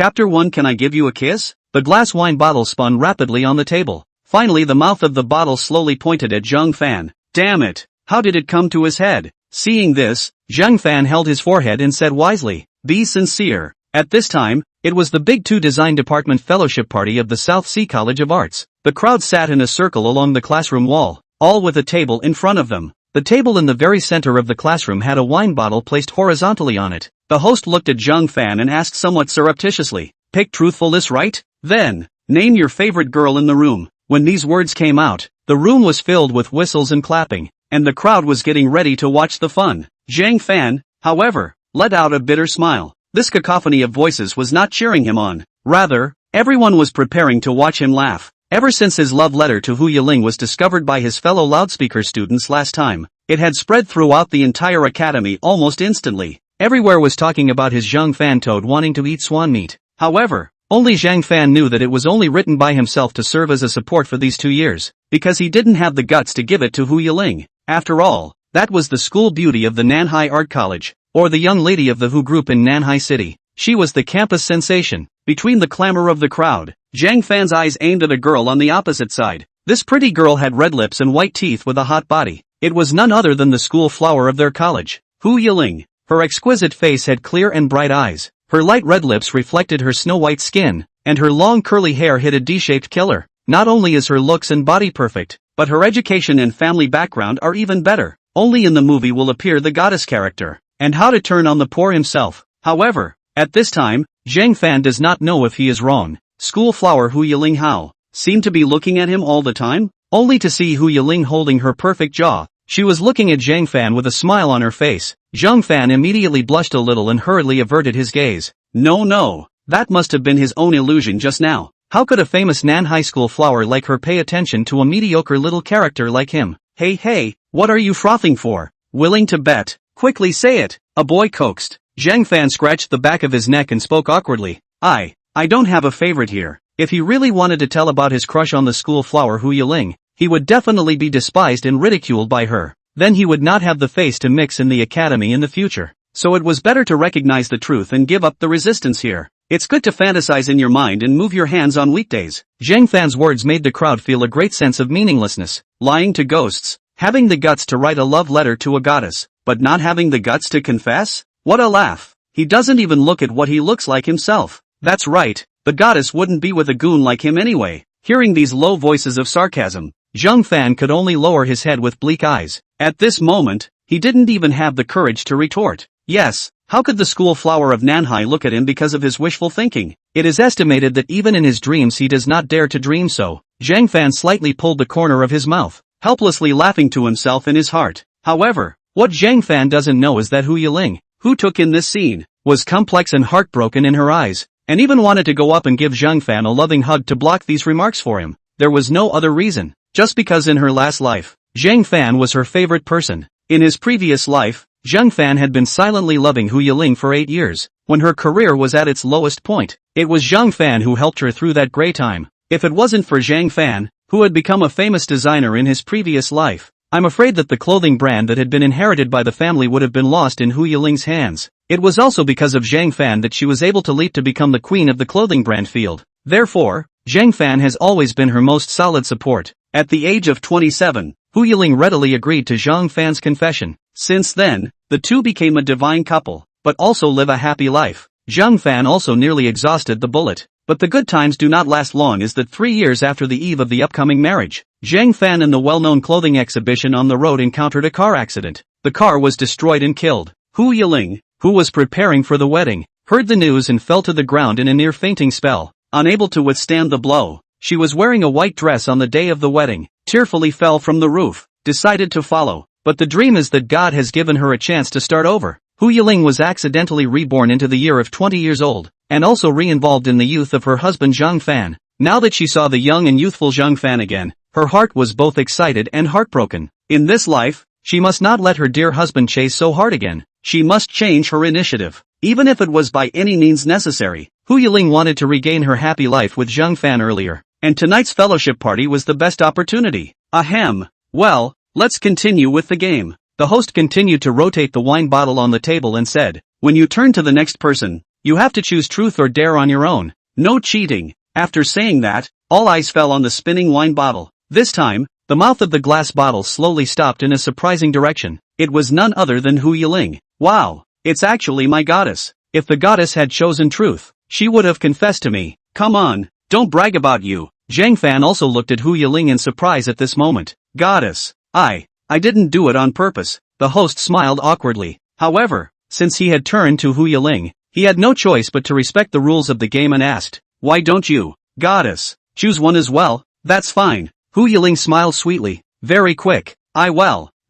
Chapter 1 Can I Give You a Kiss? The glass wine bottle spun rapidly on the table. Finally the mouth of the bottle slowly pointed at Zhang Fan. Damn it! How did it come to his head? Seeing this, Zhang Fan held his forehead and said wisely, "Be sincere." At this time, it was the Big 2 Design Department Fellowship Party of the South Sea College of Arts. The crowd sat in a circle along the classroom wall, all with a table in front of them. The table in the very center of the classroom had a wine bottle placed horizontally on it. The host looked at Zhang Fan and asked somewhat surreptitiously, "Pick truthfulness, right? Then, name your favorite girl in the room." When these words came out, the room was filled with whistles and clapping, and the crowd was getting ready to watch the fun. Zhang Fan, however, let out a bitter smile. This cacophony of voices was not cheering him on. Rather, everyone was preparing to watch him laugh. Ever since his love letter to Hu Yiling was discovered by his fellow loudspeaker students last time, it had spread throughout the entire academy almost instantly. Everywhere was talking about his Zhang Fan toad wanting to eat swan meat. However, only Zhang Fan knew that it was only written by himself to serve as a support for these 2 years, because he didn't have the guts to give it to Hu Yiling. After all, that was the school beauty of the Nanhai Art College, or the young lady of the Hu group in Nanhai City. She was the campus sensation. Between the clamor of the crowd, Zhang Fan's eyes aimed at a girl on the opposite side. This pretty girl had red lips and white teeth with a hot body. It was none other than the school flower of their college, Hu Yiling. Her exquisite face had clear and bright eyes. Her light red lips reflected her snow-white skin, and her long curly hair hid a D-shaped killer. Not only is her looks and body perfect, but her education and family background are even better. Only in the movie will appear the goddess character, and how to turn on the poor himself. However, at this time, Zhang Fan does not know if he is wrong. School flower Hu Yiling Hao seemed to be looking at him all the time, only to see Hu Yiling holding her perfect jaw. She was looking at Zhang Fan with a smile on her face. Zhang Fan immediately blushed a little and hurriedly averted his gaze. No, that must have been his own illusion just now. How could a famous Nanhai school flower like her pay attention to a mediocre little character like him? Hey, what are you frothing for? Willing to bet? Quickly say it, a boy coaxed. Zhang Fan scratched the back of his neck and spoke awkwardly. I don't have a favorite here. If he really wanted to tell about his crush on the school flower Hu Yiling, he would definitely be despised and ridiculed by her. Then he would not have the face to mix in the academy in the future. So it was better to recognize the truth and give up the resistance here. It's good to fantasize in your mind and move your hands on weekdays. Zhang Fan's words made the crowd feel a great sense of meaninglessness. Lying to ghosts, having the guts to write a love letter to a goddess, but not having the guts to confess? What a laugh. He doesn't even look at what he looks like himself. That's right, the goddess wouldn't be with a goon like him anyway. Hearing these low voices of sarcasm, Zhang Fan could only lower his head with bleak eyes. At this moment, he didn't even have the courage to retort. Yes, how could the school flower of Nanhai look at him because of his wishful thinking? It is estimated that even in his dreams he does not dare to dream so. Zhang Fan slightly pulled the corner of his mouth, helplessly laughing to himself in his heart. However, what Zhang Fan doesn't know is that Hu Yiling, who took in this scene, was complex and heartbroken in her eyes, and even wanted to go up and give Zhang Fan a loving hug to block these remarks for him. There was no other reason, just because in her last life, Zhang Fan was her favorite person. In his previous life, Zhang Fan had been silently loving Hu Yiling for 8 years. When her career was at its lowest point, it was Zhang Fan who helped her through that gray time. If it wasn't for Zhang Fan, who had become a famous designer in his previous life, I'm afraid that the clothing brand that had been inherited by the family would have been lost in Hu Yiling's hands. It was also because of Zhang Fan that she was able to leap to become the queen of the clothing brand field. Therefore, Zhang Fan has always been her most solid support. At the age of 27, Hu Yiling readily agreed to Zhang Fan's confession. Since then, the two became a divine couple, but also live a happy life. Zhang Fan also nearly exhausted the bullet. But the good times do not last long is that 3 years after the eve of the upcoming marriage, Zhang Fan and the well-known clothing exhibition on the road encountered a car accident. The car was destroyed and killed. Hu Yiling, who was preparing for the wedding, heard the news and fell to the ground in a near-fainting spell. Unable to withstand the blow, she was wearing a white dress on the day of the wedding, tearfully fell from the roof, decided to follow. But the dream is that God has given her a chance to start over. Hu Yiling was accidentally reborn into the year of 20 years old, and also re-involved in the youth of her husband Zhang Fan. Now that she saw the young and youthful Zhang Fan again, her heart was both excited and heartbroken. In this life, she must not let her dear husband chase so hard again. She must change her initiative, even if it was by any means necessary. Hu Yiling wanted to regain her happy life with Zhang Fan earlier, and tonight's fellowship party was the best opportunity. Ahem. Well, let's continue with the game. The host continued to rotate the wine bottle on the table and said, "When you turn to the next person, You have to choose truth or dare on your own. No cheating. After saying that, all eyes fell on the spinning wine bottle. This time, the mouth of the glass bottle slowly stopped in a surprising direction. It was none other than Hu Yiling. Wow, it's actually my goddess. If the goddess had chosen truth, she would have confessed to me. Come on, don't brag about you. Zhang Fan also looked at Hu Yiling in surprise at this moment. Goddess. I didn't do it on purpose. The host smiled awkwardly. However, since he had turned to Hu Yiling, he had no choice but to respect the rules of the game and asked, why don't you, goddess, choose one as well? That's fine. Hu Yiling smiled sweetly. Very quick.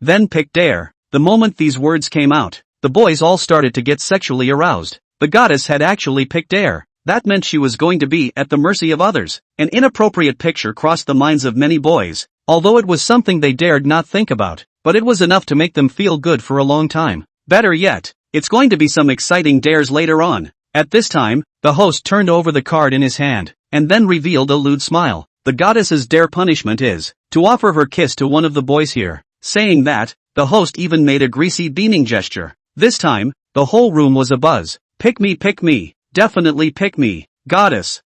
Then pick dare. The moment these words came out, the boys all started to get sexually aroused. The goddess had actually picked dare. That meant she was going to be at the mercy of others. An inappropriate picture crossed the minds of many boys, although it was something they dared not think about, but it was enough to make them feel good for a long time. Better yet, it's going to be some exciting dares later on. At this time, the host turned over the card in his hand, and then revealed a lewd smile. The goddess's dare punishment is to offer her kiss to one of the boys here. Saying that, the host even made a greasy beaming gesture. This time, the whole room was abuzz. Pick me, definitely pick me. Goddess,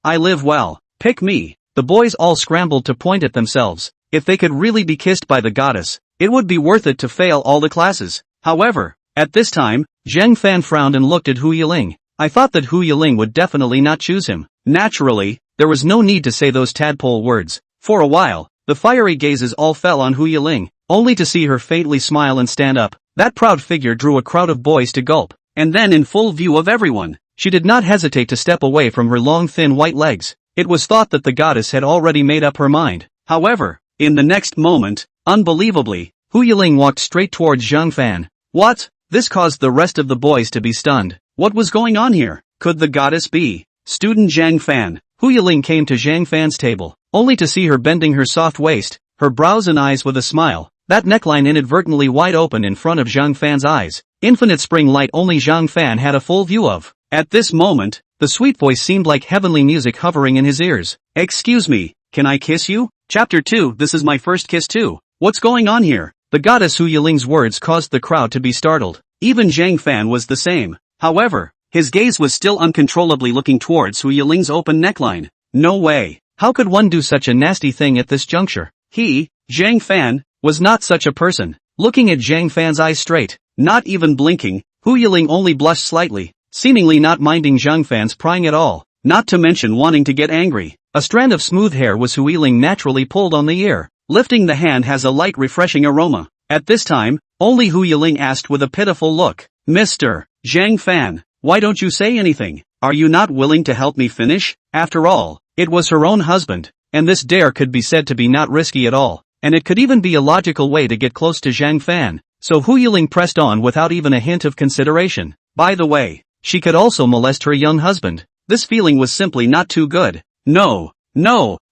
I live well. Pick me. The boys all scrambled to point at themselves. If they could really be kissed by the goddess, it would be worth it to fail all the classes. However, at this time, Zhang Fan frowned and looked at Hu Yiling. I thought that Hu Yiling would definitely not choose him. Naturally, there was no need to say those tadpole words. For a while, the fiery gazes all fell on Hu Yiling, only to see her faintly smile and stand up. That proud figure drew a crowd of boys to gulp. And then in full view of everyone, she did not hesitate to step away from her long thin white legs. It was thought that the goddess had already made up her mind. However, in the next moment, unbelievably, Hu Yiling walked straight towards Zhang Fan. What? This caused the rest of the boys to be stunned. What was going on here? Could the goddess be student Zhang Fan? Hu Yiling came to Zhang Fan's table, only to see her bending her soft waist, her brows and eyes with a smile, that neckline inadvertently wide open in front of Zhang Fan's eyes. Infinite spring light only Zhang Fan had a full view of. At this moment, the sweet voice seemed like heavenly music hovering in his ears. Excuse me, can I kiss you? Chapter 2. This is my first kiss too. What's going on here? The goddess Hu Yiling's words caused the crowd to be startled. Even Zhang Fan was the same. However, his gaze was still uncontrollably looking towards Hu Yiling's open neckline. No way. How could one do such a nasty thing at this juncture? He, Zhang Fan, was not such a person. Looking at Zhang Fan's eyes straight, not even blinking, Hu Yiling only blushed slightly, seemingly not minding Zhang Fan's prying at all, not to mention wanting to get angry. A strand of smooth hair was Hu Yiling naturally pulled on the ear. Lifting the hand has a light refreshing aroma. At this time, only Hu Yiling asked with a pitiful look, Mr. Zhang Fan, why don't you say anything? Are you not willing to help me finish? After all, it was her own husband, and this dare could be said to be not risky at all, and it could even be a logical way to get close to Zhang Fan. So Hu Yiling pressed on without even a hint of consideration. By the way, she could also molest her young husband. This feeling was simply not too good. No,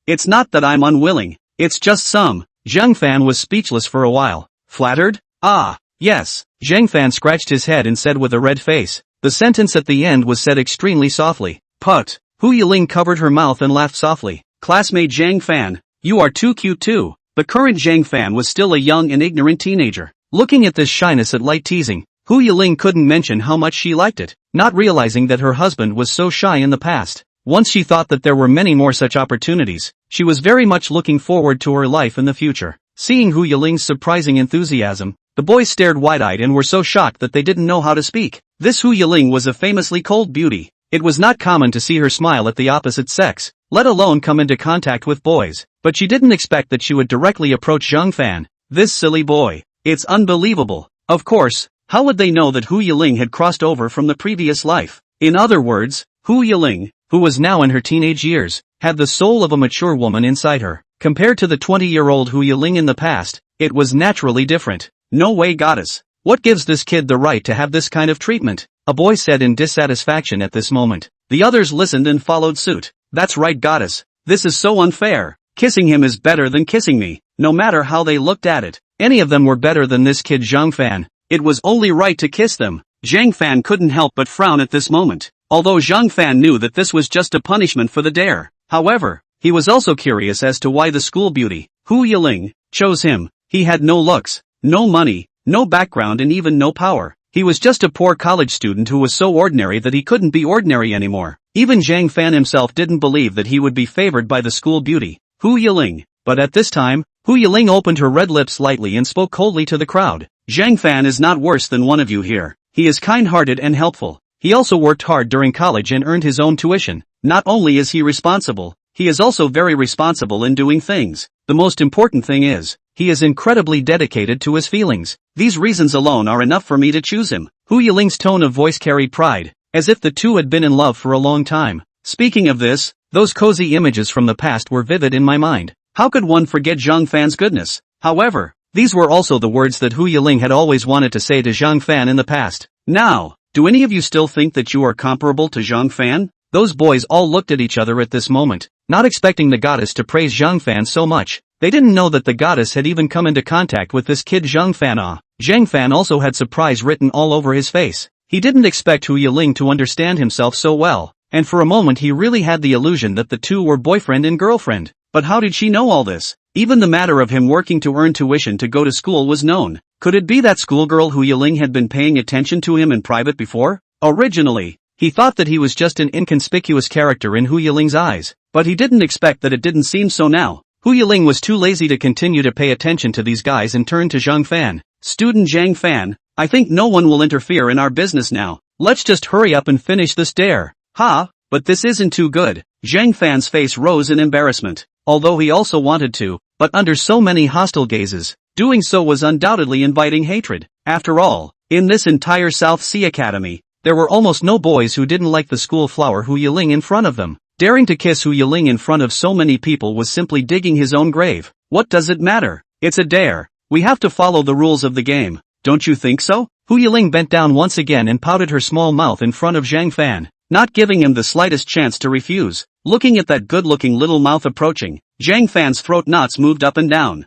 it's not that I'm unwilling, it's just some. Zhang Fan was speechless for a while. Flattered? Ah, yes. Zhang Fan scratched his head and said with a red face. The sentence at the end was said extremely softly. Put. Hu Yiling covered her mouth and laughed softly. Classmate Zhang Fan, you are too cute too. The current Zhang Fan was still a young and ignorant teenager. Looking at this shyness at light teasing, Hu Yiling couldn't mention how much she liked it, not realizing that her husband was so shy in the past. Once she thought that there were many more such opportunities, she was very much looking forward to her life in the future. Seeing Hu Yiling's surprising enthusiasm, the boys stared wide-eyed and were so shocked that they didn't know how to speak. This Hu Yiling was a famously cold beauty. It was not common to see her smile at the opposite sex, let alone come into contact with boys, but she didn't expect that she would directly approach Zhang Fan. This silly boy. It's unbelievable. Of course, how would they know that Hu Yiling had crossed over from the previous life? In other words, Hu Yiling, who was now in her teenage years, had the soul of a mature woman inside her. Compared to the 20-year-old Hu Yiling in the past, it was naturally different. No way, goddess. What gives this kid the right to have this kind of treatment? A boy said in dissatisfaction at this moment. The others listened and followed suit. That's right, goddess. This is so unfair. Kissing him is better than kissing me. No matter how they looked at it, any of them were better than this kid Zhang Fan. It was only right to kiss them. Zhang Fan couldn't help but frown at this moment. Although Zhang Fan knew that this was just a punishment for the dare. However, he was also curious as to why the school beauty, Hu Yiling, chose him. He had no looks, no money, no background and even no power. He was just a poor college student who was so ordinary that he couldn't be ordinary anymore. Even Zhang Fan himself didn't believe that he would be favored by the school beauty, Hu Yiling. But at this time, Hu Yiling opened her red lips slightly and spoke coldly to the crowd. Zhang Fan is not worse than one of you here. He is kind-hearted and helpful. He also worked hard during college and earned his own tuition. Not only is he responsible, he is also very responsible in doing things. The most important thing is, he is incredibly dedicated to his feelings. These reasons alone are enough for me to choose him. Hu Yiling's tone of voice carried pride, as if the two had been in love for a long time. Speaking of this, those cozy images from the past were vivid in my mind. How could one forget Zhang Fan's goodness? However, these were also the words that Hu Yiling had always wanted to say to Zhang Fan in the past. Now, do any of you still think that you are comparable to Zhang Fan? Those boys all looked at each other at this moment, not expecting the goddess to praise Zhang Fan so much. They didn't know that the goddess had even come into contact with this kid Zhang Fan. Zhang Fan also had surprise written all over his face. He didn't expect Hu Yiling to understand himself so well, and for a moment he really had the illusion that the two were boyfriend and girlfriend. But how did she know all this? Even the matter of him working to earn tuition to go to school was known. Could it be that schoolgirl Hu Yiling had been paying attention to him in private before? Originally, he thought that he was just an inconspicuous character in Hu Yiling's eyes, but he didn't expect that it didn't seem so now. Hu Yiling was too lazy to continue to pay attention to these guys and turned to Zhang Fan. Student Zhang Fan, I think no one will interfere in our business now. Let's just hurry up and finish this dare. But this isn't too good. Zhang Fan's face rose in embarrassment, although he also wanted to, but under so many hostile gazes, doing so was undoubtedly inviting hatred. After all, in this entire South Sea Academy, there were almost no boys who didn't like the school flower Hu Yiling in front of them. Daring to kiss Hu Yiling in front of so many people was simply digging his own grave. What does it matter? It's a dare. We have to follow the rules of the game. Don't you think so? Hu Yiling bent down once again and pouted her small mouth in front of Zhang Fan, not giving him the slightest chance to refuse. Looking at that good-looking little mouth approaching, Zhang Fan's throat knots moved up and down.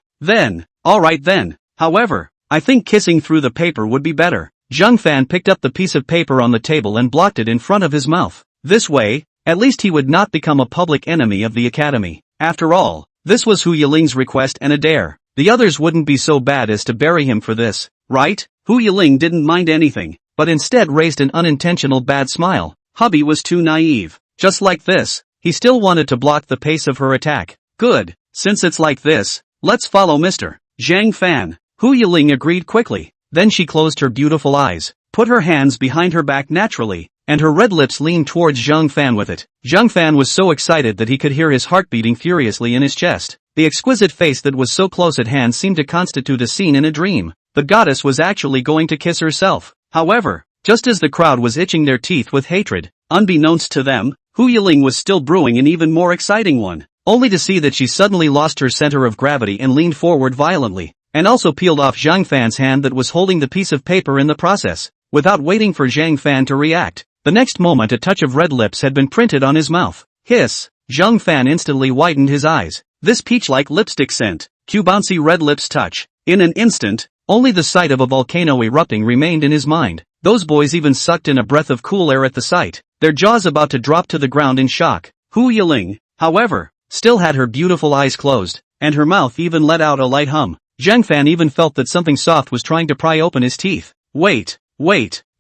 Alright then. However, I think kissing through the paper would be better. Zhang Fan picked up the piece of paper on the table and blocked it in front of his mouth. This way, at least he would not become a public enemy of the academy. After all, this was Hu Yiling's request and a dare. The others wouldn't be so bad as to bury him for this, right? Hu Yiling didn't mind anything, but instead raised an unintentional bad smile. Hubby was too naive. Just like this, he still wanted to block the pace of her attack. Good, since it's like this, let's follow Mr. Zhang Fan. Hu Yiling agreed quickly. Then she closed her beautiful eyes, put her hands behind her back naturally, and her red lips leaned towards Zhang Fan with it. Zhang Fan was so excited that he could hear his heart beating furiously in his chest. The exquisite face that was so close at hand seemed to constitute a scene in a dream. The goddess was actually going to kiss herself. However, just as the crowd was itching their teeth with hatred, unbeknownst to them, Hu Yiling was still brewing an even more exciting one, only to see that she suddenly lost her center of gravity and leaned forward violently, and also peeled off Zhang Fan's hand that was holding the piece of paper in the process. Without waiting for Zhang Fan to react, the next moment a touch of red lips had been printed on his mouth. Hiss! Zhang Fan instantly widened his eyes. This peach-like lipstick scent, bouncy red lips touch. In an instant, only the sight of a volcano erupting remained in his mind. Those boys even sucked in a breath of cool air at the sight, their jaws about to drop to the ground in shock. Hu Yiling, however, still had her beautiful eyes closed, and her mouth even let out a light hum. Zhang Fan even felt that something soft was trying to pry open his teeth. Wait!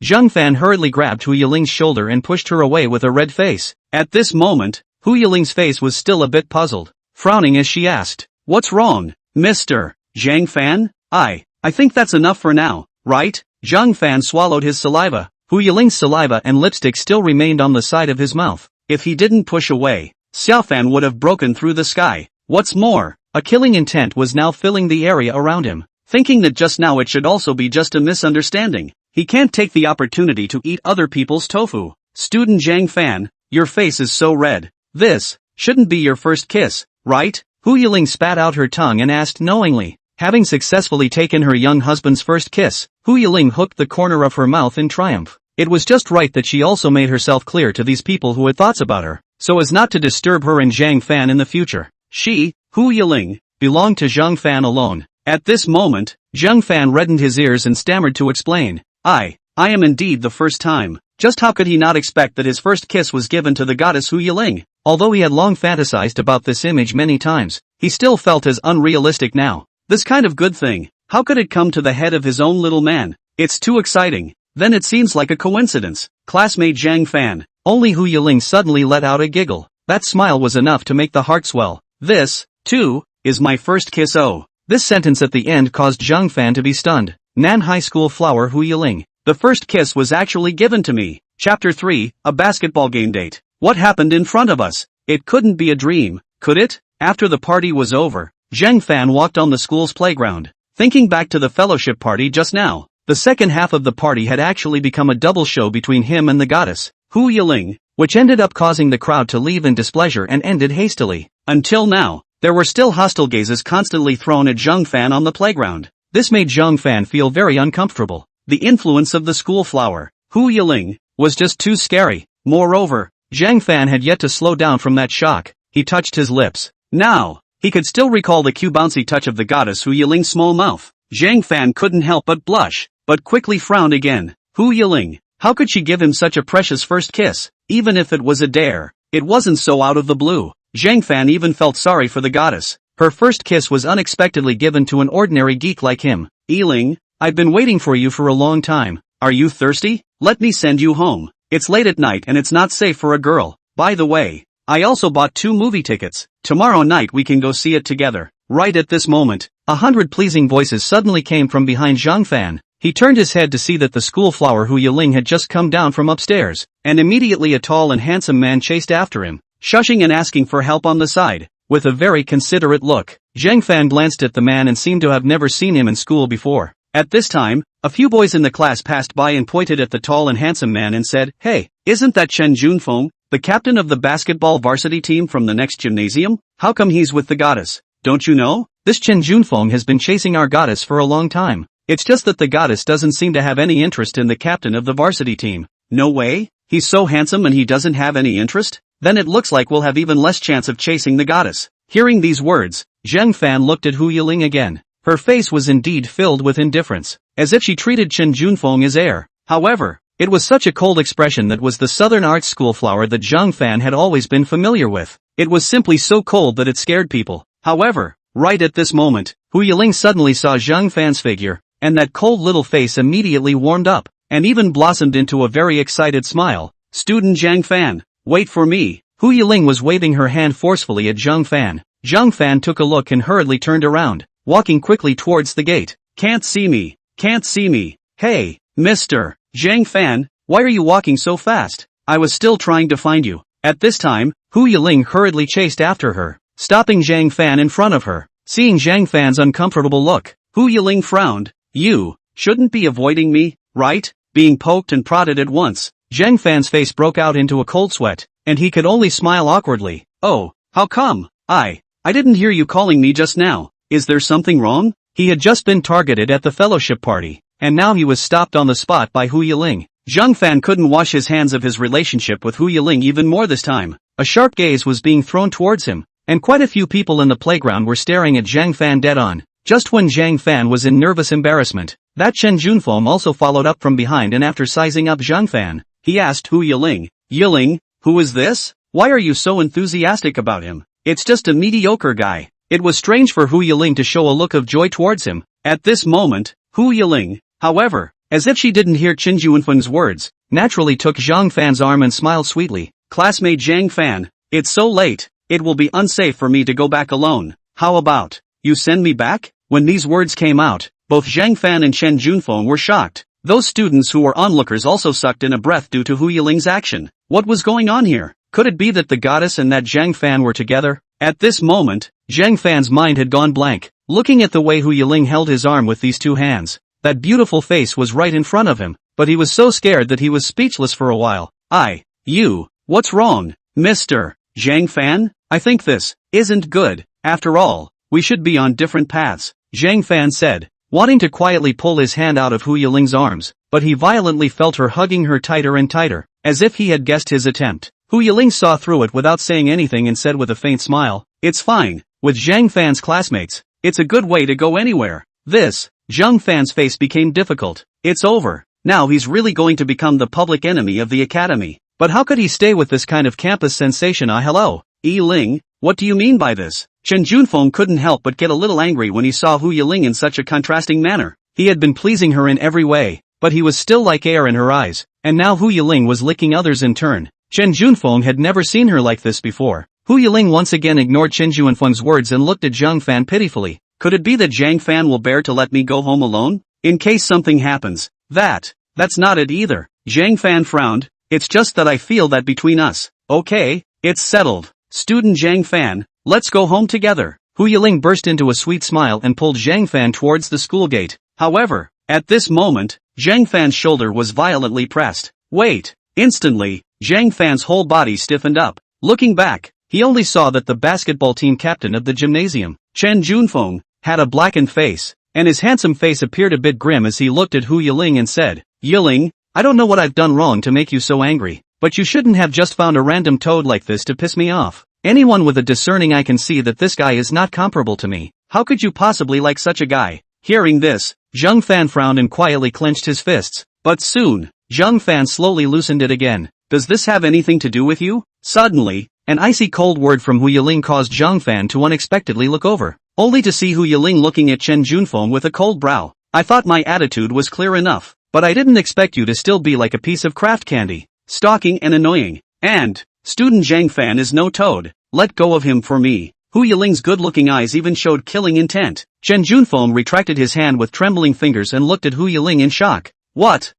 Zhang Fan hurriedly grabbed Hu Yiling's shoulder and pushed her away with a red face. At this moment, Hu Yiling's face was still a bit puzzled, frowning as she asked, "What's wrong, Mr. Zhang Fan? I think that's enough for now, right?" Zhang Fan swallowed his saliva. Hu Yiling's saliva and lipstick still remained on the side of his mouth. If he didn't push away, Xiao Fan would have broken through the sky. What's more, a killing intent was now filling the area around him. Thinking that just now it should also be just a misunderstanding, he can't take the opportunity to eat other people's tofu. Student Zhang Fan, your face is so red. This shouldn't be your first kiss, right? Hu Yiling spat out her tongue and asked knowingly. Having successfully taken her young husband's first kiss, Hu Yiling hooked the corner of her mouth in triumph. It was just right that she also made herself clear to these people who had thoughts about her, so as not to disturb her and Zhang Fan in the future. She, Hu Yiling, belonged to Zhang Fan alone. At this moment, Zhang Fan reddened his ears and stammered to explain. I am indeed the first time. Just how could he not expect that his first kiss was given to the goddess Hu Yiling? Although he had long fantasized about this image many times, he still felt as unrealistic now. This kind of good thing, how could it come to the head of his own little man? It's too exciting. Then it seems like a coincidence. Classmate Zhang Fan. Only Hu Yiling suddenly let out a giggle. That smile was enough to make the heart swell. This, too, is my first kiss. Oh. This sentence at the end caused Zhang Fan to be stunned. Nan High School flower Hu Yiling. The first kiss was actually given to me. Chapter 3, a basketball game date. What happened in front of us? It couldn't be a dream, could it? After the party was over, Zhang Fan walked on the school's playground. Thinking back to the fellowship party just now, the second half of the party had actually become a double show between him and the goddess, Hu Yiling, which ended up causing the crowd to leave in displeasure and ended hastily. Until now, there were still hostile gazes constantly thrown at Zhang Fan on the playground. This made Zhang Fan feel very uncomfortable. The influence of the school flower, Hu Yiling, was just too scary. Moreover, Zhang Fan had yet to slow down from that shock. He touched his lips. Now, he could still recall the cute bouncy touch of the goddess Hu Yiling's small mouth. Zhang Fan couldn't help but blush, but quickly frowned again. Hu Yiling, how could she give him such a precious first kiss? Even if it was a dare, it wasn't so out of the blue. Zhang Fan even felt sorry for the goddess. Her first kiss was unexpectedly given to an ordinary geek like him. Yiling, I've been waiting for you for a long time. Are you thirsty? Let me send you home. It's late at night and it's not safe for a girl. By the way, I also bought 2 movie tickets. Tomorrow night we can go see it together. Right at this moment, 100 pleasing voices suddenly came from behind Zhang Fan. He turned his head to see that the school flower Hu Yiling had just come down from upstairs, and immediately a tall and handsome man chased after him, shushing and asking for help on the side. With a very considerate look, Zhang Fan glanced at the man and seemed to have never seen him in school before. At this time, a few boys in the class passed by and pointed at the tall and handsome man and said, "Hey, isn't that Chen Junfeng, the captain of the basketball varsity team from the next gymnasium? How come he's with the goddess? Don't you know? This Chen Junfeng has been chasing our goddess for a long time. It's just that the goddess doesn't seem to have any interest in the captain of the varsity team." "No way? He's so handsome and he doesn't have any interest? Then it looks like we'll have even less chance of chasing the goddess." Hearing these words, Zhang Fan looked at Hu Yiling again. Her face was indeed filled with indifference, as if she treated Chen Junfeng as air. However, it was such a cold expression that was the Southern Arts School flower that Zhang Fan had always been familiar with. It was simply so cold that it scared people. However, right at this moment, Hu Yiling suddenly saw Zhang Fan's figure, and that cold little face immediately warmed up, and even blossomed into a very excited smile. "Student Zhang Fan, wait for me." Hu Yiling was waving her hand forcefully at Zhang Fan. Zhang Fan took a look and hurriedly turned around, walking quickly towards the gate. "Can't see me, can't see me. Hey, Mr. Zhang Fan, why are you walking so fast? I was still trying to find you." At this time, Hu Yiling hurriedly chased after her, stopping Zhang Fan in front of her. Seeing Zhang Fan's uncomfortable look, Hu Yiling frowned. "You shouldn't be avoiding me, right?" Being poked and prodded at once, Zhang Fan's face broke out into a cold sweat, and he could only smile awkwardly. "Oh, how come? I didn't hear you calling me just now. Is there something wrong?" He had just been targeted at the fellowship party, and now he was stopped on the spot by Hu Yiling. Zhang Fan couldn't wash his hands of his relationship with Hu Yiling even more this time. A sharp gaze was being thrown towards him, and quite a few people in the playground were staring at Zhang Fan dead on. Just when Zhang Fan was in nervous embarrassment, that Chen Junfeng also followed up from behind, and after sizing up Zhang Fan, he asked Hu Yiling, "Yiling, who is this? Why are you so enthusiastic about him? It's just a mediocre guy." It was strange for Hu Yiling to show a look of joy towards him. At this moment, Hu Yiling, however, as if she didn't hear Chen Junfeng's words, naturally took Zhang Fan's arm and smiled sweetly. "Classmate Zhang Fan, it's so late, it will be unsafe for me to go back alone. How about you send me back?" When these words came out, both Zhang Fan and Chen Junfeng were shocked. Those students who were onlookers also sucked in a breath due to Hu Yiling's action. What was going on here? Could it be that the goddess and that Zhang Fan were together? At this moment, Zhang Fan's mind had gone blank. Looking at the way Hu Yiling held his arm with these two hands, that beautiful face was right in front of him, but he was so scared that he was speechless for a while. What's wrong, Mr. Zhang Fan? I think this isn't good. After all, we should be on different paths, Zhang Fan said, wanting to quietly pull his hand out of Hu Yiling's arms, but he violently felt her hugging her tighter and tighter, as if he had guessed his attempt. Hu Yiling saw through it without saying anything and said with a faint smile, "It's fine, with Zhang Fan's classmates, it's a good way to go anywhere." Zhang Fan's face became difficult. It's over. Now he's really going to become the public enemy of the academy. But how could he stay with this kind of campus sensation? Hello, Yiling, what do you mean by this? Chen Junfeng couldn't help but get a little angry when he saw Hu Yiling in such a contrasting manner. He had been pleasing her in every way, but he was still like air in her eyes, and now Hu Yiling was licking others in turn. Chen Junfeng had never seen her like this before. Hu Yiling once again ignored Chen Junfeng's words and looked at Zhang Fan pitifully. Could it be that Zhang Fan will bear to let me go home alone? In case something happens. That's not it either. Zhang Fan frowned. It's just that I feel that between us. Okay, it's settled. Student Zhang Fan, let's go home together. Hu Yiling burst into a sweet smile and pulled Zhang Fan towards the school gate. However, at this moment, Zhang Fan's shoulder was violently pressed. Wait! Instantly, Zhang Fan's whole body stiffened up. Looking back, he only saw that the basketball team captain of the gymnasium, Chen Junfeng, had a blackened face, and his handsome face appeared a bit grim as he looked at Hu Yiling and said, Yiling, I don't know what I've done wrong to make you so angry, but you shouldn't have just found a random toad like this to piss me off. Anyone with a discerning eye can see that this guy is not comparable to me. How could you possibly like such a guy? Hearing this, Zhang Fan frowned and quietly clenched his fists. But soon, Zhang Fan slowly loosened it again. Does this have anything to do with you? Suddenly, an icy cold word from Hu Yiling caused Zhang Fan to unexpectedly look over, only to see Hu Yiling looking at Chen Junfeng with a cold brow. I thought my attitude was clear enough, but I didn't expect you to still be like a piece of craft candy, stalking and annoying. And, student Zhang Fan is no toad. Let go of him for me. Hu Yiling's good-looking eyes even showed killing intent. Chen Junfeng retracted his hand with trembling fingers and looked at Hu Yiling in shock. What?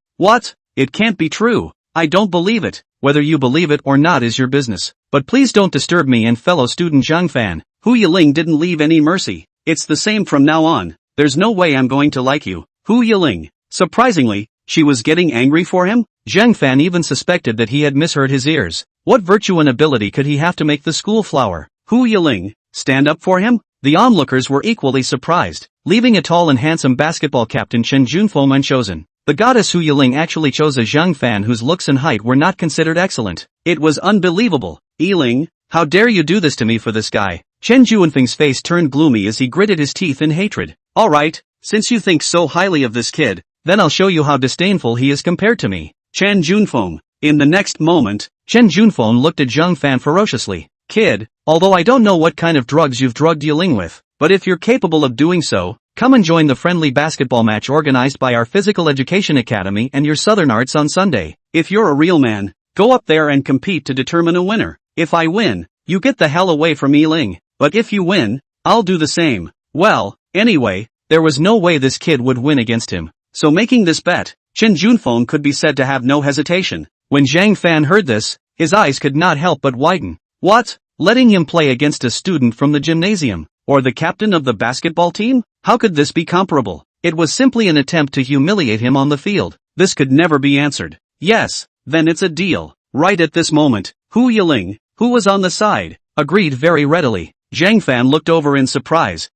It can't be true. I don't believe it. Whether you believe it or not is your business. But please don't disturb me and fellow student Zhang Fan. Hu Yiling didn't leave any mercy. It's the same from now on. There's no way I'm going to like you. Hu Yiling. Surprisingly, she was getting angry for him? Zhang Fan even suspected that he had misheard his ears. What virtue and ability could he have to make the school flower? Hu Yiling, stand up for him? The onlookers were equally surprised, leaving a tall and handsome basketball captain Chen Junfeng unchosen. The goddess Hu Yiling actually chose a Zhang Fan whose looks and height were not considered excellent. It was unbelievable. Yiling, how dare you do this to me for this guy? Chen Junfeng's face turned gloomy as he gritted his teeth in hatred. Alright, since you think so highly of this kid, then I'll show you how disdainful he is compared to me. Chen Junfeng. In the next moment, Chen Junfeng looked at Zhang Fan ferociously. Kid, although I don't know what kind of drugs you've drugged Yiling with, but if you're capable of doing so, come and join the friendly basketball match organized by our Physical Education Academy and your Southern Arts on Sunday. If you're a real man, go up there and compete to determine a winner. If I win, you get the hell away from Yiling. But if you win, I'll do the same. Well, anyway, there was no way this kid would win against him. So making this bet, Chen Junfeng could be said to have no hesitation. When Zhang Fan heard this, his eyes could not help but widen. What? Letting him play against a student from the gymnasium? Or the captain of the basketball team? How could this be comparable? It was simply an attempt to humiliate him on the field. This could never be answered. Yes, then it's a deal. Right at this moment, Hu Yiling, who was on the side, agreed very readily. Zhang Fan looked over in surprise.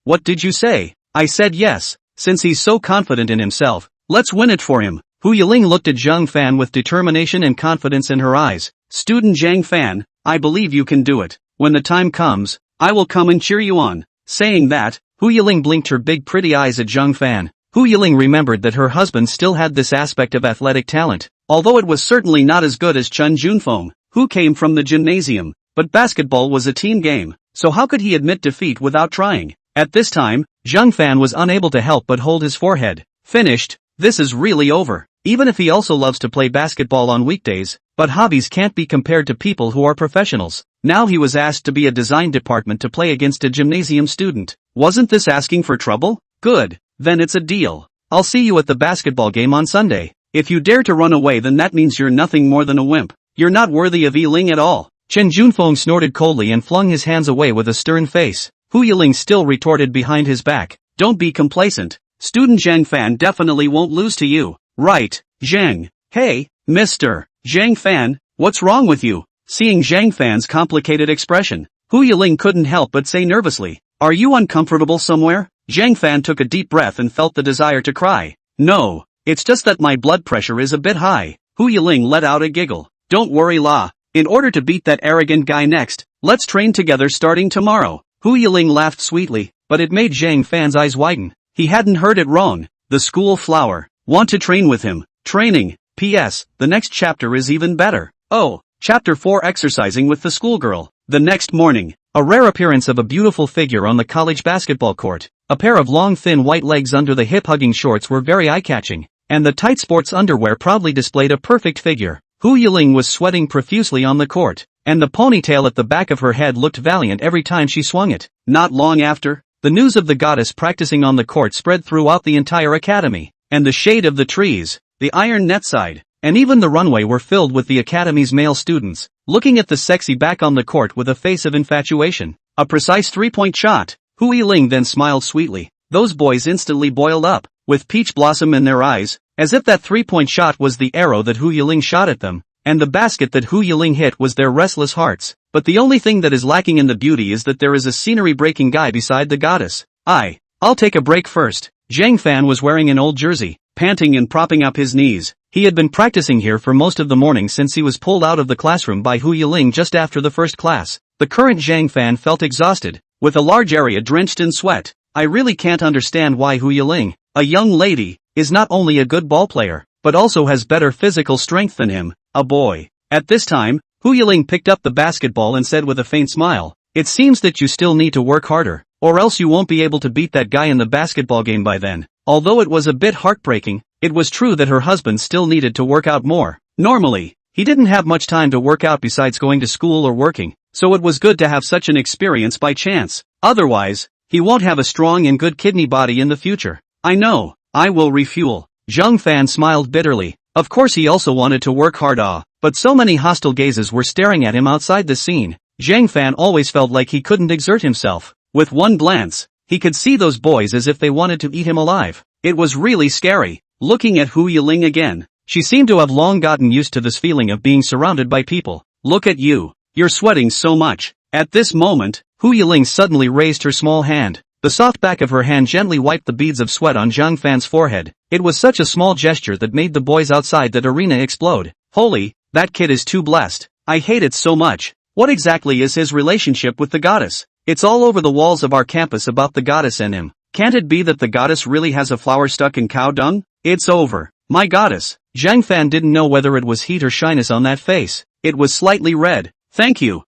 What did you say? I said yes. Since he's so confident in himself, let's win it for him. Hu Yiling looked at Zhang Fan with determination and confidence in her eyes. Student Zhang Fan, I believe you can do it. When the time comes, I will come and cheer you on. Saying that, Hu Yiling blinked her big pretty eyes at Zhang Fan. Hu Yiling remembered that her husband still had this aspect of athletic talent, although it was certainly not as good as Chen Junfeng, who came from the gymnasium. But basketball was a team game, so how could he admit defeat without trying? At this time, Zhang Fan was unable to help but hold his forehead. Finished. This is really over. Even if he also loves to play basketball on weekdays, but hobbies can't be compared to people who are professionals. Now he was asked to be a design department to play against a gymnasium student. Wasn't this asking for trouble? Good. Then it's a deal. I'll see you at the basketball game on Sunday. If you dare to run away, then that means you're nothing more than a wimp. You're not worthy of Yiling at all. Chen Junfeng snorted coldly and flung his hands away with a stern face. Hu Yiling still retorted behind his back. Don't be complacent. Student Zhang Fan definitely won't lose to you. Right, Zhang. Hey, Mr. Zhang Fan, what's wrong with you? Seeing Zhang Fan's complicated expression, Hu Yiling couldn't help but say nervously, are you uncomfortable somewhere? Zhang Fan took a deep breath and felt the desire to cry. No, it's just that my blood pressure is a bit high. Hu Yiling let out a giggle. Don't worry, La. In order to beat that arrogant guy next, let's train together starting tomorrow. Hu Yiling laughed sweetly, but it made Zhang Fan's eyes widen. He hadn't heard it wrong. The school flower. Want to train with him. Training. P.S. The next chapter is even better. Oh, Chapter 4 Exercising with the Schoolgirl. The next morning, a rare appearance of a beautiful figure on the college basketball court. A pair of long thin white legs under the hip-hugging shorts were very eye-catching. and the tight sports underwear proudly displayed a perfect figure. Hu Yiling was sweating profusely on the court, and the ponytail at the back of her head looked valiant every time she swung it. Not long after, the news of the goddess practicing on the court spread throughout the entire academy, and the shade of the trees, the iron net side, and even the runway were filled with the academy's male students, looking at the sexy back on the court with a face of infatuation. A precise three-point shot. Hu Yiling then smiled sweetly. Those boys instantly boiled up, with peach blossom in their eyes, as if that three-point shot was the arrow that Hu Yiling shot at them, and the basket that Hu Yiling hit was their restless hearts. But the only thing that is lacking in the beauty is that there is a scenery-breaking guy beside the goddess. I'll take a break first. Zhang Fan was wearing an old jersey, panting and propping up his knees. He had been practicing here for most of the morning since he was pulled out of the classroom by Hu Yiling just after the first class. The current Zhang Fan felt exhausted, with a large area drenched in sweat. I really can't understand why Hu Yiling, a young lady, is not only a good ball player, but also has better physical strength than him, a boy. At this time, Hu Yiling picked up the basketball and said with a faint smile, "It seems that you still need to work harder, or else you won't be able to beat that guy in the basketball game by then." Although it was a bit heartbreaking, it was true that her husband still needed to work out more. Normally, he didn't have much time to work out besides going to school or working, so it was good to have such an experience by chance. Otherwise, he won't have a strong and good kidney body in the future. I know, I will refuel. Zhang Fan smiled bitterly. Of course he also wanted to work hard, but so many hostile gazes were staring at him outside the scene. Zhang Fan always felt like he couldn't exert himself. With one glance, he could see those boys as if they wanted to eat him alive. It was really scary. Looking at Hu Yiling again, she seemed to have long gotten used to this feeling of being surrounded by people. Look at you. You're sweating so much. At this moment, Hu Yiling suddenly raised her small hand. The soft back of her hand gently wiped the beads of sweat on Zhang Fan's forehead. It was such a small gesture that made the boys outside that arena explode. Holy, that kid is too blessed. I hate it so much. What exactly is his relationship with the goddess? It's all over the walls of our campus about the goddess and him. Can't it be that the goddess really has a flower stuck in cow dung? It's over. My goddess. Zhang Fan didn't know whether it was heat or shyness on that face. It was slightly red. Thank you,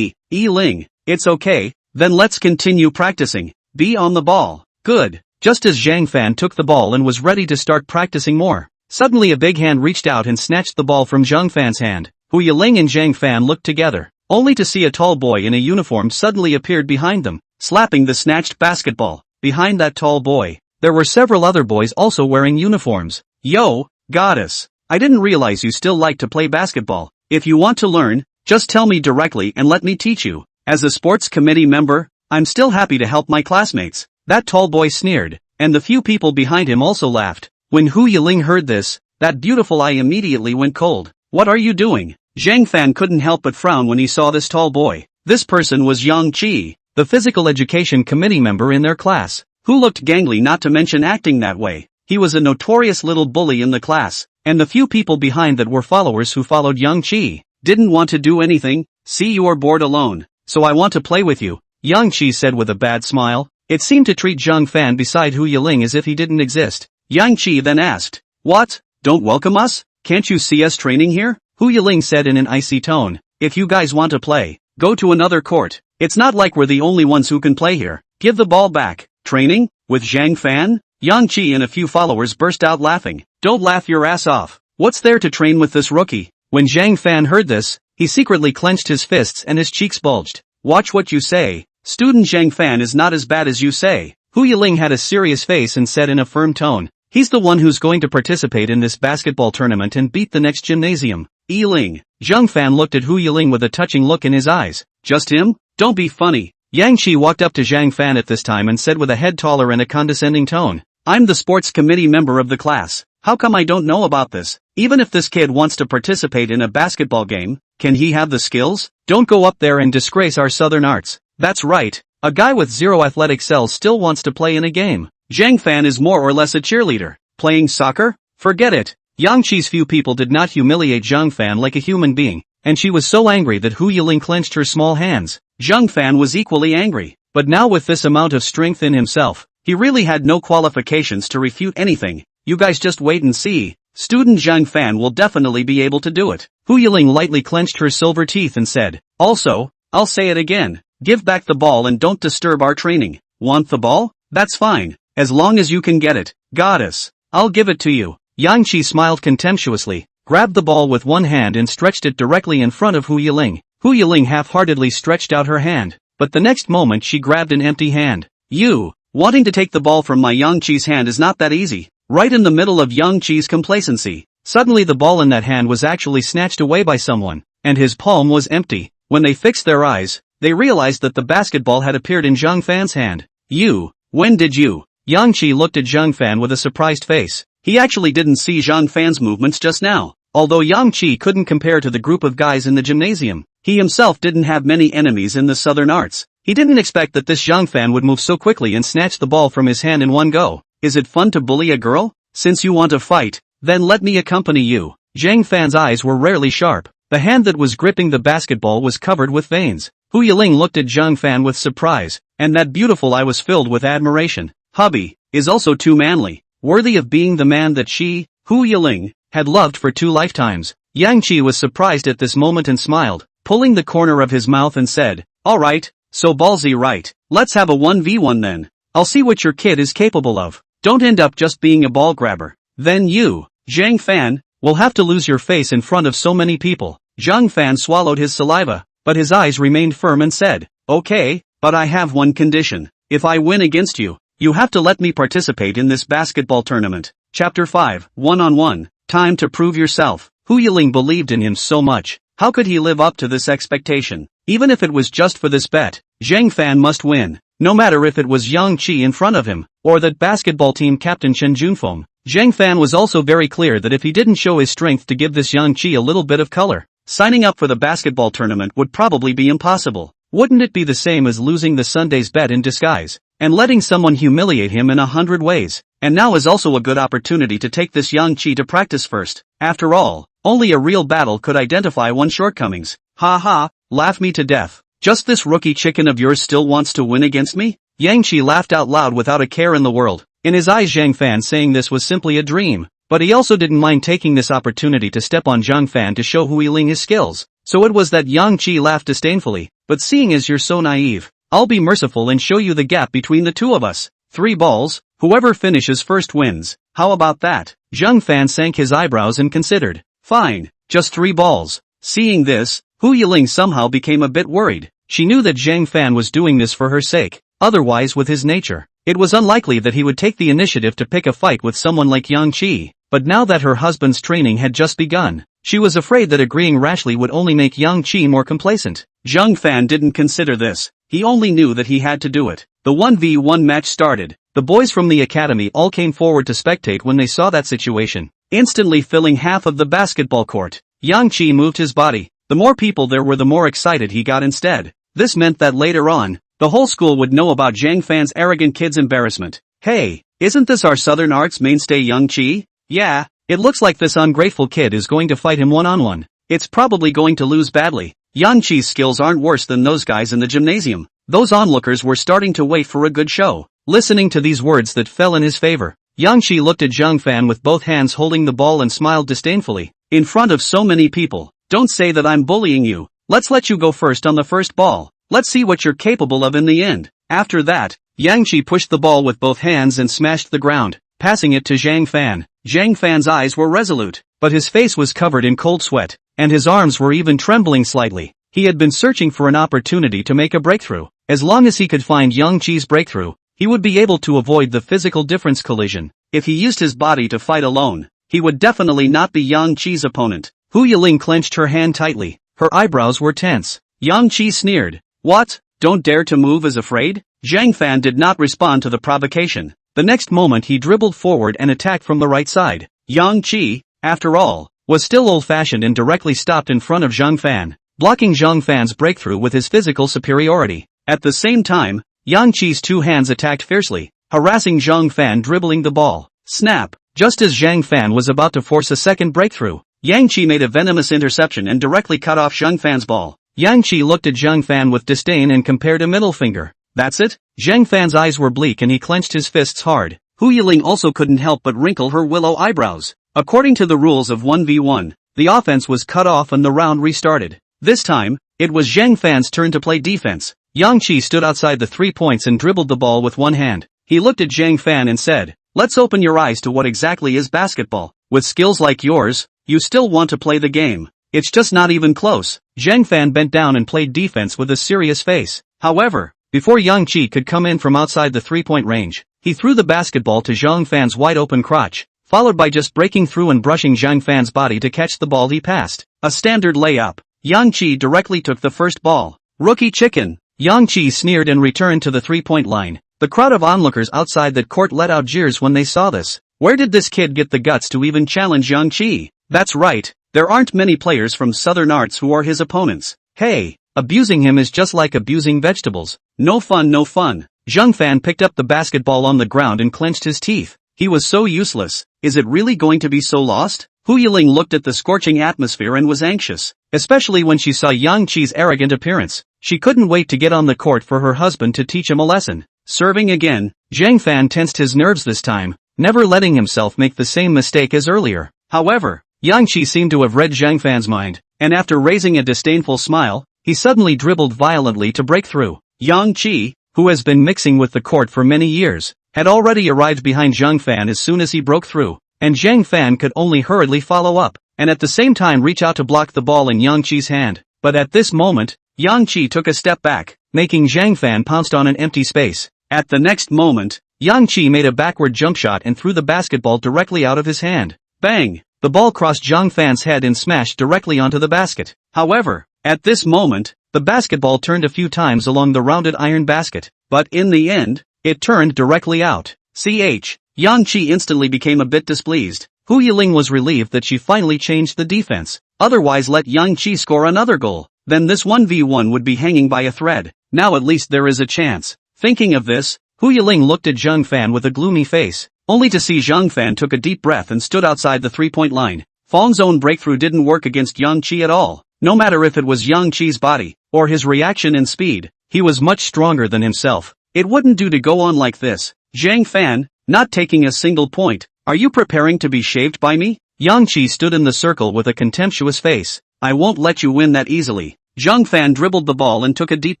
Ling. It's okay, then let's continue practicing. Be on the ball. Good. Just as Zhang Fan took the ball and was ready to start practicing more, suddenly a big hand reached out and snatched the ball from Zhang Fan's hand. Hu Yiling and Zhang Fan looked together, only to see a tall boy in a uniform suddenly appeared behind them, slapping the snatched basketball. Behind that tall boy, there were several other boys also wearing uniforms. Yo, goddess. I didn't realize you still like to play basketball. If you want to learn, just tell me directly and let me teach you. As a sports committee member, I'm still happy to help my classmates. That tall boy sneered, and the few people behind him also laughed. When Hu Yiling heard this, that beautiful eye immediately went cold. What are you doing? Zhang Fan couldn't help but frown when he saw this tall boy. This person was Yang Qi, the physical education committee member in their class, who looked gangly not to mention acting that way. He was a notorious little bully in the class, and the few people behind that were followers who followed Yang Qi didn't want to do anything. See, you are bored alone, so I want to play with you, Yang Qi said with a bad smile. It seemed to treat Zhang Fan beside Hu Yiling as if he didn't exist. Yang Qi then asked, "What? Don't welcome us? Can't you see us training here?" Hu Yiling said in an icy tone, "If you guys want to play, go to another court. It's not like we're the only ones who can play here. Give the ball back." Training? With Zhang Fan? Yang Qi and a few followers burst out laughing. Don't laugh your ass off. What's there to train with this rookie? When Zhang Fan heard this, he secretly clenched his fists and his cheeks bulged. Watch what you say. Student Zhang Fan is not as bad as you say. Hu Yiling had a serious face and said in a firm tone, "He's the one who's going to participate in this basketball tournament and beat the next gymnasium." Ling. Zhang Fan looked at Hu Yiling with a touching look in his eyes. Just him? Don't be funny. Yang Qi walked up to Zhang Fan at this time and said with a head taller and a condescending tone, "I'm the sports committee member of the class. How come I don't know about this? Even if this kid wants to participate in a basketball game, can he have the skills? Don't go up there and disgrace our Southern arts." That's right. A guy with zero athletic cells still wants to play in a game. Zhang Fan is more or less a cheerleader. Playing soccer? Forget it. Yang Qi's few people did not humiliate Zhang Fan like a human being, and she was so angry that Hu Yiling clenched her small hands. Zhang Fan was equally angry, but now with this amount of strength in himself, he really had no qualifications to refute anything. You guys just wait and see. Student Zhang Fan will definitely be able to do it. Hu Yiling lightly clenched her silver teeth and said, "Also, I'll say it again. Give back the ball and don't disturb our training." Want the ball? That's fine, as long as you can get it. Goddess. I'll give it to you. Yang Qi smiled contemptuously, grabbed the ball with one hand and stretched it directly in front of Hu Yiling. Hu Yiling half-heartedly stretched out her hand, but the next moment she grabbed an empty hand. You, wanting to take the ball from my Yang Qi's hand is not that easy. Right in the middle of Yang Qi's complacency, suddenly the ball in that hand was actually snatched away by someone, and his palm was empty. When they fixed their eyes, they realized that the basketball had appeared in Zhang Fan's hand. You, when did you? Yang Qi looked at Zhang Fan with a surprised face. He actually didn't see Zhang Fan's movements just now. Although Yang Qi couldn't compare to the group of guys in the gymnasium, he himself didn't have many enemies in the southern arts. He didn't expect that this Zhang Fan would move so quickly and snatch the ball from his hand in one go. Is it fun to bully a girl? Since you want to fight, then let me accompany you. Zhang Fan's eyes were rarely sharp. The hand that was gripping the basketball was covered with veins. Hu Yiling looked at Zhang Fan with surprise, and that beautiful eye was filled with admiration. Hubby is also too manly, worthy of being the man that she, Hu Yiling, had loved for 2 lifetimes. Yang Qi was surprised at this moment and smiled, pulling the corner of his mouth and said, alright, so ballsy right, let's have a 1v1 then. I'll see what your kid is capable of. Don't end up just being a ball grabber. Then you, Zhang Fan, will have to lose your face in front of so many people. Zhang Fan swallowed his saliva, but his eyes remained firm and said, okay, but I have one condition. If I win against you, you have to let me participate in this basketball tournament. Chapter 5, One-on-One, Time to Prove Yourself. Hu Yiling believed in him so much. How could he live up to this expectation? Even if it was just for this bet, Zhang Fan must win. No matter if it was Yang Qi in front of him, or that basketball team captain Chen Junfeng. Zhang Fan was also very clear that if he didn't show his strength to give this Yang Qi a little bit of color, signing up for the basketball tournament would probably be impossible. Wouldn't it be the same as losing the Sunday's bet in disguise, and letting someone humiliate him in 100 ways? And now is also a good opportunity to take this Yang Qi to practice first. After all, only a real battle could identify one's shortcomings. Ha ha, laugh me to death. Just this rookie chicken of yours still wants to win against me? Yang Qi laughed out loud without a care in the world. In his eyes Zhang Fan saying this was simply a dream, but he also didn't mind taking this opportunity to step on Zhang Fan to show Hu Yiling his skills. So it was that Yang Qi laughed disdainfully, but seeing as you're so naive, I'll be merciful and show you the gap between the two of us. 3 balls, whoever finishes first wins. How about that? Zhang Fan sank his eyebrows and considered. Fine, just 3 balls. Seeing this, Hu Yiling somehow became a bit worried. She knew that Zhang Fan was doing this for her sake. Otherwise, with his nature, it was unlikely that he would take the initiative to pick a fight with someone like Yang Qi. But now that her husband's training had just begun, she was afraid that agreeing rashly would only make Yang Qi more complacent. Zhang Fan didn't consider this. He only knew that he had to do it. The 1v1 match started. The boys from the academy all came forward to spectate when they saw that situation, instantly filling half of the basketball court. Yang Qi moved his body. The more people there were, the more excited he got instead. This meant that later on, the whole school would know about Zhang Fan's arrogant kid's embarrassment. Hey, isn't this our Southern Arts mainstay Yang Qi? Yeah, it looks like this ungrateful kid is going to fight him one-on-one. It's probably going to lose badly. Yang Qi's skills aren't worse than those guys in the gymnasium. Those onlookers were starting to wait for a good show. Listening to these words that fell in his favor, Yang Qi looked at Zhang Fan with both hands holding the ball and smiled disdainfully. In front of so many people, don't say that I'm bullying you. Let's let you go first on the first ball. Let's see what you're capable of in the end. After that, Yang Qi pushed the ball with both hands and smashed the ground, passing it to Zhang Fan. Zhang Fan's eyes were resolute, but his face was covered in cold sweat, and his arms were even trembling slightly. He had been searching for an opportunity to make a breakthrough. As long as he could find Yang Qi's breakthrough, he would be able to avoid the physical difference collision. If he used his body to fight alone, he would definitely not be Yang Qi's opponent. Hu Yiling clenched her hand tightly. Her eyebrows were tense. Yang Qi sneered. What? Don't dare to move as afraid? Zhang Fan did not respond to the provocation. The next moment he dribbled forward and attacked from the right side. Yang Qi, after all, was still old-fashioned and directly stopped in front of Zhang Fan, blocking Zhang Fan's breakthrough with his physical superiority. At the same time, Yang Qi's 2 hands attacked fiercely, harassing Zhang Fan dribbling the ball. Snap! Just as Zhang Fan was about to force a second breakthrough, Yang Qi made a venomous interception and directly cut off Zhang Fan's ball. Yang Qi looked at Zhang Fan with disdain and compared a middle finger. That's it? Zhang Fan's eyes were bleak and he clenched his fists hard. Hu Yiling also couldn't help but wrinkle her willow eyebrows. According to the rules of 1v1, the offense was cut off and the round restarted. This time, it was Zhang Fan's turn to play defense. Yang Qi stood outside the 3 points and dribbled the ball with one hand. He looked at Zhang Fan and said, let's open your eyes to what exactly is basketball. with skills like yours, you still want to play the game. It's just not even close. Zhang Fan bent down and played defense with a serious face. However, before Yang Qi could come in from outside the three-point range, he threw the basketball to Zhang Fan's wide-open crotch, followed by just breaking through and brushing Zhang Fan's body to catch the ball he passed. A standard layup. Yang Qi directly took the first ball. Rookie chicken. Yang Qi sneered and returned to the three-point line. The crowd of onlookers outside that court let out jeers when they saw this. Where did this kid get the guts to even challenge Yang Qi? That's right, there aren't many players from Southern Arts who are his opponents. Hey, abusing him is just like abusing vegetables. No fun, no fun. Zhang Fan picked up the basketball on the ground and clenched his teeth. He was so useless. Is it really going to be so lost? Hu Yiling looked at the scorching atmosphere and was anxious, especially when she saw Yang Qi's arrogant appearance. She couldn't wait to get on the court for her husband to teach him a lesson. Serving again, Zhang Fan tensed his nerves this time, never letting himself make the same mistake as earlier. However, Yang Qi seemed to have read Zhang Fan's mind, and after raising a disdainful smile, he suddenly dribbled violently to break through. Yang Qi, who has been mixing with the court for many years, had already arrived behind Zhang Fan as soon as he broke through, and Zhang Fan could only hurriedly follow up, and at the same time reach out to block the ball in Yang Qi's hand. But at this moment, Yang Qi took a step back, making Zhang Fan pounced on an empty space. At the next moment, Yang Qi made a backward jump shot and threw the basketball directly out of his hand. Bang! The ball crossed Zhang Fan's head and smashed directly onto the basket. However, at this moment, the basketball turned a few times along the rounded iron basket, but in the end, it turned directly out. Yang Qi instantly became a bit displeased. Hu Yiling was relieved that she finally changed the defense. Otherwise let Yang Qi score another goal, then this 1v1 would be hanging by a thread. Now at least there is a chance. Thinking of this, Hu Yiling looked at Zhang Fan with a gloomy face, only to see Zhang Fan took a deep breath and stood outside the three-point line. Fang's own breakthrough didn't work against Yang Qi at all. No matter if it was Yang Qi's body, or his reaction and speed, he was much stronger than himself. It wouldn't do to go on like this. Zhang Fan, not taking a single point. Are you preparing to be shaved by me? Yang Qi stood in the circle with a contemptuous face. I won't let you win that easily. Zhang Fan dribbled the ball and took a deep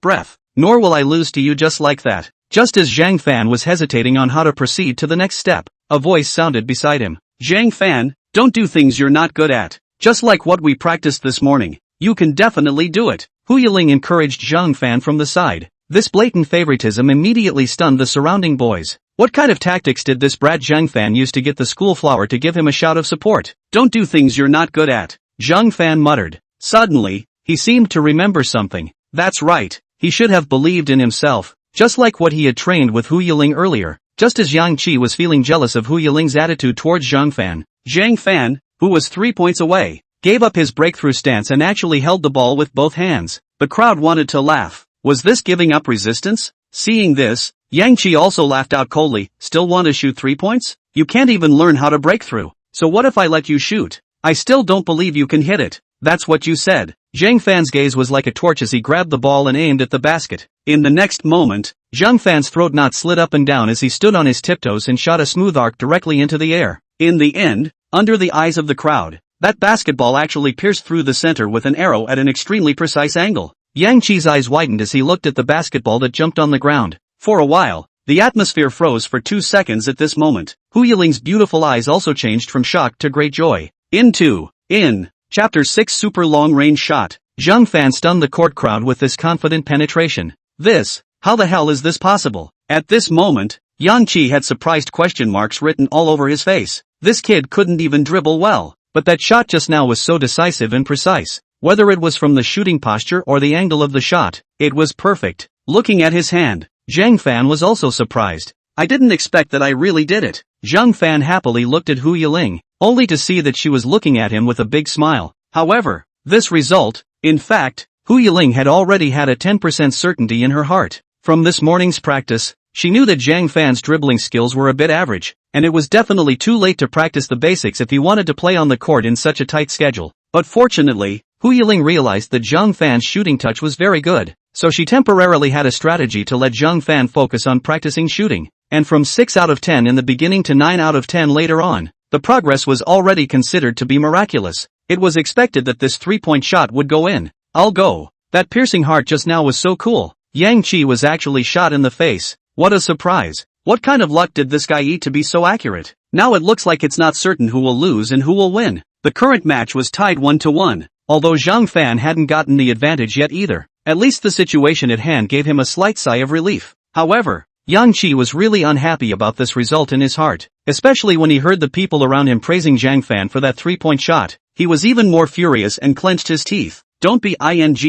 breath. Nor will I lose to you just like that. Just as Zhang Fan was hesitating on how to proceed to the next step, a voice sounded beside him. Zhang Fan, don't do things you're not good at. Just like what we practiced this morning. You can definitely do it. Hu Yiling encouraged Zhang Fan from the side. This blatant favoritism immediately stunned the surrounding boys. What kind of tactics did this brat Zhang Fan use to get the school flower to give him a shout of support? Don't do things you're not good at. Zhang Fan muttered. Suddenly, he seemed to remember something. That's right. He should have believed in himself, just like what he had trained with Hu Yiling earlier. Just as Yang Qi was feeling jealous of Hu Yiling's attitude towards Zhang Fan, who was 3 points away, gave up his breakthrough stance and actually held the ball with both hands. The crowd wanted to laugh. Was this giving up resistance? Seeing this, Yang Qi also laughed out coldly. Still want to shoot 3 points? You can't even learn how to break through. So what if I let you shoot? I still don't believe you can hit it. That's what you said. Zhang Fan's gaze was like a torch as he grabbed the ball and aimed at the basket. In the next moment, Zhang Fan's throat knot slid up and down as he stood on his tiptoes and shot a smooth arc directly into the air. In the end, under the eyes of the crowd, that basketball actually pierced through the center with an arrow at an extremely precise angle. Yang Qi's eyes widened as he looked at the basketball that jumped on the ground. For a while, the atmosphere froze for 2 seconds at this moment. Hu Yiling's beautiful eyes also changed from shock to great joy. In Chapter 6 Super Long Range Shot. Zhang Fan stunned the court crowd with this confident penetration. How the hell is this possible? At this moment, Yang Qi had surprised question marks written all over his face. This kid couldn't even dribble well, but that shot just now was so decisive and precise. Whether it was from the shooting posture or the angle of the shot, it was perfect. Looking at his hand, Zhang Fan was also surprised. I didn't expect that I really did it. Zhang Fan happily looked at Hu Yiling, only to see that she was looking at him with a big smile. However, this result, in fact, Hu Yiling had already had a 10% certainty in her heart. From this morning's practice, she knew that Zhang Fan's dribbling skills were a bit average, and it was definitely too late to practice the basics if he wanted to play on the court in such a tight schedule. But fortunately, Hu Yiling realized that Zhang Fan's shooting touch was very good, so she temporarily had a strategy to let Zhang Fan focus on practicing shooting, and from 6 out of 10 in the beginning to 9 out of 10 later on, the progress was already considered to be miraculous. It was expected that this 3-point shot would go in. I'll go. That piercing heart just now was so cool. Yang Qi was actually shot in the face. What a surprise. What kind of luck did this guy eat to be so accurate? Now it looks like it's not certain who will lose and who will win. The current match was tied 1-1, although Zhang Fan hadn't gotten the advantage yet either. At least the situation at hand gave him a slight sigh of relief. However, Yang Qi was really unhappy about this result in his heart, especially when he heard the people around him praising Zhang Fan for that 3-point shot. He was even more furious and clenched his teeth. Don't be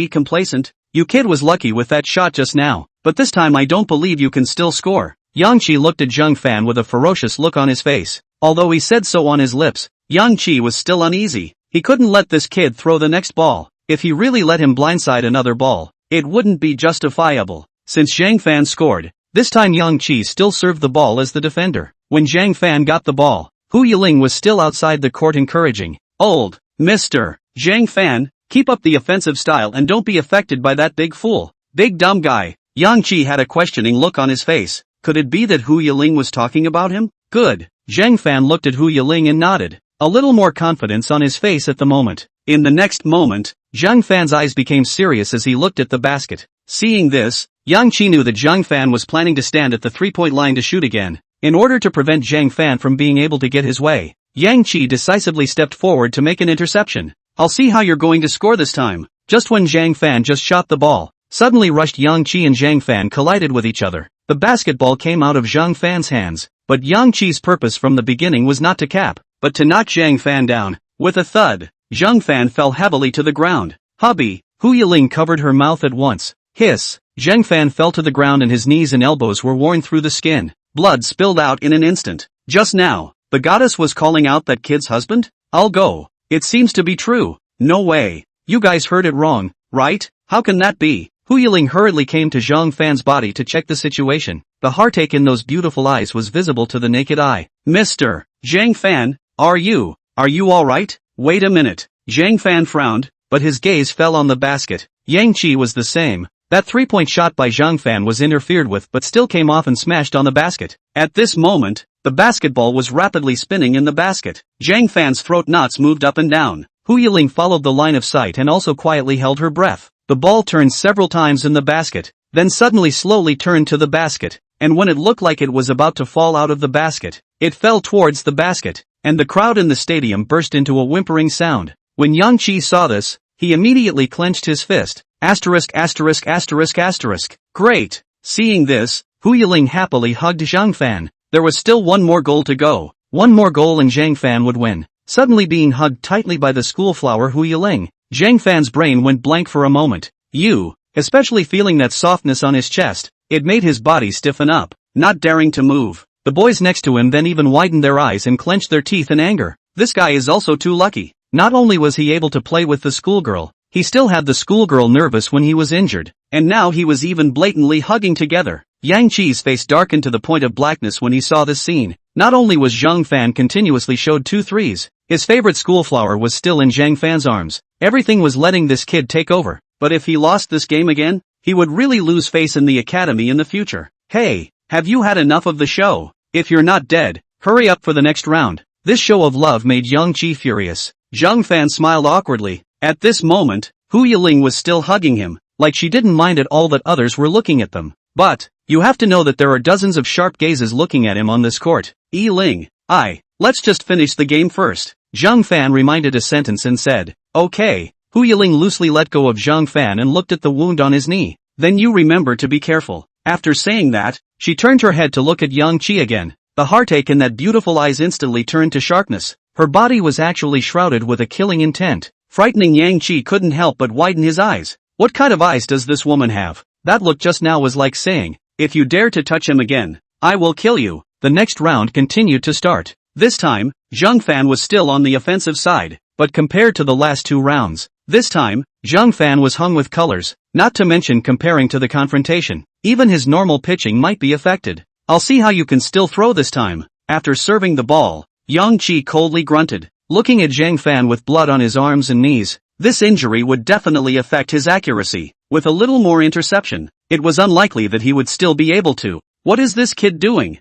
complacent. You kid was lucky with that shot just now, but this time I don't believe you can still score. Yang Qi looked at Zhang Fan with a ferocious look on his face. Although he said so on his lips, Yang Qi was still uneasy. He couldn't let this kid throw the next ball. If he really let him blindside another ball, it wouldn't be justifiable. Since Zhang Fan scored, this time Yang Qi still served the ball as the defender. When Zhang Fan got the ball, Hu Yiling was still outside the court encouraging. Old Mr. Zhang Fan, keep up the offensive style and don't be affected by that big fool. Big dumb guy. Yang Qi had a questioning look on his face. Could it be that Hu Yiling was talking about him? Good. Zhang Fan looked at Hu Yiling and nodded. A little more confidence on his face at the moment. In the next moment, Zhang Fan's eyes became serious as he looked at the basket. Seeing this, Yang Qi knew that Zhang Fan was planning to stand at the 3-point line to shoot again. In order to prevent Zhang Fan from being able to get his way, Yang Qi decisively stepped forward to make an interception. I'll see how you're going to score this time. Just when Zhang Fan just shot the ball, suddenly rushed Yang Qi and Zhang Fan collided with each other. The basketball came out of Zhang Fan's hands, but Yang Qi's purpose from the beginning was not to cap, but to knock Zhang Fan down. With a thud, Zhang Fan fell heavily to the ground. Hubby, Hu Yiling covered her mouth at once. Hiss. Zhang Fan fell to the ground and his knees and elbows were worn through the skin. Blood spilled out in an instant. Just now, the goddess was calling out that kid's husband? I'll go. It seems to be true. No way. You guys heard it wrong, right? How can that be? Hu Yiling hurriedly came to Zhang Fan's body to check the situation. The heartache in those beautiful eyes was visible to the naked eye. Mr. Zhang Fan, are you alright? Wait a minute. Zhang Fan frowned, but his gaze fell on the basket. Yang Qi was the same. That 3-point shot by Zhang Fan was interfered with but still came off and smashed on the basket. At this moment, the basketball was rapidly spinning in the basket. Zhang Fan's throat knots moved up and down. Hu Yiling followed the line of sight and also quietly held her breath. The ball turned several times in the basket, then suddenly slowly turned to the basket, and when it looked like it was about to fall out of the basket, it fell towards the basket, and the crowd in the stadium burst into a whimpering sound. When Yang Qi saw this, he immediately clenched his fist. Great! Seeing this, Hu Yiling happily hugged Zhang Fan. There was still one more goal to go. One more goal and Zhang Fan would win. Suddenly being hugged tightly by the schoolflower Hu Yiling, Zhang Fan's brain went blank for a moment. Especially feeling that softness on his chest, it made his body stiffen up, not daring to move. The boys next to him then even widened their eyes and clenched their teeth in anger. This guy is also too lucky. Not only was he able to play with the schoolgirl, he still had the schoolgirl nervous when he was injured, and now he was even blatantly hugging together. Yang Qi's face darkened to the point of blackness when he saw this scene. Not only was Zhang Fan continuously showed 2 threes, his favorite schoolflower was still in Zhang Fan's arms. Everything was letting this kid take over, but if he lost this game again, he would really lose face in the academy in the future. Hey, have you had enough of the show? If you're not dead, hurry up for the next round. This show of love made Yang Qi furious. Zhang Fan smiled awkwardly. At this moment, Hu Yiling was still hugging him, like she didn't mind at all that others were looking at them. But, you have to know that there are dozens of sharp gazes looking at him on this court. Yiling, let's just finish the game first. Zhang Fan reminded a sentence and said, okay. Hu Yiling loosely let go of Zhang Fan and looked at the wound on his knee. Then you remember to be careful. After saying that, she turned her head to look at Yang Qi again. The heartache in that beautiful eyes instantly turned to sharpness. Her body was actually shrouded with a killing intent. Frightening Yang Qi couldn't help but widen his eyes. What kind of eyes does this woman have? That look just now was like saying, if you dare to touch him again, I will kill you. The next round continued to start. This time, Zhang Fan was still on the offensive side, but compared to the last 2 rounds, this time, Zhang Fan was hung with colors, not to mention comparing to the confrontation. Even his normal pitching might be affected. I'll see how you can still throw this time. After serving the ball, Yang Qi coldly grunted, looking at Zhang Fan with blood on his arms and knees. This injury would definitely affect his accuracy. With a little more interception, it was unlikely that he would still be able to. What is this kid doing?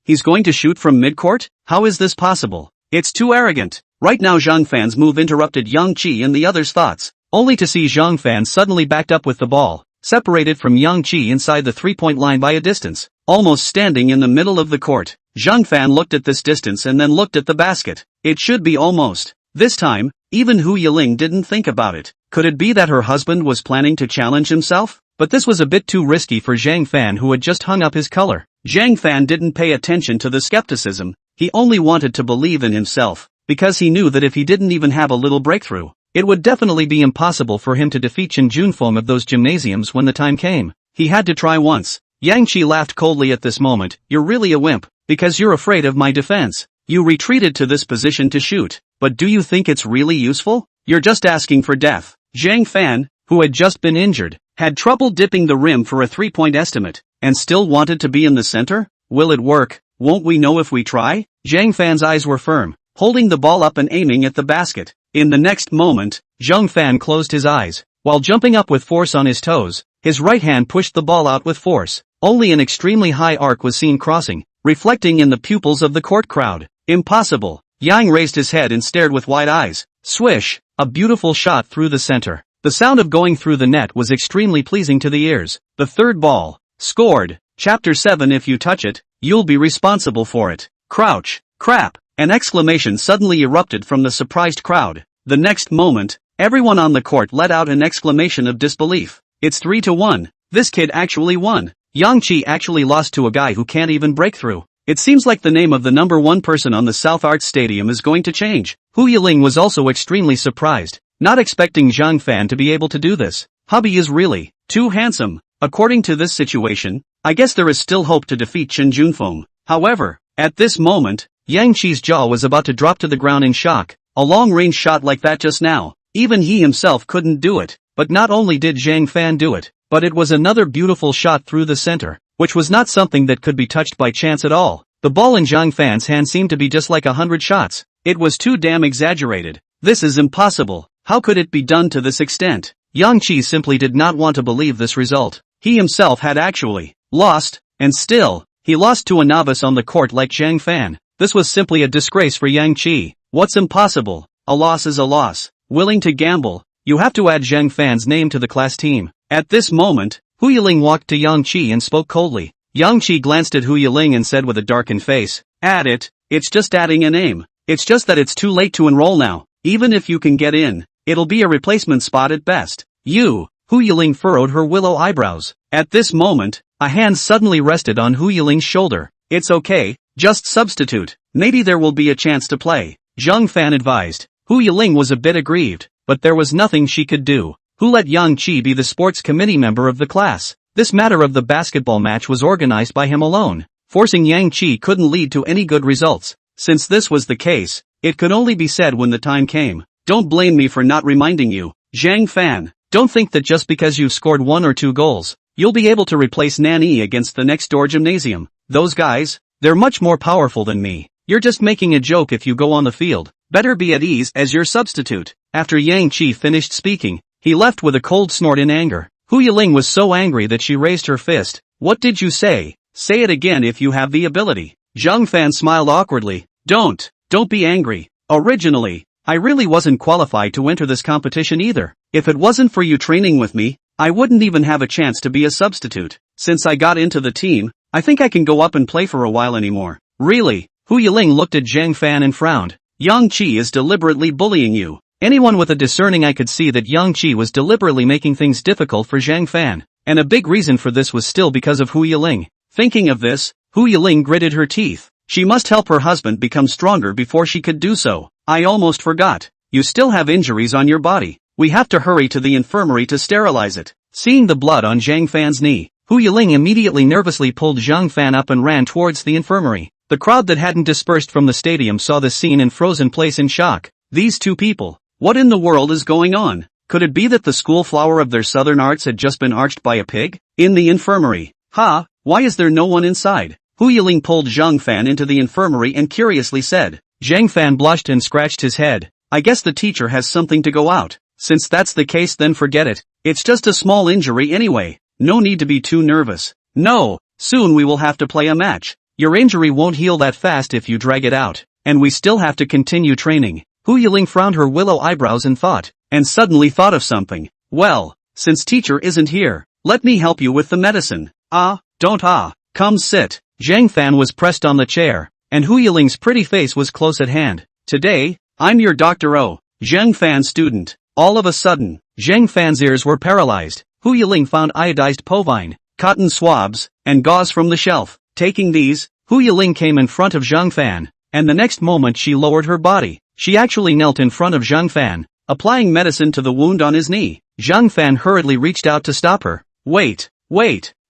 He's going to shoot from midcourt? How is this possible? It's too arrogant. Right now Zhang Fan's move interrupted Yang Qi and the others' thoughts, only to see Zhang Fan suddenly backed up with the ball, separated from Yang Qi inside the 3-point line by a distance, almost standing in the middle of the court. Zhang Fan looked at this distance and then looked at the basket. It should be almost. This time, even Hu Yiling didn't think about it. Could it be that her husband was planning to challenge himself? But this was a bit too risky for Zhang Fan, who had just hung up his color. Zhang Fan didn't pay attention to the skepticism. He only wanted to believe in himself, because he knew that if he didn't even have a little breakthrough, it would definitely be impossible for him to defeat Chen Junfeng of those gymnasiums when the time came. He had to try once. Yang Qi laughed coldly at this moment. You're really a wimp, because you're afraid of my defense. You retreated to this position to shoot, but do you think it's really useful? You're just asking for death. Zhang Fan, who had just been injured, had trouble dipping the rim for a 3-point estimate, and still wanted to be in the center? Will it work? Won't we know if we try? Zhang Fan's eyes were firm, holding the ball up and aiming at the basket. In the next moment, Zhang Fan closed his eyes. While jumping up with force on his toes, his right hand pushed the ball out with force. Only an extremely high arc was seen crossing, reflecting in the pupils of the court crowd. Impossible. Yang raised his head and stared with wide eyes. Swish! A beautiful shot through the center. The sound of going through the net was extremely pleasing to the ears. The third ball. Scored. Chapter 7. If you touch it, you'll be responsible for it. Crouch. Crap. An exclamation suddenly erupted from the surprised crowd. The next moment, everyone on the court let out an exclamation of disbelief. It's 3-1. This kid actually won. Yang Qi actually lost to a guy who can't even break through. It seems like the name of the number 1 person on the South Arts Stadium is going to change. Hu Yiling was also extremely surprised, not expecting Zhang Fan to be able to do this. Hubby is really too handsome. According to this situation, I guess there is still hope to defeat Chen Junfeng. However, at this moment, Yang Qi's jaw was about to drop to the ground in shock. A long-range shot like that just now, even he himself couldn't do it. But not only did Zhang Fan do it, but it was another beautiful shot through the center, which was not something that could be touched by chance at all. The ball in Zhang Fan's hand seemed to be just like 100 shots. It was too damn exaggerated. This is impossible. How could it be done to this extent? Yang Qi simply did not want to believe this result. He himself had actually lost, and still, he lost to a novice on the court like Zhang Fan. This was simply a disgrace for Yang Qi. What's impossible? A loss is a loss. Willing to gamble, you have to add Zhang Fan's name to the class team. At this moment, Hu Yiling walked to Yang Qi and spoke coldly. Yang Qi glanced at Hu Yiling and said with a darkened face, add it. It's just adding a name. It's just that it's too late to enroll now. Even if you can get in, it'll be a replacement spot at best. You. Hu Yiling furrowed her willow eyebrows. At this moment, a hand suddenly rested on Hu Yiling's shoulder. It's okay, just substitute. Maybe there will be a chance to play. Zhang Fan advised. Hu Yiling was a bit aggrieved, but there was nothing she could do. Who let Yang Qi be the sports committee member of the class? This matter of the basketball match was organized by him alone. Forcing Yang Qi couldn't lead to any good results. Since this was the case, it could only be said when the time came. Don't blame me for not reminding you. Zhang Fan, don't think that just because you've scored 1 or 2 goals, you'll be able to replace Nanny against the next door gymnasium. Those guys, they're much more powerful than me. You're just making a joke if you go on the field. Better be at ease as your substitute. After Yang Qi finished speaking, he left with a cold snort in anger. Hu Yiling was so angry that she raised her fist. What did you say? Say it again if you have the ability. Zhang Fan smiled awkwardly. Don't be angry. Originally, I really wasn't qualified to enter this competition either. If it wasn't for you training with me, I wouldn't even have a chance to be a substitute. Since I got into the team, I think I can go up and play for a while anymore. Really? Hu Yiling looked at Zhang Fan and frowned. Yang Qi is deliberately bullying you. Anyone with a discerning eye could see that Yang Qi was deliberately making things difficult for Zhang Fan, and a big reason for this was still because of Hu Yiling. Thinking of this, Hu Yiling gritted her teeth. She must help her husband become stronger before she could do so. I almost forgot. You still have injuries on your body. We have to hurry to the infirmary to sterilize it. Seeing the blood on Zhang Fan's knee, Hu Yiling immediately nervously pulled Zhang Fan up and ran towards the infirmary. The crowd that hadn't dispersed from the stadium saw this scene and froze in place in shock. These two people. What in the world is going on? Could it be that the school flower of their southern arts had just been arched by a pig? In the infirmary. Why is there no one inside? Hu Yiling pulled Zhang Fan into the infirmary and curiously said. Zhang Fan blushed and scratched his head. I guess the teacher has something to go out. Since that's the case, then forget it. It's just a small injury anyway. No need to be too nervous. No, soon we will have to play a match. Your injury won't heal that fast if you drag it out. And we still have to continue training. Hu Yiling frowned her willow eyebrows and suddenly thought of something. Well, since teacher isn't here, let me help you with the medicine. Don't. Come sit. Zhang Fan was pressed on the chair, and Hu Yiling's pretty face was close at hand. Today, I'm your Dr. O, Zhang Fan student. All of a sudden, Zhang Fan's ears were paralyzed. Hu Yiling found iodized povine, cotton swabs, and gauze from the shelf. Taking these, Hu Yiling came in front of Zhang Fan, and the next moment she lowered her body. She actually knelt in front of Zhang Fan, applying medicine to the wound on his knee. Zhang Fan hurriedly reached out to stop her. Wait,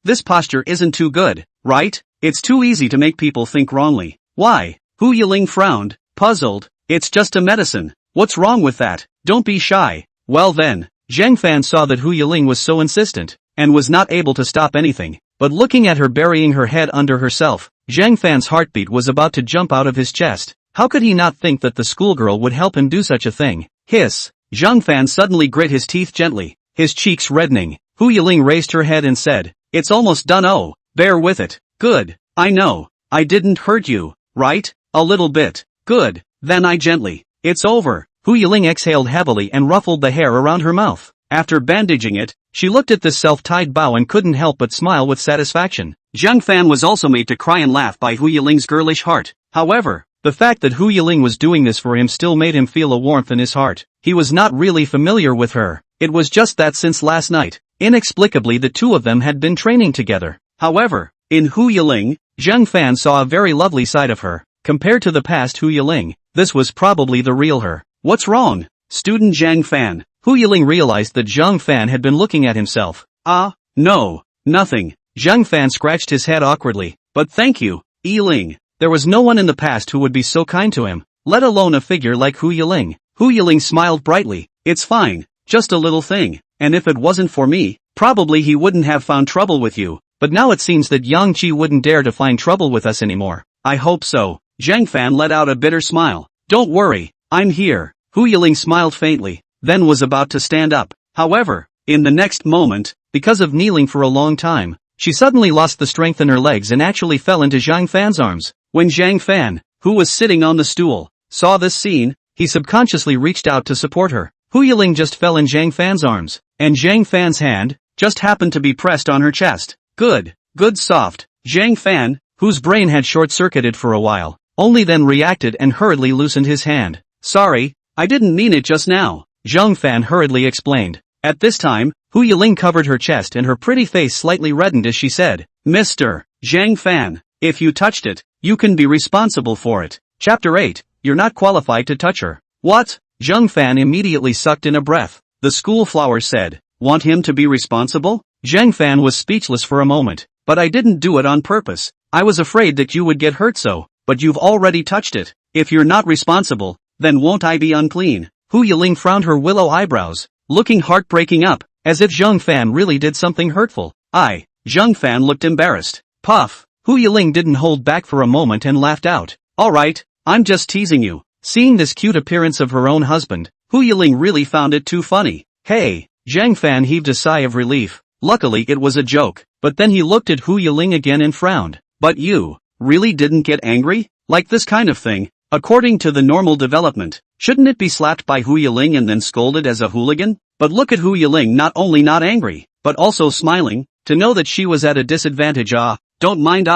this posture isn't too good, right? It's too easy to make people think wrongly. Why? Hu Yiling frowned, puzzled. It's just a medicine. What's wrong with that? Don't be shy. Well then, Zhang Fan saw that Hu Yiling was so insistent, and was not able to stop anything. But looking at her burying her head under herself, Zhang Fan's heartbeat was about to jump out of his chest. How could he not think that the schoolgirl would help him do such a thing? Hiss! Zhang Fan suddenly grit his teeth gently, his cheeks reddening. Hu Yiling raised her head and said, "It's almost done. Oh, bear with it." "Good. I know. I didn't hurt you, right? A little bit. Good. Then I gently." "It's over." Hu Yiling exhaled heavily and ruffled the hair around her mouth. After bandaging it, she looked at this self-tied bow and couldn't help but smile with satisfaction. Zhang Fan was also made to cry and laugh by Hu Yiling's girlish heart. However, the fact that Hu Yiling was doing this for him still made him feel a warmth in his heart. He was not really familiar with her. It was just that since last night, inexplicably the two of them had been training together. However, in Hu Yiling, Zhang Fan saw a very lovely side of her. Compared to the past Hu Yiling, this was probably the real her. "What's wrong, student Zhang Fan?" Hu Yiling realized that Zhang Fan had been looking at himself. No, nothing. Zhang Fan scratched his head awkwardly. "But thank you, Yiling." There was no one in the past who would be so kind to him, let alone a figure like Hu Yiling. Hu Yiling smiled brightly. "It's fine, just a little thing, and if it wasn't for me, probably he wouldn't have found trouble with you, but now it seems that Yang Qi wouldn't dare to find trouble with us anymore." "I hope so." Zhang Fan let out a bitter smile. "Don't worry, I'm here." Hu Yiling smiled faintly, then was about to stand up. However, in the next moment, because of kneeling for a long time, she suddenly lost the strength in her legs and actually fell into Zhang Fan's arms. When Zhang Fan, who was sitting on the stool, saw this scene, he subconsciously reached out to support her. Hu Yiling just fell in Zhang Fan's arms, and Zhang Fan's hand just happened to be pressed on her chest. Good soft. Zhang Fan, whose brain had short-circuited for a while, only then reacted and hurriedly loosened his hand. "Sorry, I didn't mean it just now," Zhang Fan hurriedly explained. At this time, Hu Yiling covered her chest and her pretty face slightly reddened as she said, "Mr. Zhang Fan, if you touched it, you can be responsible for it." Chapter 8, You're not qualified to touch her. What? Zhang Fan immediately sucked in a breath. The school flower said, "Want him to be responsible?" Zhang Fan was speechless for a moment. "But I didn't do it on purpose. I was afraid that you would get hurt so, but you've already touched it. If you're not responsible, then won't I be unclean?" Hu Yiling frowned her willow eyebrows, looking heartbreaking up, as if Zhang Fan really did something hurtful. Zhang Fan looked embarrassed. Puff. Hu Yiling didn't hold back for a moment and laughed out. "Alright, I'm just teasing you." Seeing this cute appearance of her own husband, Hu Yiling really found it too funny. "Hey." Zhang Fan heaved a sigh of relief. Luckily it was a joke, but then he looked at Hu Yiling again and frowned. "But you really didn't get angry? Like this kind of thing, according to the normal development, shouldn't it be slapped by Hu Yiling and then scolded as a hooligan? But look at Hu Yiling not only not angry, but also smiling, to know that she was at a disadvantage. Don't mind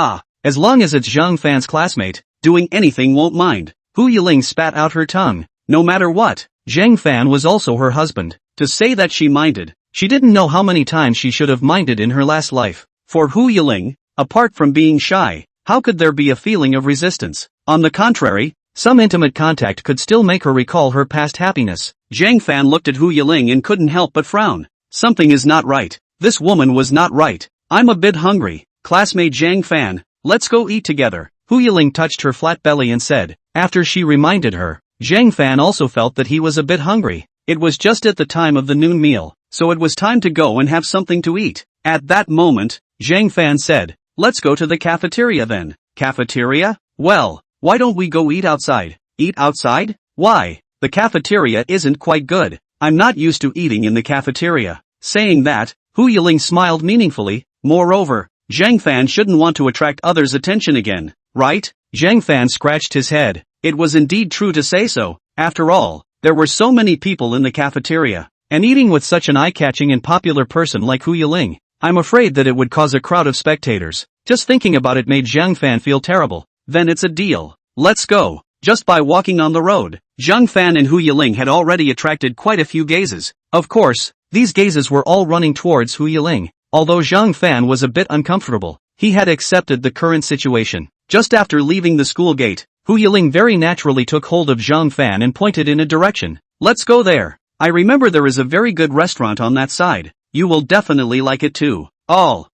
as long as it's Zhang Fan's classmate, doing anything won't mind." Hu Yiling spat out her tongue. No matter what, Zhang Fan was also her husband. To say that she minded, she didn't know how many times she should have minded in her last life. For Hu Yiling, apart from being shy, how could there be a feeling of resistance? On the contrary, some intimate contact could still make her recall her past happiness. Zhang Fan looked at Hu Yiling and couldn't help but frown. Something is not right. This woman was not right. "I'm a bit hungry. Classmate Zhang Fan, let's go eat together." Hu Yiling touched her flat belly and said, after she reminded her, Zhang Fan also felt that he was a bit hungry. It was just at the time of the noon meal, so it was time to go and have something to eat. At that moment, Zhang Fan said, "Let's go to the cafeteria then." "Cafeteria? Well, why don't we go eat outside?" "Eat outside? Why? The cafeteria isn't quite good. I'm not used to eating in the cafeteria." Saying that, Hu Yiling smiled meaningfully. Moreover, Zhang Fan shouldn't want to attract others' attention again, right? Zhang Fan scratched his head. It was indeed true to say so. After all, there were so many people in the cafeteria, and eating with such an eye-catching and popular person like Hu Yiling, I'm afraid that it would cause a crowd of spectators. Just thinking about it made Zhang Fan feel terrible. Then it's a deal. Let's go. Just by walking on the road, Zhang Fan and Hu Yiling had already attracted quite a few gazes. Of course, these gazes were all running towards Hu Yiling. Although Zhang Fan was a bit uncomfortable, he had accepted the current situation. Just after leaving the school gate, Hu Yiling very naturally took hold of Zhang Fan and pointed in a direction. Let's go there. I remember there is a very good restaurant on that side. You will definitely like it too. All.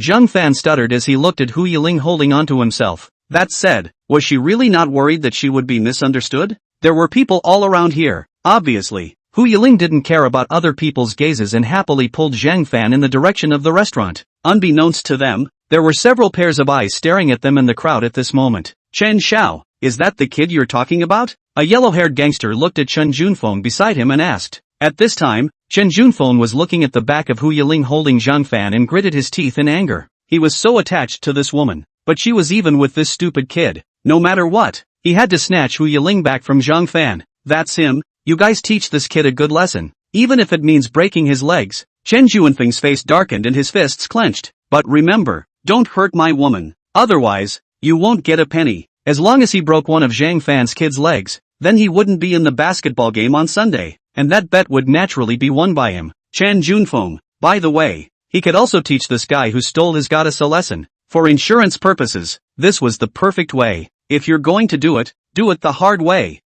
Zhang Fan stuttered as he looked at Hu Yiling holding onto himself. That said, was she really not worried that she would be misunderstood? There were people all around here, obviously. Hu Yiling didn't care about other people's gazes and happily pulled Zhang Fan in the direction of the restaurant. Unbeknownst to them, there were several pairs of eyes staring at them in the crowd at this moment. Chen Xiao, is that the kid you're talking about? A yellow-haired gangster looked at Chen Junfeng beside him and asked. At this time, Chen Junfeng was looking at the back of Hu Yiling holding Zhang Fan and gritted his teeth in anger. He was so attached to this woman, but she was even with this stupid kid. No matter what, he had to snatch Hu Yiling back from Zhang Fan. That's him. You guys teach this kid a good lesson, even if it means breaking his legs. Chen Junfeng's face darkened and his fists clenched. But remember, don't hurt my woman. Otherwise, you won't get a penny. As long as he broke one of Zhang Fan's kids' legs, then he wouldn't be in the basketball game on Sunday, and that bet would naturally be won by him. Chen Junfeng, by the way, he could also teach this guy who stole his goddess a lesson. For insurance purposes, this was the perfect way. If you're going to do it the hard way.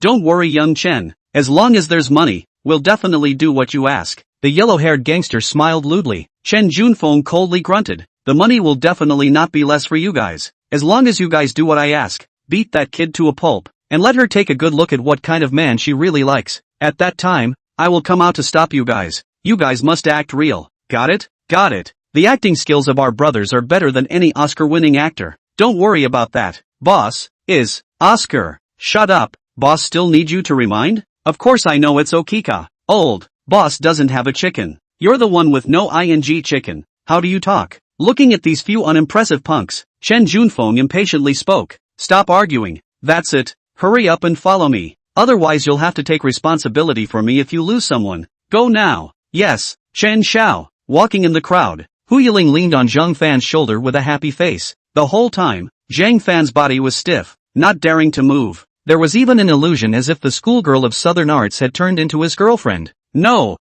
Don't worry young Chen, as long as there's money, we'll definitely do what you ask. The yellow-haired gangster smiled lewdly. Chen Junfeng coldly grunted. The money will definitely not be less for you guys, as long as you guys do what I ask. Beat that kid to a pulp, and let her take a good look at what kind of man she really likes. At that time, I will come out to stop you guys. You guys must act real. Got it? Got it. The acting skills of our brothers are better than any Oscar-winning actor. Don't worry about that. Boss, is, Oscar. Shut up. Boss still need you to remind? Of course I know it's Okika. Old. Boss doesn't have a chicken. You're the one with no ing chicken. How do you talk? Looking at these few unimpressive punks, Chen Junfeng impatiently spoke. Stop arguing. That's it. Hurry up and follow me. Otherwise you'll have to take responsibility for me if you lose someone. Go now. Yes. Chen Xiao. Walking in the crowd, Hu Yiling leaned on Zhang Fan's shoulder with a happy face. The whole time, Zhang Fan's body was stiff, not daring to move. There was even an illusion as if the schoolgirl of Southern Arts had turned into his girlfriend. No,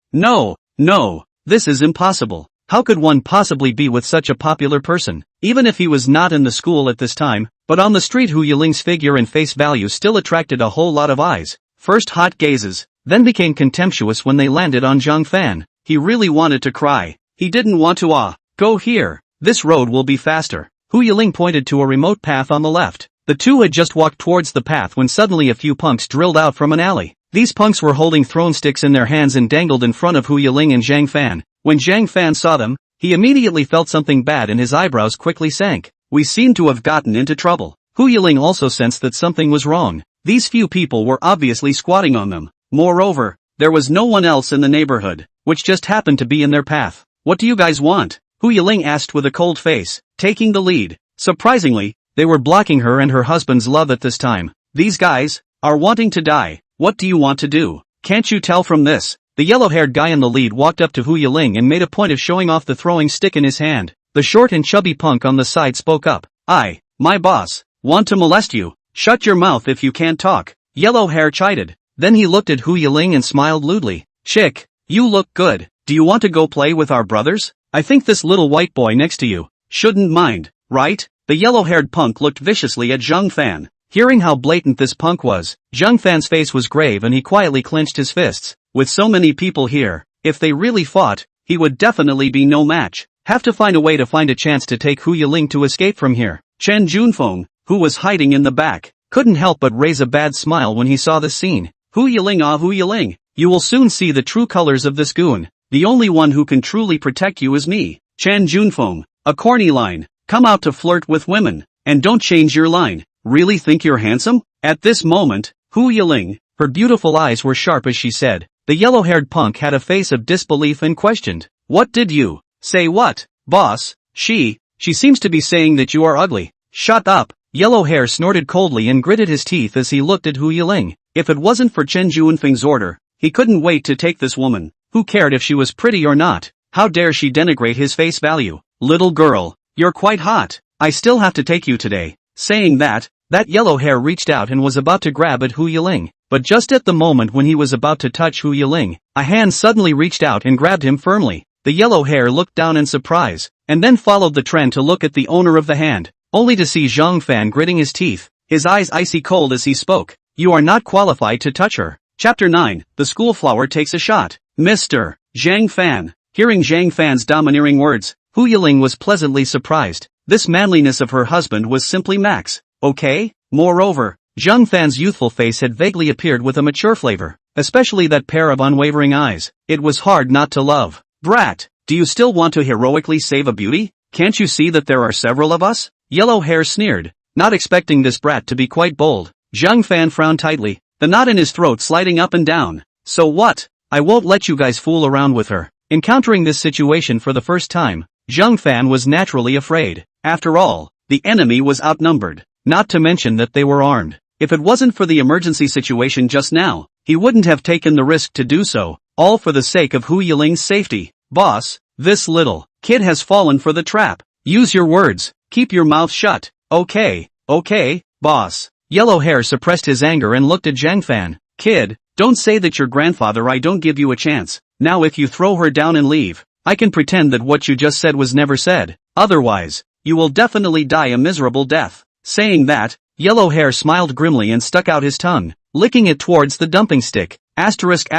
this is impossible. How could one possibly be with such a popular person? Even if he was not in the school at this time, but on the street Hu Yiling's figure and face value still attracted a whole lot of eyes. First hot gazes, then became contemptuous when they landed on Zhang Fan. He really wanted to cry. He didn't want to go here. This road will be faster. Hu Yiling pointed to a remote path on the left. The two had just walked towards the path when suddenly a few punks drilled out from an alley. These punks were holding thrown sticks in their hands and dangled in front of Hu Yiling and Zhang Fan. When Zhang Fan saw them, he immediately felt something bad and his eyebrows quickly sank. We seem to have gotten into trouble. Hu Yiling also sensed that something was wrong. These few people were obviously squatting on them. Moreover, there was no one else in the neighborhood, which just happened to be in their path. What do you guys want? Hu Yiling asked with a cold face, taking the lead. Surprisingly, they were blocking her and her husband's love at this time. These guys are wanting to die. What do you want to do? Can't you tell from this? The yellow-haired guy in the lead walked up to Hu Yiling and made a point of showing off the throwing stick in his hand. The short and chubby punk on the side spoke up. My boss, want to molest you. Shut your mouth if you can't talk. Yellow hair chided. Then he looked at Hu Yiling and smiled lewdly. Chick, you look good. Do you want to go play with our brothers? I think this little white boy next to you shouldn't mind, right? The yellow-haired punk looked viciously at Zhang Fan. Hearing how blatant this punk was, Zhang Fan's face was grave and he quietly clenched his fists. With so many people here, if they really fought, he would definitely be no match. Have to find a way to find a chance to take Hu Yiling to escape from here. Chen Junfeng, who was hiding in the back, couldn't help but raise a bad smile when he saw this scene. Hu Yiling, you will soon see the true colors of this goon. The only one who can truly protect you is me. Chen Junfeng, a corny line. Come out to flirt with women, and don't change your line. Really think you're handsome? At this moment, Hu Yiling, her beautiful eyes were sharp as she said. The yellow-haired punk had a face of disbelief and questioned. What did you say? What? Boss, she seems to be saying that you are ugly. Shut up. Yellow hair snorted coldly and gritted his teeth as he looked at Hu Yiling. If it wasn't for Chen Junfeng's order, he couldn't wait to take this woman. Who cared if she was pretty or not? How dare she denigrate his face value? little girl, you're quite hot. I still have to take you today. Saying that yellow hair reached out and was about to grab at Hu Yiling. But just at the moment when he was about to touch Hu Yiling, a hand suddenly reached out and grabbed him firmly. The yellow hair looked down in surprise, and then followed the trend to look at the owner of the hand, only to see Zhang Fan gritting his teeth, his eyes icy cold as he spoke. You are not qualified to touch her. Chapter 9, The School Flower Takes a Shot. Mr. Zhang Fan. Hearing Zhang Fan's domineering words, Hu Yiling was pleasantly surprised. This manliness of her husband was simply max. Okay? Moreover, Zhang Fan's youthful face had vaguely appeared with a mature flavor, especially that pair of unwavering eyes. It was hard not to love. Brat, do you still want to heroically save a beauty? Can't you see that there are several of us? Yellow hair sneered, not expecting this brat to be quite bold. Zhang Fan frowned tightly, the knot in his throat sliding up and down. So what? I won't let you guys fool around with her. Encountering this situation for the first time, Zhang Fan was naturally afraid. After all, the enemy was outnumbered, not to mention that they were armed. If it wasn't for the emergency situation just now, he wouldn't have taken the risk to do so, all for the sake of Hu Yiling's safety. Boss, this little kid has fallen for the trap. Use your words, keep your mouth shut. Okay, boss. Yellow hair suppressed his anger and looked at Zhang Fan. Kid, don't say that your grandfather I don't give you a chance. Now if you throw her down and leave, I can pretend that what you just said was never said. Otherwise, you will definitely die a miserable death. Saying that, yellow hair smiled grimly and stuck out his tongue, licking it towards the dumping stick. Asterisk.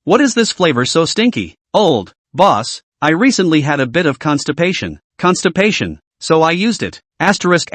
What is this flavor so stinky? Old boss, I recently had a bit of constipation, so I used it. Asterisk.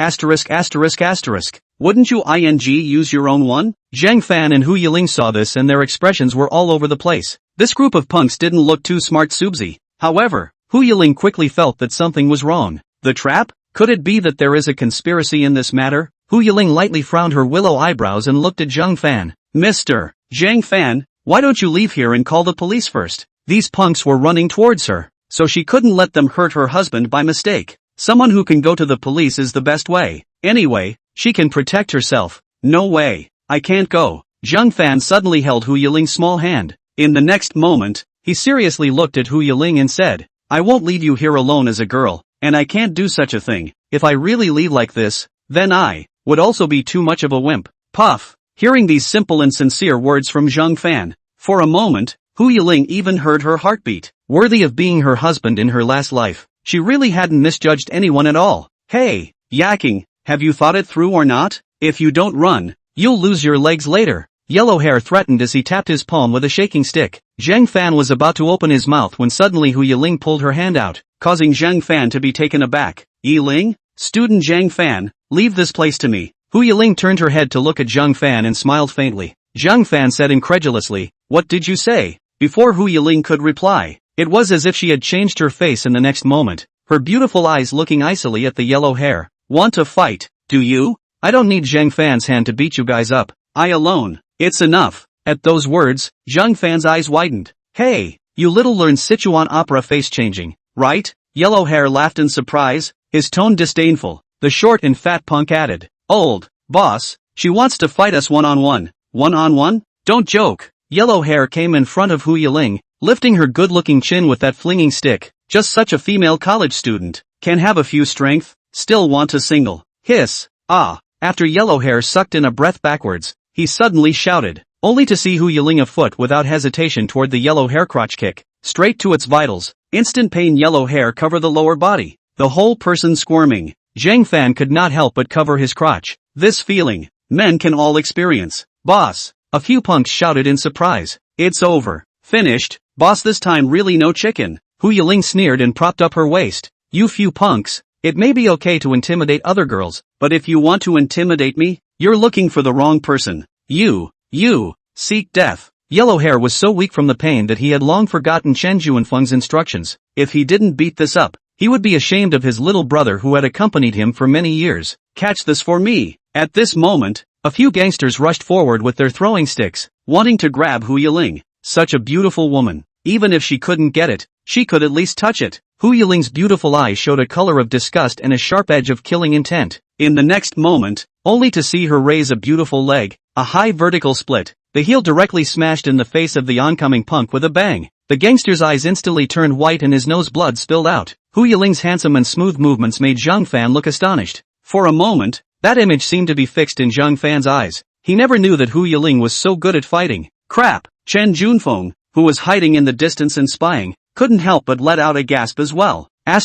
Wouldn't you use your own one? Zhang Fan and Hu Yiling saw this and their expressions were all over the place. This group of punks didn't look too smart subsy. However, Hu Yiling quickly felt that something was wrong. The trap? Could it be that there is a conspiracy in this matter? Hu Yiling lightly frowned her willow eyebrows and looked at Zhang Fan. Mr. Zhang Fan, why don't you leave here and call the police first? These punks were running towards her, so she couldn't let them hurt her husband by mistake. Someone who can go to the police is the best way. Anyway, she can protect herself. No way, I can't go. Zhang Fan suddenly held Hu Yiling's small hand. In the next moment, he seriously looked at Hu Yiling and said, I won't leave you here alone as a girl, and I can't do such a thing. If I really leave like this, then I would also be too much of a wimp. Puff. Hearing these simple and sincere words from Zhang Fan, for a moment, Hu Yiling even heard her heartbeat. Worthy of being her husband in her last life, she really hadn't misjudged anyone at all. Hey, yakking, have you thought it through or not? If you don't run, you'll lose your legs later. Yellow hair threatened as he tapped his palm with a shaking stick. Zhang Fan was about to open his mouth when suddenly Hu Yiling pulled her hand out, causing Zhang Fan to be taken aback. Yiling? Student Zhang Fan, leave this place to me. Hu Yiling turned her head to look at Zhang Fan and smiled faintly. Zhang Fan said incredulously, what did you say? Before Hu Yiling could reply, it was as if she had changed her face in the next moment, her beautiful eyes looking icily at the yellow hair. Want to fight, do you? I don't need Zhang Fan's hand to beat you guys up. I alone. It's enough. At those words, Zhang Fan's eyes widened. Hey, you little learned Sichuan opera face changing, right? Yellow hair laughed in surprise, his tone disdainful. The short and fat punk added, old boss, she wants to fight us one-on-one. One-on-one? Don't joke. Yellow hair came in front of Hu Yiling, lifting her good-looking chin with that flinging stick. Just such a female college student. Can have a few strength, still want to single. Hiss. Ah. After yellow hair sucked in a breath backwards, he suddenly shouted, only to see Hu Yiling afoot without hesitation toward the yellow hair crotch kick, straight to its vitals. Instant pain. Yellow hair cover the lower body, the whole person squirming. Zhang Fan could not help but cover his crotch. This feeling, men can all experience. Boss. A few punks shouted in surprise. It's over. Finished. Boss, this time really no chicken. Hu Yiling sneered and propped up her waist. You few punks. It may be okay to intimidate other girls, but if you want to intimidate me, you're looking for the wrong person. You seek death. Yellow hair was so weak from the pain that he had long forgotten Chen Juanfeng's instructions. If he didn't beat this up, he would be ashamed of his little brother who had accompanied him for many years. Catch this for me. At this moment, a few gangsters rushed forward with their throwing sticks, wanting to grab Hu Yiling. Such a beautiful woman. Even if she couldn't get it, she could at least touch it. Hu Yiling's beautiful eyes showed a color of disgust and a sharp edge of killing intent. In the next moment, only to see her raise a beautiful leg, a high vertical split, the heel directly smashed in the face of the oncoming punk with a bang. The gangster's eyes instantly turned white and his nose blood spilled out. Hu Yiling's handsome and smooth movements made Zhang Fan look astonished. For a moment, that image seemed to be fixed in Zhang Fan's eyes. He never knew that Hu Yiling was so good at fighting. Crap! Chen Junfeng, who was hiding in the distance and spying, couldn't help but let out a gasp as well. I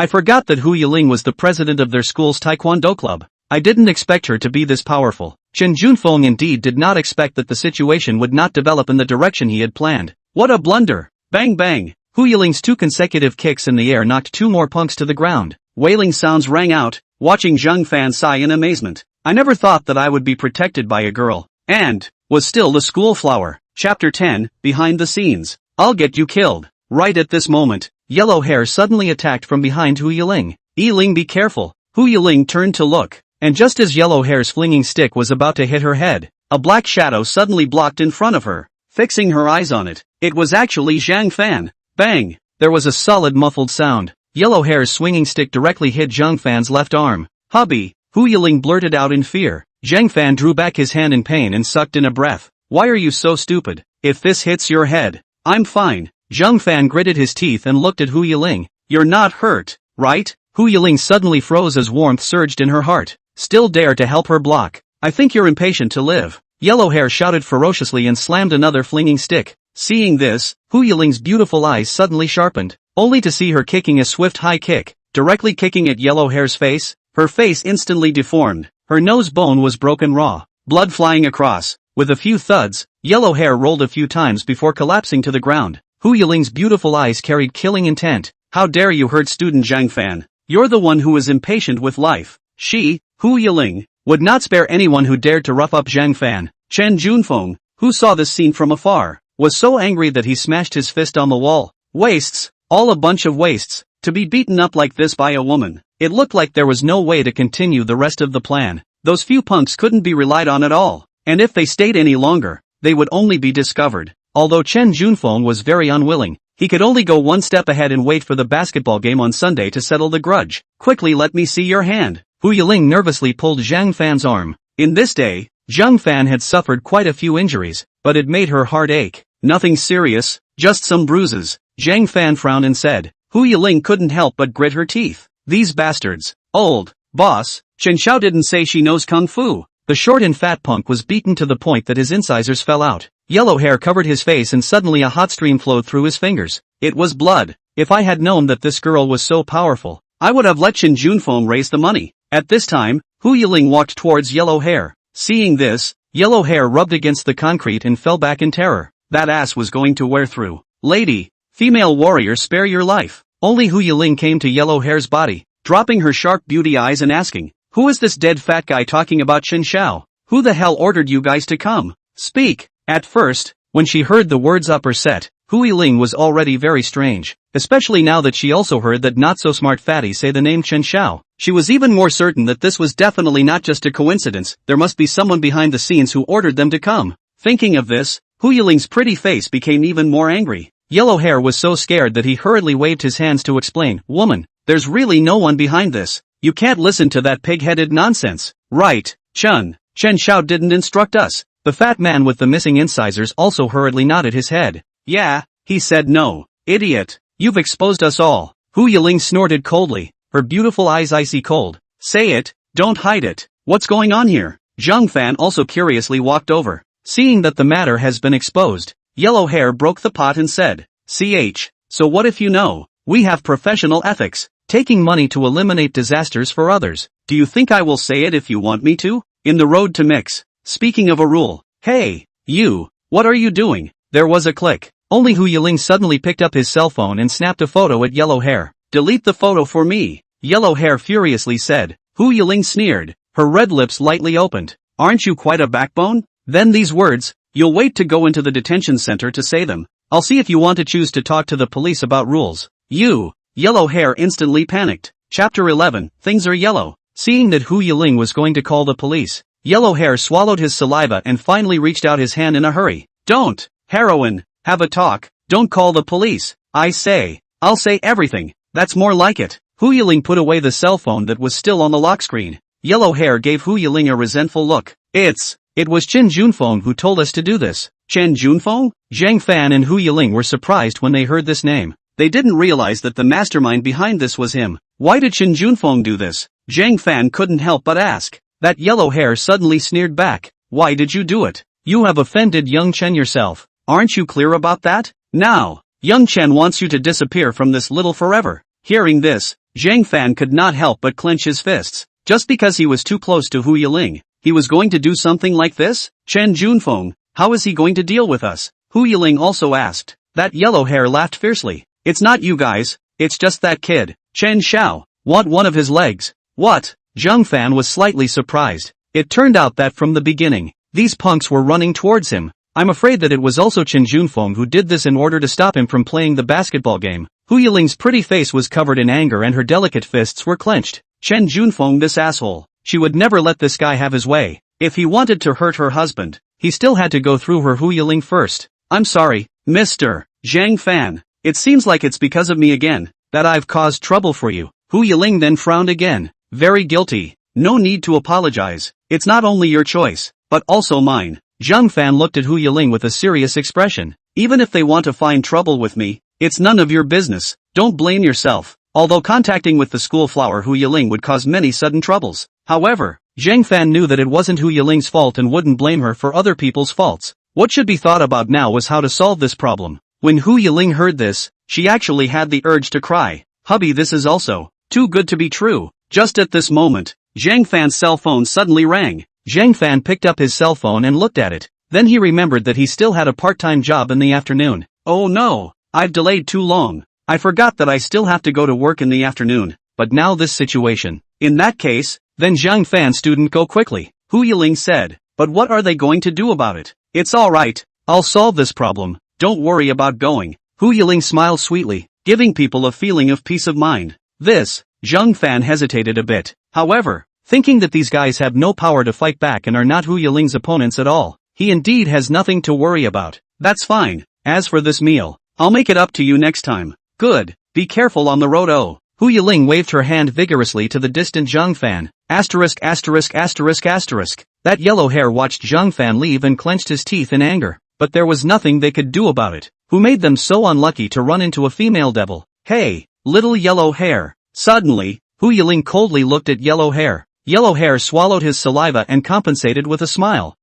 forgot that Hu Yiling was the president of their school's taekwondo club. I didn't expect her to be this powerful. Chen Junfeng indeed did not expect that the situation would not develop in the direction he had planned. What a blunder! Bang bang! Hu Yiling's 2 consecutive kicks in the air knocked 2 more punks to the ground. Wailing sounds rang out, watching Zhang Fan sigh in amazement. I never thought that I would be protected by a girl, and was still the school flower. Chapter 10, Behind the Scenes. I'll get you killed. Right at this moment, Yellow Hair suddenly attacked from behind Hu Yiling. Yiling, be careful. Hu Yiling turned to look, and just as Yellow Hair's flinging stick was about to hit her head, a black shadow suddenly blocked in front of her, fixing her eyes on it. It was actually Zhang Fan. Bang! There was a solid muffled sound. Yellow Hair's swinging stick directly hit Zhang Fan's left arm. Hubby! Hu Yiling blurted out in fear. Zhang Fan drew back his hand in pain and sucked in a breath. Why are you so stupid? If this hits your head, I'm fine. Zhang Fan gritted his teeth and looked at Hu Yiling. You're not hurt, right? Hu Yiling suddenly froze as warmth surged in her heart. Still dare to help her block? I think you're impatient to live. Yellow Hair shouted ferociously and slammed another flinging stick. Seeing this, Hu Yiling's beautiful eyes suddenly sharpened, only to see her kicking a swift high kick, directly kicking at Yellow Hair's face. Her face instantly deformed, her nose bone was broken raw, blood flying across. With a few thuds, Yellow Hair rolled a few times before collapsing to the ground. Hu Yiling's beautiful eyes carried killing intent. How dare you hurt student Zhang Fan? You're the one who is impatient with life. She, Hu Yiling, would not spare anyone who dared to rough up Zhang Fan. Chen Junfeng, who saw this scene from afar, was so angry that he smashed his fist on the wall. Wastes, all a bunch of wastes, to be beaten up like this by a woman. It looked like there was no way to continue the rest of the plan. Those few punks couldn't be relied on at all, and if they stayed any longer, they would only be discovered. Although Chen Junfeng was very unwilling, he could only go one step ahead and wait for the basketball game on Sunday to settle the grudge. Quickly, let me see your hand. Hu Yiling nervously pulled Zhang Fan's arm. In this day, Zhang Fan had suffered quite a few injuries, but it made her heart ache. Nothing serious, just some bruises. Zhang Fan frowned and said. Hu Yiling couldn't help but grit her teeth. These bastards. Old boss, Chen Xiao didn't say she knows kung fu. The short and fat punk was beaten to the point that his incisors fell out. Yellow Hair covered his face and suddenly a hot stream flowed through his fingers. It was blood. If I had known that this girl was so powerful, I would have let Chen Junfeng raise the money. At this time, Hu Yiling walked towards Yellow Hair. Seeing this, Yellow Hair rubbed against the concrete and fell back in terror. That ass was going to wear through. Lady, female warrior, spare your life. Only Hu Yiling came to Yellow Hair's body, dropping her sharp beauty eyes and asking, who is this dead fat guy talking about Chen Xiao? Who the hell ordered you guys to come? Speak. At first, when she heard the words upper set, Hu Yiling was already very strange, especially now that she also heard that not-so-smart fatty say the name Chen Xiao. She was even more certain that this was definitely not just a coincidence, there must be someone behind the scenes who ordered them to come. Thinking of this, Hu Yiling's pretty face became even more angry. Yellow Hair was so scared that he hurriedly waved his hands to explain, woman, there's really no one behind this. You can't listen to that pig-headed nonsense. Right, Chen Xiao didn't instruct us. The fat man with the missing incisors also hurriedly nodded his head. Yeah, he said no. Idiot, you've exposed us all. Hu Yiling snorted coldly, her beautiful eyes icy cold. Say it, don't hide it. What's going on here? Zhang Fan also curiously walked over. Seeing that the matter has been exposed, Yellow Hair broke the pot and said, so what if you know? We have professional ethics, taking money to eliminate disasters for others. Do you think I will say it if you want me to? In the road to mix. Speaking of a rule. Hey, you, what are you doing? There was a click. Only Hu Yiling suddenly picked up his cell phone and snapped a photo at Yellow Hair. Delete the photo for me. Yellow Hair furiously said. Hu Yiling sneered, her red lips lightly opened. Aren't you quite a backbone? Then these words, you'll wait to go into the detention center to say them. I'll see if you want to choose to talk to the police about rules. You, Yellow Hair instantly panicked. Chapter 11, Things are yellow. Seeing that Hu Yiling was going to call the police, Yellow Hair swallowed his saliva and finally reached out his hand in a hurry. Don't, heroine, have a talk, don't call the police. I say, I'll say everything, that's more like it. Hu Yiling put away the cell phone that was still on the lock screen. Yellow Hair gave Hu Yiling a resentful look. It's It was Chen Junfeng who told us to do this. Chen Junfeng? Zhang Fan and Hu Yiling were surprised when they heard this name. They didn't realize that the mastermind behind this was him. Why did Chen Junfeng do this? Zhang Fan couldn't help but ask. That yellow hair suddenly sneered back. Why did you do it? You have offended young Chen yourself. Aren't you clear about that? Now, young Chen wants you to disappear from this little forever. Hearing this, Zhang Fan could not help but clench his fists. Just because he was too close to Hu Yiling, he was going to do something like this? Chen Junfeng, how is he going to deal with us? Hu Yiling also asked. That yellow hair laughed fiercely. It's not you guys, it's just that kid. Chen Xiao, want one of his legs? What? Zhang Fan was slightly surprised. It turned out that from the beginning, these punks were running towards him. I'm afraid that it was also Chen Junfeng who did this in order to stop him from playing the basketball game. Hu Yiling's pretty face was covered in anger and her delicate fists were clenched. Chen Junfeng, this asshole. She would never let this guy have his way. If he wanted to hurt her husband, he still had to go through her Hu Yiling first. I'm sorry, Mr. Zhang Fan. It seems like it's because of me again that I've caused trouble for you. Hu Yiling then frowned again. Very guilty. No need to apologize. It's not only your choice, but also mine. Zhang Fan looked at Hu Yiling with a serious expression. Even if they want to find trouble with me, it's none of your business. Don't blame yourself. Although contacting with the school flower Hu Yiling would cause many sudden troubles. However, Zhang Fan knew that it wasn't Hu Yiling's fault and wouldn't blame her for other people's faults. What should be thought about now was how to solve this problem. When Hu Yiling heard this, she actually had the urge to cry. Hubby, this is also too good to be true. Just at this moment, Zhang Fan's cell phone suddenly rang. Zhang Fan picked up his cell phone and looked at it. Then he remembered that he still had a part-time job in the afternoon. Oh no, I've delayed too long. I forgot that I still have to go to work in the afternoon. But now this situation. In that case, then Zhang Fan student go quickly. Hu Yiling said. But what are they going to do about it? It's alright. I'll solve this problem. Don't worry about going. Hu Yiling smiled sweetly, giving people a feeling of peace of mind. This, Zhang Fan hesitated a bit. However, thinking that these guys have no power to fight back and are not Hu Yiling's opponents at all, he indeed has nothing to worry about. That's fine. As for this meal, I'll make it up to you next time. Good. Be careful on the road. Oh. Hu Yiling waved her hand vigorously to the distant Zhang Fan. Asterisk asterisk asterisk asterisk. That yellow hair watched Zhang Fan leave and clenched his teeth in anger. But there was nothing they could do about it. Who made them so unlucky to run into a female devil? Hey, little yellow hair. Suddenly, Hu Yiling coldly looked at yellow hair. Yellow hair swallowed his saliva and compensated with a smile.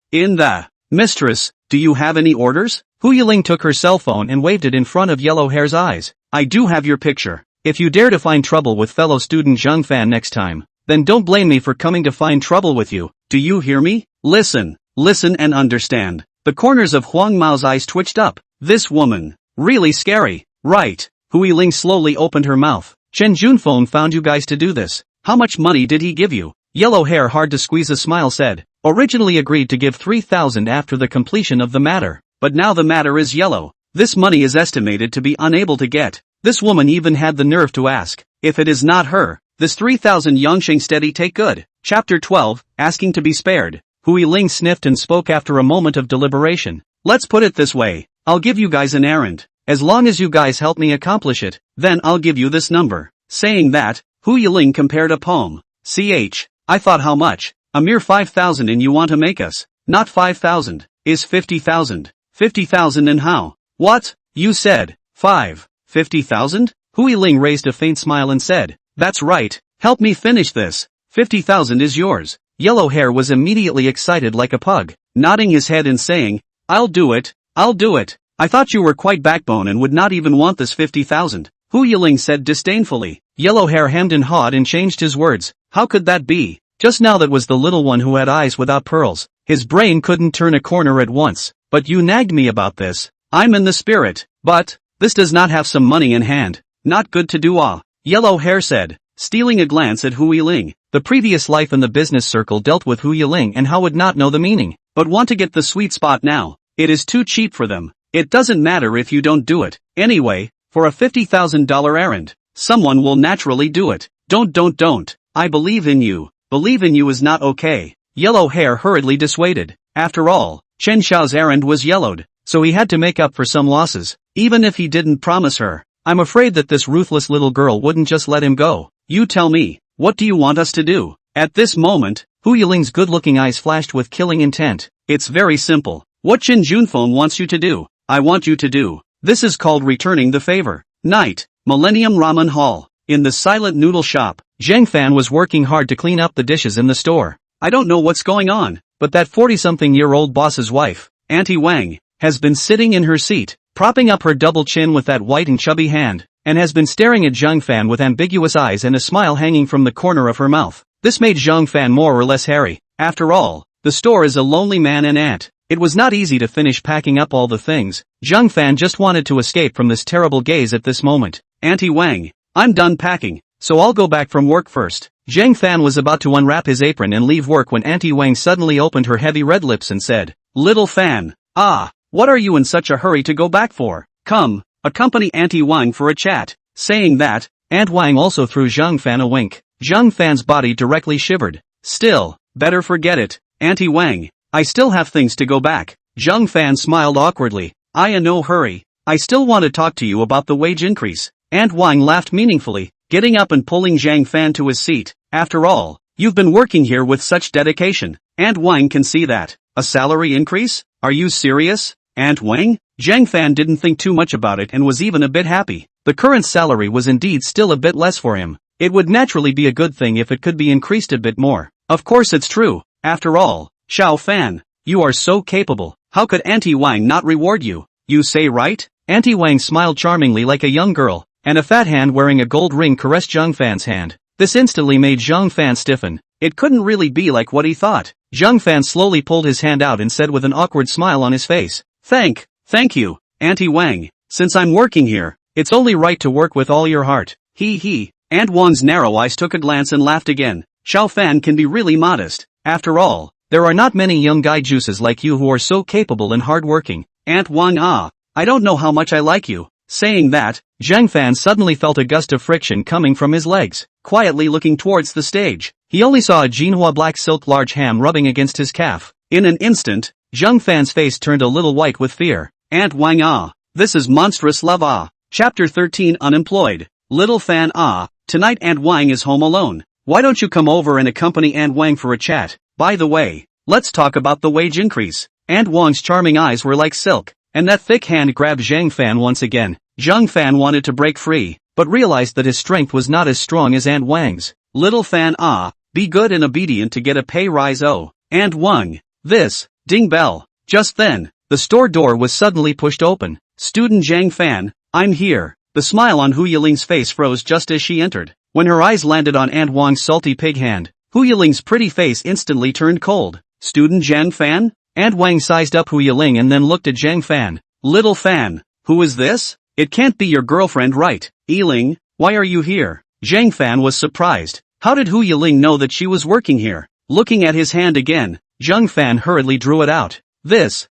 Mistress, do you have any orders? Hu Yiling took her cell phone and waved it in front of yellow hair's eyes. I do have your picture. If you dare to find trouble with fellow student Zhang Fan next time, then don't blame me for coming to find trouble with you. Do you hear me? Listen and understand. The corners of Huang Mao's eyes twitched up. This woman. Really scary. Right. Hu Yiling slowly opened her mouth. Chen Junfeng found you guys to do this. How much money did he give you? Yellow hair, hard to squeeze a smile, said. Originally agreed to give 3,000 after the completion of the matter. But now the matter is yellow. This money is estimated to be unable to get. This woman even had the nerve to ask. If it is not her, this 3,000 Yangsheng steady take good. Chapter 12, Asking to be spared. Hu Yiling sniffed and spoke after a moment of deliberation. Let's put it this way. I'll give you guys an errand. As long as you guys help me accomplish it, then I'll give you this number. Saying that, Hu Yiling compared a palm. I thought how much? A mere 5,000 and you want to make us? Not 5,000. Is 50,000. 50,000 and how? What? You said. 50,000? Hu Yiling raised a faint smile and said. That's right. Help me finish this. 50,000 is yours. Yellow hair was immediately excited like a pug, nodding his head and saying, I'll do it. I thought you were quite backbone and would not even want this 50,000. Hu Yiling said disdainfully. Yellow hair hemmed and hawed and changed his words. How could that be? Just now that was the little one who had eyes without pearls. His brain couldn't turn a corner at once. But you nagged me about this. I'm in the spirit. But, this does not have some money in hand. Not good to do. Yellow hair said, stealing a glance at Hu Yiling. The previous life in the business circle dealt with Hu Yiling and how would not know the meaning. But want to get the sweet spot now. It is too cheap for them. It doesn't matter if you don't do it. Anyway, for a $50,000 errand, someone will naturally do it. Don't. I believe in you. Believe in you is not okay. Yellow hair hurriedly dissuaded. After all, Chen Xiao's errand was yellowed, so he had to make up for some losses. Even if he didn't promise her, I'm afraid that this ruthless little girl wouldn't just let him go. You tell me, what do you want us to do? At this moment, Hu Yiling's good-looking eyes flashed with killing intent. It's very simple. What Qin Junfeng wants you to do, I want you to do. This is called returning the favor. Night, Millennium Ramen Hall. In the silent noodle shop, Zhang Fan was working hard to clean up the dishes in the store. I don't know what's going on, but that 40-something-year-old boss's wife, Auntie Wang, has been sitting in her seat, propping up her double chin with that white and chubby hand, and has been staring at Zhang Fan with ambiguous eyes and a smile hanging from the corner of her mouth. This made Zhang Fan more or less hairy. After all, the store is a lonely man and aunt. It was not easy to finish packing up all the things. Zhang Fan just wanted to escape from this terrible gaze at this moment. Auntie Wang, I'm done packing, so I'll go back from work first. Zhang Fan was about to unwrap his apron and leave work when Auntie Wang suddenly opened her heavy red lips and said, Little Fan, what are you in such a hurry to go back for? Come, accompany Auntie Wang for a chat. Saying that, Aunt Wang also threw Zhang Fan a wink. Zhang Fan's body directly shivered. Still, better forget it, Auntie Wang. I still have things to go back. Zhang Fan smiled awkwardly. I in no hurry. I still want to talk to you about the wage increase. Aunt Wang laughed meaningfully, getting up and pulling Zhang Fan to his seat. After all, you've been working here with such dedication. Aunt Wang can see that. A salary increase? Are you serious, Aunt Wang? Zhang Fan didn't think too much about it and was even a bit happy. The current salary was indeed still a bit less for him. It would naturally be a good thing if it could be increased a bit more. Of course it's true. After all, Xiao Fan, you are so capable. How could Auntie Wang not reward you? You say right? Auntie Wang smiled charmingly like a young girl, and a fat hand wearing a gold ring caressed Zhang Fan's hand. This instantly made Zhang Fan stiffen. It couldn't really be like what he thought. Zhang Fan slowly pulled his hand out and said with an awkward smile on his face, Thank you, Auntie Wang. Since I'm working here, it's only right to work with all your heart. He. Aunt Wang's narrow eyes took a glance and laughed again. Xiao Fan can be really modest. After all, there are not many young guy juices like you who are so capable and hardworking. Aunt Wang I don't know how much I like you. Saying that, Zhang Fan suddenly felt a gust of friction coming from his legs. Quietly looking towards the stage, he only saw a Jinhua black silk large ham rubbing against his calf. In an instant, Zhang Fan's face turned a little white with fear. Aunt Wang this is monstrous love Chapter 13 Unemployed. Little Fan tonight Aunt Wang is home alone. Why don't you come over and accompany Aunt Wang for a chat? By the way, let's talk about the wage increase. Aunt Wang's charming eyes were like silk, and that thick hand grabbed Zhang Fan once again. Zhang Fan wanted to break free, but realized that his strength was not as strong as Aunt Wang's. Little Fan be good and obedient to get a pay rise Aunt Wang, this, ding bell. Just then, the store door was suddenly pushed open. Student Zhang Fan, I'm here. The smile on Hu Yiling's face froze just as she entered. When her eyes landed on Aunt Wang's salty pig hand, Hu Yiling's pretty face instantly turned cold. Student Zhang Fan? Aunt Wang sized up Hu Yiling and then looked at Zhang Fan. Little Fan, who is this? It can't be your girlfriend, right? Yiling, why are you here? Zhang Fan was surprised. How did Hu Yiling know that she was working here? Looking at his hand again, Zhang Fan hurriedly drew it out.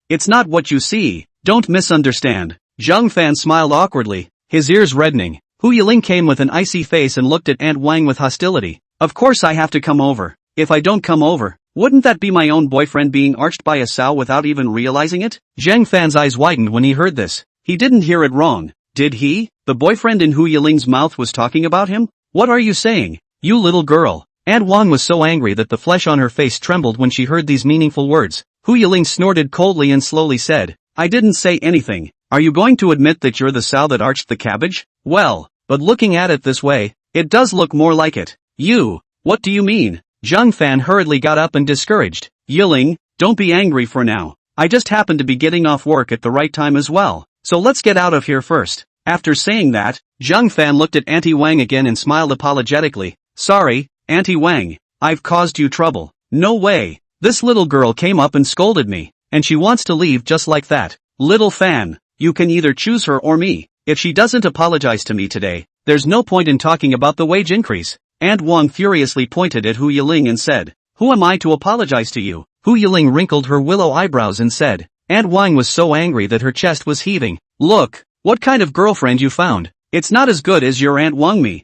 It's not what you see. Don't misunderstand. Zhang Fan smiled awkwardly, his ears reddening. Hu Yiling came with an icy face and looked at Aunt Wang with hostility. Of course I have to come over. If I don't come over, wouldn't that be my own boyfriend being arched by a sow without even realizing it? Zhang Fan's eyes widened when he heard this. He didn't hear it wrong, did he? The boyfriend in Hu Yiling's mouth was talking about him? What are you saying, you little girl? Aunt Wang was so angry that the flesh on her face trembled when she heard these meaningful words. Hu Yiling snorted coldly and slowly said, I didn't say anything. Are you going to admit that you're the sow that arched the cabbage? Well, but looking at it this way, it does look more like it. You, what do you mean? Zhang Fan hurriedly got up and discouraged. Yiling, don't be angry for now. I just happened to be getting off work at the right time as well, so let's get out of here first. After saying that, Zhang Fan looked at Auntie Wang again and smiled apologetically. Sorry, Auntie Wang, I've caused you trouble. No way. This little girl came up and scolded me, and she wants to leave just like that. Little Fan, you can either choose her or me. If she doesn't apologize to me today, there's no point in talking about the wage increase. Aunt Wang furiously pointed at Hu Yiling and said, Who am I to apologize to you? Hu Yiling wrinkled her willow eyebrows and said. Aunt Wang was so angry that her chest was heaving. Look, what kind of girlfriend you found? It's not as good as your Aunt Wang me.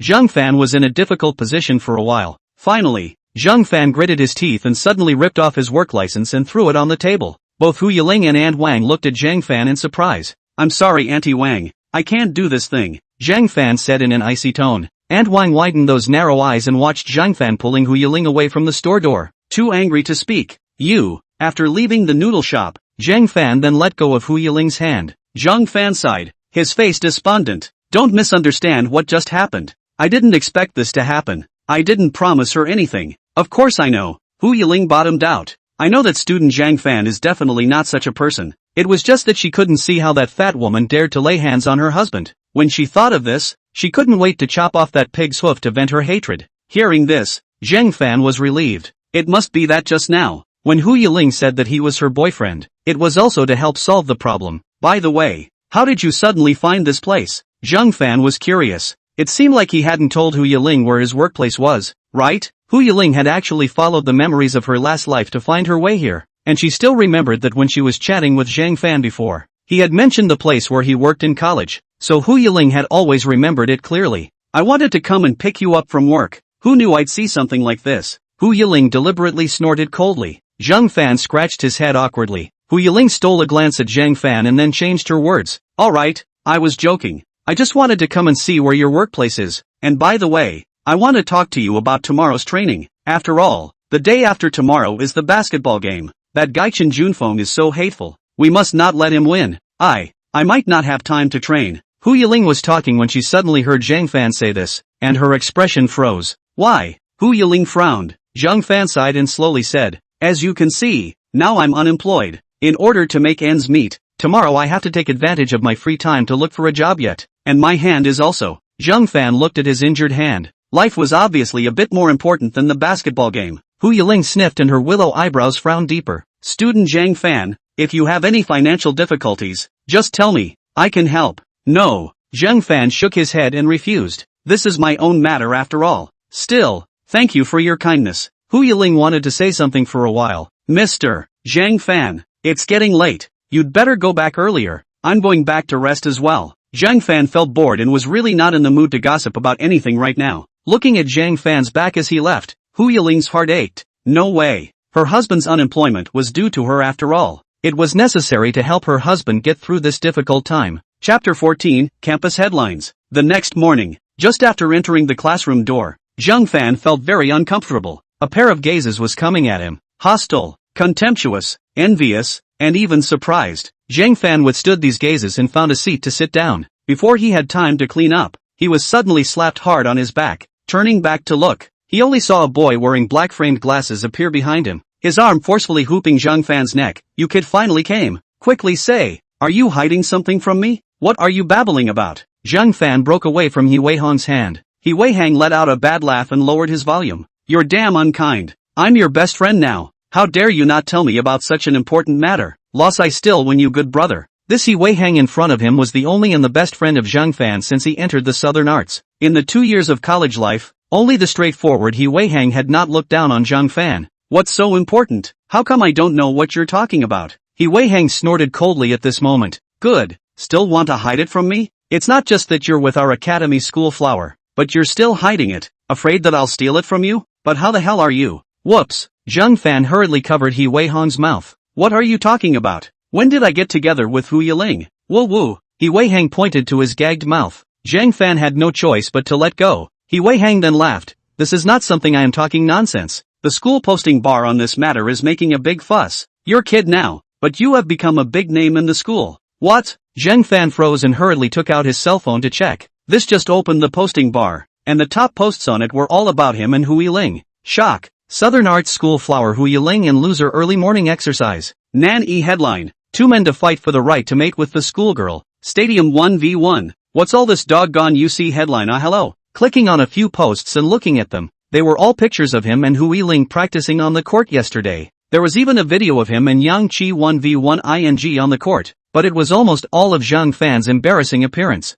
Zhang Fan was in a difficult position for a while. Finally, Zhang Fan gritted his teeth and suddenly ripped off his work license and threw it on the table. Both Hu Yiling and Aunt Wang looked at Zhang Fan in surprise. I'm sorry, Auntie Wang. I can't do this thing, Zhang Fan said in an icy tone. Aunt Wang widened those narrow eyes and watched Zhang Fan pulling Hu Yiling away from the store door, too angry to speak. You. After leaving the noodle shop, Zhang Fan then let go of Hu Yiling's hand. Zhang Fan sighed, his face despondent. Don't misunderstand what just happened. I didn't expect this to happen. I didn't promise her anything. Of course I know. Hu Yiling bottomed out. I know that student Zhang Fan is definitely not such a person. It was just that she couldn't see how that fat woman dared to lay hands on her husband. When she thought of this, she couldn't wait to chop off that pig's hoof to vent her hatred. Hearing this, Zhang Fan was relieved. It must be that just now, when Hu Yiling said that he was her boyfriend, it was also to help solve the problem. By the way, how did you suddenly find this place? Zhang Fan was curious. It seemed like he hadn't told Hu Yiling where his workplace was, right? Hu Yiling had actually followed the memories of her last life to find her way here, and she still remembered that when she was chatting with Zhang Fan before, he had mentioned the place where he worked in college, so Hu Yiling had always remembered it clearly. I wanted to come and pick you up from work. Who knew I'd see something like this? Hu Yiling deliberately snorted coldly. Zhang Fan scratched his head awkwardly. Hu Yiling stole a glance at Zhang Fan and then changed her words. Alright, I was joking. I just wanted to come and see where your workplace is, and by the way, I want to talk to you about tomorrow's training. After all, the day after tomorrow is the basketball game. That guy Chen Junfeng is so hateful. We must not let him win. I might not have time to train. Hu Yiling was talking when she suddenly heard Zhang Fan say this, and her expression froze. Why? Hu Yiling frowned. Zhang Fan sighed and slowly said, as you can see, now I'm unemployed. In order to make ends meet, tomorrow I have to take advantage of my free time to look for a job yet. And my hand is also. Zhang Fan looked at his injured hand. Life was obviously a bit more important than the basketball game. Hu Yiling sniffed and her willow eyebrows frowned deeper. Student Zhang Fan, if you have any financial difficulties, just tell me. I can help. No. Zhang Fan shook his head and refused. This is my own matter after all. Still, thank you for your kindness. Hu Yiling wanted to say something for a while. Mr. Zhang Fan, it's getting late. You'd better go back earlier. I'm going back to rest as well. Zhang Fan felt bored and was really not in the mood to gossip about anything right now. Looking at Zhang Fan's back as he left, Hu Yiling's heart ached. No way. Her husband's unemployment was due to her after all. It was necessary to help her husband get through this difficult time. Chapter 14, Campus Headlines. The next morning, just after entering the classroom door, Zhang Fan felt very uncomfortable. A pair of gazes was coming at him. Hostile, contemptuous, envious, and even surprised. Zhang Fan withstood these gazes and found a seat to sit down. Before he had time to clean up, he was suddenly slapped hard on his back. Turning back to look, he only saw a boy wearing black-framed glasses appear behind him, his arm forcefully hooping Zhang Fan's neck. You kid finally came. Quickly say, are you hiding something from me? What are you babbling about? Zhang Fan broke away from He Weihang's hand. He Weihang let out a bad laugh and lowered his volume. You're damn unkind. I'm your best friend now. How dare you not tell me about such an important matter? Loss I still win you good brother. This He Weihang in front of him was the only and the best friend of Zhang Fan since he entered the Southern Arts. In the 2 years of college life, only the straightforward He Weihang had not looked down on Zhang Fan. What's so important? How come I don't know what you're talking about? He Weihang snorted coldly at this moment. Good. Still want to hide it from me? It's not just that you're with our academy school flower, but you're still hiding it, afraid that I'll steal it from you? But how the hell are you? Whoops. Zhang Fan hurriedly covered He Weihang's mouth. What are you talking about? When did I get together with Hu Yiling? Woo woo. He Weihang pointed to his gagged mouth. Zhang Fan had no choice but to let go. He Weihang then laughed. This is not something I am talking nonsense. The school posting bar on this matter is making a big fuss. You're kid now, but you have become a big name in the school. What? Zhang Fan froze and hurriedly took out his cell phone to check. This just opened the posting bar, and the top posts on it were all about him and Hu Yiling. Shock. Southern Arts School flower Hu Yiling and loser early morning exercise. Nan E headline. 2 men to fight for the right to mate with the schoolgirl. Stadium 1v1. What's all this doggone UC headline? Hello. Clicking on a few posts and looking at them, they were all pictures of him and Hu Yiling practicing on the court yesterday. There was even a video of him and Yang Chi 1v1 ing on the court, but it was almost all of Zhang Fan's embarrassing appearance.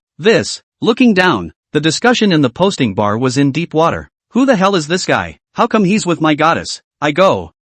Looking down, the discussion in the posting bar was in deep water. Who the hell is this guy? How come he's with my goddess?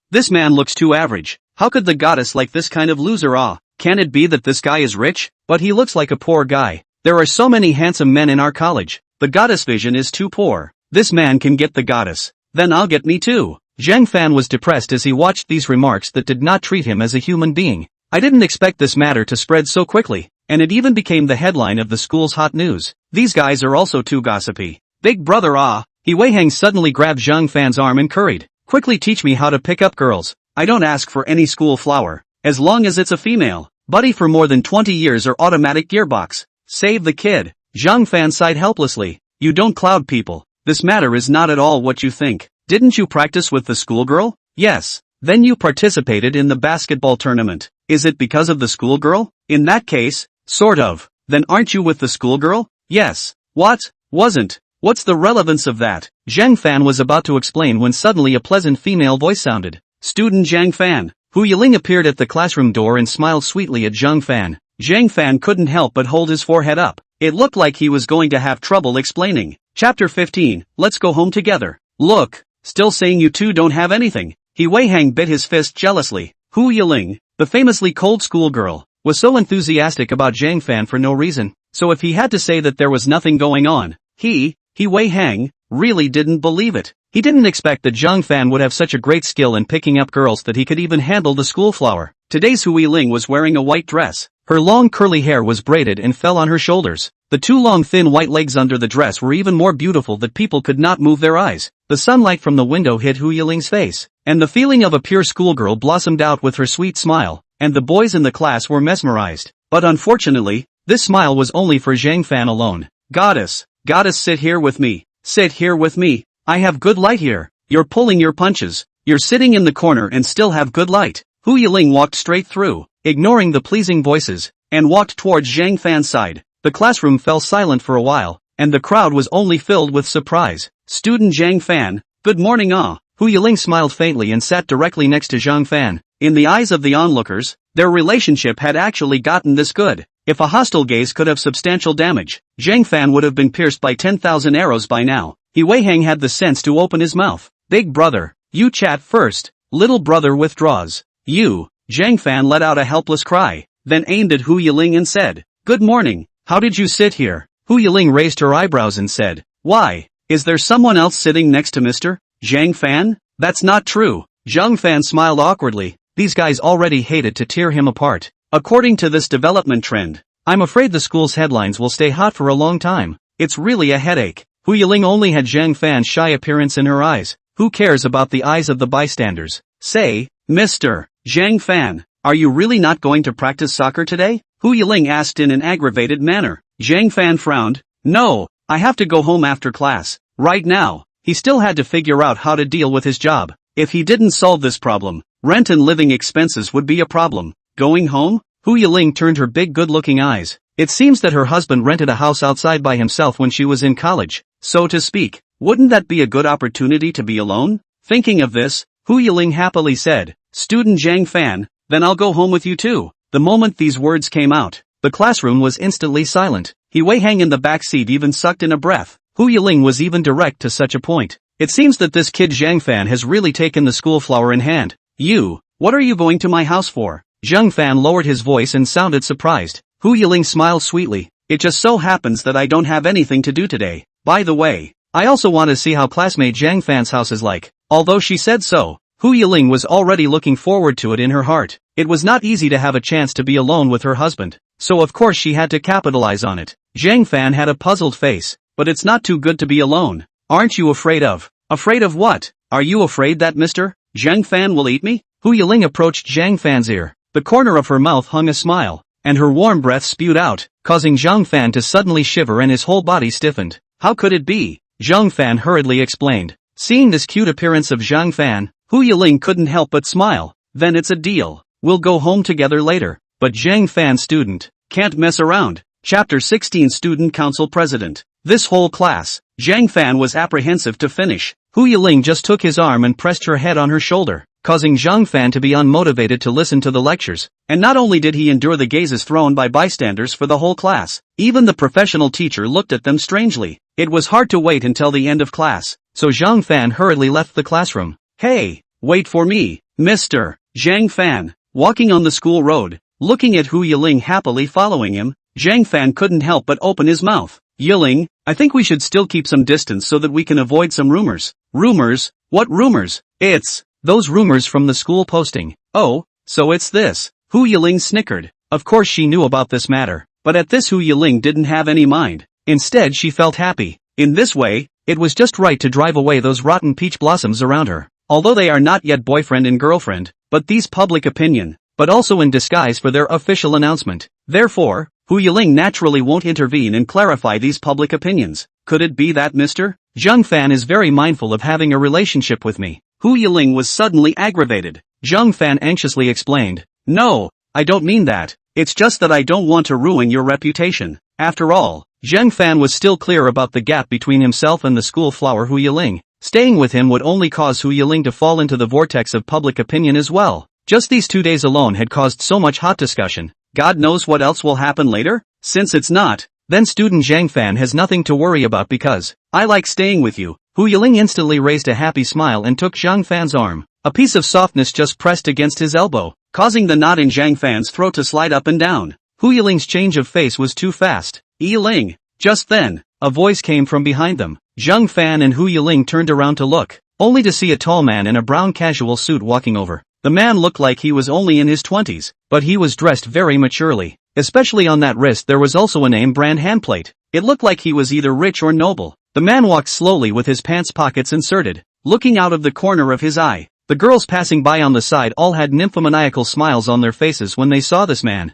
This man looks too average. How could the goddess like this kind of loser? Can it be that this guy is rich? But he looks like a poor guy. There are so many handsome men in our college. The goddess vision is too poor. This man can get the goddess. Then I'll get me too. Zhang Fan was depressed as he watched these remarks that did not treat him as a human being. I didn't expect this matter to spread so quickly, and it even became the headline of the school's hot news. These guys are also too gossipy. Big brother ah. He Wei Hang suddenly grabbed Zhang Fan's arm and curried. Quickly teach me how to pick up girls. I don't ask for any school flower. As long as it's a female. Buddy for more than 20 years or automatic gearbox. Save the kid. Zhang Fan sighed helplessly. You don't cloud people. This matter is not at all what you think. Didn't you practice with the schoolgirl? Yes. Then you participated in the basketball tournament. Is it because of the schoolgirl? In that case, sort of. Then aren't you with the schoolgirl? Yes. What? Wasn't. What's the relevance of that? Zhang Fan was about to explain when suddenly a pleasant female voice sounded. Student Zhang Fan. Hu Yiling appeared at the classroom door and smiled sweetly at Zhang Fan. Zhang Fan couldn't help but hold his forehead up. It looked like he was going to have trouble explaining. Chapter 15, Let's go home together. Look, still saying you two don't have anything. He Wei Hang bit his fist jealously. Hu Yiling, the famously cold schoolgirl, was so enthusiastic about Zhang Fan for no reason, so if he had to say that there was nothing going on, he Wei Hang, really didn't believe it. He didn't expect that Zhang Fan would have such a great skill in picking up girls that he could even handle the school flower. Today's Hu Yiling was wearing a white dress. Her long curly hair was braided and fell on her shoulders. The two long thin white legs under the dress were even more beautiful that people could not move their eyes. The sunlight from the window hit Hu Yiling's face, and the feeling of a pure schoolgirl blossomed out with her sweet smile, and the boys in the class were mesmerized. But unfortunately, this smile was only for Zhang Fan alone. Goddess, sit here with me. Sit here with me. I have good light here. You're pulling your punches. You're sitting in the corner and still have good light. Hu Yiling walked straight through, ignoring the pleasing voices, and walked towards Zhang Fan's side. The classroom fell silent for a while, and the crowd was only filled with surprise. Student Zhang Fan, good morning ah. Hu Yiling smiled faintly and sat directly next to Zhang Fan. In the eyes of the onlookers, their relationship had actually gotten this good. If a hostile gaze could have substantial damage, Zhang Fan would have been pierced by 10,000 arrows by now. He Wei Hang had the sense to open his mouth. Big brother, you chat first. Little brother withdraws. You. Zhang Fan let out a helpless cry, then aimed at Hu Yiling and said, Good morning. How did you sit here? Hu Yiling raised her eyebrows and said, Why? Is there someone else sitting next to Mr. Zhang Fan? That's not true. Zhang Fan smiled awkwardly. These guys already hated to tear him apart. According to this development trend, I'm afraid the school's headlines will stay hot for a long time. It's really a headache. Hu Yiling only had Zhang Fan's shy appearance in her eyes. Who cares about the eyes of the bystanders? Say, Mr. Zhang Fan, are you really not going to practice soccer today? Hu Yiling asked in an aggravated manner. Zhang Fan frowned. No, I have to go home after class. Right now. He still had to figure out how to deal with his job. If he didn't solve this problem, rent and living expenses would be a problem. Going home? Hu Yiling turned her big good-looking eyes. It seems that her husband rented a house outside by himself when she was in college, so to speak. Wouldn't that be a good opportunity to be alone? Thinking of this, Hu Yiling happily said, Student Zhang Fan, then I'll go home with you too. The moment these words came out, the classroom was instantly silent. He Wei Hang in the back seat even sucked in a breath. Hu Yiling was even direct to such a point. It seems that this kid Zhang Fan has really taken the school flower in hand. You, what are you going to my house for? Zhang Fan lowered his voice and sounded surprised. Hu Yiling smiled sweetly. It just so happens that I don't have anything to do today. By the way, I also want to see how classmate Zhang Fan's house is like. Although she said so, Hu Yiling was already looking forward to it in her heart. It was not easy to have a chance to be alone with her husband, so of course she had to capitalize on it. Zhang Fan had a puzzled face. But it's not too good to be alone. Aren't you afraid of? Afraid of what? Are you afraid that Mr. Zhang Fan will eat me? Hu Yiling approached Zhang Fan's ear. The corner of her mouth hung a smile, and her warm breath spewed out, causing Zhang Fan to suddenly shiver and his whole body stiffened. How could it be? Zhang Fan hurriedly explained. Seeing this cute appearance of Zhang Fan, Hu Yiling couldn't help but smile. Then it's a deal. We'll go home together later. But Zhang Fan student can't mess around. Chapter 16 Student Council President. This whole class, Zhang Fan was apprehensive to finish. Hu Yiling just took his arm and pressed her head on her shoulder, causing Zhang Fan to be unmotivated to listen to the lectures. And not only did he endure the gazes thrown by bystanders for the whole class, even the professional teacher looked at them strangely. It was hard to wait until the end of class, so Zhang Fan hurriedly left the classroom. Hey, wait for me, Mr. Zhang Fan. Walking on the school road, looking at Hu Yiling happily following him, Zhang Fan couldn't help but open his mouth. Yiling, I think we should still keep some distance so that we can avoid some rumors. Rumors? What rumors? It's those rumors from the school posting. Oh, so it's this. Hu Yiling snickered. Of course she knew about this matter, but at this Hu Yiling didn't have any mind. Instead she felt happy. In this way, it was just right to drive away those rotten peach blossoms around her. Although they are not yet boyfriend and girlfriend, but these public opinion, but also in disguise for their official announcement. Therefore, Hu Yiling naturally won't intervene and clarify these public opinions. Could it be that Mr. Zhang Fan is very mindful of having a relationship with me? Hu Yiling was suddenly aggravated. Zhang Fan anxiously explained, "No, I don't mean that. It's just that I don't want to ruin your reputation." After all, Zhang Fan was still clear about the gap between himself and the school flower Hu Yiling. Staying with him would only cause Hu Yiling to fall into the vortex of public opinion as well. Just these 2 days alone had caused so much hot discussion. God knows what else will happen later? Since it's not, then student Zhang Fan has nothing to worry about because, I like staying with you. Hu Yiling instantly raised a happy smile and took Zhang Fan's arm. A piece of softness just pressed against his elbow, causing the knot in Zhang Fan's throat to slide up and down. Hu Yiling's change of face was too fast. Yiling. Just then, a voice came from behind them. Zhang Fan and Hu Yiling turned around to look, only to see a tall man in a brown casual suit walking over. The man looked like he was only in his 20s, but he was dressed very maturely. Especially on that wrist there was also a name brand handplate. It looked like he was either rich or noble. The man walked slowly with his pants pockets inserted, looking out of the corner of his eye. The girls passing by on the side all had nymphomaniacal smiles on their faces when they saw this man.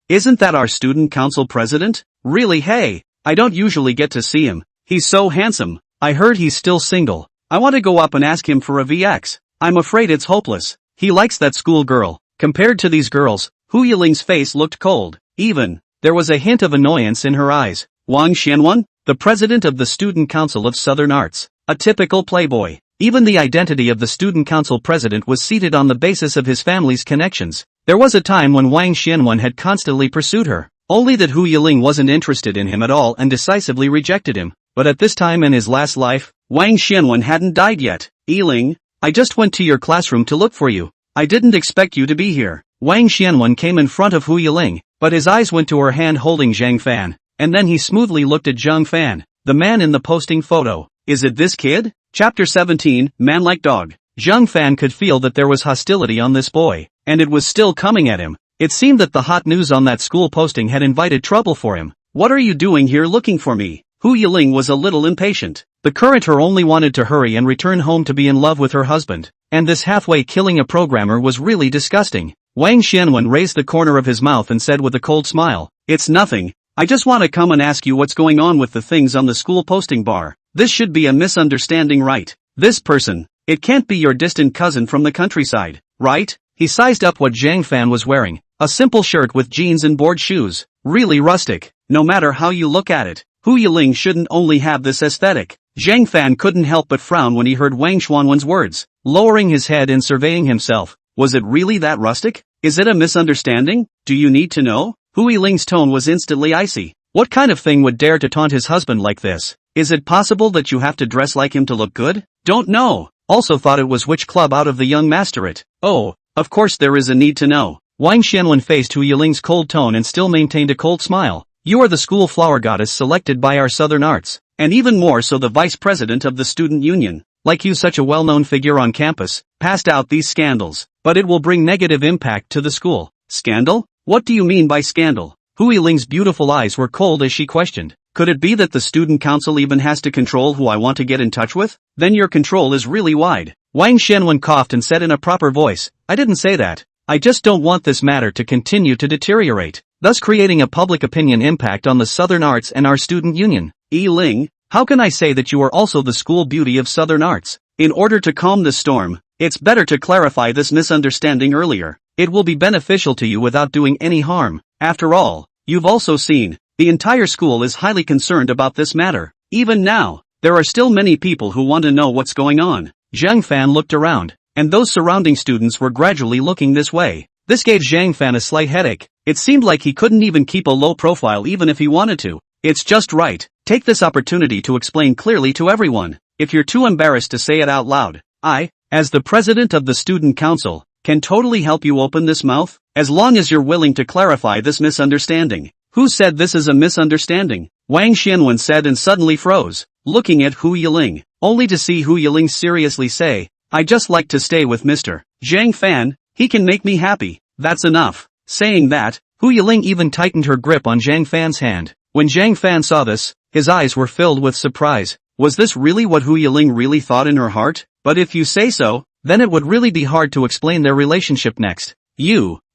Isn't that our student council president? Really? Hey, I don't usually get to see him. He's so handsome. I heard he's still single. I want to go up and ask him for a VX. I'm afraid it's hopeless. He likes that school girl. Compared to these girls, Hu Yiling's face looked cold. Even, there was a hint of annoyance in her eyes. Wang Xianwen, the president of the Student Council of Southern Arts. A typical playboy. Even the identity of the Student Council president was seated on the basis of his family's connections. There was a time when Wang Xianwen had constantly pursued her. Only that Hu Yiling wasn't interested in him at all and decisively rejected him. But at this time in his last life, Wang Xianwen hadn't died yet. Yiling, I just went to your classroom to look for you. I didn't expect you to be here. Wang Xianwen came in front of Hu Yiling, but his eyes went to her hand holding Zhang Fan, and then he smoothly looked at Zhang Fan, the man in the posting photo. Is it this kid? Chapter 17, Man Like Dog. Zhang Fan could feel that there was hostility on this boy, and it was still coming at him. It seemed that the hot news on that school posting had invited trouble for him. What are you doing here looking for me? Hu Yiling was a little impatient. The current her only wanted to hurry and return home to be in love with her husband, and this halfway killing a programmer was really disgusting. Wang Xianwen raised the corner of his mouth and said with a cold smile, "It's nothing. I just want to come and ask you what's going on with the things on the school posting bar. This should be a misunderstanding, right? This person, it can't be your distant cousin from the countryside, right?" He sized up what Zhang Fan was wearing, a simple shirt with jeans and board shoes, really rustic. No matter how you look at it, Hu Yiling shouldn't only have this aesthetic. Zhang Fan couldn't help but frown when he heard Wang Xianwen's words, lowering his head and surveying himself. Was it really that rustic? Is it a misunderstanding? Do you need to know? Hu Yiling's tone was instantly icy. What kind of thing would dare to taunt his husband like this? Is it possible that you have to dress like him to look good? Don't know. Also thought it was which club out of the young masterate. Oh, of course there is a need to know. Wang Xianwen faced Hu Yiling's cold tone and still maintained a cold smile. You are the school flower goddess selected by our Southern Arts, and even more so the vice president of the student union. Like you, such a well-known figure on campus, passed out these scandals, but it will bring negative impact to the school. Scandal? What do you mean by scandal? Hu Yiling's beautiful eyes were cold as she questioned. Could it be that the student council even has to control who I want to get in touch with? Then your control is really wide. Wang Xianwen coughed and said in a proper voice, I didn't say that. I just don't want this matter to continue to deteriorate, thus creating a public opinion impact on the Southern Arts and our student union. Yiling, how can I say that you are also the school beauty of Southern Arts? In order to calm the storm, it's better to clarify this misunderstanding earlier. It will be beneficial to you without doing any harm. After all, you've also seen, the entire school is highly concerned about this matter. Even now, there are still many people who want to know what's going on. Zhang Fan looked around, and those surrounding students were gradually looking this way. This gave Zhang Fan a slight headache. It seemed like he couldn't even keep a low profile even if he wanted to. It's just right. Take this opportunity to explain clearly to everyone. If you're too embarrassed to say it out loud, I, as the president of the student council, can totally help you open this mouth, as long as you're willing to clarify this misunderstanding. Who said this is a misunderstanding? Wang Xianwen said and suddenly froze, looking at Hu Yiling, only to see Hu Yiling seriously say, I just like to stay with Mr. Zhang Fan, he can make me happy, that's enough. Saying that, Hu Yiling even tightened her grip on Zhang Fan's hand. When Zhang Fan saw this, His eyes were filled with surprise. Was this really what Hu Yiling really thought in her heart? But if you say so, then it would really be hard to explain their relationship next.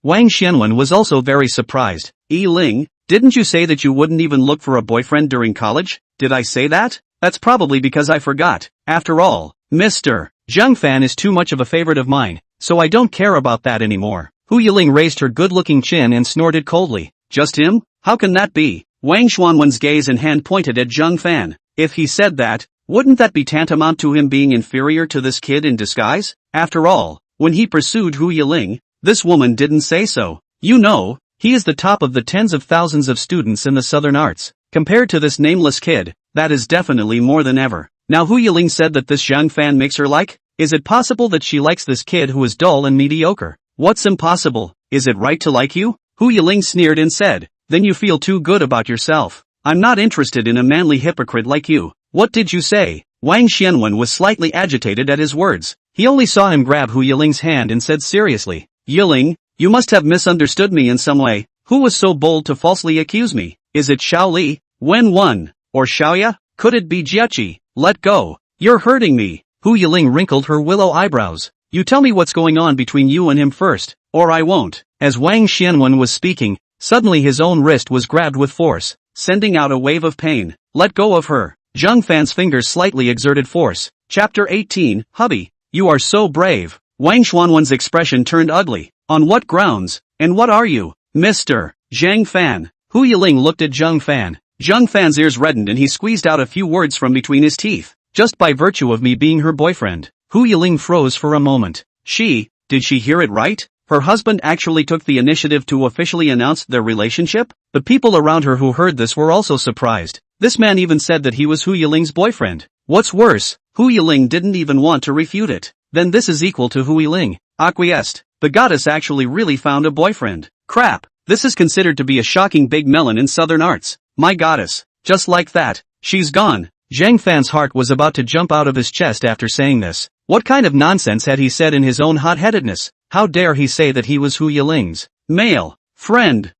Wang Xianwen was also very surprised. Yiling, didn't you say that you wouldn't even look for a boyfriend during college? Did I say that? That's probably because I forgot. After all, Mr. Zhang Fan is too much of a favorite of mine, so I don't care about that anymore. Hu Yiling raised her good-looking chin and snorted coldly. Just him? How can that be? Wang Xuanwen's gaze and hand pointed at Zhang Fan. If he said that, wouldn't that be tantamount to him being inferior to this kid in disguise? After all, when he pursued Hu Yiling, this woman didn't say so. You know, he is the top of the tens of thousands of students in the Southern Arts. Compared to this nameless kid, that is definitely more than ever. Now Hu Yiling said that this Zhang Fan makes her like? Is it possible that she likes this kid who is dull and mediocre? What's impossible? Is it right to like you? Hu Yiling sneered and said, then you feel too good about yourself. I'm not interested in a manly hypocrite like you. What did you say? Wang Xianwen was slightly agitated at his words. He only saw him grab Hu Yiling's hand and said seriously, Yiling, you must have misunderstood me in some way. Who was so bold to falsely accuse me? Is it Xiao Li, Wen Wen, or Xiaoya? Could it be Jieqi? Let go. You're hurting me. Hu Yiling wrinkled her willow eyebrows. You tell me what's going on between you and him first, or I won't. As Wang Xianwen was speaking, suddenly his own wrist was grabbed with force, sending out a wave of pain. Let go of her. Zhang Fan's fingers slightly exerted force. Chapter 18, Hubby, you are so brave. Wang Xuanwen's expression turned ugly. On what grounds? And what are you? Mr. Zhang Fan. Hu Yiling looked at Zhang Fan. Zhang Fan's ears reddened and he squeezed out a few words from between his teeth. Just by virtue of me being her boyfriend. Hu Yiling froze for a moment. Did she hear it right? Her husband actually took the initiative to officially announce their relationship? The people around her who heard this were also surprised. This man even said that he was Hu Yiling's boyfriend. What's worse, Hu Yiling didn't even want to refute it. Then this is equal to Hu Yiling acquiesced. The goddess actually really found a boyfriend. Crap, this is considered to be a shocking big melon in Southern Arts. My goddess, just like that, she's gone. Zhang Fan's heart was about to jump out of his chest after saying this. What kind of nonsense had he said in his own hot-headedness? How dare he say that he was Hu Yiling's male friend.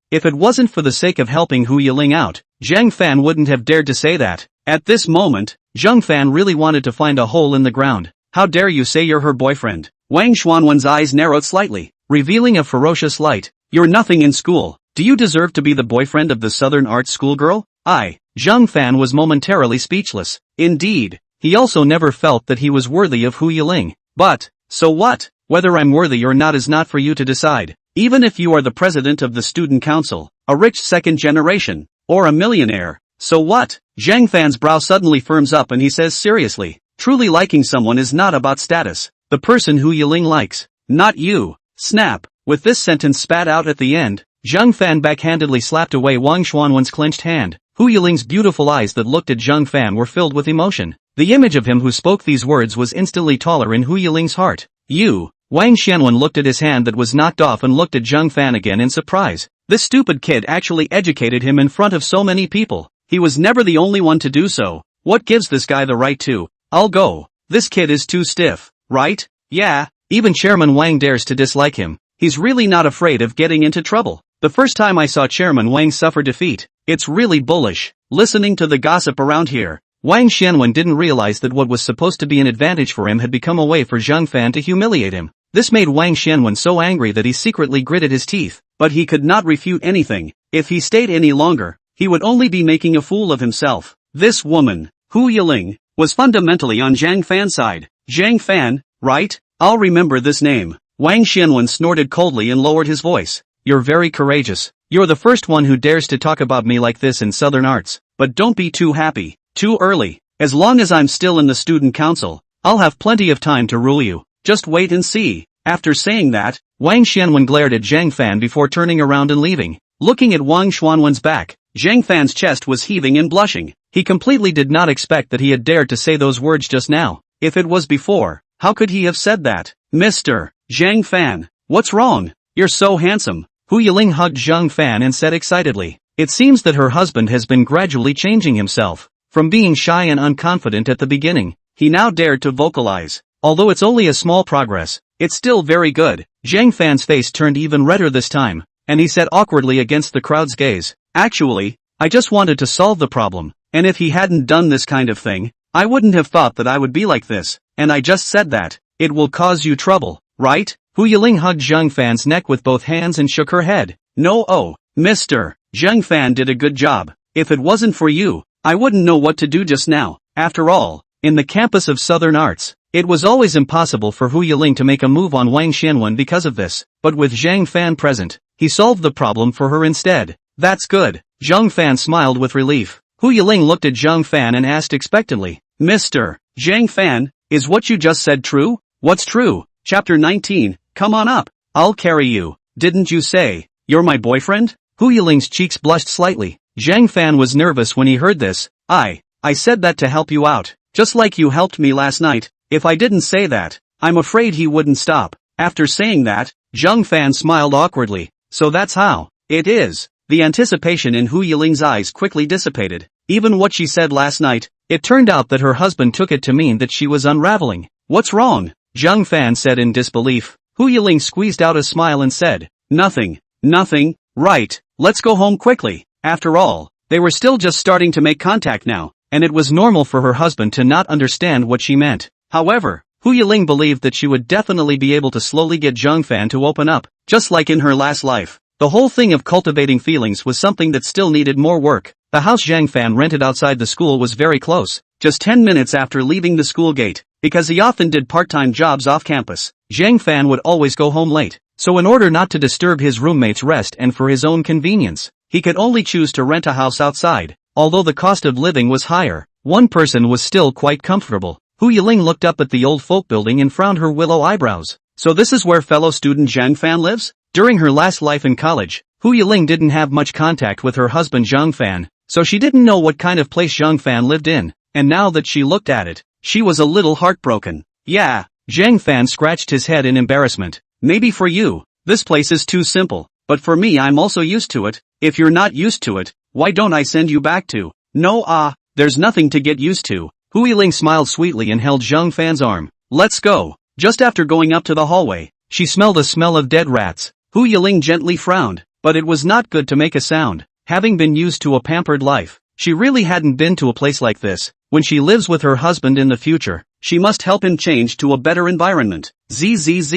If it wasn't for the sake of helping Hu Yiling out, Zhang Fan wouldn't have dared to say that. At this moment, Zhang Fan really wanted to find a hole in the ground. How dare you say you're her boyfriend? Wang Xuanwen's eyes narrowed slightly, revealing a ferocious light. You're nothing in school. Do you deserve to be the boyfriend of the Southern Arts schoolgirl? Zhang Fan was momentarily speechless. Indeed, he also never felt that he was worthy of Hu Yiling. But, so what? Whether I'm worthy or not is not for you to decide. Even if you are the president of the student council, a rich second generation, or a millionaire, so what? Zhang Fan's brow suddenly firms up and he says seriously, truly liking someone is not about status. The person Hu Yiling likes, not you. Snap. With this sentence spat out at the end, Zhang Fan backhandedly slapped away Wang Xuanwen's clenched hand. Hu Yiling's beautiful eyes that looked at Zhang Fan were filled with emotion. The image of him who spoke these words was instantly taller in Hu Yiling's heart. Wang Xianwen looked at his hand that was knocked off and looked at Zhang Fan again in surprise. This stupid kid actually educated him in front of so many people. He was never the only one to do so. What gives this guy the right to? I'll go. This kid is too stiff, right? Yeah, even Chairman Wang dares to dislike him. He's really not afraid of getting into trouble. The first time I saw Chairman Wang suffer defeat, it's really bullish. Listening to the gossip around here, Wang Xianwen didn't realize that what was supposed to be an advantage for him had become a way for Zhang Fan to humiliate him. This made Wang Xianwen so angry that he secretly gritted his teeth, but he could not refute anything. If he stayed any longer, he would only be making a fool of himself. This woman, Hu Yiling, was fundamentally on Zhang Fan's side. Zhang Fan, right? I'll remember this name. Wang Xianwen snorted coldly and lowered his voice. You're very courageous. You're the first one who dares to talk about me like this in Southern Arts. But don't be too happy, too early. As long as I'm still in the student council, I'll have plenty of time to rule you. Just wait and see. After saying that, Wang Xianwen glared at Zhang Fan before turning around and leaving. Looking at Wang Xuanwen's back, Zhang Fan's chest was heaving and blushing. He completely did not expect that he had dared to say those words just now. If it was before, how could he have said that? Mr. Zhang Fan, what's wrong? You're so handsome. Hu Yiling hugged Zhang Fan and said excitedly. It seems that her husband has been gradually changing himself. From being shy and unconfident at the beginning, he now dared to vocalize. Although it's only a small progress, it's still very good. Zhang Fan's face turned even redder this time, and he said awkwardly against the crowd's gaze. Actually, I just wanted to solve the problem, and if he hadn't done this kind of thing, I wouldn't have thought that I would be like this, and I just said that. It will cause you trouble, right? Hu Yiling hugged Zhang Fan's neck with both hands and shook her head. No, oh, Mr. Zhang Fan did a good job. If it wasn't for you, I wouldn't know what to do just now. After all, in the campus of Southern Arts, it was always impossible for Hu Yiling to make a move on Wang Xianwen because of this, but with Zhang Fan present, he solved the problem for her instead. That's good. Zhang Fan smiled with relief. Hu Yiling looked at Zhang Fan and asked expectantly, Mr. Zhang Fan, is what you just said true? What's true? Chapter 19, come on up. I'll carry you. Didn't you say, you're my boyfriend? Hu Yiling's cheeks blushed slightly. Zhang Fan was nervous when he heard this. I said that to help you out, just like you helped me last night. If I didn't say that, I'm afraid he wouldn't stop. After saying that, Zhang Fan smiled awkwardly. So that's how it is. The anticipation in Hu Yiling's eyes quickly dissipated. Even what she said last night, it turned out that her husband took it to mean that she was unraveling. What's wrong? Zhang Fan said in disbelief. Hu Yiling squeezed out a smile and said, Nothing. Right, let's go home quickly. After all, they were still just starting to make contact now, and it was normal for her husband to not understand what she meant. However, Hu Yiling believed that she would definitely be able to slowly get Zhang Fan to open up, just like in her last life. The whole thing of cultivating feelings was something that still needed more work. The house Zhang Fan rented outside the school was very close, just 10 minutes after leaving the school gate. Because he often did part-time jobs off campus, Zhang Fan would always go home late. So in order not to disturb his roommate's rest and for his own convenience, he could only choose to rent a house outside. Although the cost of living was higher, one person was still quite comfortable. Hu Yiling looked up at the old folk building and frowned her willow eyebrows. So this is where fellow student Zhang Fan lives? During her last life in college, Hu Yiling didn't have much contact with her husband Zhang Fan, so she didn't know what kind of place Zhang Fan lived in, and now that she looked at it, she was a little heartbroken. Yeah, Zhang Fan scratched his head in embarrassment. Maybe for you, this place is too simple, but for me I'm also used to it. If you're not used to it, why don't I send you back to? No, there's nothing to get used to. Hu Yiling smiled sweetly and held Zhang Fan's arm. Let's go. Just after going up to the hallway, she smelled a smell of dead rats. Hu Yiling gently frowned, but it was not good to make a sound. Having been used to a pampered life, she really hadn't been to a place like this. When she lives with her husband in the future, she must help him change to a better environment. Zzz.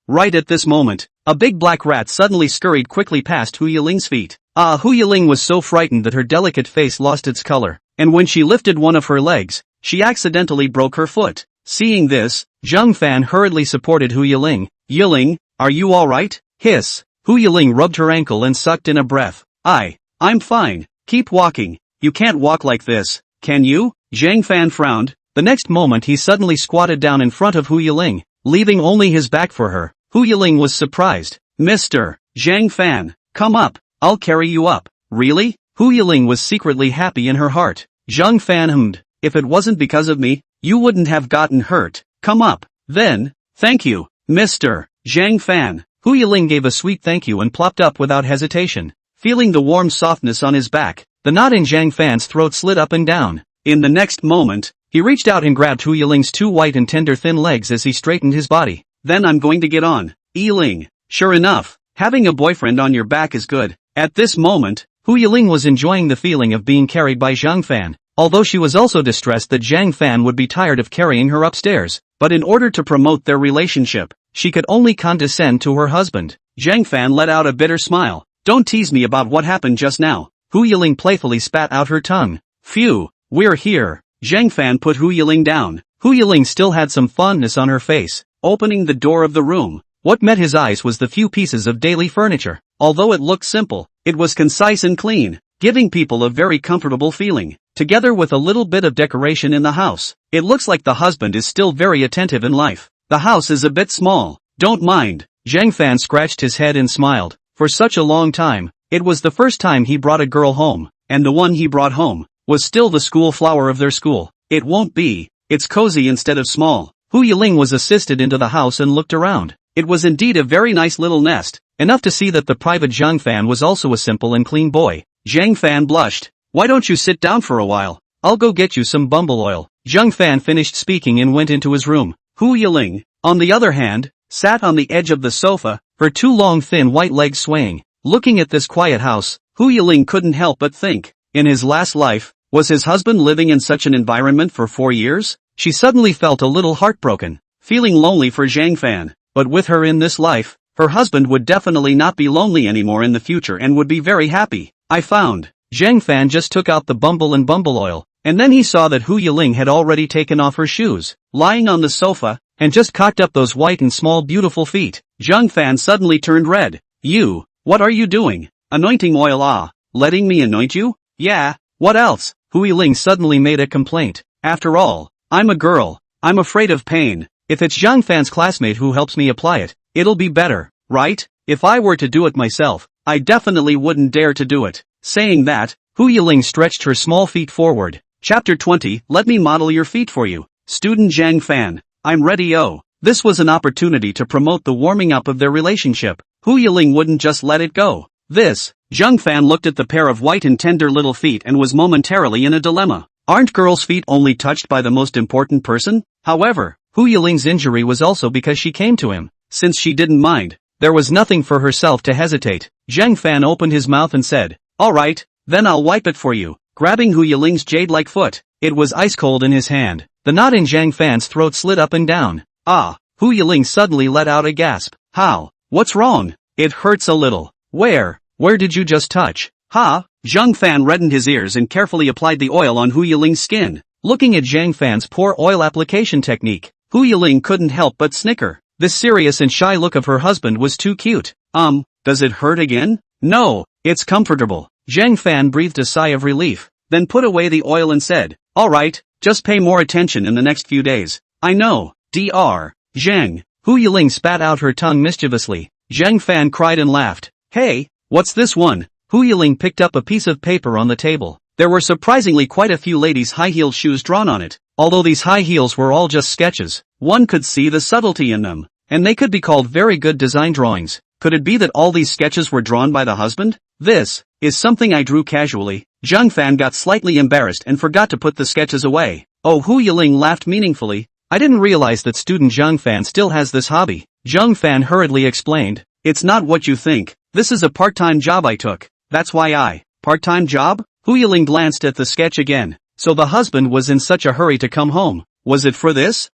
Right at this moment, a big black rat suddenly scurried quickly past Hu Yiling's feet. Hu Yiling was so frightened that her delicate face lost its color, and when she lifted one of her legs, she accidentally broke her foot. Seeing this, Zhang Fan hurriedly supported Hu Yiling. Yiling, are you alright? Hiss. Hu Yiling rubbed her ankle and sucked in a breath. I'm fine. Keep walking. You can't walk like this, can you? Zhang Fan frowned. The next moment he suddenly squatted down in front of Hu Yiling, leaving only his back for her. Hu Yiling was surprised. Mr. Zhang Fan, come up. I'll carry you up. Really? Hu Yiling was secretly happy in her heart. Zhang Fan hummed. If it wasn't because of me, you wouldn't have gotten hurt. Come up. Then, thank you, Mr. Zhang Fan. Hu Yiling gave a sweet thank you and plopped up without hesitation. Feeling the warm softness on his back, the knot in Zhang Fan's throat slid up and down. In the next moment, he reached out and grabbed Hu Yiling's two white and tender thin legs as he straightened his body. Then I'm going to get on. Yiling. Sure enough, having a boyfriend on your back is good. At this moment, Hu Yiling was enjoying the feeling of being carried by Zhang Fan, although she was also distressed that Zhang Fan would be tired of carrying her upstairs. But in order to promote their relationship, she could only condescend to her husband. Zhang Fan let out a bitter smile. Don't tease me about what happened just now. Hu Yiling playfully spat out her tongue. Phew, we're here. Zhang Fan put Hu Yiling down. Hu Yiling still had some fondness on her face. Opening the door of the room, what met his eyes was the few pieces of daily furniture. Although it looked simple, it was concise and clean, giving people a very comfortable feeling. Together with a little bit of decoration in the house, it looks like the husband is still very attentive in life. The house is a bit small. Don't mind. Zhang Fan scratched his head and smiled. For such a long time, it was the first time he brought a girl home, and the one he brought home was still the school flower of their school. It won't be. It's cozy instead of small. Hu Yiling was assisted into the house and looked around. It was indeed a very nice little nest, enough to see that the private Zhang Fan was also a simple and clean boy. Zhang Fan blushed. Why don't you sit down for a while? I'll go get you some bumble oil. Zhang Fan finished speaking and went into his room. Hu Yiling, on the other hand, sat on the edge of the sofa, her two long thin white legs swaying. Looking at this quiet house, Hu Yiling couldn't help but think, in his last life, was his husband living in such an environment for 4 years? She suddenly felt a little heartbroken, feeling lonely for Zhang Fan. But with her in this life, her husband would definitely not be lonely anymore in the future and would be very happy. I found. Zhang Fan just took out the Bumble and Bumble oil, and then he saw that Hu Yiling had already taken off her shoes, lying on the sofa, and just cocked up those white and small beautiful feet. Zhang Fan suddenly turned red. You, what are you doing? Anointing oil? Ah, letting me anoint you? Yeah, what else? Hu Yiling suddenly made a complaint. After all, I'm a girl. I'm afraid of pain. If it's Zhang Fan's classmate who helps me apply it, it'll be better, right? If I were to do it myself, I definitely wouldn't dare to do it. Saying that, Hu Yiling stretched her small feet forward. Chapter 20, let me model your feet for you. Student Zhang Fan, I'm ready. Oh, this was an opportunity to promote the warming up of their relationship. Hu Yiling wouldn't just let it go. Zhang Fan looked at the pair of white and tender little feet and was momentarily in a dilemma. Aren't girls' feet only touched by the most important person? However, Hu Yiling's injury was also because she came to him. Since she didn't mind, there was nothing for herself to hesitate. Zhang Fan opened his mouth and said, alright, then I'll wipe it for you. Grabbing Hu Yiling's jade-like foot, it was ice cold in his hand. The knot in Zhang Fan's throat slid up and down. Ah, Hu Yiling suddenly let out a gasp. How? What's wrong? It hurts a little. Where did you just touch? Ha? Zhang Fan reddened his ears and carefully applied the oil on Hu Yiling's skin. Looking at Zhang Fan's poor oil application technique, Hu Yiling couldn't help but snicker. This serious and shy look of her husband was too cute. Does it hurt again? No, it's comfortable. Zhang Fan breathed a sigh of relief, then put away the oil and said, alright, just pay more attention in the next few days. I know, Dr. Zhang. Hu Yiling spat out her tongue mischievously. Zhang Fan cried and laughed. Hey, what's this one? Hu Yiling picked up a piece of paper on the table. There were surprisingly quite a few ladies' high-heeled shoes drawn on it. Although these high heels were all just sketches, one could see the subtlety in them, and they could be called very good design drawings. Could it be that all these sketches were drawn by the husband? This is something I drew casually. Zhang Fan got slightly embarrassed and forgot to put the sketches away. Oh, Hu Yiling laughed meaningfully. I didn't realize that student Zhang Fan still has this hobby. Zhang Fan hurriedly explained. It's not what you think. This is a part-time job I took. That's why part-time job? Hu Yiling glanced at the sketch again. So the husband was in such a hurry to come home. Was it for this?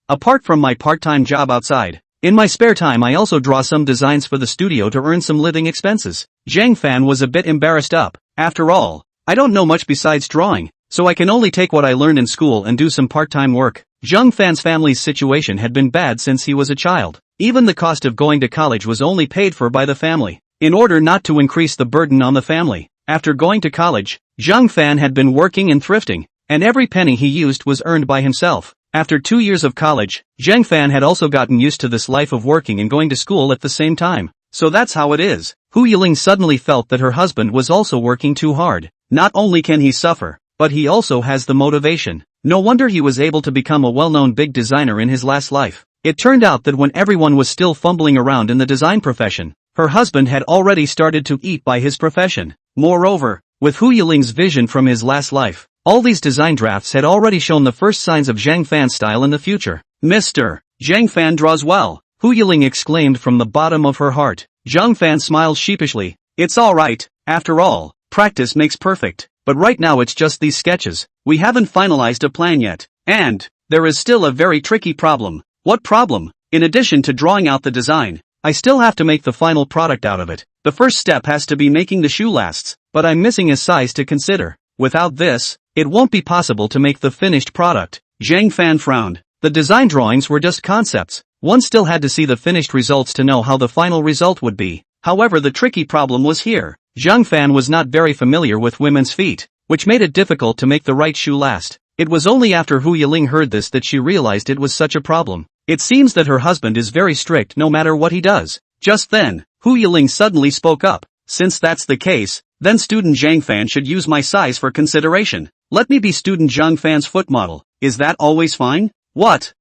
Apart from my part-time job outside, in my spare time I also draw some designs for the studio to earn some living expenses. Zhang Fan was a bit embarrassed up. After all, I don't know much besides drawing, so I can only take what I learned in school and do some part-time work. Zhang Fan's family's situation had been bad since he was a child. Even the cost of going to college was only paid for by the family. In order not to increase the burden on the family, after going to college, Zhang Fan had been working and thrifting, and every penny he used was earned by himself. After 2 years of college, Zhang Fan had also gotten used to this life of working and going to school at the same time. So that's how it is. Hu Yiling suddenly felt that her husband was also working too hard. Not only can he suffer, but he also has the motivation. No wonder he was able to become a well-known big designer in his last life. It turned out that when everyone was still fumbling around in the design profession, her husband had already started to eat by his profession. Moreover, with Hu Yiling's vision from his last life, all these design drafts had already shown the first signs of Zhang Fan's style in the future. Mr. Zhang Fan draws well, Hu Yiling exclaimed from the bottom of her heart. Zhang Fan smiled sheepishly. It's alright, after all, practice makes perfect. But right now it's just these sketches. We haven't finalized a plan yet. And there is still a very tricky problem. What problem? In addition to drawing out the design, I still have to make the final product out of it. The first step has to be making the shoe lasts, but I'm missing a size to consider. Without this, it won't be possible to make the finished product. Zhang Fan frowned. The design drawings were just concepts. One still had to see the finished results to know how the final result would be. However, the tricky problem was here. Zhang Fan was not very familiar with women's feet, which made it difficult to make the right shoe last. It was only after Hu Yiling heard this that she realized it was such a problem. It seems that her husband is very strict no matter what he does. Just then, Hu Yiling suddenly spoke up. Since that's the case, then student Zhang Fan should use my size for consideration. Let me be student Zhang Fan's foot model. Is that always fine? What?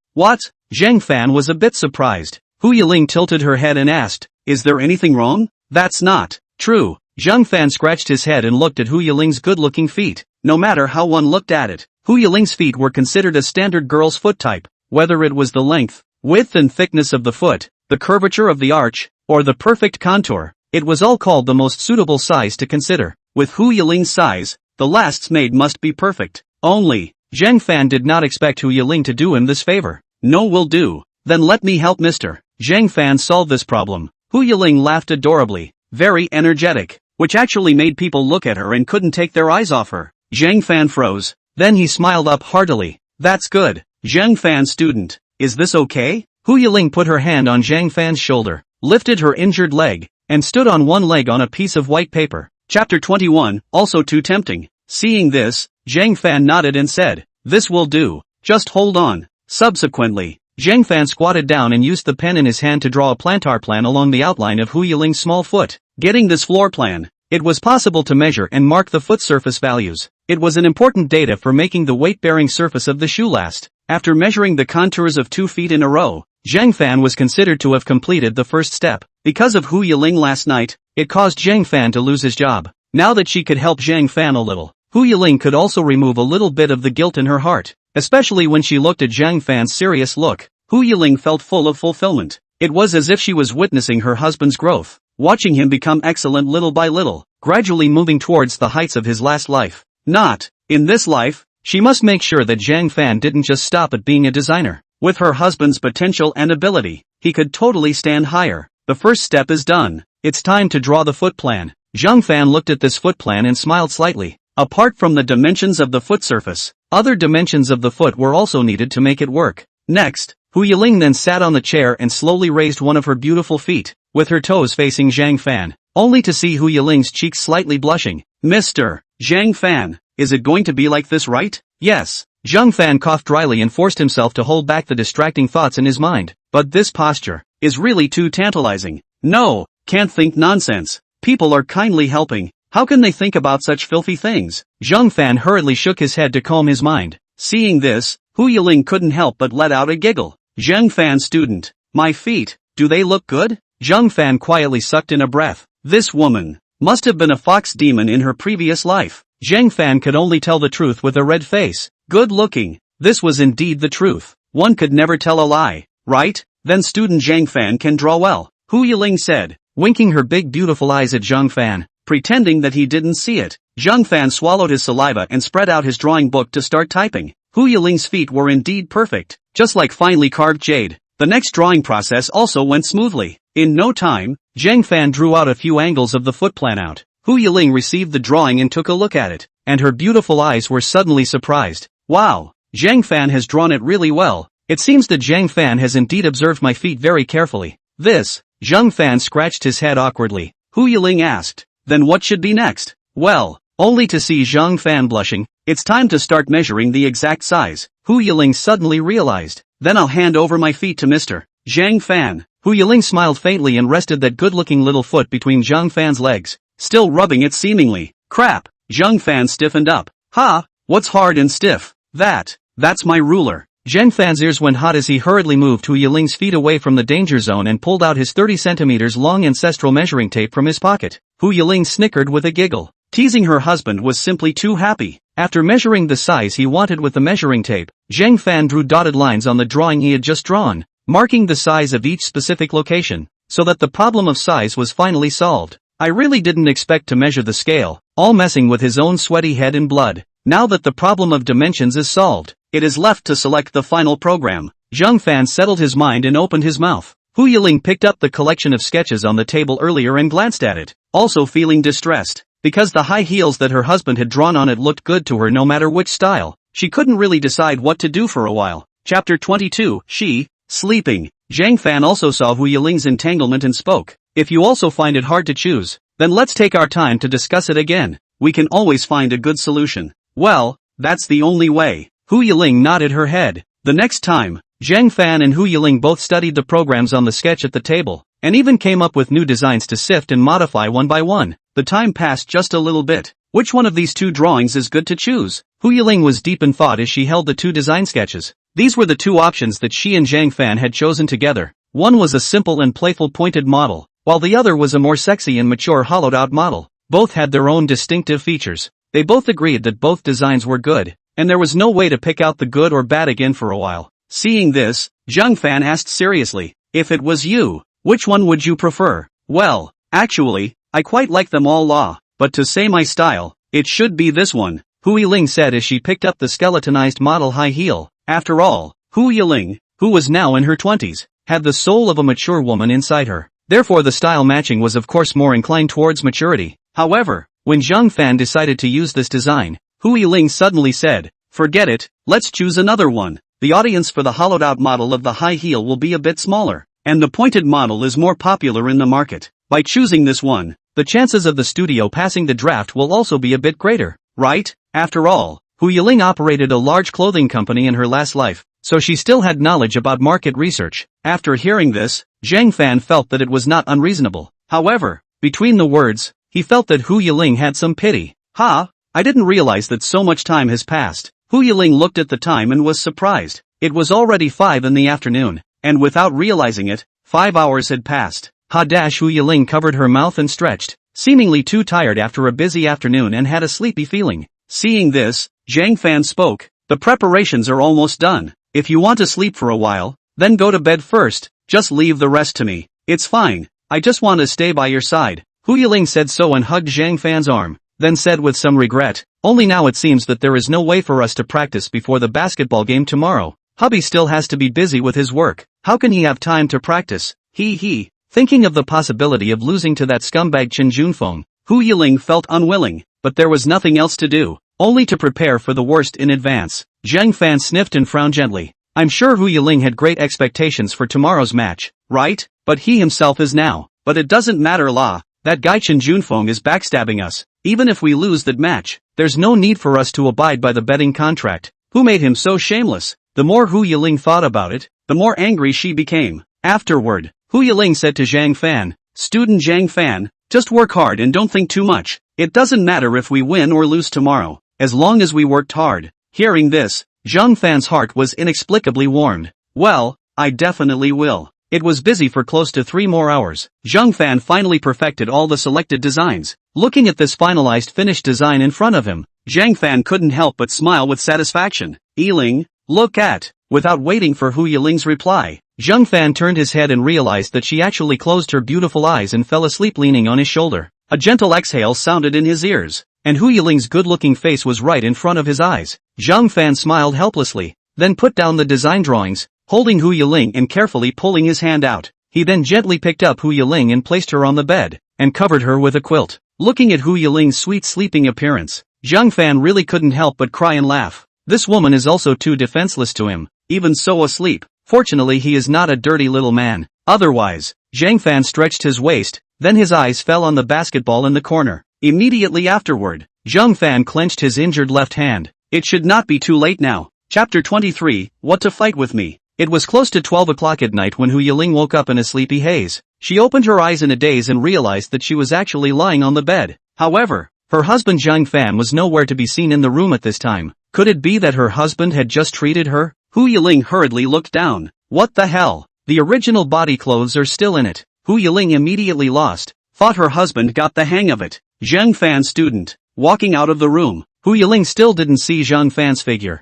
Zhang Fan was a bit surprised. Hu Yiling tilted her head and asked, is there anything wrong? That's not true. Zhang Fan scratched his head and looked at Hu Yiling's good-looking feet. No matter how one looked at it, Hu Yiling's feet were considered a standard girl's foot type. Whether it was the length, width and thickness of the foot, the curvature of the arch, or the perfect contour, it was all called the most suitable size to consider. With Hu Yiling's size, the lasts made must be perfect. Only, Zhang Fan did not expect Hu Yiling to do him this favor. No will do. Then let me help Mr. Zhang Fan solve this problem. Hu Yiling laughed adorably, very energetic, which actually made people look at her and couldn't take their eyes off her. Zhang Fan froze. Then he smiled up heartily. That's good. Zhang Fan student, is this okay? Hu Yiling put her hand on Zhang Fan's shoulder, lifted her injured leg, and stood on one leg on a piece of white paper. Chapter 21, also too tempting. Seeing this, Zhang Fan nodded and said, this will do. Just hold on. Subsequently, Zhang Fan squatted down and used the pen in his hand to draw a plantar plan along the outline of Hu Yiling's small foot. Getting this floor plan, it was possible to measure and mark the foot surface values. It was an important data for making the weight-bearing surface of the shoe last. After measuring the contours of 2 feet in a row, Zhang Fan was considered to have completed the first step. Because of Hu Yiling last night, it caused Zhang Fan to lose his job. Now that she could help Zhang Fan a little, Hu Yiling could also remove a little bit of the guilt in her heart. Especially when she looked at Zhang Fan's serious look, Hu Yiling felt full of fulfillment. It was as if she was witnessing her husband's growth, watching him become excellent little by little, gradually moving towards the heights of his last life. Not, in this life, she must make sure that Zhang Fan didn't just stop at being a designer. With her husband's potential and ability, he could totally stand higher. The first step is done. It's time to draw the foot plan. Zhang Fan looked at this foot plan and smiled slightly. Apart from the dimensions of the foot surface, other dimensions of the foot were also needed to make it work. Next, Hu Yiling then sat on the chair and slowly raised one of her beautiful feet, with her toes facing Zhang Fan, only to see Hu Yiling's cheeks slightly blushing. Mr. Zhang Fan, is it going to be like this, right? Yes. Zhang Fan coughed dryly and forced himself to hold back the distracting thoughts in his mind. But this posture is really too tantalizing. No, can't think nonsense. People are kindly helping. How can they think about such filthy things? Zhang Fan hurriedly shook his head to calm his mind. Seeing this, Hu Yiling couldn't help but let out a giggle. Zhang Fan student, my feet, do they look good? Zhang Fan quietly sucked in a breath. This woman must have been a fox demon in her previous life. Zhang Fan could only tell the truth with a red face. Good looking. This was indeed the truth. One could never tell a lie, right? Then student Zhang Fan can draw well, Hu Yiling said, winking her big beautiful eyes at Zhang Fan, pretending that he didn't see it. Zhang Fan swallowed his saliva and spread out his drawing book to start typing. Hu Yiling's feet were indeed perfect, just like finely carved jade. The next drawing process also went smoothly. In no time, Zhang Fan drew out a few angles of the foot plan out. Hu Yiling received the drawing and took a look at it, and her beautiful eyes were suddenly surprised. Wow, Zhang Fan has drawn it really well. It seems that Zhang Fan has indeed observed my feet very carefully. This, Zhang Fan scratched his head awkwardly. Hu Yiling asked, then what should be next? Well, only to see Zhang Fan blushing, it's time to start measuring the exact size. Hu Yiling suddenly realized. Then I'll hand over my feet to Mr. Zhang Fan. Hu Yiling smiled faintly and rested that good-looking little foot between Zhang Fan's legs, still rubbing it seemingly. Crap, Zhang Fan stiffened up. Ha, what's hard and stiff? That's my ruler. Zhang Fan's ears went hot as he hurriedly moved Hu Yiling's feet away from the danger zone and pulled out his 30 centimeters long ancestral measuring tape from his pocket. Hu Yiling snickered with a giggle. Teasing her husband was simply too happy. After measuring the size he wanted with the measuring tape, Zhang Fan drew dotted lines on the drawing he had just drawn, marking the size of each specific location, so that the problem of size was finally solved. I really didn't expect to measure the scale, all messing with his own sweaty head and blood. Now that the problem of dimensions is solved, it is left to select the final program. Zhang Fan settled his mind and opened his mouth. Hu Yiling picked up the collection of sketches on the table earlier and glanced at it, also feeling distressed. Because the high heels that her husband had drawn on it looked good to her no matter which style, she couldn't really decide what to do for a while. Chapter 22, sleeping. Zhang Fan also saw Hu Yiling's entanglement and spoke. If you also find it hard to choose, then let's take our time to discuss it again. We can always find a good solution. Well, that's the only way. Hu Yiling nodded her head. The next time, Zhang Fan and Hu Yiling both studied the programs on the sketch at the table, and even came up with new designs to sift and modify one by one. The time passed just a little bit. Which one of these two drawings is good to choose? Hu Yiling was deep in thought as she held the two design sketches. These were the two options that she and Zhang Fan had chosen together. One was a simple and playful pointed model, while the other was a more sexy and mature hollowed-out model. Both had their own distinctive features. They both agreed that both designs were good, and there was no way to pick out the good or bad again for a while. Seeing this, Zhang Fan asked seriously, if it was you, which one would you prefer? Well, actually, I quite like them all. but to say my style, it should be this one, Hu Yiling said as she picked up the skeletonized model high heel. After all, Hu Yiling, who was now in her 20s, had the soul of a mature woman inside her. Therefore the style matching was of course more inclined towards maturity. However, when Zhang Fan decided to use this design, Hu Yiling suddenly said, "Forget it, let's choose another one. The audience for the hollowed out model of the high heel will be a bit smaller, and the pointed model is more popular in the market. By choosing this one, the chances of the studio passing the draft will also be a bit greater, right?" After all, Hu Yiling operated a large clothing company in her last life, so she still had knowledge about market research. After hearing this, Zhang Fan felt that it was not unreasonable. However, between the words, he felt that Hu Yiling had some pity. I didn't realize that so much time has passed." Hu Yiling looked at the time and was surprised. It was already 5 in the afternoon, and without realizing it, 5 hours had passed. Hu Yiling covered her mouth and stretched, seemingly too tired after a busy afternoon and had a sleepy feeling. Seeing this, Zhang Fan spoke, "The preparations are almost done. If you want to sleep for a while, then go to bed first, just leave the rest to me. It's fine, I just want to stay by your side." Hu Yiling said so and hugged Zhang Fan's arm, then said with some regret, "Only now it seems that there is no way for us to practice before the basketball game tomorrow. Hubby still has to be busy with his work. How can he have time to practice?" Thinking of the possibility of losing to that scumbag Chen Junfeng, Hu Yiling felt unwilling, but there was nothing else to do, only to prepare for the worst in advance. Zhang Fan sniffed and frowned gently. I'm sure Hu Yiling had great expectations for tomorrow's match, right? But he himself is now. But it doesn't matter la, that guy Chen Junfeng is backstabbing us. Even if we lose that match, there's no need for us to abide by the betting contract. Who made him so shameless? The more Hu Yiling thought about it, the more angry she became. Afterward, Hu Yiling said to Zhang Fan, "Student Zhang Fan, just work hard and don't think too much. It doesn't matter if we win or lose tomorrow, as long as we worked hard." Hearing this, Zhang Fan's heart was inexplicably warmed. "Well, I definitely will." It was busy for close to 3 more hours. Zhang Fan finally perfected all the selected designs. Looking at this finalized finished design in front of him, Zhang Fan couldn't help but smile with satisfaction. "Yiling, look at." Without waiting for Hu Yiling's reply, Zhang Fan turned his head and realized that she actually closed her beautiful eyes and fell asleep leaning on his shoulder. A gentle exhale sounded in his ears, and Hu Yiling's good-looking face was right in front of his eyes. Zhang Fan smiled helplessly, then put down the design drawings, holding Hu Yiling and carefully pulling his hand out. He then gently picked up Hu Yiling and placed her on the bed, and covered her with a quilt. Looking at Hu Yiling's sweet sleeping appearance, Zhang Fan really couldn't help but cry and laugh. This woman is also too defenseless to him, even so asleep. Fortunately he is not a dirty little man. Otherwise, Zhang Fan stretched his waist, then his eyes fell on the basketball in the corner. Immediately afterward, Zhang Fan clenched his injured left hand. It should not be too late now. Chapter 23, What to Fight With Me. It was close to 12 o'clock at night when Hu Yiling woke up in a sleepy haze. She opened her eyes in a daze and realized that she was actually lying on the bed. However, her husband Zhang Fan was nowhere to be seen in the room at this time. Could it be that her husband had just treated her? Hu Yiling hurriedly looked down. What the hell? The original body clothes are still in it. Hu Yiling immediately lost. Thought her husband got the hang of it. Zhang Fan student. Walking out of the room, Hu Yiling still didn't see Zhang Fan's figure.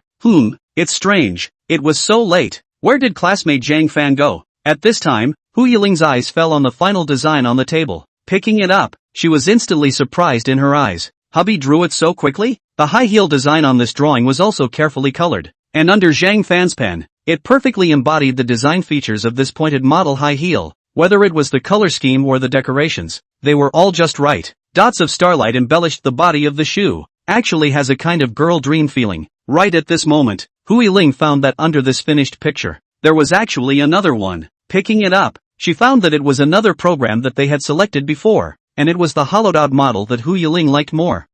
It's strange. It was so late. Where did classmate Zhang Fan go? At this time, Hu Yiling's eyes fell on the final design on the table. Picking it up, she was instantly surprised in her eyes. Hubby drew it so quickly? The high heel design on this drawing was also carefully colored, and under Zhang Fan's pen, it perfectly embodied the design features of this pointed model high heel. Whether it was the color scheme or the decorations, they were all just right. Dots of starlight embellished the body of the shoe. Actually has a kind of girl dream feeling. Right at this moment, Hu Yiling found that under this finished picture, there was actually another one. Picking it up, she found that it was another program that they had selected before, and it was the hollowed out model that Hu Yiling liked more.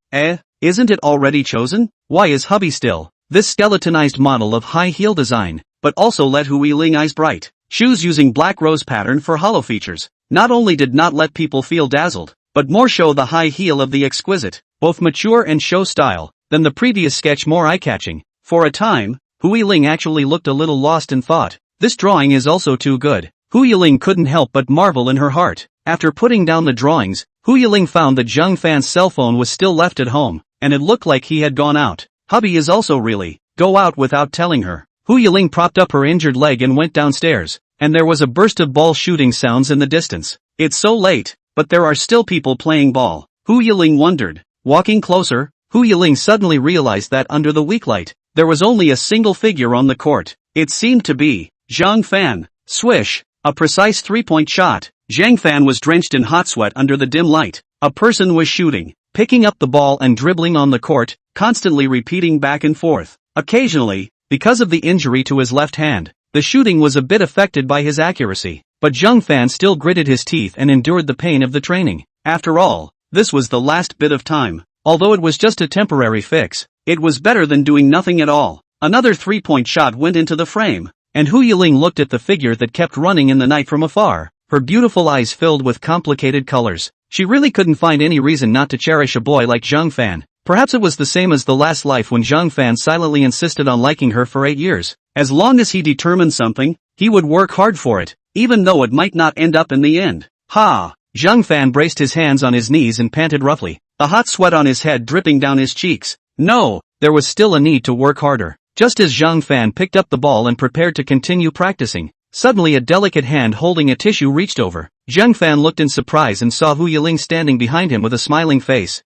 Isn't it already chosen? Why is hubby still? This skeletonized model of high heel design, but also let Hu Yiling eyes bright. Shoes using black rose pattern for hollow features, not only did not let people feel dazzled, but more show the high heel of the exquisite, both mature and show style, than the previous sketch more eye-catching. For a time, Hu Yiling actually looked a little lost in thought. This drawing is also too good. Hu Yiling couldn't help but marvel in her heart. After putting down the drawings, Hu Yiling found that Zhang Fan's cell phone was still left at home, and it looked like he had gone out. Hubby is also really go out without telling her. Hu Yiling propped up her injured leg and went downstairs, and there was a burst of ball shooting sounds in the distance. It's so late, but there are still people playing ball. Hu Yiling wondered. Walking closer, Hu Yiling suddenly realized that under the weak light, there was only a single figure on the court. It seemed to be Zhang Fan. Swish, a precise three-point shot. Zhang Fan was drenched in hot sweat under the dim light. A person was shooting, picking up the ball and dribbling on the court, constantly repeating back and forth. Occasionally, because of the injury to his left hand, the shooting was a bit affected by his accuracy, but Zhang Fan still gritted his teeth and endured the pain of the training. After all, this was the last bit of time. Although it was just a temporary fix, it was better than doing nothing at all. Another three-point shot went into the frame, and Hu Yiling looked at the figure that kept running in the night from afar, her beautiful eyes filled with complicated colors. She really couldn't find any reason not to cherish a boy like Zhang Fan. Perhaps it was the same as the last life when Zhang Fan silently insisted on liking her for 8 years. As long as he determined something, he would work hard for it, even though it might not end up in the end. Ha! Zhang Fan braced his hands on his knees and panted roughly, the hot sweat on his head dripping down his cheeks. No, there was still a need to work harder. Just as Zhang Fan picked up the ball and prepared to continue practicing, suddenly a delicate hand holding a tissue reached over. Zhang Fan looked in surprise and saw Hu Yiling standing behind him with a smiling face.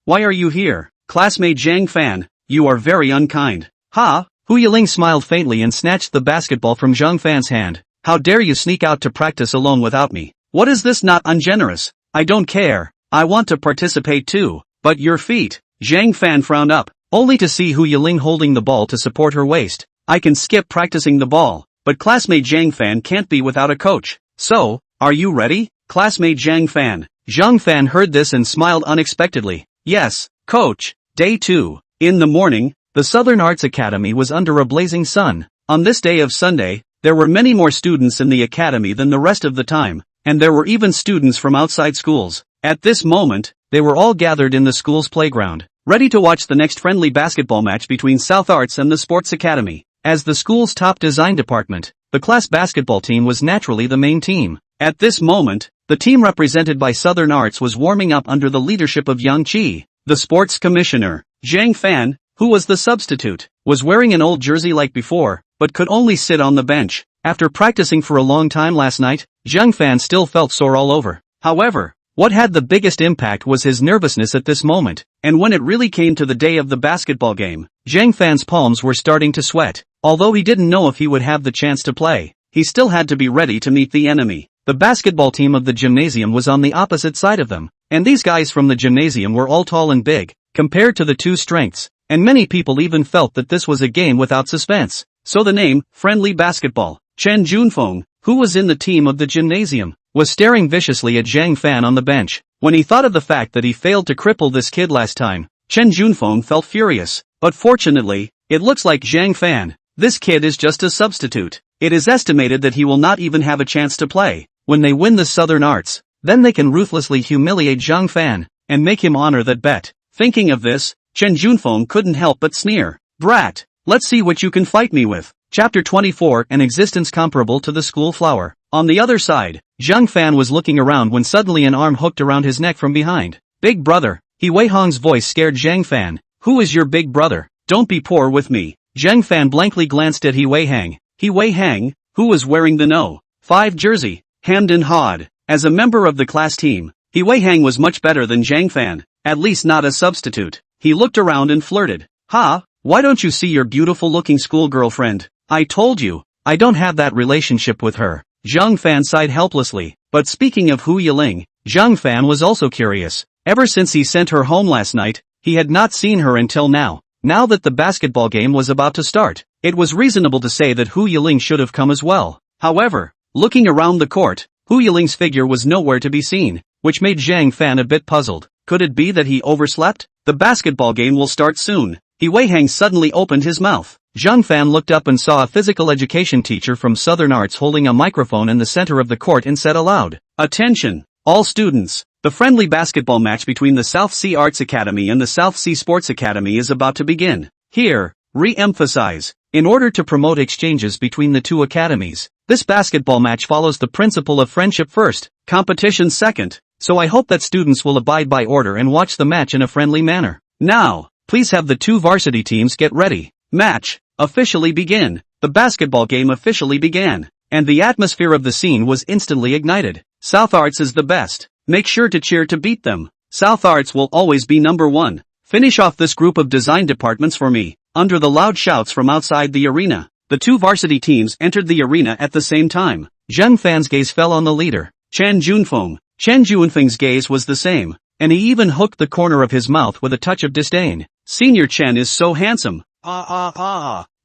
Why are you here? Classmate Zhang Fan, you are very unkind. Ha! Hu Yiling smiled faintly and snatched the basketball from Zhang Fan's hand. How dare you sneak out to practice alone without me? What is this, not ungenerous? I don't care. I want to participate too. But your feet. Zhang Fan frowned up, only to see Hu Yiling holding the ball to support her waist. I can skip practicing the ball, but classmate Zhang Fan can't be without a coach. So, are you ready? Classmate Zhang Fan. Zhang Fan heard this and smiled unexpectedly. Yes, coach. Day 2. In the morning, the Southern Arts Academy was under a blazing sun. On this day of Sunday, there were many more students in the academy than the rest of the time, and there were even students from outside schools. At this moment, they were all gathered in the school's playground, ready to watch the next friendly basketball match between South Arts and the Sports Academy. As the school's top design department, the class basketball team was naturally the main team. At this moment, the team represented by Southern Arts was warming up under the leadership of Yang Qi. The sports commissioner, Zhang Fan, who was the substitute, was wearing an old jersey like before, but could only sit on the bench. After practicing for a long time last night, Zhang Fan still felt sore all over. However, what had the biggest impact was his nervousness at this moment, and when it really came to the day of the basketball game, Zhang Fan's palms were starting to sweat. Although he didn't know if he would have the chance to play, he still had to be ready to meet the enemy. The basketball team of the gymnasium was on the opposite side of them, and these guys from the gymnasium were all tall and big, compared to the two strengths, and many people even felt that this was a game without suspense. So the name, Friendly Basketball. Chen Junfeng, who was in the team of the gymnasium, was staring viciously at Zhang Fan on the bench. When he thought of the fact that he failed to cripple this kid last time, Chen Junfeng felt furious. But fortunately, it looks like Zhang Fan, this kid is just a substitute. It is estimated that he will not even have a chance to play. When they win the Southern Arts, then they can ruthlessly humiliate Zhang Fan, and make him honor that bet. Thinking of this, Chen Junfeng couldn't help but sneer. Brat, let's see what you can fight me with. Chapter 24, an existence comparable to the school flower. On the other side, Zhang Fan was looking around when suddenly an arm hooked around his neck from behind. Big brother. He Wei Hong's voice scared Zhang Fan. Who is your big brother? Don't be poor with me. Zhang Fan blankly glanced at He Wei Hang. He Wei Hang, who was wearing the No. 5 jersey, hemmed and hawed. As a member of the class team, He Wei Hang was much better than Zhang Fan, at least not a substitute. He looked around and flirted. Ha, why don't you see your beautiful-looking school girlfriend? I told you, I don't have that relationship with her. Zhang Fan sighed helplessly. But speaking of Hu Yiling, Zhang Fan was also curious. Ever since he sent her home last night, he had not seen her until now. Now that the basketball game was about to start, it was reasonable to say that Hu Yiling should have come as well. However, looking around the court, Hu Yiling's figure was nowhere to be seen, which made Zhang Fan a bit puzzled. Could it be that he overslept? The basketball game will start soon. He Wei Hang suddenly opened his mouth. Zhang Fan looked up and saw a physical education teacher from Southern Arts holding a microphone in the center of the court and said aloud, "Attention, all students. The friendly basketball match between the South Sea Arts Academy and the South Sea Sports Academy is about to begin. Here, re-emphasize, in order to promote exchanges between the two academies, this basketball match follows the principle of friendship first, competition second, so I hope that students will abide by order and watch the match in a friendly manner. Now, please have the two varsity teams get ready. Match, officially begin." The basketball game officially began, and the atmosphere of the scene was instantly ignited. South Arts is the best. Make sure to cheer to beat them. South Arts will always be number one. Finish off this group of design departments for me. Under the loud shouts from outside the arena, the two varsity teams entered the arena at the same time. Zhang Fan's gaze fell on the leader, Chen Junfeng. Chen Junfeng's gaze was the same, and he even hooked the corner of his mouth with a touch of disdain. Senior Chen is so handsome.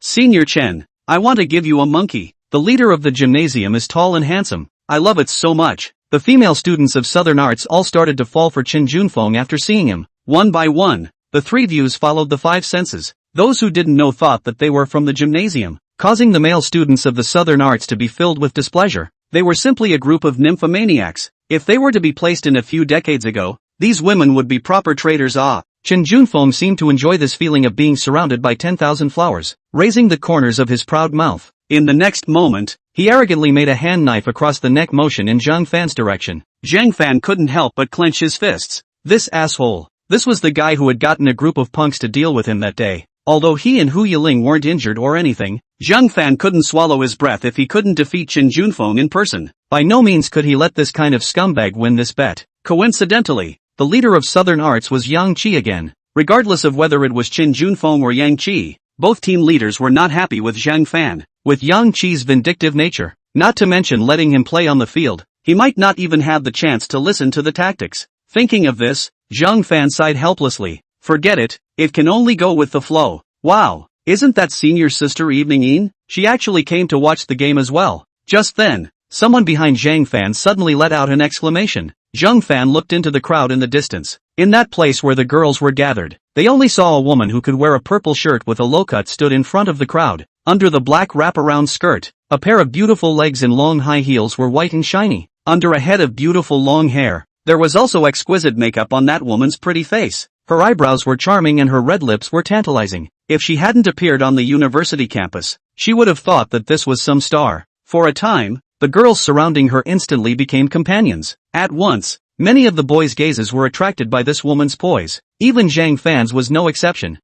Senior Chen, I want to give you a monkey. The leader of the gymnasium is tall and handsome. I love it so much. The female students of Southern Arts all started to fall for Chen Junfeng after seeing him. One by one, the three views followed the five senses. Those who didn't know thought that they were from the gymnasium, causing the male students of the Southern Arts to be filled with displeasure. They were simply a group of nymphomaniacs. If they were to be placed in a few decades ago, these women would be proper traitors. Chen Junfeng seemed to enjoy this feeling of being surrounded by 10,000 flowers, raising the corners of his proud mouth. In the next moment, he arrogantly made a hand knife across the neck motion in Zhang Fan's direction. Zhang Fan couldn't help but clench his fists. This asshole. This was the guy who had gotten a group of punks to deal with him that day. Although he and Hu Yiling weren't injured or anything, Zhang Fan couldn't swallow his breath if he couldn't defeat Chen Junfeng in person. By no means could he let this kind of scumbag win this bet. Coincidentally, the leader of Southern Arts was Yang Qi again. Regardless of whether it was Chen Junfeng or Yang Qi, both team leaders were not happy with Zhang Fan. With Yang Qi's vindictive nature, not to mention letting him play on the field, he might not even have the chance to listen to the tactics. Thinking of this, Zhang Fan sighed helplessly. Forget it, it can only go with the flow. Wow, isn't that senior sister Evening Yin? She actually came to watch the game as well. Just then, someone behind Zhang Fan suddenly let out an exclamation. Zhang Fan looked into the crowd in the distance. In that place where the girls were gathered, they only saw a woman who could wear a purple shirt with a low cut stood in front of the crowd. Under the black wraparound skirt, a pair of beautiful legs and long high heels were white and shiny. Under a head of beautiful long hair, there was also exquisite makeup on that woman's pretty face. Her eyebrows were charming and her red lips were tantalizing. If she hadn't appeared on the university campus, she would have thought that this was some star. For a time, the girls surrounding her instantly became companions. At once, many of the boys' gazes were attracted by this woman's poise. Even Zhang Fan's was no exception.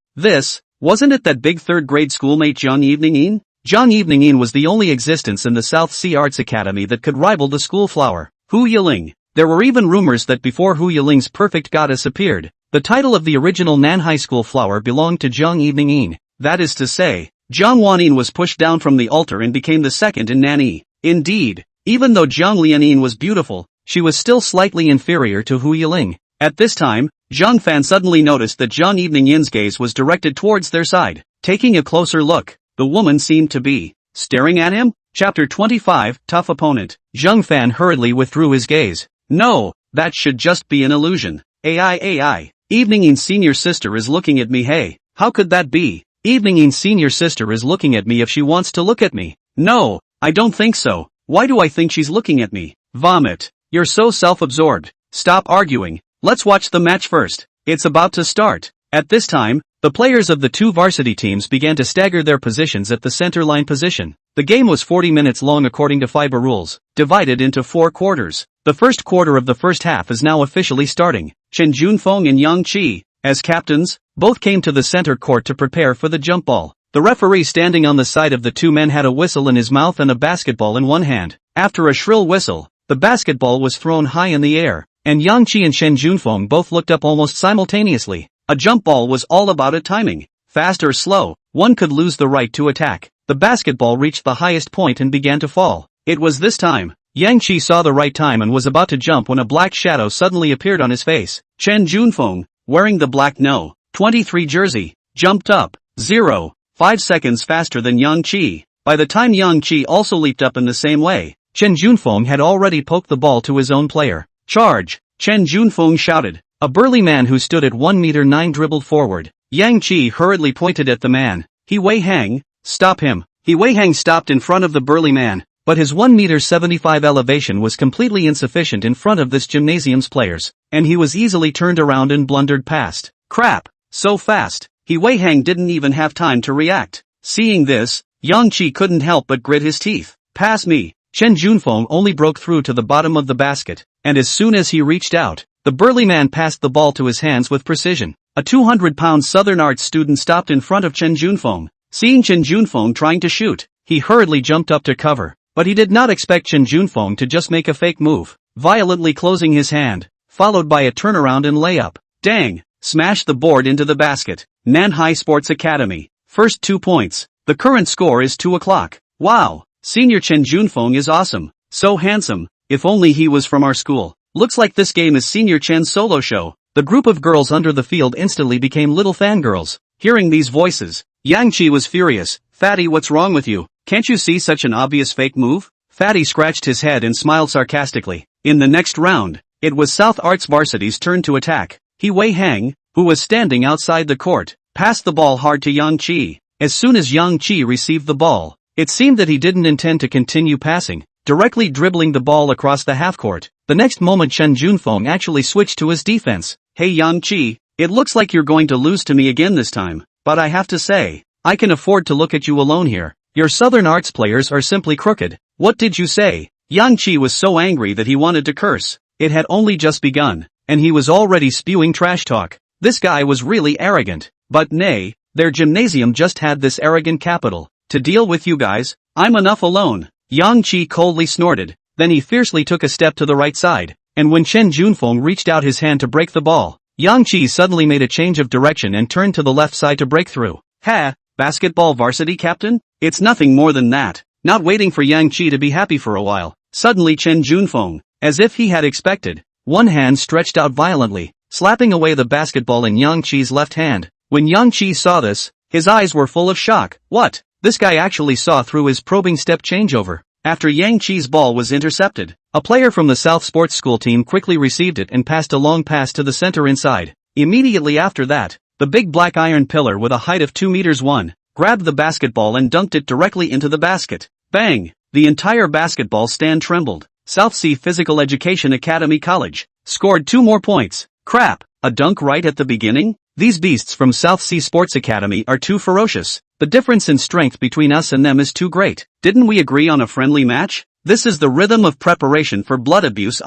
Wasn't it that big third-grade schoolmate Zhang Evening Yin? Zhang Evening Yin was the only existence in the South Sea Arts Academy that could rival the school flower, Hu Yiling. There were even rumors that before Hu Yiling's perfect goddess appeared, the title of the original Nan High School flower belonged to Zhang Evening Yin. That is to say, Zhang Wanyin was pushed down from the altar and became the second in Nanyi. Indeed, even though Zhang Lianin was beautiful, she was still slightly inferior to Hu Yiling. At this time, Zhang Fan suddenly noticed that Zhang Evening Yin's gaze was directed towards their side. Taking a closer look, the woman seemed to be staring at him. Chapter 25, Tough Opponent. Zhang Fan hurriedly withdrew his gaze. No, that should just be an illusion. AI. Evening Yin's senior sister is looking at me. Hey, how could that be? Evening Yin's senior sister is looking at me if she wants to look at me. No, I don't think so. Why do I think she's looking at me? Vomit. You're so self-absorbed. Stop arguing. Let's watch the match first. It's about to start. At this time, the players of the two varsity teams began to stagger their positions at the center line position. The game was 40 minutes long according to FIBA rules, divided into 4 quarters. The first quarter of the first half is now officially starting. Chen Junfeng and Yang Qi, as captains, both came to the center court to prepare for the jump ball. The referee standing on the side of the two men had a whistle in his mouth and a basketball in one hand. After a shrill whistle, the basketball was thrown high in the air, and Yang Qi and Chen Junfeng both looked up almost simultaneously. A jump ball was all about a timing. Fast or slow, one could lose the right to attack. The basketball reached the highest point and began to fall. It was this time. Yang Qi saw the right time and was about to jump when a black shadow suddenly appeared on his face. Chen Junfeng, wearing the black No. 23 jersey, jumped up 0.5 seconds faster than Yang Qi. By the time Yang Qi also leaped up in the same way, Chen Junfeng had already poked the ball to his own player. Charge! Chen Junfeng shouted. A burly man who stood at 1 meter 9 dribbled forward. Yang Qi hurriedly pointed at the man. He Wei Hang, stop him. He Wei Hang stopped in front of the burly man, but his 1 meter 75 elevation was completely insufficient in front of this gymnasium's players, and he was easily turned around and blundered past. Crap! So fast! He Wei Hang didn't even have time to react. Seeing this, Yang Qi couldn't help but grit his teeth. Pass me! Chen Junfeng only broke through to the bottom of the basket, and as soon as he reached out, the burly man passed the ball to his hands with precision. A 200-pound Southern Arts student stopped in front of Chen Junfeng. Seeing Chen Junfeng trying to shoot, he hurriedly jumped up to cover, but he did not expect Chen Junfeng to just make a fake move. Violently closing his hand, followed by a turnaround and layup. Dang! Smash the board into the basket. Nanhai Sports Academy. First 2 points. The current score is 2 o'clock. Wow! Senior Chen Junfeng is awesome. So handsome. If only he was from our school. Looks like this game is Senior Chen's solo show. The group of girls under the field instantly became little fangirls. Hearing these voices, Yang Chi was furious. Fatty, what's wrong with you? Can't you see such an obvious fake move? Fatty scratched his head and smiled sarcastically. In the next round, it was South Arts Varsity's turn to attack. He Wei Hang, who was standing outside the court, passed the ball hard to Yang Chi. As soon as Yang Chi received the ball, it seemed that he didn't intend to continue passing, directly dribbling the ball across the half-court. The next moment Chen Junfeng actually switched to his defense. Hey Yang Chi, it looks like you're going to lose to me again this time, but I have to say, I can afford to look at you alone here. Your Southern Arts players are simply crooked. What did you say? Yang Chi was so angry that he wanted to curse. It had only just begun, and he was already spewing trash talk. This guy was really arrogant. But nay, their gymnasium just had this arrogant capital. To deal with you guys, I'm enough alone. Yang Chi coldly snorted, then he fiercely took a step to the right side, and when Chen Junfeng reached out his hand to break the ball, Yang Chi suddenly made a change of direction and turned to the left side to break through. Ha! Basketball varsity captain? It's nothing more than that. Not waiting for Yang Chi to be happy for a while, suddenly Chen Junfeng, as if he had expected, one hand stretched out violently, slapping away the basketball in Yang Chi's left hand. When Yang Chi saw this, his eyes were full of shock. What? This guy actually saw through his probing step changeover. After Yang Chi's ball was intercepted, a player from the South Sports School team quickly received it and passed a long pass to the center inside. Immediately after that, the big black iron pillar with a height of 2 meters 1, grabbed the basketball and dunked it directly into the basket. Bang! The entire basketball stand trembled. South Sea Physical Education Academy College scored 2 more points. Crap! A dunk right at the beginning? These beasts from South Sea Sports Academy are too ferocious. The difference in strength between us and them is too great. Didn't we agree on a friendly match? This is the rhythm of preparation for blood abuse.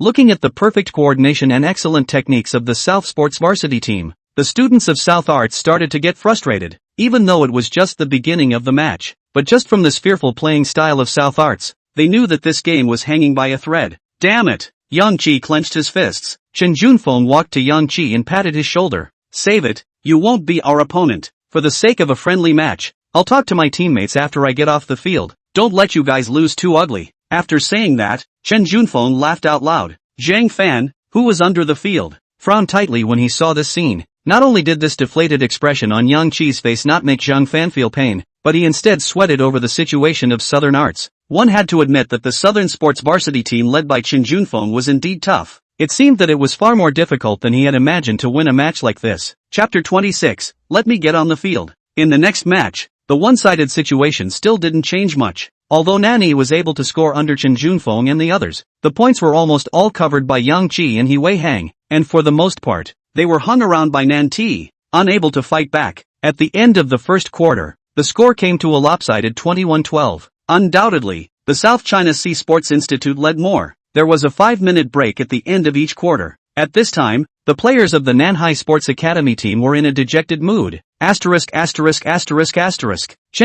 Looking at the perfect coordination and excellent techniques of the South Sports varsity team, the students of South Arts started to get frustrated, even though it was just the beginning of the match. But just from this fearful playing style of South Arts, they knew that this game was hanging by a thread. Damn it! Yang Chi clenched his fists. Chen Junfeng walked to Yang Chi and patted his shoulder. Save it, you won't be our opponent. For the sake of a friendly match, I'll talk to my teammates after I get off the field. Don't let you guys lose too ugly. After saying that, Chen Junfeng laughed out loud. Zhang Fan, who was under the field, frowned tightly when he saw this scene. Not only did this deflated expression on Yang Chi's face not make Zhang Fan feel pain, but he instead sweated over the situation of Southern Arts. One had to admit that the Southern Sports varsity team led by Chen Junfeng was indeed tough. It seemed that it was far more difficult than he had imagined to win a match like this. Chapter 26, Let me get on the field. In the next match, the one-sided situation still didn't change much. Although Nani was able to score under Chen Junfeng and the others, the points were almost all covered by Yang Chi and He Wei Hang, and for the most part, they were hung around by Nan Ti, unable to fight back. At the end of the first quarter, the score came to a lopsided 21-12. Undoubtedly, the South China Sea Sports Institute led more. There was a 5-minute break at the end of each quarter. At this time, the players of the Nanhai Sports Academy team were in a dejected mood. Chen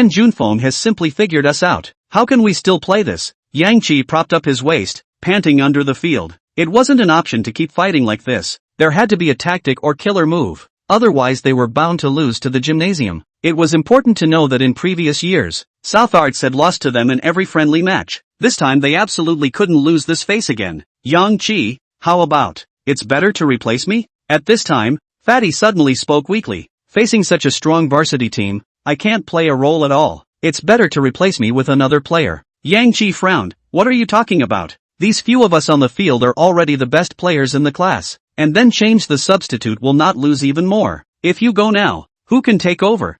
Junfeng has simply figured us out. How can we still play this? Yang Chi propped up his waist, panting under the field. It wasn't an option to keep fighting like this. There had to be a tactic or killer move. Otherwise they were bound to lose to the gymnasium. It was important to know that in previous years, South Arts had lost to them in every friendly match. This time they absolutely couldn't lose this face again. Yang Chi, how about, it's better to replace me? At this time, Fatty suddenly spoke weakly. Facing such a strong varsity team, I can't play a role at all. It's better to replace me with another player. Yang Chi frowned. What are you talking about? These few of us on the field are already the best players in the class. And then change the substitute will not lose even more. If you go now, who can take over?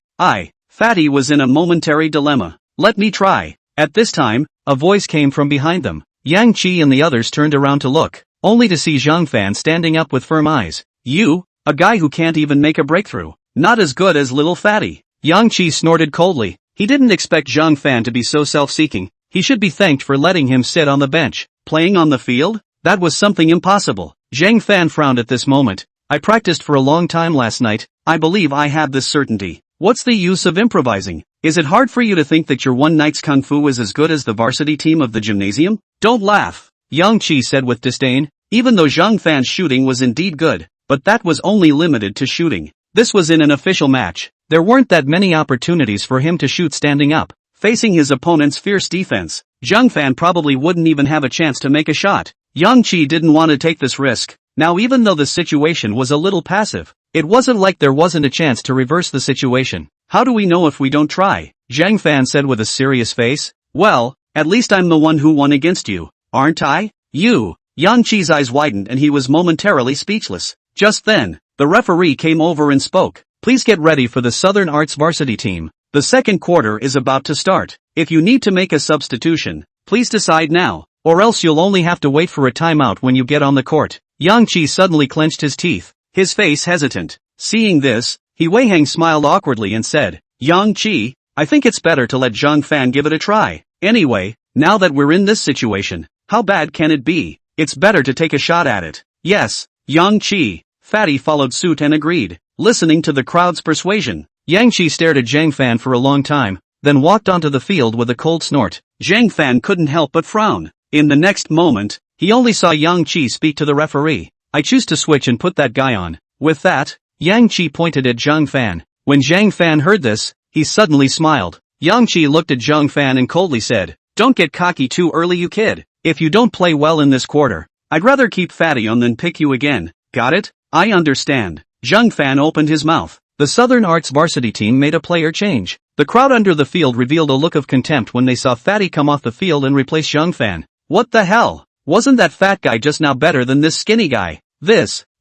Fatty was in a momentary dilemma. Let me try. At this time, a voice came from behind them. Yang Chi and the others turned around to look, only to see Zhang Fan standing up with firm eyes. You? A guy who can't even make a breakthrough. Not as good as little Fatty. Yang Chi snorted coldly. He didn't expect Zhang Fan to be so self-seeking. He should be thanked for letting him sit on the bench. Playing on the field? That was something impossible. Zhang Fan frowned at this moment. I practiced for a long time last night. I believe I have this certainty. What's the use of improvising? Is it hard for you to think that your one night's kung fu is as good as the varsity team of the gymnasium? Don't laugh. Yang Chi said with disdain. Even though Zhang Fan's shooting was indeed good, but that was only limited to shooting. This was in an official match. There weren't that many opportunities for him to shoot standing up. Facing his opponent's fierce defense, Zhang Fan probably wouldn't even have a chance to make a shot. Yang Qi didn't want to take this risk. Now even though the situation was a little passive, it wasn't like there wasn't a chance to reverse the situation. How do we know if we don't try? Zhang Fan said with a serious face. Well, at least I'm the one who won against you, aren't I? You. Yang Qi's eyes widened and he was momentarily speechless. Just then, the referee came over and spoke. Please get ready for the Southern Arts varsity team. The second quarter is about to start. If you need to make a substitution, please decide now, or else you'll only have to wait for a timeout when you get on the court. Yang Qi suddenly clenched his teeth, his face hesitant. Seeing this, He Weihang smiled awkwardly and said, Yang Qi, I think it's better to let Zhang Fan give it a try. Anyway, now that we're in this situation, how bad can it be? It's better to take a shot at it. Yes, Yang Qi. Fatty followed suit and agreed, listening to the crowd's persuasion. Yang Qi stared at Zhang Fan for a long time, then walked onto the field with a cold snort. Zhang Fan couldn't help but frown. In the next moment, he only saw Yang Qi speak to the referee. I choose to switch and put that guy on. With that, Yang Qi pointed at Zhang Fan. When Zhang Fan heard this, he suddenly smiled. Yang Qi looked at Zhang Fan and coldly said, Don't get cocky too early, you kid. If you don't play well in this quarter, I'd rather keep Fatty on than pick you again. Got it? I understand. Zhang Fan opened his mouth. The Southern Arts varsity team made a player change. The crowd under the field revealed a look of contempt when they saw Fatty come off the field and replace Zhang Fan. What the hell? Wasn't that fat guy just now better than this skinny guy?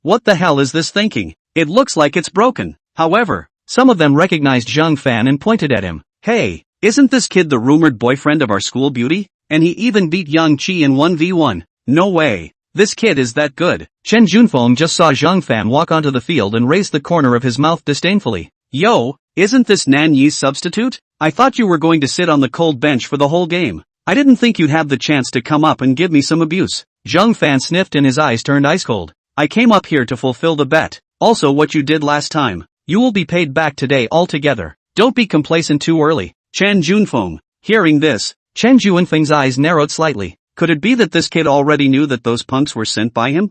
What the hell is this thinking? It looks like it's broken. However, some of them recognized Zhang Fan and pointed at him. Hey, isn't this kid the rumored boyfriend of our school beauty? And he even beat Yang Qi in 1v1. No way. This kid is that good. Chen Junfeng just saw Zhang Fan walk onto the field and raised the corner of his mouth disdainfully. Yo, isn't this Nan Yi's substitute? I thought you were going to sit on the cold bench for the whole game. I didn't think you'd have the chance to come up and give me some abuse. Zhang Fan sniffed and his eyes turned ice cold. I came up here to fulfill the bet. Also what you did last time. You will be paid back today altogether. Don't be complacent too early. Chen Junfeng. Hearing this, Chen Junfeng's eyes narrowed slightly. Could it be that this kid already knew that those punks were sent by him?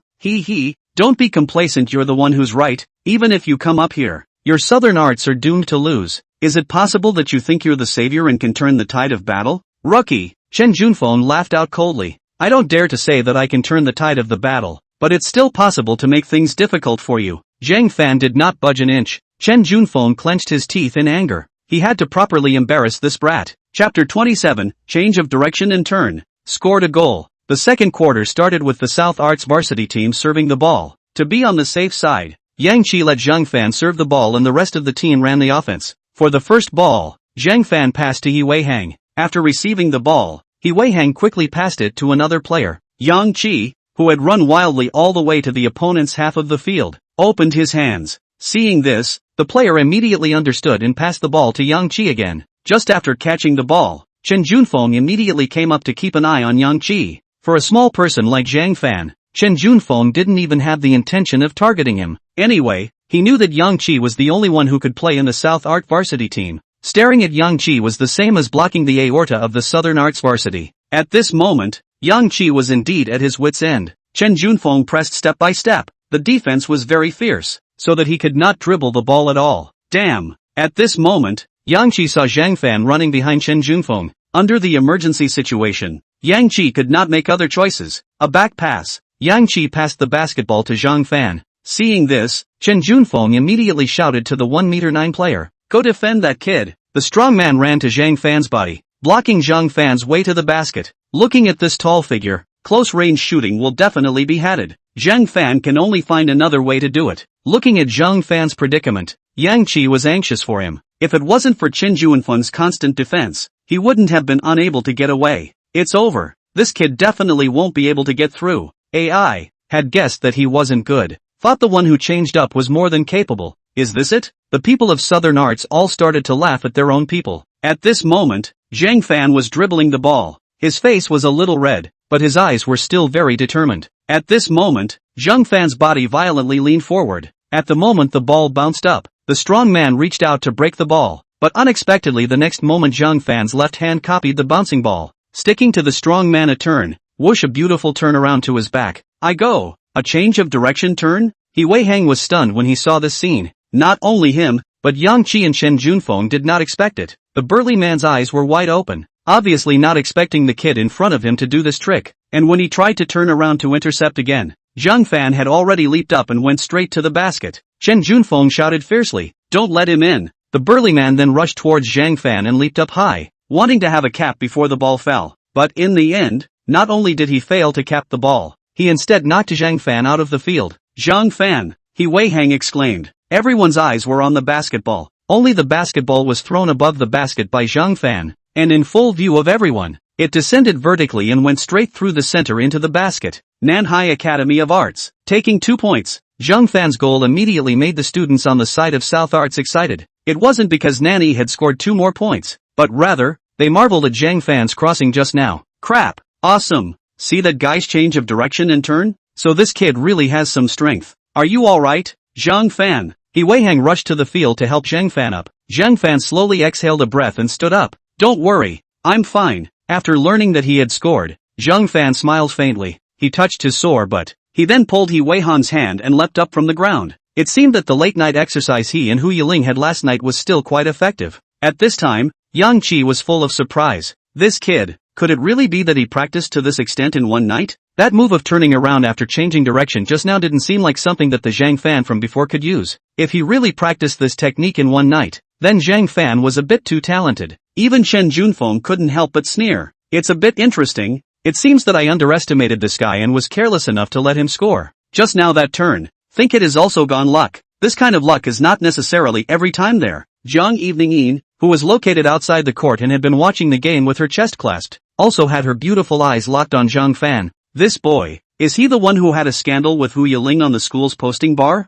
Don't be complacent, you're the one who's right. Even if you come up here, your Southern Arts are doomed to lose. Is it possible that you think you're the savior and can turn the tide of battle? Rookie. Chen Junfeng laughed out coldly. I don't dare to say that I can turn the tide of the battle, but it's still possible to make things difficult for you. Zhang Fan did not budge an inch. Chen Junfeng clenched his teeth in anger. He had to properly embarrass this brat. Chapter 27, Change of Direction and Turn. Scored a goal. The second quarter started with the South Arts varsity team serving the ball. To be on the safe side, Yang Qi let Zhang Fan serve the ball and the rest of the team ran the offense. For the first ball, Zhang Fan passed to He Weihang. After receiving the ball, He Weihang quickly passed it to another player. Yang Qi, who had run wildly all the way to the opponent's half of the field, opened his hands. Seeing this, the player immediately understood and passed the ball to Yang Qi again. Just after catching the ball, Chen Junfeng immediately came up to keep an eye on Yang Qi. For a small person like Zhang Fan, Chen Junfeng didn't even have the intention of targeting him. Anyway, he knew that Yang Qi was the only one who could play in the South Art varsity team. Staring at Yang Qi was the same as blocking the aorta of the Southern Arts varsity. At this moment, Yang Qi was indeed at his wit's end. Chen Junfeng pressed step by step. The defense was very fierce, so that he could not dribble the ball at all. Damn. At this moment, Yang Qi saw Zhang Fan running behind Chen Junfeng. Under the emergency situation, Yang Qi could not make other choices. A back pass. Yang Qi passed the basketball to Zhang Fan. Seeing this, Chen Junfeng immediately shouted to the 1m9 player, Go defend that kid. The strong man ran to Zhang Fan's body, blocking Zhang Fan's way to the basket. Looking at this tall figure, close-range shooting will definitely be hatted. Zhang Fan can only find another way to do it. Looking at Zhang Fan's predicament, Yang Qi was anxious for him. If it wasn't for Chen Junfeng's constant defense, he wouldn't have been unable to get away. It's over. This kid definitely won't be able to get through. AI had guessed that he wasn't good. Thought the one who changed up was more than capable. Is this it? The people of Southern Arts all started to laugh at their own people. At this moment, Zhang Fan was dribbling the ball. His face was a little red, but his eyes were still very determined. At this moment, Zhang Fan's body violently leaned forward. At the moment the ball bounced up, the strong man reached out to break the ball, but unexpectedly the next moment Zhang Fan's left hand copied the bouncing ball. Sticking to the strong man a turn, whoosh, a beautiful turnaround to his back. I go. A change of direction turn? He Wei Hang was stunned when he saw this scene. Not only him, but Yang Qi and Shen Junfeng did not expect it. The burly man's eyes were wide open, obviously not expecting the kid in front of him to do this trick, and when he tried to turn around to intercept again, Zhang Fan had already leaped up and went straight to the basket. Shen Junfeng shouted fiercely, "Don't let him in!" The burly man then rushed towards Zhang Fan and leaped up high, wanting to have a cap before the ball fell. But in the end, not only did he fail to cap the ball, he instead knocked Zhang Fan out of the field. "Zhang Fan!" He Wei Hang exclaimed. Everyone's eyes were on the basketball. Only the basketball was thrown above the basket by Zhang Fan, and in full view of everyone, it descended vertically and went straight through the center into the basket. Nanhai Academy of Arts. Taking 2 points, Zhang Fan's goal immediately made the students on the side of South Arts excited. It wasn't because Nanny had scored 2 more points, but rather, they marveled at Zhang Fan's crossing just now. Crap! Awesome! See that guy's change of direction and turn? So this kid really has some strength. Are you alright, Zhang Fan? He Wei Hang rushed to the field to help Zhang Fan up. Zhang Fan slowly exhaled a breath and stood up. "Don't worry, I'm fine." After learning that he had scored, Zhang Fan smiled faintly. He touched his sore butt. He then pulled He Wei Han's hand and leapt up from the ground. It seemed that the late-night exercise he and Hu Yiling had last night was still quite effective. At this time, Yang Qi was full of surprise. This kid, could it really be that he practiced to this extent in one night? That move of turning around after changing direction just now didn't seem like something that the Zhang Fan from before could use. If he really practiced this technique in one night, then Zhang Fan was a bit too talented. Even Shen Junfeng couldn't help but sneer. It's a bit interesting. It seems that I underestimated this guy and was careless enough to let him score. Just now that turn. Think it is also gone luck. This kind of luck is not necessarily every time there. Jiang Evening Yin, who was located outside the court and had been watching the game with her chest clasped, also had her beautiful eyes locked on Zhang Fan. This boy, is he the one who had a scandal with Hu Yiling on the school's posting bar?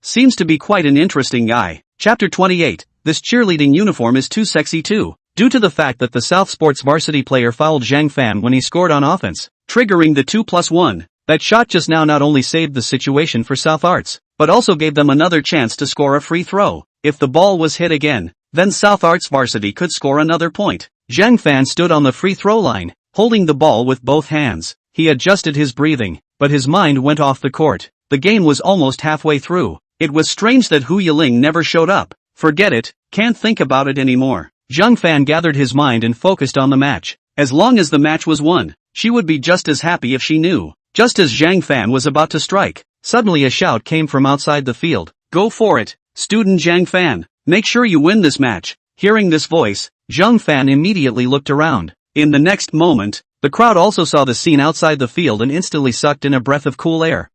Seems to be quite an interesting guy. Chapter 28, this cheerleading uniform is too sexy too. Due to the fact that the South Sports varsity player fouled Zhang Fan when he scored on offense, triggering the 2+1, that shot just now not only saved the situation for South Arts, but also gave them another chance to score a free throw. If the ball was hit again, then South Arts varsity could score another point. Zhang Fan stood on the free throw line, holding the ball with both hands. He adjusted his breathing, but his mind went off the court. The game was almost halfway through. It was strange that Hu Yiling never showed up. Forget it, can't think about it anymore. Zhang Fan gathered his mind and focused on the match. As long as the match was won, she would be just as happy if she knew. Just as Zhang Fan was about to strike, suddenly a shout came from outside the field. "Go for it, student Zhang Fan. Make sure you win this match." Hearing this voice, Zhang Fan immediately looked around. In the next moment, the crowd also saw the scene outside the field and instantly sucked in a breath of cool air.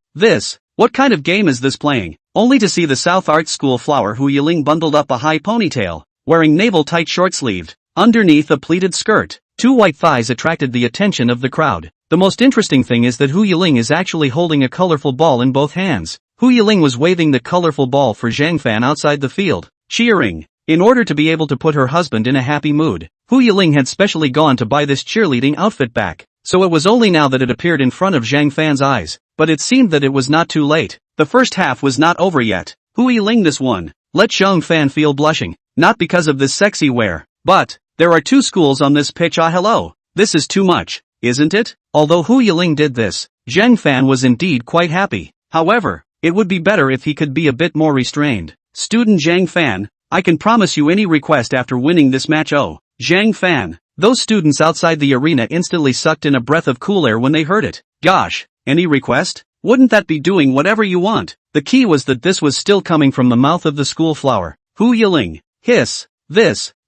What kind of game is this playing? Only to see the South Arts School flower Hu Yiling bundled up a high ponytail, wearing navel-tight short-sleeved, underneath a pleated skirt. 2 white thighs attracted the attention of the crowd. The most interesting thing is that Hu Yiling is actually holding a colorful ball in both hands. Hu Yiling was waving the colorful ball for Zhang Fan outside the field, cheering. In order to be able to put her husband in a happy mood, Hu Yiling had specially gone to buy this cheerleading outfit back. So it was only now that it appeared in front of Zhang Fan's eyes, but it seemed that it was not too late. The first half was not over yet. Hu Yiling this one. Let Zhang Fan feel blushing, not because of this sexy wear, but, there are 2 schools on this pitch. Hello. This is too much, isn't it? Although Hu Yiling did this, Zhang Fan was indeed quite happy. However, it would be better if he could be a bit more restrained. Student Zhang Fan, I can promise you any request after winning this match. Oh, Zhang Fan. Those students outside the arena instantly sucked in a breath of cool air when they heard it. Gosh, any request? Wouldn't that be doing whatever you want? The key was that this was still coming from the mouth of the school flower. Hu Yiling. Hiss.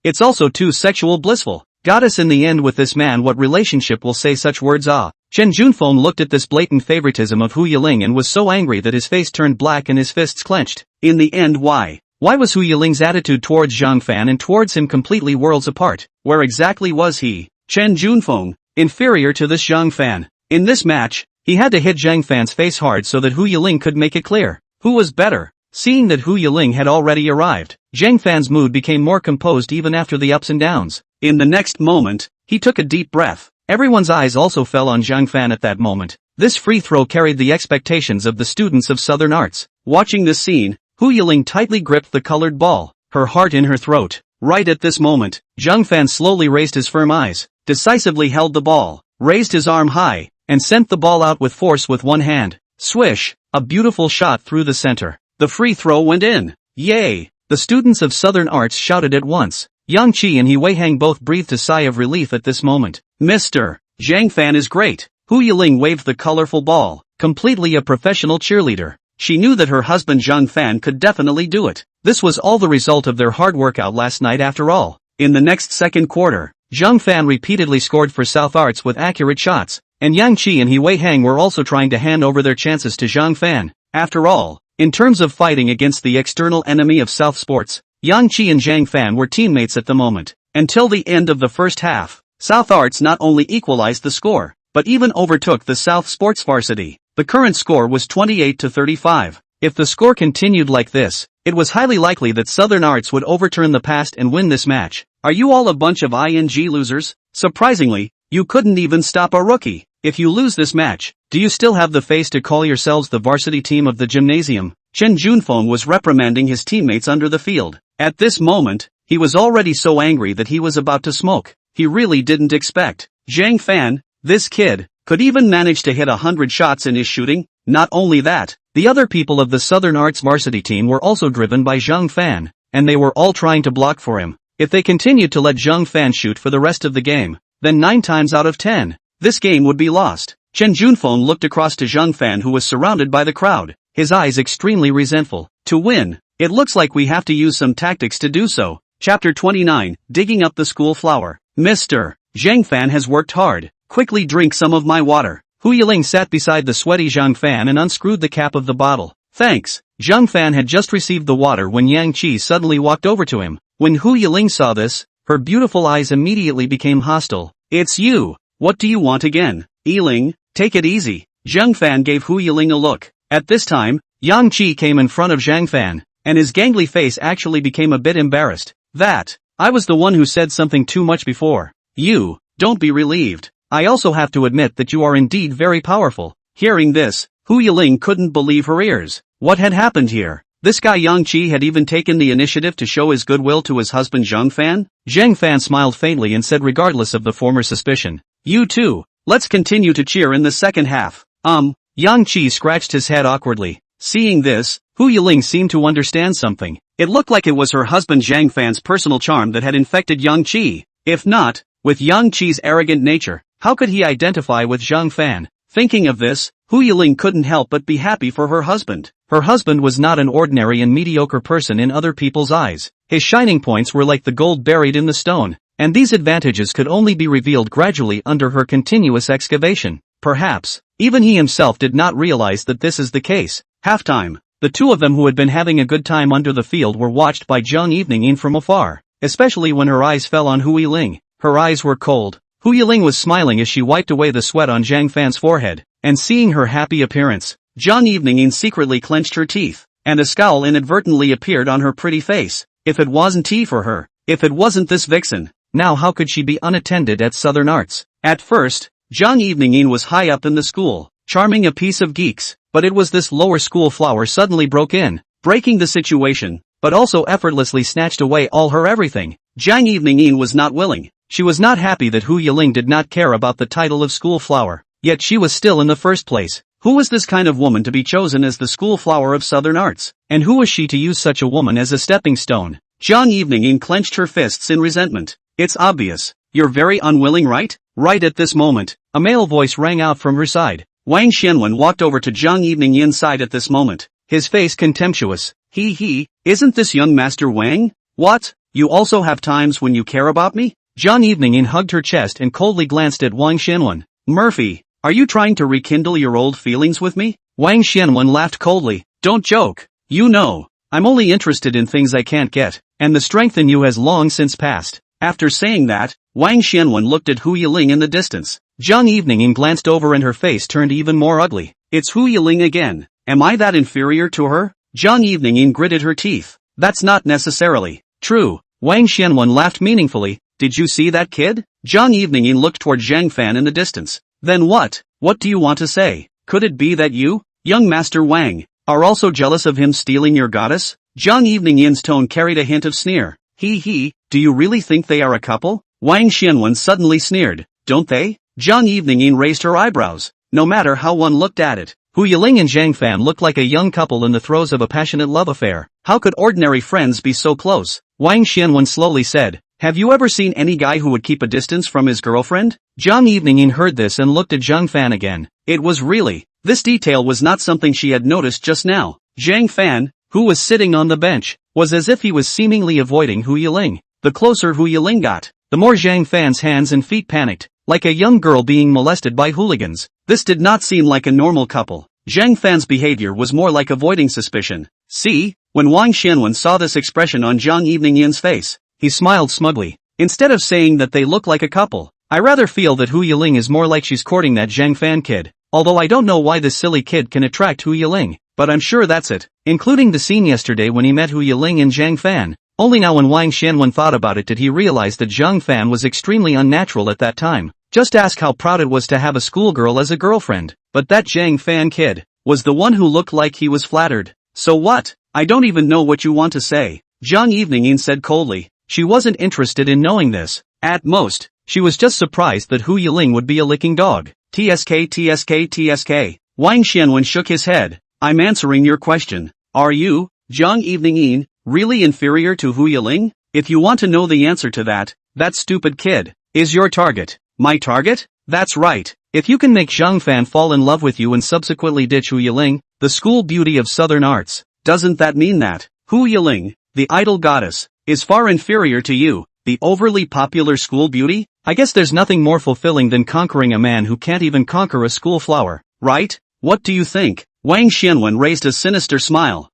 It's also too sexual blissful. Goddess in the end with this man, what relationship will say such words? Shen Junfeng looked at this blatant favoritism of Hu Yiling and was so angry that his face turned black and his fists clenched. In the end, why was Hu Yiling's attitude towards Zhang Fan and towards him completely worlds apart? Where exactly was he, Shen Junfeng, inferior to this Zhang Fan? In this match, he had to hit Zhang Fan's face hard so that Hu Yiling could make it clear. Who was better? Seeing that Hu Yiling had already arrived, Zhang Fan's mood became more composed even after the ups and downs. In the next moment, he took a deep breath. Everyone's eyes also fell on Zhang Fan at that moment. This free throw carried the expectations of the students of Southern Arts. Watching this scene, Hu Yiling tightly gripped the colored ball, her heart in her throat. Right at this moment, Zhang Fan slowly raised his firm eyes, decisively held the ball, raised his arm high, and sent the ball out with force with one hand. Swish! A beautiful shot through the center. The free throw went in. Yay! The students of Southern Arts shouted at once. Yang Qi and He Weihang both breathed a sigh of relief at this moment. Mr. Zhang Fan is great. Hu Yiling waved the colorful ball. Completely a professional cheerleader. She knew that her husband Zhang Fan could definitely do it. This was all the result of their hard workout last night after all. In the next second quarter, Zhang Fan repeatedly scored for South Arts with accurate shots, and Yang Qi and He Weihang were also trying to hand over their chances to Zhang Fan. After all, in terms of fighting against the external enemy of South Sports, Yang Qi and Zhang Fan were teammates at the moment. Until the end of the first half, South Arts not only equalized the score, but even overtook the South Sports varsity. The current score was 28-35. If the score continued like this, it was highly likely that Southern Arts would overturn the past and win this match. Are you all a bunch of ing losers? Surprisingly, you couldn't even stop a rookie. If you lose this match, do you still have the face to call yourselves the varsity team of the gymnasium? Chen Junfeng was reprimanding his teammates under the field. At this moment, he was already so angry that he was about to smoke. He really didn't expect Zhang Fan, this kid, could even manage to hit 100 shots in his shooting. Not only that, the other people of the Southern Arts varsity team were also driven by Zhang Fan, and they were all trying to block for him. If they continued to let Zhang Fan shoot for the rest of the game, then 9 times out of 10, this game would be lost. Chen Junfeng looked across to Zhang Fan, who was surrounded by the crowd, his eyes extremely resentful. To win, it looks like we have to use some tactics to do so. Chapter 29, Digging Up the School Flower. Mr. Zhang Fan has worked hard. Quickly drink some of my water. Hu Yiling sat beside the sweaty Zhang Fan and unscrewed the cap of the bottle. Thanks. Zhang Fan had just received the water when Yang Qi suddenly walked over to him. When Hu Yiling saw this, her beautiful eyes immediately became hostile. It's you. What do you want again? Yiling, take it easy. Zhang Fan gave Hu Yiling a look. At this time, Yang Qi came in front of Zhang Fan, and his gangly face actually became a bit embarrassed. I was the one who said something too much before. You, don't be relieved. I also have to admit that you are indeed very powerful. Hearing this, Hu Yiling couldn't believe her ears. What had happened here? This guy Yang Qi had even taken the initiative to show his goodwill to his husband Zhang Fan? Zhang Fan smiled faintly and said, regardless of the former suspicion, you too. Let's continue to cheer in the second half. Yang Qi scratched his head awkwardly. Seeing this, Hu Yiling seemed to understand something. It looked like it was her husband Zhang Fan's personal charm that had infected Yang Qi. If not, with Yang Qi's arrogant nature, how could he identify with Zhang Fan? Thinking of this, Hu Yiling couldn't help but be happy for her husband. Her husband was not an ordinary and mediocre person in other people's eyes. His shining points were like the gold buried in the stone, and these advantages could only be revealed gradually under her continuous excavation. Perhaps, even he himself did not realize that this is the case. Halftime. The two of them who had been having a good time under the field were watched by Zhang Evening from afar, especially when her eyes fell on Hu Yiling. Her eyes were cold. Hu Yiling was smiling as she wiped away the sweat on Zhang Fan's forehead, and seeing her happy appearance, Zhang Evening secretly clenched her teeth, and a scowl inadvertently appeared on her pretty face. If it wasn't tea for her, if it wasn't this vixen, now how could she be unattended at Southern Arts? At first, Zhang Evening was high up in the school, charming a piece of geeks, but it was this lower school flower suddenly broke in, breaking the situation, but also effortlessly snatched away all her everything. Zhang Evening was not willing. She was not happy that Hu Yiling did not care about the title of school flower, yet she was still in the first place. Who was this kind of woman to be chosen as the school flower of Southern Arts? And who was she to use such a woman as a stepping stone? Zhang Evening clenched her fists in resentment. It's obvious. You're very unwilling, right? Right at this moment, a male voice rang out from her side. Wang Xianwen walked over to Zhang Evening's side at this moment, his face contemptuous. Isn't this young Master Wang? What? You also have times when you care about me? Zhang Evening hugged her chest and coldly glanced at Wang Xianwen. Murphy, are you trying to rekindle your old feelings with me? Wang Xianwen laughed coldly. Don't joke. You know, I'm only interested in things I can't get, and the strength in you has long since passed. After saying that, Wang Xianwen looked at Hu Yiling in the distance. Zhang Evening glanced over and her face turned even more ugly. It's Hu Yiling again. Am I that inferior to her? Zhang Evening gritted her teeth. That's not necessarily true. Wang Xianwen laughed meaningfully. Did you see that kid? Zhang Evening looked toward Zhang Fan in the distance. Then what? What do you want to say? Could it be that you, young Master Wang, are also jealous of him stealing your goddess? Zhang Evening's tone carried a hint of sneer. Do you really think they are a couple? Wang Xianwen suddenly sneered. Don't they? Zhang Evening raised her eyebrows. No matter how one looked at it, Hu Yiling and Zhang Fan looked like a young couple in the throes of a passionate love affair. How could ordinary friends be so close? Wang Xianwen slowly said, "Have you ever seen any guy who would keep a distance from his girlfriend?" Zhang Evening heard this and looked at Zhang Fan again. It was really. This detail was not something she had noticed just now. Zhang Fan, who was sitting on the bench, was as if he was seemingly avoiding Hu Yiling. The closer Hu Yiling got, the more Zhang Fan's hands and feet panicked, like a young girl being molested by hooligans. This did not seem like a normal couple. Zhang Fan's behavior was more like avoiding suspicion. See? When Wang Xianwen saw this expression on Zhang Evening face, he smiled smugly. Instead of saying that they look like a couple, I rather feel that Hu Yiling is more like she's courting that Zhang Fan kid. Although I don't know why this silly kid can attract Hu Yiling, but I'm sure that's it. Including the scene yesterday when he met Hu Yiling and Zhang Fan. Only now when Wang Xianwen thought about it did he realize that Zhang Fan was extremely unnatural at that time. Just ask how proud it was to have a schoolgirl as a girlfriend. But that Zhang Fan kid was the one who looked like he was flattered. So what? I don't even know what you want to say, Zhang Evening said coldly. She wasn't interested in knowing this. At most, she was just surprised that Hu Yiling would be a licking dog. TSK. Wang Xianwen shook his head. I'm answering your question. Are you, Zhang Evening, really inferior to Hu Yiling? If you want to know the answer to that stupid kid is your target. My target? That's right. If you can make Zhang Fan fall in love with you and subsequently ditch Hu Yiling, the school beauty of Southern arts, doesn't that mean that Hu Yiling, the idol goddess, is far inferior to you, the overly popular school beauty? I guess there's nothing more fulfilling than conquering a man who can't even conquer a school flower, right? What do you think? Wang Xianwen raised a sinister smile.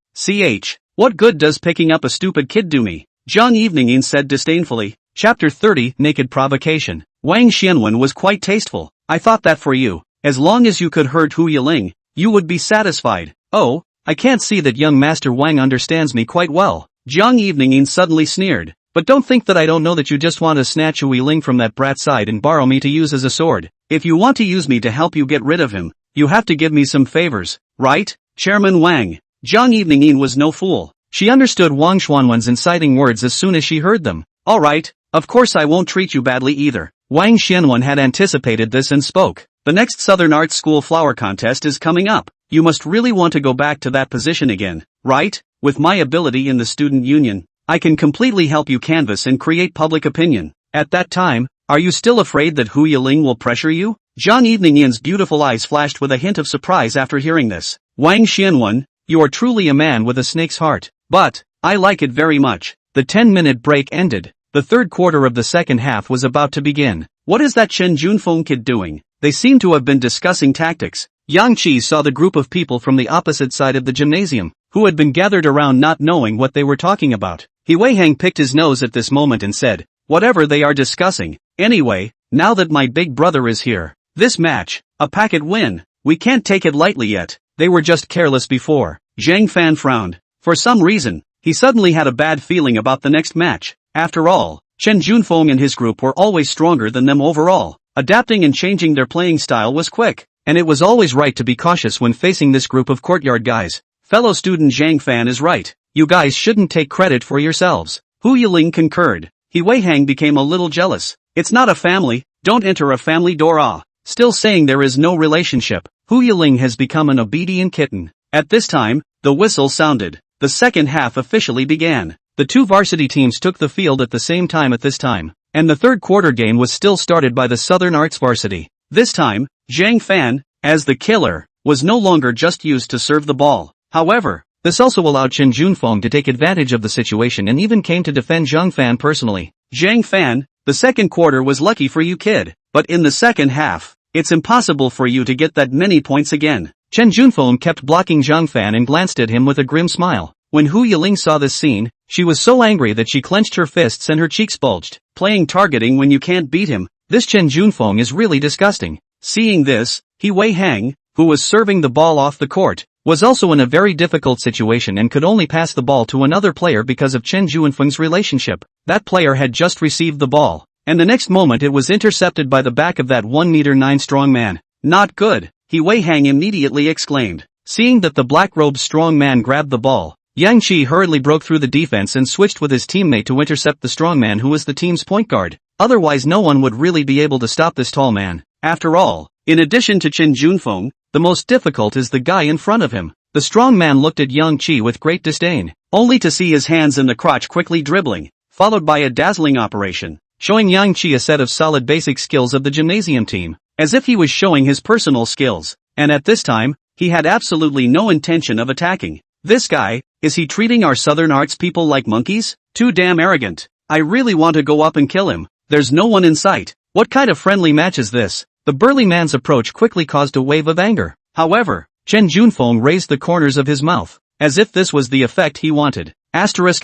What good does picking up a stupid kid do me? Zhang Evening said disdainfully. Chapter 30, Naked Provocation. Wang Xianwen was quite tasteful. I thought that for you, as long as you could hurt Hu Yiling, you would be satisfied. Oh, I can't see that young Master Wang understands me quite well. Zhang Evening suddenly sneered. But don't think that I don't know that you just want to snatch Hu Yiling from that brat's side and borrow me to use as a sword. If you want to use me to help you get rid of him, you have to give me some favors, right, Chairman Wang? Zhang Evening was no fool. She understood Wang Xuanwen's inciting words as soon as she heard them. Alright, of course I won't treat you badly either. Wang Xianwen had anticipated this and spoke. The next Southern Arts School Flower Contest is coming up. You must really want to go back to that position again, right? With my ability in the student union, I can completely help you canvass and create public opinion. At that time, are you still afraid that Hu Yiling will pressure you? Zhang Evening's beautiful eyes flashed with a hint of surprise after hearing this. Wang Xianwen, you are truly a man with a snake's heart. But, I like it very much. The 10-minute break ended. The third quarter of the second half was about to begin. What is that Chen Junfeng kid doing? They seem to have been discussing tactics. Yang Qi saw the group of people from the opposite side of the gymnasium, who had been gathered around not knowing what they were talking about. He Weihang picked his nose at this moment and said, whatever they are discussing. Anyway, now that my big brother is here, this match, a packet win. We can't take it lightly yet. They were just careless before. Zhang Fan frowned. For some reason, he suddenly had a bad feeling about the next match. After all, Chen Junfeng and his group were always stronger than them overall. Adapting and changing their playing style was quick, and it was always right to be cautious when facing this group of courtyard guys. Fellow student Zhang Fan is right. You guys shouldn't take credit for yourselves. Hu Yiling concurred. He Weihang became a little jealous. It's not a family, don't enter a family door. Still saying there is no relationship. Hu Yiling has become an obedient kitten. At this time, the whistle sounded. The second half officially began. The two varsity teams took the field at the same time at this time, and the third quarter game was still started by the Southern Arts varsity. This time, Zhang Fan, as the killer, was no longer just used to serve the ball. However, this also allowed Chen Junfeng to take advantage of the situation and even came to defend Zhang Fan personally. Zhang Fan, the second quarter was lucky for you kid, but in the second half, it's impossible for you to get that many points again. Chen Junfeng kept blocking Zhang Fan and glanced at him with a grim smile. When Hu Yiling saw this scene, she was so angry that she clenched her fists and her cheeks bulged. Playing targeting when you can't beat him, this Chen Junfeng is really disgusting. Seeing this, He Weihang, who was serving the ball off the court, was also in a very difficult situation and could only pass the ball to another player because of Chen Junfeng's relationship. That player had just received the ball, and the next moment it was intercepted by the back of that 1-meter-9 strong man. Not good, He Weihang immediately exclaimed. Seeing that the black-robed strong man grabbed the ball, Yang Qi hurriedly broke through the defense and switched with his teammate to intercept the strongman who was the team's point guard. Otherwise no one would really be able to stop this tall man. After all, in addition to Chen Junfeng, the most difficult is the guy in front of him. The strong man looked at Yang Qi with great disdain, only to see his hands in the crotch quickly dribbling, followed by a dazzling operation, showing Yang Qi a set of solid basic skills of the gymnasium team, as if he was showing his personal skills, and at this time, he had absolutely no intention of attacking. This guy, is he treating our Southern Arts people like monkeys? Too damn arrogant. I really want to go up and kill him. There's no one in sight. What kind of friendly match is this? The burly man's approach quickly caused a wave of anger. However, Chen Junfeng raised the corners of his mouth, as if this was the effect he wanted. Asterisk.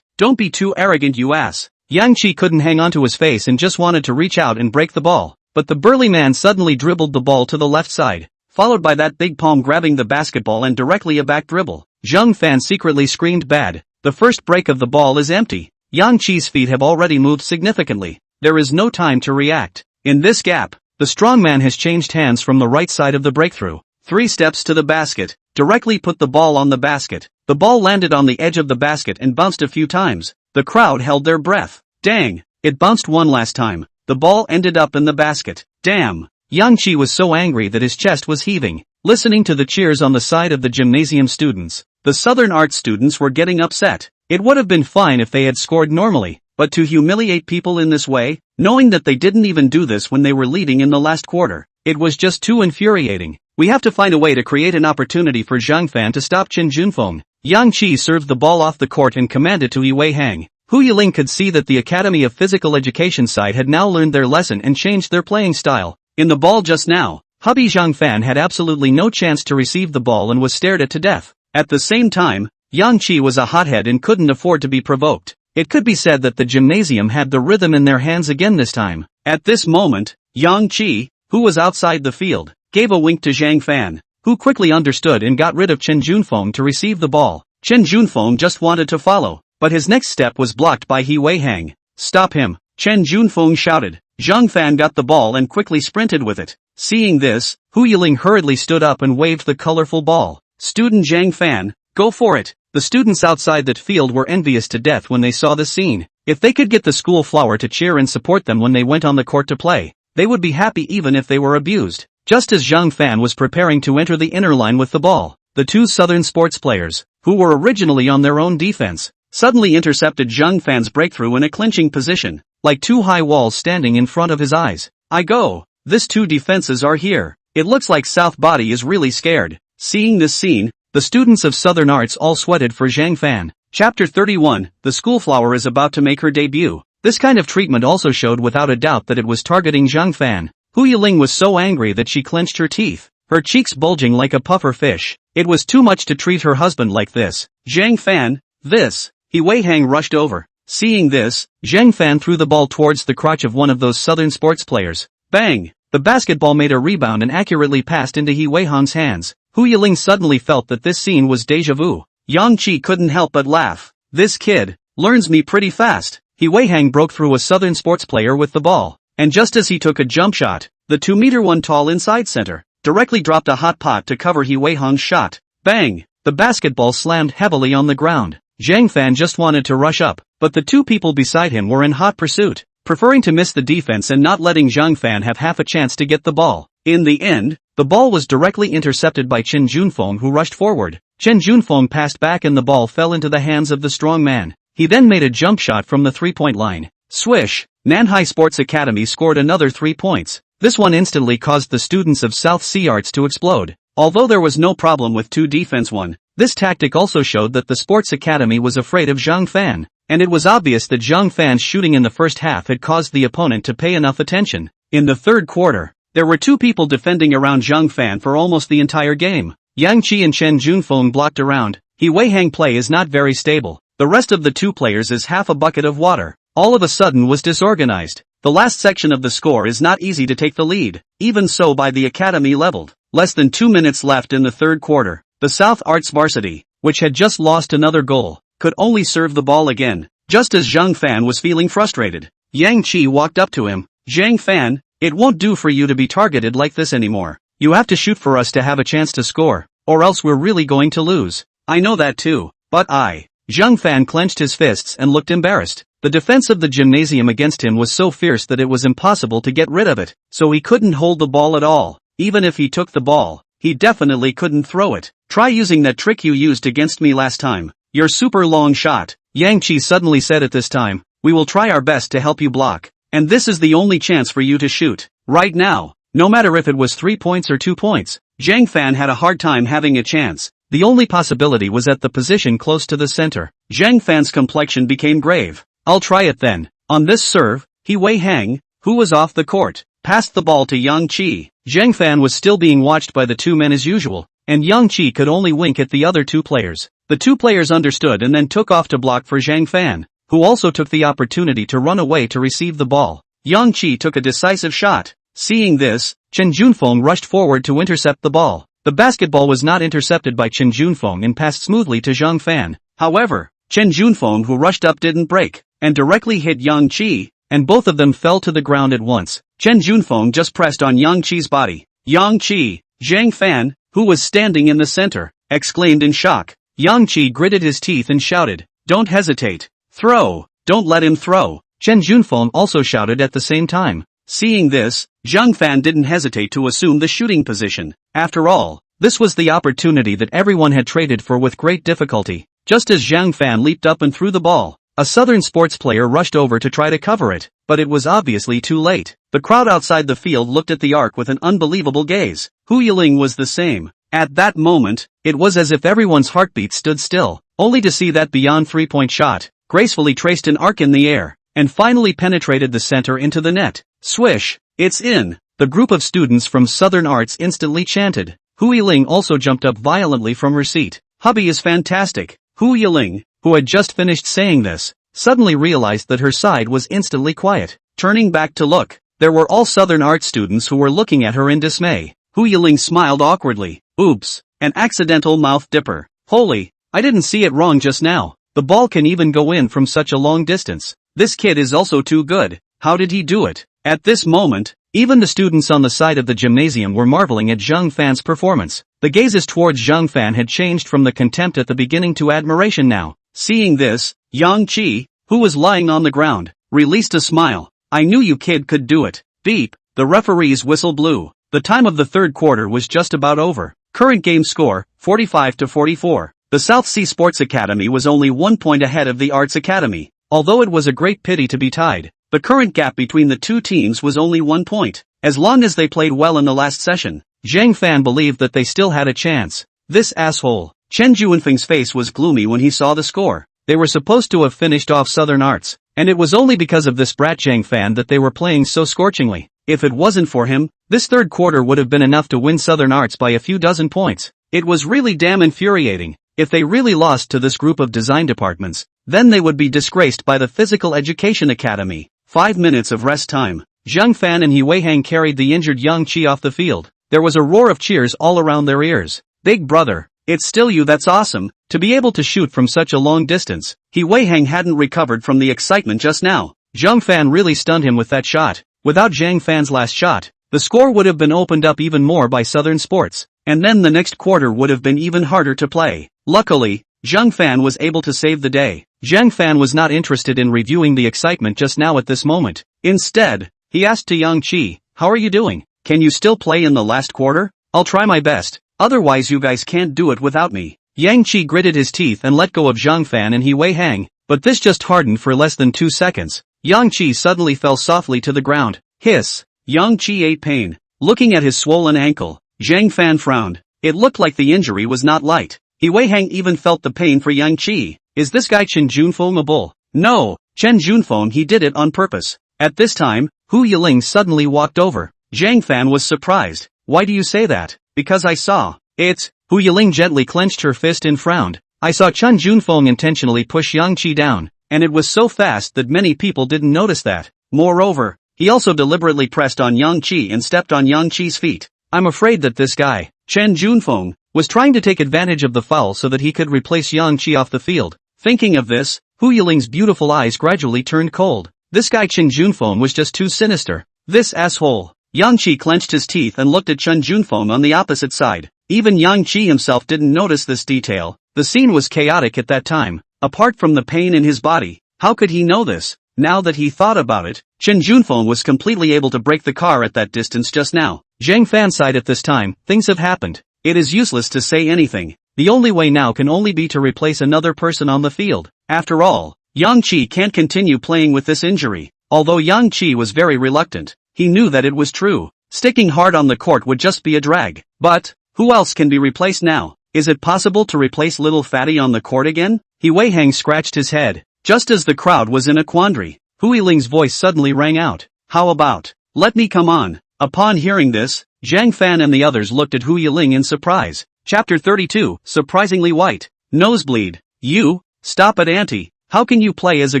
Don't be too arrogant, you ass. Yang Qi couldn't hang onto his face and just wanted to reach out and break the ball, but the burly man suddenly dribbled the ball to the left side, followed by that big palm grabbing the basketball and directly a back dribble. Zhang Fan secretly screamed bad. The first break of the ball is empty. Yang Qi's feet have already moved significantly. There is no time to react. In this gap, the strong man has changed hands from the right side of the breakthrough. 3 steps to the basket, directly put the ball on the basket. The ball landed on the edge of the basket and bounced a few times. The crowd held their breath. Dang, it bounced one last time. The ball ended up in the basket. Damn. Yang Qi was so angry that his chest was heaving, listening to the cheers on the side of the gymnasium students. The Southern Arts students were getting upset. It would have been fine if they had scored normally, but to humiliate people in this way, knowing that they didn't even do this when they were leading in the last quarter, it was just too infuriating. We have to find a way to create an opportunity for Zhang Fan to stop Chen Junfeng. Yang Qi served the ball off the court and commanded to Yi Hang. Hu Yiling could see that the Academy of Physical Education side had now learned their lesson and changed their playing style. In the ball just now, hubby Zhang Fan had absolutely no chance to receive the ball and was stared at to death. At the same time, Yang Qi was a hothead and couldn't afford to be provoked. It could be said that the gymnasium had the rhythm in their hands again this time. At this moment, Yang Qi, who was outside the field, gave a wink to Zhang Fan, who quickly understood and got rid of Chen Junfeng to receive the ball. Chen Junfeng just wanted to follow, but his next step was blocked by Yi Hang. Stop him, Chen Junfeng shouted. Zhang Fan got the ball and quickly sprinted with it. Seeing this, Hu Yiling hurriedly stood up and waved the colorful ball. Student Zhang Fan, go for it. The students outside that field were envious to death when they saw the scene. If they could get the school flower to cheer and support them when they went on the court to play, they would be happy even if they were abused. Just as Zhang Fan was preparing to enter the inner line with the ball, the 2 Southern sports players, who were originally on their own defense, suddenly intercepted Zhang Fan's breakthrough in a clinching position, like 2 high walls standing in front of his eyes. I go, this 2 defenses are here. It looks like South Body is really scared. Seeing this scene, the students of Southern Arts all sweated for Zhang Fan. Chapter 31, the schoolflower is about to make her debut. This kind of treatment also showed without a doubt that it was targeting Zhang Fan. Hu Yiling was so angry that she clenched her teeth, her cheeks bulging like a puffer fish. It was too much to treat her husband like this. Zhang Fan, this. Yi Hang rushed over. Seeing this, Zhang Fan threw the ball towards the crotch of one of those Southern sports players. Bang! The basketball made a rebound and accurately passed into Yi Hang's hands. Hu Yiling suddenly felt that this scene was déjà vu. Yang Qi couldn't help but laugh. This kid learns me pretty fast. Yi Hang broke through a Southern sports player with the ball, and just as he took a jump shot, the 2-meter-1 tall inside center directly dropped a hot pot to cover Yi Hang's shot. Bang! The basketball slammed heavily on the ground. Zhang Fan just wanted to rush up, but the 2 people beside him were in hot pursuit, preferring to miss the defense and not letting Zhang Fan have half a chance to get the ball. In the end, the ball was directly intercepted by Chen Junfeng, who rushed forward. Chen Junfeng passed back and the ball fell into the hands of the strong man. He then made a jump shot from the 3-point line. Swish! Nanhai Sports Academy scored another 3 points. This one instantly caused the students of South Sea Arts to explode. Although there was no problem with 2 defense 1, this tactic also showed that the Sports Academy was afraid of Zhang Fan, and it was obvious that Zhang Fan's shooting in the first half had caused the opponent to pay enough attention. In the third quarter, there were 2 people defending around Zhang Fan for almost the entire game. Yang Qi and Chen Junfeng blocked around. Yi Hang play is not very stable. The rest of the 2 players is half a bucket of water. All of a sudden was disorganized. The last section of the score is not easy to take the lead. Even so, by the academy leveled. Less than 2 minutes left in the third quarter. The South Arts varsity, which had just lost another goal, could only serve the ball again. Just as Zhang Fan was feeling frustrated, Yang Qi walked up to him. Zhang Fan, it won't do for you to be targeted like this anymore. You have to shoot for us to have a chance to score, or else we're really going to lose. I know that too, but Zhang Fan clenched his fists and looked embarrassed. The defense of the gymnasium against him was so fierce that it was impossible to get rid of it, so he couldn't hold the ball at all. Even if he took the ball, he definitely couldn't throw it. Try using that trick you used against me last time. Your super long shot, Yang Chi suddenly said at this time. We will try our best to help you block. And this is the only chance for you to shoot. Right now, no matter if it was 3 points or 2 points, Zhang Fan had a hard time having a chance. The only possibility was at the position close to the center. Zhang Fan's complexion became grave. I'll try it then. On this serve, He Wei Hang, who was off the court, passed the ball to Yang Chi. Zhang Fan was still being watched by the two men as usual, and Yang Chi could only wink at the other two players. The two players understood and then took off to block for Zhang Fan, who also took the opportunity to run away to receive the ball. Yang Chi took a decisive shot. Seeing this, Chen Junfeng rushed forward to intercept the ball. The basketball was not intercepted by Chen Junfeng and passed smoothly to Zhang Fan. However, Chen Junfeng, who rushed up, didn't break, and directly hit Yang Chi, and both of them fell to the ground at once. Chen Junfeng just pressed on Yang Chi's body. Yang Chi, Zhang Fan, who was standing in the center, exclaimed in shock. Yang Chi gritted his teeth and shouted, "Don't hesitate. Throw, don't let him throw." Chen Junfeng also shouted at the same time. Seeing this, Zhang Fan didn't hesitate to assume the shooting position. After all, this was the opportunity that everyone had traded for with great difficulty. Just as Zhang Fan leaped up and threw the ball, a southern sports player rushed over to try to cover it, but it was obviously too late. The crowd outside the field looked at the arc with an unbelievable gaze. Hu Yiling was the same. At that moment, it was as if everyone's heartbeat stood still, only to see that beyond three-point shot, gracefully traced an arc in the air, and finally penetrated the center into the net. Swish! It's in! The group of students from Southern Arts instantly chanted. Hu Yiling also jumped up violently from her seat. Hubby is fantastic. Hu Yiling, who had just finished saying this, suddenly realized that her side was instantly quiet. Turning back to look, there were all Southern Arts students who were looking at her in dismay. Hu Yiling smiled awkwardly. Oops, an accidental mouth dipper. Holy, I didn't see it wrong just now. The ball can even go in from such a long distance. This kid is also too good. How did he do it? At this moment, even the students on the side of the gymnasium were marveling at Zhang Fan's performance. The gazes towards Zhang Fan had changed from the contempt at the beginning to admiration now. Seeing this, Yang Chi, who was lying on the ground, released a smile. I knew you kid could do it. Beep, the referee's whistle blew. The time of the third quarter was just about over. Current game score, 45-44. The South Sea Sports Academy was only 1 point ahead of the Arts Academy. Although it was a great pity to be tied, the current gap between the two teams was only 1 point. As long as they played well in the last session, Zhang Fan believed that they still had a chance. This asshole. Chen Junfeng's face was gloomy when he saw the score. They were supposed to have finished off Southern Arts, and it was only because of this brat Zhang Fan that they were playing so scorchingly. If it wasn't for him, this third quarter would have been enough to win Southern Arts by a few dozen points. It was really damn infuriating. If they really lost to this group of design departments, then they would be disgraced by the Physical Education Academy. 5 minutes of rest time. Zhang Fan and He Wei Hang carried the injured Yang Chi off the field. There was a roar of cheers all around their ears. Big brother, it's still you, that's awesome. To be able to shoot from such a long distance. He Wei Hang hadn't recovered from the excitement just now. Zhang Fan really stunned him with that shot. Without Zhang Fan's last shot, the score would have been opened up even more by Southern Sports, and then the next quarter would have been even harder to play. Luckily, Zhang Fan was able to save the day. Zhang Fan was not interested in reviewing the excitement just now at this moment. Instead, he asked to Yang Chi, "How are you doing? Can you still play in the last quarter? I'll try my best. Otherwise you guys can't do it without me." Yang Chi gritted his teeth and let go of Zhang Fan and He Wei Hang, but this just hardened for less than 2 seconds. Yang Chi suddenly fell softly to the ground. Hiss. Yang Chi ate pain. Looking at his swollen ankle, Zhang Fan frowned. It looked like the injury was not light. He Wei Hang even felt the pain for Yang Chi. Is this guy Chen Junfeng a bull? No, Chen Junfeng, he did it on purpose. At this time, Hu Yiling suddenly walked over. Zhang Fan was surprised. Why do you say that? Because I saw it. Hu Yiling gently clenched her fist and frowned. I saw Chen Junfeng intentionally push Yang Chi down, and it was so fast that many people didn't notice that. Moreover, he also deliberately pressed on Yang Chi and stepped on Yang Chi's feet. I'm afraid that this guy, Chen Junfeng, was trying to take advantage of the foul so that he could replace Yang Chi off the field. Thinking of this, Hu Yiling's beautiful eyes gradually turned cold. This guy Chen Junfeng was just too sinister. This asshole. Yang Chi clenched his teeth and looked at Chen Junfeng on the opposite side. Even Yang Chi himself didn't notice this detail. The scene was chaotic at that time. Apart from the pain in his body, How could he know this? Now that he thought about it, Chen Junfeng was completely able to break the car at that distance just now. Zhang Fan sighed at this time. Things have happened. It is useless to say anything. The only way now can only be to replace another person on the field. After all, Yang Qi can't continue playing with this injury. Although Yang Qi was very reluctant, he knew that it was true. Sticking hard on the court would just be a drag. But, who else can be replaced now? Is it possible to replace little fatty on the court again? He Wei Hang scratched his head. Just as the crowd was in a quandary, Hu Yiling's voice suddenly rang out. How about, let me come on? Upon hearing this, Zhang Fan and the others looked at Hu Yiling in surprise. Chapter 32, Surprisingly White. Nosebleed. You? Stop it, auntie. How can you play as a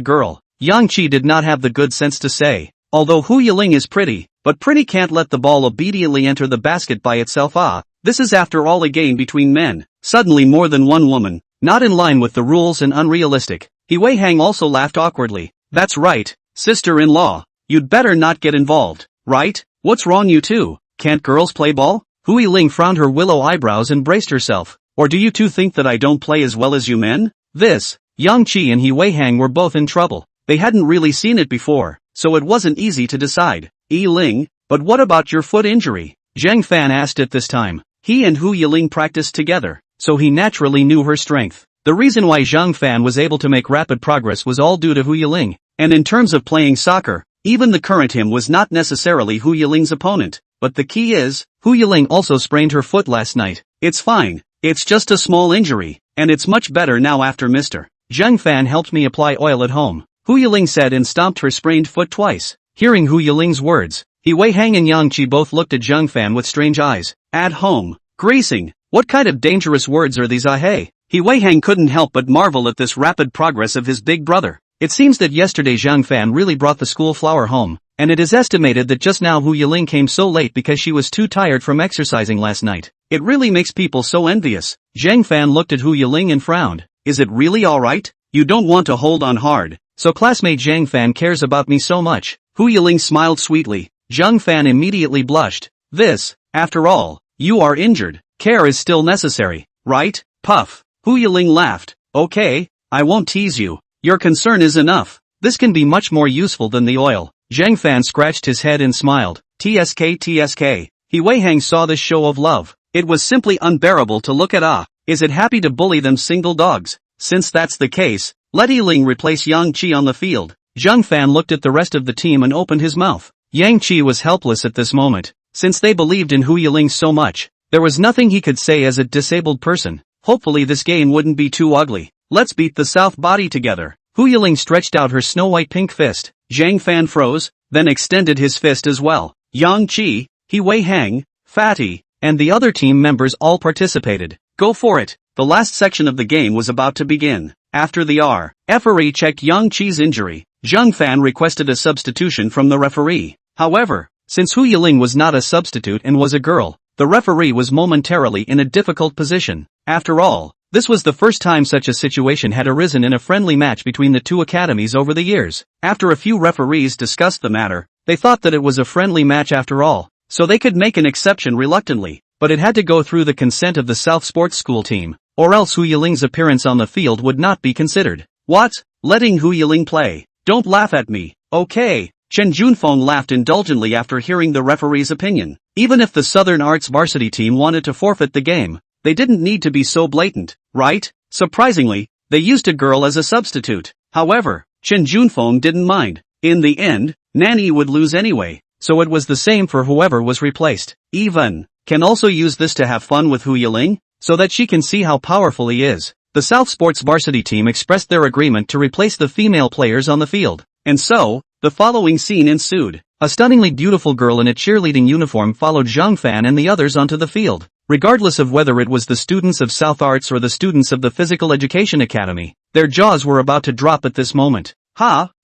girl? Yang Qi did not have the good sense to say. Although Hu Yiling is pretty, but pretty can't let the ball obediently enter the basket by itself. This is after all a game between men. Suddenly more than one woman. Not in line with the rules and unrealistic. He Wei Hang also laughed awkwardly. That's right, sister-in-law. You'd better not get involved, right? What's wrong you two? Can't girls play ball? Hu Yiling frowned her willow eyebrows and braced herself. Or do you two think that I don't play as well as you men? This, Yang Qi and He Wei Hang were both in trouble. They hadn't really seen it before, so it wasn't easy to decide. Yiling, but what about your foot injury? Zhang Fan asked at this time. He and Hu Yiling practiced together, so he naturally knew her strength. The reason why Zhang Fan was able to make rapid progress was all due to Hu Yiling. And in terms of playing soccer, even the current him was not necessarily Hu Yiling's opponent. But the key is, Hu Yiling also sprained her foot last night. It's fine. It's just a small injury, and it's much better now after Mr. Zhang Fan helped me apply oil at home. Hu Yiling said and stomped her sprained foot twice. Hearing Hu Yiling's words, He Wei Hang and Yang Qi both looked at Zhang Fan with strange eyes. At home. Greasing. What kind of dangerous words are these? Hey. He Wei Hang couldn't help but marvel at this rapid progress of his big brother. It seems that yesterday Zhang Fan really brought the school flower home, and it is estimated that just now Hu Yiling came so late because she was too tired from exercising last night. It really makes people so envious. Zhang Fan looked at Hu Yiling and frowned. Is it really alright? You don't want to hold on hard. So classmate Zhang Fan cares about me so much. Hu Yiling smiled sweetly. Zhang Fan immediately blushed. This, after all, you are injured. Care is still necessary, right? Puff. Hu Yiling laughed. Okay, I won't tease you. Your concern is enough. This can be much more useful than the oil. Zhang Fan scratched his head and smiled. TSK. He Wei Hang saw this show of love. It was simply unbearable to look at. Is it happy to bully them single dogs? Since that's the case, let Yiling replace Yang Qi on the field. Zhang Fan looked at the rest of the team and opened his mouth. Yang Qi was helpless at this moment. Since they believed in Hu Yiling so much, there was nothing he could say as a disabled person. Hopefully this game wouldn't be too ugly. Let's beat the South body together. Hu Yiling stretched out her snow-white pink fist. Zhang Fan froze, then extended his fist as well. Yang Qi, He Wei Hang, Fatty, and the other team members all participated. Go for it. The last section of the game was about to begin. After the referee checked Yang Qi's injury, Zhang Fan requested a substitution from the referee. However, since Hu Yiling was not a substitute and was a girl, the referee was momentarily in a difficult position. After all, this was the first time such a situation had arisen in a friendly match between the two academies over the years. After a few referees discussed the matter, they thought that it was a friendly match after all, so they could make an exception reluctantly, but it had to go through the consent of the South Sports School team, or else Hu Yiling's appearance on the field would not be considered. What? Letting Hu Yiling play? Don't laugh at me, okay? Chen Junfeng laughed indulgently after hearing the referee's opinion. Even if the Southern Arts varsity team wanted to forfeit the game, they didn't need to be so blatant, right? Surprisingly, they used a girl as a substitute. However, Chen Junfeng didn't mind. In the end, Nanny would lose anyway, so it was the same for whoever was replaced. Even can also use this to have fun with Hu Yiling, so that she can see how powerful he is. The South Sports varsity team expressed their agreement to replace the female players on the field. And so, the following scene ensued. A stunningly beautiful girl in a cheerleading uniform followed Zhang Fan and the others onto the field. Regardless of whether it was the students of South Arts or the students of the Physical Education Academy, their jaws were about to drop at this moment.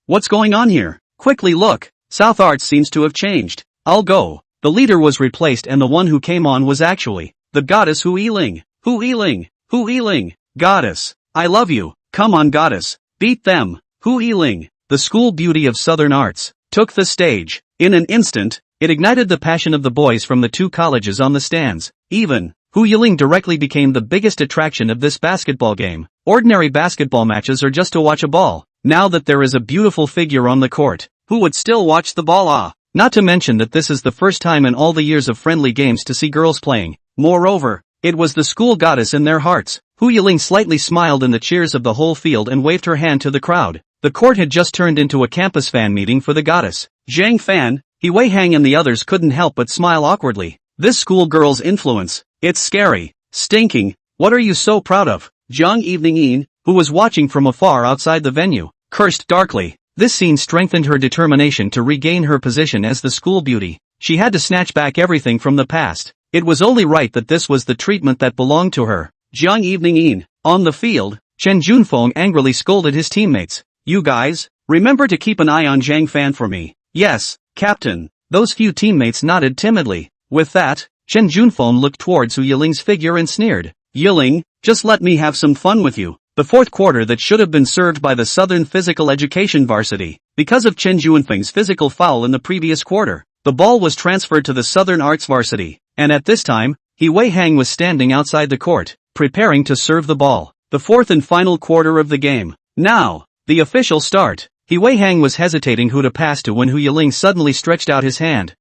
What's going on here? Quickly look. South Arts seems to have changed. I'll go. The leader was replaced and the one who came on was actually the goddess Hu Yiling. Hu Yiling. Hu Yiling. Goddess. I love you. Come on goddess. Beat them. Hu Yiling, the school beauty of Southern Arts, took the stage. In an instant, it ignited the passion of the boys from the two colleges on the stands. Even, Hu Yiling directly became the biggest attraction of this basketball game. Ordinary basketball matches are just to watch a ball, now that there is a beautiful figure on the court, who would still watch the ball? Not to mention that this is the first time in all the years of friendly games to see girls playing. Moreover, it was the school goddess in their hearts. Hu Yiling slightly smiled in the cheers of the whole field and waved her hand to the crowd. The court had just turned into a campus fan meeting for the goddess. Zhang Fan, He Wei Hang and the others couldn't help but smile awkwardly. This school girl's influence, it's scary. Stinking. What are you so proud of? Zhang Evening, who was watching from afar outside the venue, cursed darkly. This scene strengthened her determination to regain her position as the school beauty. She had to snatch back everything from the past. It was only right that this was the treatment that belonged to her. Zhang Evening. On the field, Chen Junfeng angrily scolded his teammates. You guys, remember to keep an eye on Zhang Fan for me. Yes, Captain. Those few teammates nodded timidly. With that, Chen Junfeng looked towards Hu Yiling's figure and sneered. Yiling, just let me have some fun with you. The fourth quarter that should have been served by the Southern Physical Education varsity, because of Chen Junfeng's physical foul in the previous quarter, the ball was transferred to the Southern Arts varsity, and at this time, He Wei Hang was standing outside the court, preparing to serve the ball. The fourth and final quarter of the game. Now, the official start. He Wei Hang was hesitating who to pass to when Hu Yiling suddenly stretched out his hand.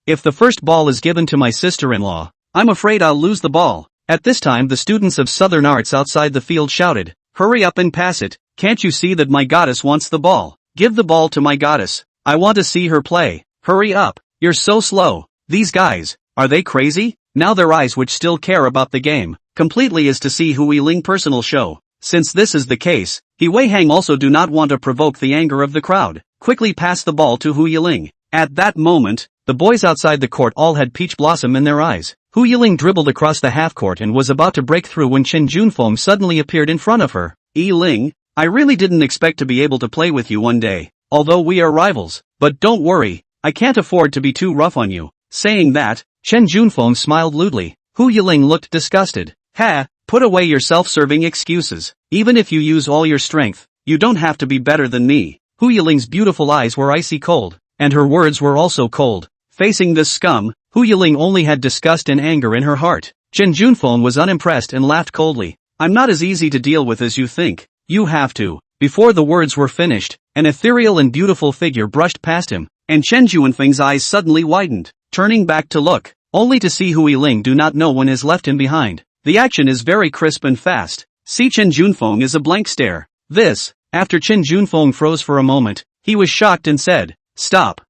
If the first ball is given to my sister-in-law, I'm afraid I'll lose the ball. At this time the students of Southern Arts outside the field shouted, hurry up and pass it, can't you see that my goddess wants the ball? Give the ball to my goddess, I want to see her play, hurry up, you're so slow. These guys, are they crazy? Now their eyes which still care about the game, completely is to see Hu Yiling personal show. Since this is the case, He Wei Hang also do not want to provoke the anger of the crowd, quickly pass the ball to Hu Yiling. At that moment, the boys outside the court all had peach blossom in their eyes. Hu Yiling dribbled across the half-court and was about to break through when Chen Junfeng suddenly appeared in front of her. Yiling, I really didn't expect to be able to play with you one day, although we are rivals, but don't worry, I can't afford to be too rough on you. Saying that, Chen Junfeng smiled lewdly. Hu Yiling looked disgusted. Ha, put away your self-serving excuses. Even if you use all your strength, you don't have to be better than me. Hu Yiling's beautiful eyes were icy cold, and her words were also cold. Facing this scum, Hu Yiling only had disgust and anger in her heart. Chen Junfeng was unimpressed and laughed coldly. I'm not as easy to deal with as you think. You have to. Before the words were finished, an ethereal and beautiful figure brushed past him, and Chen Junfeng's eyes suddenly widened, turning back to look, only to see Hu Yiling do not know when is left him behind. The action is very crisp and fast. See Chen Junfeng is a blank stare. After Chen Junfeng froze for a moment, he was shocked and said, stop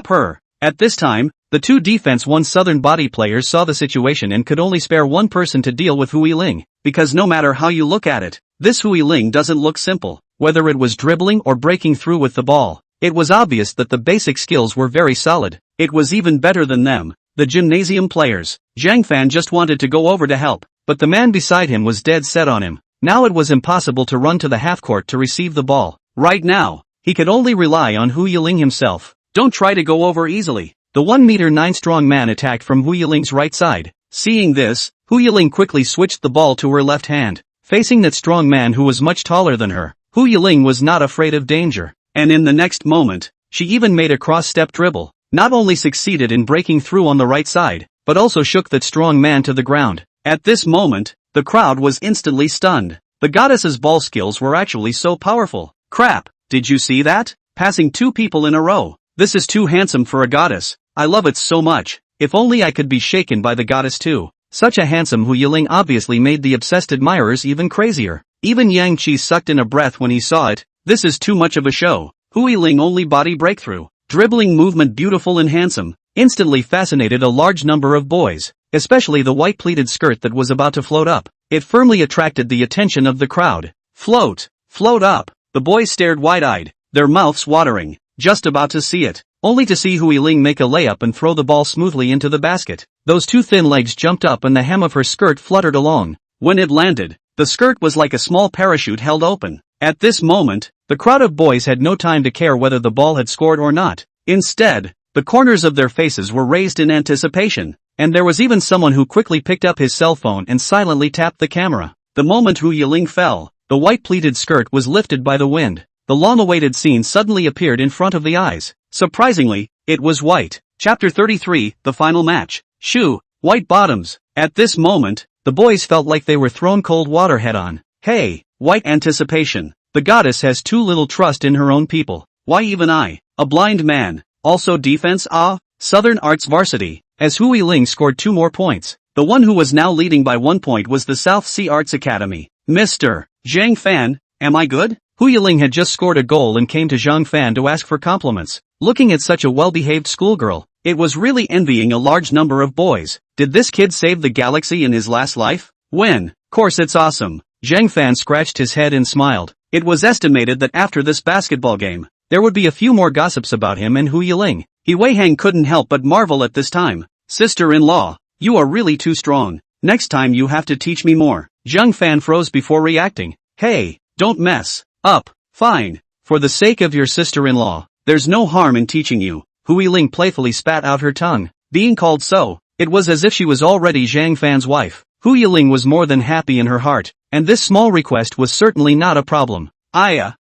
her. At this time, the two defense 1 Southern body players saw the situation and could only spare one person to deal with Hu Yiling, because no matter how you look at it, this Hu Yiling doesn't look simple. Whether it was dribbling or breaking through with the ball, it was obvious that the basic skills were very solid. It was even better than them, the gymnasium players. Zhang Fan just wanted to go over to help, but the man beside him was dead set on him. Now it was impossible to run to the half-court to receive the ball. Right now, he could only rely on Hu Yiling himself. Don't try to go over easily. The 1m9 strong man attacked from Hu Yiling's right side. Seeing this, Hu Yiling quickly switched the ball to her left hand. Facing that strong man who was much taller than her, Hu Yiling was not afraid of danger. And in the next moment, she even made a cross-step dribble. Not only succeeded in breaking through on the right side, but also shook that strong man to the ground. At this moment, the crowd was instantly stunned. The goddess's ball skills were actually so powerful. Crap, did you see that? Passing 2 people in a row. This is too handsome for a goddess. I love it so much. If only I could be shaken by the goddess too. Such a handsome Hu Yiling obviously made the obsessed admirers even crazier. Even Yang Qi sucked in a breath when he saw it. This is too much of a show. Hu Yiling only body breakthrough, dribbling movement beautiful and handsome, instantly fascinated a large number of boys, especially the white pleated skirt that was about to float up. It firmly attracted the attention of the crowd. Float up. The boys stared wide-eyed, their mouths watering, just about to see it, only to see Hu Yiling make a layup and throw the ball smoothly into the basket. Those 2 thin legs jumped up and the hem of her skirt fluttered along. When it landed, the skirt was like a small parachute held open. At this moment, the crowd of boys had no time to care whether the ball had scored or not. Instead, the corners of their faces were raised in anticipation, and there was even someone who quickly picked up his cell phone and silently tapped the camera. The moment Hu Yiling fell, the white pleated skirt was lifted by the wind. The long-awaited scene suddenly appeared in front of the eyes. Surprisingly, it was white. Chapter 33, The Final Match. Shu, white bottoms. At this moment, the boys felt like they were thrown cold water head on. Hey, white anticipation. The goddess has too little trust in her own people. Why even I, a blind man? Also defense Southern Arts Varsity, as Hu Yiling scored 2 more points. The one who was now leading by 1 point was the South Sea Arts Academy. Mr. Zhang Fan, am I good? Hu Yiling had just scored a goal and came to Zhang Fan to ask for compliments. Looking at such a well-behaved schoolgirl, it was really envying a large number of boys. Did this kid save the galaxy in his last life? When? Course it's awesome. Zhang Fan scratched his head and smiled. It was estimated that after this basketball game, there would be a few more gossips about him and Hu Yiling. He Wei Hang couldn't help but marvel at this time. Sister-in-law, you are really too strong. Next time you have to teach me more. Zhang Fan froze before reacting. Hey, don't mess up. Fine. For the sake of your sister-in-law, there's no harm in teaching you. Hu Yiling playfully spat out her tongue. Being called so, it was as if she was already Zhang Fan's wife. Hu Yiling was more than happy in her heart, and this small request was certainly not a problem.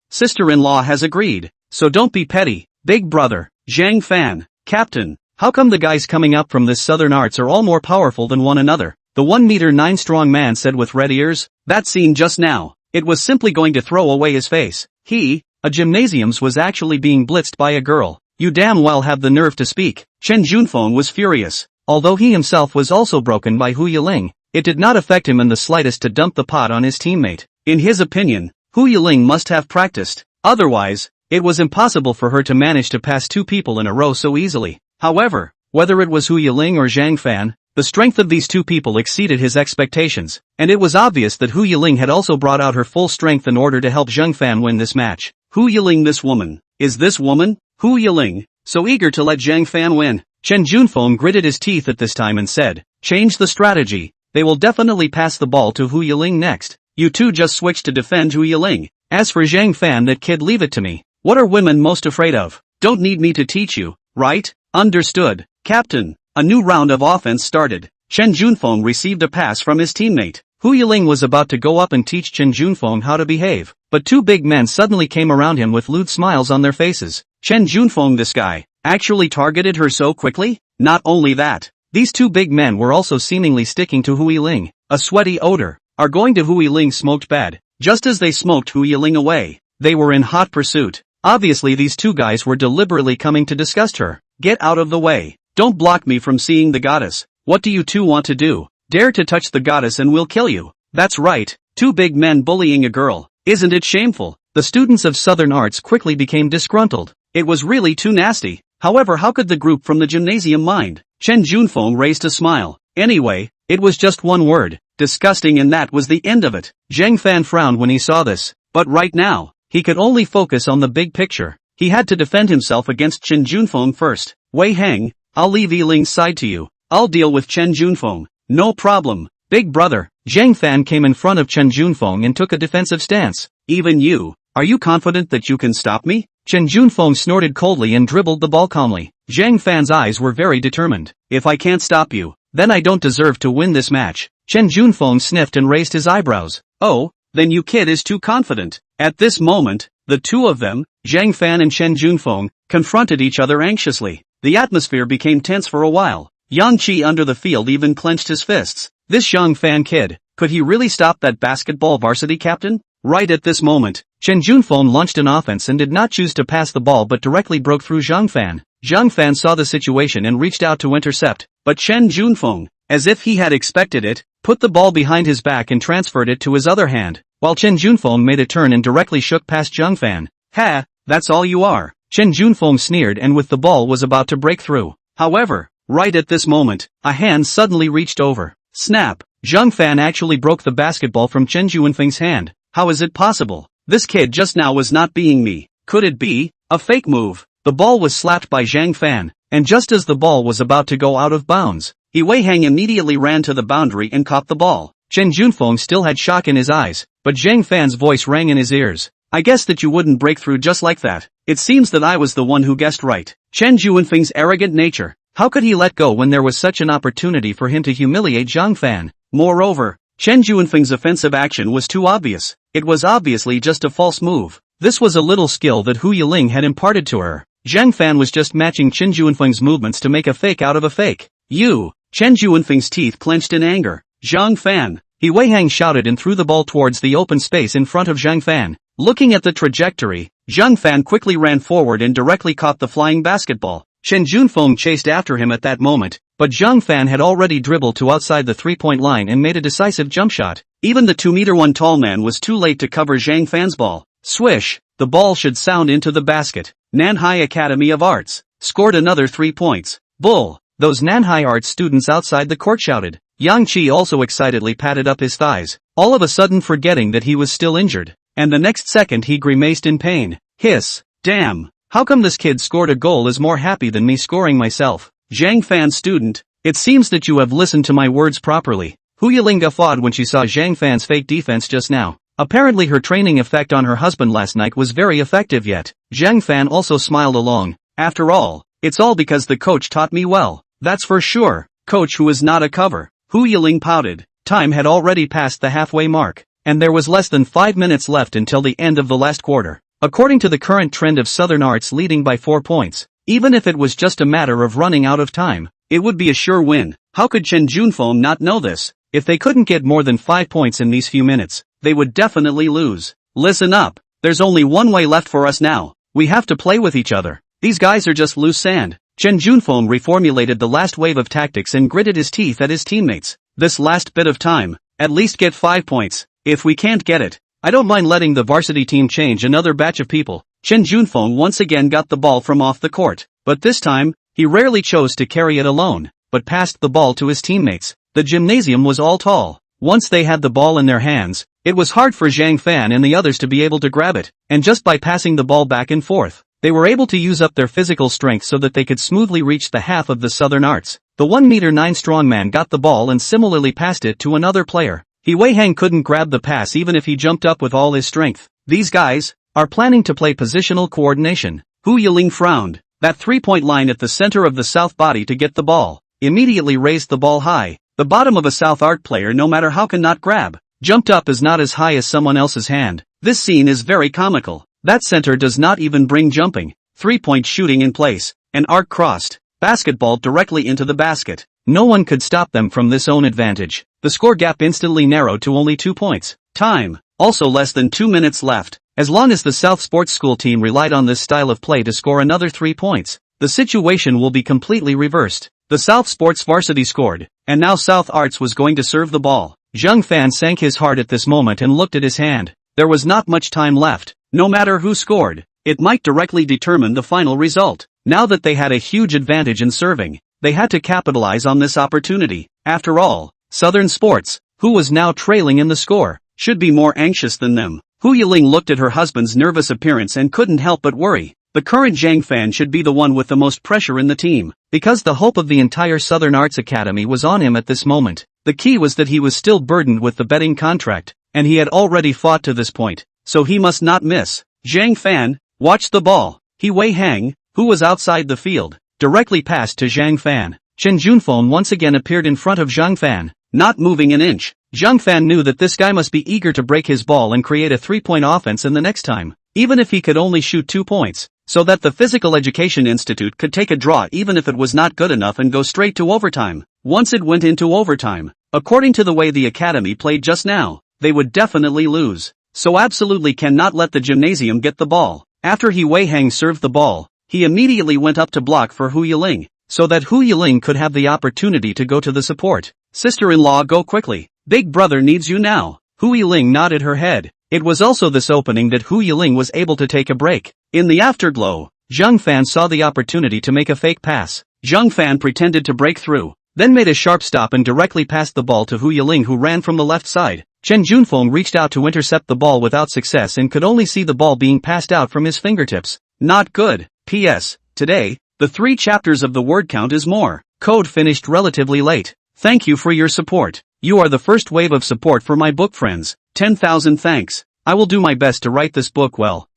Sister-in-law has agreed, so don't be petty, big brother. Zhang Fan, Captain, how come the guys coming up from this Southern Arts are all more powerful than one another? The 1'9" strong man said with red ears. That scene just now, it was simply going to throw away his face. A gymnasiums was actually being blitzed by a girl. You damn well have the nerve to speak. Chen Junfeng was furious. Although he himself was also broken by Hu Yiling, it did not affect him in the slightest to dump the pot on his teammate. In his opinion, Hu Yiling must have practiced. Otherwise, it was impossible for her to manage to pass 2 people in a row so easily. However, whether it was Hu Yiling or Zhang Fan, the strength of these 2 people exceeded his expectations, and it was obvious that Hu Yiling had also brought out her full strength in order to help Zhang Fan win this match. Hu Yiling, this woman. Is this woman? Hu Yiling, so eager to let Zhang Fan win. Chen Junfeng gritted his teeth at this time and said, change the strategy. They will definitely pass the ball to Hu Yiling next. You two just switch to defend Hu Yiling. As for Zhang Fan, that kid, leave it to me. What are women most afraid of? Don't need me to teach you, right? Understood, Captain. A new round of offense started. Chen Junfeng received a pass from his teammate. Hu Yiling was about to go up and teach Chen Junfeng how to behave, but 2 big men suddenly came around him with lewd smiles on their faces. Chen Junfeng, this guy, actually targeted her so quickly? Not only that, these 2 big men were also seemingly sticking to Hu Yiling. A sweaty odor, are going to Hu Yiling smoked bad. Just as they smoked Hu Yiling away, they were in hot pursuit. Obviously these 2 guys were deliberately coming to disgust her. Get out of the way. Don't block me from seeing the goddess. What do you 2 want to do? Dare to touch the goddess and we'll kill you. That's right, 2 big men bullying a girl. Isn't it shameful? The students of Southern Arts quickly became disgruntled. It was really too nasty. However, how could the group from the gymnasium mind? Chen Junfeng raised a smile. Anyway, it was just one word. Disgusting, and that was the end of it. Zhang Fan frowned when he saw this. But right now, he could only focus on the big picture. He had to defend himself against Chen Junfeng first. Wei Hang, I'll leave Yiling's side to you. I'll deal with Chen Junfeng. No problem, big brother. Zhang Fan came in front of Chen Junfeng and took a defensive stance. Even you, are you confident that you can stop me? Chen Junfeng snorted coldly and dribbled the ball calmly. Zhang Fan's eyes were very determined. If I can't stop you, then I don't deserve to win this match. Chen Junfeng sniffed and raised his eyebrows. Oh, then you kid is too confident. At this moment, the 2 of them, Zhang Fan and Chen Junfeng, confronted each other anxiously. The atmosphere became tense for a while. Yang Qi under the field even clenched his fists. This Zhang Fan kid, could he really stop that basketball varsity captain? Right at this moment, Chen Junfeng launched an offense and did not choose to pass the ball but directly broke through Zhang Fan. Zhang Fan saw the situation and reached out to intercept, but Chen Junfeng, as if he had expected it, put the ball behind his back and transferred it to his other hand, while Chen Junfeng made a turn and directly shook past Zhang Fan. Ha, that's all you are. Chen Junfeng sneered and with the ball was about to break through. However, right at this moment, a hand suddenly reached over. Snap! Zhang Fan actually broke the basketball from Chen Junfeng's hand. How is it possible? This kid just now was not being me. Could it be a fake move? The ball was slapped by Zhang Fan, and just as the ball was about to go out of bounds, Wei Hang immediately ran to the boundary and caught the ball. Chen Junfeng still had shock in his eyes, but Zhang Fan's voice rang in his ears. I guess that you wouldn't break through just like that. It seems that I was the one who guessed right. Chen Junfeng's arrogant nature. How could he let go when there was such an opportunity for him to humiliate Zhang Fan? Moreover, Chen Junfeng's offensive action was too obvious. It was obviously just a false move. This was a little skill that Hu Yiling had imparted to her. Zhang Fan was just matching Chen Junfeng's movements to make a fake out of a fake. You! Chen Junfeng's teeth clenched in anger. Zhang Fan! Wei Hang shouted and threw the ball towards the open space in front of Zhang Fan. Looking at the trajectory, Zhang Fan quickly ran forward and directly caught the flying basketball. Chen Junfeng chased after him at that moment, but Zhang Fan had already dribbled to outside the three-point line and made a decisive jump shot. Even the 2-meter-1 tall man was too late to cover Zhang Fan's ball. Swish! The ball should sound into the basket. Nanhai Academy of Arts scored another 3 points. Bull! Those Nanhai Arts students outside the court shouted. Yang Qi also excitedly patted up his thighs, all of a sudden forgetting that he was still injured. And the next second he grimaced in pain. Hiss! Damn! How come this kid scored a goal is more happy than me scoring myself? Zhang Fan student, it seems that you have listened to my words properly. Hu Yiling guffawed when she saw Zhang Fan's fake defense just now. Apparently her training effect on her husband last night was very effective yet. Zhang Fan also smiled along. After all, it's all because the coach taught me well. That's for sure. Coach who is not a cover. Hu Yiling pouted. Time had already passed the halfway mark, and there was less than 5 minutes left until the end of the last quarter. According to the current trend of Southern Arts leading by 4 points, even if it was just a matter of running out of time, it would be a sure win. How could Chen Junfeng not know this? If they couldn't get more than 5 points in these few minutes, they would definitely lose. Listen up. There's only one way left for us now. We have to play with each other. These guys are just loose sand. Chen Junfeng reformulated the last wave of tactics and gritted his teeth at his teammates. This last bit of time, at least get 5 points. If we can't get it, I don't mind letting the varsity team change another batch of people. Chen Junfeng once again got the ball from off the court, but this time, he rarely chose to carry it alone, but passed the ball to his teammates. The gymnasium was all tall. Once they had the ball in their hands, it was hard for Zhang Fan and the others to be able to grab it, and just by passing the ball back and forth, they were able to use up their physical strength so that they could smoothly reach the half of the Southern Arts. The 1-meter-9 strongman got the ball and similarly passed it to another player. He Wei Hang couldn't grab the pass even if he jumped up with all his strength. These guys are planning to play positional coordination. Hu Yiling frowned. That 3-point line at the center of the south body to get the ball, immediately raised the ball high. The bottom of a South Art player, no matter how cannot grab, jumped up is not as high as someone else's hand. This scene is very comical. That center does not even bring jumping. 3-point shooting in place, an arc crossed, basketball directly into the basket. No one could stop them from this own advantage. The score gap instantly narrowed to only 2 points. Time, also less than 2 minutes left. As long as the South Sports School team relied on this style of play to score another 3 points, the situation will be completely reversed. The South Sports varsity scored, and now South Arts was going to serve the ball. Zhang Fan sank his heart at this moment and looked at his hand. There was not much time left. No matter who scored, it might directly determine the final result. Now that they had a huge advantage in serving, they had to capitalize on this opportunity. After all, Southern Sports, who was now trailing in the score, should be more anxious than them. Hu Yiling looked at her husband's nervous appearance and couldn't help but worry. The current Zhang Fan should be the one with the most pressure in the team, because the hope of the entire Southern Arts Academy was on him at this moment. The key was that he was still burdened with the betting contract, and he had already fought to this point, so he must not miss. Zhang Fan, watch the ball. He Wei Hang, who was outside the field, directly passed to Zhang Fan. Chen Junfeng once again appeared in front of Zhang Fan, not moving an inch. Zhang Fan knew that this guy must be eager to break his ball and create a 3-point offense in the next time, even if he could only shoot 2 points, so that the Physical Education Institute could take a draw even if it was not good enough and go straight to overtime. Once it went into overtime, according to the way the academy played just now, they would definitely lose. So absolutely cannot let the gymnasium get the ball. After He Wei Hang served the ball, he immediately went up to block for Hu Yiling, so that Hu Yiling could have the opportunity to go to the support. Sister-in-law, go quickly. Big brother needs you now. Hu Yiling nodded her head. It was also this opening that Hu Yiling was able to take a break. In the afterglow, Zhang Fan saw the opportunity to make a fake pass. Zhang Fan pretended to break through, then made a sharp stop and directly passed the ball to Hu Yiling, who ran from the left side. Chen Junfeng reached out to intercept the ball without success and could only see the ball being passed out from his fingertips. Not good. P.S. Today, the 3 chapters of the word count is more. Code finished relatively late. Thank you for your support. You are the first wave of support for my book friends. 10,000 thanks. I will do my best to write this book well.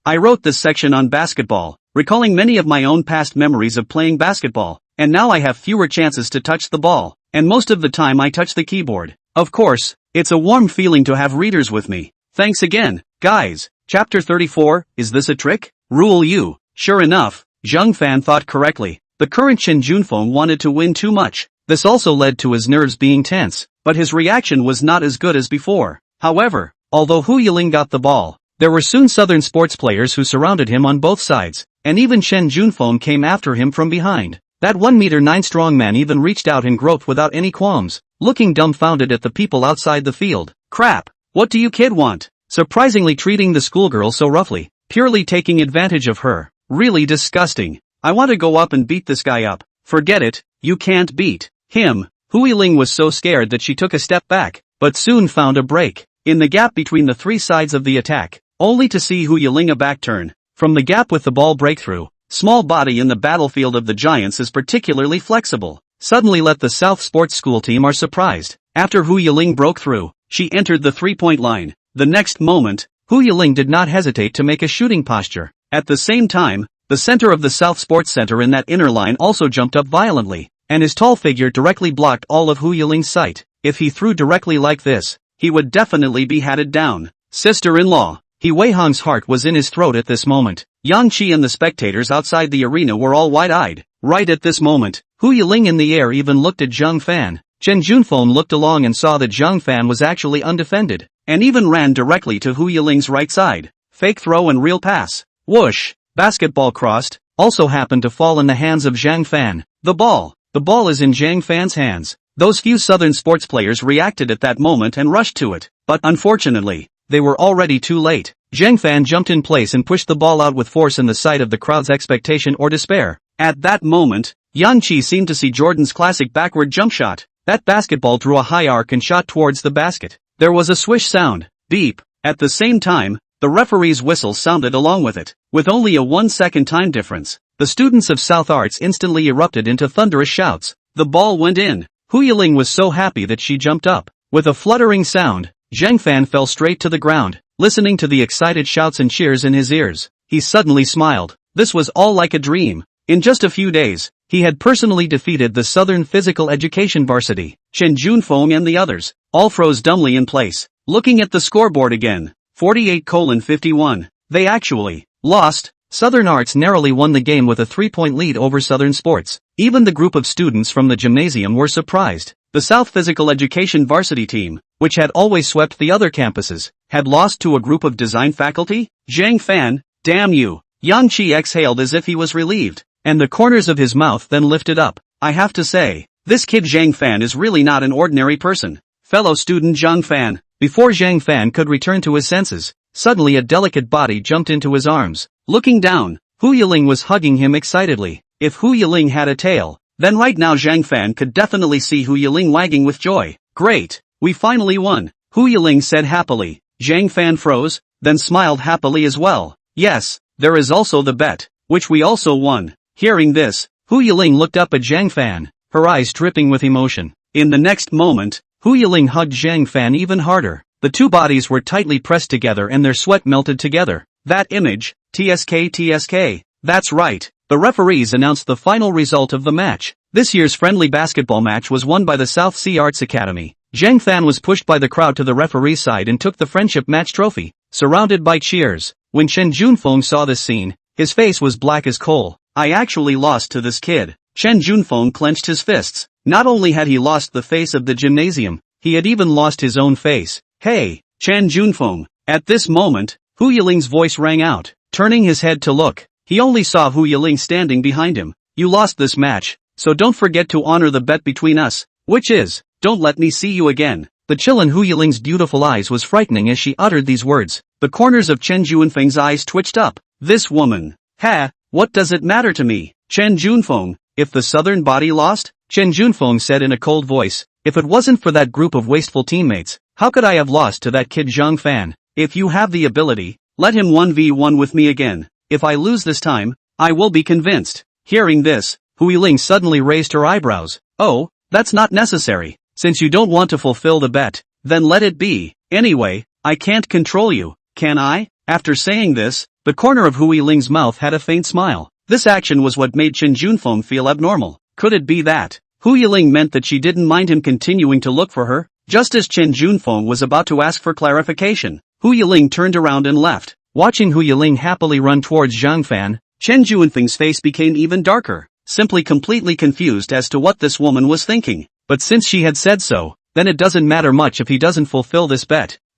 I wrote this section on basketball, recalling many of my own past memories of playing basketball, and now I have fewer chances to touch the ball, and most of the time I touch the keyboard. Of course, it's a warm feeling to have readers with me. Thanks again, guys. Chapter 34, is this a trick? Rule you. Sure enough, Zhang Fan thought correctly. The current Chen Junfeng wanted to win too much. This also led to his nerves being tense, but his reaction was not as good as before. However, Although Hu Yiling got the ball, there were soon Southern sports players who surrounded him on both sides, and even Chen Junfeng came after him from behind. That 1 m 9 strong man even reached out and groped without any qualms, looking dumbfounded at the people outside the field. Crap! What do you kid want? Surprisingly treating the schoolgirl so roughly, purely taking advantage of her. Really disgusting. I want to go up and beat this guy up. Forget it, you can't beat him. Hu Yiling was so scared that she took a step back, but soon found a break in the gap between the three sides of the attack, only to see Hu Yiling a back turn. From the gap with the ball breakthrough, small body in the battlefield of the giants is particularly flexible. Suddenly let the South Sports School team are surprised. After Hu Yiling broke through, she entered the three-point line. The next moment, Hu Yiling did not hesitate to make a shooting posture. At the same time, the center of the South Sports Center in that inner line also jumped up violently, and his tall figure directly blocked all of Hu Yiling's sight. If he threw directly like this, he would definitely be hatted down. Sister-in-law. He Weihong's heart was in his throat at this moment. Yang Qi and the spectators outside the arena were all wide-eyed. Right at this moment, Hu Yiling in the air even looked at Zhang Fan. Chen Junfeng looked along and saw that Zhang Fan was actually undefended, and even ran directly to Hu Yiling's right side. Fake throw and real pass. Whoosh! Basketball crossed, also happened to fall in the hands of Zhang Fan. The ball is in Zhang Fan's hands. Those few Southern sports players reacted at that moment and rushed to it, but unfortunately, they were already too late. Zhang Fan jumped in place and pushed the ball out with force in the sight of the crowd's expectation or despair. At that moment, Yang Qi seemed to see Jordan's classic backward jump shot. That basketball drew a high arc and shot towards the basket. There was a swish sound. Beep. At the same time, the referee's whistle sounded along with it. With only a 1-second time difference, the students of South Arts instantly erupted into thunderous shouts. The ball went in. Hu Yiling was so happy that she jumped up. With a fluttering sound, Zhang Fan fell straight to the ground, listening to the excited shouts and cheers in his ears. He suddenly smiled. This was all like a dream. In just a few days, he had personally defeated the Southern Physical Education varsity. Chen Junfeng and the others all froze dumbly in place, looking at the scoreboard again. 48:51. They actually lost. Southern Arts narrowly won the game with a 3-point lead over Southern Sports. Even the group of students from the gymnasium were surprised. The South Physical Education varsity team, which had always swept the other campuses, had lost to a group of design faculty? Zhang Fan, damn you! Yang Qi exhaled as if he was relieved, and the corners of his mouth then lifted up. I have to say, this kid Zhang Fan is really not an ordinary person. Fellow student Zhang Fan. Before Zhang Fan could return to his senses, suddenly a delicate body jumped into his arms. Looking down, Hu Yiling was hugging him excitedly. If Hu Yiling had a tail, then right now Zhang Fan could definitely see Hu Yiling wagging with joy. Great, we finally won, Hu Yiling said happily. Zhang Fan froze, then smiled happily as well. Yes, there is also the bet, which we also won. Hearing this, Hu Yiling looked up at Zhang Fan, her eyes dripping with emotion. In the next moment, Hu Yiling hugged Zhang Fan even harder. The two bodies were tightly pressed together and their sweat melted together. That image, TSK. That's right. The referees announced the final result of the match. This year's friendly basketball match was won by the South Sea Arts Academy. Zhang Fan was pushed by the crowd to the referee's side and took the friendship match trophy, surrounded by cheers. When Chen Junfeng saw this scene, his face was black as coal. I actually lost to this kid. Chen Junfeng clenched his fists. Not only had he lost the face of the gymnasium, he had even lost his own face. Hey, Chen Junfeng. At this moment, Hu Yiling's voice rang out. Turning his head to look, he only saw Hu Yiling standing behind him. You lost this match, so don't forget to honor the bet between us, which is, don't let me see you again. The chill in Hu Yiling's beautiful eyes was frightening as she uttered these words. The corners of Chen Junfeng's eyes twitched up. This woman. Ha, what does it matter to me? Chen Junfeng, if the southern body lost? Chen Junfeng said in a cold voice. If it wasn't for that group of wasteful teammates, how could I have lost to that kid Zhang Fan? If you have the ability, let him 1v1 with me again. If I lose this time, I will be convinced. Hearing this, Hu Yiling suddenly raised her eyebrows. Oh, that's not necessary. Since you don't want to fulfill the bet, then let it be. Anyway, I can't control you, can I? After saying this, the corner of Hu Yiling's mouth had a faint smile. This action was what made Chen Junfeng feel abnormal. Could it be that Hu Yiling meant that she didn't mind him continuing to look for her? Just as Chen Junfeng was about to ask for clarification, Hu Yiling turned around and left. Watching Hu Yiling happily run towards Zhang Fan, Chen Junfeng's face became even darker, simply completely confused as to what this woman was thinking. But since she had said so, then it doesn't matter much if he doesn't fulfill this bet.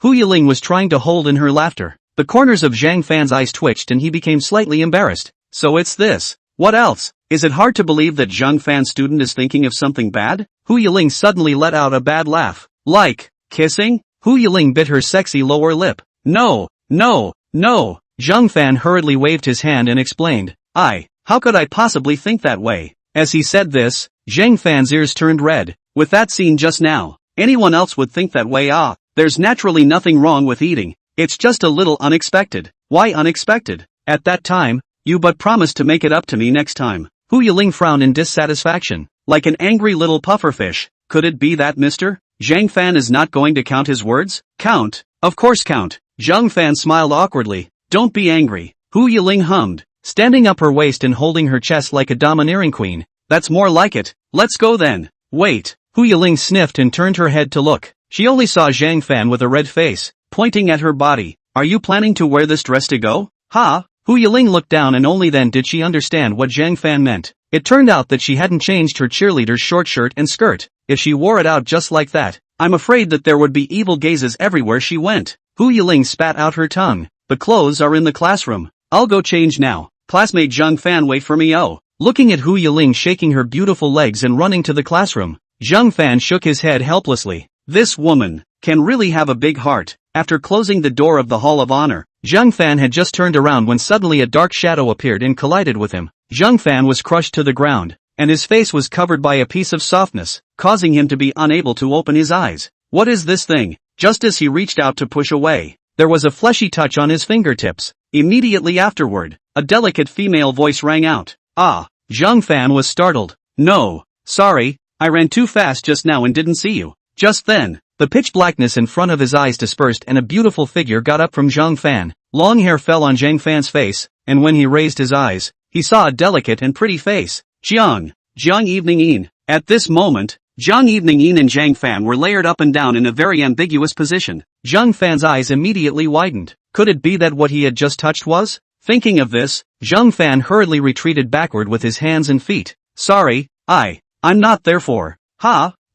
Hu Yiling was trying to hold in her laughter. The corners of Zhang Fan's eyes twitched and he became slightly embarrassed. So it's this. What else? Is it hard to believe that Zhang Fan's student is thinking of something bad? Hu Yiling suddenly let out a bad laugh. Like, kissing? Hu Yiling bit her sexy lower lip. No, no, no. Zhang Fan hurriedly waved his hand and explained. How could I possibly think that way? As he said this, Zhang Fan's ears turned red. With that scene just now, anyone else would think that way. There's naturally nothing wrong with eating. It's just a little unexpected. Why unexpected? At that time, you but promised to make it up to me next time. Hu Yiling frowned in dissatisfaction, like an angry little pufferfish. Could it be that Mr. Zhang Fan is not going to count his words? Count? Of course count. Zhang Fan smiled awkwardly. Don't be angry. Hu Yiling hummed, standing up her waist and holding her chest like a domineering queen. That's more like it. Let's go then. Wait. Hu Yiling sniffed and turned her head to look. She only saw Zhang Fan with a red face, pointing at her body. Are you planning to wear this dress to go? Ha! Hu Yiling looked down and only then did she understand what Zhang Fan meant. It turned out that she hadn't changed her cheerleader's short shirt and skirt. If she wore it out just like that, I'm afraid that there would be evil gazes everywhere she went. Hu Yiling spat out her tongue. The clothes are in the classroom. I'll go change now. Classmate Zhang Fan, wait for me. Looking at Hu Yiling shaking her beautiful legs and running to the classroom, Zhang Fan shook his head helplessly. This woman can really have a big heart. After closing the door of the Hall of Honor, Zhang Fan had just turned around when suddenly a dark shadow appeared and collided with him. Zhang Fan was crushed to the ground, and his face was covered by a piece of softness, causing him to be unable to open his eyes. What is this thing? Just as he reached out to push away, there was a fleshy touch on his fingertips. Immediately afterward, a delicate female voice rang out. Zhang Fan was startled. No, sorry, I ran too fast just now and didn't see you. Just then, the pitch blackness in front of his eyes dispersed and a beautiful figure got up from Zhang Fan. Long hair fell on Zhang Fan's face, and when he raised his eyes, he saw a delicate and pretty face. Jiang Evening Yin. At this moment, Jiang Evening Yin and Zhang Fan were layered up and down in a very ambiguous position. Zhang Fan's eyes immediately widened. Could it be that what he had just touched was? Thinking of this, Zhang Fan hurriedly retreated backward with his hands and feet. Sorry, I'm not therefore.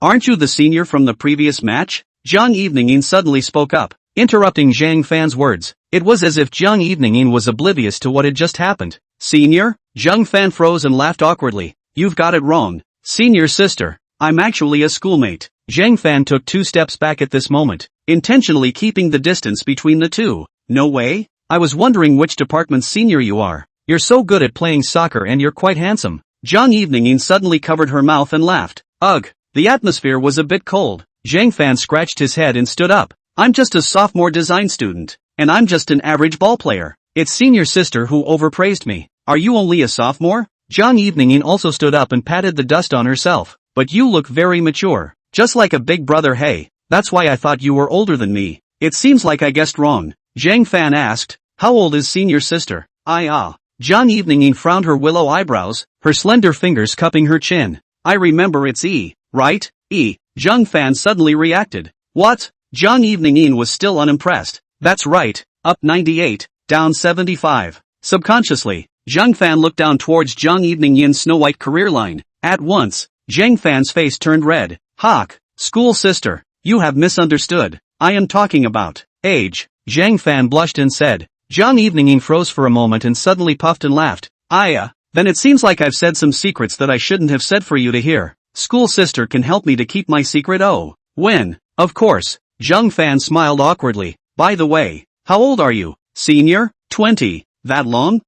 Aren't you the senior from the previous match? Jiang Evening Yin suddenly spoke up, interrupting Zhang Fan's words. It was as if Jiang Evening Yin was oblivious to what had just happened. Senior? Zhang Fan froze and laughed awkwardly. You've got it wrong. Senior sister. I'm actually a schoolmate. Zhang Fan took 2 steps back at this moment, intentionally keeping the distance between the two. No way? I was wondering which department's senior you are. You're so good at playing soccer and you're quite handsome. Jiang Evening Yin suddenly covered her mouth and laughed. Ugh. The atmosphere was a bit cold. Zhang Fan scratched his head and stood up. I'm just a sophomore design student, and I'm just an average ball player. It's senior sister who overpraised me. Are you only a sophomore? Jiang Evening Yin also stood up and patted the dust on herself. But you look very mature. Just like a big brother. Hey, that's why I thought you were older than me. It seems like I guessed wrong. Zhang Fan asked. How old is senior sister? Jiang Evening Yin frowned her willow eyebrows, her slender fingers cupping her chin. I remember it's E. Right? Zhang Fan suddenly reacted. What? Jiang Evening Yin was still unimpressed. That's right, up 98, down 75. Subconsciously, Zhang Fan looked down towards Jiang Evening Yin's snow-white career line. At once, Zhang Fan's face turned red. Hawk, school sister, you have misunderstood. I am talking about age. Zhang Fan blushed and said. Jiang Evening Yin froze for a moment and suddenly puffed and laughed. Then it seems like I've said some secrets that I shouldn't have said for you to hear. School sister can help me to keep my secret. When? Of course. Zhang Fan smiled awkwardly. By the way, how old are you? Senior? 20. That long?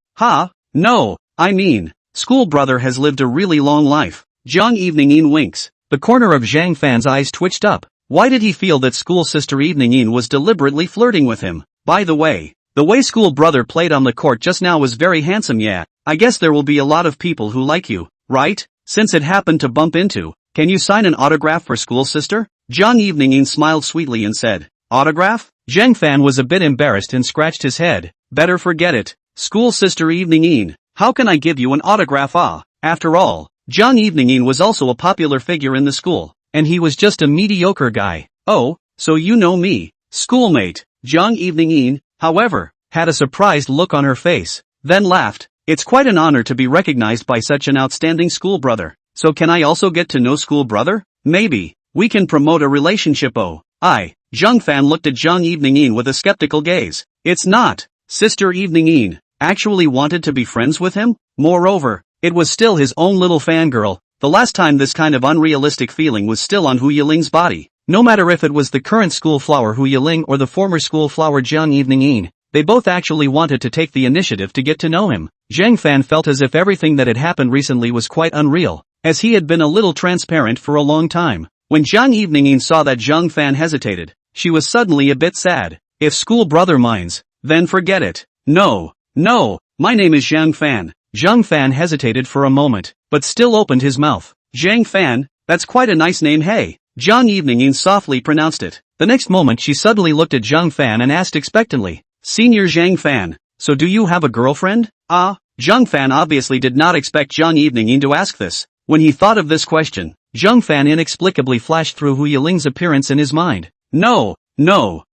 No, I mean, school brother has lived a really long life. Jiang Evening Yin winks. The corner of Zhang Fan's eyes twitched up. Why did he feel that school sister Evening Yin was deliberately flirting with him? By the way school brother played on the court just now was very handsome. Yeah, I guess there will be a lot of people who like you, right? Since it happened to bump into, can you sign an autograph for school sister? Jiang Evening Yin smiled sweetly and said, autograph? Zhang Fan was a bit embarrassed and scratched his head. Better forget it. School sister Evening Yin, how can I give you an autograph? After all, Jiang Evening Yin was also a popular figure in the school, and he was just a mediocre guy. Oh, so you know me. Schoolmate. Jiang Evening Yin, however, had a surprised look on her face, then laughed. It's quite an honor to be recognized by such an outstanding school brother. So can I also get to know school brother? Maybe we can promote a relationship. Zhang Fan looked at Zhang Evening with a skeptical gaze. It's not. Sister Evening actually wanted to be friends with him? Moreover, it was still his own little fangirl. The last time this kind of unrealistic feeling was still on Hu Yiling's body. No matter if it was the current school flower Hu Yiling or the former school flower Zhang Evening, they both actually wanted to take the initiative to get to know him. Zhang Fan felt as if everything that had happened recently was quite unreal, as he had been a little transparent for a long time. When Zhang Evening saw that Zhang Fan hesitated, she was suddenly a bit sad. If school brother minds, then forget it. No, my name is Zhang Fan. Zhang Fan hesitated for a moment, but still opened his mouth. Zhang Fan, that's quite a nice name, hey. Zhang Evening softly pronounced it. The next moment she suddenly looked at Zhang Fan and asked expectantly, Senior Zhang Fan, so do you have a girlfriend? Zhang Fan obviously did not expect Zhang Evening to ask this. When he thought of this question, Zhang Fan inexplicably flashed through Hu Yiling's appearance in his mind. No,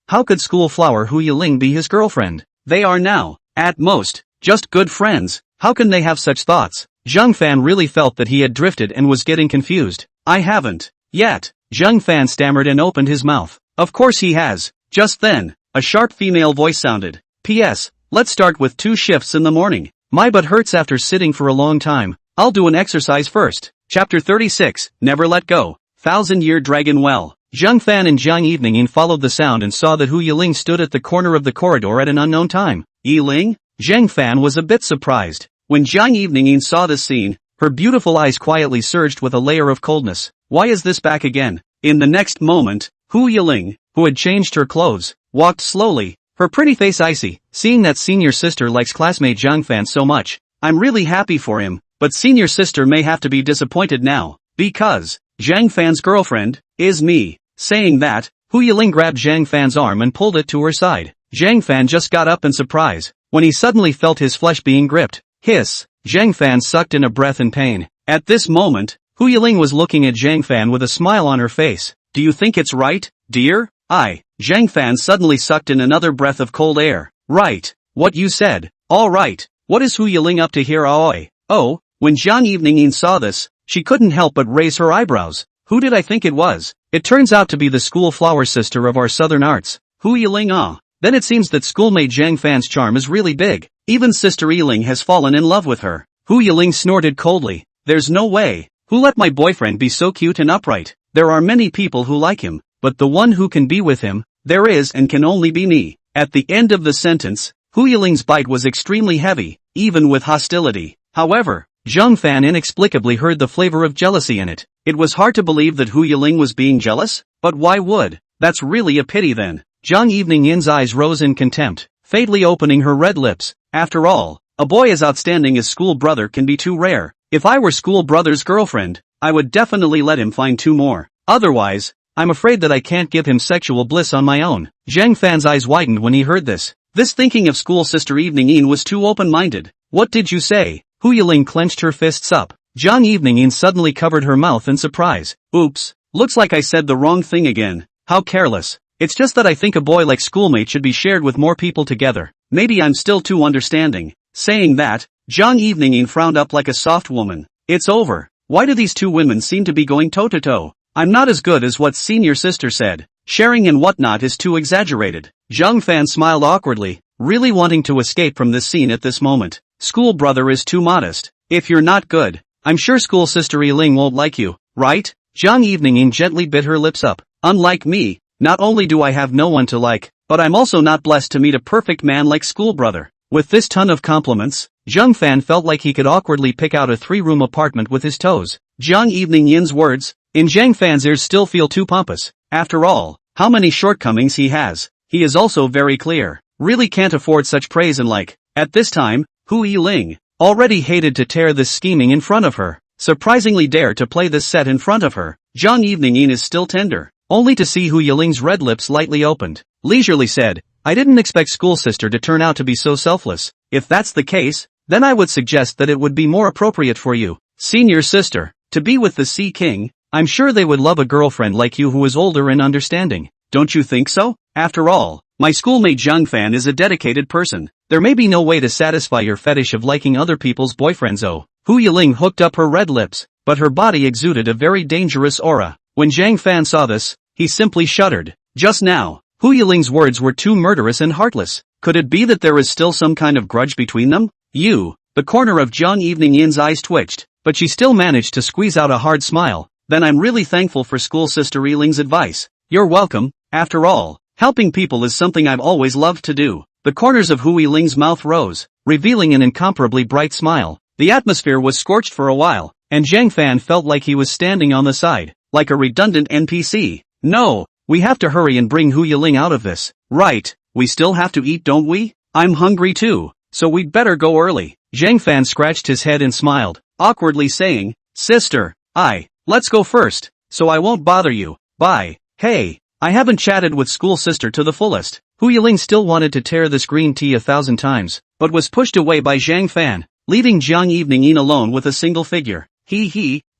how could school flower Hu Yiling be his girlfriend? They are now, at most, just good friends. How can they have such thoughts? Zhang Fan really felt that he had drifted and was getting confused. I haven't, yet. Zhang Fan stammered and opened his mouth. Of course he has. Just then, a sharp female voice sounded. P.S. Let's start with 2 shifts in the morning. My butt hurts after sitting for a long time. I'll do an exercise first. Chapter 36, Never Let Go. 1000-Year Dragon Well. Zhang Fan and Zhang Evening followed the sound and saw that Hu Yiling stood at the corner of the corridor at an unknown time. Yiling? Zhang Fan was a bit surprised. When Zhang Evening saw this scene, her beautiful eyes quietly surged with a layer of coldness. Why is this back again? In the next moment, Hu Yiling, who had changed her clothes, walked slowly, her pretty face icy. Seeing that senior sister likes classmate Zhang Fan so much, I'm really happy for him, but senior sister may have to be disappointed now, because Zhang Fan's girlfriend is me. Saying that, Hu Yiling grabbed Zhang Fan's arm and pulled it to her side. Zhang Fan just got up in surprise, when he suddenly felt his flesh being gripped. Hiss! Zhang Fan sucked in a breath in pain. At this moment, Hu Yiling was looking at Zhang Fan with a smile on her face. Do you think it's right, dear? Zhang Fan suddenly sucked in another breath of cold air. Right. What you said. Alright. What is Hu Yiling up to here, aoi? Oh, when Zhang Evening saw this, she couldn't help but raise her eyebrows. Who did I think it was? It turns out to be the school flower sister of our southern arts. Hu Yiling. Then it seems that schoolmate Zhang Fan's charm is really big. Even Sister Yiling has fallen in love with her. Hu Yiling snorted coldly. There's no way. Who let my boyfriend be so cute and upright? There are many people who like him, but the one who can be with him, there is and can only be me. At the end of the sentence, Hu Yiling's bite was extremely heavy, even with hostility. However, Zhang Fan inexplicably heard the flavor of jealousy in it. It was hard to believe that Hu Yiling was being jealous, but why would? That's really a pity then. Zhang Evening's eyes rose in contempt, fatally opening her red lips. After all, a boy as outstanding as school brother can be too rare. If I were school brother's girlfriend, I would definitely let him find 2 more. Otherwise, I'm afraid that I can't give him sexual bliss on my own. Zhang Fan's eyes widened when he heard this. This thinking of school sister Evening was too open-minded. What did you say? Hu Yiling clenched her fists up. Zhang Evening suddenly covered her mouth in surprise. Oops, looks like I said the wrong thing again. How careless. It's just that I think a boy like schoolmate should be shared with more people together. Maybe I'm still too understanding. Saying that, Zhang Evening frowned up like a soft woman. It's over. Why do these 2 women seem to be going toe-to-toe? I'm not as good as what senior sister said. Sharing and whatnot is too exaggerated. Zhang Fan smiled awkwardly, really wanting to escape from this scene at this moment. School brother is too modest. If you're not good, I'm sure school sister Yiling won't like you, right? Zhang Evening gently bit her lips up. Unlike me, not only do I have no one to like, but I'm also not blessed to meet a perfect man like school brother. With this ton of compliments, Zhang Fan felt like he could awkwardly pick out a 3-room apartment with his toes. Zhang Evening's words, in Zhang Fan's ears still feel too pompous. After all, how many shortcomings he has. He is also very clear. Really can't afford such praise and like. At this time, Hu Yiling already hated to tear this scheming in front of her. Surprisingly dare to play this set in front of her. Zhang Evening is still tender, only to see Hu Yiling's red lips lightly opened. Leisurely said, I didn't expect school sister to turn out to be so selfless. If that's the case, then I would suggest that it would be more appropriate for you, senior sister, to be with the Sea King. I'm sure they would love a girlfriend like you who is older and understanding. Don't you think so? After all, my schoolmate Zhang Fan is a dedicated person. There may be no way to satisfy your fetish of liking other people's boyfriends. Oh, Hu Yiling hooked up her red lips, but her body exuded a very dangerous aura. When Zhang Fan saw this, he simply shuddered. Just now, Hu Yiling's words were too murderous and heartless. Could it be that there is still some kind of grudge between them? The corner of Zhang Evening Yin's eyes twitched, but she still managed to squeeze out a hard smile. Then I'm really thankful for school sister Yiling's advice. You're welcome. After all, helping people is something I've always loved to do. The corners of Hu Yiling's mouth rose, revealing an incomparably bright smile. The atmosphere was scorched for a while, and Zhang Fan felt like he was standing on the side, like a redundant NPC. No, we have to hurry and bring Hu Yiling out of this. Right, we still have to eat, don't we? I'm hungry too, so we'd better go early. Zhang Fan scratched his head and smiled, awkwardly saying, Sister, let's go first, so I won't bother you. Bye. Hey, I haven't chatted with school sister to the fullest. Hu Yiling still wanted to tear this green tea 1,000 times, but was pushed away by Zhang Fan, leaving Zhang Evening Yin alone with a single figure.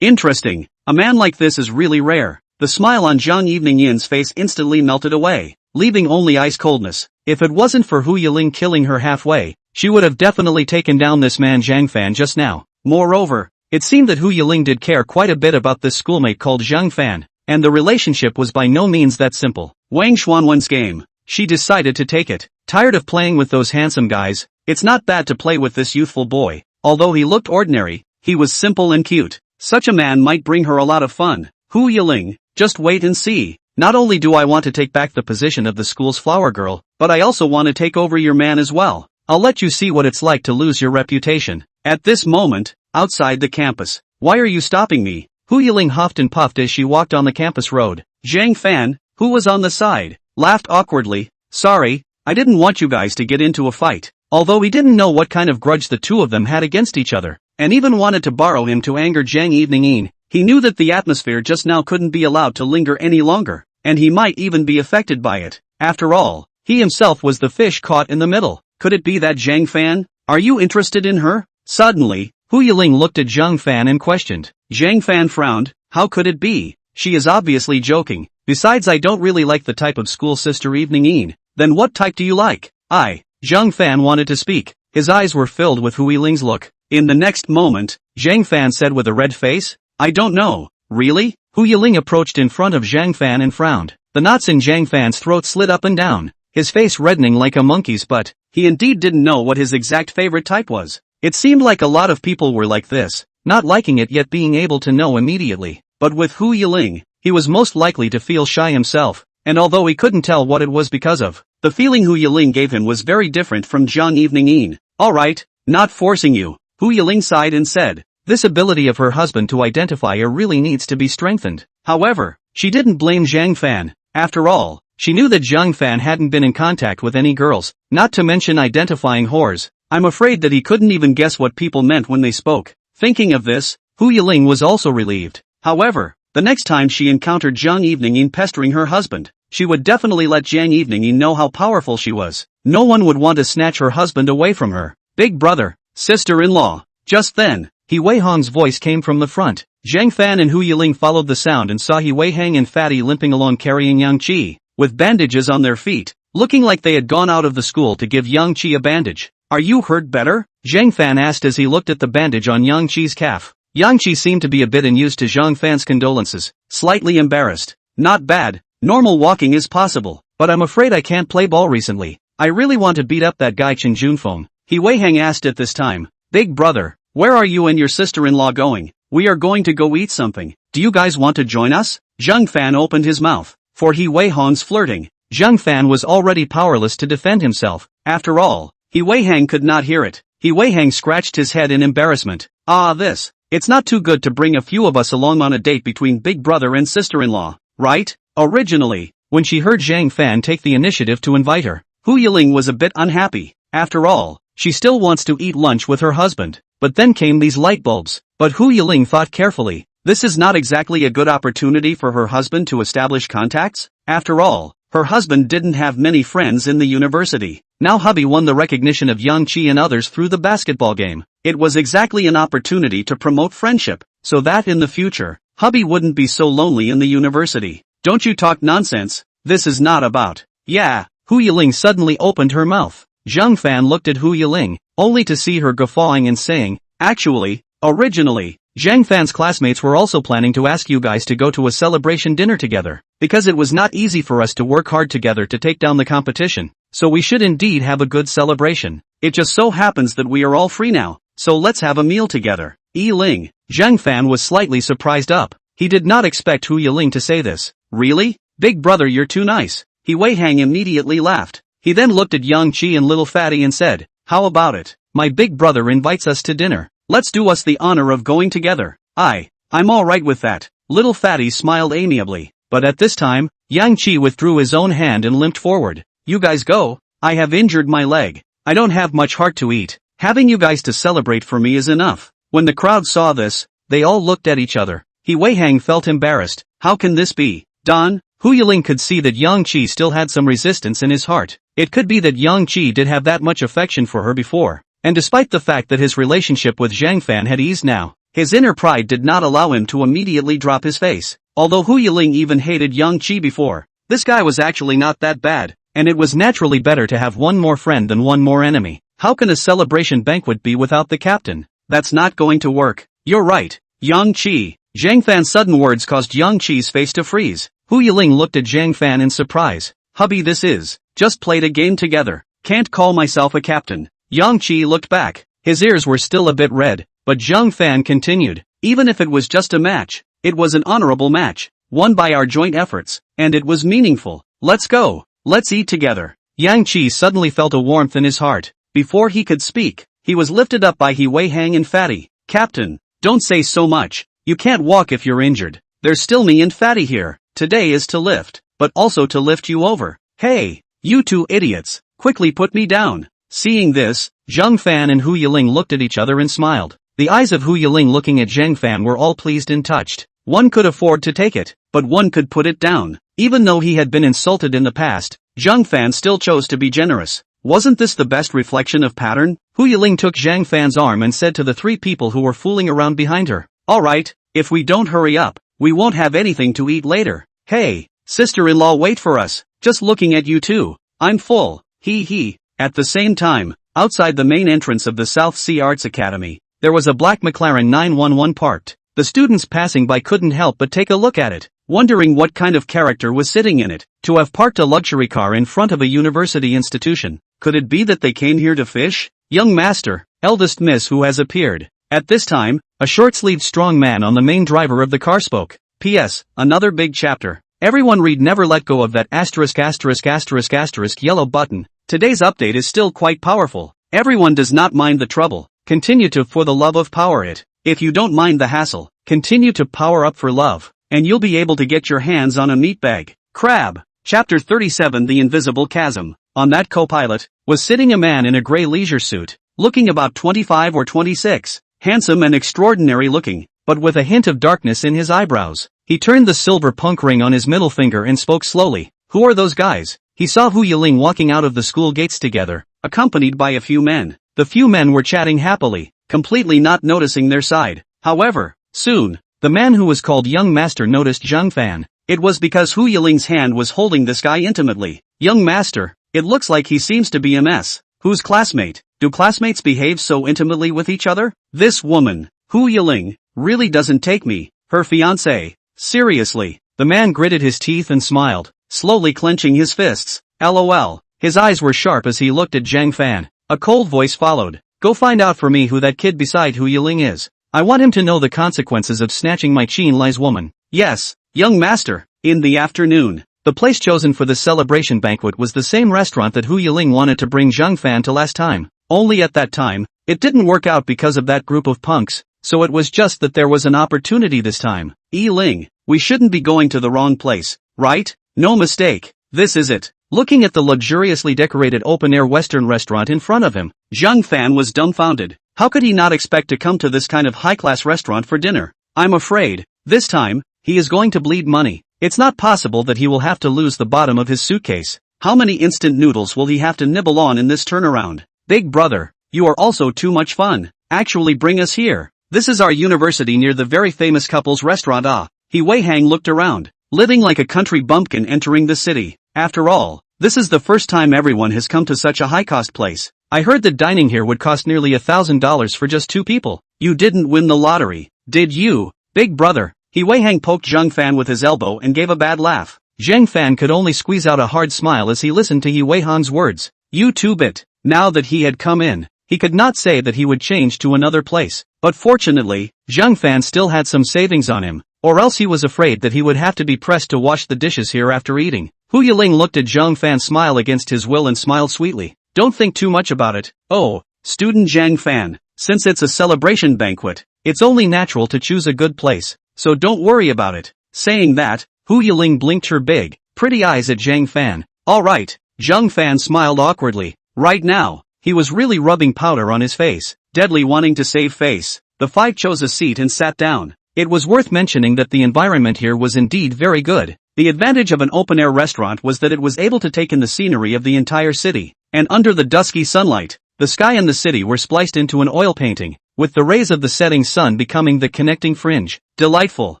Interesting. A man like this is really rare. The smile on Zhang Evening Yin's face instantly melted away, leaving only ice coldness. If it wasn't for Hu Yiling killing her halfway, she would have definitely taken down this man Zhang Fan just now. Moreover, it seemed that Hu Yiling did care quite a bit about this schoolmate called Zhang Fan, and the relationship was by no means that simple. Wang Xuanwen's game. She decided to take it. Tired of playing with those handsome guys, it's not bad to play with this youthful boy. Although he looked ordinary, he was simple and cute. Such a man might bring her a lot of fun. Hu Yiling, just wait and see. Not only do I want to take back the position of the school's flower girl, but I also want to take over your man as well. I'll let you see what it's like to lose your reputation. At this moment, outside the campus. Why are you stopping me? Hu Yiling huffed and puffed as she walked on the campus road. Zhang Fan, who was on the side, laughed awkwardly. Sorry, I didn't want you guys to get into a fight. Although he didn't know what kind of grudge the two of them had against each other, and even wanted to borrow him to anger Zhang Evening Yin, he knew that the atmosphere just now couldn't be allowed to linger any longer, and he might even be affected by it. After all, he himself was the fish caught in the middle. Could it be that Zhang Fan? Are you interested in her? Suddenly, Hu Yiling looked at Zhang Fan and questioned. Zhang Fan frowned. How could it be? She is obviously joking. Besides, I don't really like the type of school sister Evening Yin. Then what type do you like? Zhang Fan wanted to speak. His eyes were filled with Hu Yiling's look. In the next moment, Zhang Fan said with a red face, I don't know. Really? Hu Yiling approached in front of Zhang Fan and frowned. The knots in Zhang Fan's throat slid up and down, his face reddening like a monkey's butt. He indeed didn't know what his exact favorite type was. It seemed like a lot of people were like this, not liking it yet being able to know immediately. But with Hu Yiling, he was most likely to feel shy himself, and although he couldn't tell what it was because of, the feeling Hu Yiling gave him was very different from Zhang Evening Yin. Alright, not forcing you, Hu Yiling sighed and said. This ability of her husband to identify her really needs to be strengthened. However, she didn't blame Zhang Fan. After all, she knew that Zhang Fan hadn't been in contact with any girls, not to mention identifying whores. I'm afraid that he couldn't even guess what people meant when they spoke. Thinking of this, Hu Yiling was also relieved. However, the next time she encountered Zhang Evening Yin pestering her husband, she would definitely let Zhang Evening Yin know how powerful she was. No one would want to snatch her husband away from her. Big brother, sister-in-law. Just then, He Wei Hong's voice came from the front. Zhang Fan and Hu Yiling followed the sound and saw He Wei Hong and Fatty limping along carrying Yang Qi, with bandages on their feet, looking like they had gone out of the school to give Yang Qi a bandage. Are you hurt better? Zhang Fan asked as he looked at the bandage on Yang Qi's calf. Yang Qi seemed to be a bit unused to Zhang Fan's condolences, slightly embarrassed. Not bad, normal walking is possible, but I'm afraid I can't play ball recently. I really want to beat up that guy Chen Junfeng. He Wei Hong asked at this time. Big brother, where are you and your sister-in-law going? We are going to go eat something. Do you guys want to join us? Zhang Fan opened his mouth. For He Wei Hong's flirting, Zhang Fan was already powerless to defend himself. After all, He Wei Hong could not hear it. He Wei Hong scratched his head in embarrassment. It's not too good to bring a few of us along on a date between big brother and sister-in-law, right? Originally, when she heard Zhang Fan take the initiative to invite her, Hu Yiling was a bit unhappy. After all, she still wants to eat lunch with her husband. But then came these light bulbs. But Hu Yiling thought carefully. This is not exactly a good opportunity for her husband to establish contacts. After all, her husband didn't have many friends in the university. Now hubby won the recognition of Yang Qi and others through the basketball game. It was exactly an opportunity to promote friendship, so that in the future, hubby wouldn't be so lonely in the university. Don't you talk nonsense. This is not about. Yeah. Hu Yiling suddenly opened her mouth. Zhang Fan looked at Hu Yiling, only to see her guffawing and saying, actually, originally, Zhang Fan's classmates were also planning to ask you guys to go to a celebration dinner together. because it was not easy for us to work hard together to take down the competition, so we should indeed have a good celebration. It just so happens that we are all free now, so let's have a meal together. Ling. Zhang Fan was slightly surprised up. He did not expect Hu Yiling to say this. Really? Big brother, you're too nice. Wei Hang immediately laughed. He then looked at Yang Qi and Little Fatty and said, how about it? My big brother invites us to dinner. Let's do us the honor of going together. I'm alright with that. Little Fatty smiled amiably. But at this time, Yang Qi withdrew his own hand and limped forward. You guys go. I have injured my leg. I don't have much heart to eat. Having you guys to celebrate for me is enough. When the crowd saw this, they all looked at each other. Wei Hang felt embarrassed. How can this be? Don? Hu Yiling could see that Yang Qi still had some resistance in his heart. It could be that Yang Qi did have that much affection for her before. And despite the fact that his relationship with Zhang Fan had eased now, his inner pride did not allow him to immediately drop his face. Although Hu Yiling even hated Yang Qi before, this guy was actually not that bad, and it was naturally better to have one more friend than one more enemy. How can a celebration banquet be without the captain? That's not going to work. You're right, Yang Qi. Zhang Fan's sudden words caused Yang Qi's face to freeze. Hu Yiling looked at Zhang Fan in surprise. Hubby, this is just played a game together. Can't call myself a captain. Yang Qi looked back. His ears were still a bit red, but Zhang Fan continued. Even if it was just a match, it was an honorable match, won by our joint efforts, and it was meaningful. Let's go. Let's eat together. Yang Qi suddenly felt a warmth in his heart. Before he could speak, he was lifted up by Wei Hang and Fatty. Captain, don't say so much. You can't walk if you're injured. There's still me and Fatty here. Today is to lift, but also to lift you over. Hey, you two idiots, quickly put me down. Seeing this, Zhang Fan and Hu Yiling looked at each other and smiled. The eyes of Hu Yiling looking at Zhang Fan were all pleased and touched. One could afford to take it, but one could put it down. Even though he had been insulted in the past, Zhang Fan still chose to be generous. Wasn't this the best reflection of pattern? Hu Yiling took Zhang Fan's arm and said to the three people who were fooling around behind her, alright, if we don't hurry up, we won't have anything to eat later. Hey, sister-in-law, wait for us. Just looking at you two, I'm full. Hee. At the same time, outside the main entrance of the South Sea Arts Academy, there was a black McLaren 911 parked. The students passing by couldn't help but take a look at it, wondering what kind of character was sitting in it. To have parked a luxury car in front of a university institution, could it be that they came here to fish? Young master, eldest miss who has appeared. At this time, a short-sleeved strong man on the main driver of the car spoke. P.S. Another big chapter. Everyone read, never let go of that ***** yellow button. Today's update is still quite powerful. Everyone does not mind the trouble. Continue to, for the love of power it. If you don't mind the hassle, continue to power up for love, and you'll be able to get your hands on a meat bag. Crab. Chapter 37, The Invisible Chasm. On that co-pilot, was sitting a man in a gray leisure suit, looking about 25 or 26, handsome and extraordinary looking, but with a hint of darkness in his eyebrows. He turned the silver punk ring on his middle finger and spoke slowly. Who are those guys? He saw Hu Yiling walking out of the school gates together, accompanied by a few men. The few men were chatting happily, completely not noticing their side. However, soon, the man who was called Young Master noticed Zhang Fan. It was because Hu Yiling's hand was holding this guy intimately. Young Master, it looks like he seems to be a mess. Whose classmate? Do classmates behave so intimately with each other? This woman, Hu Yiling, really doesn't take me, her fiancé, seriously. The man gritted his teeth and smiled, slowly clenching his fists. LOL. His eyes were sharp as he looked at Zhang Fan. A cold voice followed. Go find out for me who that kid beside Hu Yiling is. I want him to know the consequences of snatching my Qin Lai's woman. Yes, young master. In the afternoon, the place chosen for the celebration banquet was the same restaurant that Hu Yiling wanted to bring Zhang Fan to last time. Only at that time, it didn't work out because of that group of punks, so it was just that there was an opportunity this time. Ling, we shouldn't be going to the wrong place, right? No mistake. This is it. Looking at the luxuriously decorated open-air Western restaurant in front of him, Zhang Fan was dumbfounded. How could he not expect to come to this kind of high-class restaurant for dinner? I'm afraid, this time, he is going to bleed money. It's not possible that he will have to lose the bottom of his suitcase. How many instant noodles will he have to nibble on in this turnaround? Big brother, you are also too much fun. Actually bring us here. This is our university near the very famous couple's restaurant. Wei Hang looked around, living like a country bumpkin entering the city. After all, this is the first time everyone has come to such a high-cost place. I heard that dining here would cost nearly $1,000 for just 2 people. You didn't win the lottery, did you, big brother? Wei Hang poked Zhang Fan with his elbow and gave a bad laugh. Zhang Fan could only squeeze out a hard smile as he listened to Yi Weihang's words. You two-bit. Now that he had come in, he could not say that he would change to another place. But fortunately, Zhang Fan still had some savings on him, or else he was afraid that he would have to be pressed to wash the dishes here after eating. Hu Yiling looked at Zhang Fan's smile against his will and smiled sweetly. Don't think too much about it. Oh, student Zhang Fan, since it's a celebration banquet, it's only natural to choose a good place, so don't worry about it. Saying that, Hu Yiling blinked her big, pretty eyes at Zhang Fan. Alright, Zhang Fan smiled awkwardly. Right now, he was really rubbing powder on his face, deadly wanting to save face. The five chose a seat and sat down. It was worth mentioning that the environment here was indeed very good. The advantage of an open-air restaurant was that it was able to take in the scenery of the entire city. And under the dusky sunlight, the sky and the city were spliced into an oil painting, with the rays of the setting sun becoming the connecting fringe. Delightful.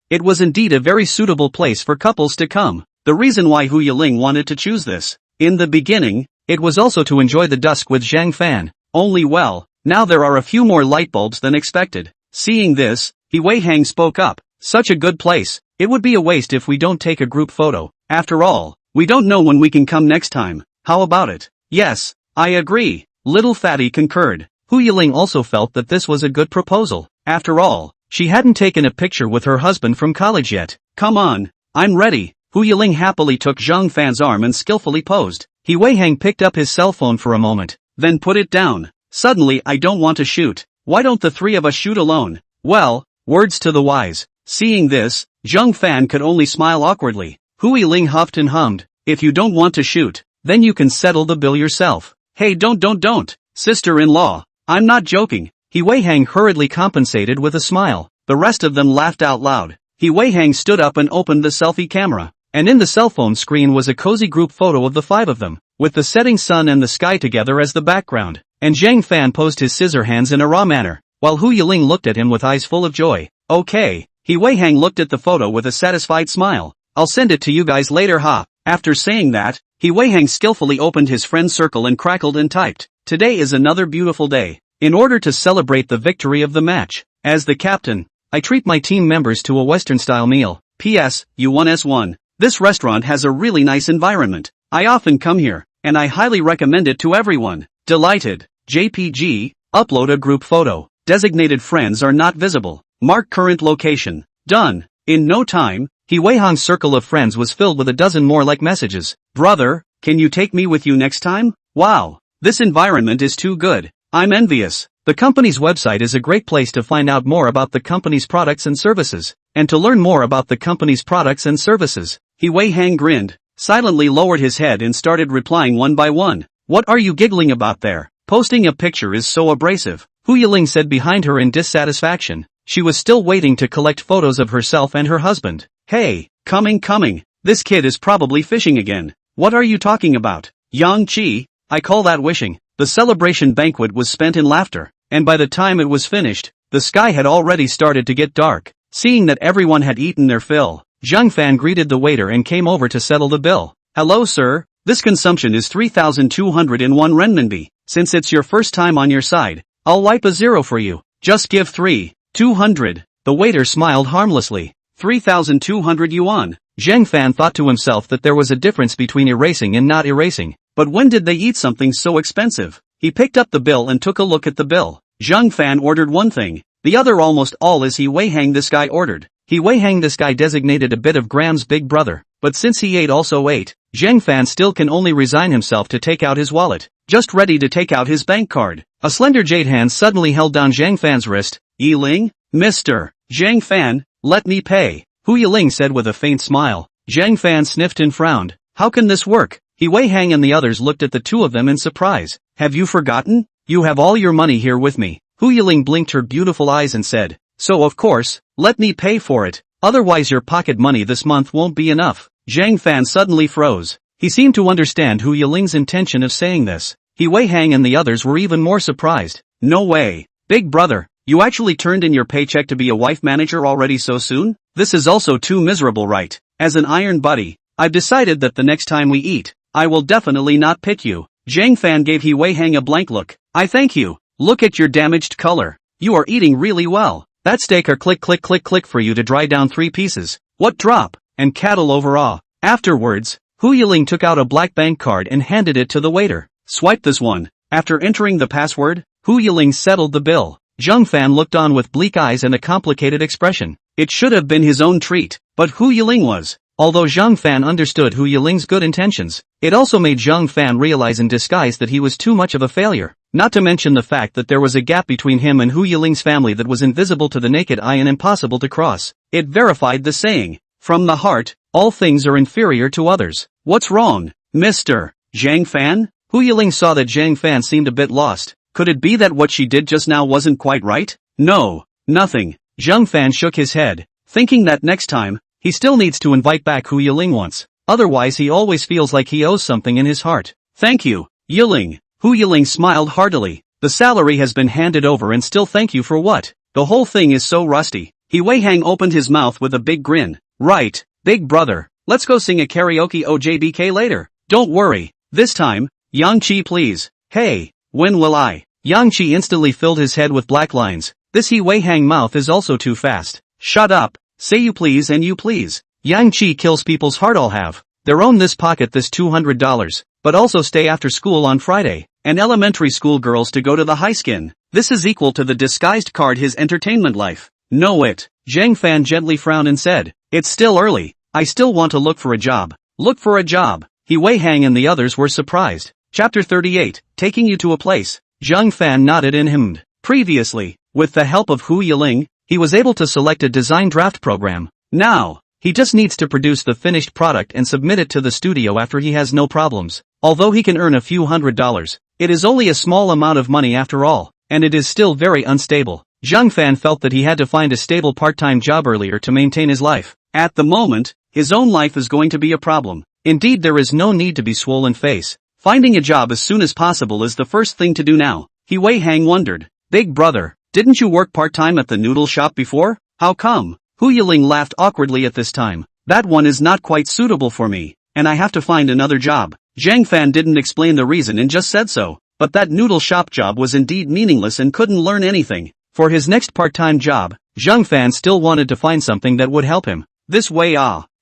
It was indeed a very suitable place for couples to come. The reason why Hu Yiling wanted to choose this, in the beginning, it was also to enjoy the dusk with Zhang Fan. Only well, now there are a few more light bulbs than expected. Seeing this, Yi Weihang spoke up. Such a good place. It would be a waste if we don't take a group photo. After all, we don't know when we can come next time. How about it? Yes, I agree. Little Fatty concurred. Hu Yiling also felt that this was a good proposal. After all, she hadn't taken a picture with her husband from college yet. Come on, I'm ready. Hu Yiling happily took Zhang Fan's arm and skillfully posed. Yi Weihang picked up his cell phone for a moment, then put it down. Suddenly, I don't want to shoot. Why don't the three of us shoot alone? Well, words to the wise. Seeing this, Zhang Fan could only smile awkwardly. Hu Yiling huffed and hummed. If you don't want to shoot, then you can settle the bill yourself. Hey, don't. Sister-in-law. I'm not joking. Yi Weihang hurriedly compensated with a smile. The rest of them laughed out loud. Yi Weihang stood up and opened the selfie camera. And in the cell phone screen was a cozy group photo of the five of them, with the setting sun and the sky together as the background. And Zhang Fan posed his scissor hands in a raw manner, while Hu Yiling looked at him with eyes full of joy. Okay. Yi Weihang looked at the photo with a satisfied smile. I'll send it to you guys later, ha. After saying that, Yi Weihang skillfully opened his friend circle and crackled and typed. Today is another beautiful day. In order to celebrate the victory of the match, as the captain, I treat my team members to a Western-style meal. P.S. You 1s1. This restaurant has a really nice environment. I often come here, and I highly recommend it to everyone. Delighted. JPG, upload a group photo. Designated friends are not visible. Mark current location. Done. In no time, Yi Weihang's circle of friends was filled with a dozen more like messages. Brother, can you take me with you next time? Wow. This environment is too good. I'm envious. The company's website is a great place to find out more about the company's products and services. And to learn more about the company's products and services, Yi Weihang grinned, silently lowered his head and started replying one by one. What are you giggling about there? Posting a picture is so abrasive. Hu Yiling said behind her in dissatisfaction. She was still waiting to collect photos of herself and her husband. Hey, coming. This kid is probably fishing again. What are you talking about? Yang Qi, I call that wishing. The celebration banquet was spent in laughter, and by the time it was finished, the sky had already started to get dark. Seeing that everyone had eaten their fill, Zhang Fan greeted the waiter and came over to settle the bill. Hello sir, this consumption is 3,201 renminbi. Since it's your first time on your side, I'll wipe a zero for you. Just give 3,200. The waiter smiled harmlessly. 3,200 yuan. Zhang Fan thought to himself that there was a difference between erasing and not erasing. But when did they eat something so expensive? He picked up the bill and took a look at the bill. Zhang Fan ordered one thing, the other almost all as Yi Weihang this guy ordered. Yi Weihang this guy designated a bit of Graham's big brother, but since he also ate, Zhang Fan still can only resign himself to take out his wallet, just ready to take out his bank card. A slender jade hand suddenly held down Zhang Fan's wrist. Yiling? Mr. Zhang Fan, let me pay. Hu Yiling said with a faint smile. Zhang Fan sniffed and frowned. How can this work? Yi Weihang and the others looked at the two of them in surprise. Have you forgotten? You have all your money here with me. Hu Yiling blinked her beautiful eyes and said, so of course, let me pay for it. Otherwise your pocket money this month won't be enough. Zhang Fan suddenly froze. He seemed to understand Hu Yiling's intention of saying this. Yi Weihang and the others were even more surprised. No way. Big brother, you actually turned in your paycheck to be a wife manager already so soon? This is also too miserable, right? As an iron buddy, I've decided that the next time we eat, I will definitely not pick you. Zhang Fan gave Yi Weihang a blank look. I thank you. Look at your damaged color. You are eating really well. That steak are click for you to dry down 3 pieces. What drop? And cattle overall. Afterwards, Hu Yiling took out a black bank card and handed it to the waiter. Swipe this one. After entering the password, Hu Yiling settled the bill. Zhang Fan looked on with bleak eyes and a complicated expression. It should have been his own treat, but Hu Yiling was. Although Zhang Fan understood Hu Yiling's good intentions, it also made Zhang Fan realize in disguise that he was too much of a failure. Not to mention the fact that there was a gap between him and Hu Yiling's family that was invisible to the naked eye and impossible to cross. It verified the saying, from the heart, all things are inferior to others. What's wrong, Mr. Zhang Fan? Hu Yiling saw that Zhang Fan seemed a bit lost. Could it be that what she did just now wasn't quite right? No, nothing. Zhang Fan shook his head, thinking that next time, he still needs to invite back Hu Yiling once. Otherwise he always feels like he owes something in his heart. Thank you, Yiling. Hu Yiling smiled heartily. The salary has been handed over and still thank you for what? The whole thing is so rusty. He Wei Hang opened his mouth with a big grin. Right, big brother. Let's go sing a karaoke OJBK later. Don't worry. This time, Yang Chi please. Hey, when will I? Yang Chi instantly filled his head with black lines. This He Wei Hang mouth is also too fast. Shut up. Say you please and you please. Yang Chi kills people's heart. I'll have their own this pocket this $200, but also stay after school on Friday, and elementary school girls to go to the high skin. This is equal to the disguised card his entertainment life. Know it. Zhang Fan gently frowned and said, it's still early. I still want to look for a job. Look for a job. He Wei Hang and the others were surprised. Chapter 38, taking you to a place. Zhang Fan nodded and hemmed. Previously, with the help of Hu Yiling, he was able to select a design draft program. Now, he just needs to produce the finished product and submit it to the studio after he has no problems. Although he can earn a few $100s, it is only a small amount of money after all, and it is still very unstable. Zhang Fan felt that he had to find a stable part-time job earlier to maintain his life. At the moment, his own life is going to be a problem. Indeed, there is no need to be swollen face. Finding a job as soon as possible is the first thing to do now. He Wei Hang wondered. Big brother, didn't you work part-time at the noodle shop before? How come? Hu Yiling laughed awkwardly at this time. That one is not quite suitable for me, and I have to find another job. Zhang Fan didn't explain the reason and just said so, but that noodle shop job was indeed meaningless and couldn't learn anything. For his next part-time job, Zhang Fan still wanted to find something that would help him. This way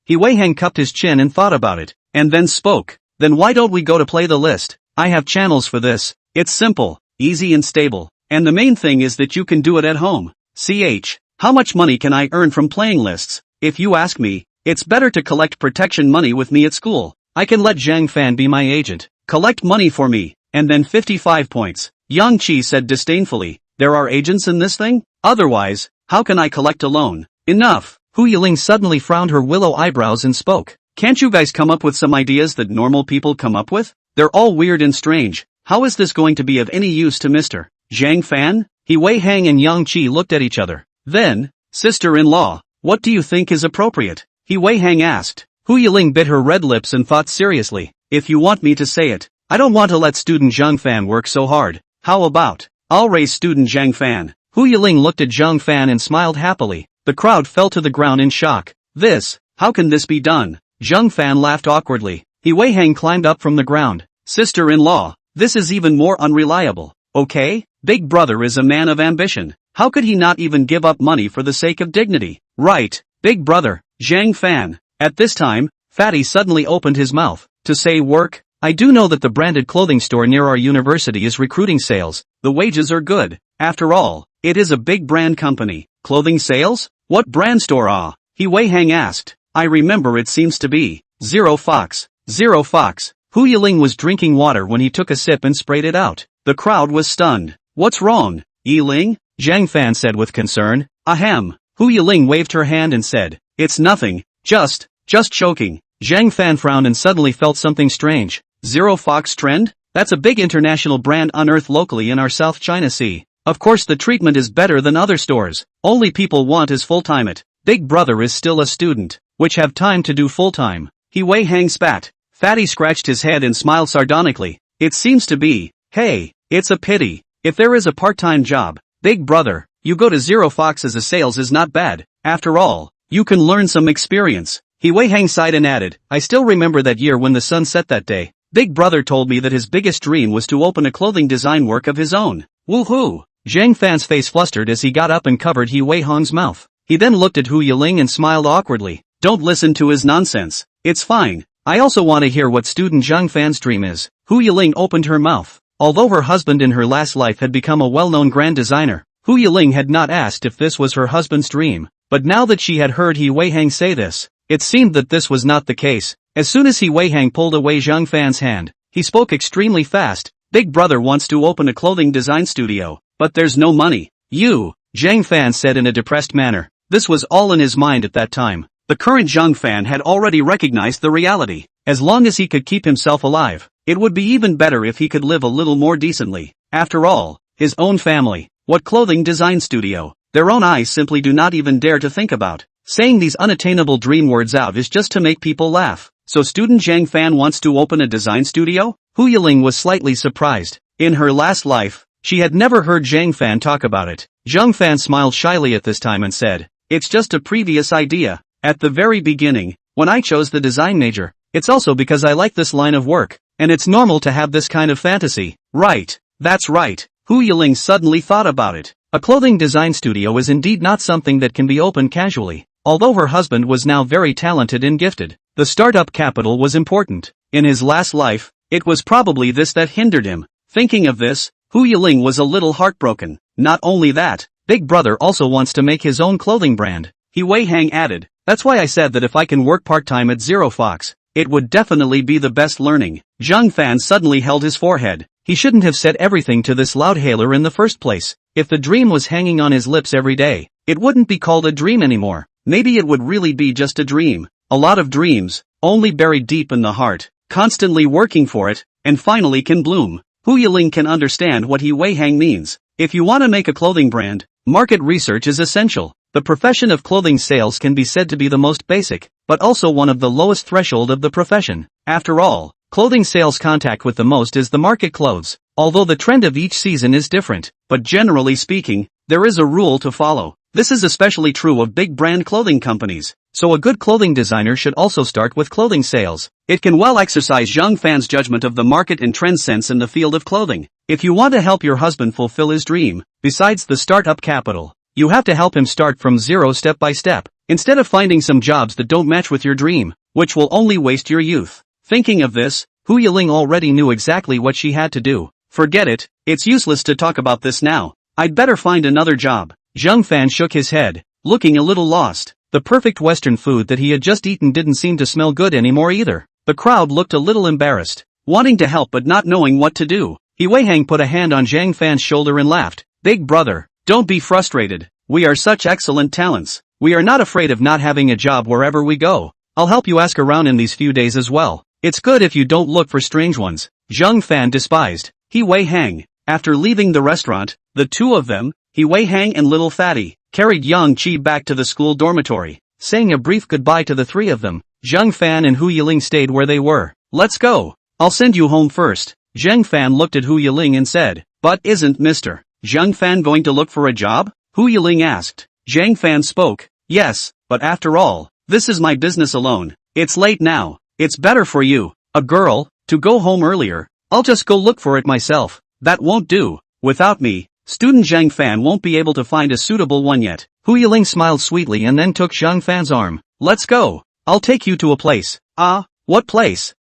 He Wei Hang cupped his chin and thought about it, and then spoke. Then why don't we go to play the list? I have channels for this. It's simple, easy and stable, and the main thing is that you can do it at home. How much money can I earn from playing lists? If you ask me, it's better to collect protection money with me at school. I can let Zhang Fan be my agent, collect money for me, and then 55 points. Yang Chi said disdainfully, there are agents in this thing? Otherwise, how can I collect a loan? Enough. Hu Yiling suddenly frowned her willow eyebrows and spoke. Can't you guys come up with some ideas that normal people come up with? They're all weird and strange. How is this going to be of any use to Mr. Zhang Fan? He Wei Hang and Yang Chi looked at each other. Then, sister-in-law, what do you think is appropriate? He Wei Hang asked. Hu Yiling bit her red lips and thought seriously. If you want me to say it, I don't want to let student Zhang Fan work so hard. How about, I'll raise student Zhang Fan. Hu Yiling looked at Zhang Fan and smiled happily. The crowd fell to the ground in shock. How can this be done? Zhang Fan laughed awkwardly. He Wei Hang climbed up from the ground. Sister-in-law, this is even more unreliable. Okay? Big brother is a man of ambition. How could he not even give up money for the sake of dignity? Right, big brother, Zhang Fan. At this time, Fatty suddenly opened his mouth. To say work? I do know that the branded clothing store near our university is recruiting sales. The wages are good. After all, it is a big brand company. Clothing sales? What brand store? He Wei Hang asked. I remember it seems to be Zero Fox. Zero Fox. Hu Yiling was drinking water when he took a sip and sprayed it out. The crowd was stunned. What's wrong, Yiling? Zhang Fan said with concern. Ahem. Hu Yiling waved her hand and said, it's nothing, just choking. Zhang Fan frowned and suddenly felt something strange. Zero Fox Trend? That's a big international brand unearthed locally in our South China Sea. Of course the treatment is better than other stores. Only people want is full-time it. Big brother is still a student, which have time to do full-time. He Wei Hang spat. Fatty scratched his head and smiled sardonically. It seems to be. Hey, it's a pity. If there is a part-time job, big brother, you go to Zero Fox as a sales is not bad. After all, you can learn some experience. He Wei Hang sighed and added, I still remember that year when the sun set that day. Big brother told me that his biggest dream was to open a clothing design work of his own. Woohoo! Zhang Fan's face flustered as he got up and covered He Wei Hang's mouth. He then looked at Hu Yiling and smiled awkwardly. Don't listen to his nonsense. It's fine. I also want to hear what student Zhang Fan's dream is. Hu Yiling opened her mouth. Although her husband in her last life had become a well-known grand designer, Hu Yiling had not asked if this was her husband's dream. But now that she had heard He Weihang say this, it seemed that this was not the case. As soon as He Weihang pulled away Zhang Fan's hand, he spoke extremely fast. Big brother wants to open a clothing design studio, but there's no money. Zhang Fan said in a depressed manner. This was all in his mind at that time. The current Zhang Fan had already recognized the reality. As long as he could keep himself alive, it would be even better if he could live a little more decently. After all, his own family, what clothing design studio? Their own eyes simply do not even dare to think about. Saying these unattainable dream words out is just to make people laugh. So student Zhang Fan wants to open a design studio? Hu Yiling was slightly surprised. In her last life, she had never heard Zhang Fan talk about it. Zhang Fan smiled shyly at this time and said, "It's just a previous idea. At the very beginning, when I chose the design major, it's also because I like this line of work, and it's normal to have this kind of fantasy." Right. That's right. Hu Yiling suddenly thought about it. A clothing design studio is indeed not something that can be opened casually. Although her husband was now very talented and gifted, the startup capital was important. In his last life, it was probably this that hindered him. Thinking of this, Hu Yiling was a little heartbroken. Not only that, Big Brother also wants to make his own clothing brand. He Weihang added, "That's why I said that if I can work part-time at Zero Fox, it would definitely be the best learning." Zhang Fan suddenly held his forehead. He shouldn't have said everything to this loudhailer in the first place. If the dream was hanging on his lips every day, it wouldn't be called a dream anymore. Maybe it would really be just a dream. A lot of dreams, only buried deep in the heart, constantly working for it, and finally can bloom. Hu Yiling can understand what He Weihang means. If you want to make a clothing brand, market research is essential. The profession of clothing sales can be said to be the most basic, but also one of the lowest threshold of the profession. After all, clothing sales contact with the most is the market clothes. Although the trend of each season is different, but generally speaking, there is a rule to follow. This is especially true of big brand clothing companies. So a good clothing designer should also start with clothing sales. It can well exercise Zhang Fan's judgment of the market and trend sense in the field of clothing. If you want to help your husband fulfill his dream, besides the startup capital, you have to help him start from zero step by step, instead of finding some jobs that don't match with your dream, which will only waste your youth. Thinking of this, Hu Yiling already knew exactly what she had to do. Forget it, it's useless to talk about this now. I'd better find another job. Zhang Fan shook his head, looking a little lost. The perfect Western food that he had just eaten didn't seem to smell good anymore either. The crowd looked a little embarrassed, wanting to help but not knowing what to do. He Weihang put a hand on Zhang Fan's shoulder and laughed. "Big brother, don't be frustrated. We are such excellent talents. We are not afraid of not having a job wherever we go. I'll help you ask around in these few days as well. It's good if you don't look for strange ones." Zhang Fan despised He Weihang. After leaving the restaurant, the two of them, He Weihang and Little Fatty, carried Yang Qi back to the school dormitory. Saying a brief goodbye to the three of them, Zhang Fan and Hu Yiling stayed where they were. "Let's go. I'll send you home first." Zhang Fan looked at Hu Yiling and said, "But isn't Mr. Zhang Fan going to look for a job?" Hu Yiling asked. Zhang Fan spoke, "Yes, but after all, this is my business alone. It's late now. It's better for you, a girl, to go home earlier. I'll just go look for it myself." "That won't do. Without me, student Zhang Fan won't be able to find a suitable one yet." Hu Yiling smiled sweetly and then took Zhang Fan's arm. "Let's go. I'll take you to a place." "Ah, what place?"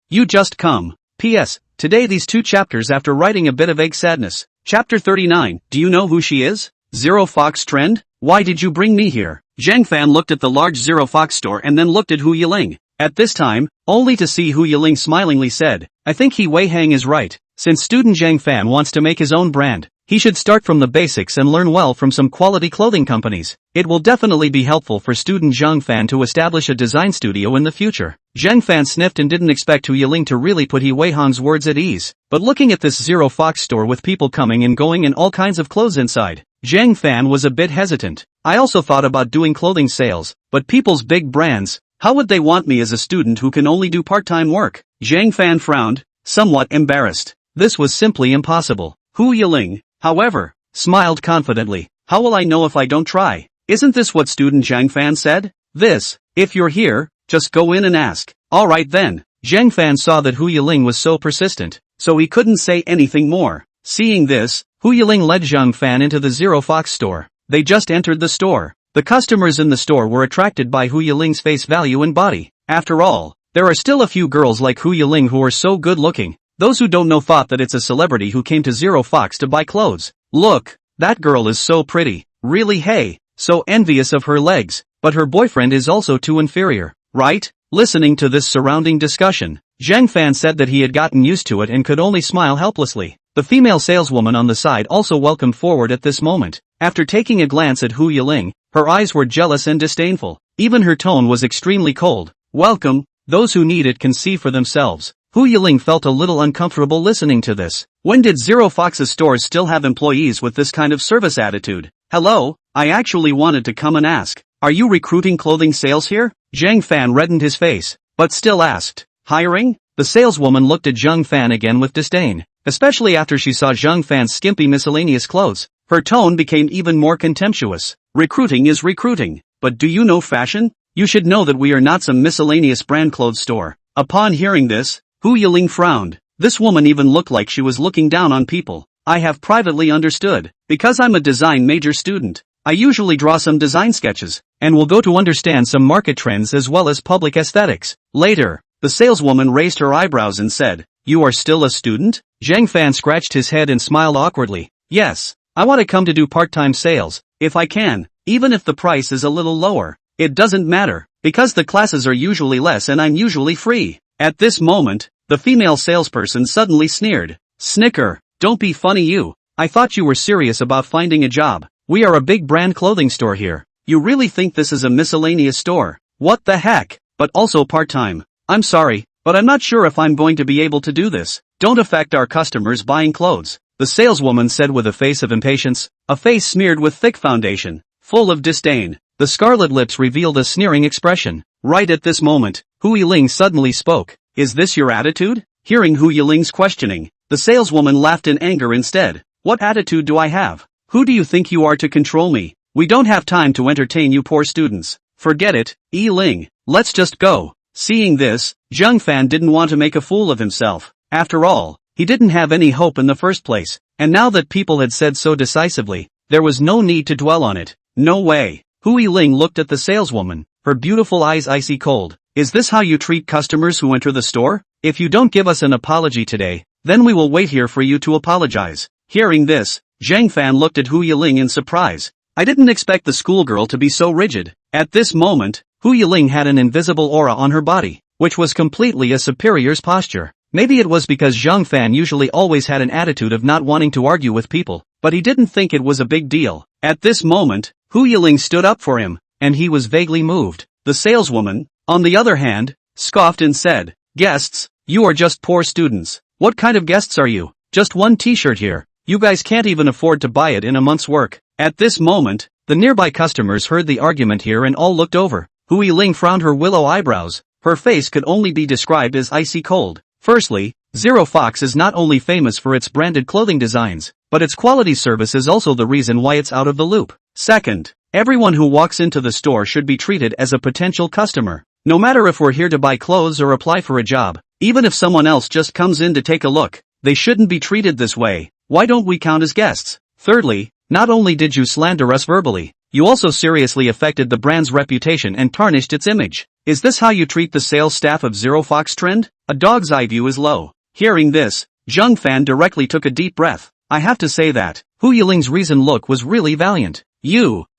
You just come." P.S. Today these 2 chapters after writing a bit of egg sadness. Chapter 39. Do you know who she is? Zero Fox Trend? Why did you bring me here? Zhang Fan looked at the large Zero Fox store and then looked at Hu Yiling. At this time, only to see Hu Yiling smilingly said, "I think He Weihang is right. Since student Zhang Fan wants to make his own brand, he should start from the basics and learn well from some quality clothing companies. It will definitely be helpful for student Zhang Fan to establish a design studio in the future." Zhang Fan sniffed and didn't expect Hu Yiling to really put He Weihang's words at ease. But looking at this Zero Fox store with people coming and going and all kinds of clothes inside, Zhang Fan was a bit hesitant. "I also thought about doing clothing sales, but people's big brands, how would they want me as a student who can only do part-time work?" Zhang Fan frowned, somewhat embarrassed. This was simply impossible. Hu Yiling, however, smiled confidently. "How will I know if I don't try? Isn't this what student Zhang Fan said? If you're here, just go in and ask." "Alright then." Zhang Fan saw that Hu Yiling was so persistent, so he couldn't say anything more. Seeing this, Hu Yiling led Zhang Fan into the Zero Fox store. They just entered the store. The customers in the store were attracted by Hu Yiling's face value and body. After all, there are still a few girls like Hu Yiling who are so good looking. Those who don't know thought that it's a celebrity who came to Zero Fox to buy clothes. Look, that girl is so pretty. Really, hey, so envious of her legs, but her boyfriend is also too inferior, right? Listening to this surrounding discussion, Zhang Fan said that he had gotten used to it and could only smile helplessly. The female saleswoman on the side also welcomed forward at this moment. After taking a glance at Hu Yiling, her eyes were jealous and disdainful. Even her tone was extremely cold. Welcome, those who need it can see for themselves. Hu Yiling felt a little uncomfortable listening to this. When did Zero Fox's stores still have employees with this kind of service attitude? Hello, I actually wanted to come and ask. Are you recruiting clothing sales here? Zhang Fan reddened his face, but still asked. Hiring? The saleswoman looked at Zhang Fan again with disdain, especially after she saw Zhang Fan's skimpy miscellaneous clothes. Her tone became even more contemptuous. Recruiting is recruiting, but do you know fashion? You should know that we are not some miscellaneous brand clothes store. Upon hearing this, Hu Yiling frowned. This woman even looked like she was looking down on people. I have privately understood. Because I'm a design major student, I usually draw some design sketches, and will go to understand some market trends as well as public aesthetics. Later, the saleswoman raised her eyebrows and said, You are still a student? Zhang Fan scratched his head and smiled awkwardly. Yes, I want to come to do part-time sales, if I can, even if the price is a little lower. It doesn't matter, because the classes are usually less and I'm usually free. At this moment, the female salesperson suddenly sneered. Snicker, don't be funny you. I thought you were serious about finding a job. We are a big brand clothing store here. You really think this is a miscellaneous store? What the heck? But also part-time. I'm sorry, but I'm not sure if I'm going to be able to do this. Don't affect our customers buying clothes, the saleswoman said with a face of impatience, a face smeared with thick foundation, full of disdain. The scarlet lips revealed a sneering expression. Right at this moment, Hu Yiling suddenly spoke. Is this your attitude? Hearing Hu Yiling's questioning, the saleswoman laughed in anger instead. What attitude do I have? Who do you think you are to control me? We don't have time to entertain you poor students. Forget it, Yiling. Let's just go. Seeing this, Zhang Fan didn't want to make a fool of himself. After all, he didn't have any hope in the first place, and now that people had said so decisively, there was no need to dwell on it. No way. Hu Yiling looked at the saleswoman, her beautiful eyes icy cold. Is this how you treat customers who enter the store? If you don't give us an apology today, then we will wait here for you to apologize. Hearing this, Zhang Fan looked at Hu Yiling in surprise. I didn't expect the schoolgirl to be so rigid. At this moment, Hu Yiling had an invisible aura on her body, which was completely a superior's posture. Maybe it was because Zhang Fan usually always had an attitude of not wanting to argue with people, but he didn't think it was a big deal. At this moment, Hu Yiling stood up for him, and he was vaguely moved. The saleswoman, on the other hand, scoffed and said, Guests, you are just poor students. What kind of guests are you? Just one t-shirt here. You guys can't even afford to buy it in a month's work. At this moment, the nearby customers heard the argument here and all looked over. Hu Yiling frowned her willow eyebrows. Her face could only be described as icy cold. Firstly, Zero Fox is not only famous for its branded clothing designs, but its quality service is also the reason why it's out of the loop. Second, everyone who walks into the store should be treated as a potential customer. No matter if we're here to buy clothes or apply for a job, even if someone else just comes in to take a look, they shouldn't be treated this way. Why don't we count as guests? Thirdly, not only did you slander us verbally, you also seriously affected the brand's reputation and tarnished its image. Is this how you treat the sales staff of Zero Fox Trend? A dog's eye view is low. Hearing this, Zhang Fan directly took a deep breath. I have to say that, Hu Yiling's reasoned look was really valiant.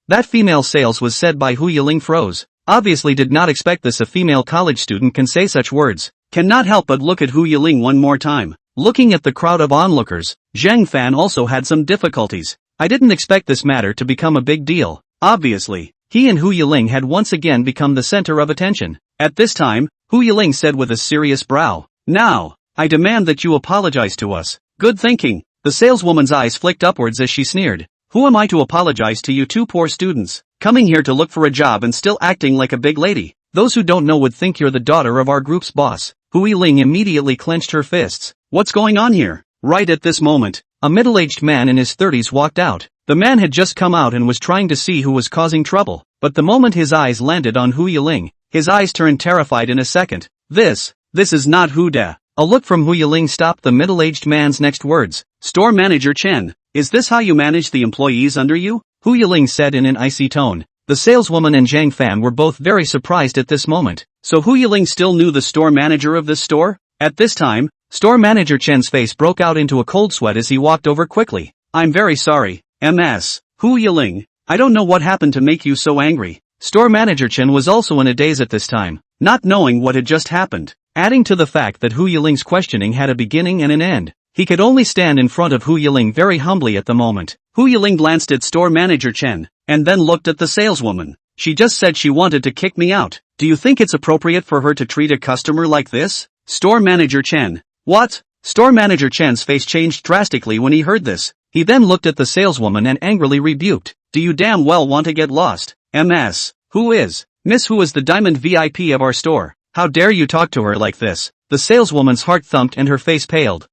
That female sales was said by Hu Yiling froze. Obviously did not expect this a female college student can say such words. Cannot help but look at Hu Yiling one more time. Looking at the crowd of onlookers, Zhang Fan also had some difficulties. I didn't expect this matter to become a big deal. Obviously, he and Hu Yiling had once again become the center of attention. At this time, Hu Yiling said with a serious brow, Now, I demand that you apologize to us. Good thinking. The saleswoman's eyes flicked upwards as she sneered. Who am I to apologize to you two poor students, coming here to look for a job and still acting like a big lady? Those who don't know would think you're the daughter of our group's boss. Hu Yiling immediately clenched her fists. What's going on here? Right at this moment, a middle-aged man in his 30s walked out. The man had just come out and was trying to see who was causing trouble, but the moment his eyes landed on Hu Yiling, his eyes turned terrified in a second. This is not Hu De. A look from Hu Yiling stopped the middle-aged man's next words. Store manager Chen, is this how you manage the employees under you? Hu Yiling said in an icy tone. The The saleswoman and Zhang Fan were both very surprised at this moment. So Hu Yiling still knew the store manager of this store? At this time, store manager Chen's face broke out into a cold sweat as he walked over quickly. I'm very sorry, Ms. Hu Yiling. I don't know what happened to make you so angry. Store manager Chen was also in a daze at this time, not knowing what had just happened. Adding to the fact that Hu Yiling's questioning had a beginning and an end, he could only stand in front of Hu Yiling very humbly at the moment. Hu Yiling glanced at store manager Chen, and then looked at the saleswoman. She just said she wanted to kick me out. Do you think it's appropriate for her to treat a customer like this? Store manager Chen. What? Store manager Chen's face changed drastically when he heard this. He then looked at the saleswoman and angrily rebuked. Do you damn well want to get lost? Ms. Who is? Miss Who is the diamond VIP of our store? How dare you talk to her like this? The saleswoman's heart thumped and her face paled.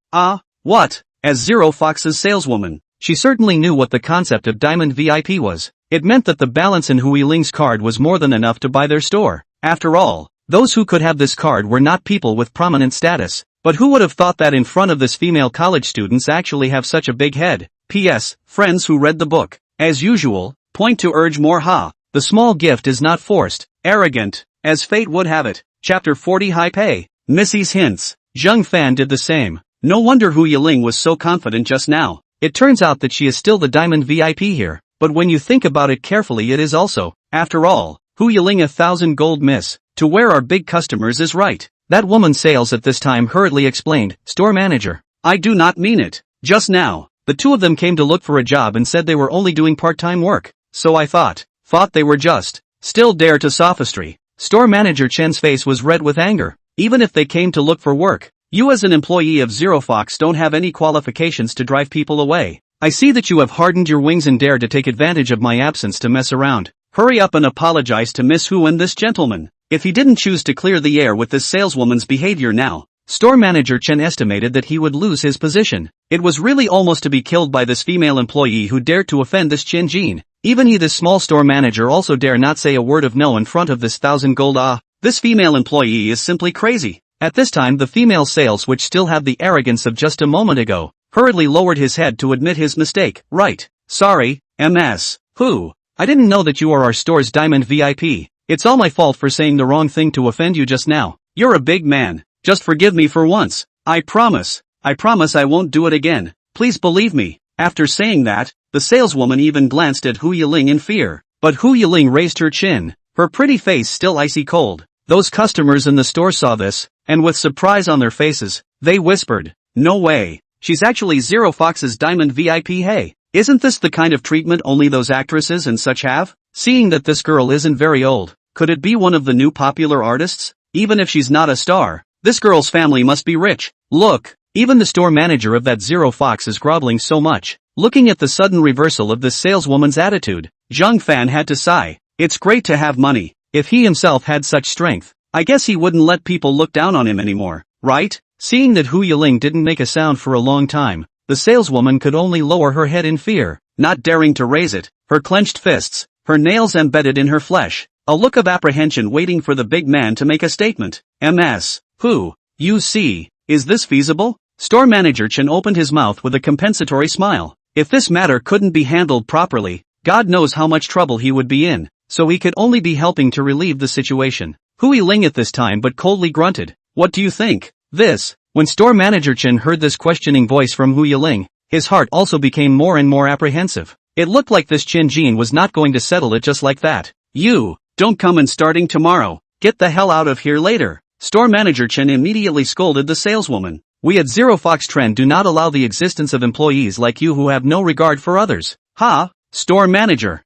What? As Zero Fox's saleswoman, she certainly knew what the concept of diamond VIP was. It meant that the balance in Hu Yiling's card was more than enough to buy their store. After all, those who could have this card were not people with prominent status. But who would have thought that in front of this female college students actually have such a big head? P.S. Friends who read the book. As usual, point to urge more ha. The small gift is not forced, arrogant, as fate would have it. Chapter 40 High Pay. Missy's hints. Zhang Fan did the same. No wonder Hu Yiling was so confident just now. It turns out that she is still the diamond VIP here, but when you think about it carefully it is also, after all, Hu Yiling 1,000 gold miss, to where our big customers is right. That woman sales at this time hurriedly explained, store manager. I do not mean it. Just now, the two of them came to look for a job and said they were only doing part-time work, so I thought they were just, still dare to sophistry. Store manager Chen's face was red with anger. Even if they came to look for work, you as an employee of Zero Fox don't have any qualifications to drive people away. I see that you have hardened your wings and dared to take advantage of my absence to mess around. Hurry up and apologize to Miss Hu and this gentleman. If he didn't choose to clear the air with this saleswoman's behavior now, store manager Chen estimated that he would lose his position. It was really almost to be killed by this female employee who dared to offend this Chen Jin. Even he, this small store manager, also dare not say a word of no in front of this 1,000 gold. This female employee is simply crazy. At this time the female sales, which still had the arrogance of just a moment ago, hurriedly lowered his head to admit his mistake. Right. Sorry, Ms. Hu. I didn't know that you are our store's diamond VIP. It's all my fault for saying the wrong thing to offend you just now. You're a big man. Just forgive me for once. I promise I won't do it again. Please believe me. After saying that, the saleswoman even glanced at Hu Yiling in fear. But Hu Yiling raised her chin, her pretty face still icy cold. Those customers in the store saw this, and with surprise on their faces, they whispered, no way, she's actually Zero Fox's diamond VIP. Hey, isn't this the kind of treatment only those actresses and such have? Seeing that this girl isn't very old, could it be one of the new popular artists? Even if she's not a star, this girl's family must be rich. Look, even the store manager of that Zero Fox is groveling so much. Looking at the sudden reversal of this saleswoman's attitude, Zhang Fan had to sigh. It's great to have money. If he himself had such strength, I guess he wouldn't let people look down on him anymore, right? Seeing that Hu Yiling didn't make a sound for a long time, the saleswoman could only lower her head in fear, not daring to raise it, her clenched fists, her nails embedded in her flesh, a look of apprehension waiting for the big man to make a statement. Ms. Hu, you see, is this feasible? Store manager Chen opened his mouth with a compensatory smile. If this matter couldn't be handled properly, God knows how much trouble he would be in. So he could only be helping to relieve the situation. Hu Yiling at this time but coldly grunted. What do you think? This. When store manager Chen heard this questioning voice from Hu Yiling, his heart also became more and more apprehensive. It looked like this Chen Jin was not going to settle it just like that. You, don't come and starting tomorrow. Get the hell out of here later. Store manager Chen immediately scolded the saleswoman. We at Zero Fox Trend do not allow the existence of employees like you who have no regard for others. Ha? Store manager.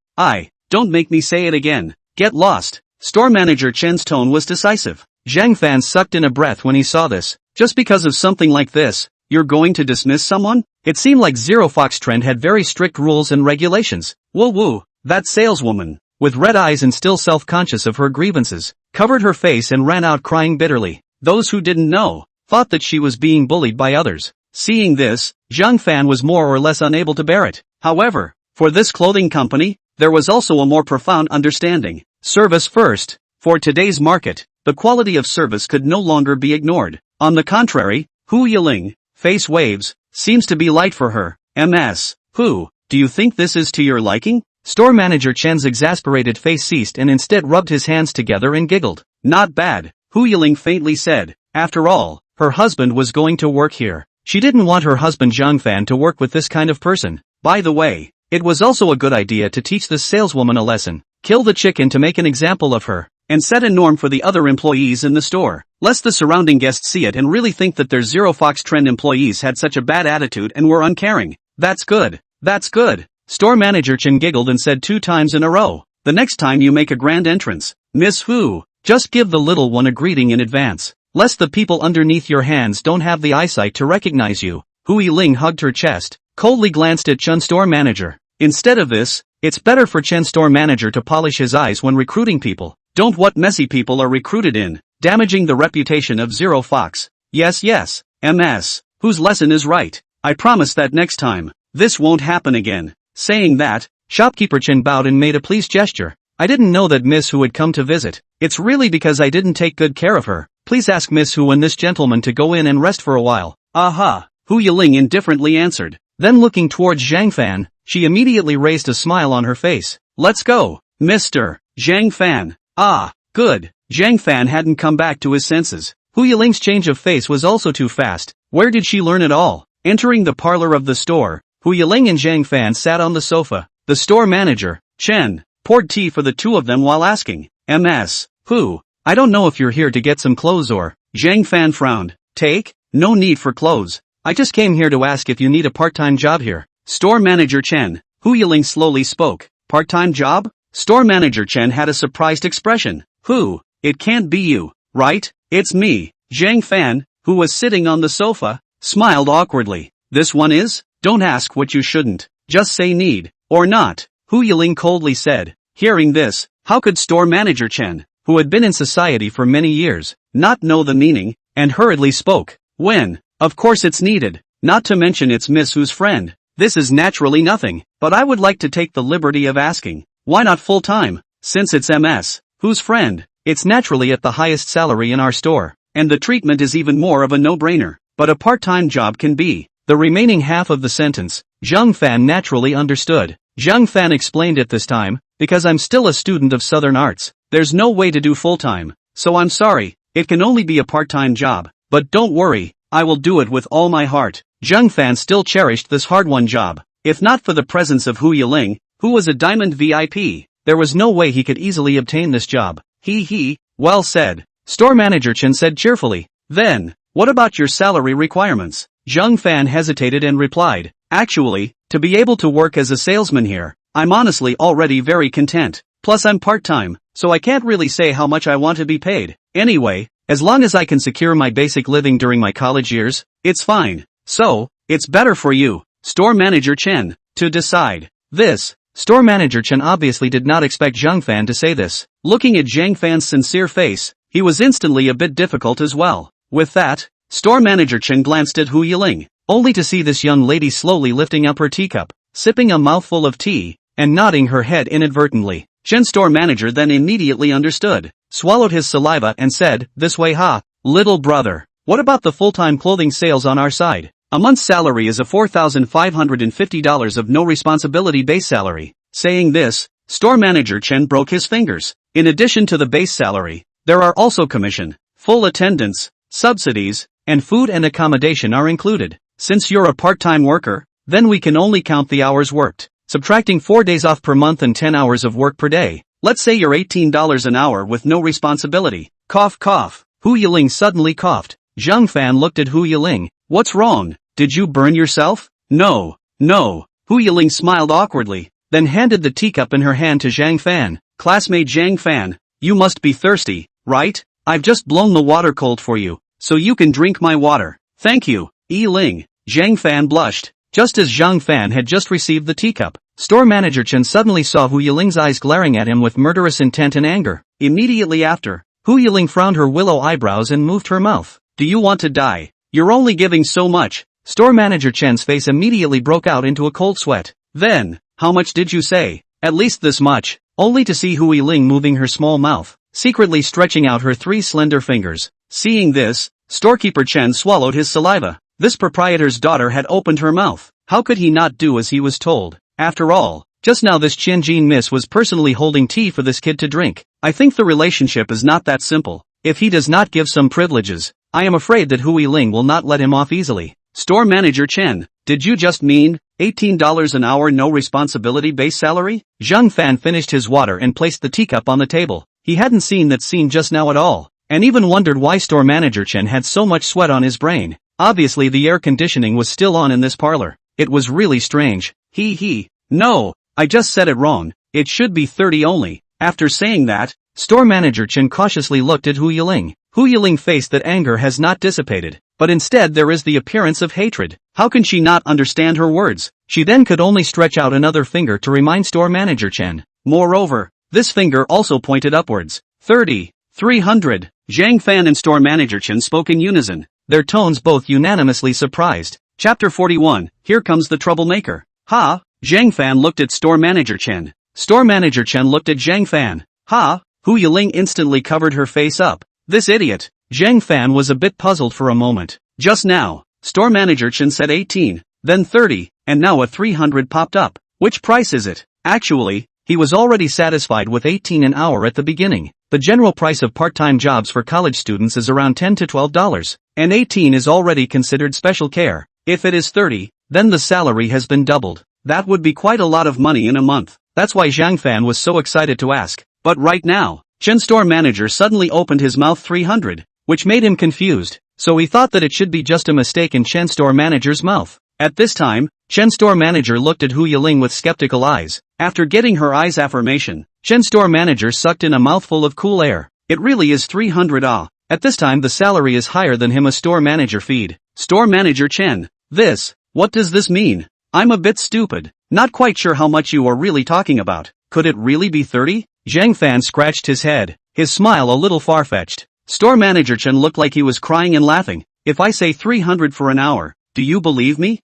Don't make me say it again. Get lost. Store manager Chen's tone was decisive. Zhang Fan sucked in a breath when he saw this. Just because of something like this, you're going to dismiss someone? It seemed like Zero Fox Trend had very strict rules and regulations. Woo, that saleswoman, with red eyes and still self-conscious of her grievances, covered her face and ran out crying bitterly. Those who didn't know, thought that she was being bullied by others. Seeing this, Zhang Fan was more or less unable to bear it. However, for this clothing company, there was also a more profound understanding. Service first. For today's market, the quality of service could no longer be ignored. On the contrary, Hu Yiling, face waves, seems to be light for her. Ms. Hu, do you think this is to your liking? Store manager Chen's exasperated face ceased and instead rubbed his hands together and giggled. Not bad, Hu Yiling faintly said. After all, her husband was going to work here. She didn't want her husband Zhang Fan to work with this kind of person. By the way, it was also a good idea to teach this saleswoman a lesson. Kill the chicken to make an example of her, and set a norm for the other employees in the store, lest the surrounding guests see it and really think that their Zero Fox Trend employees had such a bad attitude and were uncaring. That's good. That's good. Store manager Chen giggled and said 2 times in a row. The next time you make a grand entrance, Miss Hu, just give the little one a greeting in advance, lest the people underneath your hands don't have the eyesight to recognize you. Hu Yiling hugged her chest, coldly glanced at Chen store manager. Instead of this, it's better for Chen store manager to polish his eyes when recruiting people. Don't what messy people are recruited in, damaging the reputation of Zero Fox. Yes, MS, whose lesson is right. I promise that next time, this won't happen again. Saying that, shopkeeper Chen bowed and made a pleased gesture. I didn't know that Miss Hu had come to visit. It's really because I didn't take good care of her. Please ask Miss Hu and this gentleman to go in and rest for a while. Aha, Hu Yiling indifferently answered. Then looking towards Zhang Fan, she immediately raised a smile on her face. Let's go, Mr. Zhang Fan. Ah, good. Zhang Fan hadn't come back to his senses. Hu Yiling's change of face was also too fast. Where did she learn it all? Entering the parlor of the store, Hu Yiling and Zhang Fan sat on the sofa. The store manager, Chen, poured tea for the two of them while asking, Ms. Hu, I don't know if you're here to get some clothes or... Zhang Fan frowned. Take? No need for clothes. I just came here to ask if you need a part-time job here. Store manager Chen, Hu Yiling slowly spoke. Part-time job? Store manager Chen had a surprised expression. Who? It can't be you, right? It's me. Zhang Fan, who was sitting on the sofa, smiled awkwardly. This one is? Don't ask what you shouldn't. Just say need, or not, Hu Yiling coldly said. Hearing this, how could store manager Chen, who had been in society for many years, not know the meaning, and hurriedly spoke. When? Of course it's needed, not to mention it's Miss Hu's friend. This is naturally nothing, but I would like to take the liberty of asking. Why not full-time? Since it's Ms. Hu's friend, it's naturally at the highest salary in our store, and the treatment is even more of a no-brainer. But a part-time job can be. The remaining half of the sentence, Zhang Fan naturally understood. Zhang Fan explained it this time, because I'm still a student of Southern Arts, there's no way to do full-time, so I'm sorry, it can only be a part-time job, but don't worry, I will do it with all my heart. Zhang Fan still cherished this hard-won job. If not for the presence of Hu Yiling, who was a diamond VIP, there was no way he could easily obtain this job. Well said. Store manager Chen said cheerfully. Then, what about your salary requirements? Zhang Fan hesitated and replied. Actually, to be able to work as a salesman here, I'm honestly already very content. Plus I'm part-time, so I can't really say how much I want to be paid. Anyway, as long as I can secure my basic living during my college years, it's fine. So, it's better for you, store manager Chen, to decide. This. Store manager Chen obviously did not expect Zhang Fan to say this. Looking at Zhang Fan's sincere face, he was instantly a bit difficult as well. With that, store manager Chen glanced at Hu Yiling, only to see this young lady slowly lifting up her teacup, sipping a mouthful of tea, and nodding her head inadvertently. Chen store manager then immediately understood, swallowed his saliva and said, this way little brother, what about the full-time clothing sales on our side? A month's salary is a $4,550 of no responsibility base salary. Saying this, store manager Chen broke his fingers. In addition to the base salary, there are also commission, full attendance, subsidies, and food and accommodation are included. Since you're a part-time worker, then we can only count the hours worked, subtracting 4 days off per month and 10 hours of work per day. Let's say you're $18 an hour with no responsibility. Cough cough. Hu Yiling suddenly coughed. Zhang Fan looked at Hu Yiling. What's wrong? Did you burn yourself? No. Hu Yiling smiled awkwardly, then handed the teacup in her hand to Zhang Fan. Classmate Zhang Fan, you must be thirsty, right? I've just blown the water cold for you, so you can drink my water. Thank you, Yiling. Zhang Fan blushed. Just as Zhang Fan had just received the teacup, store manager Chen suddenly saw Hu Yiling's eyes glaring at him with murderous intent and anger. Immediately after, Hu Yiling frowned her willow eyebrows and moved her mouth. Do you want to die? You're only giving so much. Store manager Chen's face immediately broke out into a cold sweat. Then, how much did you say? At least this much. Only to see Hu Yiling moving her small mouth, secretly stretching out her 3 slender fingers. Seeing this, storekeeper Chen swallowed his saliva. This proprietor's daughter had opened her mouth. How could he not do as he was told? After all, Just now this Tianjin miss was personally holding tea for this kid to drink. I think the relationship is not that simple. If he does not give some privileges, I am afraid that Hui Ling will not let him off easily. Store manager Chen, did you just mean $18 an hour no responsibility base salary? Zhang Fan finished his water and placed the teacup on the table. He hadn't seen that scene just now at all, and even wondered why store manager Chen had so much sweat on his brain. Obviously the air conditioning was still on in this parlor. It was really strange. No, I just said it wrong. It should be 30 only. After saying that, store manager Chen cautiously looked at Hu Yiling. Hu Yiling faced that anger has not dissipated, but instead there is the appearance of hatred. How can she not understand her words? She then could only stretch out another finger to remind store manager Chen. Moreover, this finger also pointed upwards. 30, 300. Zhang Fan and store manager Chen spoke in unison, their tones both unanimously surprised. Chapter 41, Here Comes the Troublemaker. Ha! Zhang Fan looked at store manager Chen. Store manager Chen looked at Zhang Fan. Ha! Hu Yiling instantly covered her face up. This idiot. Zhang Fan was a bit puzzled for a moment. Just now, store manager Chen said 18, then 30, and now a 300 popped up. Which price is it? Actually, he was already satisfied with 18 an hour at the beginning. The general price of part-time jobs for college students is around $10 to $12, and 18 is already considered special care. If it is 30, then the salary has been doubled. That would be quite a lot of money in a month. That's why Zhang Fan was so excited to ask. But right now, Chen store manager suddenly opened his mouth 300, which made him confused, so he thought that it should be just a mistake in Chen store manager's mouth. At this time, Chen store manager looked at Hu Yiling with skeptical eyes. After getting her eyes affirmation, Chen store manager sucked in a mouthful of cool air. It really is 300 ah. At this time the salary is higher than him a store manager feed. Store manager Chen. What does this mean? I'm a bit stupid. Not quite sure how much you are really talking about. Could it really be 30? Zhang Fan scratched his head, his smile a little far-fetched. Store manager Chen looked like he was crying and laughing. If I say 300 for an hour, do you believe me?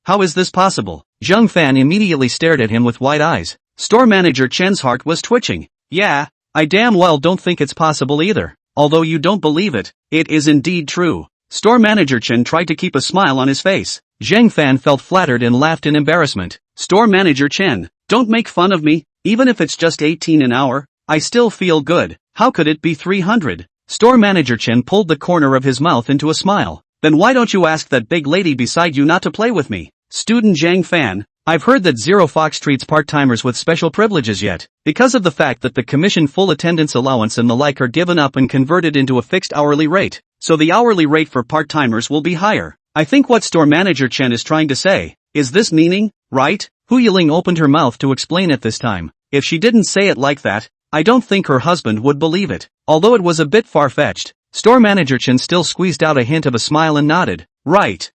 How is this possible? Zhang Fan immediately stared at him with wide eyes. Store manager Chen's heart was twitching. Yeah, I damn well don't think it's possible either. Although you don't believe it, it is indeed true. Store manager Chen tried to keep a smile on his face. Zhang Fan felt flattered and laughed in embarrassment. Store manager Chen, don't make fun of me. Even if it's just 18 an hour, I still feel good. How could it be 300? Store manager Chen pulled the corner of his mouth into a smile. Then why don't you ask that big lady beside you not to play with me? Student Zhang Fan, I've heard that Zero Fox treats part-timers with special privileges yet, because of the fact that the commission full attendance allowance and the like are given up and converted into a fixed hourly rate, so the hourly rate for part-timers will be higher. I think what store manager Chen is trying to say, is this meaning, right? Hu Yiling opened her mouth to explain at this time. If she didn't say it like that, I don't think her husband would believe it. Although it was a bit far-fetched, store manager Chen still squeezed out a hint of a smile and nodded. Right,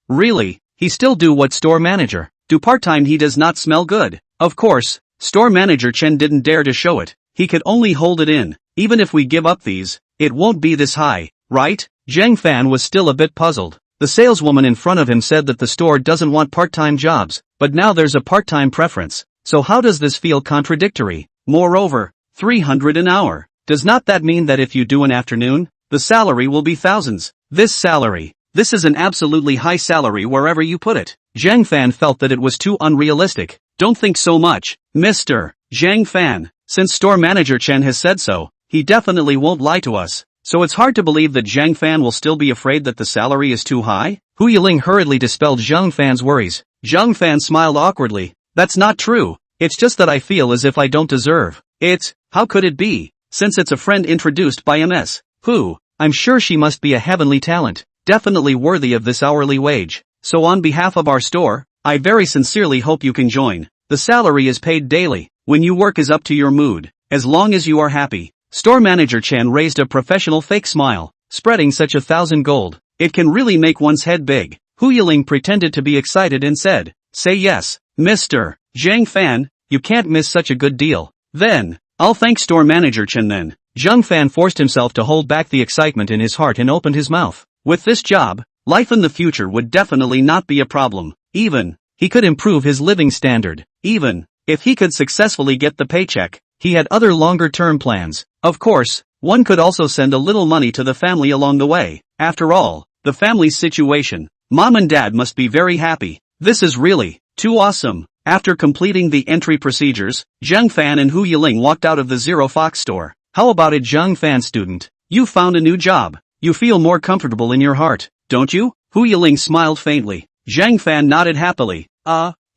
really, he still do what store manager do part-time. He does not smell good. Of course, store manager Chen didn't dare to show it. He could only hold it in. Even if we give up these, it won't be this high, right? Zhang Fan was still a bit puzzled. The saleswoman in front of him said that the store doesn't want part-time jobs, but now there's a part-time preference. So how does this feel contradictory? Moreover, 300 an hour. Does not that mean that if you do an afternoon, the salary will be thousands? This is an absolutely high salary wherever you put it. Zhang Fan felt that it was too unrealistic. Don't think so much, Mr. Zhang Fan. Since store manager Chen has said so, he definitely won't lie to us. So it's hard to believe that Zhang Fan will still be afraid that the salary is too high? Hu Yiling hurriedly dispelled Zhang Fan's worries. Zhang Fan smiled awkwardly. That's not true. It's just that I feel as if I don't deserve it. How could it be? Since it's a friend introduced by MS. Who? I'm sure she must be a heavenly talent. Definitely worthy of this hourly wage. So on behalf of our store, I very sincerely hope you can join. The salary is paid daily. When you work is up to your mood. As long as you are happy. Store manager Chen raised a professional fake smile. Spreading such 1,000 gold. It can really make one's head big. Hu Yiling pretended to be excited and said, say yes, Mr. Zhang Fan, you can't miss such a good deal. Then, I'll thank store manager Chen then. Zhang Fan forced himself to hold back the excitement in his heart and opened his mouth. With this job, life in the future would definitely not be a problem. Even, he could improve his living standard. Even, if he could successfully get the paycheck, he had other longer-term plans. Of course, one could also send a little money to the family along the way. After all, the family's situation, mom and dad must be very happy. This is really too awesome. After completing the entry procedures, Zhang Fan and Hu Yiling walked out of the Zero Fox store. How about it, Zhang Fan student? You found a new job. You feel more comfortable in your heart, don't you? Hu Yiling smiled faintly. Zhang Fan nodded happily.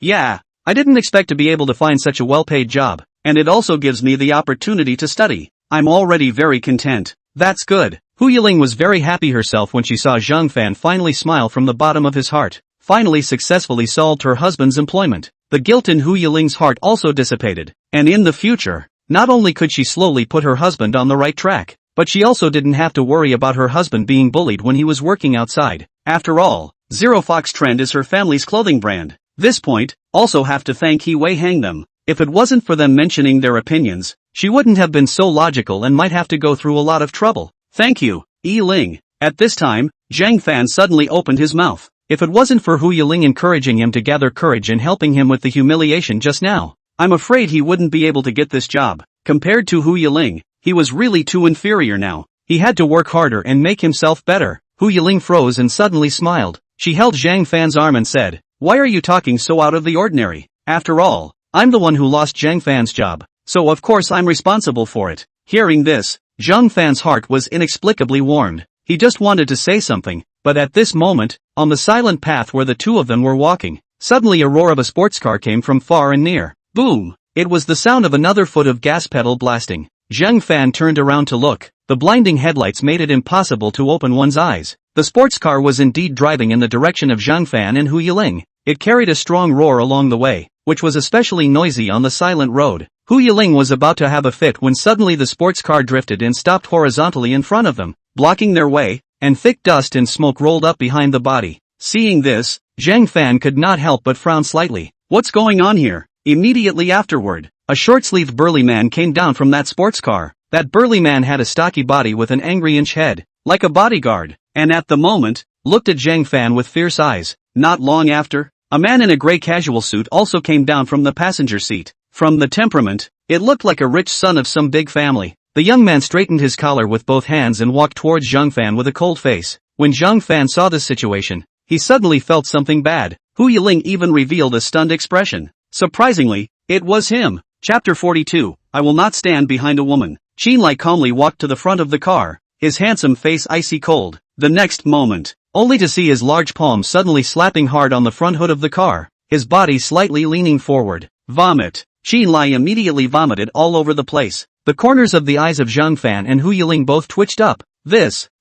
Yeah. I didn't expect to be able to find such a well-paid job, and it also gives me the opportunity to study. I'm already very content. That's good. Hu Yiling was very happy herself when she saw Zhang Fan finally smile from the bottom of his heart. Finally successfully solved her husband's employment. The guilt in Hu Yiling's heart also dissipated, and in the future, not only could she slowly put her husband on the right track, but she also didn't have to worry about her husband being bullied when he was working outside. After all, Zero Fox Trend is her family's clothing brand. This point, also have to thank He Wei Hang them. If it wasn't for them mentioning their opinions, she wouldn't have been so logical and might have to go through a lot of trouble. Thank you, Yi Ling. At this time, Zhang Fan suddenly opened his mouth. If it wasn't for Hu Yiling encouraging him to gather courage and helping him with the humiliation just now, I'm afraid he wouldn't be able to get this job. Compared to Hu Yiling, he was really too inferior now. He had to work harder and make himself better. Hu Yiling froze and suddenly smiled. She held Zhang Fan's arm and said, "Why are you talking so out of the ordinary? After all, I'm the one who lost Zhang Fan's job, so of course I'm responsible for it." Hearing this, Zhang Fan's heart was inexplicably warmed. He just wanted to say something, but at this moment, on the silent path where the two of them were walking, suddenly a roar of a sports car came from far and near. Boom! It was the sound of another foot of gas pedal blasting. Zhang Fan turned around to look. The blinding headlights made it impossible to open one's eyes. The sports car was indeed driving in the direction of Zhang Fan and Hu Yiling. It carried a strong roar along the way, which was especially noisy on the silent road. Hu Yiling was about to have a fit when suddenly the sports car drifted and stopped horizontally in front of them, blocking their way, and thick dust and smoke rolled up behind the body. Seeing this, Zhang Fan could not help but frown slightly. What's going on here? Immediately afterward, a short-sleeved burly man came down from that sports car. That burly man had a stocky body with an angry inch head, like a bodyguard, and at the moment, looked at Zhang Fan with fierce eyes. Not long after, a man in a gray casual suit also came down from the passenger seat. From the temperament, it looked like a rich son of some big family. The young man straightened his collar with both hands and walked towards Zhang Fan with a cold face. When Zhang Fan saw this situation, he suddenly felt something bad. Hu Yiling even revealed a stunned expression. Surprisingly, it was him. Chapter 42, I will not stand behind a woman. Qin Lai calmly walked to the front of the car, his handsome face icy cold. The next moment, only to see his large palm suddenly slapping hard on the front hood of the car, his body slightly leaning forward. Vomit. Qin Lai immediately vomited all over the place. The corners of the eyes of Zhang Fan and Hu Yiling both twitched up.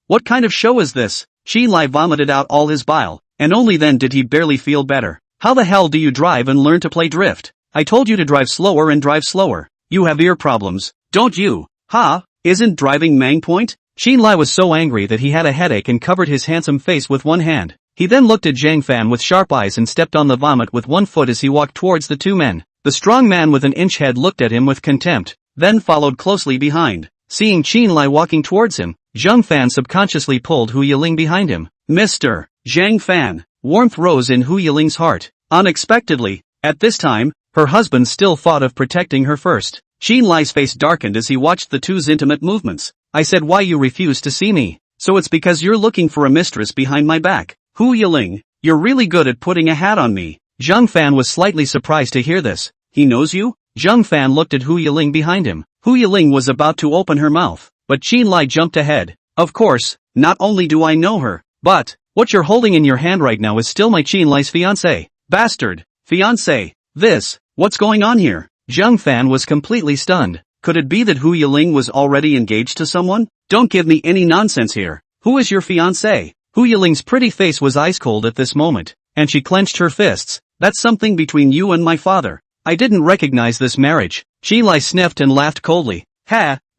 What kind of show is this? Qin Lai vomited out all his bile, and only then did he barely feel better. How the hell do you drive and learn to play drift? I told you to drive slower and drive slower. You have ear problems, don't you? Isn't driving Mang point? Qin Lai was so angry that he had a headache and covered his handsome face with one hand. He then looked at Zhang Fan with sharp eyes and stepped on the vomit with one foot as he walked towards the two men. The strong man with an inch head looked at him with contempt, then followed closely behind. Seeing Qin Lai walking towards him, Zhang Fan subconsciously pulled Hu Yiling behind him. Mr. Zhang Fan. Warmth rose in Hu Yiling's heart. Unexpectedly, at this time, her husband still thought of protecting her first. Qin Lai's face darkened as he watched the two's intimate movements. I said why you refuse to see me. So it's because you're looking for a mistress behind my back. Hu Yiling, you're really good at putting a hat on me. Zhang Fan was slightly surprised to hear this. He knows you? Zhang Fan looked at Hu Yiling behind him. Hu Yiling was about to open her mouth, but Qin Lai jumped ahead. Of course, not only do I know her, but what you're holding in your hand right now is still my Qin Lai's fiancé. Bastard. Fiancé. What's going on here? Zhang Fan was completely stunned. Could it be that Hu Yiling was already engaged to someone? Don't give me any nonsense here. Who is your fiancé? Hu Yiling's pretty face was ice cold at this moment, and she clenched her fists. That's something between you and my father. I didn't recognize this marriage. Qin Lai sniffed and laughed coldly.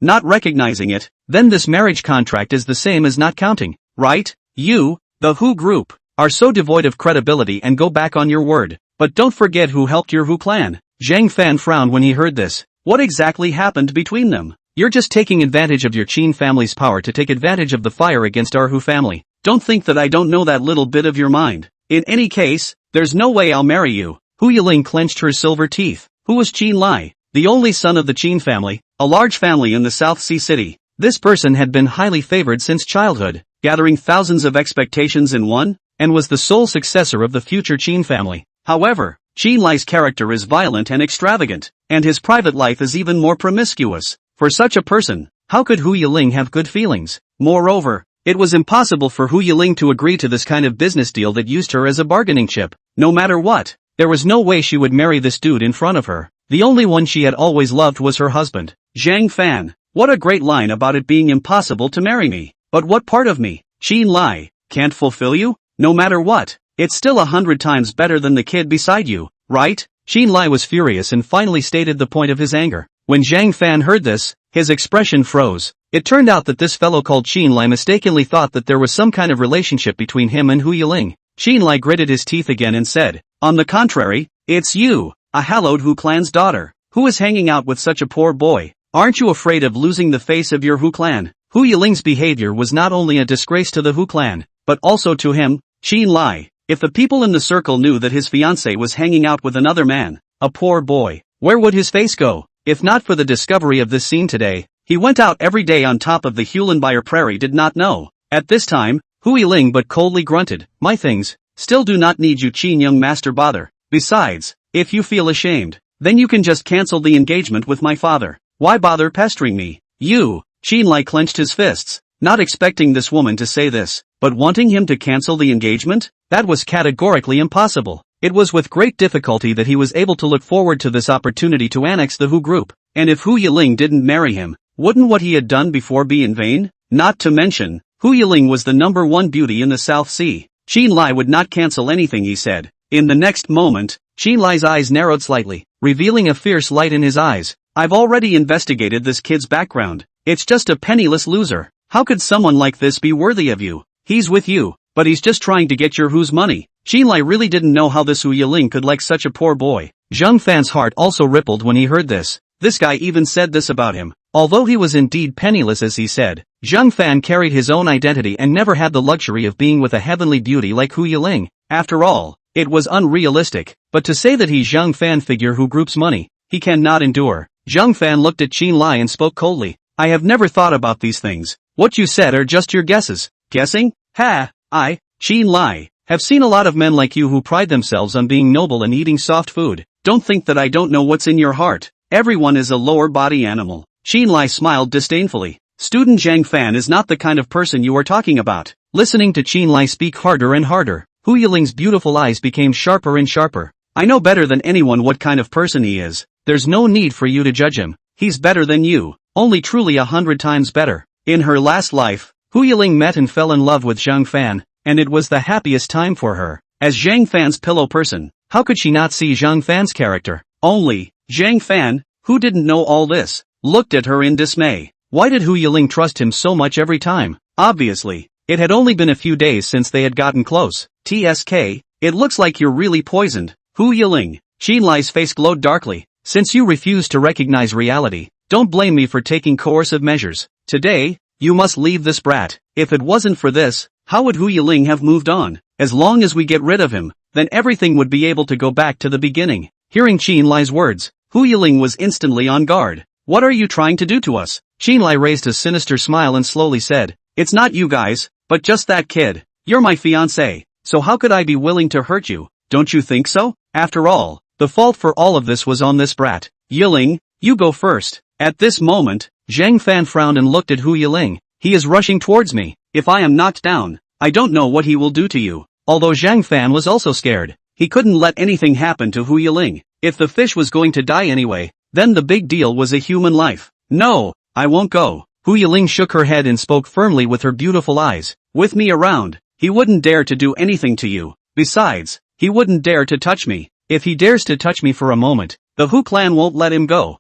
Not recognizing it? Then this marriage contract is the same as not counting, right? You, the Hu group, are so devoid of credibility and go back on your word. But don't forget who helped your Hu clan. Zhang Fan frowned when he heard this. What exactly happened between them? You're just taking advantage of your Qin family's power to take advantage of the fire against our Hu family. Don't think that I don't know that little bit of your mind. In any case, there's no way I'll marry you. Hu Yiling clenched her silver teeth. Who was Qin Lai? The only son of the Qin family, a large family in the South Sea city. This person had been highly favored since childhood, gathering thousands of expectations in one, and was the sole successor of the future Qin family. However, Qin Lai's character is violent and extravagant, and his private life is even more promiscuous. For such a person, how could Hu Yiling have good feelings? Moreover, it was impossible for Hu Yiling to agree to this kind of business deal that used her as a bargaining chip. No matter what, there was no way she would marry this dude in front of her. The only one she had always loved was her husband. Zhang Fan. What a great line about it being impossible to marry me. But what part of me, Qin Lai, can't fulfill you? No matter what, it's still 100 times better than the kid beside you, right? Qin Lai was furious and finally stated the point of his anger. When Zhang Fan heard this, his expression froze. It turned out that this fellow called Qin Lai mistakenly thought that there was some kind of relationship between him and Hu Yiling. Qin Lai gritted his teeth again and said, "On the contrary, it's you, a hallowed Hu clan's daughter, who is hanging out with such a poor boy. Aren't you afraid of losing the face of your Hu clan?" Hu Yiling's behavior was not only a disgrace to the Hu clan, but also to him, Qin Lai. If the people in the circle knew that his fiancé was hanging out with another man, a poor boy, where would his face go? If not for the discovery of this scene today, he went out every day on top of the Hulinbyer prairie did not know. At this time, Hu Yiling but coldly grunted, "My things, still do not need you Qin young master bother. Besides, if you feel ashamed, then you can just cancel the engagement with my father. Why bother pestering me?" You, Qin Lai clenched his fists, not expecting this woman to say this, but wanting him to cancel the engagement? That was categorically impossible. It was with great difficulty that he was able to look forward to this opportunity to annex the Hu group, and if Hu Yiling didn't marry him, wouldn't what he had done before be in vain? Not to mention, Hu Yiling was the #1 beauty in the South Sea. Qin Lai would not cancel anything he said. In the next moment, Qin Lai's eyes narrowed slightly, revealing a fierce light in his eyes. "I've already investigated this kid's background. It's just a penniless loser. How could someone like this be worthy of you? He's with you, but he's just trying to get your Hu's money." Qin Lai really didn't know how this Hu Yiling could like such a poor boy. Zhang Fan's heart also rippled when he heard this. This guy even said this about him. Although he was indeed penniless as he said, Zhang Fan carried his own identity and never had the luxury of being with a heavenly beauty like Hu Yiling. After all, it was unrealistic, but to say that he's Zhang Fan figure who groups money, he cannot endure. Zhang Fan looked at Qin Lai and spoke coldly. "I have never thought about these things. What you said are just your guesses." "Guessing? Ha! Qin Lai, have seen a lot of men like you who pride themselves on being noble and eating soft food. Don't think that I don't know what's in your heart. Everyone is a lower body animal." Qin Lai smiled disdainfully. "Student Zhang Fan is not the kind of person you are talking about." Listening to Qin Lai speak harder and harder, Hu Yiling's beautiful eyes became sharper and sharper. "I know better than anyone what kind of person he is. There's no need for you to judge him. He's better than you, only truly 100 times better." In her last life, Hu Yiling met and fell in love with Zhang Fan, and it was the happiest time for her. As Zhang Fan's pillow person, how could she not see Zhang Fan's character? Only, Zhang Fan, who didn't know all this, looked at her in dismay. Why did Hu Yiling trust him so much every time? Obviously, it had only been a few days since they had gotten close. "TSK, it looks like you're really poisoned, Hu Yiling." Qin Lai's face glowed darkly. "Since you refuse to recognize reality, don't blame me for taking coercive measures. Today, you must leave this brat. If it wasn't for this, how would Hu Yiling have moved on? As long as we get rid of him, then everything would be able to go back to the beginning." Hearing Qin Lai's words, Hu Yiling was instantly on guard. "What are you trying to do to us?" Qin Lai raised a sinister smile and slowly said, "It's not you guys, but just that kid. You're my fiancé, so how could I be willing to hurt you? Don't you think so? After all, the fault for all of this was on this brat. Yiling, you go first." At this moment, Zhang Fan frowned and looked at Hu Yiling. "He is rushing towards me. If I am knocked down, I don't know what he will do to you." Although Zhang Fan was also scared, he couldn't let anything happen to Hu Yiling. If the fish was going to die anyway, then the big deal was a human life. "No, I won't go." Hu Yiling shook her head and spoke firmly with her beautiful eyes. "With me around, he wouldn't dare to do anything to you. Besides, he wouldn't dare to touch me. If he dares to touch me for a moment, the Hu clan won't let him go.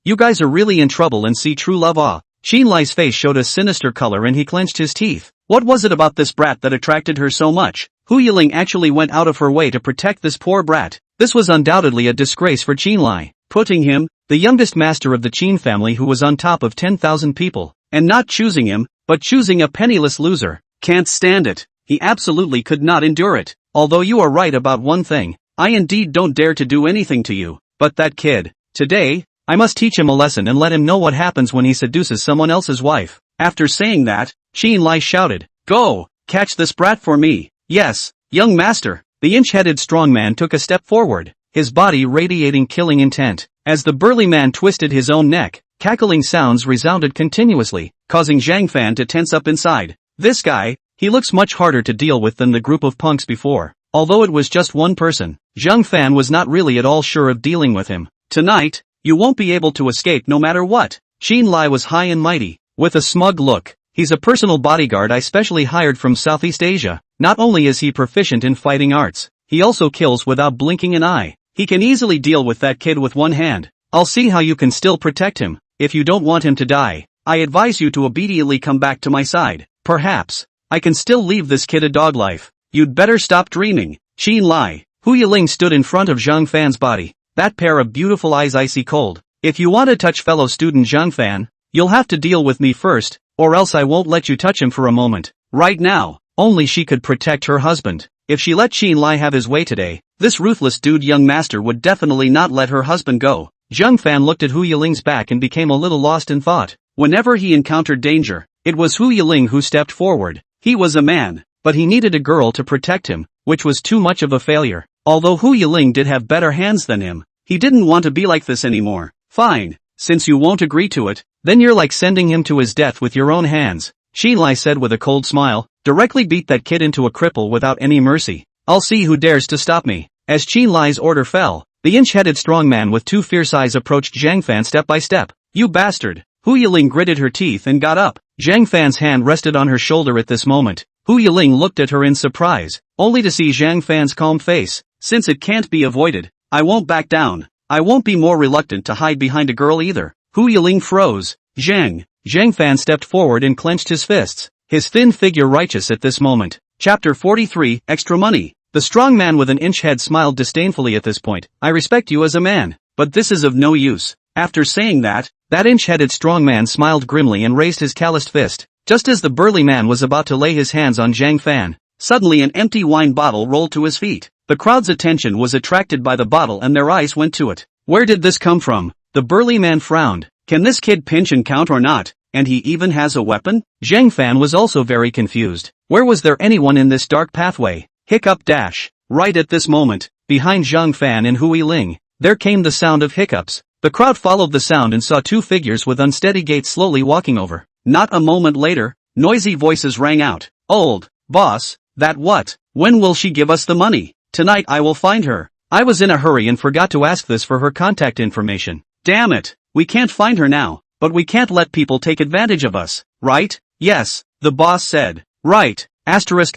You guys are really in trouble and see true love ah." Qin Lai's face showed a sinister color and he clenched his teeth. What was it about this brat that attracted her so much? Hu Yiling actually went out of her way to protect this poor brat. This was undoubtedly a disgrace for Qin Lai, putting him, the youngest master of the Qin family who was on top of 10,000 people, and not choosing him, but choosing a penniless loser. Can't stand it. He absolutely could not endure it. Although you are right about one thing, I indeed don't dare to do anything to you, but that kid, today, I must teach him a lesson and let him know what happens when he seduces someone else's wife. After saying that, Qin Lai shouted, "Go, catch this brat for me." "Yes, young master." The inch-headed strongman took a step forward, his body radiating killing intent. As the burly man twisted his own neck, cackling sounds resounded continuously, causing Zhang Fan to tense up inside. This guy, he looks much harder to deal with than the group of punks before. Although it was just one person, Zhang Fan was not really at all sure of dealing with him. Tonight, you won't be able to escape no matter what. Xin Lai was high and mighty, with a smug look. He's a personal bodyguard I specially hired from Southeast Asia. Not only is he proficient in fighting arts, he also kills without blinking an eye. He can easily deal with that kid with one hand. I'll see how you can still protect him. If you don't want him to die, I advise you to obediently come back to my side. Perhaps I can still leave this kid a dog life. You'd better stop dreaming. Xin Lai. Hu Yiling stood in front of Zhang Fan's body, that pair of beautiful eyes icy cold. If you want to touch fellow student Zhang Fan, you'll have to deal with me first, or else I won't let you touch him for a moment. Right now, only she could protect her husband. If she let Xin Lai have his way today, this ruthless dude young master would definitely not let her husband go. Zhang Fan looked at Hu Yiling's back and became a little lost in thought. Whenever he encountered danger, it was Hu Yiling who stepped forward. He was a man, but he needed a girl to protect him, which was too much of a failure. Although Hu Yiling did have better hands than him, he didn't want to be like this anymore. Fine, since you won't agree to it, then you're like sending him to his death with your own hands, Xin Lai said with a cold smile. Directly beat that kid into a cripple without any mercy. I'll see who dares to stop me. As Xin Lai's order fell, the inch-headed strongman with two fierce eyes approached Zhang Fan step by step. You bastard! Hu Yiling gritted her teeth and got up. Zhang Fan's hand rested on her shoulder at this moment. Hu Yiling looked at her in surprise, only to see Zhang Fan's calm face. Since it can't be avoided, I won't back down. I won't be more reluctant to hide behind a girl either. Hu Yiling froze. Zhang Fan stepped forward and clenched his fists, his thin figure righteous at this moment. Chapter 43, Extra Money. The strong man with an inch head smiled disdainfully at this point. I respect you as a man, but this is of no use. After saying that inch-headed strong man smiled grimly and raised his calloused fist. Just as the burly man was about to lay his hands on Zhang Fan, suddenly an empty wine bottle rolled to his feet. The crowd's attention was attracted by the bottle and their eyes went to it. Where did this come from? The burly man frowned. Can this kid pinch and count or not? And he even has a weapon? Zhang Fan was also very confused. Where was there anyone in this dark pathway? Hiccup dash. Right at this moment, behind Zhang Fan and Hu Yiling, there came the sound of hiccups. The crowd followed the sound and saw two figures with unsteady gait slowly walking over. Not a moment later, noisy voices rang out. Old boss, that what? When will she give us the money? Tonight I will find her. I was in a hurry and forgot to ask this for her contact information. Damn it, we can't find her now, but we can't let people take advantage of us, right? Yes, the boss said. Right. Asterisk.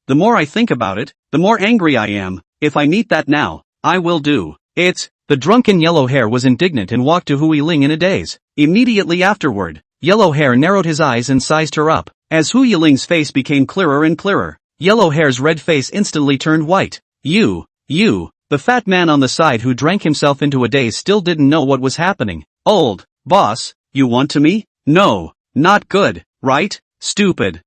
The more I think about it, the more angry I am. If I meet that now, I will do it. The drunken yellow hair was indignant and walked to Hu Yiling in a daze. Immediately afterward, yellow hair narrowed his eyes and sized her up. As Hu Yiling's face became clearer and clearer, yellow hair's red face instantly turned white. You. The fat man on the side who drank himself into a daze still didn't know what was happening. Old boss, you want to me? No, not good, right? Stupid.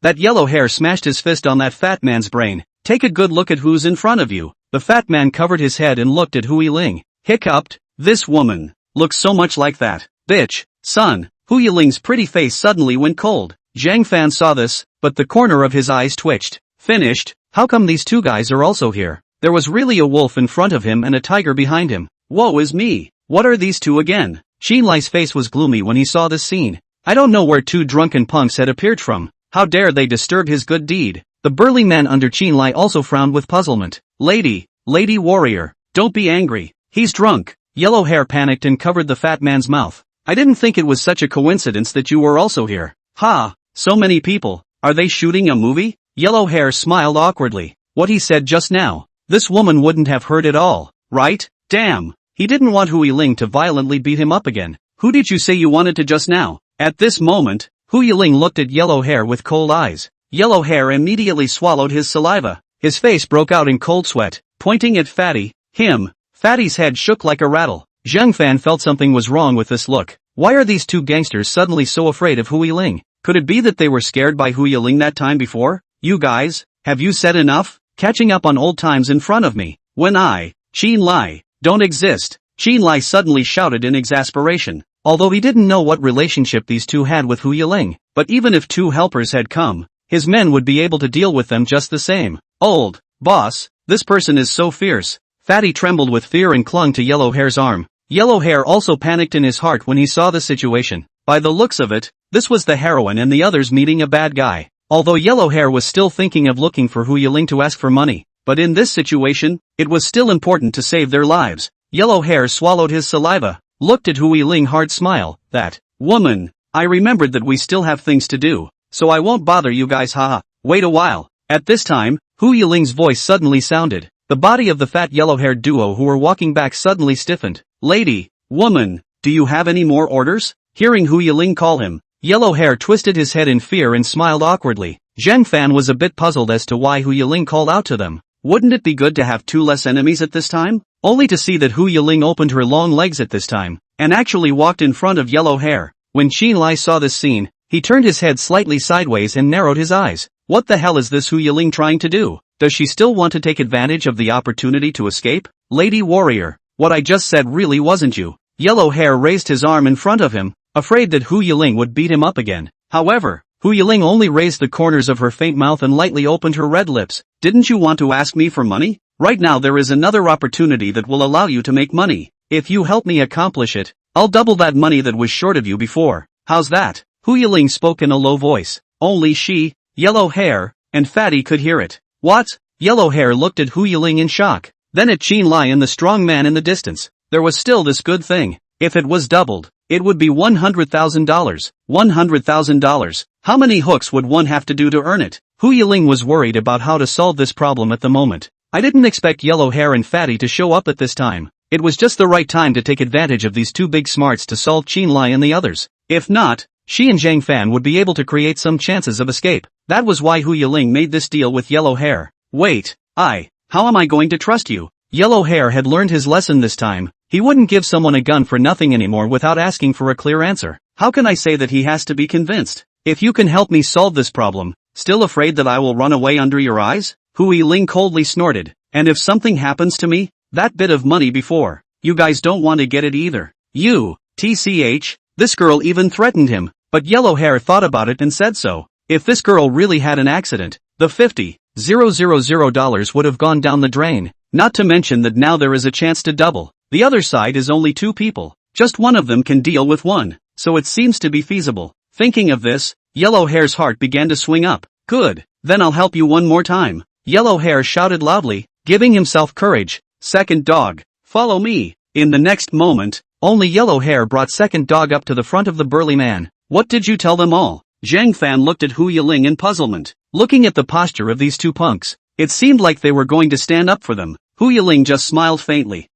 That yellow hair smashed his fist on that fat man's brain. Take a good look at who's in front of you. The fat man covered his head and looked at Hu Yiling. Hiccuped. This woman looks so much like that bitch, son. Hu Yiling's pretty face suddenly went cold. Zhang Fan saw this, but the corner of his eyes twitched. Finished? How come these two guys are also here? There was really a wolf in front of him and a tiger behind him. Woe is me. What are these two again? Xin Lai's face was gloomy when he saw this scene. I don't know where two drunken punks had appeared from. How dare they disturb his good deed? The burly man under Xin Lai also frowned with puzzlement. Lady warrior, don't be angry. He's drunk. Yellow hair panicked and covered the fat man's mouth. I didn't think it was such a coincidence that you were also here. Ha, so many people. Are they shooting a movie? Yellow hair smiled awkwardly. What he said just now, this woman wouldn't have heard it all, right? Damn, he didn't want Hu Yiling to violently beat him up again. Who did you say you wanted to just now? At this moment, Hu Yiling looked at yellow hair with cold eyes. Yellow hair immediately swallowed his saliva. His face broke out in cold sweat, pointing at Fatty. Him. Fatty's head shook like a rattle. Zhang Fan felt something was wrong with this look. Why are these two gangsters suddenly so afraid of Hu Yiling? Could it be that they were scared by Hu Yiling that time before? You guys, have you said enough? Catching up on old times in front of me. When I, Xin Lai, don't exist. Xin Lai suddenly shouted in exasperation. Although he didn't know what relationship these two had with Hu Yiling, but even if two helpers had come, his men would be able to deal with them just the same. Old boss, this person is so fierce. Fatty trembled with fear and clung to Yellow Hair's arm. Yellow Hair also panicked in his heart when he saw the situation. By the looks of it, this was the heroine and the others meeting a bad guy. Although Yellow Hair was still thinking of looking for Hu Yiling to ask for money, but in this situation, it was still important to save their lives. Yellow Hair swallowed his saliva, looked at Hu Yiling hard smile. That woman, I remembered that we still have things to do, so I won't bother you guys, haha. Wait a while. At this time, Hu Yiling's voice suddenly sounded. The body of the fat yellow-haired duo who were walking back suddenly stiffened. Lady, woman, do you have any more orders? Hearing Hu Yiling call him, Yellow Hair twisted his head in fear and smiled awkwardly. Zhang Fan was a bit puzzled as to why Hu Yiling called out to them. Wouldn't it be good to have 2 less enemies at this time? Only to see that Hu Yiling opened her long legs at this time, and actually walked in front of Yellow Hair. When Qinlai saw this scene, he turned his head slightly sideways and narrowed his eyes. What the hell is this Hu Yiling trying to do? Does she still want to take advantage of the opportunity to escape? Lady Warrior, what I just said really wasn't you. Yellow Hair raised his arm in front of him, afraid that Hu Yiling would beat him up again. However, Hu Yiling only raised the corners of her faint mouth and lightly opened her red lips. Didn't you want to ask me for money? Right now there is another opportunity that will allow you to make money. If you help me accomplish it, I'll double that money that was short of you before. How's that? Hu Yiling spoke in a low voice. Only she, Yellow Hair, and Fatty could hear it. What? Yellow Hair looked at Hu Yiling in shock, then at Qinlai and the strong man in the distance. There was still this good thing. If it was doubled, it would be $100,000. $100,000. How many hooks would one have to do to earn it? Hu Yiling was worried about how to solve this problem at the moment. I didn't expect Yellow Hair and Fatty to show up at this time. It was just the right time to take advantage of these 2 big smarts to solve Qinlai and the others. If not, she and Zhang Fan would be able to create some chances of escape. That was why Hu Yiling made this deal with Yellow Hair. Wait, how am I going to trust you? Yellow Hair had learned his lesson this time. He wouldn't give someone a gun for nothing anymore without asking for a clear answer. How can I say that he has to be convinced? If you can help me solve this problem, still afraid that I will run away under your eyes? Hu Yiling coldly snorted. And if something happens to me? That bit of money before. You guys don't want to get it either. You, TCH, this girl even threatened him. But Yellow Hair thought about it and said so. If this girl really had an accident, the $50,000 would have gone down the drain. Not to mention that now there is a chance to double. The other side is only 2 people. Just one of them can deal with one. So it seems to be feasible. Thinking of this, Yellow Hair's heart began to swing up. Good. Then I'll help you one more time. Yellow Hair shouted loudly, giving himself courage. Second dog, follow me. In the next moment, only Yellow Hair brought Second Dog up to the front of the burly man. What did you tell them all? Zhang Fan looked at Hu Yiling in puzzlement. Looking at the posture of these 2 punks, it seemed like they were going to stand up for them. Hu Yiling just smiled faintly.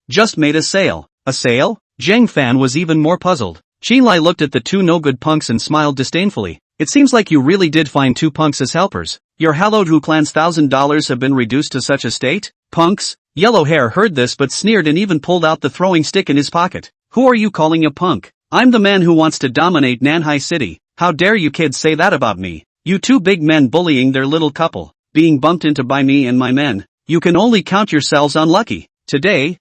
Just made a sale. A sale? Zhang Fan was even more puzzled. Qinlai looked at the 2 no-good punks and smiled disdainfully. It seems like you really did find 2 punks as helpers. Your hallowed Hu clan's $1,000 have been reduced to such a state? Punks? Yellow Hair heard this but sneered and even pulled out the throwing stick in his pocket. Who are you calling a punk? I'm the man who wants to dominate Nanhai City. How dare you kids say that about me? You 2 big men bullying their little couple, being bumped into by me and my men. You can only count yourselves unlucky. Today,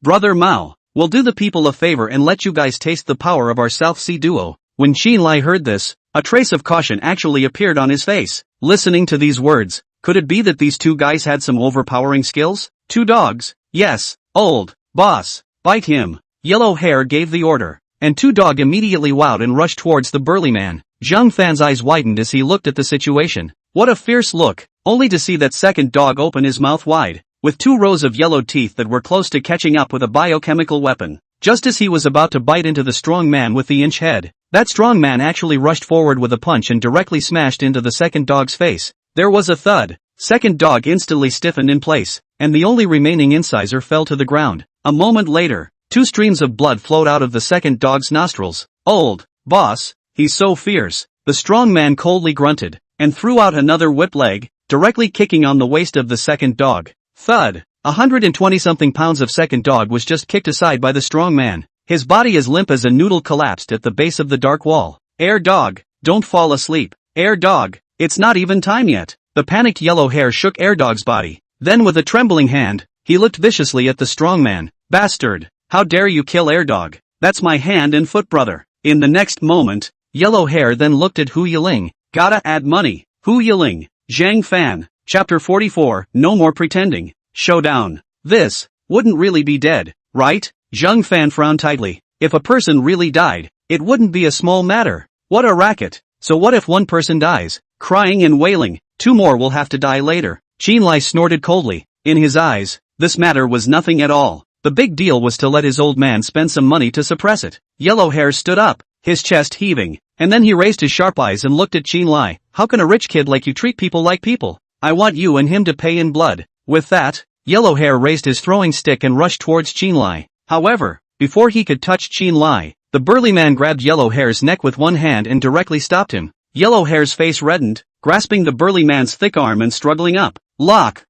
Brother Mao, will do the people a favor and let you guys taste the power of our South Sea duo. When Qinlai heard this, a trace of caution actually appeared on his face. Listening to these words, could it be that these 2 guys had some overpowering skills? 2 dogs? Yes. Old boss, bite him. Yellow Hair gave the order, and 2 dog immediately wowed and rushed towards the burly man. Zhang Fan's eyes widened as he looked at the situation. What a fierce look, only to see that Second Dog open his mouth wide, with 2 rows of yellow teeth that were close to catching up with a biochemical weapon. Just as he was about to bite into the strong man with the inch head, that strong man actually rushed forward with a punch and directly smashed into the Second Dog's face. There was a thud. Second Dog instantly stiffened in place, and the only remaining incisor fell to the ground. A moment later, 2 streams of blood flowed out of the Second Dog's nostrils. Old boss, he's so fierce. The strong man coldly grunted, and threw out another whip leg, directly kicking on the waist of the Second Dog. Thud. 120-something pounds of Second Dog was just kicked aside by the strong man. His body as limp as a noodle collapsed at the base of the dark wall. Air Dog, don't fall asleep. Air Dog, it's not even time yet. The panicked Yellow Hair shook Air Dog's body. Then with a trembling hand, he looked viciously at the strong man. Bastard, how dare you kill Air Dog? That's my hand and foot brother. In the next moment, Yellow Hair then looked at Hu Yiling. Gotta add money. Hu Yiling, Zhang Fan. Chapter 44, No More Pretending. Showdown. This wouldn't really be dead, right? Zhang Fan frowned tightly. If a person really died, it wouldn't be a small matter. What a racket. So what if one person dies, crying and wailing, two more will have to die later? Qinlai snorted coldly. In his eyes, this matter was nothing at all. The big deal was to let his old man spend some money to suppress it. Yellow Hair stood up, his chest heaving, and then he raised his sharp eyes and looked at Qinlai. How can a rich kid like you treat people like people? I want you and him to pay in blood. With that, Yellow Hair raised his throwing stick and rushed towards Qinlai. However, before he could touch Qinlai, the burly man grabbed Yellow Hair's neck with one hand and directly stopped him. Yellow Hair's face reddened, grasping the burly man's thick arm and struggling up. Lock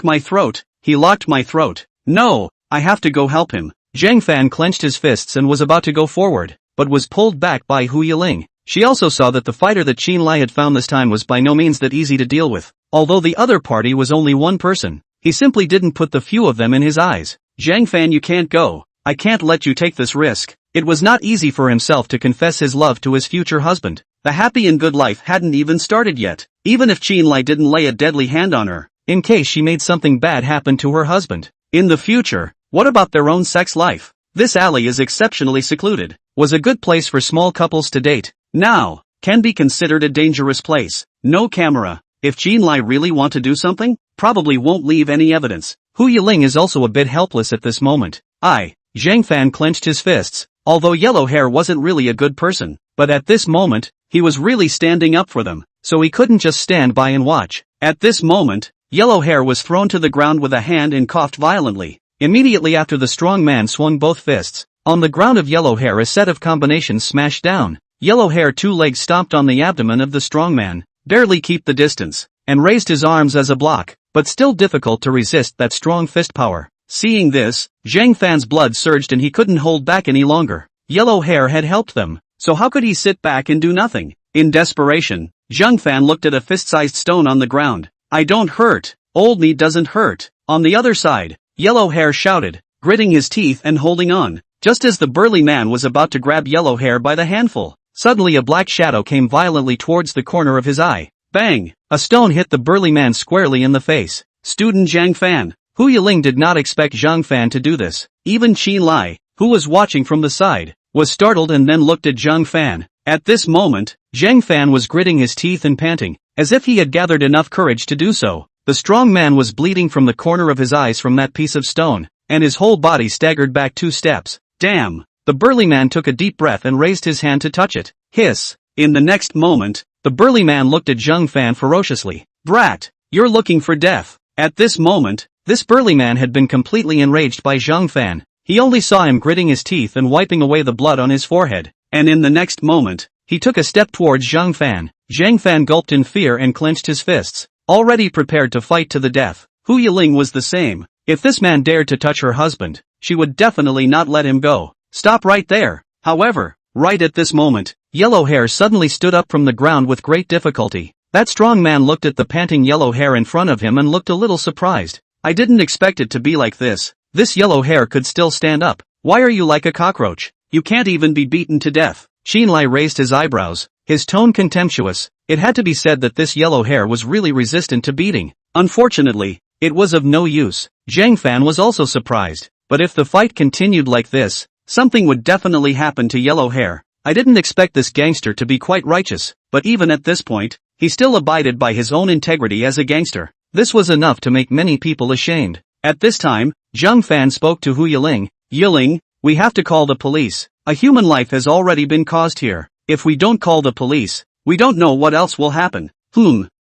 my throat. He locked my throat. No, I have to go help him. Zhang Fan clenched his fists and was about to go forward, but was pulled back by Hu Yiling. She also saw that the fighter that Qinlai had found this time was by no means that easy to deal with. Although the other party was only one person, he simply didn't put the few of them in his eyes. Zhang Fan, you can't go. I can't let you take this risk. It was not easy for himself to confess his love to his future husband. The happy and good life hadn't even started yet. Even if Qinlai didn't lay a deadly hand on her, in case she made something bad happen to her husband. In the future, what about their own sex life? This alley is exceptionally secluded, was a good place for small couples to date. Now, can be considered a dangerous place. No camera. If Qinlai really want to do something, probably won't leave any evidence. Hu Yiling is also a bit helpless at this moment. Zhang Fan clenched his fists. Although Yellow Hair wasn't really a good person, but at this moment, he was really standing up for them, so he couldn't just stand by and watch. At this moment, Yellow Hair was thrown to the ground with a hand and coughed violently. Immediately after, the strong man swung both fists. On the ground of Yellow Hair, a set of combinations smashed down. Yellow Hair, two legs stomped on the abdomen of the strong man, barely kept the distance, and raised his arms as a block, but still difficult to resist that strong fist power. Seeing this, Zhang Fan's blood surged and he couldn't hold back any longer. Yellow Hair had helped them, so how could he sit back and do nothing? In desperation, Zhang Fan looked at a fist-sized stone on the ground. I don't hurt. Old me doesn't hurt. On the other side, Yellow Hair shouted, gritting his teeth and holding on. Just as the burly man was about to grab Yellow Hair by the handful, suddenly a black shadow came violently towards the corner of his eye. Bang! A stone hit the burly man squarely in the face. Student Zhang Fan. Hu Yiling did not expect Zhang Fan to do this. Even Qinlai, who was watching from the side, was startled and then looked at Zhang Fan. At this moment, Zhang Fan was gritting his teeth and panting, as if he had gathered enough courage to do so. The strong man was bleeding from the corner of his eyes from that piece of stone, and his whole body staggered back 2 steps. Damn! The burly man took a deep breath and raised his hand to touch it. Hiss! In the next moment, the burly man looked at Zhang Fan ferociously. Brat! You're looking for death! At this moment, this burly man had been completely enraged by Zhang Fan. He only saw him gritting his teeth and wiping away the blood on his forehead, and in the next moment, he took a step towards Zhang Fan. Zhang Fan gulped in fear and clenched his fists, already prepared to fight to the death. Hu Yiling was the same. If this man dared to touch her husband, she would definitely not let him go. Stop right there. However, right at this moment, Yellow Hair suddenly stood up from the ground with great difficulty. That strong man looked at the panting Yellow Hair in front of him and looked a little surprised. I didn't expect it to be like this. This Yellow Hair could still stand up. Why are you like a cockroach? You can't even be beaten to death. Qinlai raised his eyebrows, his tone contemptuous. It had to be said that this Yellow Hair was really resistant to beating. Unfortunately, it was of no use. Zhang Fan was also surprised. But if the fight continued like this, something would definitely happen to Yellow Hair. I didn't expect this gangster to be quite righteous, but even at this point, he still abided by his own integrity as a gangster. This was enough to make many people ashamed. At this time, Zhang Fan spoke to Hu Yiling. Yiling, we have to call the police. A human life has already been caused here. If we don't call the police, we don't know what else will happen.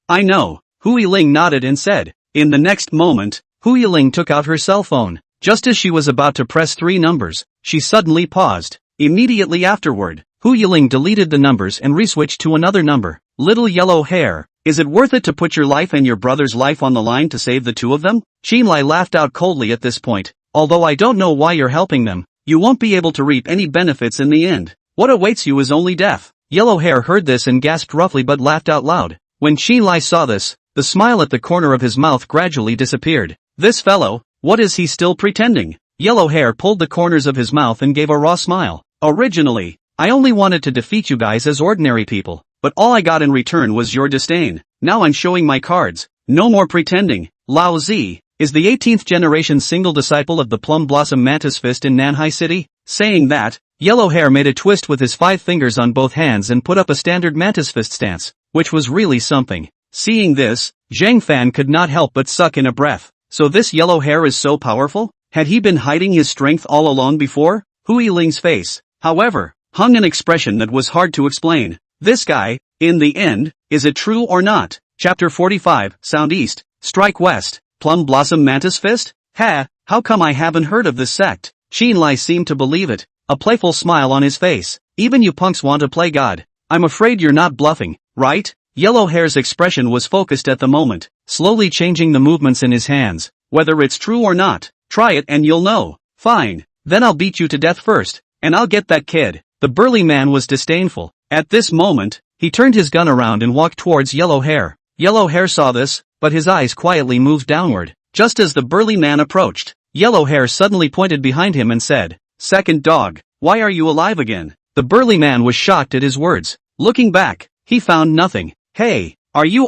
I know. Hu Yiling nodded and said. In the next moment, Hu Yiling took out her cell phone. Just as she was about to press 3 numbers, she suddenly paused. Immediately afterward, Hu Yiling deleted the numbers and reswitched to another number. Little Yellow Hair, is it worth it to put your life and your brother's life on the line to save the 2 of them? Qinlai laughed out coldly at this point. Although I don't know why you're helping them, you won't be able to reap any benefits in the end. What awaits you is only death. Yellow Hair heard this and gasped roughly but laughed out loud. When Qinlai saw this, the smile at the corner of his mouth gradually disappeared. This fellow, what is he still pretending? Yellow Hair pulled the corners of his mouth and gave a raw smile. Originally, I only wanted to defeat you guys as ordinary people. but all I got in return was your disdain. Now I'm showing my cards. No more pretending. Lao Zi is the 18th generation single disciple of the Plum Blossom Mantis Fist in Nanhai City. Saying that, Yellow Hair made a twist with his 5 fingers on both hands and put up a standard Mantis Fist stance, which was really something. Seeing this, Zhang Fan could not help but suck in a breath. So this Yellow Hair is so powerful? Had he been hiding his strength all along before? Hu Yiling's face, however, hung an expression that was hard to explain. This guy, in the end, is it true or not? Chapter 45, Sound East, Strike West, Plum Blossom Mantis Fist? Ha, how come I haven't heard of this sect? Qin Lai seemed to believe it, a playful smile on his face. Even you punks want to play God. I'm afraid you're not bluffing, right? Yellow Hair's expression was focused at the moment, slowly changing the movements in his hands. Whether it's true or not, try it and you'll know. Fine, then I'll beat you to death first, and I'll get that kid. The burly man was disdainful. At this moment, he turned his gun around and walked towards Yellow Hair. Yellow Hair saw this, but his eyes quietly moved downward. Just as the burly man approached, Yellow Hair suddenly pointed behind him and said, "Second dog, why are you alive again?" The burly man was shocked at his words. Looking back, he found nothing. Hey, are you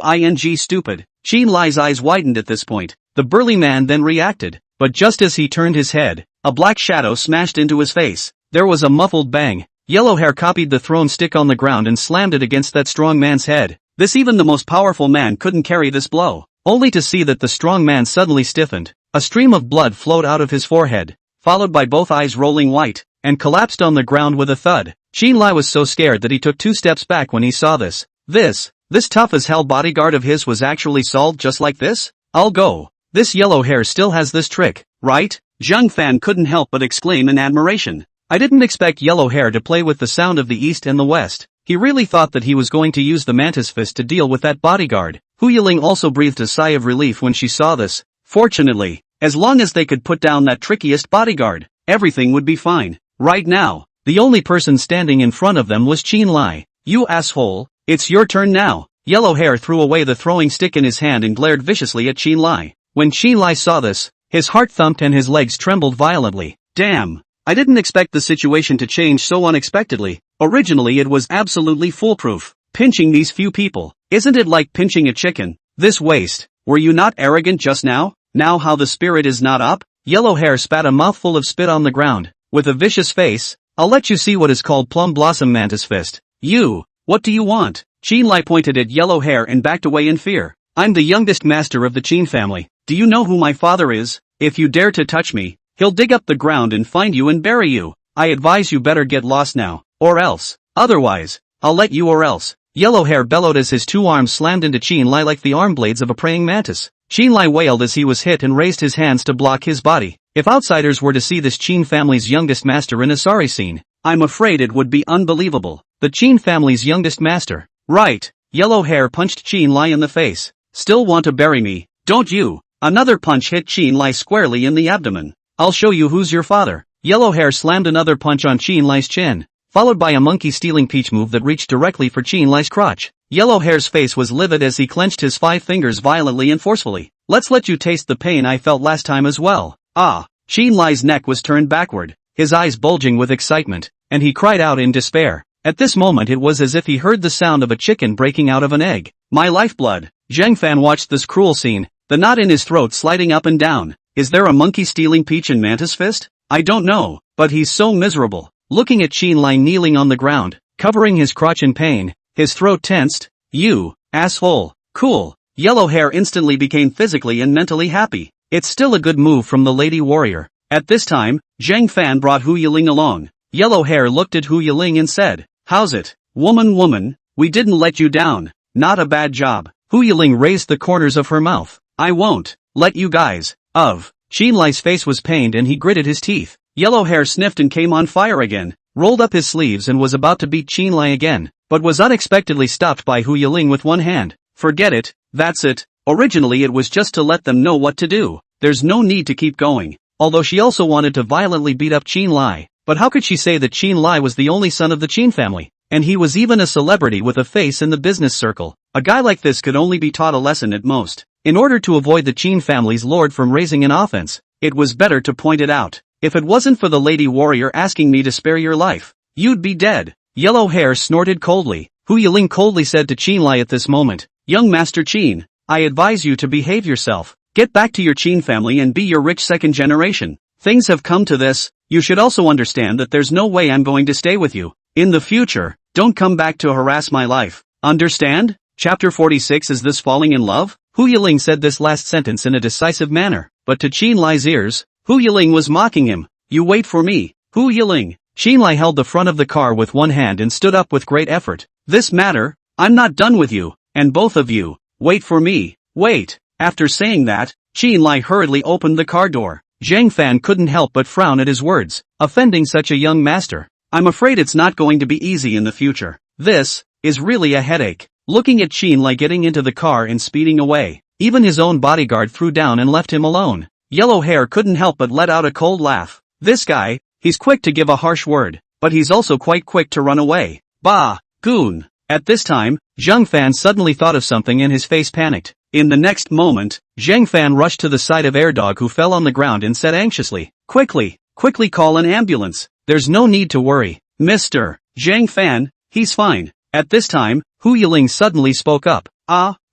stupid? Qin Lai's eyes widened at this point. The burly man then reacted, but just as he turned his head, a black shadow smashed into his face. There was a muffled bang. Yellow Hair copied the thrown stick on the ground and slammed it against that strong man's head. Even the most powerful man couldn't carry this blow, only to see that the strong man suddenly stiffened. A stream of blood flowed out of his forehead, followed by both eyes rolling white, and collapsed on the ground with a thud. Qin Lai was so scared that he took 2 steps back when he saw this. This tough-as-hell bodyguard of his was actually solved just like this? I'll go. This Yellow Hair still has this trick, right? Zhang Fan couldn't help but exclaim in admiration. I didn't expect Yellow Hair to play with the sound of the East and the West. He really thought that he was going to use the Mantis Fist to deal with that bodyguard. Hu Yiling also breathed a sigh of relief when she saw this. Fortunately, as long as they could put down that trickiest bodyguard, everything would be fine. Right now, the only person standing in front of them was Qin Lai. You asshole, it's your turn now. Yellow Hair threw away the throwing stick in his hand and glared viciously at Qin Lai. When Qin Lai saw this, his heart thumped and his legs trembled violently. Damn, I didn't expect the situation to change so unexpectedly. Originally it was absolutely foolproof. Pinching these few people, isn't it like pinching a chicken? This waste, were you not arrogant just now? Now how the spirit is not up? Yellow Hair spat a mouthful of spit on the ground. With a vicious face, I'll let you see what is called Plum Blossom Mantis Fist. You, what do you want? Qin Lai pointed at Yellow Hair and backed away in fear. I'm the youngest master of the Qin family. Do you know who my father is? If you dare to touch me, he'll dig up the ground and find you and bury you. I advise you better get lost now, or else. Otherwise, I'll let you or else. Yellow Hair bellowed as his 2 arms slammed into Qin Lai like the arm blades of a praying mantis. Qin Lai wailed as he was hit and raised his hands to block his body. If outsiders were to see this Qin family's youngest master in a sorry scene, I'm afraid it would be unbelievable. The Qin family's youngest master. Right. Yellow Hair punched Qin Lai in the face. Still want to bury me, don't you? Another punch hit Qin Lai squarely in the abdomen. I'll show you who's your father. Yellow Hair slammed another punch on Qin Lai's chin, followed by a monkey-stealing peach move that reached directly for Qin Lai's crotch. Yellow Hair's face was livid as he clenched his 5 fingers violently and forcefully. Let's let you taste the pain I felt last time as well. Ah! Qin Lai's neck was turned backward, his eyes bulging with excitement, and he cried out in despair. At this moment it was as if he heard the sound of a chicken breaking out of an egg. My lifeblood! Zhang Fan watched this cruel scene, the knot in his throat sliding up and down. Is there a monkey stealing peach in Mantis Fist? I don't know, but he's so miserable. Looking at Qin Lai kneeling on the ground, covering his crotch in pain, his throat tensed. You, asshole. Cool. Yellow Hair instantly became physically and mentally happy. It's still a good move from the lady warrior. At this time, Zhang Fan brought Hu Yiling along. Yellow Hair looked at Hu Yiling and said, how's it? Woman, we didn't let you down. Not a bad job. Hu Yiling raised the corners of her mouth. I won't let you guys. Qin Lai's face was pained and he gritted his teeth. Yellow Hair sniffed and came on fire again, rolled up his sleeves and was about to beat Qin Lai again, but was unexpectedly stopped by Hu Yiling with one hand. Forget it, that's it. Originally it was just to let them know what to do. There's no need to keep going. Although she also wanted to violently beat up Qin Lai, but how could she say that Qin Lai was the only son of the Qin family? And he was even a celebrity with a face in the business circle. A guy like this could only be taught a lesson at most. In order to avoid the Qin family's lord from raising an offense, it was better to point it out. If it wasn't for the lady warrior asking me to spare your life, you'd be dead. Yellow Hair snorted coldly. Hu Yiling coldly said to Qin Lai at this moment. Young Master Qin, I advise you to behave yourself. Get back to your Qin family and be your rich second generation. Things have come to this, you should also understand that there's no way I'm going to stay with you. In the future, don't come back to harass my life. Understand? Chapter 46 Is this falling in love? Hu Yiling said this last sentence in a decisive manner, but to Qin Lai's ears, Hu Yiling was mocking him. You wait for me, Hu Yiling. Qin Lai held the front of the car with one hand and stood up with great effort. This matter, I'm not done with you, and both of you, wait for me, wait. After saying that, Qin Lai hurriedly opened the car door. Zhang Fan couldn't help but frown at his words, offending such a young master. I'm afraid it's not going to be easy in the future. This is really a headache. Looking at Qin Lai getting into the car and speeding away, even his own bodyguard threw down and left him alone. Yellow Hair couldn't help but let out a cold laugh. This guy, he's quick to give a harsh word, but he's also quite quick to run away. Bah, goon. At this time, Zhang Fan suddenly thought of something and his face panicked. In the next moment, Zhang Fan rushed to the side of Airdog who fell on the ground and said anxiously, quickly call an ambulance. There's no need to worry, Mr. Zhang Fan, he's fine. At this time, Hu Yiling suddenly spoke up.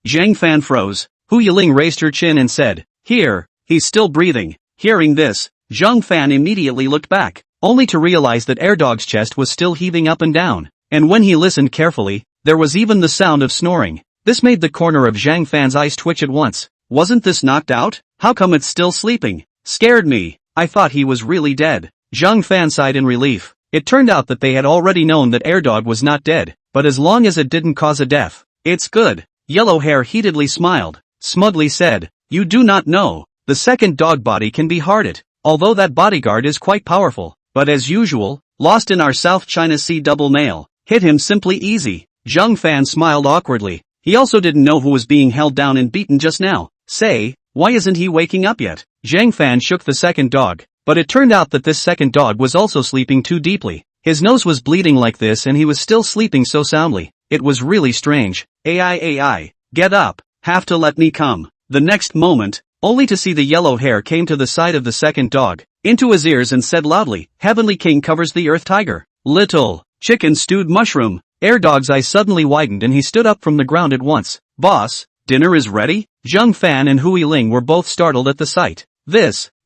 Zhang Fan froze. Hu Yiling raised her chin and said, here, he's still breathing. Hearing this, Zhang Fan immediately looked back, only to realize that Airdog's chest was still heaving up and down, and when he listened carefully, there was even the sound of snoring. This made the corner of Zhang Fan's eyes twitch at once. Wasn't this knocked out? How come it's still sleeping? Scared me. I thought he was really dead. Zhang Fan sighed in relief. It turned out that they had already known that Airdog was not dead, but as long as it didn't cause a death, it's good. Yellow Hair heatedly smiled, smugly said, you do not know, the second dog body can be hearted, although that bodyguard is quite powerful, but as usual, lost in our South China Sea double nail, hit him simply easy. Zhang Fan smiled awkwardly. He also didn't know who was being held down and beaten just now. Say, why isn't he waking up yet? Zhang Fan shook the second dog, but it turned out that this second dog was also sleeping too deeply. His nose was bleeding like this and he was still sleeping so soundly. It was really strange. AI, get up, have to let me come. The next moment, only to see the Yellow Hair came to the side of the second dog, into his ears and said loudly, Heavenly King covers the earth tiger. Little chicken stewed mushroom. Airdog's eyes suddenly widened and he stood up from the ground at once. Boss, dinner is ready? Zhang Fan and Hu Yiling were both startled at the sight.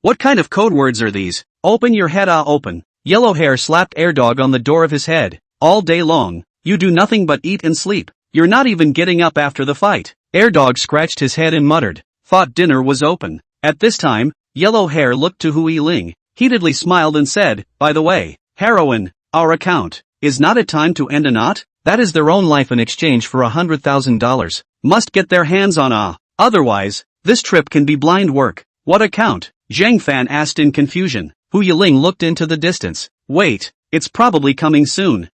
What kind of code words are these? Open your head, open. Yellow Hair slapped Airdog on the door of his head. All day long, you do nothing but eat and sleep. You're not even getting up after the fight. Airdog scratched his head and muttered, thought dinner was open. At this time, Yellow Hair looked to Hu Yiling, heatedly smiled and said, by the way, heroine, our account. Is not it time to end a knot? That is their own life in exchange for $100,000. Must get their hands on otherwise, this trip can be blind work. What account? Zhang Fan asked in confusion. Hu Yiling looked into the distance. Wait, it's probably coming soon.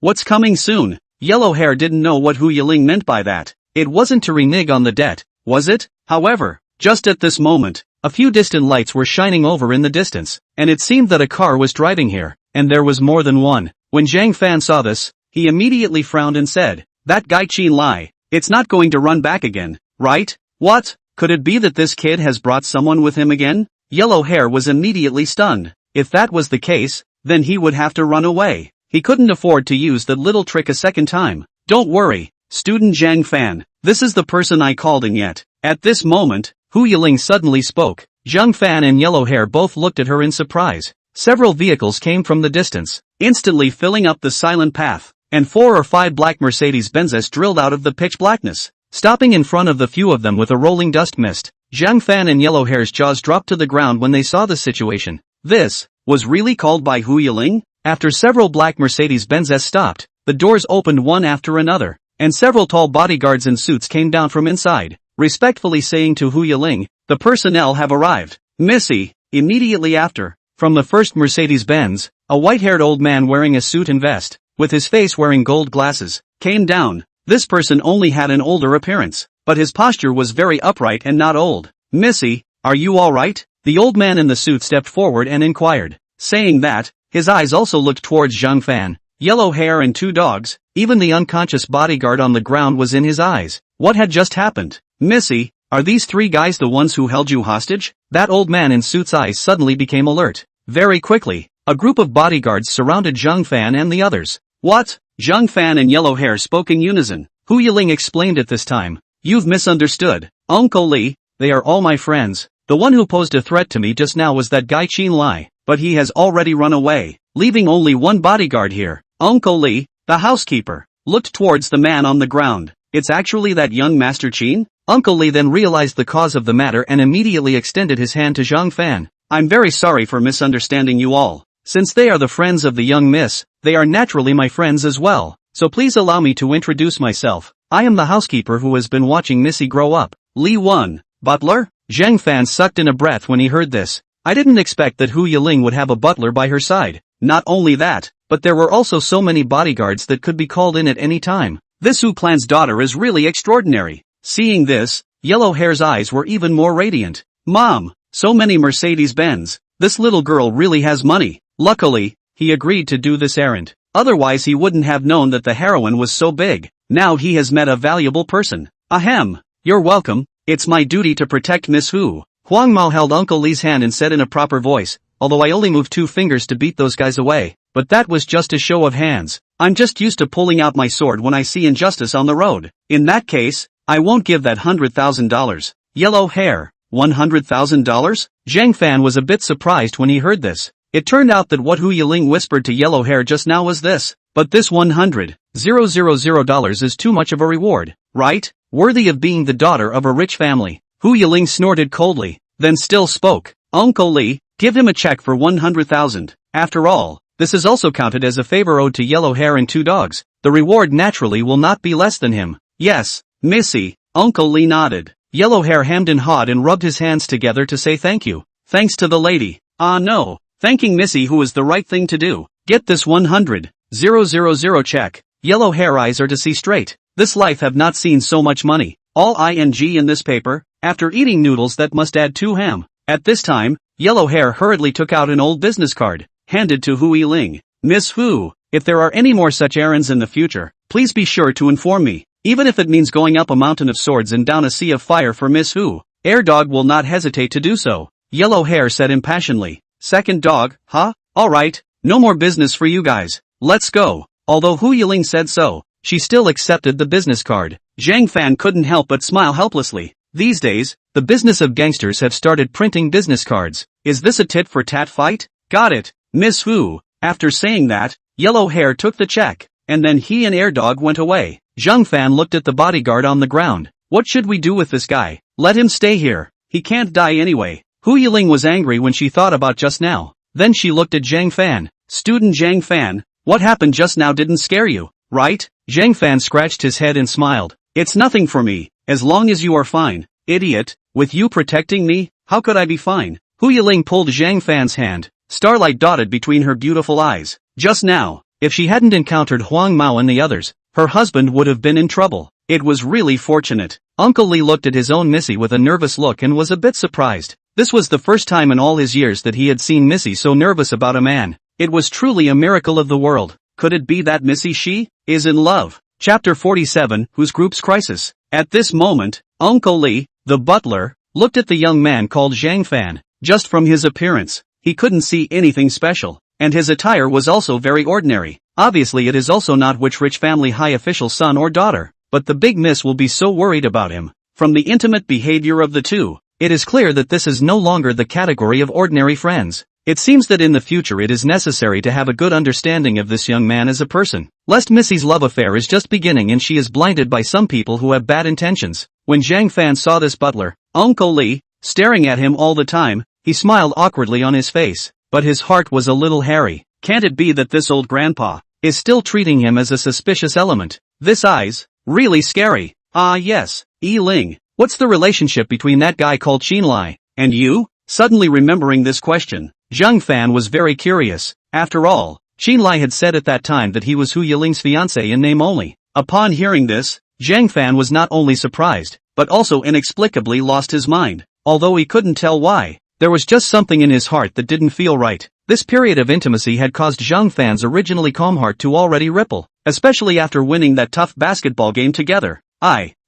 What's coming soon? Yellow Hair didn't know what Hu Yiling meant by that. It wasn't to renege on the debt, was it? However, just at this moment, a few distant lights were shining over in the distance, and it seemed that a car was driving here, and there was more than one. When Zhang Fan saw this, he immediately frowned and said, that guy Qin Lai, it's not going to run back again, right? What? Could it be that this kid has brought someone with him again? Yellow Hair was immediately stunned. If that was the case, then he would have to run away. He couldn't afford to use that little trick a second time. Don't worry, student Zhang Fan, this is the person I called in yet. At this moment, Hu Yiling suddenly spoke. Zhang Fan and Yellow Hair both looked at her in surprise. Several vehicles came from the distance, instantly filling up the silent path, and 4 or 5 black Mercedes-Benzes drilled out of the pitch blackness, stopping in front of the few of them with a rolling dust mist. Zhang Fan and Yellow Hair's jaws dropped to the ground when they saw the situation. This was really called by Hu Yiling? After several black Mercedes-Benzes stopped, the doors opened one after another, and several tall bodyguards in suits came down from inside, respectfully saying to Hu Yiling, the personnel have arrived. Missy, immediately after, from the first Mercedes-Benz, a white-haired old man wearing a suit and vest, with his face wearing gold glasses, came down. This person only had an older appearance, but his posture was very upright and not old. Missy, are you alright? The old man in the suit stepped forward and inquired. Saying that, his eyes also looked towards Zhang Fan. Yellow Hair and 2 dogs, even the unconscious bodyguard on the ground was in his eyes. What had just happened? Missy, are these 3 guys the ones who held you hostage? That old man in suit's eyes suddenly became alert. Very quickly, a group of bodyguards surrounded Zhang Fan and the others. What? Zhang Fan and Yellow Hair spoke in unison. Hu Yiling explained at this time. You've misunderstood. Uncle Li, they are all my friends. The one who posed a threat to me just now was that guy Qin Lai, but he has already run away, leaving only one bodyguard here. Uncle Li, the housekeeper, looked towards the man on the ground. It's actually that young Master Qin? Uncle Li then realized the cause of the matter and immediately extended his hand to Zhang Fan. I'm very sorry for misunderstanding you all. Since they are the friends of the young miss, they are naturally my friends as well, so please allow me to introduce myself. I am the housekeeper who has been watching Missy grow up. Li Wen, butler? Zhang Fan sucked in a breath when he heard this. I didn't expect that Hu Yiling would have a butler by her side. Not only that, but there were also so many bodyguards that could be called in at any time. This Hu clan's daughter is really extraordinary. Seeing this, Yellow Hair's eyes were even more radiant. Mom, so many Mercedes-Benz. This little girl really has money. Luckily, he agreed to do this errand. Otherwise he wouldn't have known that the heroine was so big. Now he has met a valuable person. Ahem. You're welcome. It's my duty to protect Miss Hu. Huang Mao held Uncle Li's hand and said in a proper voice, although I only moved 2 fingers to beat those guys away, but that was just a show of hands. I'm just used to pulling out my sword when I see injustice on the road. In that case, I won't give that $100,000. Yellow Hair. $100,000? Zhang Fan was a bit surprised when he heard this. It turned out that what Hu Yiling whispered to Yellow Hair just now was this. But this $100,000 is too much of a reward, right? Worthy of being the daughter of a rich family. Hu Yiling snorted coldly, then still spoke. Uncle Li, give him a check for $100,000. After all, this is also counted as a favor owed to Yellow Hair and 2 dogs. The reward naturally will not be less than him. Yes, Missy. Uncle Li nodded. Yellow Hair hemmed and hawed and rubbed his hands together to say thank you. Thanks to the lady. Ah no, thanking Missy who is the right thing to do. Get this $100,000 check. Yellow Hair eyes are to see straight. This life have not seen so much money. All ing in this paper, after eating noodles that must add 2 ham. At this time, Yellow Hair hurriedly took out an old business card, handed to Hu Yiling. Miss Hu, if there are any more such errands in the future, please be sure to inform me. Even if it means going up a mountain of swords and down a sea of fire for Miss Hu, Air Dog will not hesitate to do so. Yellow Hair said impassionedly. Second dog, huh? Alright, no more business for you guys. Let's go. Although Hu Yiling said so, she still accepted the business card. Zhang Fan couldn't help but smile helplessly. These days, the business of gangsters have started printing business cards. Is this a tit-for-tat fight? Got it, Miss Hu. After saying that, Yellow Hair took the check, and then he and Air Dog went away. Zhang Fan looked at the bodyguard on the ground. What should we do with this guy? Let him stay here. He can't die anyway. Hu Yiling was angry when she thought about just now. Then she looked at Zhang Fan. Student Zhang Fan, what happened just now didn't scare you, right? Zhang Fan scratched his head and smiled. It's nothing for me, as long as you are fine. Idiot, with you protecting me, how could I be fine? Hu Yiling pulled Zhang Fan's hand. Starlight dotted between her beautiful eyes. Just now, if she hadn't encountered Huang Mao and the others, her husband would have been in trouble. It was really fortunate. Uncle Li looked at his own Missy with a nervous look and was a bit surprised. This was the first time in all his years that he had seen Missy so nervous about a man. It was truly a miracle of the world. Could it be that Missy she is in love? Chapter 47, Whose Group's Crisis. At this moment, Uncle Li, the butler, looked at the young man called Zhang Fan. Just from his appearance, he couldn't see anything special, and his attire was also very ordinary. Obviously it is also not which rich family high official son or daughter, but the big miss will be so worried about him. From the intimate behavior of the two, it is clear that this is no longer the category of ordinary friends. It seems that in the future it is necessary to have a good understanding of this young man as a person, lest Missy's love affair is just beginning and she is blinded by some people who have bad intentions. When Zhang Fan saw this butler, Uncle Li, staring at him all the time, he smiled awkwardly on his face, but his heart was a little hairy. Can't it be that this old grandpa is still treating him as a suspicious element? This eyes, really scary. Ah yes, Ling, what's the relationship between that guy called Qin Lai and you? Suddenly remembering this question, Zhang Fan was very curious. After all, Qin Lai had said at that time that he was Hu Yiling's fiancé in name only. Upon hearing this, Zhang Fan was not only surprised, but also inexplicably lost his mind. Although he couldn't tell why, there was just something in his heart that didn't feel right. This period of intimacy had caused Zhang Fan's originally calm heart to already ripple, especially after winning that tough basketball game together.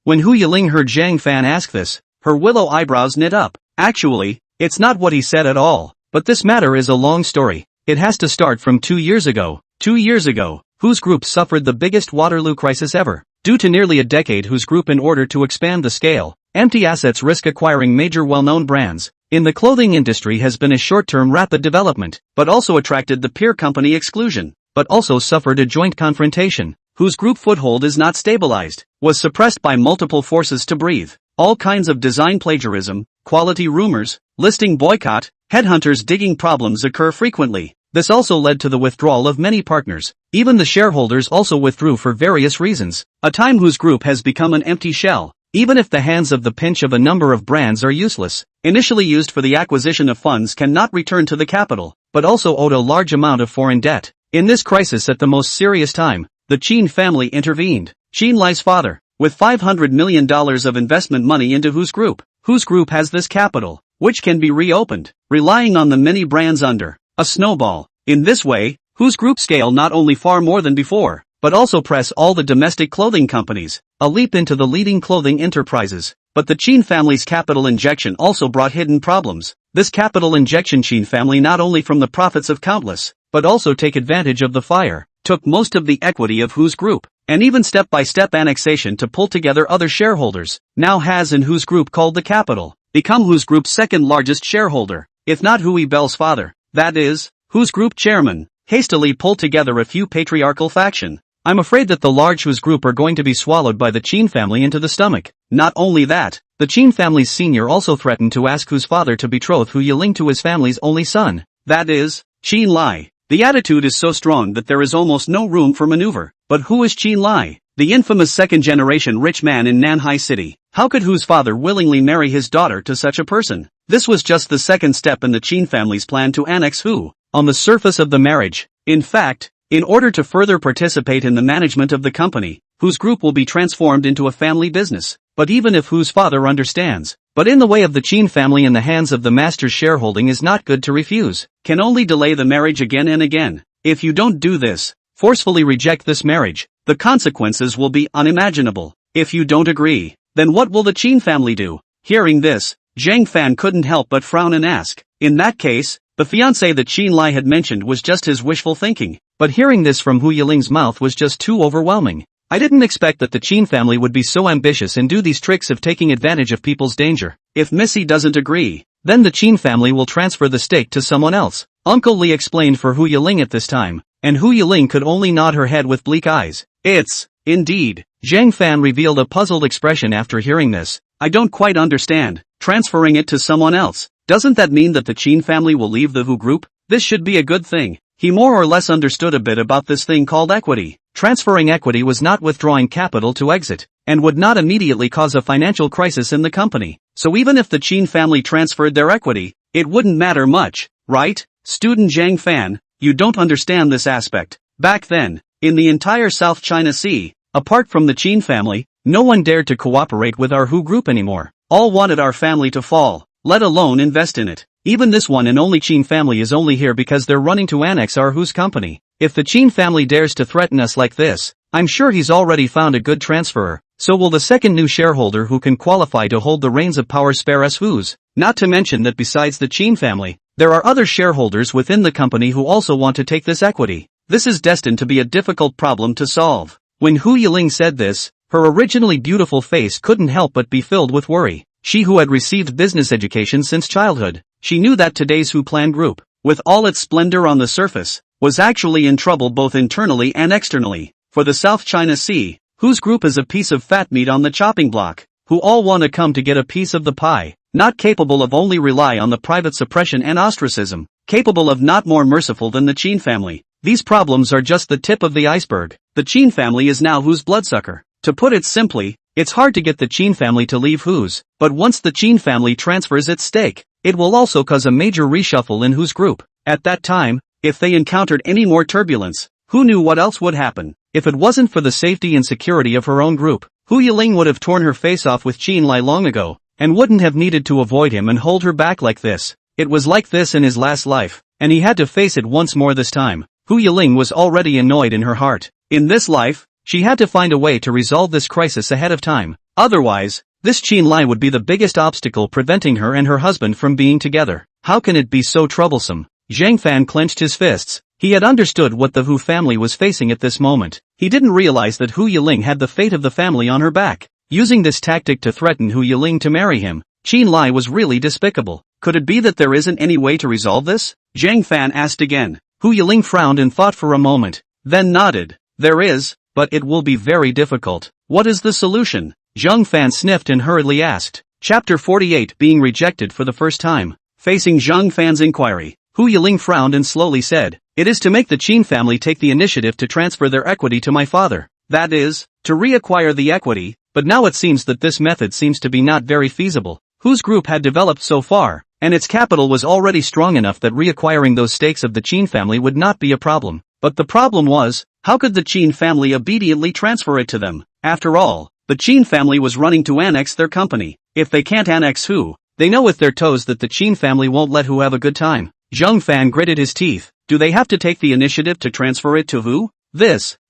When Hu Yiling heard Zhang Fan ask this, her willow eyebrows knit up. Actually, it's not what he said at all, but this matter is a long story. It has to start from 2 years ago. 2 years ago, whose group suffered the biggest Waterloo crisis ever. Due to nearly a decade whose group in order to expand the scale, empty assets risk acquiring major well-known brands. In the clothing industry has been a short-term rapid development, but also attracted the peer company exclusion, but also suffered a joint confrontation, whose group foothold is not stabilized, was suppressed by multiple forces to breathe. All kinds of design plagiarism, quality rumors, listing boycott, headhunters digging problems occur frequently. This also led to the withdrawal of many partners. Even the shareholders also withdrew for various reasons. A time whose group has become an empty shell. Even if the hands of the pinch of a number of brands are useless, initially used for the acquisition of funds cannot return to the capital, but also owed a large amount of foreign debt. In this crisis at the most serious time, the Qin family intervened. Qin Lai's father, with $500 million of investment money into whose group has this capital, which can be reopened, relying on the many brands under a snowball. In this way, whose group scale not only far more than before, but also press all the domestic clothing companies, a leap into the leading clothing enterprises. But the Qin family's capital injection also brought hidden problems. This capital injection Qin family not only from the profits of countless, but also take advantage of the fire, took most of the equity of whose group, and even step-by-step annexation to pull together other shareholders, now has in whose group called the capital, become whose group's second largest shareholder, if not Hui Belle's father, that is, whose group chairman, hastily pulled together a few patriarchal faction. I'm afraid that the large whose group are going to be swallowed by the Qin family into the stomach. Not only that, the Qin family's senior also threatened to ask whose father to betroth Hu Yiling to his family's only son, that is, Qin Lai. The attitude is so strong that there is almost no room for maneuver. But who is Qin Lai? The infamous second-generation rich man in Nanhai City. How could whose father willingly marry his daughter to such a person? This was just the second step in the Qin family's plan to annex Hu, on the surface of the marriage. In fact, in order to further participate in the management of the company, whose group will be transformed into a family business. But even if whose father understands, but in the way of the Qin family in the hands of the master's shareholding is not good to refuse, can only delay the marriage again and again. If you don't do this, forcefully reject this marriage, the consequences will be unimaginable. If you don't agree, then what will the Qin family do? Hearing this, Zhang Fan couldn't help but frown and ask. In that case, the fiancé that Qin Lai had mentioned was just his wishful thinking. But hearing this from Hu Yiling's mouth was just too overwhelming. I didn't expect that the Qin family would be so ambitious and do these tricks of taking advantage of people's danger. If Missy doesn't agree, then the Qin family will transfer the stake to someone else. Uncle Li explained for Hu Yiling at this time, and Hu Yiling could only nod her head with bleak eyes. It's, indeed. Zhang Fan revealed a puzzled expression after hearing this. I don't quite understand. Transferring it to someone else. Doesn't that mean that the Qin family will leave the Hu group? This should be a good thing. He more or less understood a bit about this thing called equity. Transferring equity was not withdrawing capital to exit, and would not immediately cause a financial crisis in the company. So even if the Qin family transferred their equity, it wouldn't matter much, right? Student Zhang Fan, you don't understand this aspect. Back then, in the entire South China Sea, apart from the Qin family, no one dared to cooperate with our Hu group anymore. All wanted our family to fall, let alone invest in it. Even this one and only Qin family is only here because they're running to annex our Hu's company. If the Qin family dares to threaten us like this, I'm sure he's already found a good transferor. So will the second new shareholder who can qualify to hold the reins of power spare us Hu's. Not to mention that besides the Qin family, there are other shareholders within the company who also want to take this equity. This is destined to be a difficult problem to solve. When Hu Yiling said this, her originally beautiful face couldn't help but be filled with worry. She who had received business education since childhood, she knew that today's Hu Plan Group, with all its splendor on the surface, was actually in trouble both internally and externally. For the South China Sea, whose group is a piece of fat meat on the chopping block, who all want to come to get a piece of the pie, not capable of only rely on the private suppression and ostracism, capable of not more merciful than the Qin family. These problems are just the tip of the iceberg. The Qin family is now Hu's bloodsucker. To put it simply, it's hard to get the Qin family to leave Hu's, but once the Qin family transfers its stake, it will also cause a major reshuffle in Hu's group. At that time, if they encountered any more turbulence, who knew what else would happen? If it wasn't for the safety and security of her own group, Hu Yiling would have torn her face off with Qin Lai long ago, and wouldn't have needed to avoid him and hold her back like this. It was like this in his last life, and he had to face it once more this time. Hu Yiling was already annoyed in her heart. In this life, she had to find a way to resolve this crisis ahead of time. Otherwise, this Qin Lai would be the biggest obstacle preventing her and her husband from being together. How can it be so troublesome? Zhang Fan clenched his fists. He had understood what the Hu family was facing at this moment. He didn't realize that Hu Yiling had the fate of the family on her back. Using this tactic to threaten Hu Yiling to marry him, Qin Lai was really despicable. Could it be that there isn't any way to resolve this? Zhang Fan asked again. Hu Yiling frowned and thought for a moment, then nodded. There is, but it will be very difficult. What is the solution? Zhang Fan sniffed and hurriedly asked. Chapter 48 Being rejected for the first time. Facing Zhang Fan's inquiry, Hu Yiling frowned and slowly said, "It is to make the Qin family take the initiative to transfer their equity to my father. That is, to reacquire the equity, but now it seems that this method seems to be not very feasible. Hu's group had developed so far, and its capital was already strong enough that reacquiring those stakes of the Qin family would not be a problem. But the problem was, how could the Qin family obediently transfer it to them? After all, the Qin family was running to annex their company. If they can't annex Hu, they know with their toes that the Qin family won't let Hu have a good time." Zhang Fan gritted his teeth. Do they have to take the initiative to transfer it to Hu?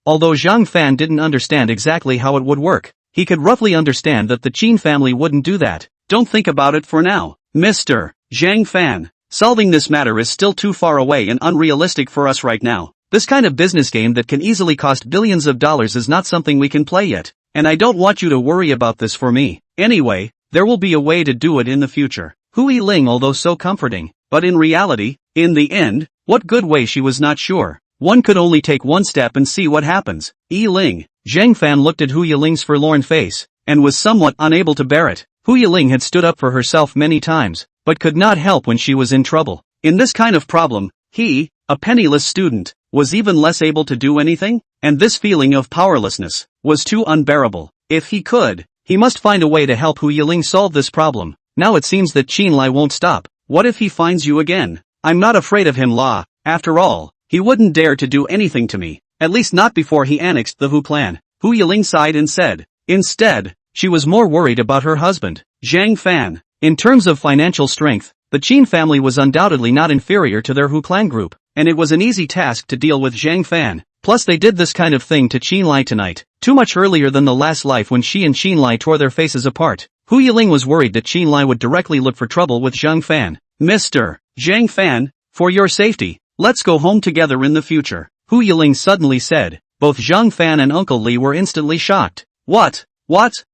Although Zhang Fan didn't understand exactly how it would work, he could roughly understand that the Qin family wouldn't do that. Don't think about it for now, Mr. Zhang Fan. Solving this matter is still too far away and unrealistic for us right now. This kind of business game that can easily cost billions of dollars is not something we can play yet, and I don't want you to worry about this for me. Anyway, there will be a way to do it in the future. Hu Yiling, although so comforting, but in reality, in the end, what good way she was not sure. One could only take one step and see what happens. Yiling. Zhang Fan looked at Hu Yiling's forlorn face, and was somewhat unable to bear it. Hu Yiling had stood up for herself many times, but could not help when she was in trouble. In this kind of problem, he, a penniless student, was even less able to do anything, and this feeling of powerlessness was too unbearable. If he could, he must find a way to help Hu Yiling solve this problem. Now it seems that Qin Lai won't stop. What if he finds you again? I'm not afraid of him, La. After all, he wouldn't dare to do anything to me, at least not before he annexed the Hu clan. Hu Yiling sighed and said. Instead, she was more worried about her husband, Zhang Fan. In terms of financial strength, the Qin family was undoubtedly not inferior to their Hu clan group, and it was an easy task to deal with Zhang Fan. Plus they did this kind of thing to Qin Lai tonight, too much earlier than the last life when she and Qin Lai tore their faces apart. Hu Yiling was worried that Qin Lai would directly look for trouble with Zhang Fan. Mr. Zhang Fan, for your safety, let's go home together in the future, Hu Yiling suddenly said. Both Zhang Fan and Uncle Li were instantly shocked. What?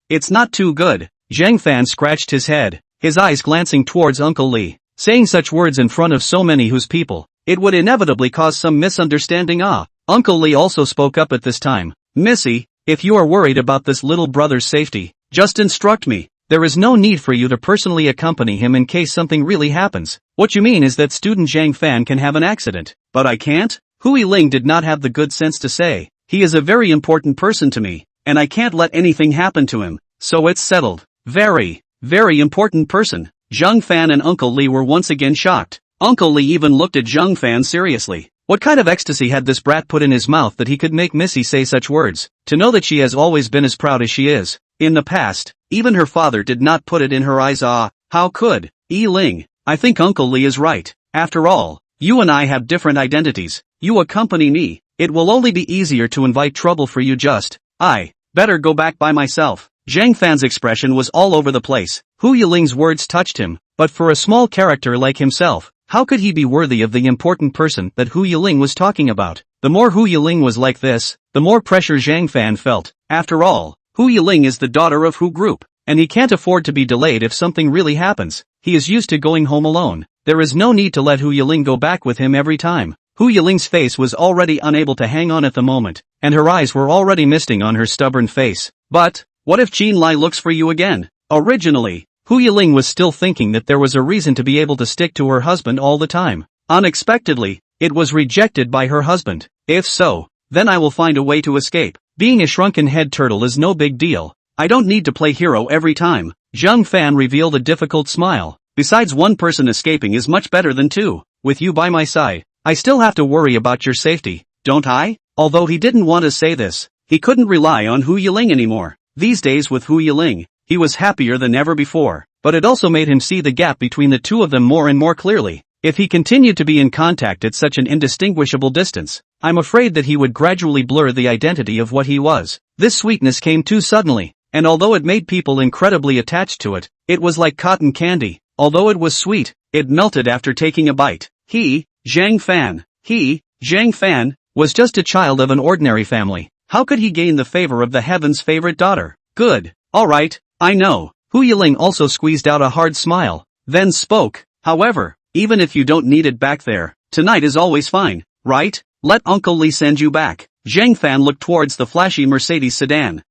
It's not too good. Zhang Fan scratched his head, his eyes glancing towards Uncle Li. Saying such words in front of so many Hu's people, it would inevitably cause some misunderstanding. Uncle Li also spoke up at this time. Missy, if you are worried about this little brother's safety, just instruct me. There is no need for you to personally accompany him in case something really happens. What you mean is that student Zhang Fan can have an accident, but I can't? Hu Yiling did not have the good sense to say. He is a very important person to me, and I can't let anything happen to him, so it's settled. Very important person. Zhang Fan and Uncle Li were once again shocked. Uncle Li even looked at Zhang Fan seriously. What kind of ecstasy had this brat put in his mouth that he could make Missy say such words? To know that she has always been as proud as she is. In the past, even her father did not put it in her eyes. How could? Yiling, I think Uncle Li is right. After all, you and I have different identities. You accompany me. It will only be easier to invite trouble for you. I better go back by myself. Zhang Fan's expression was all over the place. Hu Yiling's words touched him, but for a small character like himself, how could he be worthy of the important person that Hu Yiling was talking about? The more Hu Yiling was like this, the more pressure Zhang Fan felt. After all, Hu Yiling is the daughter of Hu Group, and he can't afford to be delayed if something really happens. He is used to going home alone. There is no need to let Hu Yiling go back with him every time. Hu Yiling's face was already unable to hang on at the moment, and her eyes were already misting on her stubborn face. But, what if Qin Lai looks for you again? Originally, Hu Yiling was still thinking that there was a reason to be able to stick to her husband all the time. Unexpectedly, it was rejected by her husband. If so, then I will find a way to escape. Being a shrunken head turtle is no big deal. I don't need to play hero every time. Zhang Fan revealed a difficult smile. Besides, one person escaping is much better than two. With you by my side, I still have to worry about your safety, don't I? Although he didn't want to say this, he couldn't rely on Hu Yiling anymore. These days with Hu Yiling, he was happier than ever before, but it also made him see the gap between the two of them more and more clearly. If he continued to be in contact at such an indistinguishable distance, I'm afraid that he would gradually blur the identity of what he was. This sweetness came too suddenly, and although it made people incredibly attached to it, it was like cotton candy. Although it was sweet, it melted after taking a bite. He, Zhang Fan, he, Zhang Fan was just a child of an ordinary family. How could he gain the favor of the heaven's favorite daughter? Good. Alright, I know. Hu Yiling also squeezed out a hard smile, then spoke. However, even if you don't need it back there, tonight is always fine, right? Let Uncle Lee send you back. Zhang Fan looked towards the flashy Mercedes sedan.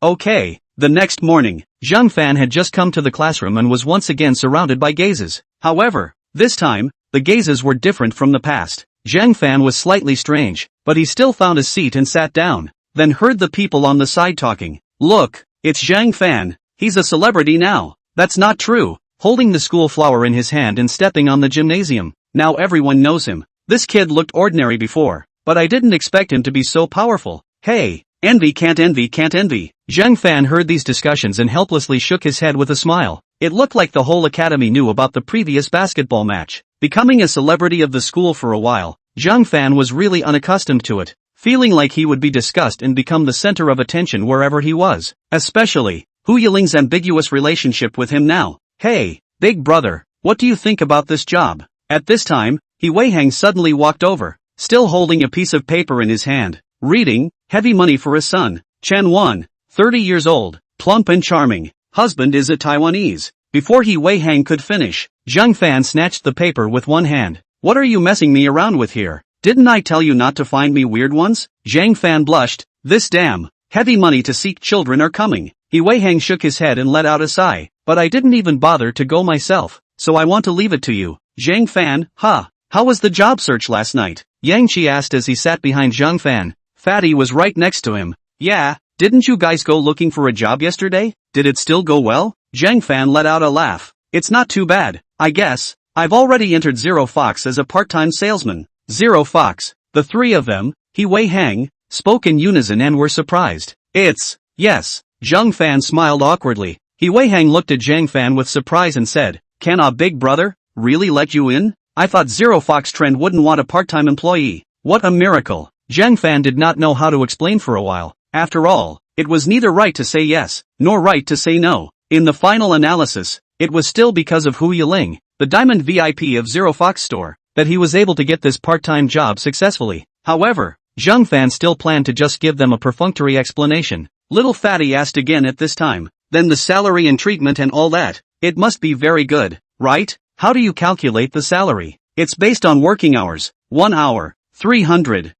Okay. The next morning, Zhang Fan had just come to the classroom and was once again surrounded by gazes. However, this time, the gazes were different from the past. Zhang Fan was slightly strange, but he still found a seat and sat down, then heard the people on the side talking. Look, it's Zhang Fan. He's a celebrity now. That's not true. Holding the school flower in his hand and stepping on the gymnasium. Now everyone knows him. This kid looked ordinary before, but I didn't expect him to be so powerful. Hey, envy can't envy can't envy. Zhang Fan heard these discussions and helplessly shook his head with a smile. It looked like the whole academy knew about the previous basketball match. Becoming a celebrity of the school for a while, Zhang Fan was really unaccustomed to it, feeling like he would be discussed and become the center of attention wherever he was. Especially, Hu Yiling's ambiguous relationship with him now. Hey, big brother, what do you think about this job? At this time, He Weihang suddenly walked over, still holding a piece of paper in his hand, reading, heavy money for his son, Chen Wan, 30 years old, plump and charming, husband is a Taiwanese. Before He Weihang could finish, Zhang Fan snatched the paper with one hand. What are you messing me around with here? Didn't I tell you not to find me weird ones? Zhang Fan blushed. This damn heavy money to seek children are coming. He Weihang shook his head and let out a sigh. But I didn't even bother to go myself, so I want to leave it to you. Zhang Fan, How was the job search last night? Yang Qi asked as he sat behind Zhang Fan. Fatty was right next to him. Yeah, didn't you guys go looking for a job yesterday? Did it still go well? Zhang Fan let out a laugh. It's not too bad, I guess. I've already entered Zero Fox as a part-time salesman. Zero Fox. The three of them, He Weihang, spoke in unison and were surprised. Yes. Zhang Fan smiled awkwardly. He Weihang looked at Zhang Fan with surprise and said, Can a big brother really let you in? I thought Zero Fox Trend wouldn't want a part-time employee. What a miracle. Zhang Fan did not know how to explain for a while. After all, it was neither right to say yes, nor right to say no. In the final analysis, it was still because of Hu Yiling, the diamond VIP of Zero Fox store, that he was able to get this part-time job successfully. However, Zhang Fan still planned to just give them a perfunctory explanation. Little Fatty asked again at this time. Then the salary and treatment and all that. It must be very good, right? How do you calculate the salary? It's based on working hours. 1 hour. 300.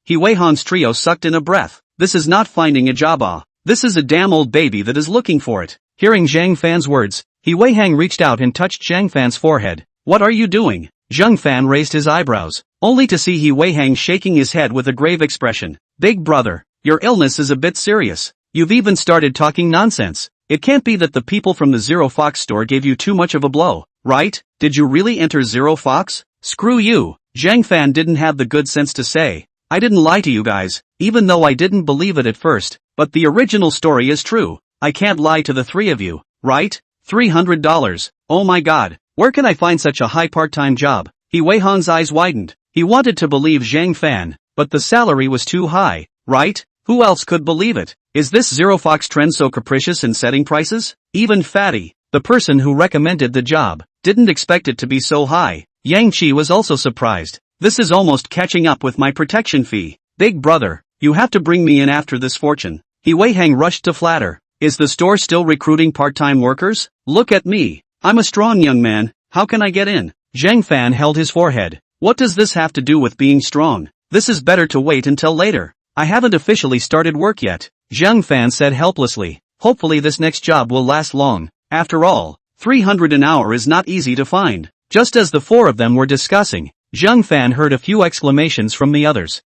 He Weihang's trio sucked in a breath. This is not finding a job. This is a damn old baby that is looking for it. Hearing Zhang Fan's words, He Weihang reached out and touched Zhang Fan's forehead. What are you doing? Zhang Fan raised his eyebrows, only to see He Weihang shaking his head with a grave expression. Big brother, your illness is a bit serious. You've even started talking nonsense. It can't be that the people from the Zero Fox store gave you too much of a blow, right? Did you really enter Zero Fox? Screw you. Zhang Fan didn't have the good sense to say. I didn't lie to you guys, even though I didn't believe it at first, but the original story is true. I can't lie to the three of you, right? $300. Oh my god, where can I find such a high part-time job? He Weihang's eyes widened. He wanted to believe Zhang Fan, but the salary was too high, right? Who else could believe it? Is this Zero Fox Trend so capricious in setting prices? Even Fatty, the person who recommended the job, didn't expect it to be so high. Yang Qi was also surprised. This is almost catching up with my protection fee. Big brother, you have to bring me in after this fortune. He Weihang rushed to flatter. Is the store still recruiting part-time workers? Look at me. I'm a strong young man. How can I get in? Zhang Fan held his forehead. What does this have to do with being strong? This is better to wait until later. I haven't officially started work yet. Zhang Fan said helplessly. Hopefully this next job will last long. After all, 300 an hour is not easy to find. Just as the four of them were discussing, Zhang Fan heard a few exclamations from the others.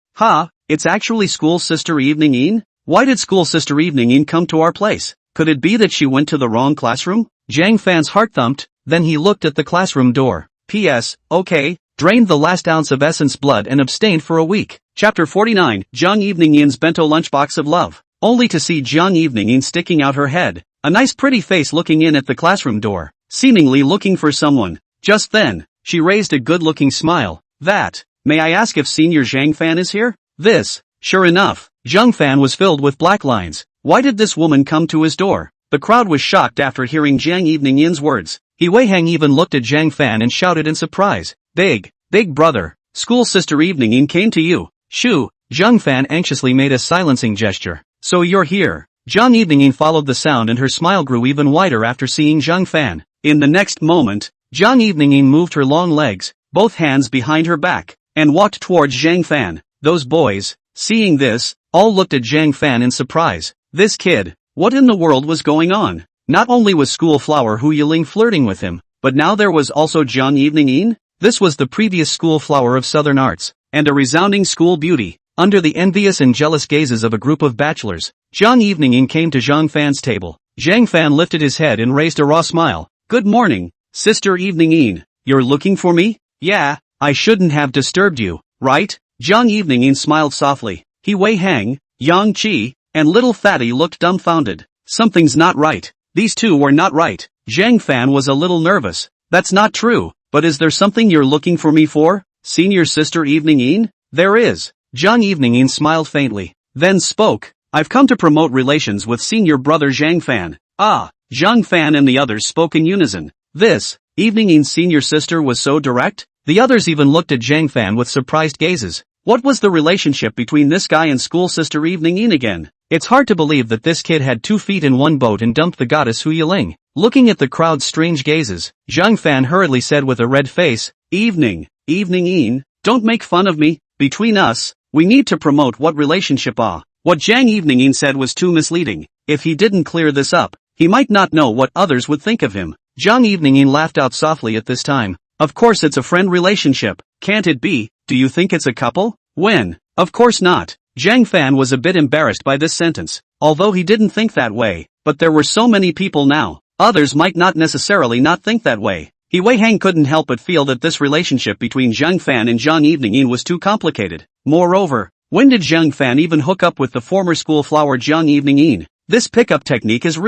It's actually school sister Evening In? Why did school sister Evening In come to our place? Could it be that she went to the wrong classroom? Zhang Fan's heart thumped, then he looked at the classroom door. P.S. Okay, drained the last ounce of essence blood and abstained for a week. Chapter 49, Zhang Evening In's bento lunchbox of love. Only to see Zhang Evening In sticking out her head, a nice pretty face looking in at the classroom door, seemingly looking for someone. Just then, she raised a good-looking smile. May I ask if Senior Zhang Fan is here? Sure enough, Zhang Fan was filled with black lines. Why did this woman come to his door? The crowd was shocked after hearing Zhang Evening In's words. He Weihang even looked at Zhang Fan and shouted in surprise. Big brother, school sister evening in came to you. Shoo, Zhang Fan anxiously made a silencing gesture. So you're here. Zhang Evening followed the sound and her smile grew even wider after seeing Zhang Fan. In the next moment, Zhang Evening moved her long legs, both hands behind her back, and walked towards Zhang Fan. Those boys, seeing this, all looked at Zhang Fan in surprise. This kid, what in the world was going on? Not only was school flower Hu Yiling flirting with him, but now there was also Zhang Evening. This was the previous school flower of Southern Arts, and a resounding school beauty. Under the envious and jealous gazes of a group of bachelors, Zhang Evening came to Zhang Fan's table. Zhang Fan lifted his head and raised a raw smile. Good morning, Sister Evening. You're looking for me? Yeah, I shouldn't have disturbed you, right? Zhang Evening smiled softly. He Wei Hang, Yang Qi, and little Fatty looked dumbfounded. Something's not right. These two were not right. Zhang Fan was a little nervous. That's not true, but is there something you're looking for me for, Senior Sister Evening? There is. Zhang Evening smiled faintly, then spoke. I've come to promote relations with senior brother Zhang Fan. Ah, Zhang Fan and the others spoke in unison. This, Evening's senior sister was so direct? The others even looked at Zhang Fan with surprised gazes. What was the relationship between this guy and school sister Evening again? It's hard to believe that this kid had 2 feet in one boat and dumped the goddess Hu Yiling. Looking at the crowd's strange gazes, Zhang Fan hurriedly said with a red face, Evening, don't make fun of me. Between us, we need to promote what relationship What Zhang Evening said was too misleading. If he didn't clear this up, he might not know what others would think of him. Zhang Evening laughed out softly at this time. Of course it's a friend relationship. Can't it be? Do you think it's a couple? When? Of course not. Zhang Fan was a bit embarrassed by this sentence, although he didn't think that way. But there were so many people now, others might not necessarily not think that way. He Wei Hang couldn't help but feel that this relationship between Zhang Fan and Zhang Evening was too complicated. Moreover, when did Zhang Fan even hook up with the former school flower Zhang Evening? This pickup technique is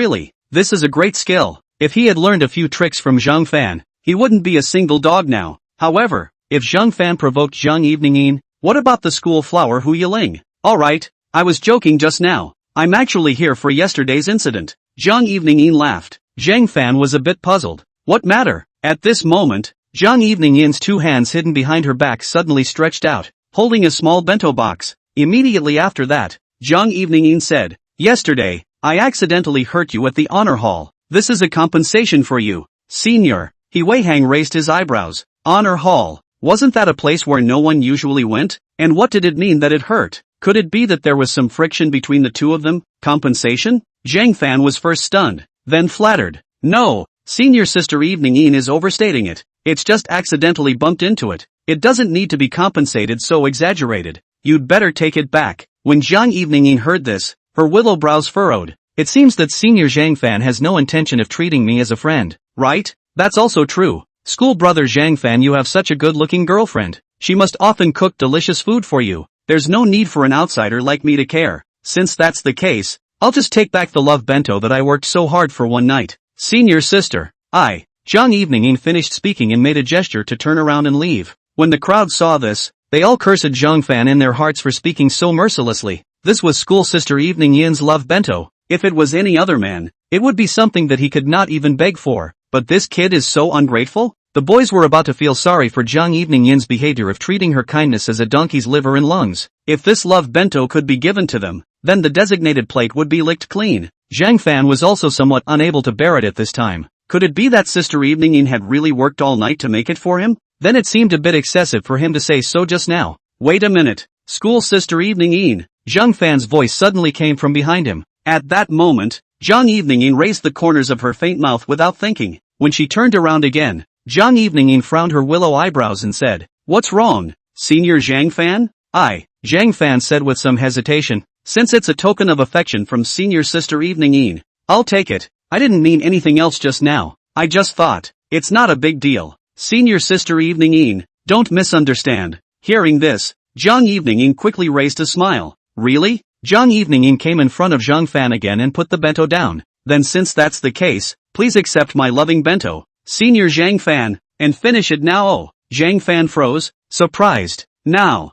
this is a great skill. If he had learned a few tricks from Zhang Fan, he wouldn't be a single dog now. However, if Zhang Fan provoked Zhang Evening, what about the school flower Hu Yiling? Alright, I was joking just now. I'm actually here for yesterday's incident. Zhang Evening laughed. Zhang Fan was a bit puzzled. What matter? At this moment, Zhang Evening's 2 hands hidden behind her back suddenly stretched out, holding a small bento box. Immediately after that, Zhang Evening said, Yesterday, I accidentally hurt you at the honor hall. This is a compensation for you, senior. He Wei Hang raised his eyebrows. Honor hall? Wasn't that a place where no one usually went? And what did it mean that it hurt? Could it be that there was some friction between the two of them? Compensation? Zhang Fan was first stunned, then flattered. No, senior sister Evening is overstating it. It's just accidentally bumped into it. It doesn't need to be compensated so exaggerated. You'd better take it back. When Zhang Evening heard this, her willow brows furrowed. It seems that senior Zhang Fan has no intention of treating me as a friend, right? That's also true. School brother Zhang Fan, you have such a good-looking girlfriend. She must often cook delicious food for you. There's no need for an outsider like me to care. Since that's the case, I'll just take back the love bento that I worked so hard for one night. Senior sister, Zhang Evening finished speaking and made a gesture to turn around and leave. When the crowd saw this, they all cursed Zhang Fan in their hearts for speaking so mercilessly. This was school sister Evening Yin's love bento. If it was any other man, it would be something that he could not even beg for. But this kid is so ungrateful? The boys were about to feel sorry for Zhang Evening Yin's behavior of treating her kindness as a donkey's liver and lungs. If this love bento could be given to them, then the designated plate would be licked clean. Zhang Fan was also somewhat unable to bear it at this time. Could it be that Sister Evening Yin had really worked all night to make it for him? Then it seemed a bit excessive for him to say so just now. Wait a minute. School Sister Evening Yin. Zhang Fan's voice suddenly came from behind him. At that moment, Zhang Evening Yin raised the corners of her faint mouth without thinking. When she turned around again, Zhang Evening Yin frowned her willow eyebrows and said, What's wrong, Senior Zhang Fan? Zhang Fan said with some hesitation, since it's a token of affection from Senior Sister Evening Yin, I'll take it. I didn't mean anything else just now. I just thought, it's not a big deal. Senior Sister Evening Yin, don't misunderstand. Hearing this, Zhang Evening Yin quickly raised a smile. Really? Zhang Evening Yin came in front of Zhang Fan again and put the bento down. Then since that's the case, please accept my loving bento, Senior Zhang Fan, and finish it now. Oh, Zhang Fan froze, surprised. Now,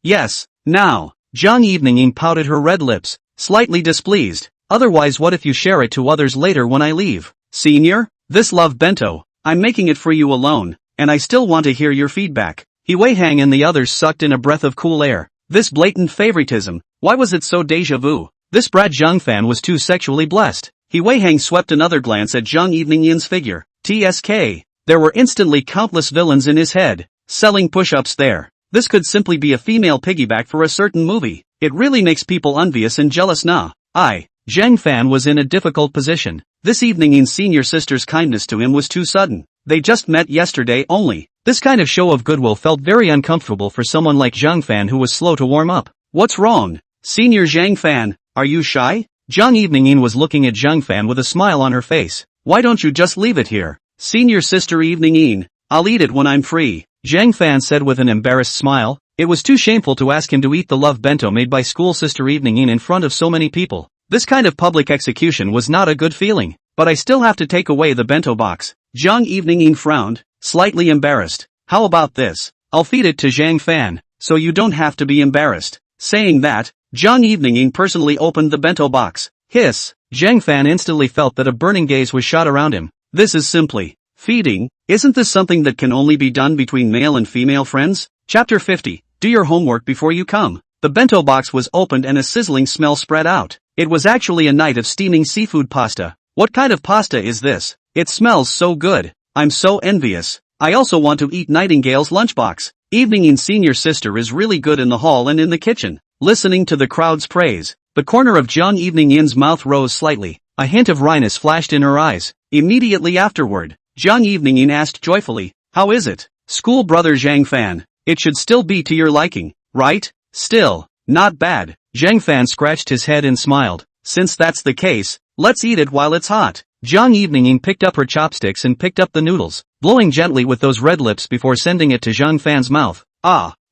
yes, now. Zhang Evening Yin pouted her red lips, slightly displeased. Otherwise what if you share it to others later when I leave? Senior, this love bento, I'm making it for you alone, and I still want to hear your feedback. He Wei Hang and the others sucked in a breath of cool air. This blatant favoritism, why was it so déjà vu? This brat Zhang Fan was too sexually blessed. He Wei Hang swept another glance at Zhang Evening-Yin's figure. TSK. There were instantly countless villains in his head, selling push-ups there. This could simply be a female piggyback for a certain movie. It really makes people envious and jealous nah. Zhang Fan was in a difficult position. This Evening-Yin's senior sister's kindness to him was too sudden. They just met yesterday only. This kind of show of goodwill felt very uncomfortable for someone like Zhang Fan who was slow to warm up. What's wrong? Senior Zhang Fan, are you shy? Zhang Evening-Yin was looking at Zhang Fan with a smile on her face. Why don't you just leave it here? Senior sister Evening-Yin, I'll eat it when I'm free. Zhang Fan said with an embarrassed smile. It was too shameful to ask him to eat the love bento made by school sister Evening-Yin in front of so many people. This kind of public execution was not a good feeling. But I still have to take away the bento box. Zhang Evening-Yin frowned, slightly embarrassed. How about this? I'll feed it to Zhang Fan, so you don't have to be embarrassed. Saying that, Zhang Evening-Yin personally opened the bento box. Hiss! Zhang Fan instantly felt that a burning gaze was shot around him. This is simply feeding. Isn't this something that can only be done between male and female friends? Chapter 50. Do your homework before you come. The bento box was opened and a sizzling smell spread out. It was actually a night of steaming seafood pasta. What kind of pasta is this? It smells so good. I'm so envious. I also want to eat Nightingale's lunchbox. Evening-Yin's senior sister is really good in the hall and in the kitchen. Listening to the crowd's praise, the corner of Zhang Evening-Yin's mouth rose slightly. A hint of wryness flashed in her eyes. Immediately afterward, Zhang Evening-Yin asked joyfully, how is it? School brother Zhang Fan. It should still be to your liking, right? Still, not bad. Zhang Fan scratched his head and smiled. Since that's the case, let's eat it while it's hot. Zhang Evening-Yin picked up her chopsticks and picked up the noodles, blowing gently with those red lips before sending it to Zhang Fan's mouth.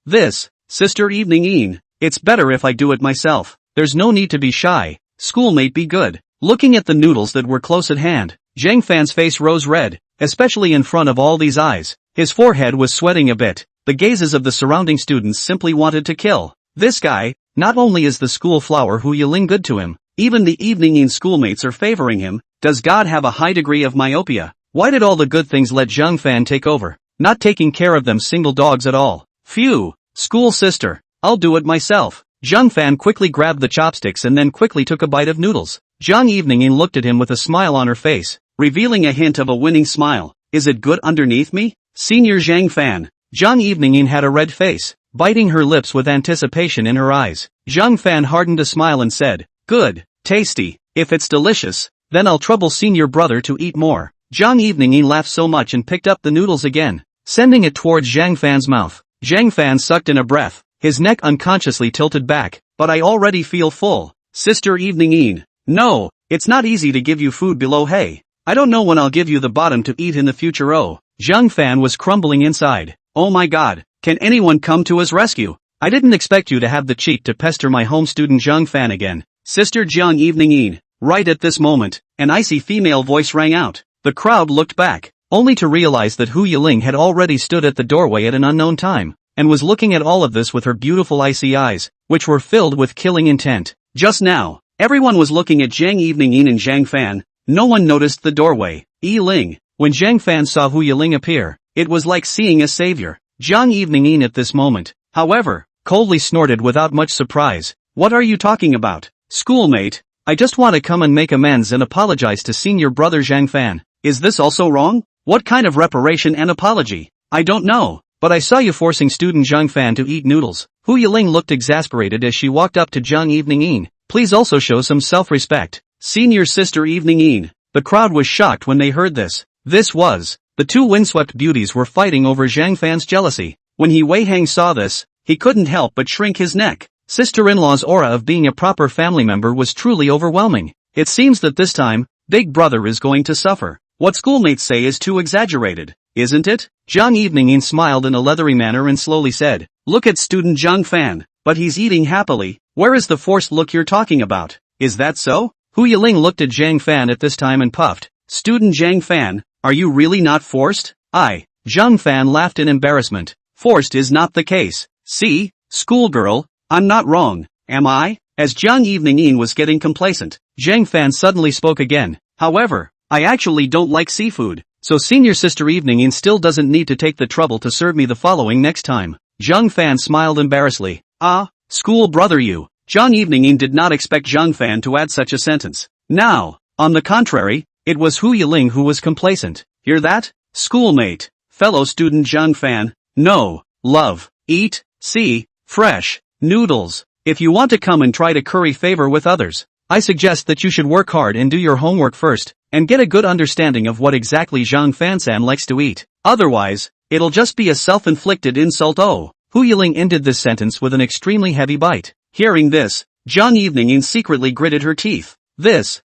This, Sister Evening-Yin, it's better if I do it myself. There's no need to be shy. Schoolmate be good. Looking at the noodles that were close at hand, Zhang Fan's face rose red, especially in front of all these eyes. His forehead was sweating a bit. The gazes of the surrounding students simply wanted to kill. This guy, not only is the school flower Hu Yiling good to him, even the Evening-Yin schoolmates are favoring him. Does God have a high degree of myopia? Why did all the good things let Zhang Fan take over? Not taking care of them single dogs at all. Phew, school sister, I'll do it myself. Zhang Fan quickly grabbed the chopsticks and then quickly took a bite of noodles. Zhang Evening-Yin looked at him with a smile on her face, revealing a hint of a winning smile. Is it good underneath me? Senior Zhang Fan. Zhang Evening-Yin had a red face, biting her lips with anticipation in her eyes. Zhang Fan hardened a smile and said, good, tasty, if it's delicious, then I'll trouble senior brother to eat more. Zhang Evening-Yin laughed so much and picked up the noodles again, sending it towards Zhang Fan's mouth. Zhang Fan sucked in a breath, his neck unconsciously tilted back. But I already feel full. Sister Evening-Yin. No, it's not easy to give you food below. Hey, I don't know when I'll give you the bottom to eat in the future. Oh, Zhang Fan was crumbling inside. Oh my god, can anyone come to his rescue? I didn't expect you to have the cheek to pester my home student Zhang Fan again. Sister Zhang Evening-Yin. Right at this moment, an icy female voice rang out. The crowd looked back, only to realize that Hu Yiling had already stood at the doorway at an unknown time, and was looking at all of this with her beautiful icy eyes, which were filled with killing intent. Just now, everyone was looking at Zhang Evening-Yin and Zhang Fan. No one noticed the doorway. Ling. When Zhang Fan saw Hu Yiling appear, it was like seeing a savior. Zhang Evening-Yin at this moment, however, coldly snorted without much surprise. What are you talking about? Schoolmate, I just want to come and make amends and apologize to senior brother Zhang Fan. Is this also wrong? What kind of reparation and apology? I don't know, but I saw you forcing student Zhang Fan to eat noodles. Hu Yiling looked exasperated as she walked up to Zhang Evening-Yin. Please also show some self-respect. Senior sister Evening-Yin. The crowd was shocked when they heard this. The two windswept beauties were fighting over Zhang Fan's jealousy. When He Wei Hang saw this, he couldn't help but shrink his neck. Sister-in-law's aura of being a proper family member was truly overwhelming. It seems that this time, Big Brother is going to suffer. What schoolmates say is too exaggerated, isn't it? Zhang Evening-Yin smiled in a leathery manner and slowly said, look at student Zhang Fan, but he's eating happily. Where is the forced look you're talking about? Is that so? Hu Yiling looked at Zhang Fan at this time and puffed. Student Zhang Fan, are you really not forced? Zhang Fan laughed in embarrassment. Forced is not the case. See, schoolgirl, I'm not wrong, am I? As Zhang Evening-Yin was getting complacent, Zhang Fan suddenly spoke again. However, I actually don't like seafood. So senior sister Evening In still doesn't need to take the trouble to serve me the following next time. Zhang Fan smiled embarrassedly. Ah, school brother you. Zhang Evening In did not expect Zhang Fan to add such a sentence. Now, on the contrary, it was Hu Yiling who was complacent. Hear that? Schoolmate. Fellow student Zhang Fan. No, love, eat, see, fresh, noodles. If you want to come and try to curry favor with others, I suggest that you should work hard and do your homework first, and get a good understanding of what exactly Zhang Fan-san likes to eat. Otherwise, it'll just be a self-inflicted insult. Oh. Hu Yiling ended this sentence with an extremely heavy bite. Hearing this, Zhang Evening In secretly gritted her teeth.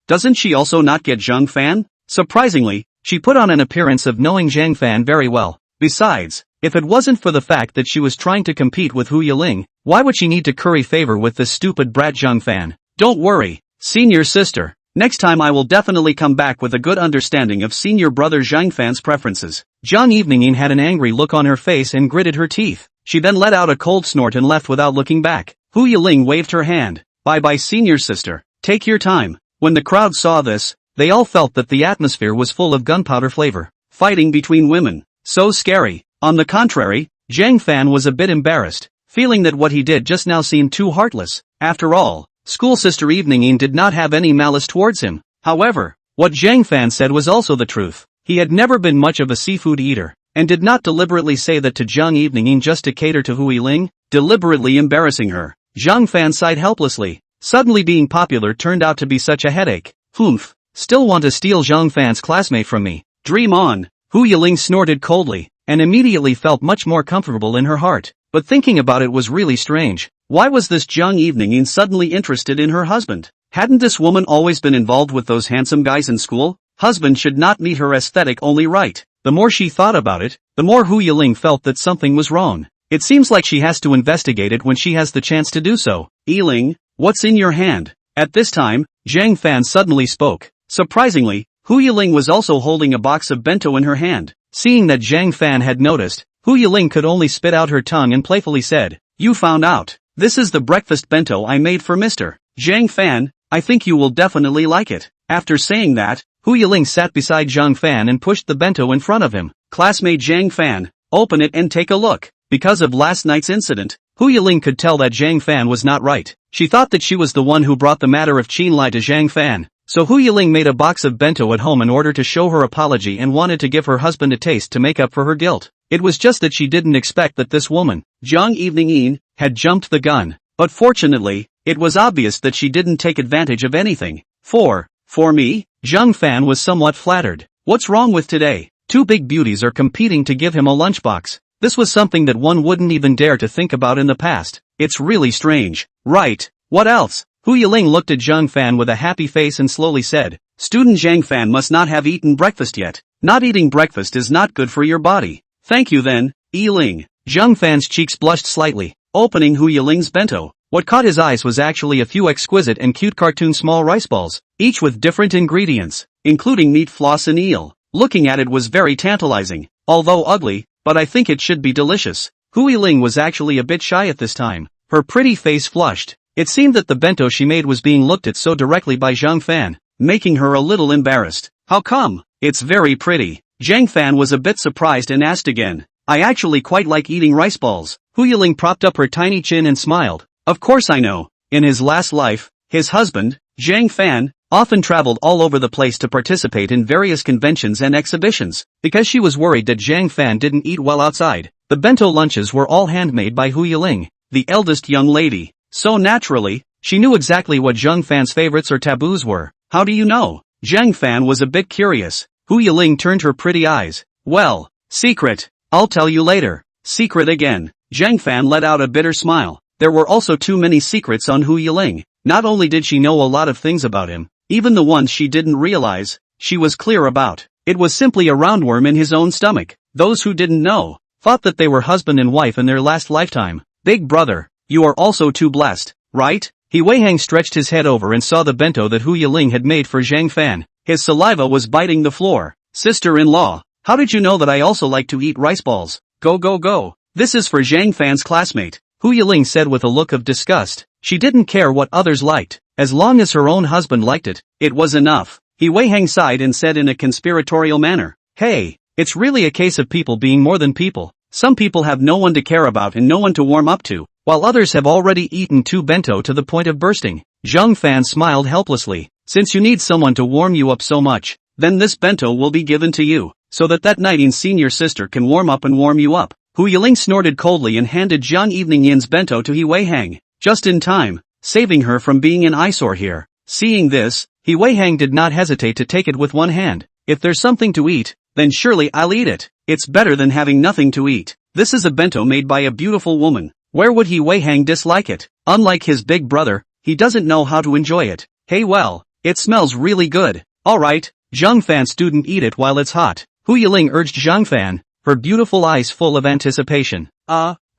Doesn't she also not get Zhang Fan? Surprisingly, she put on an appearance of knowing Zhang Fan very well. Besides, if it wasn't for the fact that she was trying to compete with Hu Yiling, why would she need to curry favor with this stupid brat Zhang Fan? Don't worry, senior sister. Next time I will definitely come back with a good understanding of senior brother Zhang Fan's preferences. Zhang Evening In had an angry look on her face and gritted her teeth. She then let out a cold snort and left without looking back. Hu Yiling waved her hand. Bye-bye senior sister. Take your time. When the crowd saw this, they all felt that the atmosphere was full of gunpowder flavor. Fighting between women. So scary. On the contrary, Zhang Fan was a bit embarrassed, feeling that what he did just now seemed too heartless. After all, school sister Evening In did not have any malice towards him. However, what Zhang Fan said was also the truth. He had never been much of a seafood eater, and did not deliberately say that to Zhang Evening In just to cater to Hu Yiling, deliberately embarrassing her. Zhang Fan sighed helplessly. Suddenly being popular turned out to be such a headache. Humph. Still want to steal Zhang Fan's classmate from me? Dream on. Hu Yiling snorted coldly, and immediately felt much more comfortable in her heart. But thinking about it was really strange. Why was this Zhang Evening In suddenly interested in her husband? Hadn't this woman always been involved with those handsome guys in school? Husband should not meet her aesthetic only right. The more she thought about it, the more Hu Yiling felt that something was wrong. It seems like she has to investigate it when she has the chance to do so. Yiling, what's in your hand? At this time, Zhang Fan suddenly spoke. Surprisingly, Hu Yiling was also holding a box of bento in her hand. Seeing that Zhang Fan had noticed, Hu Yiling could only spit out her tongue and playfully said, "You found out. This is the breakfast bento I made for Mr. Zhang Fan. I think you will definitely like it." After saying that, Hu Yiling sat beside Zhang Fan and pushed the bento in front of him. Classmate Zhang Fan, open it and take a look. Because of last night's incident, Hu Yiling could tell that Zhang Fan was not right. She thought that she was the one who brought the matter of Qinlai to Zhang Fan. So Hu Yiling made a box of bento at home in order to show her apology and wanted to give her husband a taste to make up for her guilt. It was just that she didn't expect that this woman, Zhang Evening In, had jumped the gun. But fortunately, it was obvious that she didn't take advantage of anything. For me, Zhang Fan was somewhat flattered. What's wrong with today? Two big beauties are competing to give him a lunchbox. This was something that one wouldn't even dare to think about in the past. It's really strange. Right, what else? Hu Yiling looked at Zhang Fan with a happy face and slowly said, "Student Zhang Fan must not have eaten breakfast yet. Not eating breakfast is not good for your body." "Thank you then, Yiling." Zhang Fan's cheeks blushed slightly, opening Hu Yiling's bento. What caught his eyes was actually a few exquisite and cute cartoon small rice balls, each with different ingredients, including meat floss and eel. Looking at it was very tantalizing, although ugly, but I think it should be delicious. Hu Yiling was actually a bit shy at this time. Her pretty face flushed. It seemed that the bento she made was being looked at so directly by Zhang Fan, making her a little embarrassed. "How come? It's very pretty." Zhang Fan was a bit surprised and asked again. "I actually quite like eating rice balls." Hu Yiling propped up her tiny chin and smiled. "Of course I know. In his last life, his husband, Zhang Fan, often traveled all over the place to participate in various conventions and exhibitions. Because she was worried that Zhang Fan didn't eat well outside, the bento lunches were all handmade by Hu Yiling, the eldest young lady. So naturally, she knew exactly what Zhang Fan's favorites or taboos were. "How do you know?" Zhang Fan was a bit curious. Hu Yiling turned her pretty eyes. "Well, secret. I'll tell you later." "Secret again." Zhang Fan let out a bitter smile. There were also too many secrets on Hu Yiling. Not only did she know a lot of things about him, even the ones she didn't realize, she was clear about. It was simply a roundworm in his own stomach. Those who didn't know, thought that they were husband and wife in their last lifetime. "Big brother, you are also too blessed, right?" He Weihang stretched his head over and saw the bento that Hu Yiling had made for Zhang Fan. His saliva was biting the floor. "Sister-in-law, how did you know that I also like to eat rice balls?" Go go go. "This is for Zhang Fan's classmate," Hu Yiling said with a look of disgust. She didn't care what others liked. As long as her own husband liked it, it was enough. He Weihang sighed and said in a conspiratorial manner, Hey, it's really a case of people being more than people. Some people have no one to care about and no one to warm up to, while others have already eaten 2 bento to the point of bursting. Zhang Fan smiled helplessly. Since you need someone to warm you up so much, then this bento will be given to you, so that night in senior sister can warm up and warm you up. Hu Yiling snorted coldly and handed Zhang Evening Yin's bento to He Weihang, just in time, saving her from being an eyesore here. Seeing this, He Weihang did not hesitate to take it with one hand. If there's something to eat, then surely I'll eat it. It's better than having nothing to eat. This is a bento made by a beautiful woman. Where would He Weihang dislike it? Unlike his big brother, he doesn't know how to enjoy it. Hey well, it smells really good. Alright, Zhang Fan student, eat it while it's hot. Hu Yiling urged Zhang Fan, her beautiful eyes full of anticipation.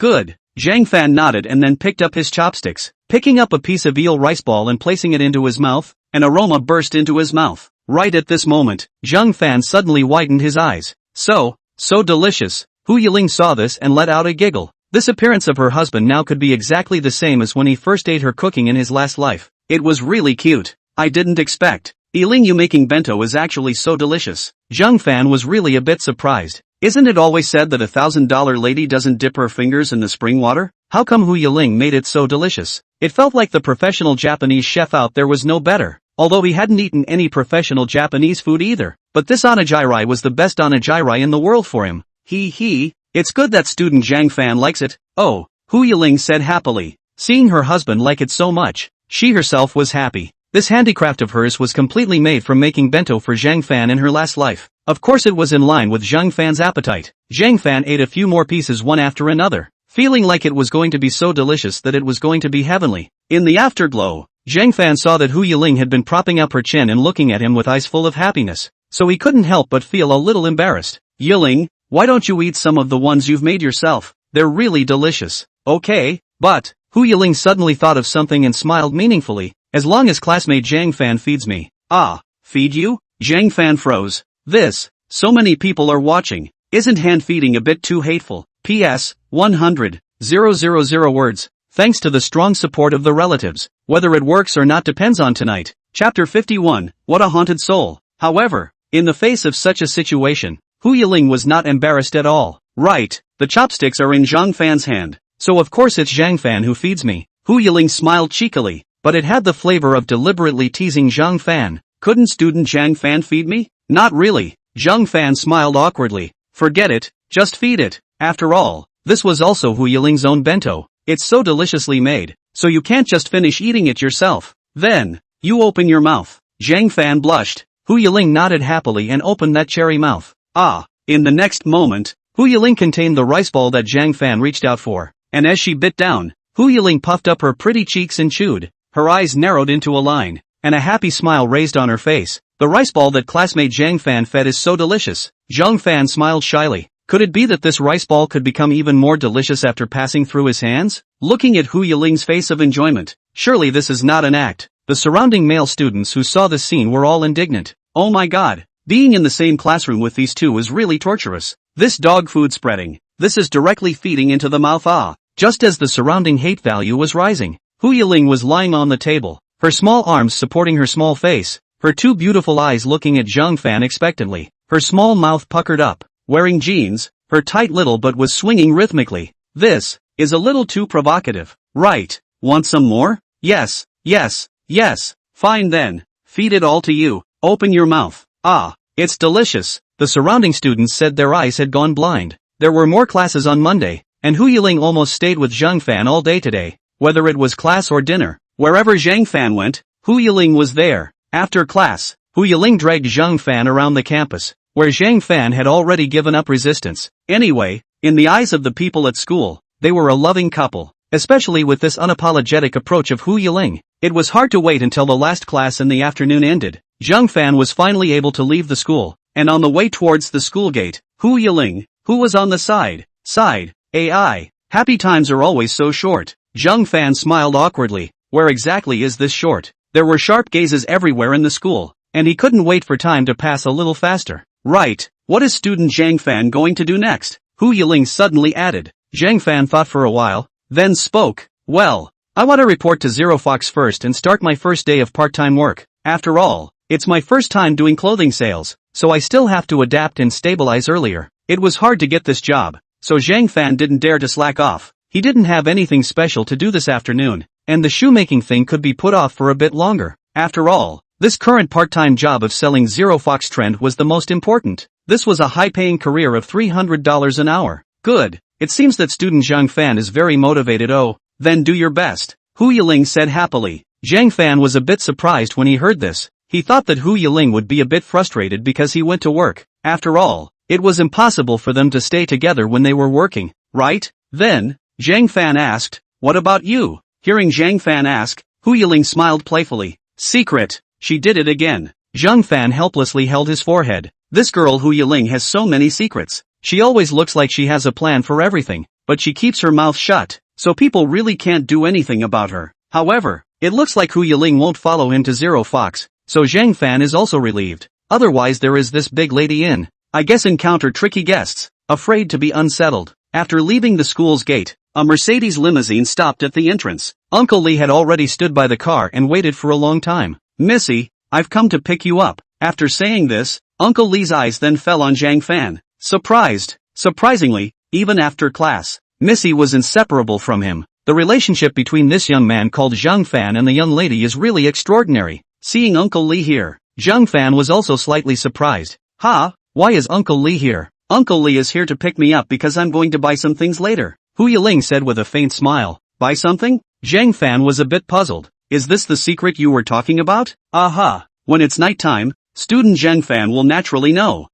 Good. Zhang Fan nodded and then picked up his chopsticks. Picking up a piece of eel rice ball and placing it into his mouth, an aroma burst into his mouth. Right at this moment, Zhang Fan suddenly widened his eyes. So delicious. Hu Yiling saw this and let out a giggle. This appearance of her husband now could be exactly the same as when he first ate her cooking in his last life. It was really cute. I didn't expect. Yiling, you making bento is actually so delicious. Zhang Fan was really a bit surprised. Isn't it always said that $1,000 lady doesn't dip her fingers in the spring water? How come Hu Yiling made it so delicious? It felt like the professional Japanese chef out there was no better. Although he hadn't eaten any professional Japanese food either. But this onigiri was the best onigiri in the world for him. It's good that student Zhang Fan likes it. Oh, Hu Yiling said happily. Seeing her husband like it so much, she herself was happy. This handicraft of hers was completely made from making bento for Zhang Fan in her last life. Of course it was in line with Zhang Fan's appetite. Zhang Fan ate a few more pieces one after another, feeling like it was going to be so delicious that it was going to be heavenly. In the afterglow, Zhang Fan saw that Hu Yiling had been propping up her chin and looking at him with eyes full of happiness, so he couldn't help but feel a little embarrassed. Yiling, why don't you eat some of the ones you've made yourself? They're really delicious. Okay, but, Hu Yiling suddenly thought of something and smiled meaningfully. As long as classmate Zhang Fan feeds me. Feed you? Zhang Fan froze. So many people are watching. Isn't hand feeding a bit too hateful? P.S. 100,000 words. Thanks to the strong support of the relatives. Whether it works or not depends on tonight. Chapter 51, What a Haunted Soul. However, in the face of such a situation, Hu Yiling was not embarrassed at all. Right, the chopsticks are in Zhang Fan's hand, so of course it's Zhang Fan who feeds me. Hu Yiling smiled cheekily, but it had the flavor of deliberately teasing Zhang Fan. Couldn't student Zhang Fan feed me? Not really. Zhang Fan smiled awkwardly. Forget it, just feed it. After all, this was also Hu Yiling's own bento. It's so deliciously made, so you can't just finish eating it yourself. Then, you open your mouth. Zhang Fan blushed. Hu Yiling nodded happily and opened that cherry mouth. In the next moment, Hu Yiling contained the rice ball that Zhang Fan reached out for, and as she bit down, Hu Yiling puffed up her pretty cheeks and chewed. Her eyes narrowed into a line, and a happy smile raised on her face. The rice ball that classmate Zhang Fan fed is so delicious. Zhang Fan smiled shyly. Could it be that this rice ball could become even more delicious after passing through his hands? Looking at Hu Yiling's face of enjoyment, surely this is not an act. The surrounding male students who saw this scene were all indignant. Oh my god, being in the same classroom with these two is really torturous. This dog food spreading, this is directly feeding into the mouth. Just as the surrounding hate value was rising, Hu Yiling was lying on the table, her small arms supporting her small face, her two beautiful eyes looking at Zhang Fan expectantly, her small mouth puckered up. Wearing jeans, her tight little butt was swinging rhythmically. This is a little too provocative. Right, want some more? Yes. Fine then, feed it all to you. Open your mouth. It's delicious. The surrounding students said their eyes had gone blind. There were more classes on Monday, and Hu Yiling almost stayed with Zhang Fan all day today. Whether it was class or dinner, wherever Zhang Fan went, Hu Yiling was there. After class, Hu Yiling dragged Zhang Fan around the campus, where Zhang Fan had already given up resistance. Anyway, in the eyes of the people at school, they were a loving couple, especially with this unapologetic approach of Hu Yiling. It was hard to wait until the last class in the afternoon ended. Zhang Fan was finally able to leave the school, and on the way towards the school gate, Hu Yiling, who was on the side, AI, happy times are always so short. Zhang Fan smiled awkwardly. Where exactly is this short? There were sharp gazes everywhere in the school, and he couldn't wait for time to pass a little faster. Right, what is student Zhang Fan going to do next? Hu Yiling suddenly added. Zhang Fan thought for a while, then spoke. Well, I want to report to Zero Fox first and start my first day of part-time work. After all, it's my first time doing clothing sales, so I still have to adapt and stabilize earlier. It was hard to get this job, so Zhang Fan didn't dare to slack off. He didn't have anything special to do this afternoon, and the shoemaking thing could be put off for a bit longer. After all, this current part-time job of selling Zero Fox Trend was the most important. This was a high-paying career of $300 an hour. Good. It seems that student Zhang Fan is very motivated. Oh, then do your best, Hu Yiling said happily. Zhang Fan was a bit surprised when he heard this. He thought that Hu Yiling would be a bit frustrated because he went to work. After all, it was impossible for them to stay together when they were working, right? Then, Zhang Fan asked, what about you? Hearing Zhang Fan ask, Hu Yiling smiled playfully. Secret. She did it again. Zhang Fan helplessly held his forehead. This girl Hu Yiling has so many secrets. She always looks like she has a plan for everything, but she keeps her mouth shut, so people really can't do anything about her. However, it looks like Hu Yiling won't follow him to Zero Fox, so Zhang Fan is also relieved. Otherwise there is this big lady in, I guess, encounter tricky guests, afraid to be unsettled. After leaving the school's gate, a Mercedes limousine stopped at the entrance. Uncle Lee had already stood by the car and waited for a long time. Missy, I've come to pick you up. After saying this, Uncle Lee's eyes then fell on Zhang Fan. Surprisingly, even after class, Missy was inseparable from him. The relationship between this young man called Zhang Fan and the young lady is really extraordinary. Seeing Uncle Lee here, Zhang Fan was also slightly surprised. Why is Uncle Lee here? Uncle Lee is here to pick me up because I'm going to buy some things later, Hu Yiling said with a faint smile. Buy something? Zhang Fan was a bit puzzled. Is this the secret you were talking about? Aha. When it's nighttime, student Zhang Fan will naturally know.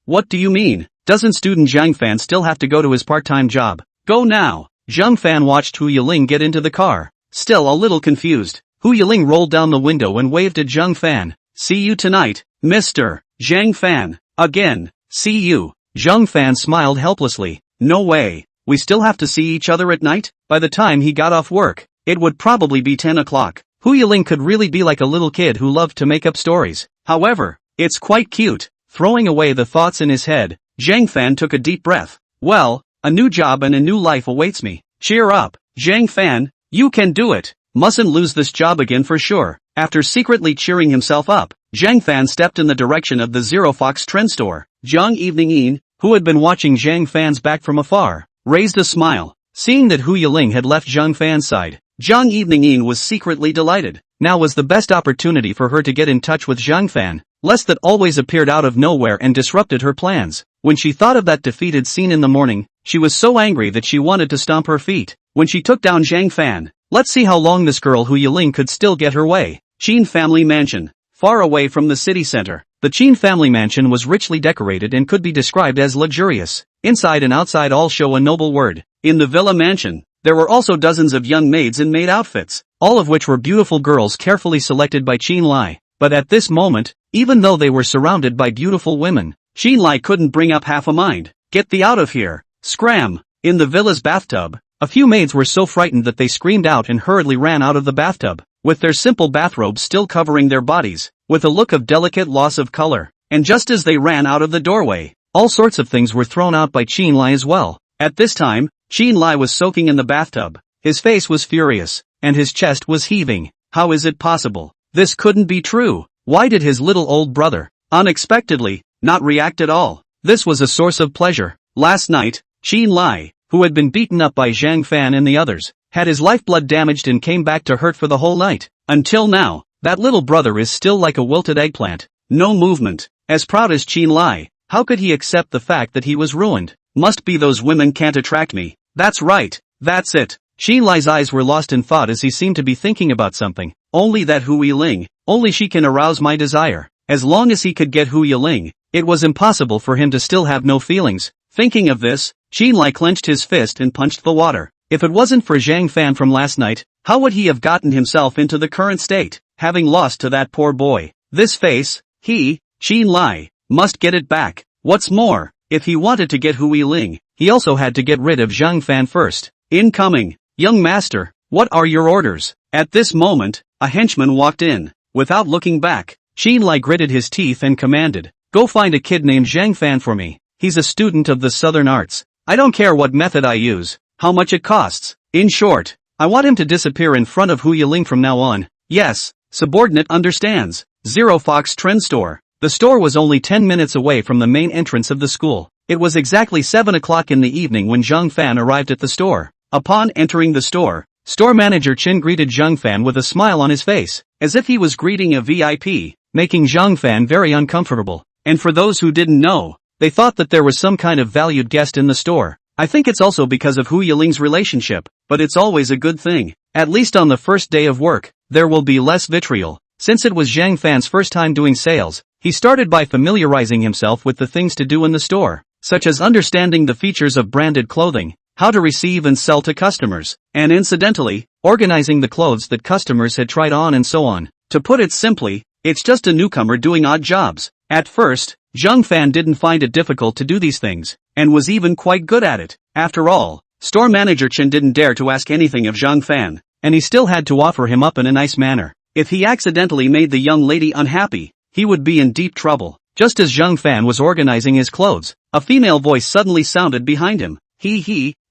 What do you mean? Doesn't student Zhang Fan still have to go to his part-time job? Go now. Zhang Fan watched Hu Yiling get into the car. Still a little confused, Hu Yiling rolled down the window and waved at Zhang Fan. See you tonight, Mr. Zhang Fan. Again, see you. Zhang Fan smiled helplessly. No way. We still have to see each other at night? By the time he got off work, it would probably be 10 o'clock. Hu Yiling could really be like a little kid who loved to make up stories. However, it's quite cute. Throwing away the thoughts in his head, Zhang Fan took a deep breath. Well, a new job and a new life awaits me. Cheer up, Zhang Fan, you can do it. Mustn't lose this job again for sure. After secretly cheering himself up, Zhang Fan stepped in the direction of the Zero Fox Trend store. Zhang Evening, who had been watching Zhang Fan's back from afar, raised a smile. Seeing that Hu Yiling had left Zhang Fan's side, Zhang Evening was secretly delighted. Now was the best opportunity for her to get in touch with Zhang Fan, lest that always appeared out of nowhere and disrupted her plans. When she thought of that defeated scene in the morning, she was so angry that she wanted to stomp her feet. When she took down Zhang Fan, let's see how long this girl Hu Yiling could still get her way. Qin Family Mansion. Far away from the city center, the Qin family mansion was richly decorated and could be described as luxurious. Inside and outside all show a noble word. In the villa mansion, there were also dozens of young maids in maid outfits, all of which were beautiful girls carefully selected by Qin Lai. But at this moment, even though they were surrounded by beautiful women, Qin Lai couldn't bring up half a mind. Get thee out of here. Scram. In the villa's bathtub, a few maids were so frightened that they screamed out and hurriedly ran out of the bathtub, with their simple bathrobes still covering their bodies, with a look of delicate loss of color. And just as they ran out of the doorway, all sorts of things were thrown out by Qin Lai as well. At this time, Qin Lai was soaking in the bathtub. His face was furious, and his chest was heaving. How is it possible? This couldn't be true. Why did his little old brother, unexpectedly, not react at all? This was a source of pleasure. Last night, Qin Lai, who had been beaten up by Zhang Fan and the others, had his lifeblood damaged and came back to hurt for the whole night. Until now, that little brother is still like a wilted eggplant. No movement. As proud as Qin Lai, how could he accept the fact that he was ruined? Must be those women can't attract me. That's right. That's it. Qin Lai's eyes were lost in thought as he seemed to be thinking about something. Only that Hu Yiling, only she can arouse my desire. As long as he could get Hu Yiling, it was impossible for him to still have no feelings. Thinking of this, Qin Lai clenched his fist and punched the water. If it wasn't for Zhang Fan from last night, how would he have gotten himself into the current state, having lost to that poor boy? This face, Qin Lai, must get it back. What's more, if he wanted to get Hu Yiling, he also had to get rid of Zhang Fan first. Incoming. Young master, what are your orders? At this moment, a henchman walked in. Without looking back, Qin Lai gritted his teeth and commanded, go find a kid named Zhang Fan for me. He's a student of the Southern Arts. I don't care what method I use, how much it costs. In short, I want him to disappear in front of Hu Yiling from now on. Yes, subordinate understands. Zero Fox Trend Store. The store was only 10 minutes away from the main entrance of the school. It was exactly 7 o'clock in the evening when Zhang Fan arrived at the store. Upon entering the store manager Chin greeted Zhang Fan with a smile on his face, as if he was greeting a VIP, making Zhang Fan very uncomfortable. And for those who didn't know, they thought that there was some kind of valued guest in the store. I think it's also because of Hu Yiling's relationship, but it's always a good thing. At least on the first day of work, there will be less vitriol. Since it was Zhang Fan's first time doing sales, he started by familiarizing himself with the things to do in the store, such as understanding the features of branded clothing, how to receive and sell to customers, and incidentally, organizing the clothes that customers had tried on and so on. To put it simply, it's just a newcomer doing odd jobs. At first, Zhang Fan didn't find it difficult to do these things, and was even quite good at it. After all, store manager Chen didn't dare to ask anything of Zhang Fan, and he still had to offer him up in a nice manner. If he accidentally made the young lady unhappy, he would be in deep trouble. Just as Zhang Fan was organizing his clothes, a female voice suddenly sounded behind him.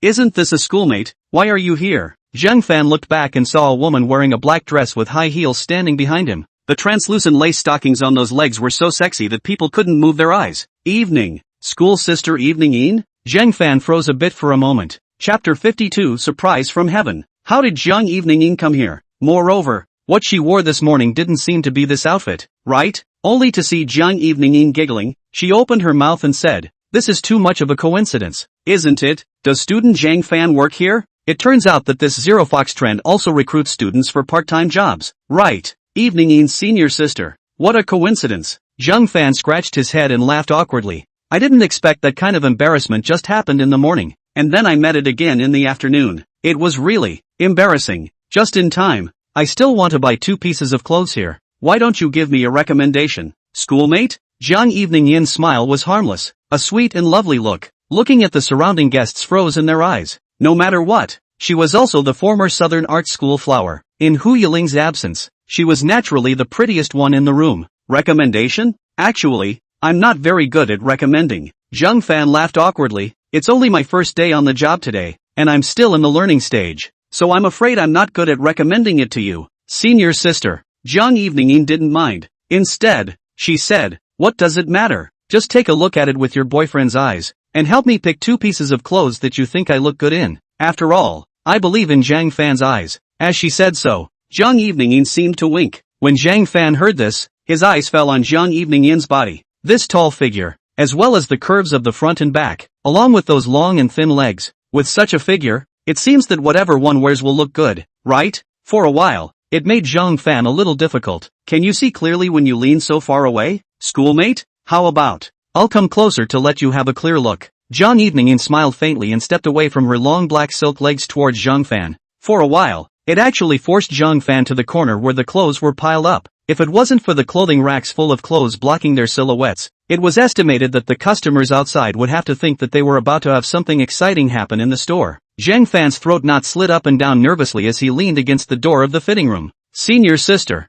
Isn't this a schoolmate? Why are you here? Zhang Fan looked back and saw a woman wearing a black dress with high heels standing behind him. The translucent lace stockings on those legs were so sexy that people couldn't move their eyes. Evening. School sister evening? Zhang Fan froze a bit for a moment. Chapter 52 Surprise from Heaven. How did Zhang Evening come here? Moreover, what she wore this morning didn't seem to be this outfit, right? Only to see Zhang Evening giggling, she opened her mouth and said, "This is too much of a coincidence, isn't it? Does student Zhang Fan work here?" It turns out that this Zero Fox trend also recruits students for part-time jobs. Right. Evening's senior sister. What a coincidence. Zhang Fan scratched his head and laughed awkwardly. I didn't expect that kind of embarrassment just happened in the morning, and then I met it again in the afternoon. It was really embarrassing. Just in time. I still want to buy 2 pieces of clothes here. Why don't you give me a recommendation? Schoolmate? Zhang Evening's smile was harmless, a sweet and lovely look. Looking at the surrounding guests froze in their eyes. No matter what, she was also the former Southern Art School flower. In Hu Yiling's absence, she was naturally the prettiest one in the room. Recommendation? Actually, I'm not very good at recommending. Zhang Fan laughed awkwardly. It's only my first day on the job today, and I'm still in the learning stage, so I'm afraid I'm not good at recommending it to you. Senior sister. Zhang Evening didn't mind. Instead, she said, what does it matter? Just take a look at it with your boyfriend's eyes, and help me pick 2 pieces of clothes that you think I look good in. After all, I believe in Zhang Fan's eyes. As she said so, Zhang Evening seemed to wink. When Zhang Fan heard this, his eyes fell on Zhang Evening's body. This tall figure, as well as the curves of the front and back, along with those long and thin legs. With such a figure, it seems that whatever one wears will look good, right? For a while, it made Zhang Fan a little difficult. Can you see clearly when you lean so far away? Schoolmate? How about? I'll come closer to let you have a clear look. Zhang Evening smiled faintly and stepped away from her long black silk legs towards Zhang Fan. For a while, it actually forced Zhang Fan to the corner where the clothes were piled up. If it wasn't for the clothing racks full of clothes blocking their silhouettes, it was estimated that the customers outside would have to think that they were about to have something exciting happen in the store. Zhang Fan's throat knot slid up and down nervously as he leaned against the door of the fitting room. Senior sister.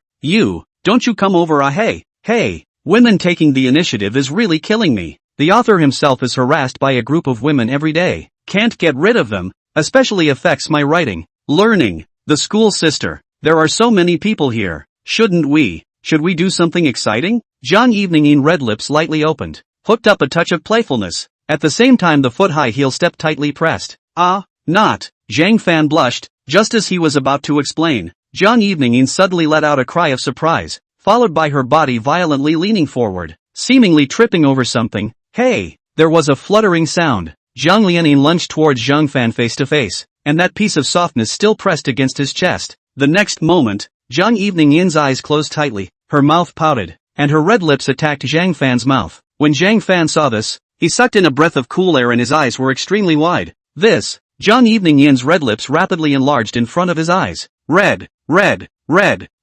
Don't you come over hey. Women taking the initiative is really killing me. The author himself is harassed by a group of women every day. Can't get rid of them, especially affects my writing. Learning. The school sister. There are so many people here. Should we do something exciting? Zhang Evening red lips lightly opened, hooked up a touch of playfulness. At the same time the foot-high heel step tightly pressed. Not. Zhang Fan blushed, just as he was about to explain. Zhang Evening suddenly let out a cry of surprise, followed by her body violently leaning forward, seemingly tripping over something. Hey! There was a fluttering sound. Zhang Lianin lunged towards Zhang Fan face to face, and that piece of softness still pressed against his chest. The next moment, Zhang Evening's eyes closed tightly, her mouth pouted, and her red lips attacked Zhang Fan's mouth. When Zhang Fan saw this, he sucked in a breath of cool air and his eyes were extremely wide. Zhang Evening's red lips rapidly enlarged in front of his eyes. Red.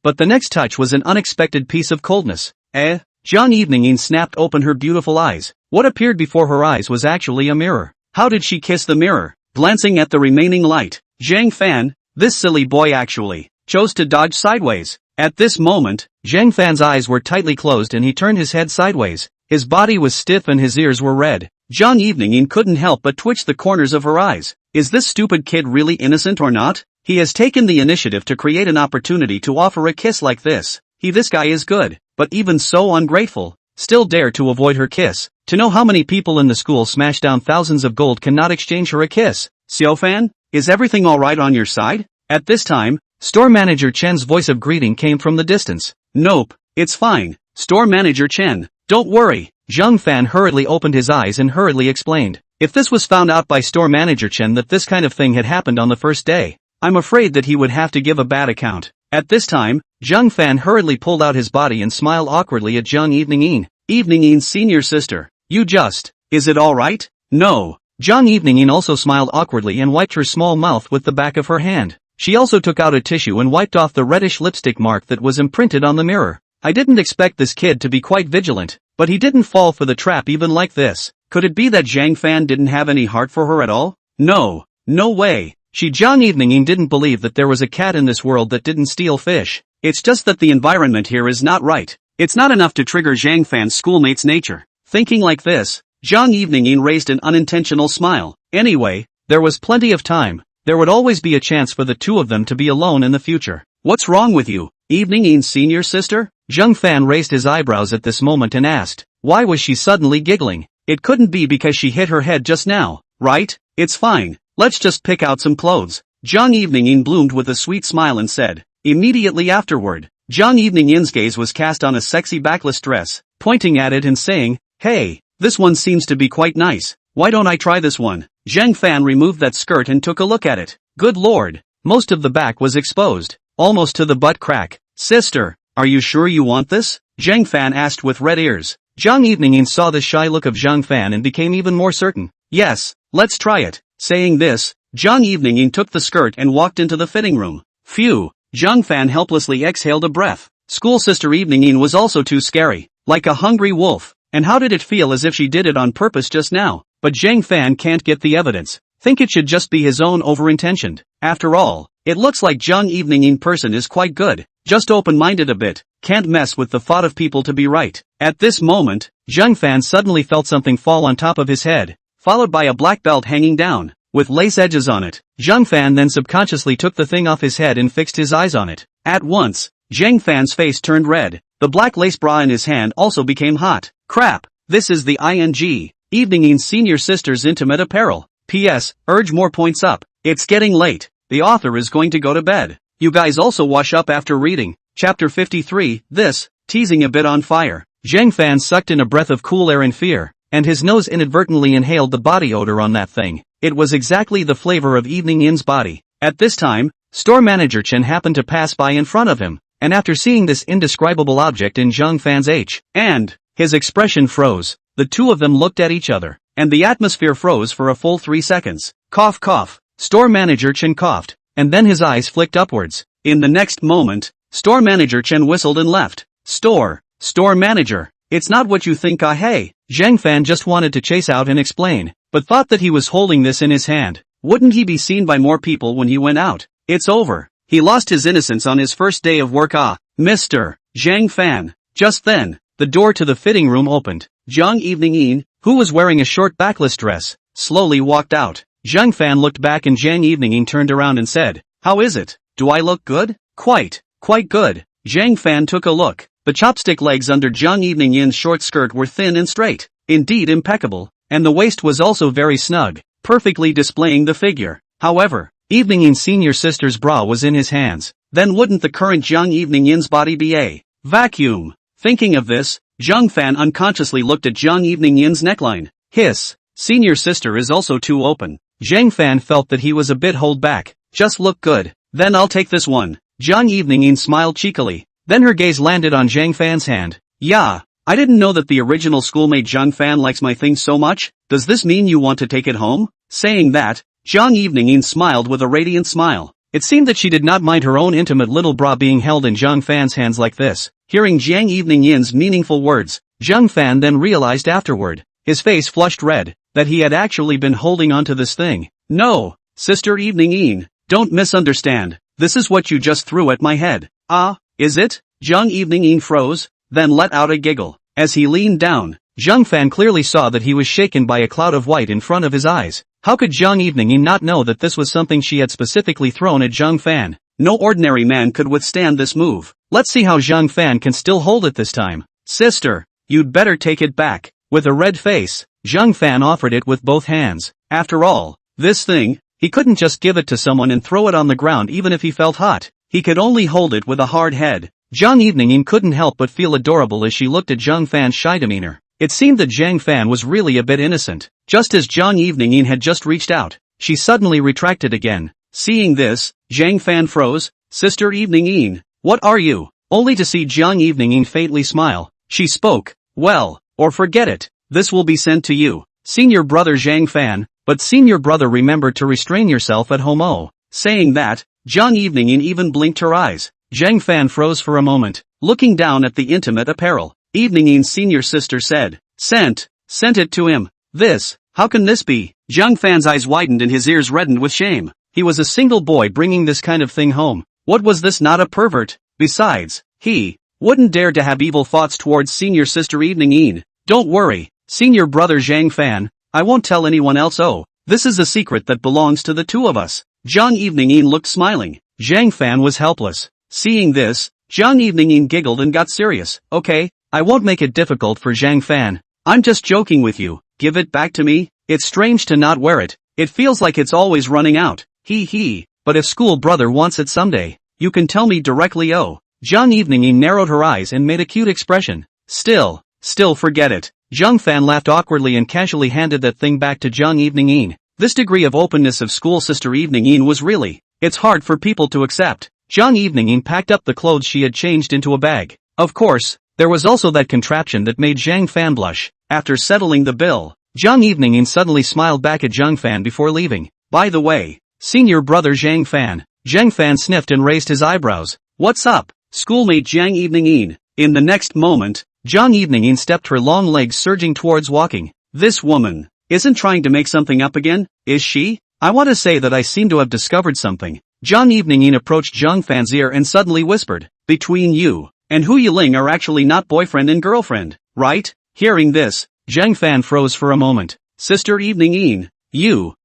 But the next touch was an unexpected piece of coldness. Zhang Evening snapped open her beautiful eyes. What appeared before her eyes was actually a mirror. How did she kiss the mirror? Glancing at the remaining light, Zhang Fan, this silly boy actually, chose to dodge sideways. At this moment, Zhang Fan's eyes were tightly closed and he turned his head sideways. His body was stiff and his ears were red. Zhang Evening couldn't help but twitch the corners of her eyes. Is this stupid kid really innocent or not? He has taken the initiative to create an opportunity to offer a kiss like this. This guy is good, but even so ungrateful. still dare to avoid her kiss. To know how many people in the school smash down thousands of gold cannot exchange her a kiss. Zhang Fan, is everything alright on your side? At this time, store manager Chen's voice of greeting came from the distance. Nope, it's fine, store manager Chen. Don't worry. Zhang Fan hurriedly opened his eyes and hurriedly explained. If this was found out by store manager Chen that this kind of thing had happened on the first day, I'm afraid that he would have to give a bad account. At this time, Zhang Fan hurriedly pulled out his body and smiled awkwardly at Zhang Evening-in. Evening-in's senior sister. Is it alright? No. Zhang Evening-in also smiled awkwardly and wiped her small mouth with the back of her hand. She also took out a tissue and wiped off the reddish lipstick mark that was imprinted on the mirror. I didn't expect this kid to be quite vigilant, but he didn't fall for the trap even like this. Could it be that Zhang Fan didn't have any heart for her at all? No. No way. Zhang Evening didn't believe that there was a cat in this world that didn't steal fish. It's just that the environment here is not right. It's not enough to trigger Zhang Fan's schoolmate's nature. Thinking like this, Zhang Evening raised an unintentional smile. Anyway, there was plenty of time. There would always be a chance for the two of them to be alone in the future. What's wrong with you, Evening-in's senior sister? Zhang Fan raised his eyebrows at this moment and asked, why was she suddenly giggling? It couldn't be because she hit her head just now, right? It's fine, let's just pick out some clothes. Zhang Evening bloomed with a sweet smile and said. Immediately afterward, Zhang Evening-in's gaze was cast on a sexy backless dress, pointing at it and saying, hey, this one seems to be quite nice, why don't I try this one? Zhang Fan removed that skirt and took a look at it. Good lord, most of the back was exposed, almost to the butt crack. Sister, are you sure you want this? Zhang Fan asked with red ears. Zhang Evening saw the shy look of Zhang Fan and became even more certain. Yes, let's try it. Saying this, Zhang Evening took the skirt and walked into the fitting room. Phew, Zhang Fan helplessly exhaled a breath. School sister Evening was also too scary, like a hungry wolf. And how did it feel as if she did it on purpose just now? But Zhang Fan can't get the evidence. Think it should just be his own overintentioned. After all, it looks like Zhang Evening in person is quite good. Just open-minded a bit, can't mess with the thought of people to be right. At this moment, Zhang Fan suddenly felt something fall on top of his head, followed by a black belt hanging down, with lace edges on it. Zhang Fan then subconsciously took the thing off his head and fixed his eyes on it. At once, Zhang Fan's face turned red. The black lace bra in his hand also became hot. Crap, this is the ing. Evening-in's senior sister's intimate apparel. P.S. Urge more points up. It's getting late. The author is going to go to bed. You guys also wash up after reading. Chapter 53, this, teasing a bit on fire. Zhang Fan sucked in a breath of cool air in fear, and his nose inadvertently inhaled the body odor on that thing. It was exactly the flavor of Evening-in's body. At this time, store manager Chen happened to pass by in front of him, and after seeing this indescribable object in Zhang Fan's his expression froze. The two of them looked at each other, and the atmosphere froze for a full 3 seconds. Cough cough. Store manager Chen coughed, and then his eyes flicked upwards. In the next moment, store manager Chen whistled and left. Store manager, it's not what you think. Hey. Zhang Fan just wanted to chase out and explain, but thought that he was holding this in his hand. Wouldn't he be seen by more people when he went out? It's over. He lost his innocence on his first day of work. Mr. Zhang Fan. Just then, the door to the fitting room opened. Zhang Evening-in, who was wearing a short backless dress, slowly walked out. Zhang Fan looked back and Zhang Evening turned around and said, how is it? Do I look good? Quite good. Zhang Fan took a look. The chopstick legs under Zhang Evening-in's short skirt were thin and straight, indeed impeccable, and the waist was also very snug, perfectly displaying the figure. However, Evening-in's senior sister's bra was in his hands. Then wouldn't the current Zhang Evening-in's body be a vacuum? Thinking of this, Zhang Fan unconsciously looked at Zhang Evening-in's neckline. His senior sister is also too open. Zhang Fan felt that he was a bit hold back. Just look good. Then I'll take this one. Zhang Evening smiled cheekily. Then her gaze landed on Zhang Fan's hand. Yeah, I didn't know that the original schoolmate Zhang Fan likes my thing so much. Does this mean you want to take it home? Saying that, Zhang Evening smiled with a radiant smile. It seemed that she did not mind her own intimate little bra being held in Zhang Fan's hands like this. Hearing Zhang Evening-in's meaningful words, Zhang Fan then realized afterward, his face flushed red, that he had actually been holding onto this thing. No, Sister Evening-in, don't misunderstand. This is what you just threw at my head. Is it? Zhang Evening-in froze, then let out a giggle. As he leaned down, Zhang Fan clearly saw that he was shaken by a cloud of white in front of his eyes. How could Zhang Evening-in not know that this was something she had specifically thrown at Zhang Fan? No ordinary man could withstand this move. Let's see how Zhang Fan can still hold it this time. Sister, you'd better take it back. With a red face, Zhang Fan offered it with both hands. After all, this thing, he couldn't just give it to someone and throw it on the ground even if he felt hot. He could only hold it with a hard head. Zhang Evening couldn't help but feel adorable as she looked at Zhang Fan's shy demeanor. It seemed that Zhang Fan was really a bit innocent. Just as Zhang Evening had just reached out, she suddenly retracted again. Seeing this, Zhang Fan froze. Sister Evening, what are you? Only to see Zhang Evening faintly smile, she spoke, well, or forget it, this will be sent to you. Senior brother Zhang Fan, but senior brother remember to restrain yourself at home. Oh. Saying that, Zhang Evening even blinked her eyes. Zhang Fan froze for a moment, looking down at the intimate apparel. Evening's senior sister said, sent it to him. This, how can this be? Zhang Fan's eyes widened and his ears reddened with shame. He was a single boy bringing this kind of thing home. What was this, not a pervert? Besides, he wouldn't dare to have evil thoughts towards senior sister Evening. Don't worry, senior brother Zhang Fan, I won't tell anyone else. Oh, this is a secret that belongs to the two of us. Zhang Evening looked smiling. Zhang Fan was helpless. Seeing this, Zhang Evening giggled and got serious. Okay, I won't make it difficult for Zhang Fan. I'm just joking with you. Give it back to me. It's strange to not wear it. It feels like it's always running out. But if school brother wants it someday, you can tell me directly. Oh. Zhang Evening narrowed her eyes and made a cute expression. Still forget it. Zhang Fan laughed awkwardly and casually handed that thing back to Zhang Evening. This degree of openness of school sister Evening was really, it's hard for people to accept. Zhang Evening packed up the clothes she had changed into a bag. Of course, there was also that contraption that made Zhang Fan blush. After settling the bill, Zhang Evening suddenly smiled back at Zhang Fan before leaving. By the way, senior brother Zhang Fan. Zhang Fan sniffed and raised his eyebrows. What's up, schoolmate Zhang Evening? In the next moment, Zhang Evening stepped, her long legs surging towards walking. This woman isn't trying to make something up again, is she? I want to say that I seem to have discovered something. Zhang Evening approached Zhang Fan's ear and suddenly whispered, between you and Hu Yiling are actually not boyfriend and girlfriend, right? Hearing this, Zhang Fan froze for a moment. Sister Evening,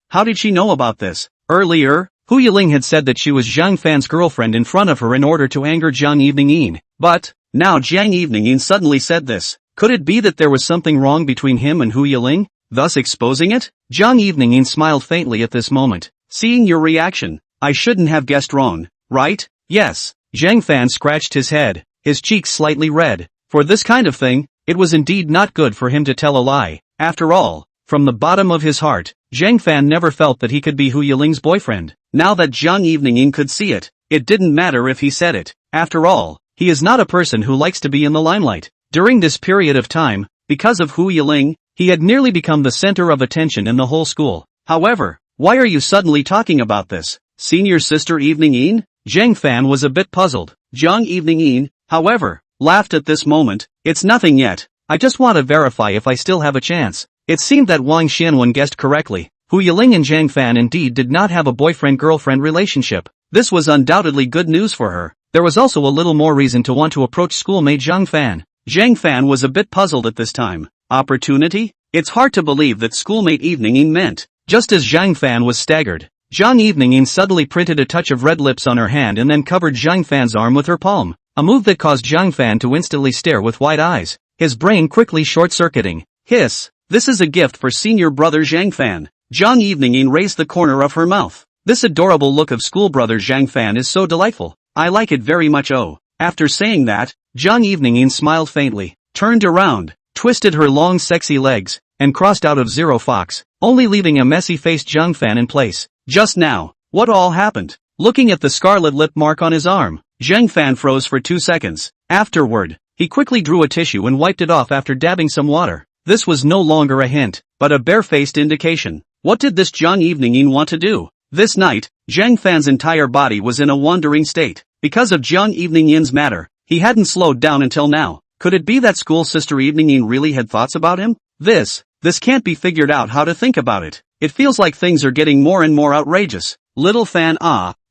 how did she know about this? Earlier, Hu Yiling had said that she was Zhang Fan's girlfriend in front of her in order to anger Zhang Evening. But, now Zhang Evening suddenly said this. Could it be that there was something wrong between him and Hu Yiling, thus exposing it? Zhang Evening smiled faintly at this moment. Seeing your reaction, I shouldn't have guessed wrong, right? Yes. Zhang Fan scratched his head, his cheeks slightly red. For this kind of thing, it was indeed not good for him to tell a lie. After all, from the bottom of his heart, Zhang Fan never felt that he could be Hu Yiling's boyfriend. Now that Zhang Evening could see it, it didn't matter if he said it. After all, he is not a person who likes to be in the limelight. During this period of time, because of Hu Yiling, he had nearly become the center of attention in the whole school. However, why are you suddenly talking about this? Senior sister Evening? Zhang Fan was a bit puzzled. Zhang Evening, however, laughed at this moment. It's nothing yet. I just want to verify if I still have a chance. It seemed that Wang Xianwen guessed correctly. Hu Yiling and Zhang Fan indeed did not have a boyfriend-girlfriend relationship. This was undoubtedly good news for her. There was also a little more reason to want to approach schoolmate Zhang Fan. Zhang Fan was a bit puzzled at this time. Opportunity? It's hard to believe that schoolmate Evening meant. Just as Zhang Fan was staggered, Zhang Evening suddenly printed a touch of red lips on her hand and then covered Zhang Fan's arm with her palm. A move that caused Zhang Fan to instantly stare with wide eyes, his brain quickly short-circuiting. Hiss! This is a gift for senior brother Zhang Fan. Zhang Evening raised the corner of her mouth. This adorable look of school brother Zhang Fan is so delightful. I like it very much. Oh. After saying that, Zhang Evening smiled faintly, turned around, twisted her long sexy legs, and crossed out of Zero Fox, only leaving a messy-faced Zhang Fan in place. Just now, what all happened? Looking at the scarlet lip mark on his arm, Zhang Fan froze for 2 seconds. Afterward, he quickly drew a tissue and wiped it off after dabbing some water. This was no longer a hint, but a barefaced indication. What did this Zhang Evening want to do? This night, Zhang Fan's entire body was in a wandering state. Because of Zhang Evening's matter, he hadn't slowed down until now. Could it be that school sister Evening really had thoughts about him? This can't be figured out how to think about it. It feels like things are getting more and more outrageous. Little Fan,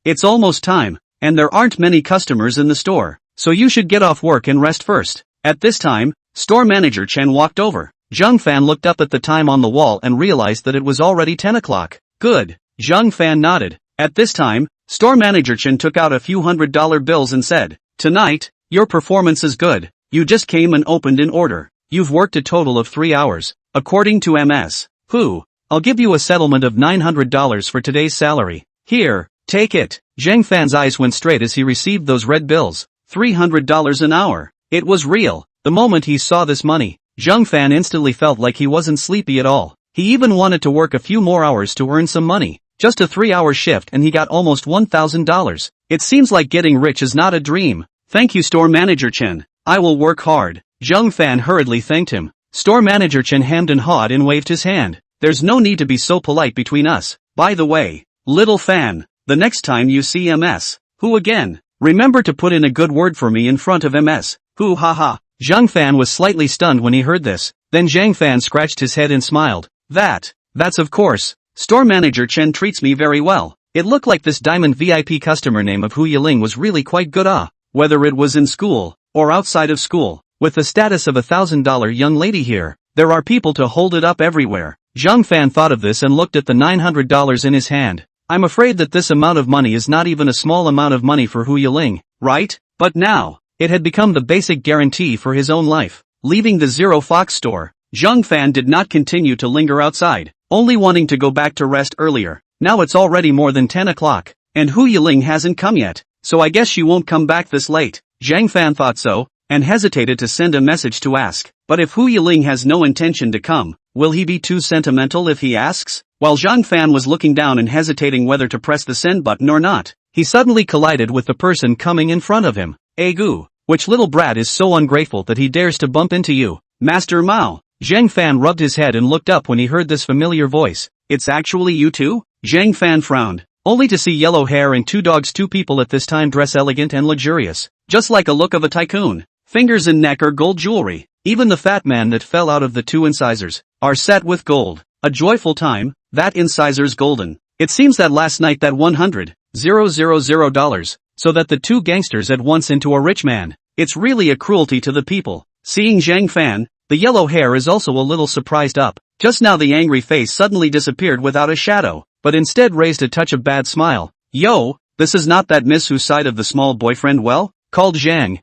it's almost time, and there aren't many customers in the store, so you should get off work and rest first. At this time, store manager Chen walked over. Zhang Fan looked up at the time on the wall and realized that it was already 10 o'clock. Good. Zhang Fan nodded. At this time, store manager Chen took out a few $100 bills and said, "Tonight, your performance is good. You just came and opened in order. You've worked a total of 3 hours, according to MS. Who? I'll give you a settlement of $900 for today's salary. Here, take it. Zhang Fan's eyes went straight as he received those red bills. $300 an hour. It was real. The moment he saw this money, Zhang Fan instantly felt like he wasn't sleepy at all. He even wanted to work a few more hours to earn some money. Just a 3-hour shift and he got almost $1,000. It seems like getting rich is not a dream. Thank you, store manager Chen. I will work hard. Zhang Fan hurriedly thanked him. Store manager Chen hemmed and hawed and waved his hand. There's no need to be so polite between us. By the way, little Fan, the next time you see MS, who again? Remember to put in a good word for me in front of MS. Who haha. Zhang Fan was slightly stunned when he heard this. Then Zhang Fan scratched his head and smiled. That's of course. Store manager Chen treats me very well. It looked like this diamond VIP customer name of Hu Yiling was really quite good whether it was in school, or outside of school. With the status of $1,000 young lady here, there are people to hold it up everywhere. Zhang Fan thought of this and looked at the $900 in his hand. I'm afraid that this amount of money is not even a small amount of money for Hu Yiling, right? But now, it had become the basic guarantee for his own life. Leaving the Zero Fox store, Zhang Fan did not continue to linger outside, only wanting to go back to rest earlier. Now it's already more than 10 o'clock, and Hu Yiling hasn't come yet, so I guess she won't come back this late. Zhang Fan thought so, and hesitated to send a message to ask. But if Hu Yiling has no intention to come, will he be too sentimental if he asks? While Zhang Fan was looking down and hesitating whether to press the send button or not, he suddenly collided with the person coming in front of him. Egu, which little brat is so ungrateful that he dares to bump into you? Master Mao. Zhang Fan rubbed his head and looked up when he heard this familiar voice. It's actually you two? Zhang Fan frowned, only to see yellow hair and 2 dogs. 2 people at this time dress elegant and luxurious, just like a look of a tycoon. Fingers and neck are gold jewelry. Even the fat man that fell out of the 2 incisors are set with gold. A joyful time, that incisors golden. It seems that last night that $100,000, so that the 2 gangsters at once into a rich man. It's really a cruelty to the people. Seeing Zhang Fan, the yellow hair is also a little surprised up. Just now the angry face suddenly disappeared without a shadow, but instead raised a touch of bad smile. Yo, this is not that miss whose side of the small boyfriend well? Called Zhang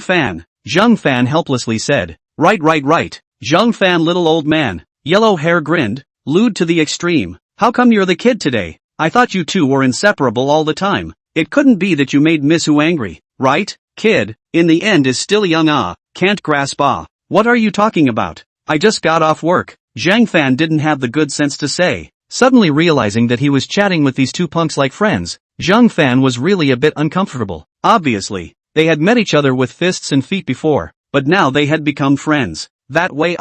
Fan. Zhang Fan helplessly said. Right. Zhang Fan, little old man. Yellow hair grinned, lewd to the extreme. How come you're the kid today? I thought you two were inseparable all the time. It couldn't be that you made Miss Hu angry, right? Kid, in the end is still young can't grasp What are you talking about? I just got off work. Zhang Fan didn't have the good sense to say. Suddenly realizing that he was chatting with these 2 punks like friends, Zhang Fan was really a bit uncomfortable. Obviously, they had met each other with fists and feet before, but now they had become friends. That way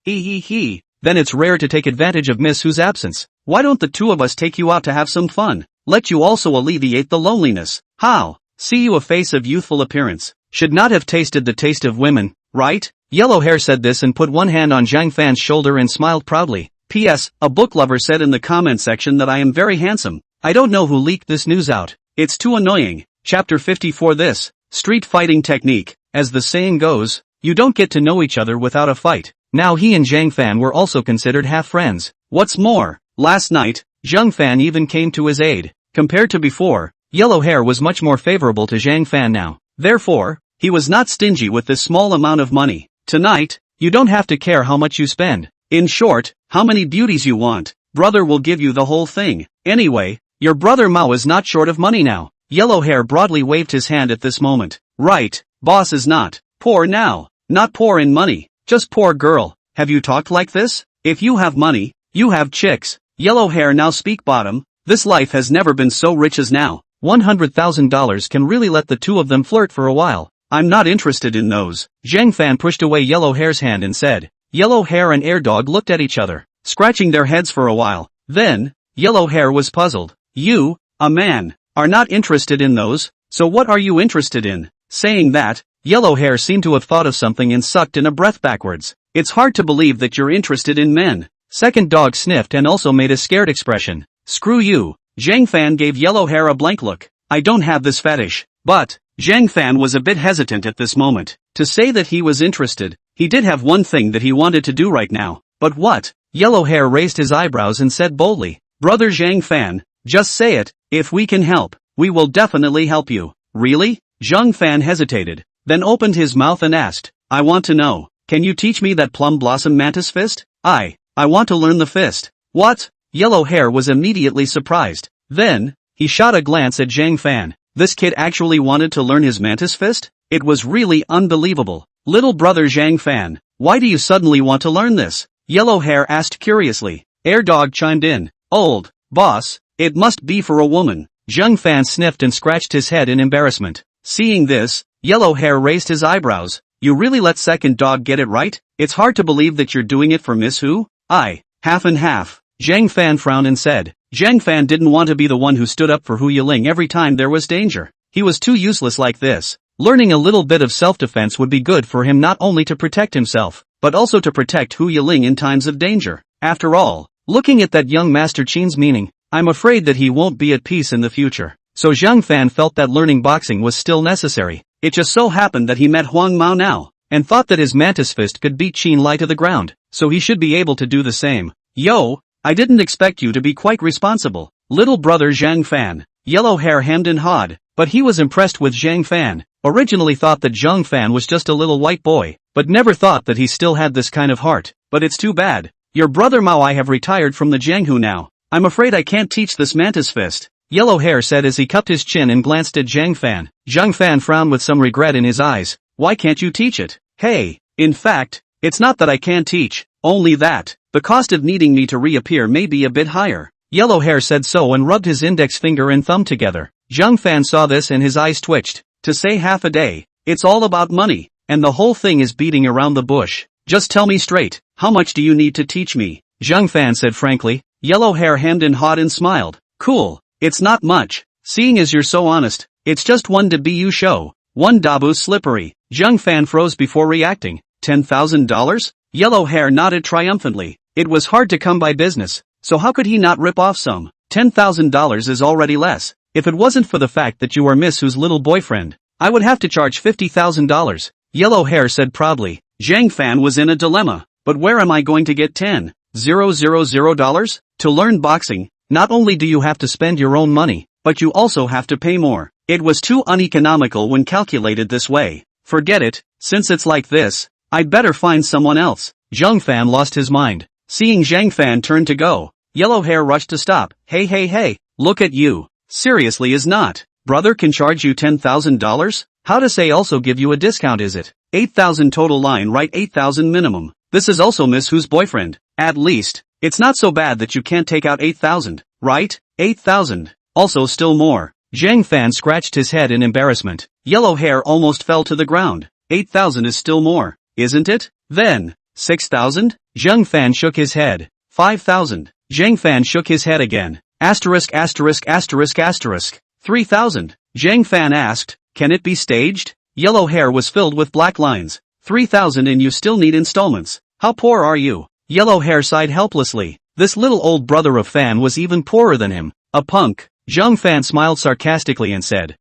He. Then it's rare to take advantage of Miss Hu's absence. Why don't the 2 of us take you out to have some fun? Let you also alleviate the loneliness. How? See you a face of youthful appearance. Should not have tasted the taste of women, right? Yellow hair said this and put one hand on Zhang Fan's shoulder and smiled proudly. P.S. A book lover said in the comment section that I am very handsome. I don't know who leaked this news out. It's too annoying. Chapter 54. This street fighting technique. As the saying goes, you don't get to know each other without a fight. Now he and Zhang Fan were also considered half friends. What's more, last night, Zhang Fan even came to his aid. Compared to before, yellow hair was much more favorable to Zhang Fan now. Therefore, he was not stingy with this small amount of money. Tonight, you don't have to care how much you spend. In short, how many beauties you want, brother will give you the whole thing. Anyway, your brother Mao is not short of money now. Yellow hair broadly waved his hand at this moment. Right, boss is not poor now. Not poor in money, just poor girl. Have you talked like this? If you have money, you have chicks. Yellow hair now speak bottom. This life has never been so rich as now. $100,000 can really let the 2 of them flirt for a while. I'm not interested in those. Zhang Fan pushed away yellow hair's hand and said. Yellow hair and air dog looked at each other, scratching their heads for a while. Then, yellow hair was puzzled. You, a man, are not interested in those, so what are you interested in? Saying that, yellow hair seemed to have thought of something and sucked in a breath backwards. It's hard to believe that you're interested in men. Second dog sniffed and also made a scared expression. Screw you. Zhang Fan gave yellow hair a blank look. I don't have this fetish. But, Zhang Fan was a bit hesitant at this moment. To say that he was interested, he did have one thing that he wanted to do right now. But what? Yellow hair raised his eyebrows and said boldly. Brother Zhang Fan, just say it. If we can help, we will definitely help you. Really? Zhang Fan hesitated, then opened his mouth and asked. I want to know. Can you teach me that plum blossom mantis fist? I want to learn the fist. What? Yellow hair was immediately surprised. Then, he shot a glance at Zhang Fan. This kid actually wanted to learn his mantis fist? It was really unbelievable. Little brother Zhang Fan, why do you suddenly want to learn this? Yellow hair asked curiously. Air Dog chimed in. Old boss, it must be for a woman. Zhang Fan sniffed and scratched his head in embarrassment. Seeing this, Yellow hair raised his eyebrows. You really let Second Dog get it right? It's hard to believe that you're doing it for Miss Who? Half and half. Zhang Fan frowned and said. Zhang Fan didn't want to be the one who stood up for Hu Yiling every time there was danger. He was too useless like this. Learning a little bit of self-defense would be good for him, not only to protect himself, but also to protect Hu Yiling in times of danger. After all, looking at that young Master Qin's meaning, I'm afraid that he won't be at peace in the future. So Zhang Fan felt that learning boxing was still necessary. It just so happened that he met Huang Mao now, and thought that his mantis fist could beat Qin Lai to the ground, so he should be able to do the same. Yo, I didn't expect you to be quite responsible. Little brother Zhang Fan. Yellow hair hemmed and hawed, but he was impressed with Zhang Fan. Originally thought that Zhang Fan was just a little white boy, but never thought that he still had this kind of heart. But it's too bad. Your brother Mao I have retired from the Jianghu now. I'm afraid I can't teach this mantis fist. Yellow hair said as he cupped his chin and glanced at Zhang Fan. Zhang Fan frowned with some regret in his eyes. Why can't you teach it? Hey, in fact, it's not that I can't teach, only that the cost of needing me to reappear may be a bit higher. Yellow hair said so and rubbed his index finger and thumb together. Zhang Fan saw this and his eyes twitched. To say half a day, it's all about money, and the whole thing is beating around the bush. Just tell me straight, how much do you need to teach me? Zhang Fan said frankly. Yellow hair hemmed and hawed and smiled. Cool, it's not much, seeing as you're so honest. It's just one DBU show, one Dabu slippery. Zhang Fan froze before reacting. $10,000? Yellow hair nodded triumphantly. It was hard to come by business, so how could he not rip off some? $10,000 is already less. If it wasn't for the fact that you are Miss Who's little boyfriend, I would have to charge $50,000. Yellow hair said proudly. Zhang Fan was in a dilemma. But where am I going to get $10,000? To learn boxing, not only do you have to spend your own money, but you also have to pay more. It was too uneconomical when calculated this way. Forget it, since it's like this, I'd better find someone else. Zhang Fan lost his mind. Seeing Zhang Fan turn to go, Yellow hair rushed to stop. Hey, look at you. Seriously is not. Brother can charge you $10,000? How to say also give you a discount is it? 8,000 total line right 8,000 minimum. This is also Miss Who's boyfriend. At least, it's not so bad that you can't take out 8,000, right? 8,000. Also still more. Zhang Fan scratched his head in embarrassment. Yellow hair almost fell to the ground. 8,000 is still more, isn't it? Then, 6,000? Zhang Fan shook his head. 5,000. Zhang Fan shook his head again. Asterisk. 3,000. Zhang Fan asked, can it be staged? Yellow hair was filled with black lines. 3,000 and you still need installments. How poor are you? Yellow hair sighed helplessly. This little old brother of Fan was even poorer than him. A punk. Zhang Fan smiled sarcastically and said,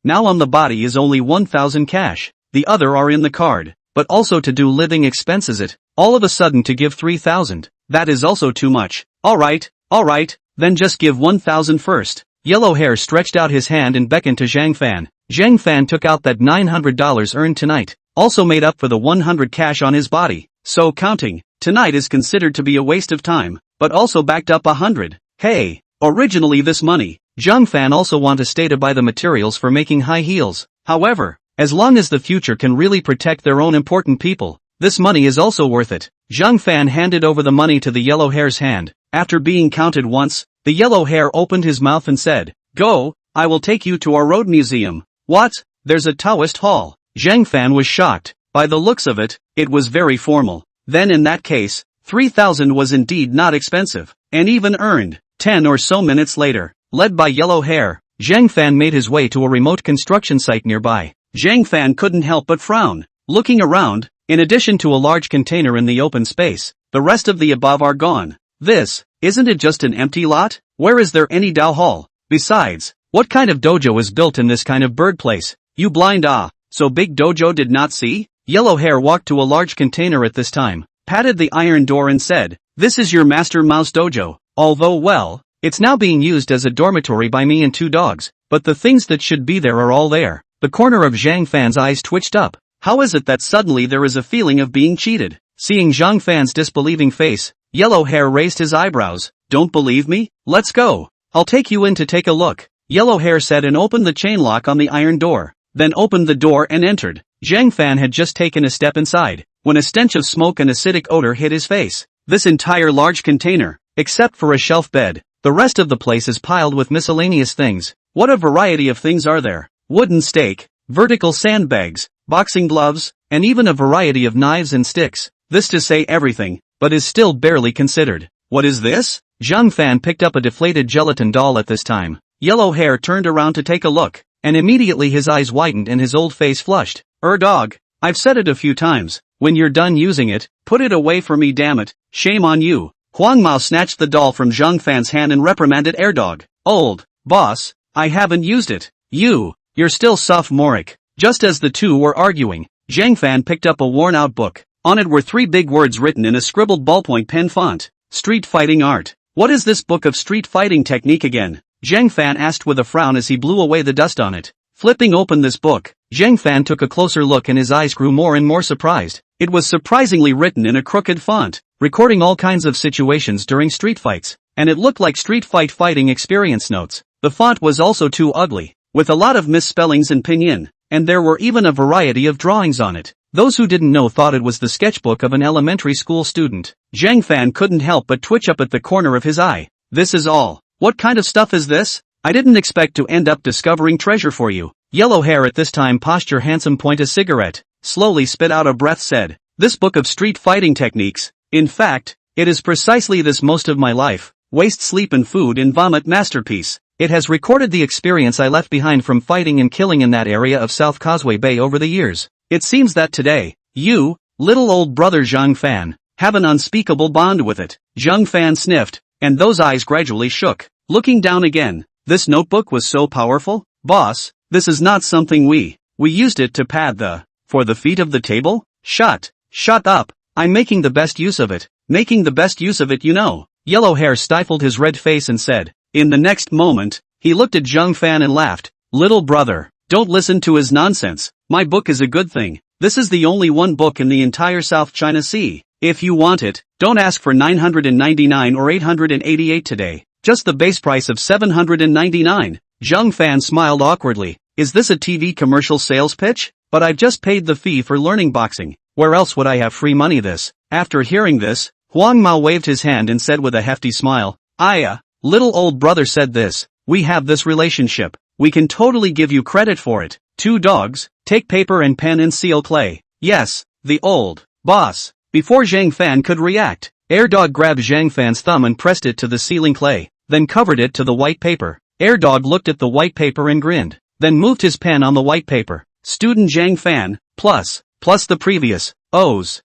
now on the body is only 1,000 cash. The other are in the card. But also to do living expenses it. All of a sudden to give 3,000. That is also too much. Alright, then just give 1,000 first. Yellow hair stretched out his hand and beckoned to Zhang Fan. Zhang Fan took out that $900 earned tonight. Also made up for the 100 cash on his body. So counting, tonight is considered to be a waste of time, but also backed up 100. Hey, originally this money, Zhang Fan also wanted to stay to buy the materials for making high heels. However, as long as the future can really protect their own important people, this money is also worth it. Zhang Fan handed over the money to the yellow hair's hand. After being counted once, the yellow hair opened his mouth and said, go, I will take you to our road museum. What? There's a Taoist hall. Zhang Fan was shocked. By the looks of it, it was very formal. Then in that case, 3,000 was indeed not expensive, and even earned. 10 or so minutes later, led by yellow hair, Zhang Fan made his way to a remote construction site nearby. Zhang Fan couldn't help but frown. Looking around, in addition to a large container in the open space, the rest of the above are gone. Isn't it just an empty lot? Where is there any Dao hall? Besides, what kind of dojo is built in this kind of bird place? You blind so big dojo did not see? Yellow hair walked to a large container at this time, patted the iron door and said, this is your Master Mouse dojo, although well, it's now being used as a dormitory by me and 2 dogs, but the things that should be there are all there. The corner of Zhang Fan's eyes twitched up. How is it that suddenly there is a feeling of being cheated? Seeing Zhang Fan's disbelieving face, Yellow Hair raised his eyebrows. Don't believe me? Let's go. I'll take you in to take a look. Yellow Hair said and opened the chain lock on the iron door, then opened the door and entered. Zhang Fan had just taken a step inside, when a stench of smoke and acidic odor hit his face. This entire large container, except for a shelf bed, the rest of the place is piled with miscellaneous things. What a variety of things are there. Wooden stake, vertical sandbags, boxing gloves, and even a variety of knives and sticks. This to say everything, but is still barely considered. What is this? Zhang Fan picked up a deflated gelatin doll at this time. Yellow Hair turned around to take a look, and immediately his eyes widened and his old face flushed. Dog. I've said it a few times. When you're done using it, put it away for me, damn it. Shame on you. Huang Mao snatched the doll from Zhang Fan's hand and reprimanded Dog. Old boss, I haven't used it. You're still sophomoric. Just as the two were arguing, Zhang Fan picked up a worn-out book. On it were 3 big words written in a scribbled ballpoint pen font. Street fighting art. What is this book of street fighting technique again? Zhang Fan asked with a frown as he blew away the dust on it. Flipping open this book, Zhang Fan took a closer look and his eyes grew more and more surprised. It was surprisingly written in a crooked font, recording all kinds of situations during street fights, and it looked like street fighting experience notes. The font was also too ugly, with a lot of misspellings and pinyin, and there were even a variety of drawings on it. Those who didn't know thought it was the sketchbook of an elementary school student. Zhang Fan couldn't help but twitch up at the corner of his eye. This is all. What kind of stuff is this? I didn't expect to end up discovering treasure for you. Yellow Hair at this time posture handsome point a cigarette, slowly spit out a breath said, this book of street fighting techniques, in fact, it is precisely this most of my life, waste sleep and food and vomit masterpiece. It has recorded the experience I left behind from fighting and killing in that area of South Causeway Bay over the years. It seems that today, you, little old brother Zhang Fan, have an unspeakable bond with it. Zhang Fan sniffed, and those eyes gradually shook. Looking down again, this notebook was so powerful? Boss, this is not something we used it to pad for the feet of the table? Shut up, I'm making the best use of it. Making the best use of it, you know. Yellow Hair stifled his red face and said, in the next moment, he looked at Zhang Fan and laughed. Little brother, don't listen to his nonsense. My book is a good thing. This is the only one book in the entire South China Sea. If you want it, don't ask for 999 or 888 today. Just the base price of 799. Zhang Fan smiled awkwardly. Is this a TV commercial sales pitch? But I've just paid the fee for learning boxing. Where else would I have free money this? After hearing this, Huang Mao waved his hand and said with a hefty smile, little old brother said this. We have this relationship. We can totally give you credit for it. 2 dogs, take paper and pen and seal clay. Yes, the old boss. Before Zhang Fan could react, Dog grabbed Zhang Fan's thumb and pressed it to the sealing clay, then covered it to the white paper. Dog looked at the white paper and grinned, then moved his pen on the white paper. Student Zhang Fan, plus the previous, O's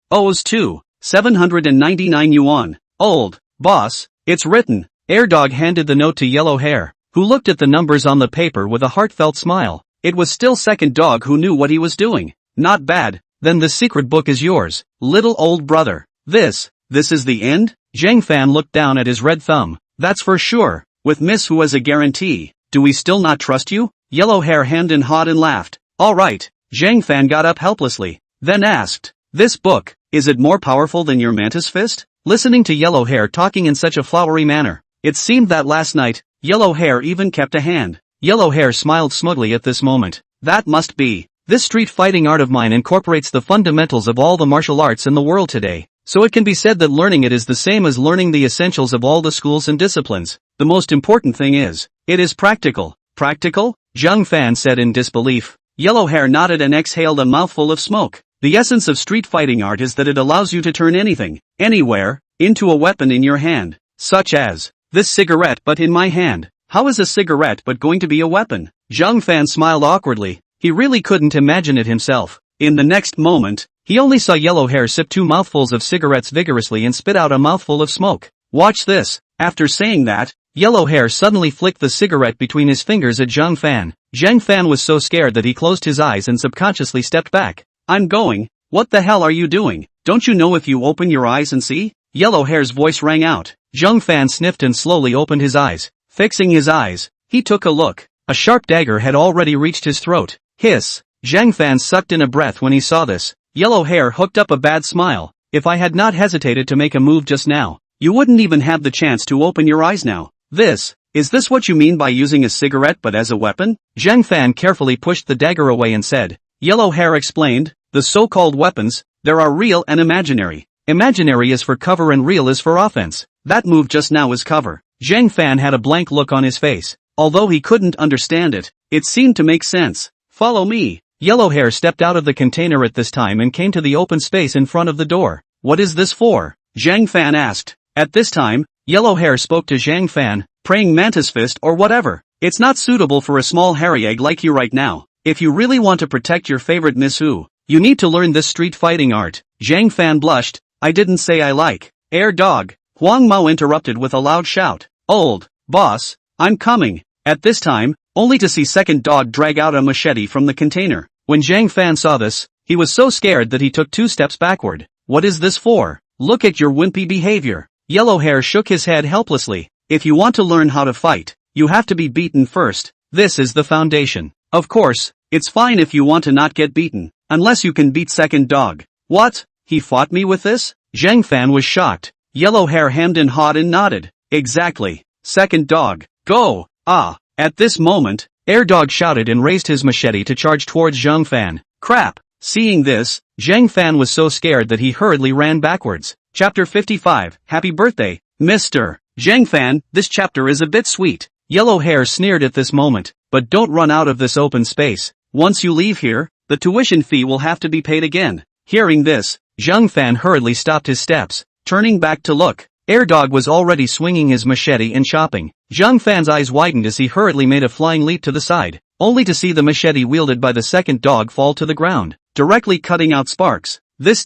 too, 799 yuan. Old boss, it's written. Dog handed the note to Yellow Hair, who looked at the numbers on the paper with a heartfelt smile. It was still second dog who knew what he was doing. Not bad, then the secret book is yours, little old brother. This is the end? Zhang Fan looked down at his red thumb. That's for sure, with Miss Who as a guarantee. Do we still not trust you? Yellow Hair hemmed and hawed and laughed. Alright. Zhang Fan got up helplessly, then asked, this book, is it more powerful than your mantis fist? Listening to Yellow Hair talking in such a flowery manner, it seemed that last night, Yellow Hair even kept a hand. Yellow Hair smiled smugly at this moment. That must be. This street fighting art of mine incorporates the fundamentals of all the martial arts in the world today, so it can be said that learning it is the same as learning the essentials of all the schools and disciplines. The most important thing is, it is practical. Practical? Zhang Fan said in disbelief. Yellow Hair nodded and exhaled a mouthful of smoke. The essence of street fighting art is that it allows you to turn anything, anywhere, into a weapon in your hand, such as this cigarette but in my hand. How is a cigarette but going to be a weapon? Zhang Fan smiled awkwardly. He really couldn't imagine it himself. In the next moment, he only saw Yellow Hair sip 2 mouthfuls of cigarettes vigorously and spit out a mouthful of smoke. Watch this. After saying that, Yellow Hair suddenly flicked the cigarette between his fingers at Zhang Fan. Zhang Fan was so scared that he closed his eyes and subconsciously stepped back. I'm going. What the hell are you doing? Don't you know if you open your eyes and see? Yellow Hair's voice rang out. Zhang Fan sniffed and slowly opened his eyes. Fixing his eyes, he took a look. A sharp dagger had already reached his throat. Hiss. Zhang Fan sucked in a breath when he saw this. Yellow hair hooked up a bad smile. If I had not hesitated to make a move just now, you wouldn't even have the chance to open your eyes now. Is this what you mean by using a cigarette but as a weapon? Zhang Fan carefully pushed the dagger away and said. Yellow hair explained, the so-called weapons, there are real and imaginary. Imaginary is for cover and real is for offense. That move just now is cover. Zhang Fan had a blank look on his face. Although he couldn't understand it, it seemed to make sense. Follow me. Yellow hair stepped out of the container at this time and came to the open space in front of the door. What is this for? Zhang Fan asked. At this time, Yellow hair spoke to Zhang Fan, praying mantis fist or whatever. It's not suitable for a small hairy egg like you right now. If you really want to protect your favorite Miss Hu, you need to learn this street fighting art. Zhang Fan blushed. I didn't say I like. Air dog. Huang Mao interrupted with a loud shout. Old boss, I'm coming. At this time, only to see second dog drag out a machete from the container. When Zhang Fan saw this, he was so scared that he took 2 steps backward. What is this for? Look at your wimpy behavior. Yellow hair shook his head helplessly. If you want to learn how to fight, you have to be beaten first. This is the foundation. Of course, it's fine if you want to not get beaten, unless you can beat second dog. What? He fought me with this? Zhang Fan was shocked. Yellow hair hemmed and hawed and nodded. Exactly. Second dog. Go. Ah. At this moment, Air Dog shouted and raised his machete to charge towards Zhang Fan. Crap! Seeing this, Zhang Fan was so scared that he hurriedly ran backwards. Chapter 55, Happy Birthday, Mr. Zhang Fan, this chapter is a bit sweet. Yellow hair sneered at this moment, but don't run out of this open space. Once you leave here, the tuition fee will have to be paid again. Hearing this, Zhang Fan hurriedly stopped his steps, turning back to look. Air Dog was already swinging his machete and chopping. Zhang Fan's eyes widened as he hurriedly made a flying leap to the side, only to see the machete wielded by the second dog fall to the ground, directly cutting out sparks. This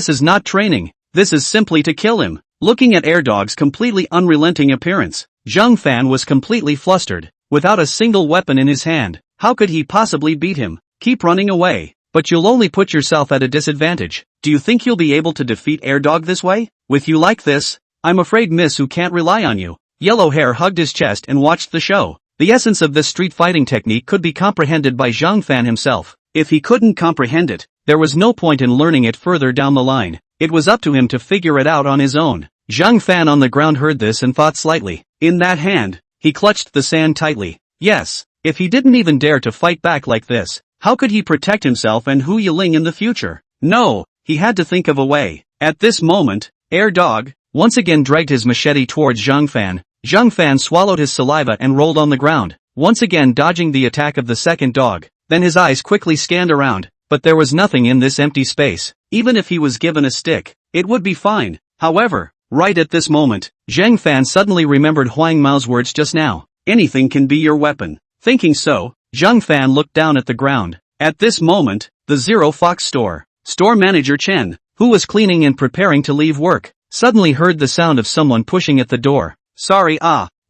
is not training, this is simply to kill him. Looking at Air Dog's completely unrelenting appearance, Zhang Fan was completely flustered. Without a single weapon in his hand, how could he possibly beat him? Keep running away. But you'll only put yourself at a disadvantage. Do you think you'll be able to defeat Air Dog this way? With you like this, I'm afraid Miss Hu can't rely on you. Yellow hair hugged his chest and watched the show. The essence of this street fighting technique could be comprehended by Zhang Fan himself. If he couldn't comprehend it, there was no point in learning it further down the line. It was up to him to figure it out on his own. Zhang Fan on the ground heard this and thought slightly. In that hand, he clutched the sand tightly. Yes, if he didn't even dare to fight back like this, how could he protect himself and Hu Yiling in the future? No, he had to think of a way. At this moment, Air Dog once again dragged his machete towards Zhang Fan. Zhang Fan swallowed his saliva and rolled on the ground, once again dodging the attack of the second dog. Then his eyes quickly scanned around, but there was nothing in this empty space. Even if he was given a stick, it would be fine. However, right at this moment, Zhang Fan suddenly remembered Huang Mao's words just now. Anything can be your weapon. Thinking so, Zhang Fan looked down at the ground. At this moment, the Zero Fox store manager Chen, who was cleaning and preparing to leave work, suddenly heard the sound of someone pushing at the door. Sorry,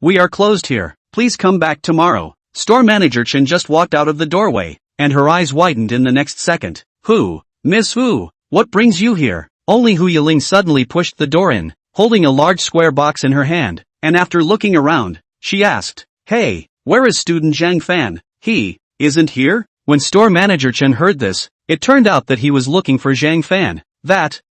we are closed here. Please come back tomorrow. Store manager Chen just walked out of the doorway, and her eyes widened in the next second. Who? Miss Hu, what brings you here? Only Hu Yiling suddenly pushed the door in, holding a large square box in her hand, and after looking around, she asked, Hey, where is student Zhang Fan? He isn't here? When store manager Chen heard this, it turned out that he was looking for Zhang Fan.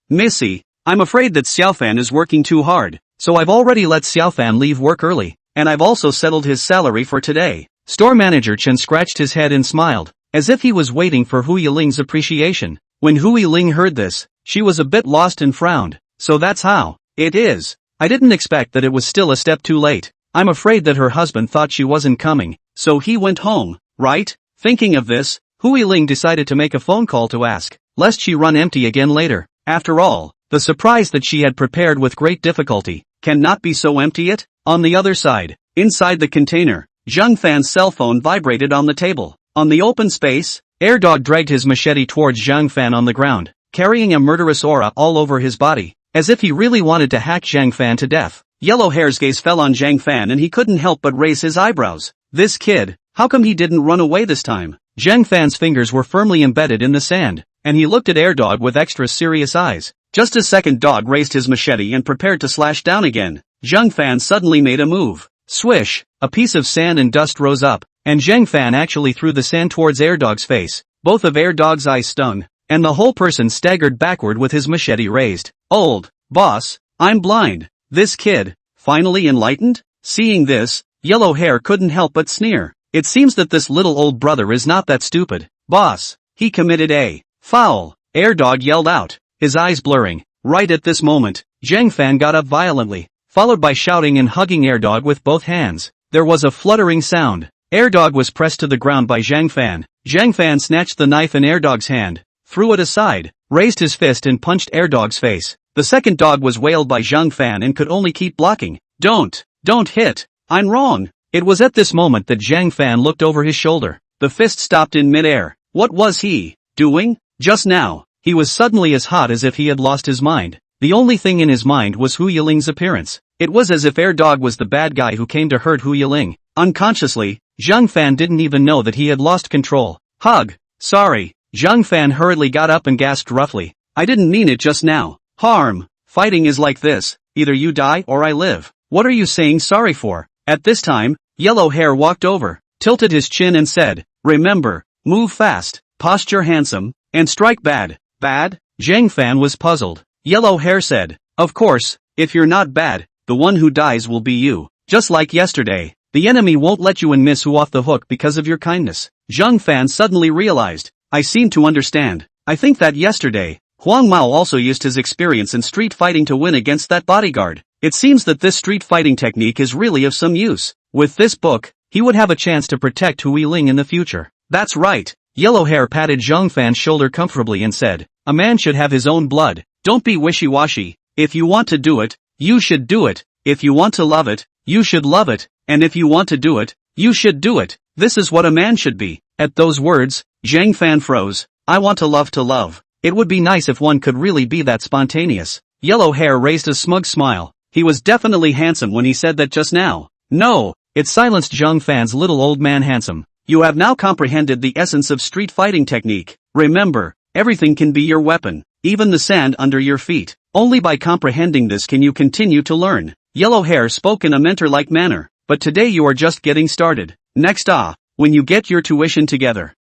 Missy, I'm afraid that Xiao Fan is working too hard, so I've already let Xiao Fan leave work early, and I've also settled his salary for today. Store manager Chen scratched his head and smiled, as if he was waiting for Hu Yiling's appreciation. When Hu Yiling heard this, she was a bit lost and frowned. So that's how it is. I didn't expect that it was still a step too late. I'm afraid that her husband thought she wasn't coming, so he went home, right? Thinking of this, Hu Yiling decided to make a phone call to ask, lest she run empty again later. After all, the surprise that she had prepared with great difficulty cannot be so empty it. On the other side, inside the container, Zhang Fan's cell phone vibrated on the table. On the open space, Air Dog dragged his machete towards Zhang Fan on the ground, carrying a murderous aura all over his body, as if he really wanted to hack Zhang Fan to death. Yellow hair's gaze fell on Zhang Fan and he couldn't help but raise his eyebrows. This kid, how come he didn't run away this time? Zhang Fan's fingers were firmly embedded in the sand, and he looked at Air Dog with extra serious eyes. Just as second dog raised his machete and prepared to slash down again, Zhang Fan suddenly made a move. Swish, a piece of sand and dust rose up, and Zhang Fan actually threw the sand towards Air Dog's face, both of Air Dog's eyes stung, and the whole person staggered backward with his machete raised. Old boss, I'm blind. This kid, finally enlightened? Seeing this, Yellow Hair couldn't help but sneer. It seems that this little old brother is not that stupid. Boss, he committed a foul, Air Dog yelled out, his eyes blurring. Right at this moment, Zhang Fan got up violently, followed by shouting and hugging Air Dog with both hands. There was a fluttering sound. Air Dog was pressed to the ground by Zhang Fan. Zhang Fan snatched the knife in Air Dog's hand, threw it aside, raised his fist and punched Air Dog's face. The second dog was wailed by Zhang Fan and could only keep blocking. Don't hit, I'm wrong. It was at this moment that Zhang Fan looked over his shoulder. The fist stopped in midair. What was he doing? Just now, he was suddenly as hot as if he had lost his mind. The only thing in his mind was Hu Yiling's appearance. It was as if Air Dog was the bad guy who came to hurt Hu Yiling. Unconsciously, Zhang Fan didn't even know that he had lost control. Hug. Sorry. Zhang Fan hurriedly got up and gasped roughly. I didn't mean it just now. Harm. Fighting is like this. Either you die or I live. What are you saying sorry for? At this time, Yellow Hair walked over, tilted his chin and said, remember, move fast, posture handsome, and strike bad. Bad? Zhang Fan was puzzled. Yellow Hair said, of course, if you're not bad, the one who dies will be you. Just like yesterday, the enemy won't let you and Miss Hu off the hook because of your kindness. Zhang Fan suddenly realized, I seem to understand. I think that yesterday, Huang Mao also used his experience in street fighting to win against that bodyguard. It seems that this street fighting technique is really of some use. With this book, he would have a chance to protect Hu Yiling in the future. That's right. Yellow Hair patted Zhang Fan's shoulder comfortably and said, a man should have his own blood. Don't be wishy-washy. If you want to do it, you should do it. If you want to love it, you should love it. And if you want to do it, you should do it. This is what a man should be. At those words, Zhang Fan froze. I want to love to love. It would be nice if one could really be that spontaneous. Yellow Hair raised a smug smile. He was definitely handsome when he said that just now. No, it silenced Zhang Fan's little old man handsome. You have now comprehended the essence of street fighting technique. Remember, everything can be your weapon, even the sand under your feet. Only by comprehending this can you continue to learn. Yellow Hair spoke in a mentor-like manner, but today you are just getting started. Next when you get your tuition together.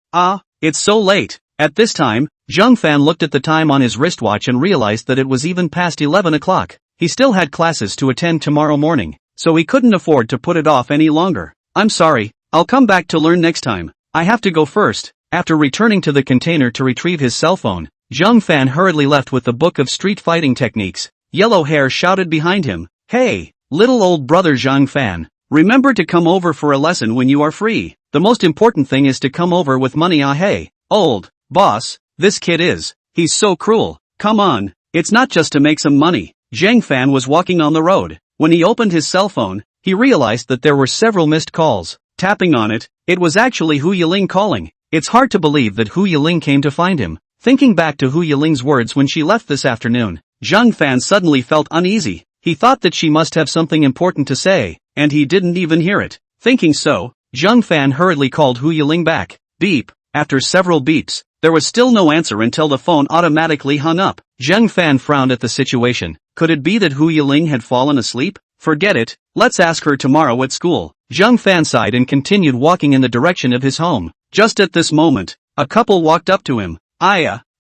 It's so late. At this time, Zhang Fan looked at the time on his wristwatch and realized that it was even past 11 o'clock. He still had classes to attend tomorrow morning, so he couldn't afford to put it off any longer. I'm sorry, I'll come back to learn next time. I have to go first. After returning to the container to retrieve his cell phone, Zhang Fan hurriedly left with the book of street fighting techniques. Yellow Hair shouted behind him, hey, little old brother Zhang Fan, remember to come over for a lesson when you are free. The most important thing is to come over with money. Hey, old boss, this kid he's so cruel. Come on, it's not just to make some money. Zhang Fan was walking on the road. When he opened his cell phone, he realized that there were several missed calls. Tapping on it, it was actually Hu Yiling calling. It's hard to believe that Hu Yiling came to find him. Thinking back to Hu Yiling's words when she left this afternoon, Zhang Fan suddenly felt uneasy. He thought that she must have something important to say, and he didn't even hear it. Thinking so, Zhang Fan hurriedly called Hu Yiling back. Beep. After several beeps, there was still no answer until the phone automatically hung up. Zhang Fan frowned at the situation. Could it be that Hu Yiling had fallen asleep? Forget it, let's ask her tomorrow at school. Zhang Fan sighed and continued walking in the direction of his home. Just at this moment, a couple walked up to him.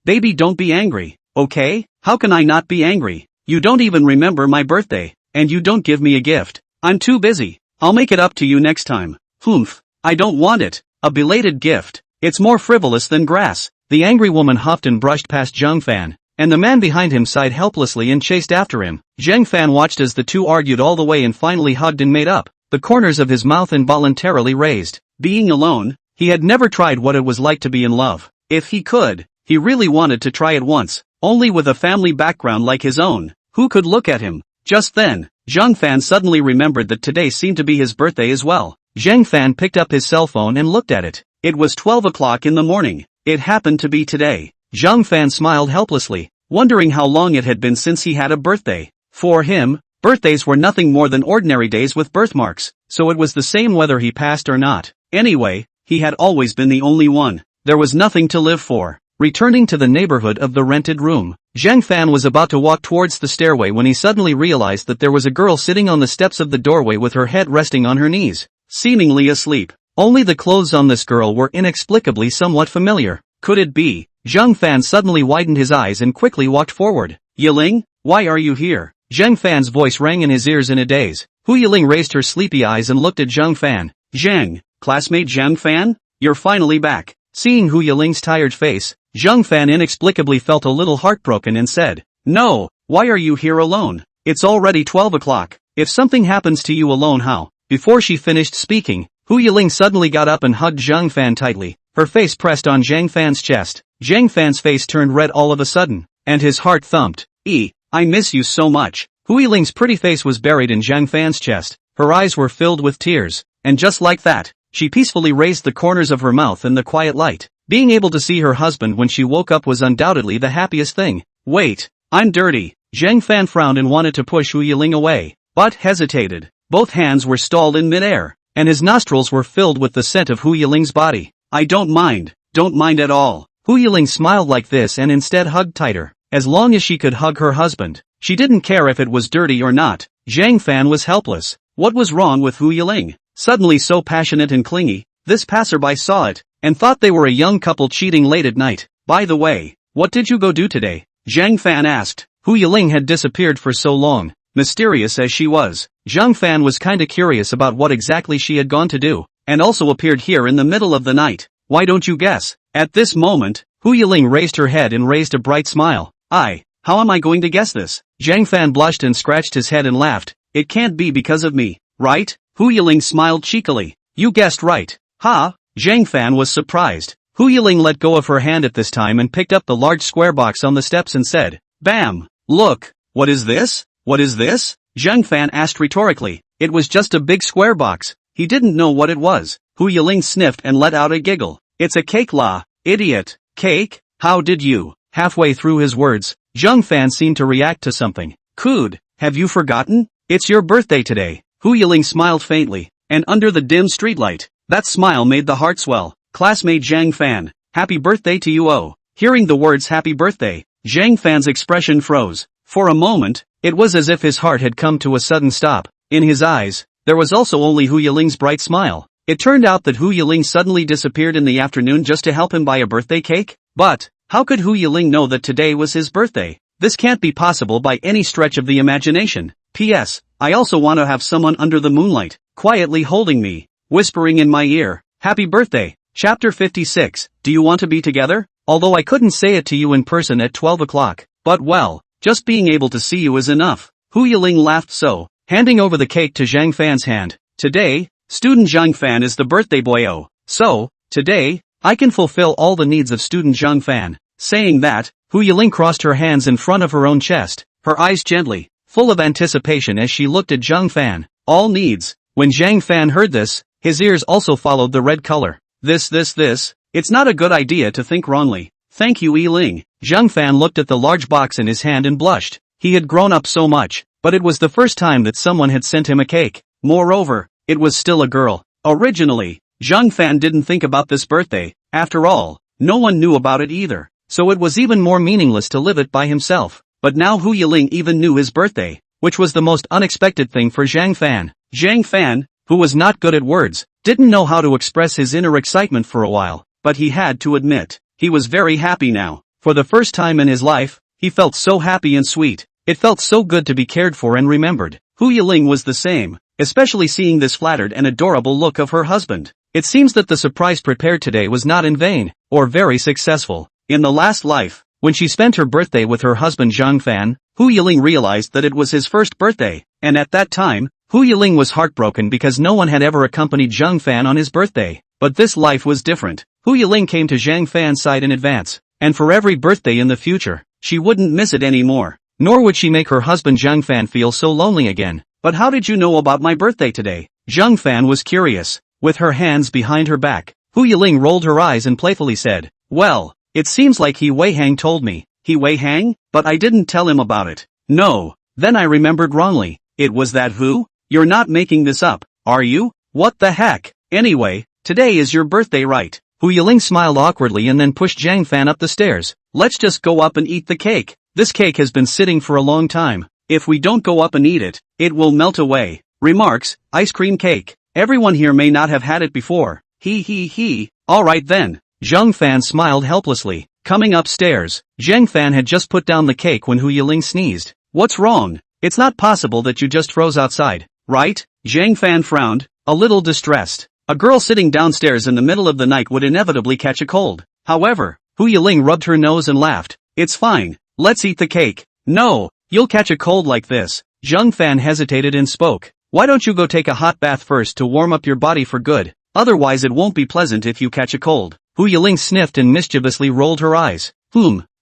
Baby, don't be angry, okay? How can I not be angry? You don't even remember my birthday, and you don't give me a gift. I'm too busy. I'll make it up to you next time. Humph, I don't want it. A belated gift. It's more frivolous than grass. The angry woman huffed and brushed past Zhang Fan, and the man behind him sighed helplessly and chased after him. Zhang Fan watched as the two argued all the way and finally hugged and made up. The corners of his mouth involuntarily raised. Being alone, he had never tried what it was like to be in love. If he could, he really wanted to try it once. Only with a family background like his own, who could look at him? Just then, Zhang Fan suddenly remembered that today seemed to be his birthday as well. Zhang Fan picked up his cell phone and looked at it. It was 12 o'clock in the morning. It happened to be today. Zhang Fan smiled helplessly, wondering how long it had been since he had a birthday. For him, birthdays were nothing more than ordinary days with birthmarks, so it was the same whether he passed or not. Anyway, he had always been the only one. There was nothing to live for. Returning to the neighborhood of the rented room, Zhang Fan was about to walk towards the stairway when he suddenly realized that there was a girl sitting on the steps of the doorway with her head resting on her knees, seemingly asleep. Only the clothes on this girl were inexplicably somewhat familiar. could it be? Zhang Fan suddenly widened his eyes and quickly walked forward. Yiling, why are you here? Zhang Fan's voice rang in his ears in a daze. Hu Yiling raised her sleepy eyes and looked at Zhang Fan. Zhang, classmate Zhang Fan? You're finally back. Seeing Hu Yiling's tired face, Zhang Fan inexplicably felt a little heartbroken and said, No, why are you here alone? It's already 12 o'clock. If something happens to you alone, how? Before she finished speaking, Hu Yiling suddenly got up and hugged Zhang Fan tightly, her face pressed on Zhang Fan's chest. Zhang Fan's face turned red all of a sudden, and his heart thumped. I miss you so much. Hu Yiling's pretty face was buried in Zhang Fan's chest, her eyes were filled with tears, and just like that, she peacefully raised the corners of her mouth in the quiet light. Being able to see her husband when she woke up was undoubtedly the happiest thing. Wait, I'm dirty. Zhang Fan frowned and wanted to push Hu Yiling away, but hesitated. Both hands were stalled in midair, and his nostrils were filled with the scent of Hu Yiling's body. I don't mind at all. Hu Yiling smiled like this and instead hugged tighter. As long as she could hug her husband, she didn't care if it was dirty or not. Zhang Fan was helpless. What was wrong with Hu Yiling? Suddenly so passionate and clingy, this passerby saw it, and thought they were a young couple cheating late at night. By the way, what did you go do today? Zhang Fan asked. Hu Yiling had disappeared for so long, mysterious as she was. Zhang Fan was kinda curious about what exactly she had gone to do, and also appeared here in the middle of the night. Why don't you guess? At this moment, Hu Yiling raised her head and raised a bright smile. How am I going to guess this? Zhang Fan blushed and scratched his head and laughed. It can't be because of me, right? Hu Yiling smiled cheekily. You guessed right. Ha! Zhang Fan was surprised. Hu Yiling let go of her hand at this time and picked up the large square box on the steps and said, Bam! Look! What is this? What is this? Zhang Fan asked rhetorically. It was just a big square box. He didn't know what it was. Hu Yiling sniffed and let out a giggle. It's a cake la, idiot. Cake? How did you? Halfway through his words, Zhang Fan seemed to react to something. Could, have you forgotten? It's your birthday today. Hu Yiling smiled faintly, and under the dim streetlight, that smile made the heart swell. Classmate Zhang Fan, happy birthday to you. Oh. Hearing the words happy birthday, Zhang Fan's expression froze. For a moment, it was as if his heart had come to a sudden stop. In his eyes, there was also only Hu Yiling's bright smile. It turned out that Hu Yiling suddenly disappeared in the afternoon just to help him buy a birthday cake? But, how could Hu Yiling know that today was his birthday? This can't be possible by any stretch of the imagination. P.S. I also want to have someone under the moonlight, quietly holding me, whispering in my ear, happy birthday. Chapter 56, do you want to be together? Although I couldn't say it to you in person at 12 o'clock, but well, just being able to see you is enough. Hu Yiling laughed so, handing over the cake to Zhang Fan's hand. Today, student Zhang Fan is the birthday boy. Oh, so, today, I can fulfill all the needs of student Zhang Fan. Saying that, Hu Yiling crossed her hands in front of her own chest, her eyes gently, full of anticipation as she looked at Zhang Fan. All needs. When Zhang Fan heard this, his ears also followed the red color. This. It's not a good idea to think wrongly. Thank you, Yiling. Zhang Fan looked at the large box in his hand and blushed. He had grown up so much, but it was the first time that someone had sent him a cake. Moreover, it was still a girl. Originally, Zhang Fan didn't think about this birthday. After all, no one knew about it either. So it was even more meaningless to live it by himself. But now Hu Yiling even knew his birthday, which was the most unexpected thing for Zhang Fan. Zhang Fan, who was not good at words, didn't know how to express his inner excitement for a while, but he had to admit, he was very happy now. For the first time in his life, he felt so happy and sweet. It felt so good to be cared for and remembered. Hu Yiling was the same, especially seeing this flattered and adorable look of her husband. It seems that the surprise prepared today was not in vain, or very successful. In the last life, when she spent her birthday with her husband Zhang Fan, Hu Yiling realized that it was his first birthday, and at that time, Hu Yiling was heartbroken because no one had ever accompanied Zhang Fan on his birthday. But this life was different. Hu Yiling came to Zhang Fan's side in advance, and for every birthday in the future, she wouldn't miss it anymore. Nor would she make her husband Zhang Fan feel so lonely again. But how did you know about my birthday today? Zhang Fan was curious. With her hands behind her back, Hu Yiling rolled her eyes and playfully said, well, it seems like He Wei Hang told me. He Wei Hang? But I didn't tell him about it. No. Then I remembered wrongly. It was that who? You're not making this up, are you? What the heck? Anyway, today is your birthday, right? Hu Yiling smiled awkwardly and then pushed Zhang Fan up the stairs. Let's just go up and eat the cake. This cake has been sitting for a long time. If we don't go up and eat it, it will melt away. Remarks, ice cream cake. Everyone here may not have had it before. He. Alright then. Zhang Fan smiled helplessly. Coming upstairs, Zhang Fan had just put down the cake when Hu Yiling sneezed. What's wrong? It's not possible that you just froze outside, right? Zhang Fan frowned, a little distressed. A girl sitting downstairs in the middle of the night would inevitably catch a cold. However, Hu Yiling rubbed her nose and laughed. It's fine. Let's eat the cake. No, you'll catch a cold like this. Zhang Fan hesitated and spoke. Why don't you go take a hot bath first to warm up your body for good? Otherwise it won't be pleasant if you catch a cold. Hu Yiling sniffed and mischievously rolled her eyes.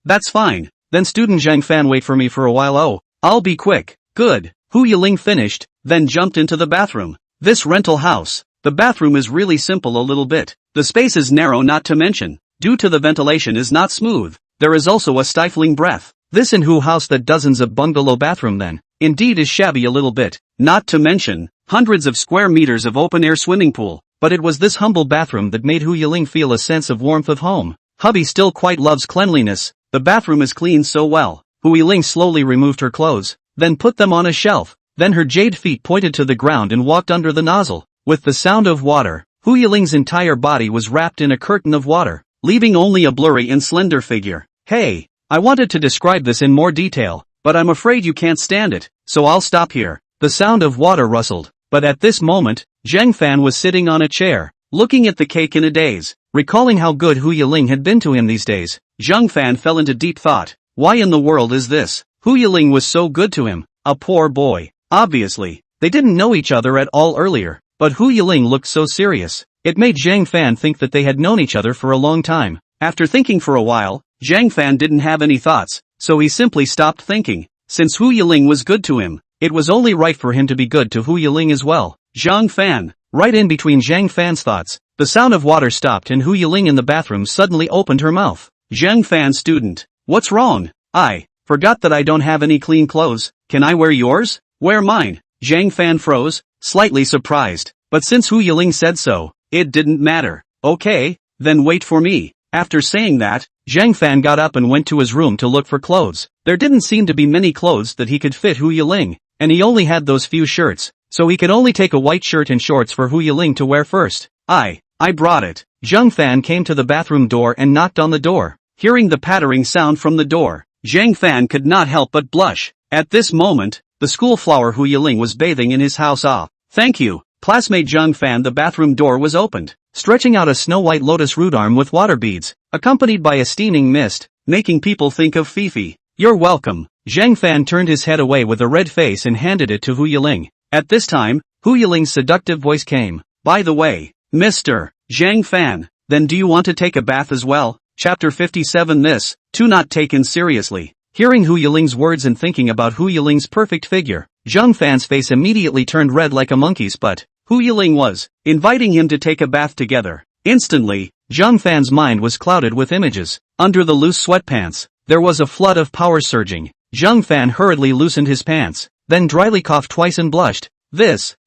That's fine. Then student Zhang Fan wait for me for a while. Oh, I'll be quick. Good. Hu Yiling finished, then jumped into the bathroom. This rental house. The bathroom is really simple a little bit. The space is narrow not to mention. Due to the ventilation is not smooth. There is also a stifling breath. This in Hu house that dozens of bungalow bathroom then. Indeed is shabby a little bit. Not to mention, hundreds of square meters of open-air swimming pool. But it was this humble bathroom that made Hu Yiling feel a sense of warmth of home. Hubby still quite loves cleanliness. The bathroom is cleaned so well. Hu Yiling slowly removed her clothes, then put them on a shelf. Then her jade feet pointed to the ground and walked under the nozzle. With the sound of water, Hu Yiling's entire body was wrapped in a curtain of water, leaving only a blurry and slender figure. Hey, I wanted to describe this in more detail, but I'm afraid you can't stand it, so I'll stop here. The sound of water rustled, but at this moment, Zhang Fan was sitting on a chair, looking at the cake in a daze. Recalling how good Hu Yiling had been to him these days, Zhang Fan fell into deep thought. Why in the world is this? Hu Yiling was so good to him, a poor boy. Obviously, they didn't know each other at all earlier, but Hu Yiling looked so serious. It made Zhang Fan think that they had known each other for a long time. After thinking for a while, Zhang Fan didn't have any thoughts, so he simply stopped thinking. Since Hu Yiling was good to him, it was only right for him to be good to Hu Yiling as well. Zhang Fan. Right in between Zhang Fan's thoughts, the sound of water stopped and Hu Yiling in the bathroom suddenly opened her mouth. Zhang Fan student. What's wrong? I forgot that I don't have any clean clothes. Can I wear yours? Wear mine. Zhang Fan froze, slightly surprised. But since Hu Yiling said so, it didn't matter. Okay, then wait for me. After saying that, Zhang Fan got up and went to his room to look for clothes. There didn't seem to be many clothes that he could fit Hu Yiling, and he only had those few shirts, so he could only take a white shirt and shorts for Hu Yiling to wear first. I brought it. Zhang Fan came to the bathroom door and knocked on the door. Hearing the pattering sound from the door, Zhang Fan could not help but blush. At this moment, the school flower Hu Yiling was bathing in his house. Thank you, classmate Zhang Fan. The bathroom door was opened, stretching out a snow-white lotus root arm with water beads, accompanied by a steaming mist, making people think of Fifi. You're welcome. Zhang Fan turned his head away with a red face and handed it to Hu Yiling. At this time, Hu Yiling's seductive voice came. By the way, Mr. Zhang Fan, then do you want to take a bath as well? Chapter 57. This, too not taken seriously. Hearing Hu Yiling's words and thinking about Hu Yiling's perfect figure, Zhang Fan's face immediately turned red like a monkey's, but Hu Yiling was inviting him to take a bath together. Instantly, Zhang Fan's mind was clouded with images. Under the loose sweatpants, there was a flood of power surging. Zhang Fan hurriedly loosened his pants, then dryly coughed twice and blushed.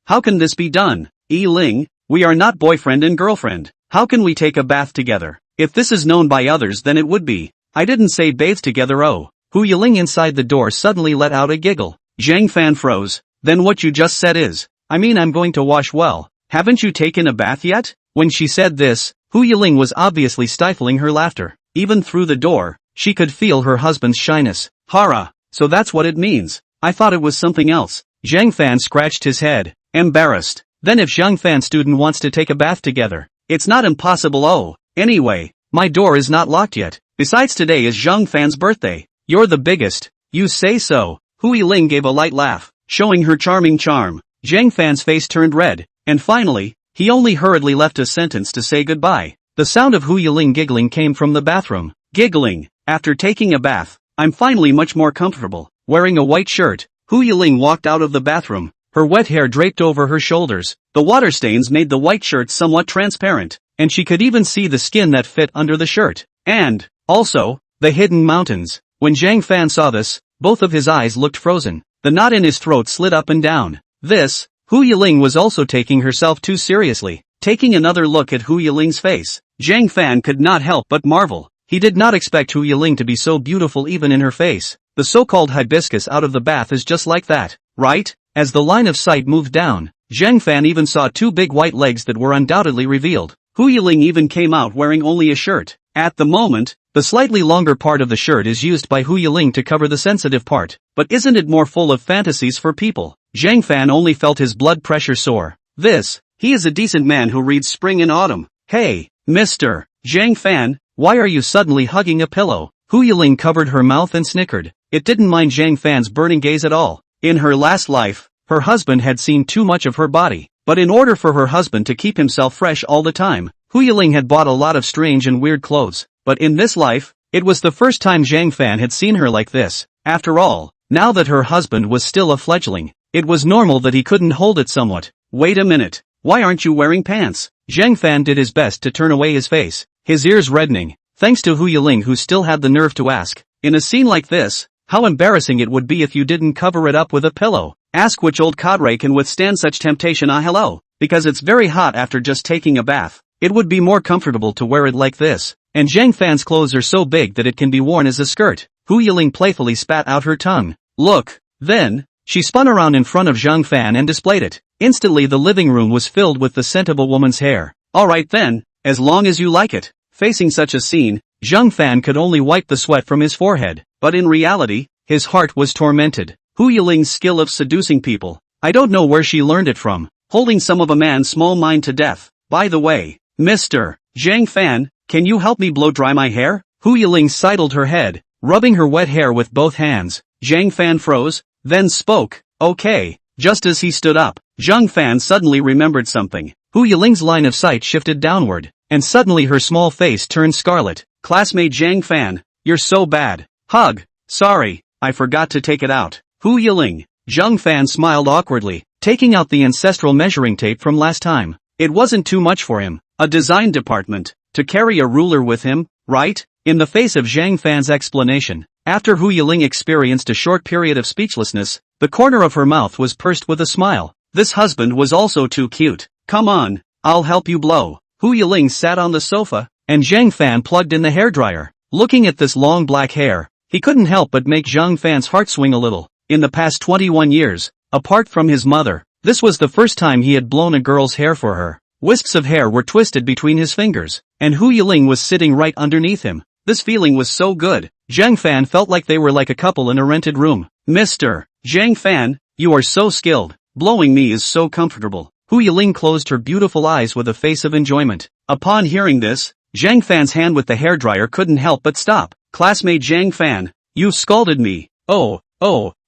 How can this be done? Yiling, we are not boyfriend and girlfriend. How can we take a bath together? If this is known by others then it would be. I didn't say bathe together. Oh. Hu Yiling inside the door suddenly let out a giggle. Zhang Fan froze. Then what you just said is, I mean I'm going to wash well. Haven't you taken a bath yet? When she said this, Hu Yiling was obviously stifling her laughter. Even through the door, she could feel her husband's shyness. Hara, so that's what it means. I thought it was something else. Zhang Fan scratched his head, embarrassed. Then if Zhang Fan student wants to take a bath together, it's not impossible. Oh, anyway, my door is not locked yet. Besides today is Zhang Fan's birthday. You're the biggest. You say so. Hu Yiling gave a light laugh, showing her charming charm. Zhang Fan's face turned red, and finally, he only hurriedly left a sentence to say goodbye. The sound of Hu Yiling giggling came from the bathroom. Giggling. After taking a bath, I'm finally much more comfortable. Wearing a white shirt, Hu Yiling walked out of the bathroom. Her wet hair draped over her shoulders. The water stains made the white shirt somewhat transparent, and she could even see the skin that fit under the shirt. And, also, the hidden mountains. When Zhang Fan saw this, both of his eyes looked frozen. The knot in his throat slid up and down. Hu Yiling was also taking herself too seriously. Taking another look at Hu Yiling's face, Zhang Fan could not help but marvel. He did not expect Hu Yiling to be so beautiful even in her face. The so-called hibiscus out of the bath is just like that, right? As the line of sight moved down, Zhang Fan even saw two big white legs that were undoubtedly revealed. Hu Yiling even came out wearing only a shirt. At the moment, the slightly longer part of the shirt is used by Hu Yiling to cover the sensitive part, but isn't it more full of fantasies for people? Zhang Fan only felt his blood pressure soar. He is a decent man who reads spring and autumn. Hey, Mr. Zhang Fan, why are you suddenly hugging a pillow? Hu Yiling covered her mouth and snickered. It didn't mind Zhang Fan's burning gaze at all. In her last life, her husband had seen too much of her body, but in order for her husband to keep himself fresh all the time, Hu Yiling had bought a lot of strange and weird clothes. But in this life, it was the first time Zhang Fan had seen her like this. After all, now that her husband was still a fledgling, it was normal that he couldn't hold it somewhat. Wait a minute, why aren't you wearing pants? Zhang Fan did his best to turn away his face, his ears reddening, thanks to Hu Yiling, who still had the nerve to ask. In a scene like this, how embarrassing it would be if you didn't cover it up with a pillow. Ask which old cadre can withstand such temptation. Hello, because it's very hot after just taking a bath. It would be more comfortable to wear it like this. And Zhang Fan's clothes are so big that it can be worn as a skirt. Hu Yiling playfully spat out her tongue. Look. Then, she spun around in front of Zhang Fan and displayed it. Instantly the living room was filled with the scent of a woman's hair. Alright then, as long as you like it. Facing such a scene, Zhang Fan could only wipe the sweat from his forehead, but in reality, his heart was tormented. Hu Yiling's skill of seducing people. I don't know where she learned it from. Holding some of a man's small mind to death. By the way, Mr. Zhang Fan, can you help me blow dry my hair? Hu Yiling sidled her head, rubbing her wet hair with both hands. Zhang Fan froze, then spoke. Okay. Just as he stood up, Zhang Fan suddenly remembered something. Hu Yiling's line of sight shifted downward, and suddenly her small face turned scarlet. Classmate Zhang Fan, you're so bad. Hug. Sorry, I forgot to take it out. Hu Yiling. Zhang Fan smiled awkwardly, taking out the ancestral measuring tape from last time. It wasn't too much for him. A design department. To carry a ruler with him, right? In the face of Zhang Fan's explanation, after Hu Yiling experienced a short period of speechlessness, the corner of her mouth was pursed with a smile. This husband was also too cute. Come on, I'll help you blow. Hu Yiling sat on the sofa, and Zhang Fan plugged in the hairdryer. Looking at this long black hair, he couldn't help but make Zhang Fan's heart swing a little. In the past 21 years, apart from his mother, this was the first time he had blown a girl's hair for her. Wisps of hair were twisted between his fingers, and Hu Yiling was sitting right underneath him. This feeling was so good, Zhang Fan felt like they were like a couple in a rented room. Mr. Zhang Fan, you are so skilled. Blowing me is so comfortable. Hu Yiling closed her beautiful eyes with a face of enjoyment. Upon hearing this, Zhang Fan's hand with the hairdryer couldn't help but stop. Classmate Zhang Fan, you scalded me. Oh,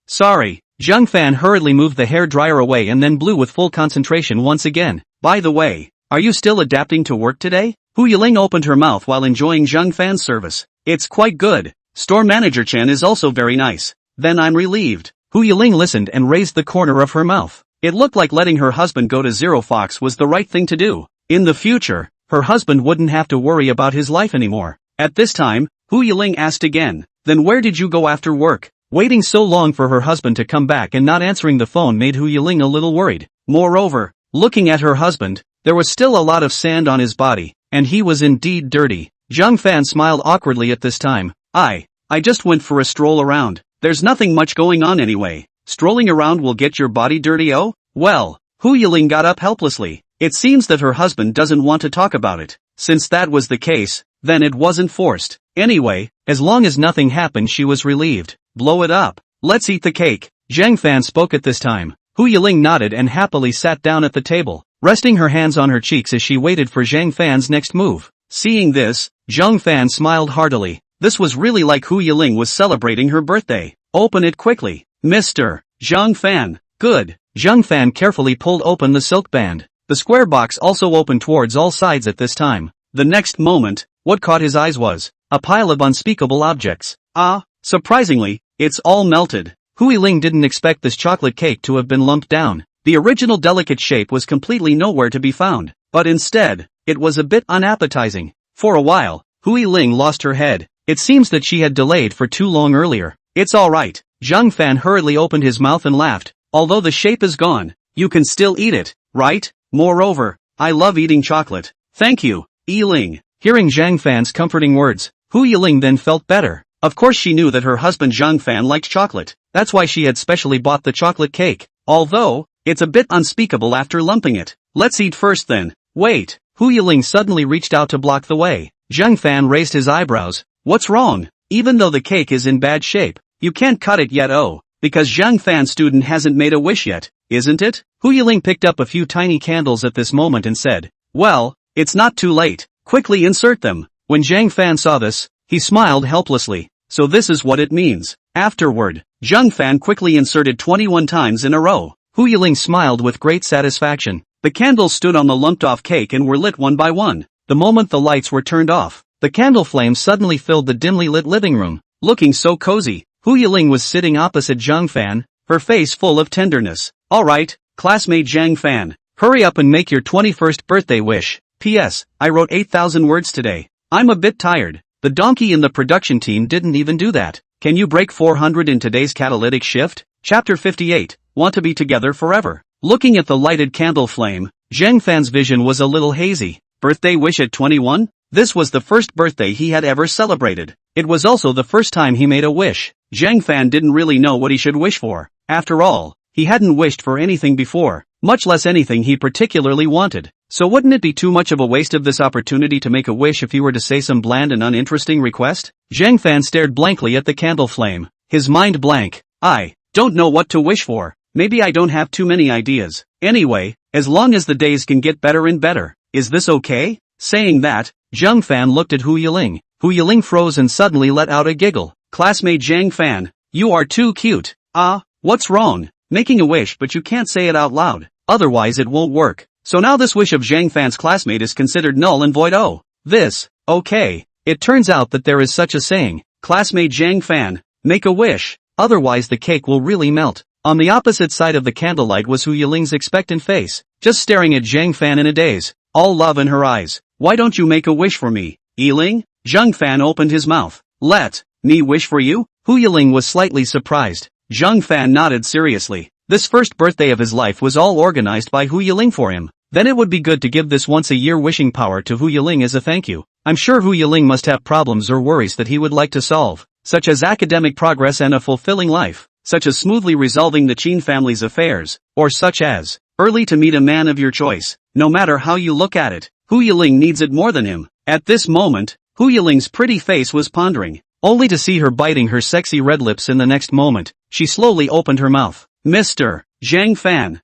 sorry. Zhang Fan hurriedly moved the hairdryer away and then blew with full concentration once again. By the way, are you still adapting to work today? Hu Yiling opened her mouth while enjoying Zhang Fan's service. It's quite good. Store manager Chen is also very nice. Then I'm relieved. Hu Yiling listened and raised the corner of her mouth. It looked like letting her husband go to Zero Fox was the right thing to do. In the future, her husband wouldn't have to worry about his life anymore. At this time, Hu Yiling asked again, then where did you go after work? Waiting so long for her husband to come back and not answering the phone made Hu Yiling a little worried. Moreover, looking at her husband, there was still a lot of sand on his body, and he was indeed dirty. Zhang Fan smiled awkwardly at this time. I just went for a stroll around. There's nothing much going on anyway. Strolling around will get your body dirty. Oh? Well, Hu Yiling got up helplessly. It seems that her husband doesn't want to talk about it. Since that was the case, then it wasn't forced. Anyway, as long as nothing happened she was relieved. Blow it up. Let's eat the cake. Zhang Fan spoke at this time. Hu Yiling nodded and happily sat down at the table, resting her hands on her cheeks as she waited for Zhang Fan's next move. Seeing this, Zhang Fan smiled heartily. This was really like Hu Yiling was celebrating her birthday. Open it quickly. Mr. Zhang Fan. Good. Zhang Fan carefully pulled open the silk band. The square box also opened towards all sides at this time. The next moment, what caught his eyes was a pile of unspeakable objects. Surprisingly, it's all melted. Hu Yiling didn't expect this chocolate cake to have been lumped down. The original delicate shape was completely nowhere to be found, but instead, it was a bit unappetizing. For a while, Hu Yiling lost her head. It seems that she had delayed for too long earlier. It's alright. Zhang Fan hurriedly opened his mouth and laughed. Although the shape is gone, you can still eat it, right? Moreover, I love eating chocolate. Thank you, Yiling. Hearing Zhang Fan's comforting words, Hu Yiling then felt better. Of course she knew that her husband Zhang Fan liked chocolate. That's why she had specially bought the chocolate cake. Although, it's a bit unspeakable after lumping it. Let's eat first then. Wait. Hu Yiling suddenly reached out to block the way. Zhang Fan raised his eyebrows. What's wrong? Even though the cake is in bad shape, you can't cut it yet. Oh, because Zhang Fan student hasn't made a wish yet, isn't it? Hu Yiling picked up a few tiny candles at this moment and said, well, it's not too late. Quickly insert them. When Zhang Fan saw this, he smiled helplessly. So this is what it means. Afterward, Zhang Fan quickly inserted 21 times in a row. Hu Yiling smiled with great satisfaction. The candles stood on the lumped-off cake and were lit one by one. The moment the lights were turned off, the candle flame suddenly filled the dimly lit living room. Looking so cozy, Hu Yiling was sitting opposite Zhang Fan, her face full of tenderness. Alright, classmate Zhang Fan, hurry up and make your 21st birthday wish. P.S. I wrote 8,000 words today. I'm a bit tired. The donkey in the production team didn't even do that. Can you break 400 in today's catalytic shift? Chapter 58, Want to be together forever. Looking at the lighted candle flame, Zhang Fan's vision was a little hazy. Birthday wish at 21? This was the first birthday he had ever celebrated. It was also the first time he made a wish. Zhang Fan didn't really know what he should wish for. After all, he hadn't wished for anything before, much less anything he particularly wanted. So wouldn't it be too much of a waste of this opportunity to make a wish if he were to say some bland and uninteresting request? Zhang Fan stared blankly at the candle flame, his mind blank. I don't know what to wish for. Maybe I don't have too many ideas. Anyway, as long as the days can get better and better. Is this okay? Saying that, Zhang Fan looked at Hu Yiling. Hu Yiling froze and suddenly let out a giggle. Classmate Zhang Fan, you are too cute. What's wrong? Making a wish but you can't say it out loud. Otherwise it won't work. So now this wish of Zhang Fan's classmate is considered null and void. Oh, this, okay. It turns out that there is such a saying. Classmate Zhang Fan, make a wish. Otherwise the cake will really melt. On the opposite side of the candlelight was Hu Yiling's expectant face, just staring at Zhang Fan in a daze. All love in her eyes. Why don't you make a wish for me, Yiling? Zhang Fan opened his mouth. Let me wish for you? Hu Yiling was slightly surprised. Zhang Fan nodded seriously. This first birthday of his life was all organized by Hu Yiling for him. Then it would be good to give this once-a-year wishing power to Hu Yiling as a thank you. I'm sure Hu Yiling must have problems or worries that he would like to solve, such as academic progress and a fulfilling life, such as smoothly resolving the Qin family's affairs, or such as early to meet a man of your choice. No matter how you look at it, Hu Yiling needs it more than him. At this moment, Hu Yiling's pretty face was pondering, only to see her biting her sexy red lips in the next moment. She slowly opened her mouth. Mr. Zhang Fan,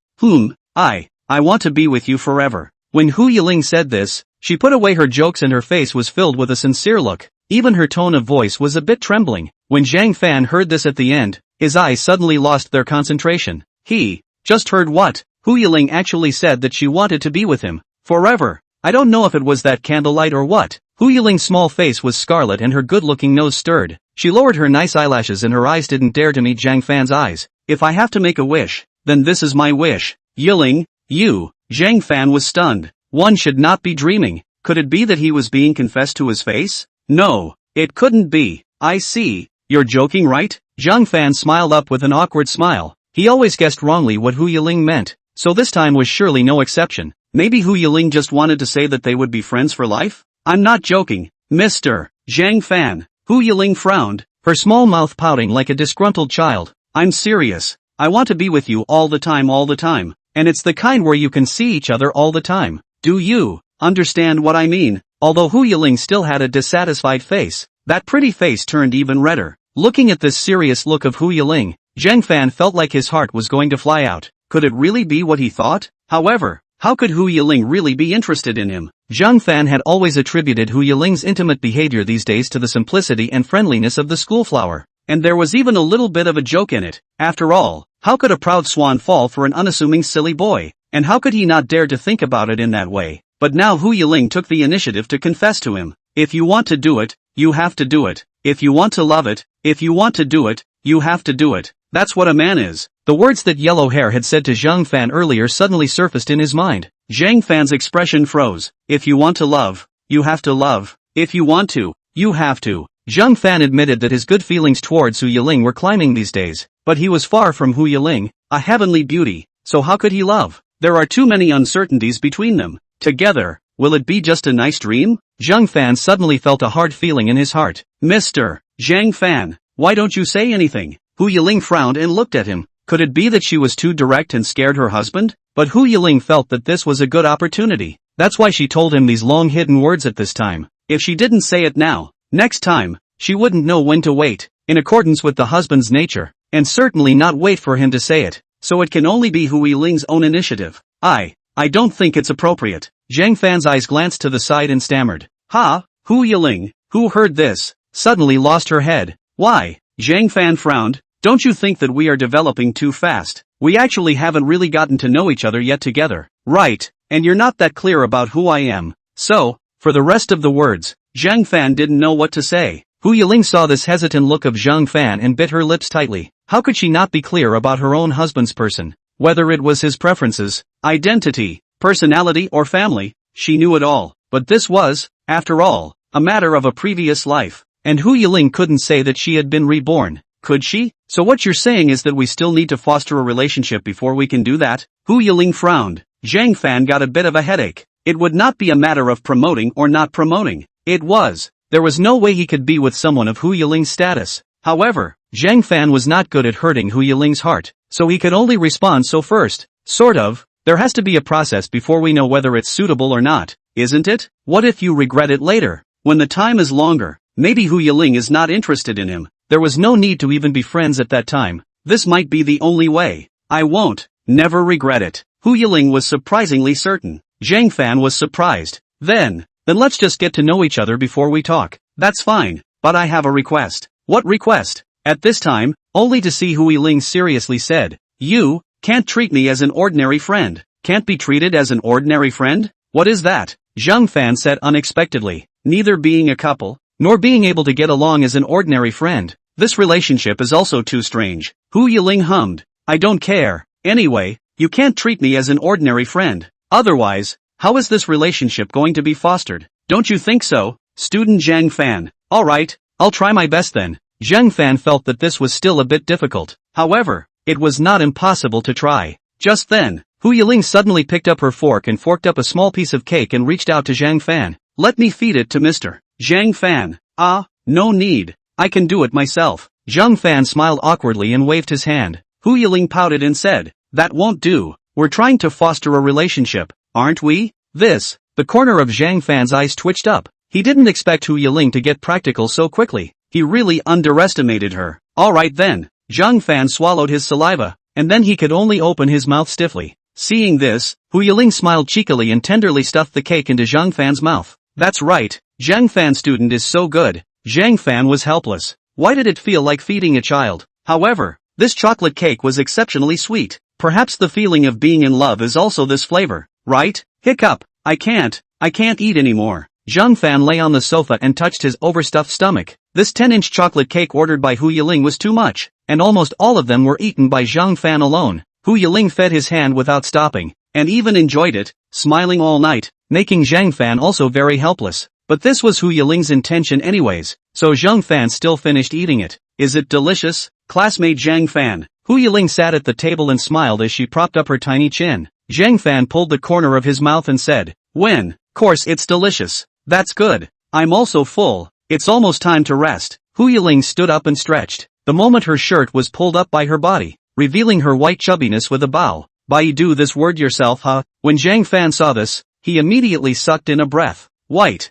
I want to be with you forever. When Hu Yiling said this, she put away her jokes and her face was filled with a sincere look. Even her tone of voice was a bit trembling. When Zhang Fan heard this at the end, his eyes suddenly lost their concentration. He just heard what? Hu Yiling actually said that she wanted to be with him forever. I don't know if it was that candlelight or what. Hu Yiling's small face was scarlet and her good-looking nose stirred. She lowered her nice eyelashes and her eyes didn't dare to meet Zhang Fan's eyes. If I have to make a wish, then this is my wish. Yiling, you. Zhang Fan was stunned. One should not be dreaming. Could it be that he was being confessed to his face? No, it couldn't be. I see. You're joking, right? Zhang Fan smiled up with an awkward smile. He always guessed wrongly what Hu Yiling meant, so this time was surely no exception. Maybe Hu Yiling just wanted to say that they would be friends for life? I'm not joking, Mr. Zhang Fan. Hu Yiling frowned, her small mouth pouting like a disgruntled child. I'm serious. I want to be with you all the time. And it's the kind where you can see each other all the time. Do you understand what I mean? Although Hu Yiling still had a dissatisfied face, that pretty face turned even redder. Looking at this serious look of Hu Yiling, Zhang Fan felt like his heart was going to fly out. Could it really be what he thought? However, how could Hu Yiling really be interested in him? Zhang Fan had always attributed Hu Yiling's intimate behavior these days to the simplicity and friendliness of the schoolflower. And there was even a little bit of a joke in it. After all, how could a proud swan fall for an unassuming silly boy? And how could he not dare to think about it in that way? But now Hu Yiling took the initiative to confess to him. If you want to do it, you have to do it. If you want to love it, if you want to do it, you have to do it. That's what a man is. The words that Yellow Hair had said to Zhang Fan earlier suddenly surfaced in his mind. Zhang Fan's expression froze. If you want to love, you have to love. If you want to, you have to. Zhang Fan admitted that his good feelings towards Hu Yiling were climbing these days, but he was far from Hu Yiling, a heavenly beauty, so how could he love? There are too many uncertainties between them. Together, will it be just a nice dream? Zhang Fan suddenly felt a hard feeling in his heart. Mr. Zhang Fan, why don't you say anything? Hu Yiling frowned and looked at him. Could it be that she was too direct and scared her husband? But Hu Yiling felt that this was a good opportunity. That's why she told him these long hidden words at this time. If she didn't say it now, next time, she wouldn't know when to wait, in accordance with the husband's nature, and certainly not wait for him to say it, so it can only be Hu Yiling's own initiative. I don't think it's appropriate. Zhang Fan's eyes glanced to the side and stammered. Hu Yiling, who heard this, suddenly lost her head. Why? Zhang Fan frowned. Don't you think that we are developing too fast? We actually haven't really gotten to know each other yet together. Right, and you're not that clear about who I am. So, for the rest of the words, Zhang Fan didn't know what to say. Hu Yiling saw this hesitant look of Zhang Fan and bit her lips tightly. How could she not be clear about her own husband's person? Whether it was his preferences, identity, personality or family, she knew it all. But this was, after all, a matter of a previous life. And Hu Yiling couldn't say that she had been reborn, could she? So what you're saying is that we still need to foster a relationship before we can do that? Hu Yiling frowned. Zhang Fan got a bit of a headache. It would not be a matter of promoting or not promoting. It was. There was no way he could be with someone of Hu Yiling's status. However, Zhang Fan was not good at hurting Hu Yiling's heart, so he could only respond so first. Sort of. There has to be a process before we know whether it's suitable or not, isn't it? What if you regret it later? When the time is longer, maybe Hu Yiling is not interested in him. There was no need to even be friends at that time. This might be the only way. I won't, never regret it. Hu Yiling was surprisingly certain. Zhang Fan was surprised. Then let's just get to know each other before we talk. That's fine, but I have a request. What request? At this time, only to see Hu Yiling seriously said, you can't treat me as an ordinary friend. Can't be treated as an ordinary friend? What is that? Zhang Fan said unexpectedly. Neither being a couple, nor being able to get along as an ordinary friend. This relationship is also too strange. Hu Yiling hummed. I don't care. Anyway, you can't treat me as an ordinary friend. Otherwise, how is this relationship going to be fostered? Don't you think so? Student Zhang Fan. Alright, I'll try my best then. Zhang Fan felt that this was still a bit difficult. However, it was not impossible to try. Just then, Hu Yiling suddenly picked up her fork and forked up a small piece of cake and reached out to Zhang Fan. Let me feed it to Mr. Zhang Fan. No need. I can do it myself. Zhang Fan smiled awkwardly and waved his hand. Hu Yiling pouted and said, that won't do. We're trying to foster a relationship, aren't we? The corner of Zhang Fan's eyes twitched up. He didn't expect Hu Yiling to get practical so quickly. He really underestimated her. Alright then. Zhang Fan swallowed his saliva, and then he could only open his mouth stiffly. Seeing this, Hu Yiling smiled cheekily and tenderly stuffed the cake into Zhang Fan's mouth. That's right, Zhang Fan student is so good. Zhang Fan was helpless. Why did it feel like feeding a child? However, this chocolate cake was exceptionally sweet. Perhaps the feeling of being in love is also this flavor, right? Hiccup. I can't eat anymore. Zhang Fan lay on the sofa and touched his overstuffed stomach. This 10-inch chocolate cake ordered by Hu Yiling was too much, and almost all of them were eaten by Zhang Fan alone. Hu Yiling fed his hand without stopping, and even enjoyed it, smiling all night, making Zhang Fan also very helpless. But this was Hu Yiling's intention anyways, so Zhang Fan still finished eating it. Is it delicious? Classmate Zhang Fan. Hu Yiling sat at the table and smiled as she propped up her tiny chin. Zhang Fan pulled the corner of his mouth and said, course it's delicious. That's good. I'm also full. It's almost time to rest. Hu Yiling stood up and stretched. The moment her shirt was pulled up by her body, revealing her white chubbiness with a bow. You do this word yourself, huh? When Zhang Fan saw this, he immediately sucked in a breath. White.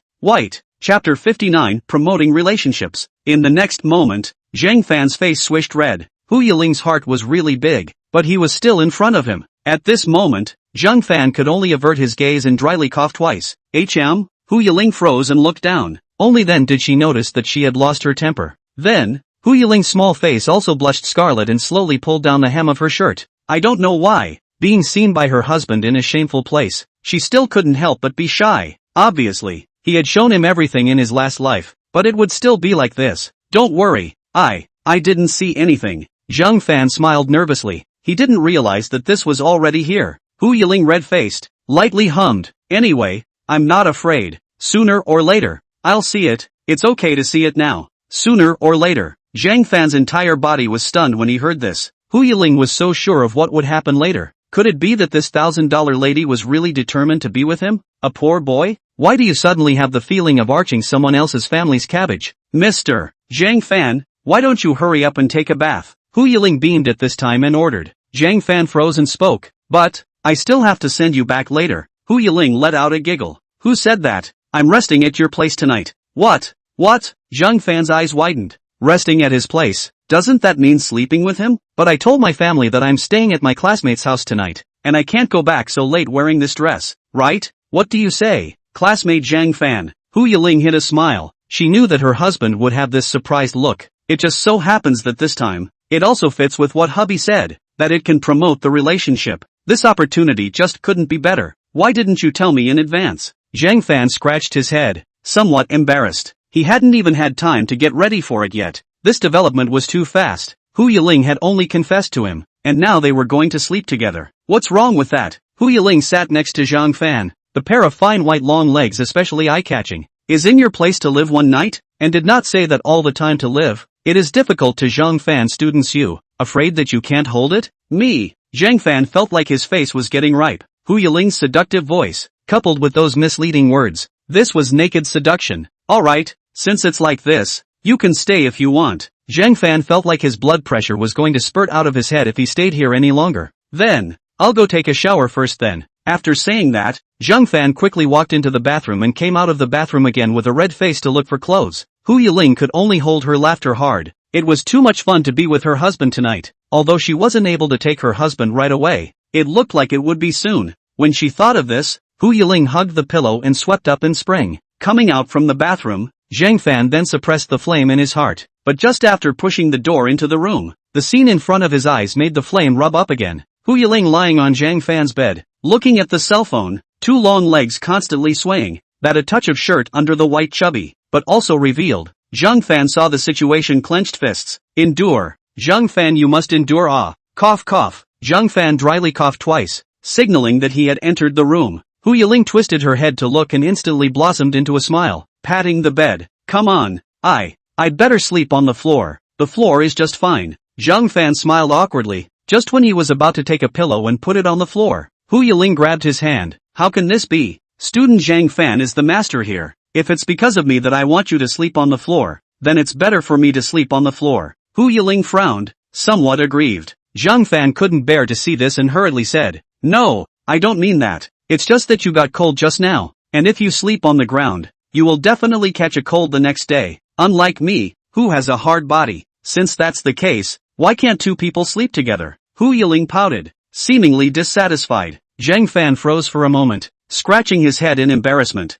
Chapter 59, Promoting Relationships. In the next moment, Zhang Fan's face swished red. Hu Yiling's heart was really big, but he was still in front of him. At this moment, Zhang Fan could only avert his gaze and dryly cough twice. Hu Yiling froze and looked down. Only then did she notice that she had lost her temper. Then, Hu Yiling's small face also blushed scarlet and slowly pulled down the hem of her shirt. I don't know why. Being seen by her husband in a shameful place, she still couldn't help but be shy. Obviously, he had shown him everything in his last life, but it would still be like this. Don't worry, I didn't see anything. Zhang Fan smiled nervously. He didn't realize that this was already here. Hu Yiling red-faced, lightly hummed. Anyway, I'm not afraid. Sooner or later, I'll see it. It's okay to see it now. Sooner or later. Zhang Fan's entire body was stunned when he heard this. Hu Yiling was so sure of what would happen later. Could it be that this $1,000 lady was really determined to be with him? A poor boy? Why do you suddenly have the feeling of arching someone else's family's cabbage? Mr. Zhang Fan, why don't you hurry up and take a bath? Hu Yiling beamed at this time and ordered. Zhang Fan froze and spoke. But, I still have to send you back later. Hu Yiling let out a giggle. Who said that? I'm resting at your place tonight. What? What? Zhang Fan's eyes widened. Resting at his place? Doesn't that mean sleeping with him? But I told my family that I'm staying at my classmate's house tonight, and I can't go back so late wearing this dress, right? What do you say? Classmate Zhang Fan. Hu Yiling hid a smile. She knew that her husband would have this surprised look. It just so happens that this time, it also fits with what hubby said, that it can promote the relationship. This opportunity just couldn't be better. Why didn't you tell me in advance? Zhang Fan scratched his head, somewhat embarrassed. He hadn't even had time to get ready for it yet. This development was too fast. Hu Yiling had only confessed to him, and now they were going to sleep together. What's wrong with that? Hu Yiling sat next to Zhang Fan, the pair of fine white long legs especially eye-catching. Is in your place to live one night? And did not say that all the time to live. It is difficult to Zhang Fan students you, afraid that you can't hold it? Me. Zhang Fan felt like his face was getting ripe. Hu Yiling's seductive voice, coupled with those misleading words. This was naked seduction. Alright, since it's like this, you can stay if you want. Zhang Fan felt like his blood pressure was going to spurt out of his head if he stayed here any longer. Then, I'll go take a shower first then. After saying that, Zhang Fan quickly walked into the bathroom and came out of the bathroom again with a red face to look for clothes. Hu Yiling could only hold her laughter hard. It was too much fun to be with her husband tonight. Although she wasn't able to take her husband right away, it looked like it would be soon. When she thought of this, Hu Yiling hugged the pillow and swept up in spring. Coming out from the bathroom, Zhang Fan then suppressed the flame in his heart. But just after pushing the door into the room, the scene in front of his eyes made the flame rub up again. Hu Yiling lying on Zhang Fan's bed, looking at the cell phone, two long legs constantly swaying, that a touch of shirt under the white chubby, but also revealed. Zhang Fan saw the situation, clenched fists. Endure. Zhang Fan, you must endure. Ah. Cough cough. Zhang Fan dryly coughed twice, signaling that he had entered the room. Hu Yiling twisted her head to look and instantly blossomed into a smile, patting the bed. Come on. I'd better sleep on the floor. The floor is just fine. Zhang Fan smiled awkwardly, just when he was about to take a pillow and put it on the floor. Hu Yiling grabbed his hand. How can this be? Student Zhang Fan is the master here. If it's because of me that I want you to sleep on the floor, then it's better for me to sleep on the floor. Hu Yiling frowned, somewhat aggrieved. Zhang Fan couldn't bear to see this and hurriedly said, No, I don't mean that. It's just that you got cold just now, and if you sleep on the ground, you will definitely catch a cold the next day. Unlike me, who has a hard body. Since that's the case, why can't two people sleep together? Hu Yiling pouted, seemingly dissatisfied. Zhang Fan froze for a moment, scratching his head in embarrassment.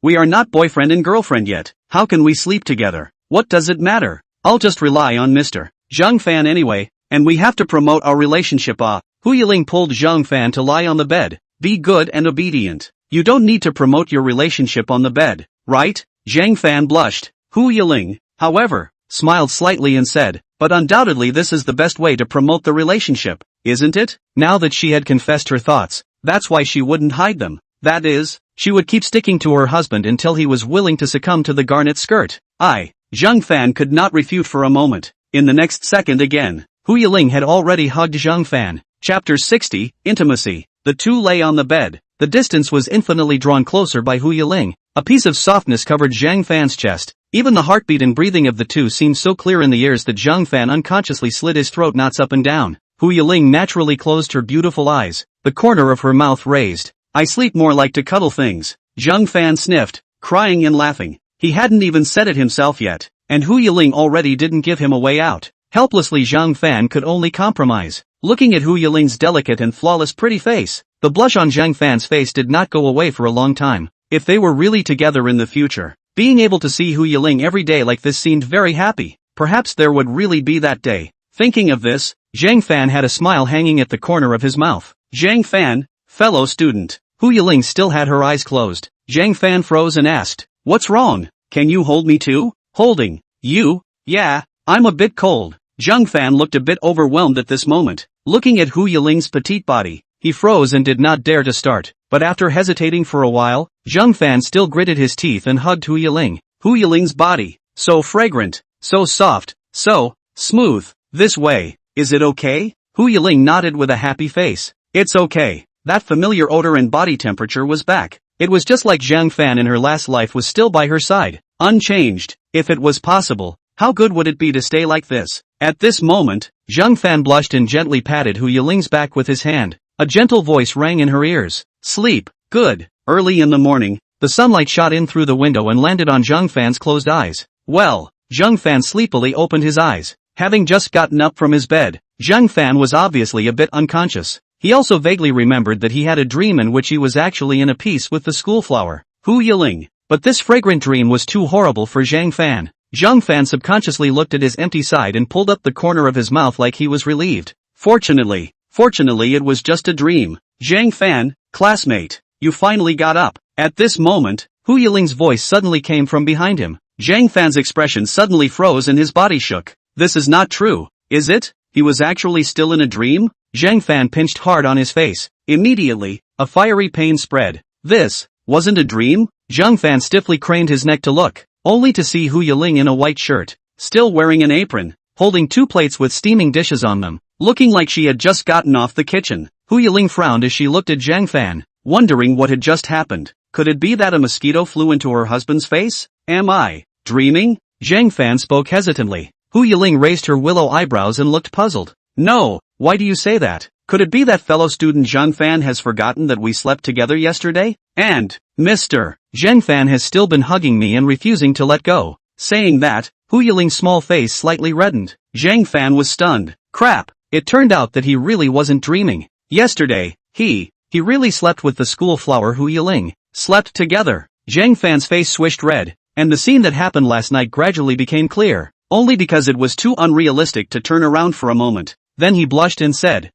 We are not boyfriend and girlfriend yet. How can we sleep together? What does it matter? I'll just rely on Mr. Zhang Fan anyway, and we have to promote our relationship. Hu Yiling pulled Zhang Fan to lie on the bed. Be good and obedient. You don't need to promote your relationship on the bed, right? Zhang Fan blushed. Hu Yiling, however, smiled slightly and said, but undoubtedly this is the best way to promote the relationship, isn't it? Now that she had confessed her thoughts, that's why she wouldn't hide them. That is, she would keep sticking to her husband until he was willing to succumb to the garnet skirt. Zhang Fan could not refute for a moment. In the next second again, Hu Yiling had already hugged Zhang Fan. Chapter 60, Intimacy. The two lay on the bed. The distance was infinitely drawn closer by Hu Yiling. A piece of softness covered Zhang Fan's chest. Even the heartbeat and breathing of the two seemed so clear in the ears that Zhang Fan unconsciously slid his throat knots up and down. Hu Yiling naturally closed her beautiful eyes, the corner of her mouth raised. I sleep more like to cuddle things. Zhang Fan sniffed, crying and laughing. He hadn't even said it himself yet, and Hu Yiling already didn't give him a way out. Helplessly Zhang Fan could only compromise. Looking at Hu Yiling's delicate and flawless pretty face, the blush on Zhang Fan's face did not go away for a long time. If they were really together in the future, being able to see Hu Yiling every day like this seemed very happy. Perhaps there would really be that day. Thinking of this, Zhang Fan had a smile hanging at the corner of his mouth. Zhang Fan, fellow student. Hu Yiling still had her eyes closed. Zhang Fan froze and asked, what's wrong? Can you hold me too? Holding you? Yeah, I'm a bit cold. Zhang Fan looked a bit overwhelmed at this moment. Looking at Hu Yiling's petite body, he froze and did not dare to start. But after hesitating for a while, Zhang Fan still gritted his teeth and hugged Hu Yiling. Hu Yiling's body, so fragrant, so soft, so smooth. This way, is it okay? Hu Yiling nodded with a happy face. It's okay. That familiar odor and body temperature was back. It was just like Zhang Fan in her last life was still by her side, unchanged. If it was possible, how good would it be to stay like this? At this moment, Zhang Fan blushed and gently patted Hu Yiling's back with his hand. A gentle voice rang in her ears. Sleep. Good. Early in the morning, the sunlight shot in through the window and landed on Zhang Fan's closed eyes. Well, Zhang Fan sleepily opened his eyes. Having just gotten up from his bed, Zhang Fan was obviously a bit unconscious. He also vaguely remembered that he had a dream in which he was actually in a piece with the school flower, Hu Yiling. But this fragrant dream was too horrible for Zhang Fan. Zhang Fan subconsciously looked at his empty side and pulled up the corner of his mouth like he was relieved. Fortunately it was just a dream. Zhang Fan, classmate, you finally got up. At this moment, Hu Yiling's voice suddenly came from behind him. Zhang Fan's expression suddenly froze and his body shook. This is not true, is it? He was actually still in a dream? Zhang Fan pinched hard on his face. Immediately, a fiery pain spread. This wasn't a dream? Zhang Fan stiffly craned his neck to look, only to see Hu Yiling in a white shirt, still wearing an apron, holding 2 plates with steaming dishes on them, looking like she had just gotten off the kitchen. Hu Yiling frowned as she looked at Zhang Fan, wondering what had just happened. Could it be that a mosquito flew into her husband's face? Am I dreaming? Zhang Fan spoke hesitantly. Hu Yiling raised her willow eyebrows and looked puzzled. No, why do you say that? Could it be that fellow student Zhang Fan has forgotten that we slept together yesterday? And, Mr. Zhang Fan has still been hugging me and refusing to let go. Saying that, Hu Yiling's small face slightly reddened. Zhang Fan was stunned. Crap, it turned out that he really wasn't dreaming. Yesterday, he really slept with the school flower Hu Yiling. Slept together. Zhang Fan's face swished red, and the scene that happened last night gradually became clear, only because it was too unrealistic to turn around for a moment. Then he blushed and said,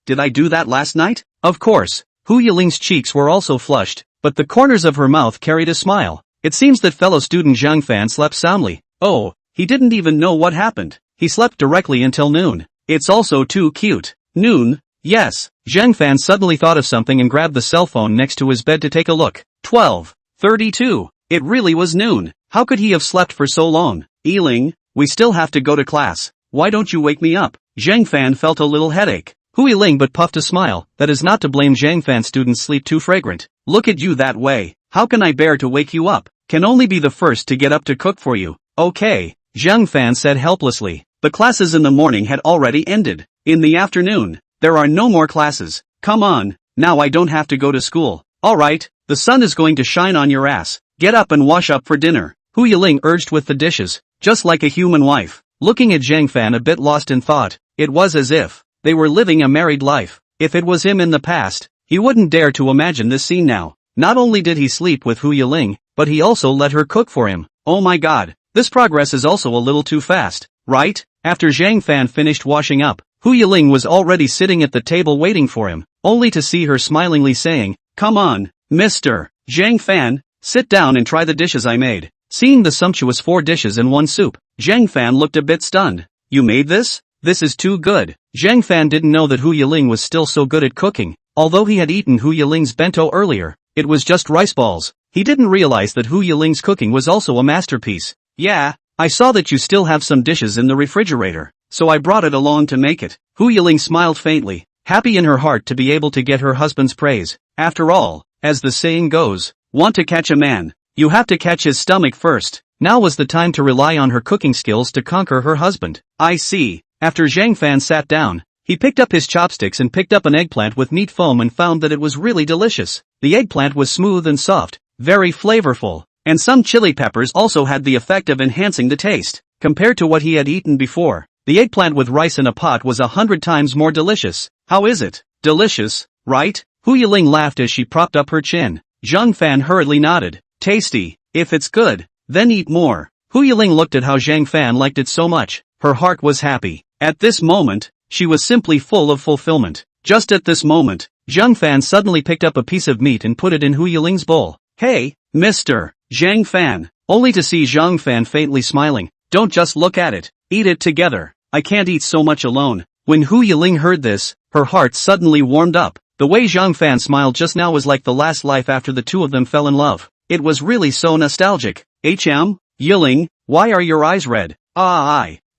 did I do that last night? Of course. Hu Yiling's cheeks were also flushed, but the corners of her mouth carried a smile. It seems that fellow student Zhang Fan slept soundly. Oh, he didn't even know what happened. He slept directly until noon. It's also too cute. Noon? Yes. Zhang Fan suddenly thought of something and grabbed the cell phone next to his bed to take a look. 12:32. It really was noon. How could he have slept for so long? Yiling, we still have to go to class. Why don't you wake me up? Zhang Fan felt a little headache. Hu Yiling but puffed a smile. That is not to blame Zhang Fan students sleep too fragrant. Look at you that way. How can I bear to wake you up? Can only be the first to get up to cook for you. Okay, Zhang Fan said helplessly. The classes in the morning had already ended. In the afternoon, there are no more classes. Come on, now I don't have to go to school. Alright, the sun is going to shine on your ass. Get up and wash up for dinner. Hu Yiling urged with the dishes, just like a human wife. Looking at Zhang Fan a bit lost in thought, it was as if they were living a married life. If it was him in the past, he wouldn't dare to imagine this scene now. Not only did he sleep with Hu Yiling, but he also let her cook for him. Oh my god, this progress is also a little too fast, right? After Zhang Fan finished washing up, Hu Yiling was already sitting at the table waiting for him, only to see her smilingly saying, Come on, Mr. Zhang Fan, sit down and try the dishes I made. Seeing the sumptuous 4 dishes and 1 soup, Zhang Fan looked a bit stunned. You made this? This is too good. Zhang Fan didn't know that Hu Yiling was still so good at cooking. Although he had eaten Hu Yiling's bento earlier, it was just rice balls. He didn't realize that Hu Yiling's cooking was also a masterpiece. Yeah, I saw that you still have some dishes in the refrigerator, so I brought it along to make it. Hu Yiling smiled faintly, happy in her heart to be able to get her husband's praise. After all, as the saying goes, want to catch a man, you have to catch his stomach first. Now was the time to rely on her cooking skills to conquer her husband. I see. After Zhang Fan sat down, he picked up his chopsticks and picked up an eggplant with meat foam and found that it was really delicious. The eggplant was smooth and soft, very flavorful, and some chili peppers also had the effect of enhancing the taste. Compared to what he had eaten before, the eggplant with rice in a pot was 100 times more delicious. How is it? Delicious, right? Hu Yiling laughed as she propped up her chin. Zhang Fan hurriedly nodded. Tasty. If it's good, then eat more. Hu Yiling looked at how Zhang Fan liked it so much. Her heart was happy. At this moment, she was simply full of fulfillment. Just at this moment, Zhang Fan suddenly picked up a piece of meat and put it in Hu Yiling's bowl. Hey, Mr. Zhang Fan, only to see Zhang Fan faintly smiling. Don't just look at it, eat it together. I can't eat so much alone. When Hu Yiling heard this, her heart suddenly warmed up. The way Zhang Fan smiled just now was like the last life after the two of them fell in love. It was really so nostalgic. Yiling, why are your eyes red?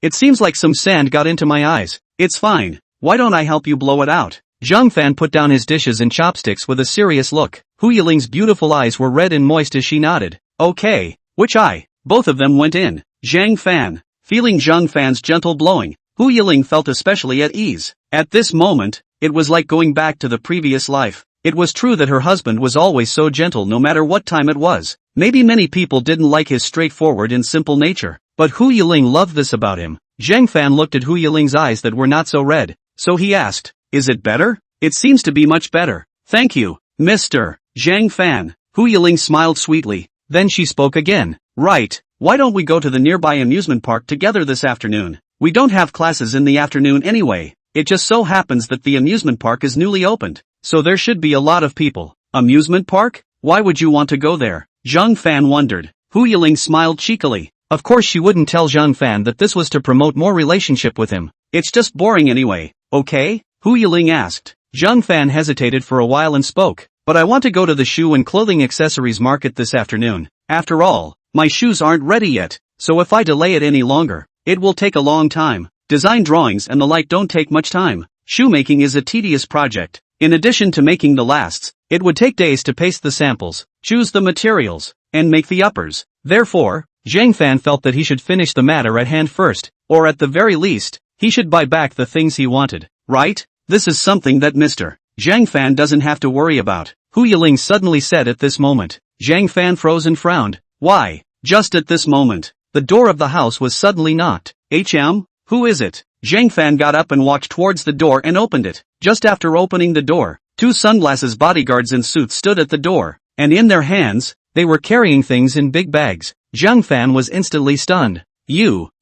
It seems like some sand got into my eyes. It's fine. Why don't I help you blow it out? Zhang Fan put down his dishes and chopsticks with a serious look. Hu Yiling's beautiful eyes were red and moist as she nodded. Okay, which eye? Both of them went in. Zhang Fan. Feeling Zhang Fan's gentle blowing, Hu Yiling felt especially at ease. At this moment, It was like going back to the previous life. It was true that her husband was always so gentle no matter what time it was. Maybe many people didn't like his straightforward and simple nature, but Hu Yiling loved this about him. Zhang Fan looked at Hu Yiling's eyes that were not so red, so he asked, "Is it better?" "It seems to be much better. Thank you, Mr. Zhang Fan." Hu Yiling smiled sweetly, then she spoke again. "Right, why don't we go to the nearby amusement park together this afternoon? We don't have classes in the afternoon anyway. It just so happens that the amusement park is newly opened, so there should be a lot of people." "Amusement park? Why would you want to go there?" Zhang Fan wondered. Hu Yiling smiled cheekily. Of course she wouldn't tell Zhang Fan that this was to promote more relationship with him. "It's just boring anyway, okay?" Hu Yiling asked. Zhang Fan hesitated for a while and spoke. "But I want to go to the shoe and clothing accessories market this afternoon. After all, my shoes aren't ready yet, so if I delay it any longer, it will take a long time. Design drawings and the like don't take much time. Shoemaking is a tedious project. In addition to making the lasts, it would take days to paste the samples, choose the materials, and make the uppers. Therefore, Zhang Fan felt that he should finish the matter at hand first, or at the very least, he should buy back the things he wanted, right? This is something that Mr. Zhang Fan doesn't have to worry about." Hu Yiling suddenly said at this moment. Zhang Fan froze and frowned. Why? Just at this moment, the door of the house was suddenly knocked. Who is it? Zhang Fan got up and walked towards the door and opened it. Just after opening the door, 2 sunglasses bodyguards in suits stood at the door, and in their hands, they were carrying things in big bags. Zhang Fan was instantly stunned.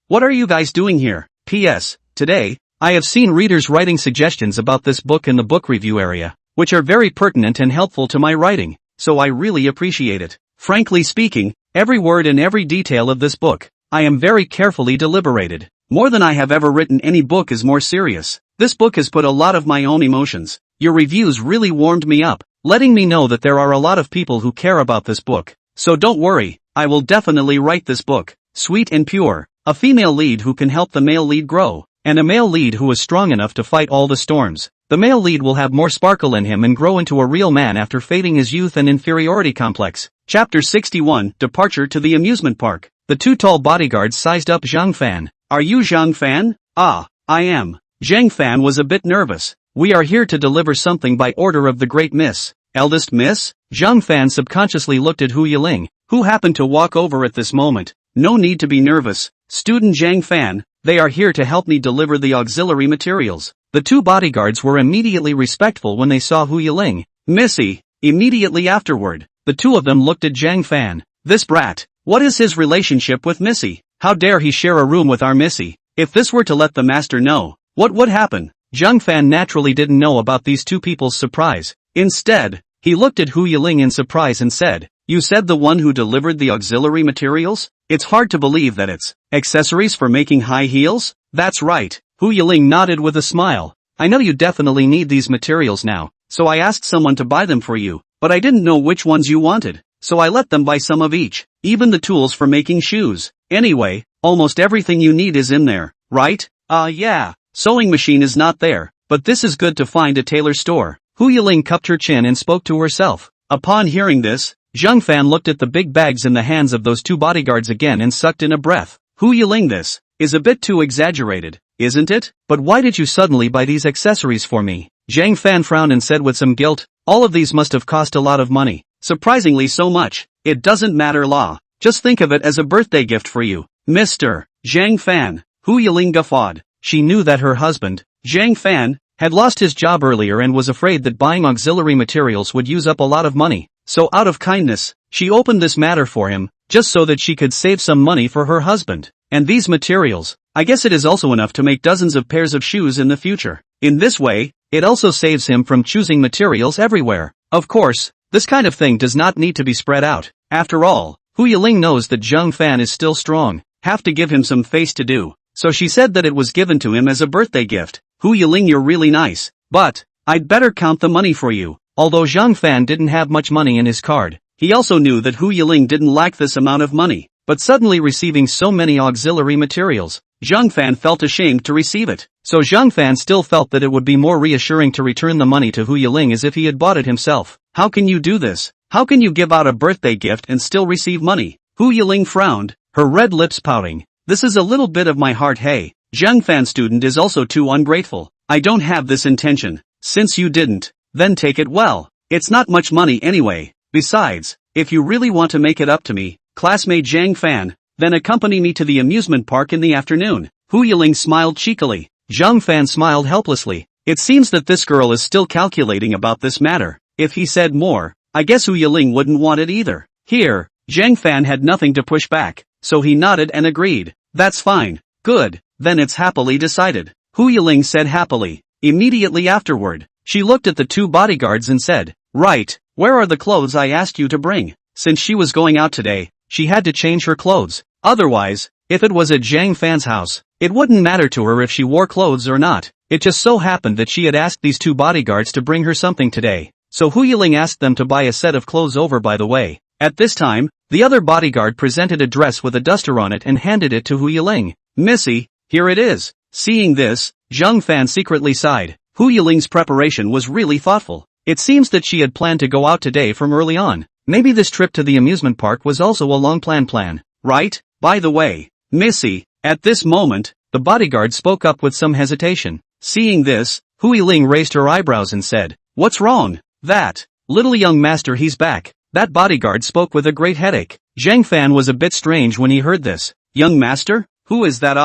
What are you guys doing here? P.S. Today, I have seen readers writing suggestions about this book in the book review area, which are very pertinent and helpful to my writing, so I really appreciate it. Frankly speaking, every word and every detail of this book, I am very carefully deliberated. More than I have ever written any book is more serious. This book has put a lot of my own emotions. Your reviews really warmed me up, letting me know that there are a lot of people who care about this book. So don't worry, I will definitely write this book. Sweet and pure, a female lead who can help the male lead grow, and a male lead who is strong enough to fight all the storms. The male lead will have more sparkle in him and grow into a real man after fading his youth and inferiority complex. Chapter 61, Departure to the Amusement Park. The 2 tall bodyguards sized up Zhang Fan. "Are you Zhang Fan?" "Ah, I am." Zhang Fan was a bit nervous. "We are here to deliver something by order of the great Miss." "Eldest Miss?" Zhang Fan subconsciously looked at Hu Yiling, who happened to walk over at this moment. "No need to be nervous, student Zhang Fan, they are here to help me deliver the auxiliary materials." The 2 bodyguards were immediately respectful when they saw Hu Yiling. "Missy." Immediately afterward, the 2 of them looked at Zhang Fan. "This brat, what is his relationship with Missy? How dare he share a room with our Missy? If this were to let the master know, what would happen?" Zhang Fan naturally didn't know about these 2 people's surprise. Instead, he looked at Hu Yiling in surprise and said, "You said the one who delivered the auxiliary materials? It's hard to believe that it's accessories for making high heels?" "That's right." Hu Yiling nodded with a smile. "I know you definitely need these materials now, so I asked someone to buy them for you, but I didn't know which ones you wanted, so I let them buy some of each, even the tools for making shoes. Anyway, almost everything you need is in there, right?" Yeah. Sewing machine is not there, but this is good to find a tailor store." Hu Yiling cupped her chin and spoke to herself. Upon hearing this, Zhang Fan looked at the big bags in the hands of those 2 bodyguards again and sucked in a breath. "Hu Yiling, this is a bit too exaggerated, isn't it? But why did you suddenly buy these accessories for me?" Zhang Fan frowned and said with some guilt, "All of these must have cost a lot of money. Surprisingly so much. It doesn't matter, La. Just think of it as a birthday gift for you, Mr. Zhang Fan." Hu Yiling guffawed. She knew that her husband, Zhang Fan, had lost his job earlier and was afraid that buying auxiliary materials would use up a lot of money. So out of kindness, she opened this matter for him, just so that she could save some money for her husband. And these materials, I guess it is also enough to make dozens of pairs of shoes in the future. In this way, it also saves him from choosing materials everywhere. Of course, this kind of thing does not need to be spread out. After all, Hu Yiling knows that Zhang Fan is still strong. Have to give him some face to do. So she said that it was given to him as a birthday gift. "Hu Yiling, you're really nice, but I'd better count the money for you." Although Zhang Fan didn't have much money in his card, he also knew that Hu Yiling didn't lack this amount of money. But suddenly receiving so many auxiliary materials, Zhang Fan felt ashamed to receive it. So Zhang Fan still felt that it would be more reassuring to return the money to Hu Yiling as if he had bought it himself. "How can you do this? How can you give out a birthday gift and still receive money?" Hu Yiling frowned, her red lips pouting. "This is a little bit of my heart, hey. Zhang Fan student is also too ungrateful. I don't have this intention. since you didn't, then take it well. It's not much money anyway. Besides, if you really want to make it up to me, classmate Zhang Fan, then accompany me to the amusement park in the afternoon. Hu Yiling smiled cheekily. Zhang Fan smiled helplessly. It seems that this girl is still calculating about this matter. If he said more, I guess Hu Yiling wouldn't want it either. Here, Zhang Fan had nothing to push back, so he nodded and agreed. That's fine. Good, then it's happily decided. Hu Yiling said happily. Immediately afterward, she looked at the two bodyguards and said, right, where are the clothes I asked you to bring? Since she was going out today, she had to change her clothes. Otherwise, if it was at Zhang Fan's house, it wouldn't matter to her if she wore clothes or not. It just so happened that she had asked these two bodyguards to bring her something today. So Hu Yiling asked them to buy a set of clothes over by the way. At this time, the other bodyguard presented a dress with a duster on it and handed it to Hu Yiling. Missy, here it is. Seeing this, Zhang Fan secretly sighed. Hu Yiling's preparation was really thoughtful. It seems that she had planned to go out today from early on. Maybe this trip to the amusement park was also a long-planned plan, right? By the way, Missy, at this moment, the bodyguard spoke up with some hesitation. Seeing this, Hu Yiling raised her eyebrows and said, what's wrong? That little young master, he's back. That bodyguard spoke with a great headache. Zhang Fan was a bit strange when he heard this. Young master? Who is that?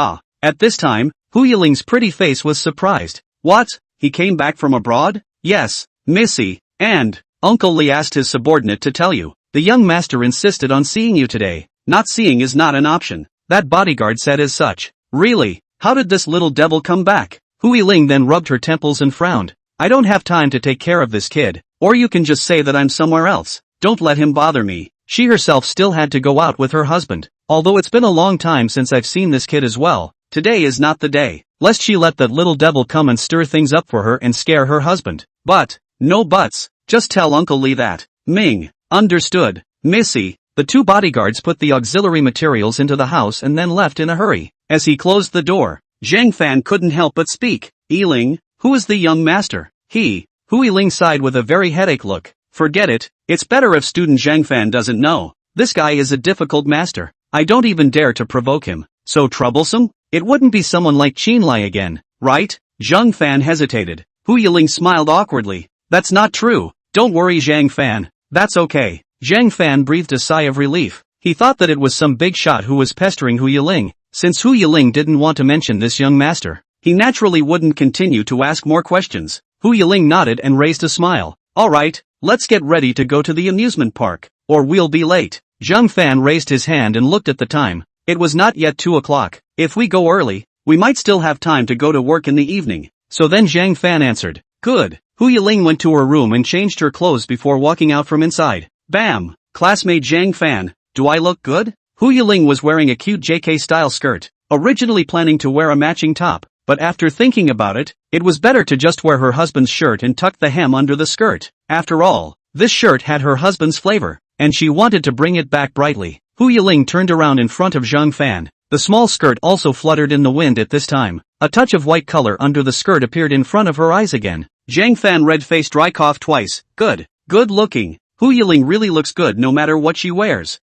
At this time, Hu Yiling's pretty face was surprised. What? He came back from abroad? Yes, Missy, and Uncle Lee asked his subordinate to tell you. The young master insisted on seeing you today. Not seeing is not an option. That bodyguard said as such. Really? How did this little devil come back? Hu Yiling then rubbed her temples and frowned. I don't have time to take care of this kid, or you can just say that I'm somewhere else. Don't let him bother me. She herself still had to go out with her husband. Although it's been a long time since I've seen this kid as well, today is not the day, lest she let that little devil come and stir things up for her and scare her husband. But, no buts, just tell Uncle Lee that. Ming, understood. Missy, the two bodyguards put the auxiliary materials into the house and then left in a hurry. As he closed the door, Zhang Fan couldn't help but speak. Yiling, who is the young master? Hu Yiling sighed with a very headache look. Forget it, it's better if student Zhang Fan doesn't know. This guy is a difficult master. I don't even dare to provoke him. So troublesome? It wouldn't be someone like Qin Lai again, right? Zhang Fan hesitated. Hu Yiling smiled awkwardly. That's not true. Don't worry Zhang Fan. That's okay. Zhang Fan breathed a sigh of relief. He thought that it was some big shot who was pestering Hu Yiling. Since Hu Yiling didn't want to mention this young master, he naturally wouldn't continue to ask more questions. Hu Yiling nodded and raised a smile. Alright, let's get ready to go to the amusement park, or we'll be late. Zhang Fan raised his hand and looked at the time. It was not yet 2 o'clock. If we go early, we might still have time to go to work in the evening. So then Zhang Fan answered. Good. Hu Yiling went to her room and changed her clothes before walking out from inside. Bam! Classmate Zhang Fan, do I look good? Hu Yiling was wearing a cute JK-style skirt, originally planning to wear a matching top, but after thinking about it, it was better to just wear her husband's shirt and tuck the hem under the skirt. After all, this shirt had her husband's flavor, and she wanted to bring it back brightly. Hu Yiling turned around in front of Zhang Fan. The small skirt also fluttered in the wind at this time. A touch of white color under the skirt appeared in front of her eyes again. Zhang Fan red-faced dry coughed twice. Good. Good looking. Hu Yiling really looks good no matter what she wears.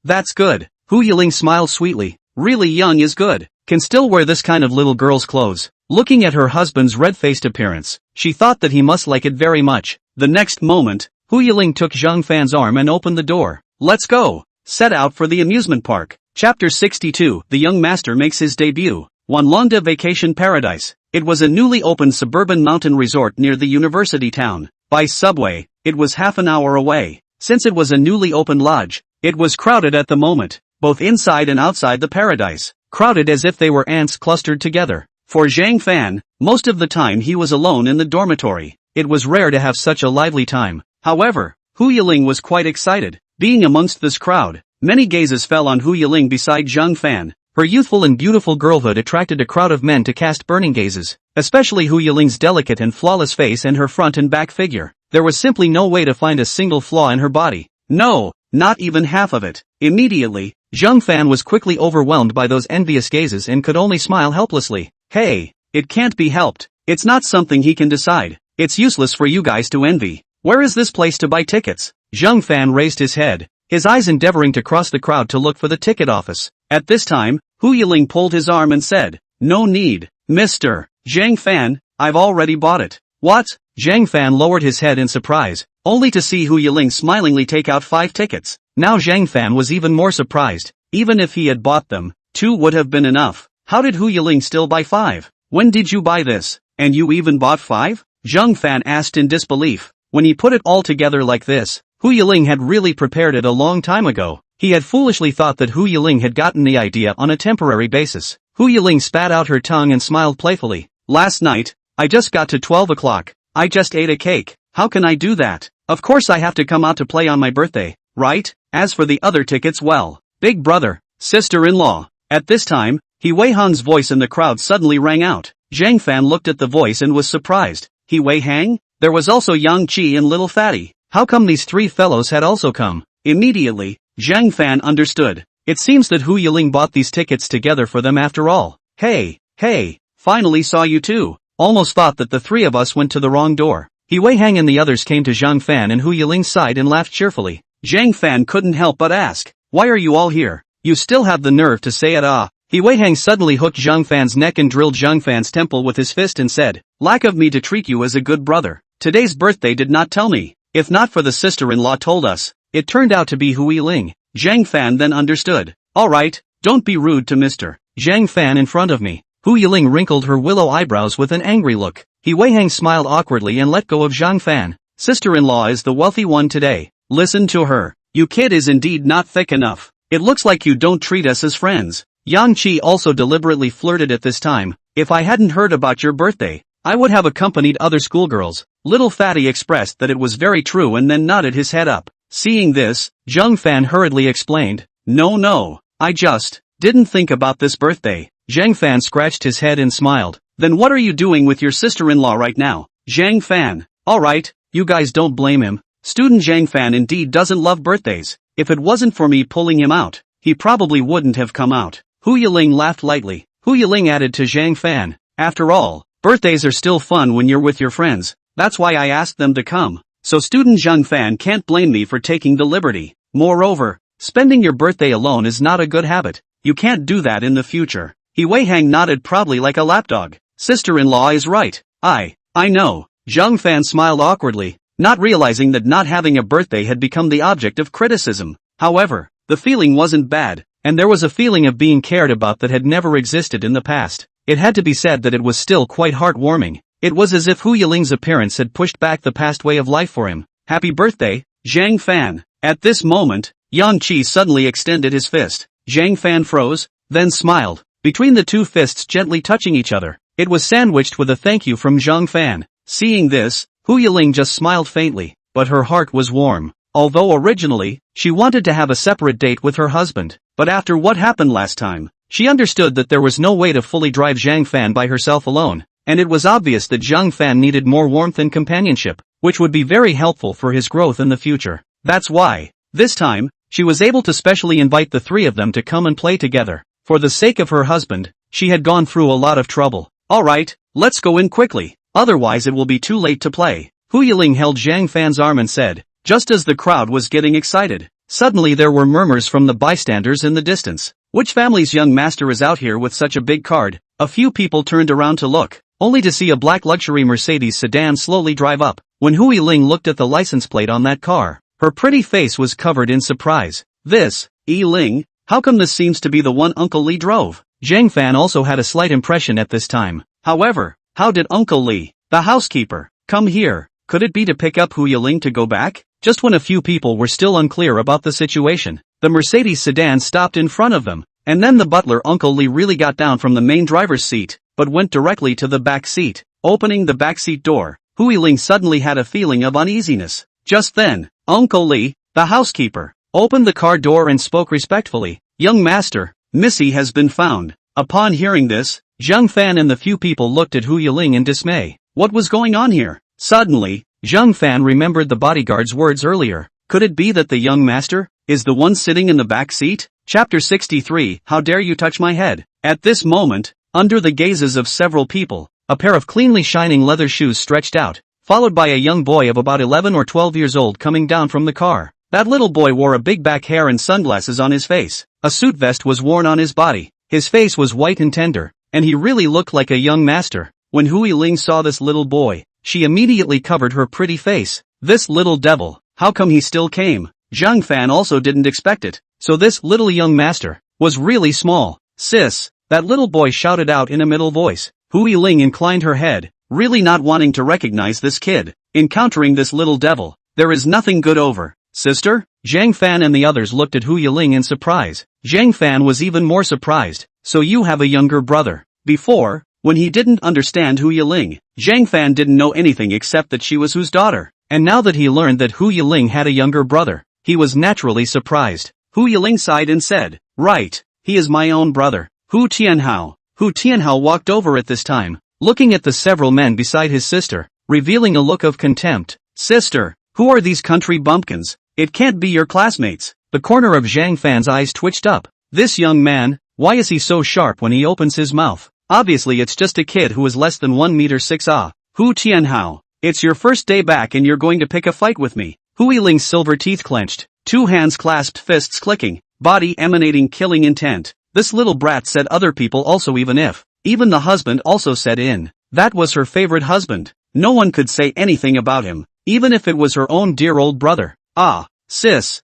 That's good. Hu Yiling smiled sweetly. Really young is good. Can still wear this kind of little girl's clothes. Looking at her husband's red-faced appearance, she thought that he must like it very much. The next moment, Hu Yiling took Zhang Fan's arm and opened the door. Let's go. Set out for the amusement park. Chapter 62. The young master makes his debut. Wanlongda Vacation Paradise. It was a newly opened suburban mountain resort near the university town. By subway, it was half an hour away. Since it was a newly opened lodge, it was crowded at the moment, both inside and outside the paradise. Crowded as if they were ants clustered together. For Zhang Fan, most of the time he was alone in the dormitory. It was rare to have such a lively time. However, Hu Yiling was quite excited. Being amongst this crowd, many gazes fell on Hu Yiling beside Zhang Fan. Her youthful and beautiful girlhood attracted a crowd of men to cast burning gazes, especially Hu Yiling's delicate and flawless face and her front and back figure. There was simply no way to find a single flaw in her body. No, not even half of it. Immediately, Zhang Fan was quickly overwhelmed by those envious gazes and could only smile helplessly. Hey, it can't be helped. It's not something he can decide. It's useless for you guys to envy. Where is this place to buy tickets? Zhang Fan raised his head, his eyes endeavoring to cross the crowd to look for the ticket office. At this time, Hu Yiling pulled his arm and said, No need, Mr. Zhang Fan, I've already bought it. What? Zhang Fan lowered his head in surprise, only to see Hu Yiling smilingly take out 5 tickets. Now Zhang Fan was even more surprised. Even if he had bought them, 2 would have been enough. How did Hu Yiling still buy 5? When did you buy this? And you even bought 5? Zhang Fan asked in disbelief. When he put it all together like this, Hu Yiling had really prepared it a long time ago. He had foolishly thought that Hu Yiling had gotten the idea on a temporary basis. Hu Yiling spat out her tongue and smiled playfully. Last night, I just got to 12 o'clock. I just ate a cake. How can I do that? Of course I have to come out to play on my birthday, right? As for the other tickets, well, big brother, sister-in-law. At this time, He Wei-hang's voice in the crowd suddenly rang out. Zhang Fan looked at the voice and was surprised. He Wei-hang? There was also Yang Qi and Little Fatty. How come these 3 fellows had also come? Immediately, Zhang Fan understood. It seems that Hu Yiling bought these tickets together for them after all. Hey, finally saw you too. Almost thought that the 3 of us went to the wrong door. He Wei-hang and the others came to Zhang Fan and Hu Yiling's side and laughed cheerfully. Zhang Fan couldn't help but ask, why are you all here? You still have the nerve to say it ah. He Wei-hang suddenly hooked Zhang Fan's neck and drilled Zhang Fan's temple with his fist and said, lack of me to treat you as a good brother. Today's birthday did not tell me. If not for the sister-in-law told us. It turned out to be Hu Yiling. Zhang Fan then understood. Alright, don't be rude to Mr. Zhang Fan in front of me. Hu Yiling wrinkled her willow eyebrows with an angry look. He Wei-hang smiled awkwardly and let go of Zhang Fan. Sister-in-law is the wealthy one today. Listen to her. You kid is indeed not thick enough. It looks like you don't treat us as friends. Yang Qi also deliberately flirted at this time. If I hadn't heard about your birthday, I would have accompanied other schoolgirls. Little Fatty expressed that it was very true and then nodded his head up. Seeing this, Zhang Fan hurriedly explained, no, I just didn't think about this birthday. Zhang Fan scratched his head and smiled. Then what are you doing with your sister-in-law right now? Zhang Fan. Alright, you guys don't blame him. Student Zhang Fan indeed doesn't love birthdays. If it wasn't for me pulling him out, he probably wouldn't have come out. Hu Yiling laughed lightly. Hu Yiling added to Zhang Fan. After all, birthdays are still fun when you're with your friends. That's why I asked them to come. So student Zhang Fan can't blame me for taking the liberty. Moreover, spending your birthday alone is not a good habit. You can't do that in the future. He Wei-hang nodded proudly like a lapdog. Sister-in-law is right. I know. Zhang Fan smiled awkwardly, not realizing that not having a birthday had become the object of criticism. However, the feeling wasn't bad, and there was a feeling of being cared about that had never existed in the past. It had to be said that it was still quite heartwarming. It was as if Hu Yiling's appearance had pushed back the past way of life for him. Happy birthday, Zhang Fan. At this moment, Yang Qi suddenly extended his fist. Zhang Fan froze, then smiled, between the 2 fists gently touching each other. It was sandwiched with a thank you from Zhang Fan. Seeing this, Hu Yiling just smiled faintly, but her heart was warm. Although originally, she wanted to have a separate date with her husband, but after what happened last time, she understood that there was no way to fully drive Zhang Fan by herself alone, and it was obvious that Zhang Fan needed more warmth and companionship, which would be very helpful for his growth in the future. That's why, this time, she was able to specially invite the 3 of them to come and play together. For the sake of her husband, she had gone through a lot of trouble. Alright, let's go in quickly, otherwise it will be too late to play. Hu Yiling held Zhang Fan's arm and said, just as the crowd was getting excited. Suddenly there were murmurs from the bystanders in the distance. Which family's young master is out here with such a big card? A few people turned around to look, only to see a black luxury Mercedes sedan slowly drive up. When Hu Yiling looked at the license plate on that car, her pretty face was covered in surprise. This, Yiling, how come this seems to be the one Uncle Li drove? Zhang Fan also had a slight impression at this time. However, how did Uncle Li, the housekeeper, come here? Could it be to pick up Hu Yiling to go back? Just when a few people were still unclear about the situation, the Mercedes sedan stopped in front of them, and then the butler Uncle Li really got down from the main driver's seat, but went directly to the back seat. Opening the backseat door, Hu Yiling suddenly had a feeling of uneasiness. Just then, Uncle Li, the housekeeper, opened the car door and spoke respectfully. Young master, Missy has been found. Upon hearing this, Zhang Fan and the few people looked at Hu Yiling in dismay. What was going on here? Suddenly, Zhang Fan remembered the bodyguard's words earlier. Could it be that the young master is the one sitting in the back seat? Chapter 63, How dare you touch my head? At this moment, under the gazes of several people, a pair of cleanly shining leather shoes stretched out, followed by a young boy of about 11 or 12 years old coming down from the car. That little boy wore a big back hair and sunglasses on his face. A suit vest was worn on his body. His face was white and tender, and he really looked like a young master. When Hu Yiling saw this little boy, she immediately covered her pretty face. This little devil, how come he still came? Zhang Fan also didn't expect it. So this little young master was really small. Sis, that little boy shouted out in a middle voice. Hu Yiling inclined her head, really not wanting to recognize this kid. Encountering this little devil, there is nothing good over. Sister? Zhang Fan and the others looked at Hu Yiling in surprise. Zhang Fan was even more surprised. So you have a younger brother. Before, when he didn't understand Hu Yiling, Zhang Fan didn't know anything except that she was Hu's daughter. And now that he learned that Hu Yiling had a younger brother, he was naturally surprised. Hu Yiling sighed and said, right, he is my own brother. Hu Tianhao. Hu Tianhao walked over at this time, looking at the several men beside his sister, revealing a look of contempt. Sister, who are these country bumpkins? It can't be your classmates. The corner of Zhang Fan's eyes twitched up. This young man, why is he so sharp when he opens his mouth? Obviously it's just a kid who is less than 1 meter 6. Hu Tianhao, it's your first day back and you're going to pick a fight with me. Hu Yiling's silver teeth clenched, 2 hands clasped, fists clicking, body emanating killing intent. This little brat said other people also, even the husband also said in. That was her favorite husband. No one could say anything about him, even if it was her own dear old brother. Ah, sis,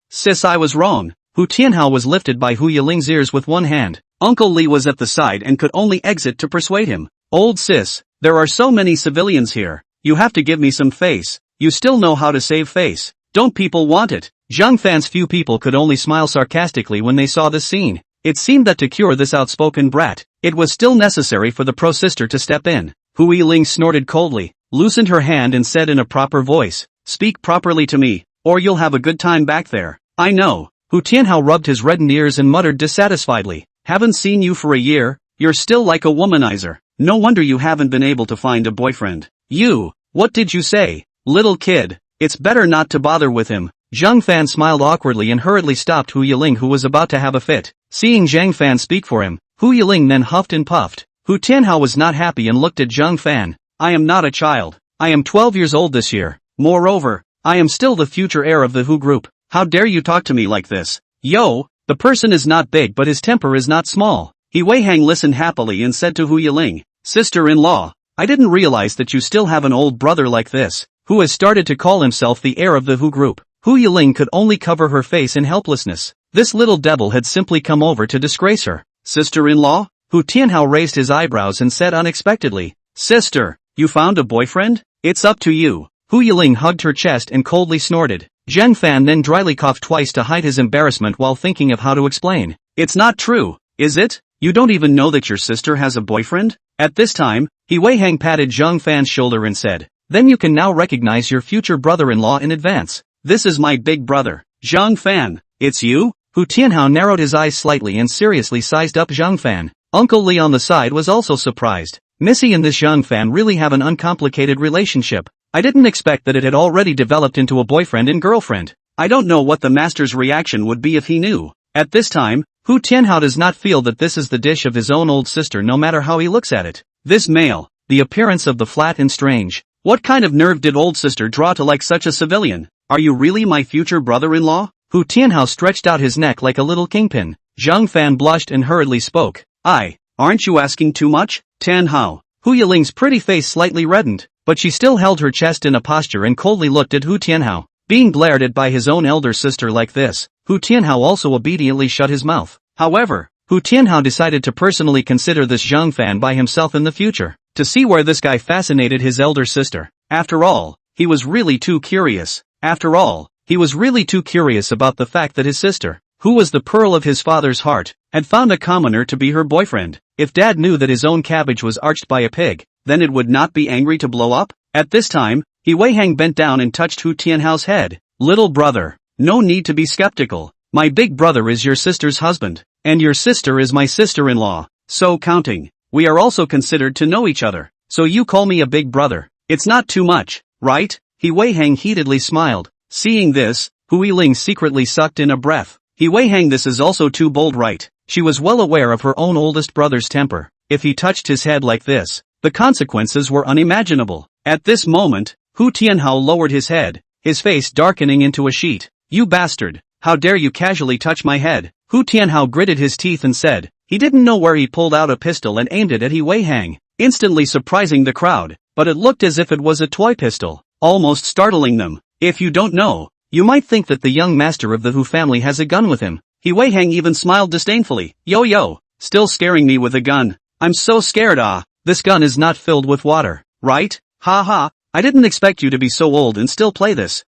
I was wrong. Hu Tianhao was lifted by Hu Yiling's ears with one hand. Uncle Li was at the side and could only exit to persuade him. Old sis, there are so many civilians here. You have to give me some face. You still know how to save face. Don't people want it? Zhang Fan's few people could only smile sarcastically when they saw this scene. It seemed that to cure this outspoken brat, it was still necessary for the pro-sister to step in. Hu Yiling snorted coldly, loosened her hand and said in a proper voice, speak properly to me, or you'll have a good time back there. I know. Hu Tianhao rubbed his reddened ears and muttered dissatisfiedly, haven't seen you for a year, you're still like a womanizer. No wonder you haven't been able to find a boyfriend. You, what did you say? Little kid, it's better not to bother with him. Zhang Fan smiled awkwardly and hurriedly stopped Hu Yiling, who was about to have a fit. Seeing Zhang Fan speak for him, Hu Yiling then huffed and puffed. Hu Tianhao was not happy and looked at Zhang Fan. I am not a child. I am 12 years old this year. Moreover, I am still the future heir of the Hu group. How dare you talk to me like this? Yo, the person is not big but his temper is not small. He Wei Hang listened happily and said to Hu Yiling, sister-in-law, I didn't realize that you still have an old brother like this, who has started to call himself the heir of the Hu group. Hu Yiling could only cover her face in helplessness. This little devil had simply come over to disgrace her. Sister-in-law? Hu Tianhao raised his eyebrows and said unexpectedly, sister, you found a boyfriend? It's up to you. Hu Yiling hugged her chest and coldly snorted. Zhang Fan then dryly coughed twice to hide his embarrassment while thinking of how to explain. It's not true, is it? You don't even know that your sister has a boyfriend? At this time, He Wei Hang patted Zhang Fan's shoulder and said, then you can now recognize your future brother-in-law in advance. This is my big brother, Zhang Fan. It's you? Hu Tianhao narrowed his eyes slightly and seriously sized up Zhang Fan. Uncle Li on the side was also surprised. Missy and this Zhang Fan really have an uncomplicated relationship. I didn't expect that it had already developed into a boyfriend and girlfriend. I don't know what the master's reaction would be if he knew. At this time, Hu Tianhao does not feel that this is the dish of his own old sister no matter how he looks at it. This male, the appearance of the flat and strange. What kind of nerve did old sister draw to like such a civilian? Are you really my future brother-in-law? Hu Tianhao stretched out his neck like a little kingpin. Zhang Fan blushed and hurriedly spoke. Aren't you asking too much? Tianhao. Hu Yiling's pretty face slightly reddened, but she still held her chest in a posture and coldly looked at Hu Tianhao. Being glared at by his own elder sister like this, Hu Tianhao also obediently shut his mouth. However, Hu Tianhao decided to personally consider this Zhang Fan by himself in the future, to see where this guy fascinated his elder sister. After all, he was really too curious. About the fact that his sister, who was the pearl of his father's heart, had found a commoner to be her boyfriend. If dad knew that his own cabbage was arched by a pig, then it would not be angry to blow up? At this time, He Wei Hang bent down and touched Hu Tianhao's head. Little brother, no need to be skeptical. My big brother is your sister's husband, and your sister is my sister-in-law. So counting, we are also considered to know each other. So you call me a big brother. It's not too much, right? He Wei Hang heatedly smiled. Seeing this, Hu Yiling secretly sucked in a breath. He Wei Hang, this is also too bold, right? She was well aware of her own oldest brother's temper. If he touched his head like this, the consequences were unimaginable. At this moment, Hu Tianhao lowered his head, his face darkening into a sheet. You bastard, how dare you casually touch my head? Hu Tianhao gritted his teeth and said, he didn't know where he pulled out a pistol and aimed it at He Wei Hang. instantly surprising the crowd, but it looked as if it was a toy pistol, almost startling them. If you don't know, you might think that the young master of the Hu family has a gun with him. He Wei Hang even smiled disdainfully. Yo, still scaring me with a gun. I'm so scared. This gun is not filled with water, right? Ha ha, I didn't expect you to be so old and still play this.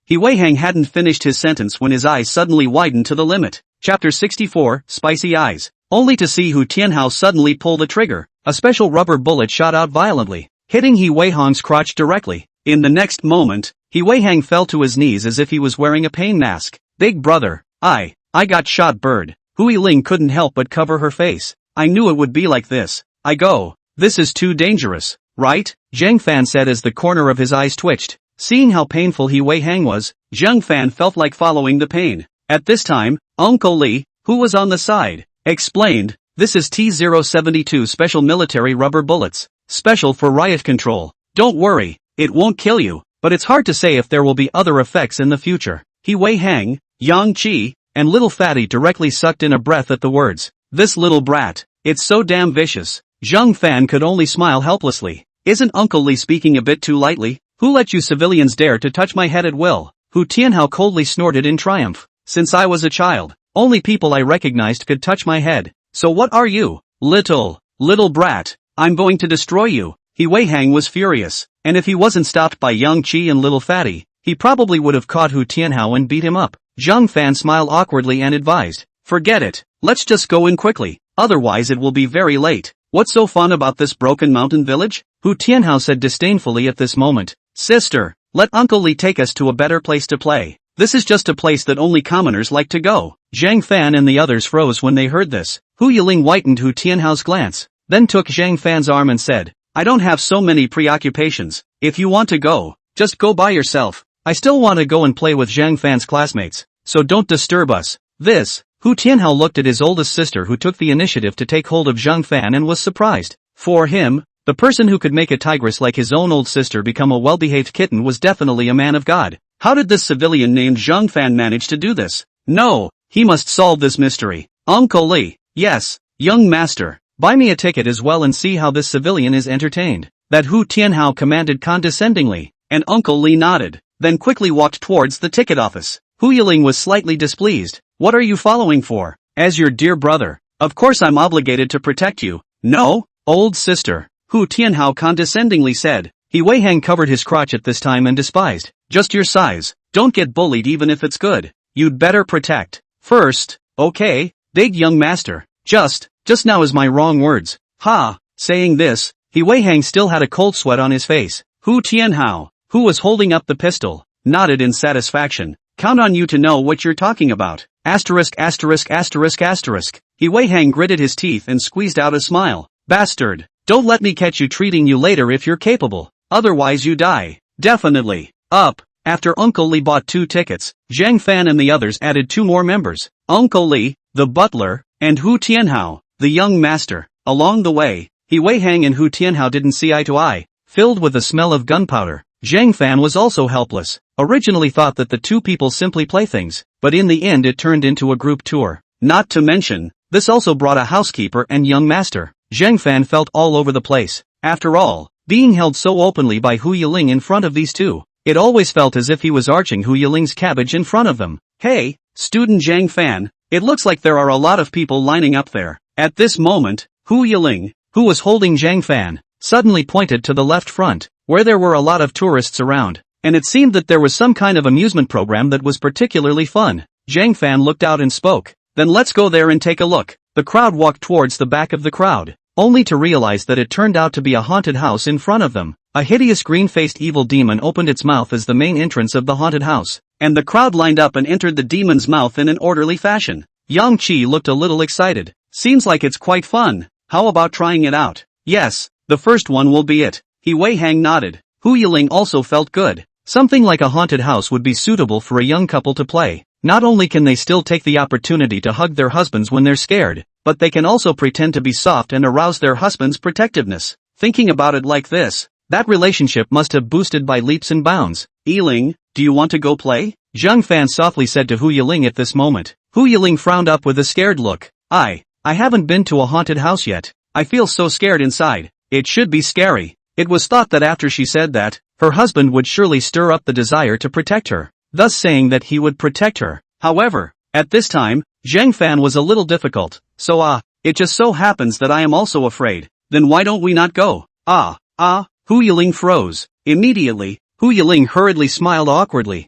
He Wei Hang hadn't finished his sentence when his eyes suddenly widened to the limit. Chapter 64, Spicy Eyes. Only to see Hu Tianhao suddenly pull the trigger. A special rubber bullet shot out violently, hitting He Wei Hang's crotch directly. In the next moment, He Wei Hang fell to his knees as if he was wearing a pain mask. Big brother, I got shot, bird. Hu Yiling couldn't help but cover her face. I knew it would be like this. This is too dangerous, right? Zhang Fan said as the corner of his eyes twitched. Seeing how painful He Wei Hang was, Zhang Fan felt like following the pain. At this time, Uncle Li, who was on the side, explained, "This is T-072 special military rubber bullets, special for riot control. Don't worry, it won't kill you, but it's hard to say if there will be other effects in the future." He Wei Hang, Yang Qi, and Little Fatty directly sucked in a breath at the words. This little brat, it's so damn vicious. Zhang Fan could only smile helplessly. Isn't Uncle Li speaking a bit too lightly? Who let you civilians dare to touch my head at will? Hu Tianhao coldly snorted in triumph. Since I was a child, only people I recognized could touch my head. So what are you? Little brat. I'm going to destroy you. He Wei Hang was furious, and if he wasn't stopped by Yang Qi and Little Fatty, he probably would have caught Hu Tianhao and beat him up. Zhang Fan smiled awkwardly and advised, "Forget it, let's just go in quickly, otherwise it will be very late." What's so fun about this broken mountain village? Hu Tianhao said disdainfully at this moment. Sister, let Uncle Li take us to a better place to play. This is just a place that only commoners like to go. Zhang Fan and the others froze when they heard this. Hu Yiling whitened Hu Tianhao's glance, then took Zhang Fan's arm and said, "I don't have so many preoccupations. If you want to go, just go by yourself. I still want to go and play with Zhang Fan's classmates, so don't disturb us." Hu Tianhao looked at his oldest sister who took the initiative to take hold of Zhang Fan and was surprised. For him, the person who could make a tigress like his own old sister become a well-behaved kitten was definitely a man of God. How did this civilian named Zhang Fan manage to do this? No, he must solve this mystery. Uncle Li, yes, young master, buy me a ticket as well and see how this civilian is entertained. That Hu Tianhao commanded condescendingly, and Uncle Li nodded, then quickly walked towards the ticket office. Hu Yiling was slightly displeased. What are you following for? As your dear brother, of course I'm obligated to protect you. No, old sister, Hu Tianhao condescendingly said. He Wei Hang covered his crotch at this time and despised. Just your size, don't get bullied even if it's good. You'd better protect. First, okay, big young master. Just now is my wrong words. Ha, saying this, He Wei Hang still had a cold sweat on his face. Hu Tianhao, who was holding up the pistol, nodded in satisfaction. Count on you to know what you're talking about. Asterisk. He Wei Hang gritted his teeth and squeezed out a smile. Bastard, don't let me catch you treating you later if you're capable. Otherwise you die. Definitely. Up. After Uncle Li bought 2 tickets, Zhang Fan and the others added 2 more members. Uncle Li, the butler, and Hu Tianhao, the young master. Along the way, He Wei Hang and Hu Tianhao didn't see eye to eye, filled with the smell of gunpowder. Zhang Fan was also helpless. Originally thought that the 2 people simply play things, but in the end it turned into a group tour. Not to mention, this also brought a housekeeper and young master. Zhang Fan felt all over the place. After all, being held so openly by Hu Yiling in front of these 2, it always felt as if he was arching Hu Yiling's cabbage in front of them. Hey, student Zhang Fan, it looks like there are a lot of people lining up there. At this moment, Hu Yiling, who was holding Zhang Fan, suddenly pointed to the left front, where there were a lot of tourists around, and it seemed that there was some kind of amusement program that was particularly fun. Zhang Fan looked out and spoke. Then let's go there and take a look. The crowd walked towards the back of the crowd, only to realize that it turned out to be a haunted house in front of them. A hideous green-faced evil demon opened its mouth as the main entrance of the haunted house, and the crowd lined up and entered the demon's mouth in an orderly fashion. Yang Qi looked a little excited. Seems like it's quite fun. How about trying it out? Yes, the first one will be it. He Wei Hang nodded. Hu Yiling also felt good. Something like a haunted house would be suitable for a young couple to play. Not only can they still take the opportunity to hug their husbands when they're scared, but they can also pretend to be soft and arouse their husband's protectiveness. Thinking about it like this, that relationship must have boosted by leaps and bounds. Yiling, do you want to go play? Zhang Fan softly said to Hu Yiling at this moment. Hu Yiling frowned up with a scared look. I haven't been to a haunted house yet. I feel so scared inside. It should be scary. It was thought that after she said that, her husband would surely stir up the desire to protect her, thus saying that he would protect her. However, at this time, Zhang Fan was a little difficult, so it just so happens that I am also afraid. Then why don't we not go? Hu Yiling froze. Immediately, Hu Yiling hurriedly smiled awkwardly.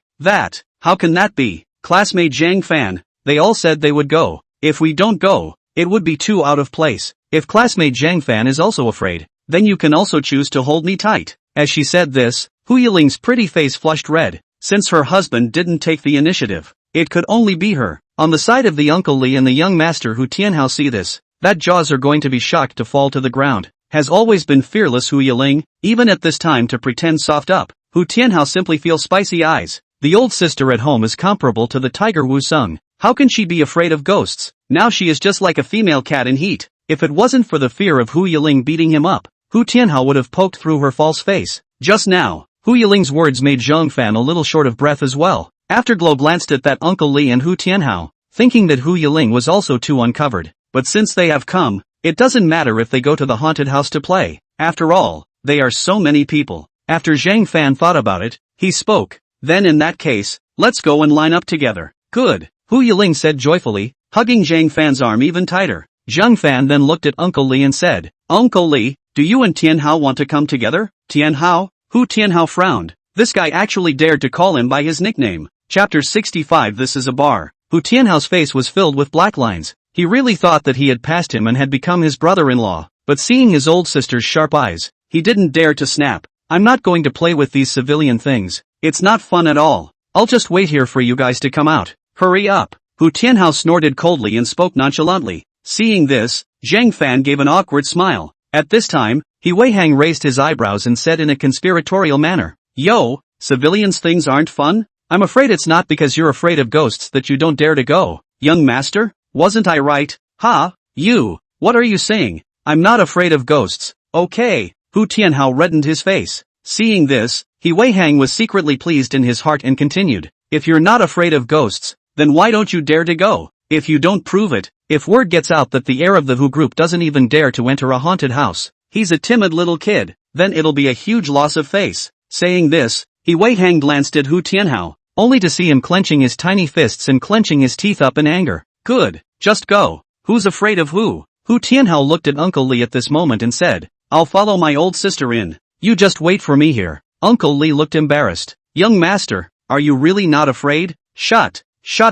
How can that be? Classmate Zhang Fan, they all said they would go. If we don't go, it would be too out of place. If classmate Zhang Fan is also afraid, then you can also choose to hold me tight. As she said this, Hu Yiling's pretty face flushed red. Since her husband didn't take the initiative, it could only be her. On the side of the Uncle Li and the young master Hu Tianhao see this, that jaws are going to be shocked to fall to the ground. Has always been fearless Hu Yiling, even at this time to pretend soft up. Hu Tianhao simply feels spicy eyes. The old sister at home is comparable to the tiger Wu Sung. How can she be afraid of ghosts? Now she is just like a female cat in heat. If it wasn't for the fear of Hu Yiling beating him up, Hu Tianhao would have poked through her false face. Just now, Hu Yiling's words made Zhang Fan a little short of breath as well. Afterglow glanced at that Uncle Li and Hu Tianhao, thinking that Hu Yiling was also too uncovered. But since they have come, it doesn't matter if they go to the haunted house to play. After all, they are so many people. After Zhang Fan thought about it, he spoke. Then in that case, let's go and line up together. Good, Hu Yiling said joyfully, hugging Zhang Fan's arm even tighter. Zhang Fan then looked at Uncle Li and said, Uncle Li, do you and Tianhao want to come together? Tianhao? Hu Tianhao frowned. This guy actually dared to call him by his nickname. Chapter 65 This is a bar. Hu Tianhao's face was filled with black lines. He really thought that he had passed him and had become his brother-in-law, but seeing his old sister's sharp eyes, he didn't dare to snap. I'm not going to play with these civilian things. It's not fun at all. I'll just wait here for you guys to come out. Hurry up. Hu Tianhao snorted coldly and spoke nonchalantly. Seeing this, Zhang Fan gave an awkward smile. At this time, He Weihang raised his eyebrows and said in a conspiratorial manner, Yo, civilians things aren't fun? I'm afraid it's not because you're afraid of ghosts that you don't dare to go. Young master, wasn't I right? Ha, you, what are you saying? I'm not afraid of ghosts. Okay, Hu Tianhao reddened his face. Seeing this, He Weihang was secretly pleased in his heart and continued, if you're not afraid of ghosts, then why don't you dare to go? If you don't prove it, if word gets out that the heir of the Hu group doesn't even dare to enter a haunted house, he's a timid little kid, then it'll be a huge loss of face. Saying this, He Weihang glanced at Hu Tianhao, only to see him clenching his tiny fists and clenching his teeth up in anger. Good, just go. Who's afraid of who? Hu Tianhao looked at Uncle Li at this moment and said, I'll follow my old sister in. You just wait for me here. Uncle Li looked embarrassed. Young master, are you really not afraid? Shut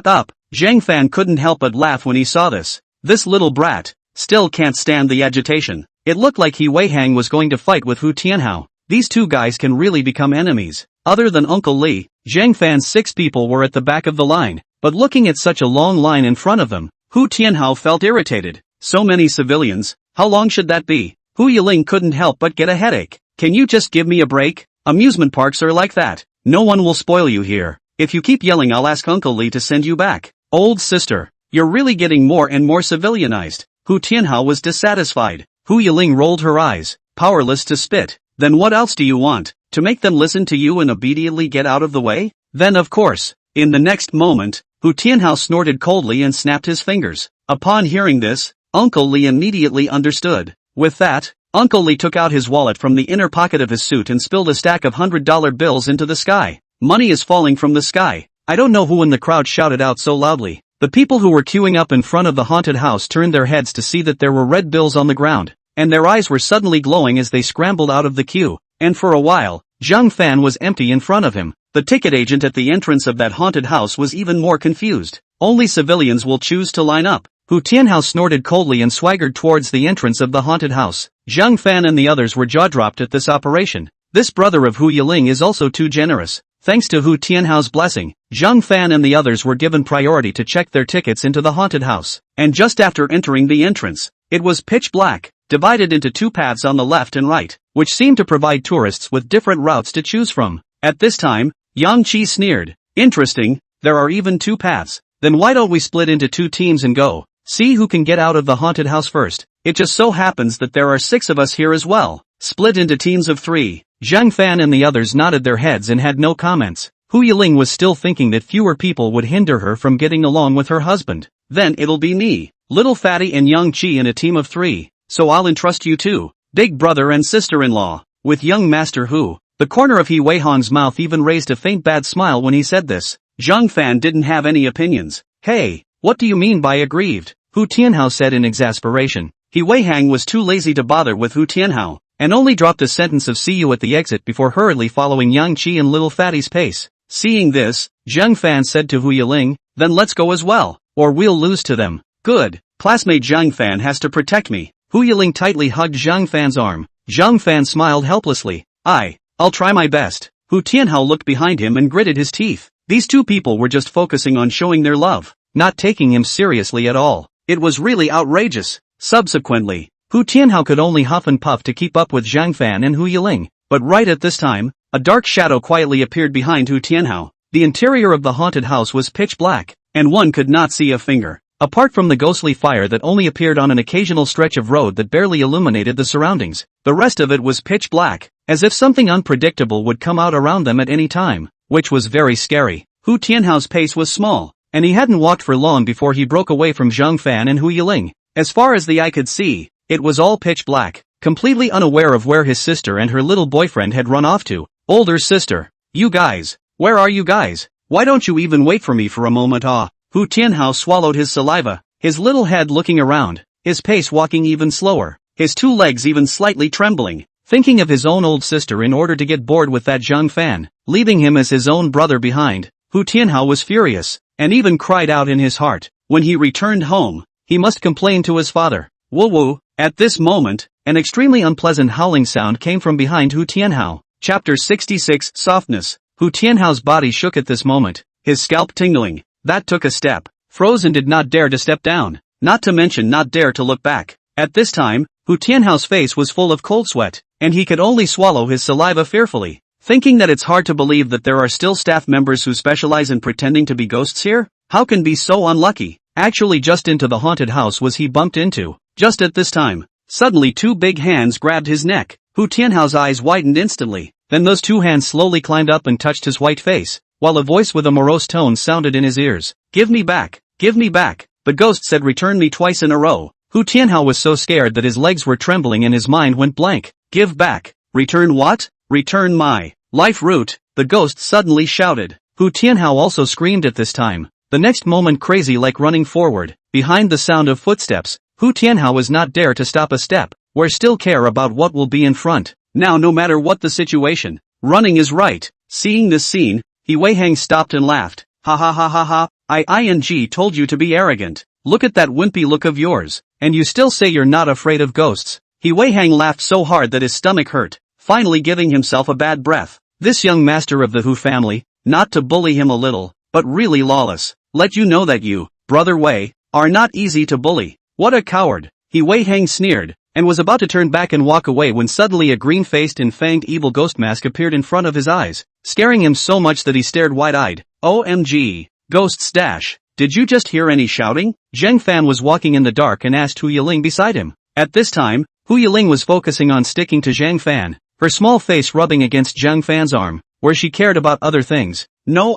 up. Zhang Fan couldn't help but laugh when he saw this. This little brat still can't stand the agitation. It looked like He Weihang was going to fight with Hu Tianhao. These two guys can really become enemies. Other than Uncle Li, Zhang Fan's 6 people were at the back of the line, but looking at such a long line in front of them, Hu Tianhao felt irritated. So many civilians, how long should that be? Hu Yiling couldn't help but get a headache. Can you just give me a break? Amusement parks are like that. No one will spoil you here. If you keep yelling, I'll ask Uncle Li to send you back. Old sister, you're really getting more and more civilianized. Hu Tianhao was dissatisfied. Hu Yiling rolled her eyes, powerless to spit. Then what else do you want? To make them listen to you and obediently get out of the way? Then of course. In the next moment, Hu Tianhao snorted coldly and snapped his fingers. Upon hearing this, Uncle Li immediately understood. With that, Uncle Li took out his wallet from the inner pocket of his suit and spilled a stack of $100 bills into the sky. Money is falling from the sky. I don't know who in the crowd shouted out so loudly. The people who were queuing up in front of the haunted house turned their heads to see that there were red bills on the ground, and their eyes were suddenly glowing as they scrambled out of the queue. And for a while, Zhang Fan was empty in front of him. The ticket agent at the entrance of that haunted house was even more confused. Only civilians will choose to line up. Hu Tianhao snorted coldly and swaggered towards the entrance of the haunted house. Zhang Fan and the others were jaw-dropped at this operation. This brother of Hu Yiling is also too generous. Thanks to Hu Tianhao's blessing, Zhang Fan and the others were given priority to check their tickets into the haunted house. And just after entering the entrance, it was pitch black, divided into 2 paths on the left and right, which seemed to provide tourists with different routes to choose from. At this time, Yang Qi sneered. Interesting, there are even 2 paths. Then why don't we split into 2 teams and go? See who can get out of the haunted house first. It just so happens that there are 6 of us here as well. Split into teams of 3. Zhang Fan and the others nodded their heads and had no comments. Hu Yiling was still thinking that fewer people would hinder her from getting along with her husband. Then it'll be me, Little Fatty and Yang Qi in a team of 3. So I'll entrust you too. Big brother and sister-in-law. With young Master Hu, the corner of He Weihong's mouth even raised a faint bad smile when he said this. Zhang Fan didn't have any opinions. Hey, what do you mean by aggrieved? Hu Tianhao said in exasperation. He Weihong was too lazy to bother with Hu Tianhao, and only dropped a sentence of see you at the exit before hurriedly following Yang Qi and little Fatty's pace. Seeing this, Zhang Fan said to Hu Yiling, then let's go as well, or we'll lose to them. Good, classmate Zhang Fan has to protect me. Hu Yiling tightly hugged Zhang Fan's arm. Zhang Fan smiled helplessly. I'll try my best. Hu Tianhao looked behind him and gritted his teeth. These two people were just focusing on showing their love, not taking him seriously at all. It was really outrageous. Subsequently, Hu Tianhao could only huff and puff to keep up with Zhang Fan and Hu Yiling. But right at this time, a dark shadow quietly appeared behind Hu Tianhao. The interior of the haunted house was pitch black, and one could not see a finger. Apart from the ghostly fire that only appeared on an occasional stretch of road that barely illuminated the surroundings, the rest of it was pitch black, as if something unpredictable would come out around them at any time, which was very scary. Hu Tianhao's pace was small, and he hadn't walked for long before he broke away from Zhang Fan and Hu Yiling. As far as the eye could see, it was all pitch black, completely unaware of where his sister and her little boyfriend had run off to. Older sister, you guys, where are you guys? Why don't you even wait for me for a moment? Hu Tianhao swallowed his saliva, his little head looking around, his pace walking even slower, his two legs even slightly trembling, thinking of his own old sister in order to get bored with that Zhang Fan, leaving him as his own brother behind. Hu Tianhao was furious, and even cried out in his heart. When he returned home, he must complain to his father. Woo woo. At this moment, an extremely unpleasant howling sound came from behind Hu Tianhao. Chapter 66 Softness. Hu Tianhao's body shook at this moment, his scalp tingling. That took a step. Frozen did not dare to step down, not to mention not dare to look back. At this time, Hu Tianhao's face was full of cold sweat, and he could only swallow his saliva fearfully, thinking that it's hard to believe that there are still staff members who specialize in pretending to be ghosts here. How can be so unlucky? Actually, just into the haunted house was he bumped into. Just at this time, suddenly two big hands grabbed his neck. Hu Tianhao's eyes widened instantly, then those two hands slowly climbed up and touched his white face, while a voice with a morose tone sounded in his ears. Give me back, give me back. The ghost said return me twice in a row. Hu Tianhao was so scared that his legs were trembling and his mind went blank. Give back. Return what? Return my life root, the ghost suddenly shouted. Hu Tianhao also screamed at this time, the next moment crazy like running forward. Behind the sound of footsteps, Hu Tianhao was not dare to stop a step, or still care about what will be in front. Now no matter what the situation, running is right. Seeing this scene, He Weihong stopped and laughed. Ha ha ha ha ha, I told you to be arrogant. Look at that wimpy look of yours, and you still say you're not afraid of ghosts. He Weihong laughed so hard that his stomach hurt, finally giving himself a bad breath. This young master of the Hu family, not to bully him a little, but really lawless, let you know that you, brother Wei, are not easy to bully. What a coward. He Weihong sneered, and was about to turn back and walk away when suddenly a green-faced and fanged evil ghost mask appeared in front of his eyes, scaring him so much that he stared wide-eyed. OMG. Ghosts dash. Did you just hear any shouting? Zhang Fan was walking in the dark and asked Hu Yiling beside him. At this time, Hu Yiling was focusing on sticking to Zhang Fan, her small face rubbing against Zhang Fan's arm, where she cared about other things. No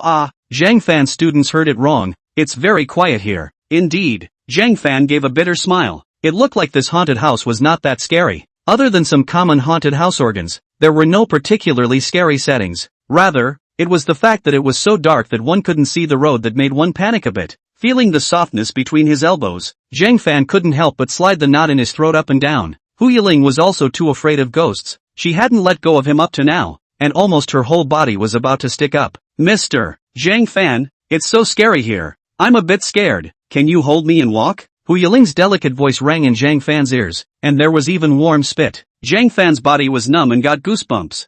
Zhang Fan students heard it wrong, it's very quiet here. Indeed. Zhang Fan gave a bitter smile. It looked like this haunted house was not that scary. Other than some common haunted house organs, there were no particularly scary settings. Rather, it was the fact that it was so dark that one couldn't see the road that made one panic a bit. Feeling the softness between his elbows, Zhang Fan couldn't help but slide the knot in his throat up and down. Hu Yiling was also too afraid of ghosts. She hadn't let go of him up to now, and almost her whole body was about to stick up. Mr. Zhang Fan, it's so scary here. I'm a bit scared. Can you hold me and walk? Hu Yiling's delicate voice rang in Zhang Fan's ears, and there was even warm spit. Zhang Fan's body was numb and got goosebumps.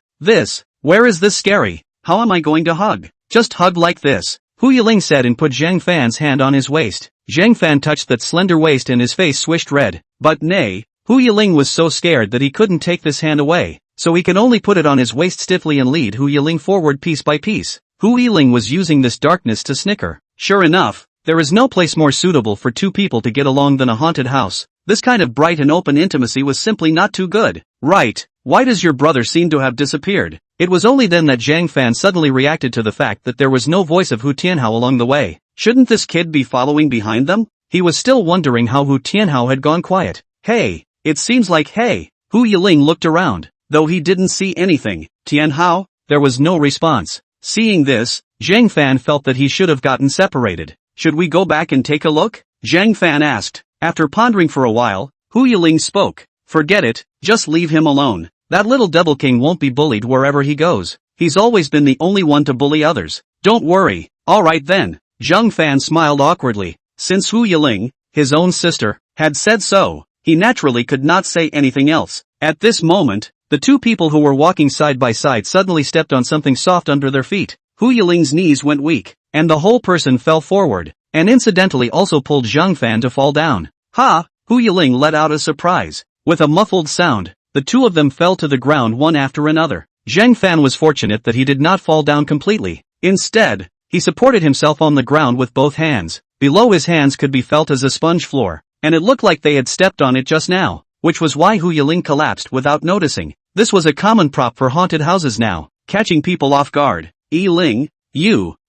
Where is this scary? How am I going to hug? Just hug like this. Hu Yiling said and put Zhang Fan's hand on his waist. Zhang Fan touched that slender waist and his face swished red. But nay, Hu Yiling was so scared that he couldn't take this hand away, so he could only put it on his waist stiffly and lead Hu Yiling forward piece by piece. Hu Yiling was using this darkness to snicker. Sure enough, there is no place more suitable for two people to get along than a haunted house. This kind of bright and open intimacy was simply not too good. Right, why does your brother seem to have disappeared? It was only then that Zhang Fan suddenly reacted to the fact that there was no voice of Hu Tianhao along the way. Shouldn't this kid be following behind them? He was still wondering how Hu Tianhao had gone quiet. Hey, it seems like Hu Yiling looked around, though he didn't see anything. Tian Hao? There was no response. Seeing this, Zhang Fan felt that he should have gotten separated. Should we go back and take a look? Zhang Fan asked. After pondering for a while, Hu Yiling spoke. Forget it, just leave him alone. That little devil king won't be bullied wherever he goes. He's always been the only one to bully others. Don't worry. Alright then. Zhang Fan smiled awkwardly. Since Hu Yiling, his own sister, had said so, he naturally could not say anything else. At this moment, the two people who were walking side by side suddenly stepped on something soft under their feet. Hu Yiling's knees went weak, and the whole person fell forward, and incidentally also pulled Zhang Fan to fall down. Ha! Hu Yiling let out a surprise. With a muffled sound, the two of them fell to the ground one after another. Zhang Fan was fortunate that he did not fall down completely. Instead, he supported himself on the ground with both hands. Below his hands could be felt as a sponge floor, and it looked like they had stepped on it just now, which was why Hu Yiling collapsed without noticing. This was a common prop for haunted houses now, catching people off guard. Yiling,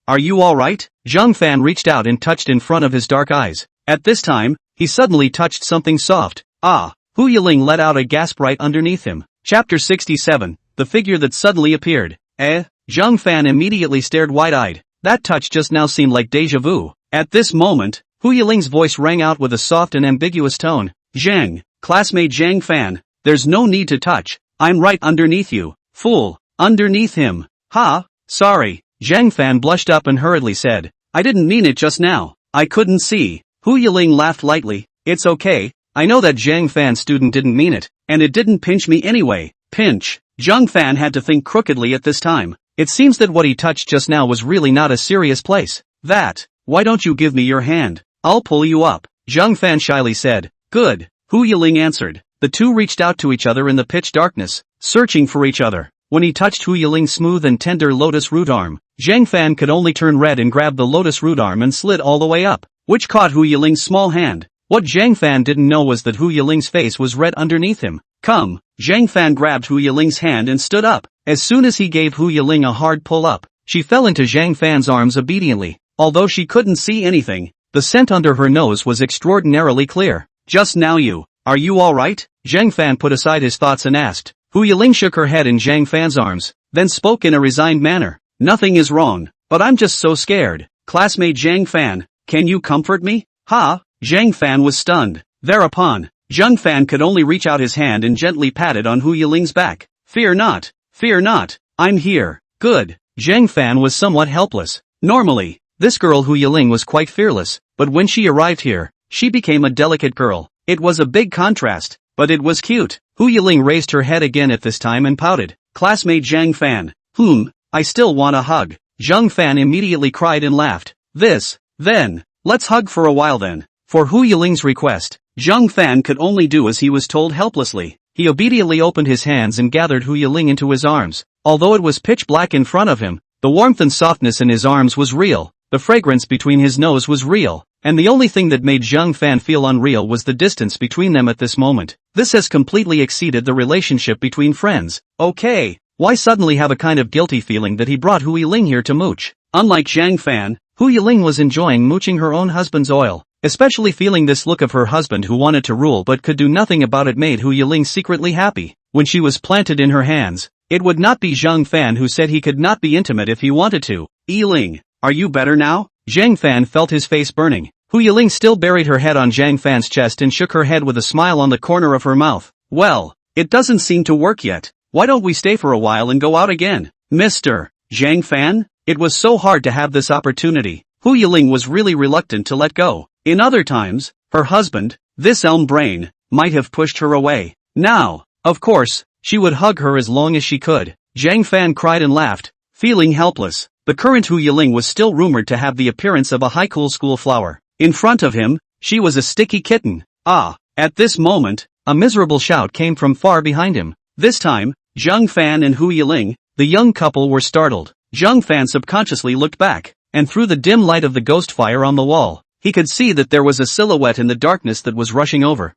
are you alright? Zhang Fan reached out and touched in front of his dark eyes. At this time, he suddenly touched something soft. Ah! Hu Yiling let out a gasp right underneath him. Chapter 67, the figure that suddenly appeared. Zhang Fan immediately stared wide-eyed. That touch just now seemed like déjà vu. At this moment, Hu Yiling's voice rang out with a soft and ambiguous tone. Zhang, classmate Zhang Fan, there's no need to touch. I'm right underneath you, fool. Underneath him. Ha, sorry. Zhang Fan blushed up and hurriedly said. I didn't mean it just now. I couldn't see. Hu Yiling laughed lightly. It's okay. I know that Zhang Fan student didn't mean it, and it didn't pinch me anyway. Pinch. Zhang Fan had to think crookedly at this time. It seems that what he touched just now was really not a serious place. Why don't you give me your hand? I'll pull you up. Zhang Fan shyly said. Good. Hu Yiling answered. The two reached out to each other in the pitch darkness, searching for each other. When he touched Hu Yiling's smooth and tender lotus root arm, Zhang Fan could only turn red and grab the lotus root arm and slid all the way up, which caught Hu Yiling's small hand. What Zhang Fan didn't know was that Hu Yiling's face was red underneath him. Come. Zhang Fan grabbed Hu Yiling's hand and stood up. As soon as he gave Hu Yiling a hard pull up, she fell into Zhang Fan's arms obediently. Although she couldn't see anything, the scent under her nose was extraordinarily clear. Just now are you alright? Zhang Fan put aside his thoughts and asked. Hu Yiling shook her head in Zhang Fan's arms, then spoke in a resigned manner. Nothing is wrong, but I'm just so scared. Classmate Zhang Fan, can you comfort me? Ha! Zhang Fan was stunned. Thereupon, Zhang Fan could only reach out his hand and gently patted on Hu Yiling's back. Fear not, I'm here. Good. Zhang Fan was somewhat helpless. Normally, this girl Hu Yiling was quite fearless, but when she arrived here, she became a delicate girl. It was a big contrast, but it was cute. Hu Yiling raised her head again at this time and pouted. Classmate Zhang Fan, I still want a hug. Zhang Fan immediately cried and laughed. Then, let's hug for a while then. For Hu Yiling's request, Zhang Fan could only do as he was told helplessly. He obediently opened his hands and gathered Hu Yiling into his arms. Although it was pitch black in front of him, the warmth and softness in his arms was real, the fragrance between his nose was real, and the only thing that made Zhang Fan feel unreal was the distance between them at this moment. This has completely exceeded the relationship between friends. Okay, why suddenly have a kind of guilty feeling that he brought Hu Yiling here to mooch? Unlike Zhang Fan, Hu Yiling was enjoying mooching her own husband's oil. Especially feeling this look of her husband who wanted to rule but could do nothing about it made Hu Yiling secretly happy. When she was planted in her hands, it would not be Zhang Fan who said he could not be intimate if he wanted to. Yiling, are you better now? Zhang Fan felt his face burning. Hu Yiling still buried her head on Zhang Fan's chest and shook her head with a smile on the corner of her mouth. Well, it doesn't seem to work yet. Why don't we stay for a while and go out again? Mr. Zhang Fan? It was so hard to have this opportunity. Hu Yiling was really reluctant to let go. In other times, her husband, this elm brain, might have pushed her away. Now, of course, she would hug her as long as she could. Zhang Fan cried and laughed, feeling helpless. The current Hu Yiling was still rumored to have the appearance of a high school flower. In front of him, she was a sticky kitten. Ah! At this moment, a miserable shout came from far behind him. This time, Zhang Fan and Hu Yiling, the young couple, were startled. Zhang Fan subconsciously looked back, and through the dim light of the ghost fire on the wall, he could see that there was a silhouette in the darkness that was rushing over.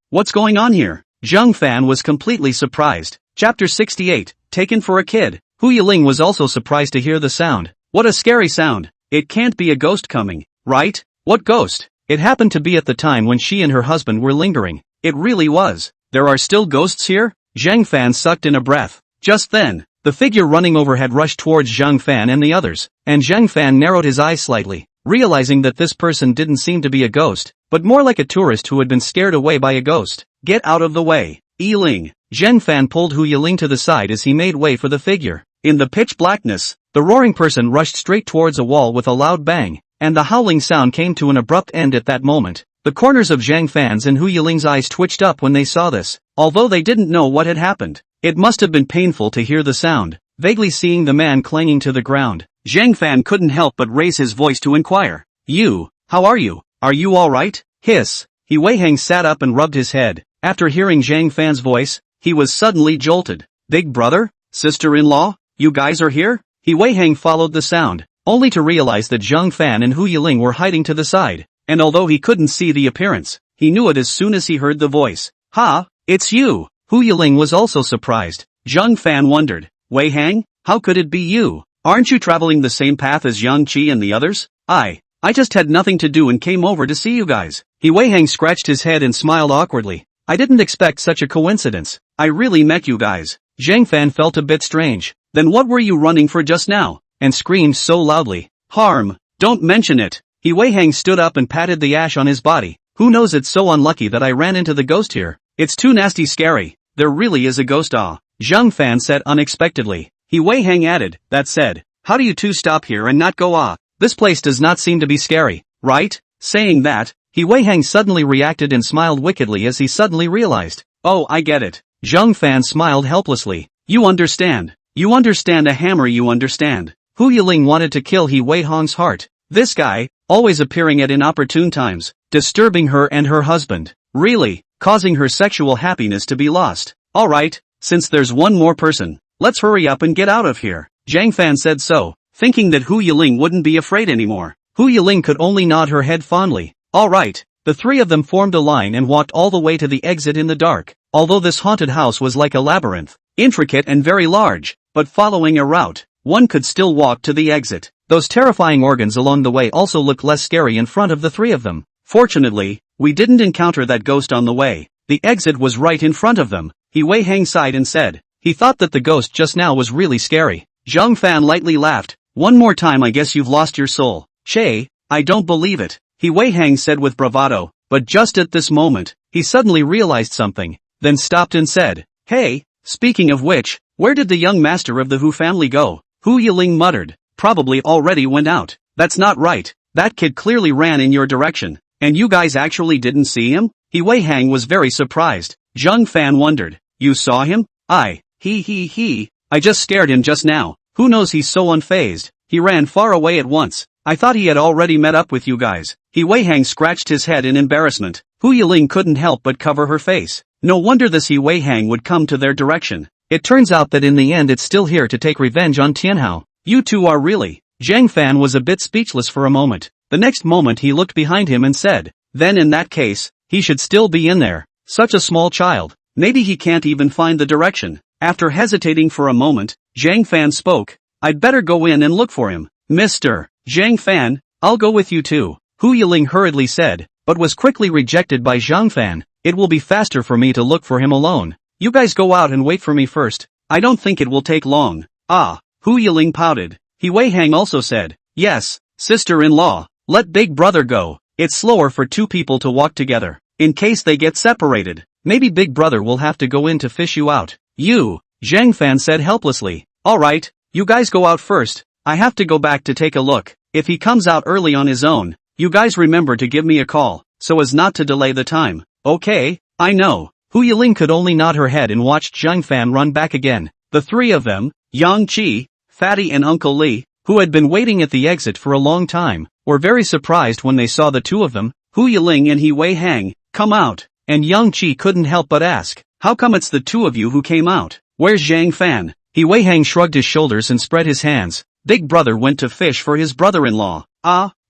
What's going on here? Zhang Fan was completely surprised. Chapter 68, Taken for a Kid. Hu Yiling was also surprised to hear the sound. What a scary sound. It can't be a ghost coming, right? What ghost? It happened to be at the time when she and her husband were lingering. It really was. There are still ghosts here? Zhang Fan sucked in a breath. Just then, the figure running overhead rushed towards Zhang Fan and the others, and Zhang Fan narrowed his eyes slightly, realizing that this person didn't seem to be a ghost, but more like a tourist who had been scared away by a ghost. Get out of the way. Yiling. Zhang Fan pulled Hu Yiling to the side as he made way for the figure. In the pitch blackness, the roaring person rushed straight towards a wall with a loud bang, and the howling sound came to an abrupt end at that moment. The corners of Zhang Fan's and Hu Yiling's eyes twitched up when they saw this, although they didn't know what had happened. It must have been painful to hear the sound, vaguely seeing the man clanging to the ground. Zhang Fan couldn't help but raise his voice to inquire. You, how are you? Are you alright? Hiss. He Wei Hang sat up and rubbed his head. After hearing Zhang Fan's voice, he was suddenly jolted. Big brother? Sister-in-law? You guys are here? He Wei Hang followed the sound, only to realize that Zhang Fan and Hu Yiling were hiding to the side, and although he couldn't see the appearance, he knew it as soon as he heard the voice. Ha, it's you! Hu Yiling was also surprised. Zhang Fan wondered, Wei Hang, how could it be you? Aren't you traveling the same path as Yang Qi and the others? I just had nothing to do and came over to see you guys. He Wei Hang scratched his head and smiled awkwardly. I didn't expect such a coincidence. I really met you guys. Zhang Fan felt a bit strange. Then what were you running for just now? And screamed so loudly. Harm. Don't mention it. He Wei Hang stood up and patted the ash on his body. Who knows, it's so unlucky that I ran into the ghost here. It's too nasty scary. There really is a ghost. Zhang Fan said unexpectedly. He Wei Hang added, that said, how do you two stop here and not go? This place does not seem to be scary, right? Saying that, He Wei Hang suddenly reacted and smiled wickedly as he suddenly realized. Oh, I get it. Zhang Fan smiled helplessly. You understand. You understand a hammer, you understand. Hu Yiling wanted to kill He Wei Hang's heart. This guy, always appearing at inopportune times, disturbing her and her husband. Really, causing her sexual happiness to be lost. Alright, since there's one more person, let's hurry up and get out of here. Zhang Fan said so, thinking that Hu Yiling wouldn't be afraid anymore. Hu Yiling could only nod her head fondly. Alright, the three of them formed a line and walked all the way to the exit in the dark. Although this haunted house was like a labyrinth, intricate and very large, but following a route, one could still walk to the exit. Those terrifying organs along the way also looked less scary in front of the three of them. Fortunately, we didn't encounter that ghost on the way. The exit was right in front of them. He Wei Hang sighed and said, he thought that the ghost just now was really scary. Zhang Fan lightly laughed. One more time, I guess you've lost your soul. Che, I don't believe it. He Wei Hang said with bravado, but just at this moment, he suddenly realized something, then stopped and said, hey, speaking of which, where did the young master of the Hu family go? Hu Yiling muttered, probably already went out. That's not right. That kid clearly ran in your direction, and you guys actually didn't see him? He Wei Hang was very surprised. Zhang Fan wondered, you saw him? I just scared him just now. Who knows, he's so unfazed. He ran far away at once. I thought he had already met up with you guys. He Wei Hang scratched his head in embarrassment. Hu Yiling couldn't help but cover her face. No wonder this He Wei Hang would come to their direction. It turns out that in the end it's still here to take revenge on Tianhao. You two are really... Zhang Fan was a bit speechless for a moment. The next moment he looked behind him and said, then in that case, he should still be in there. Such a small child. Maybe he can't even find the direction. After hesitating for a moment, Zhang Fan spoke. I'd better go in and look for him. Mr. Zhang Fan, I'll go with you too. Hu Yiling hurriedly said, but was quickly rejected by Zhang Fan. It will be faster for me to look for him alone. You guys go out and wait for me first. I don't think it will take long. Hu Yiling pouted. He Wei Hang also said, yes, sister-in-law, let big brother go. It's slower for two people to walk together. In case they get separated, maybe big brother will have to go in to fish you out. You, Zhang Fan said helplessly. Alright, you guys go out first. I have to go back to take a look. If he comes out early on his own, you guys remember to give me a call, so as not to delay the time. Okay, I know. Hu Yiling could only nod her head and watched Zhang Fan run back again. The three of them, Yang Qi, Fatty and Uncle Li, who had been waiting at the exit for a long time, were very surprised when they saw the two of them, Hu Yiling and He Wei Hang, come out, and Yang Qi couldn't help but ask, how come it's the two of you who came out? Where's Zhang Fan? He Wei Hang shrugged his shoulders and spread his hands. Big brother went to fish for his brother-in-law.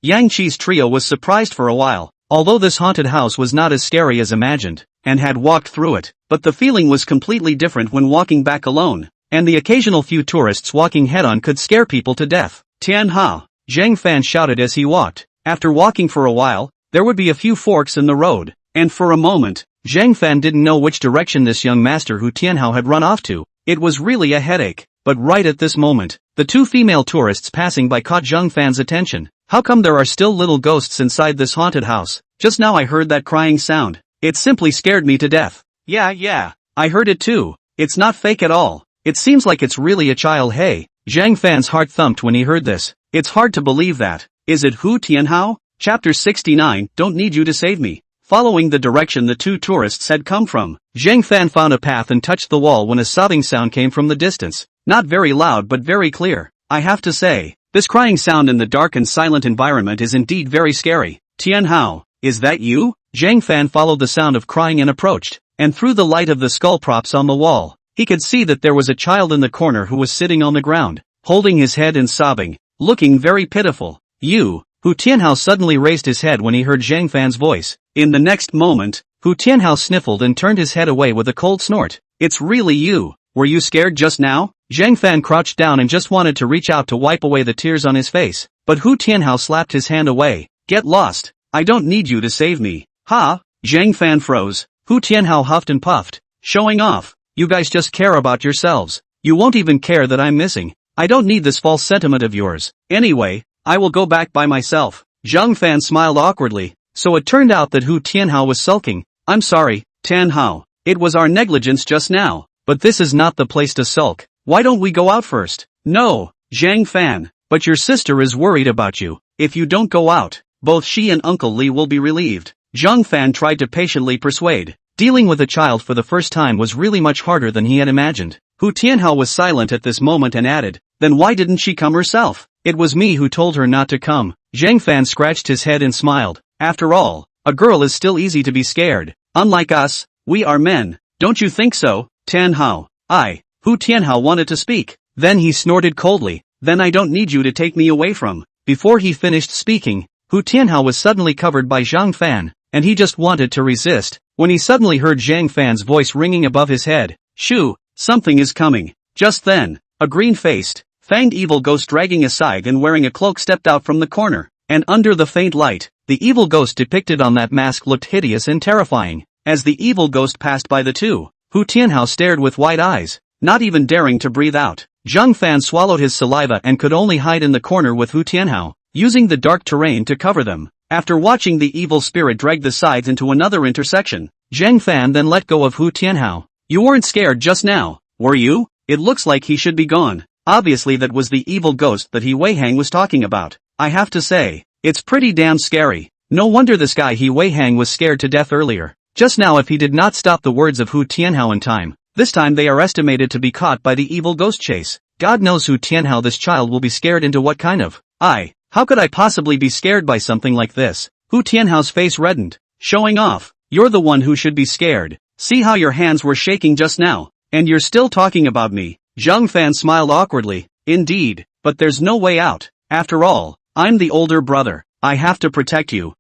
Yang Qi's trio was surprised for a while, although this haunted house was not as scary as imagined, and had walked through it, but the feeling was completely different when walking back alone, and the occasional few tourists walking head-on could scare people to death. Tianhao, Zhang Fan shouted as he walked. After walking for a while, there would be a few forks in the road, and for a moment, Zhang Fan didn't know which direction this young master Hu Tianhao had run off to. It was really a headache. But right at this moment, the two female tourists passing by caught Zhang Fan's attention. How come there are still little ghosts inside this haunted house? Just now I heard that crying sound. It simply scared me to death. Yeah, I heard it too. It's not fake at all. It seems like it's really a child. Hey, Zhang Fan's heart thumped when he heard this. It's hard to believe that. Is it Hu Tianhao? Chapter 69, Don't Need You to Save Me. Following the direction the two tourists had come from, Zhang Fan found a path and touched the wall when a sobbing sound came from the distance. Not very loud but very clear. I have to say, this crying sound in the dark and silent environment is indeed very scary. Tianhao, is that you? Zhang Fan followed the sound of crying and approached, and through the light of the skull props on the wall, he could see that there was a child in the corner who was sitting on the ground, holding his head and sobbing, looking very pitiful. You, Hu Tianhao suddenly raised his head when he heard Zhang Fan's voice. In the next moment, Hu Tianhao sniffled and turned his head away with a cold snort. It's really you. Were you scared just now? Zhang Fan crouched down and just wanted to reach out to wipe away the tears on his face, but Hu Tianhao slapped his hand away. Get lost. I don't need you to save me. Ha! Zhang Fan froze. Hu Tianhao huffed and puffed, showing off. You guys just care about yourselves. You won't even care that I'm missing. I don't need this false sentiment of yours. Anyway, I will go back by myself. Zhang Fan smiled awkwardly. So it turned out that Hu Tianhao was sulking. I'm sorry, Tianhao. It was our negligence just now. But this is not the place to sulk. Why don't we go out first? No, Zhang Fan. But your sister is worried about you. If you don't go out, both she and Uncle Li will be relieved. Zhang Fan tried to patiently persuade. Dealing with a child for the first time was really much harder than he had imagined. Hu Tianhao was silent at this moment and added, then why didn't she come herself? It was me who told her not to come. Zhang Fan scratched his head and smiled. After all, a girl is still easy to be scared. Unlike us, we are men. Don't you think so, Tianhao? Hu Tianhao wanted to speak. Then he snorted coldly. Then I don't need you to take me away from. Before he finished speaking, Hu Tianhao was suddenly covered by Zhang Fan, and he just wanted to resist, when he suddenly heard Zhang Fan's voice ringing above his head. Shoo, something is coming. Just then, a green-faced, fanged evil ghost dragging a scythe and wearing a cloak stepped out from the corner, and under the faint light, the evil ghost depicted on that mask looked hideous and terrifying. As the evil ghost passed by the two, Hu Tianhao stared with wide eyes, not even daring to breathe out. Zhang Fan swallowed his saliva and could only hide in the corner with Hu Tianhao, using the dark terrain to cover them. After watching the evil spirit drag the scythe into another intersection, Zhang Fan then let go of Hu Tianhao. You weren't scared just now, were you? It looks like he should be gone. Obviously that was the evil ghost that He Weihang was talking about. I have to say, it's pretty damn scary. No wonder this guy He Weihang was scared to death earlier. Just now if he did not stop the words of Hu Tianhao in time, this time they are estimated to be caught by the evil ghost chase. God knows Hu Tianhao this child will be scared into what kind of. How could I possibly be scared by something like this? Hu Tianhao's face reddened, showing off. You're the one who should be scared. See how your hands were shaking just now, and you're still talking about me. Zhang Fan smiled awkwardly. Indeed, but there's no way out. After all, I'm the older brother. I have to protect you.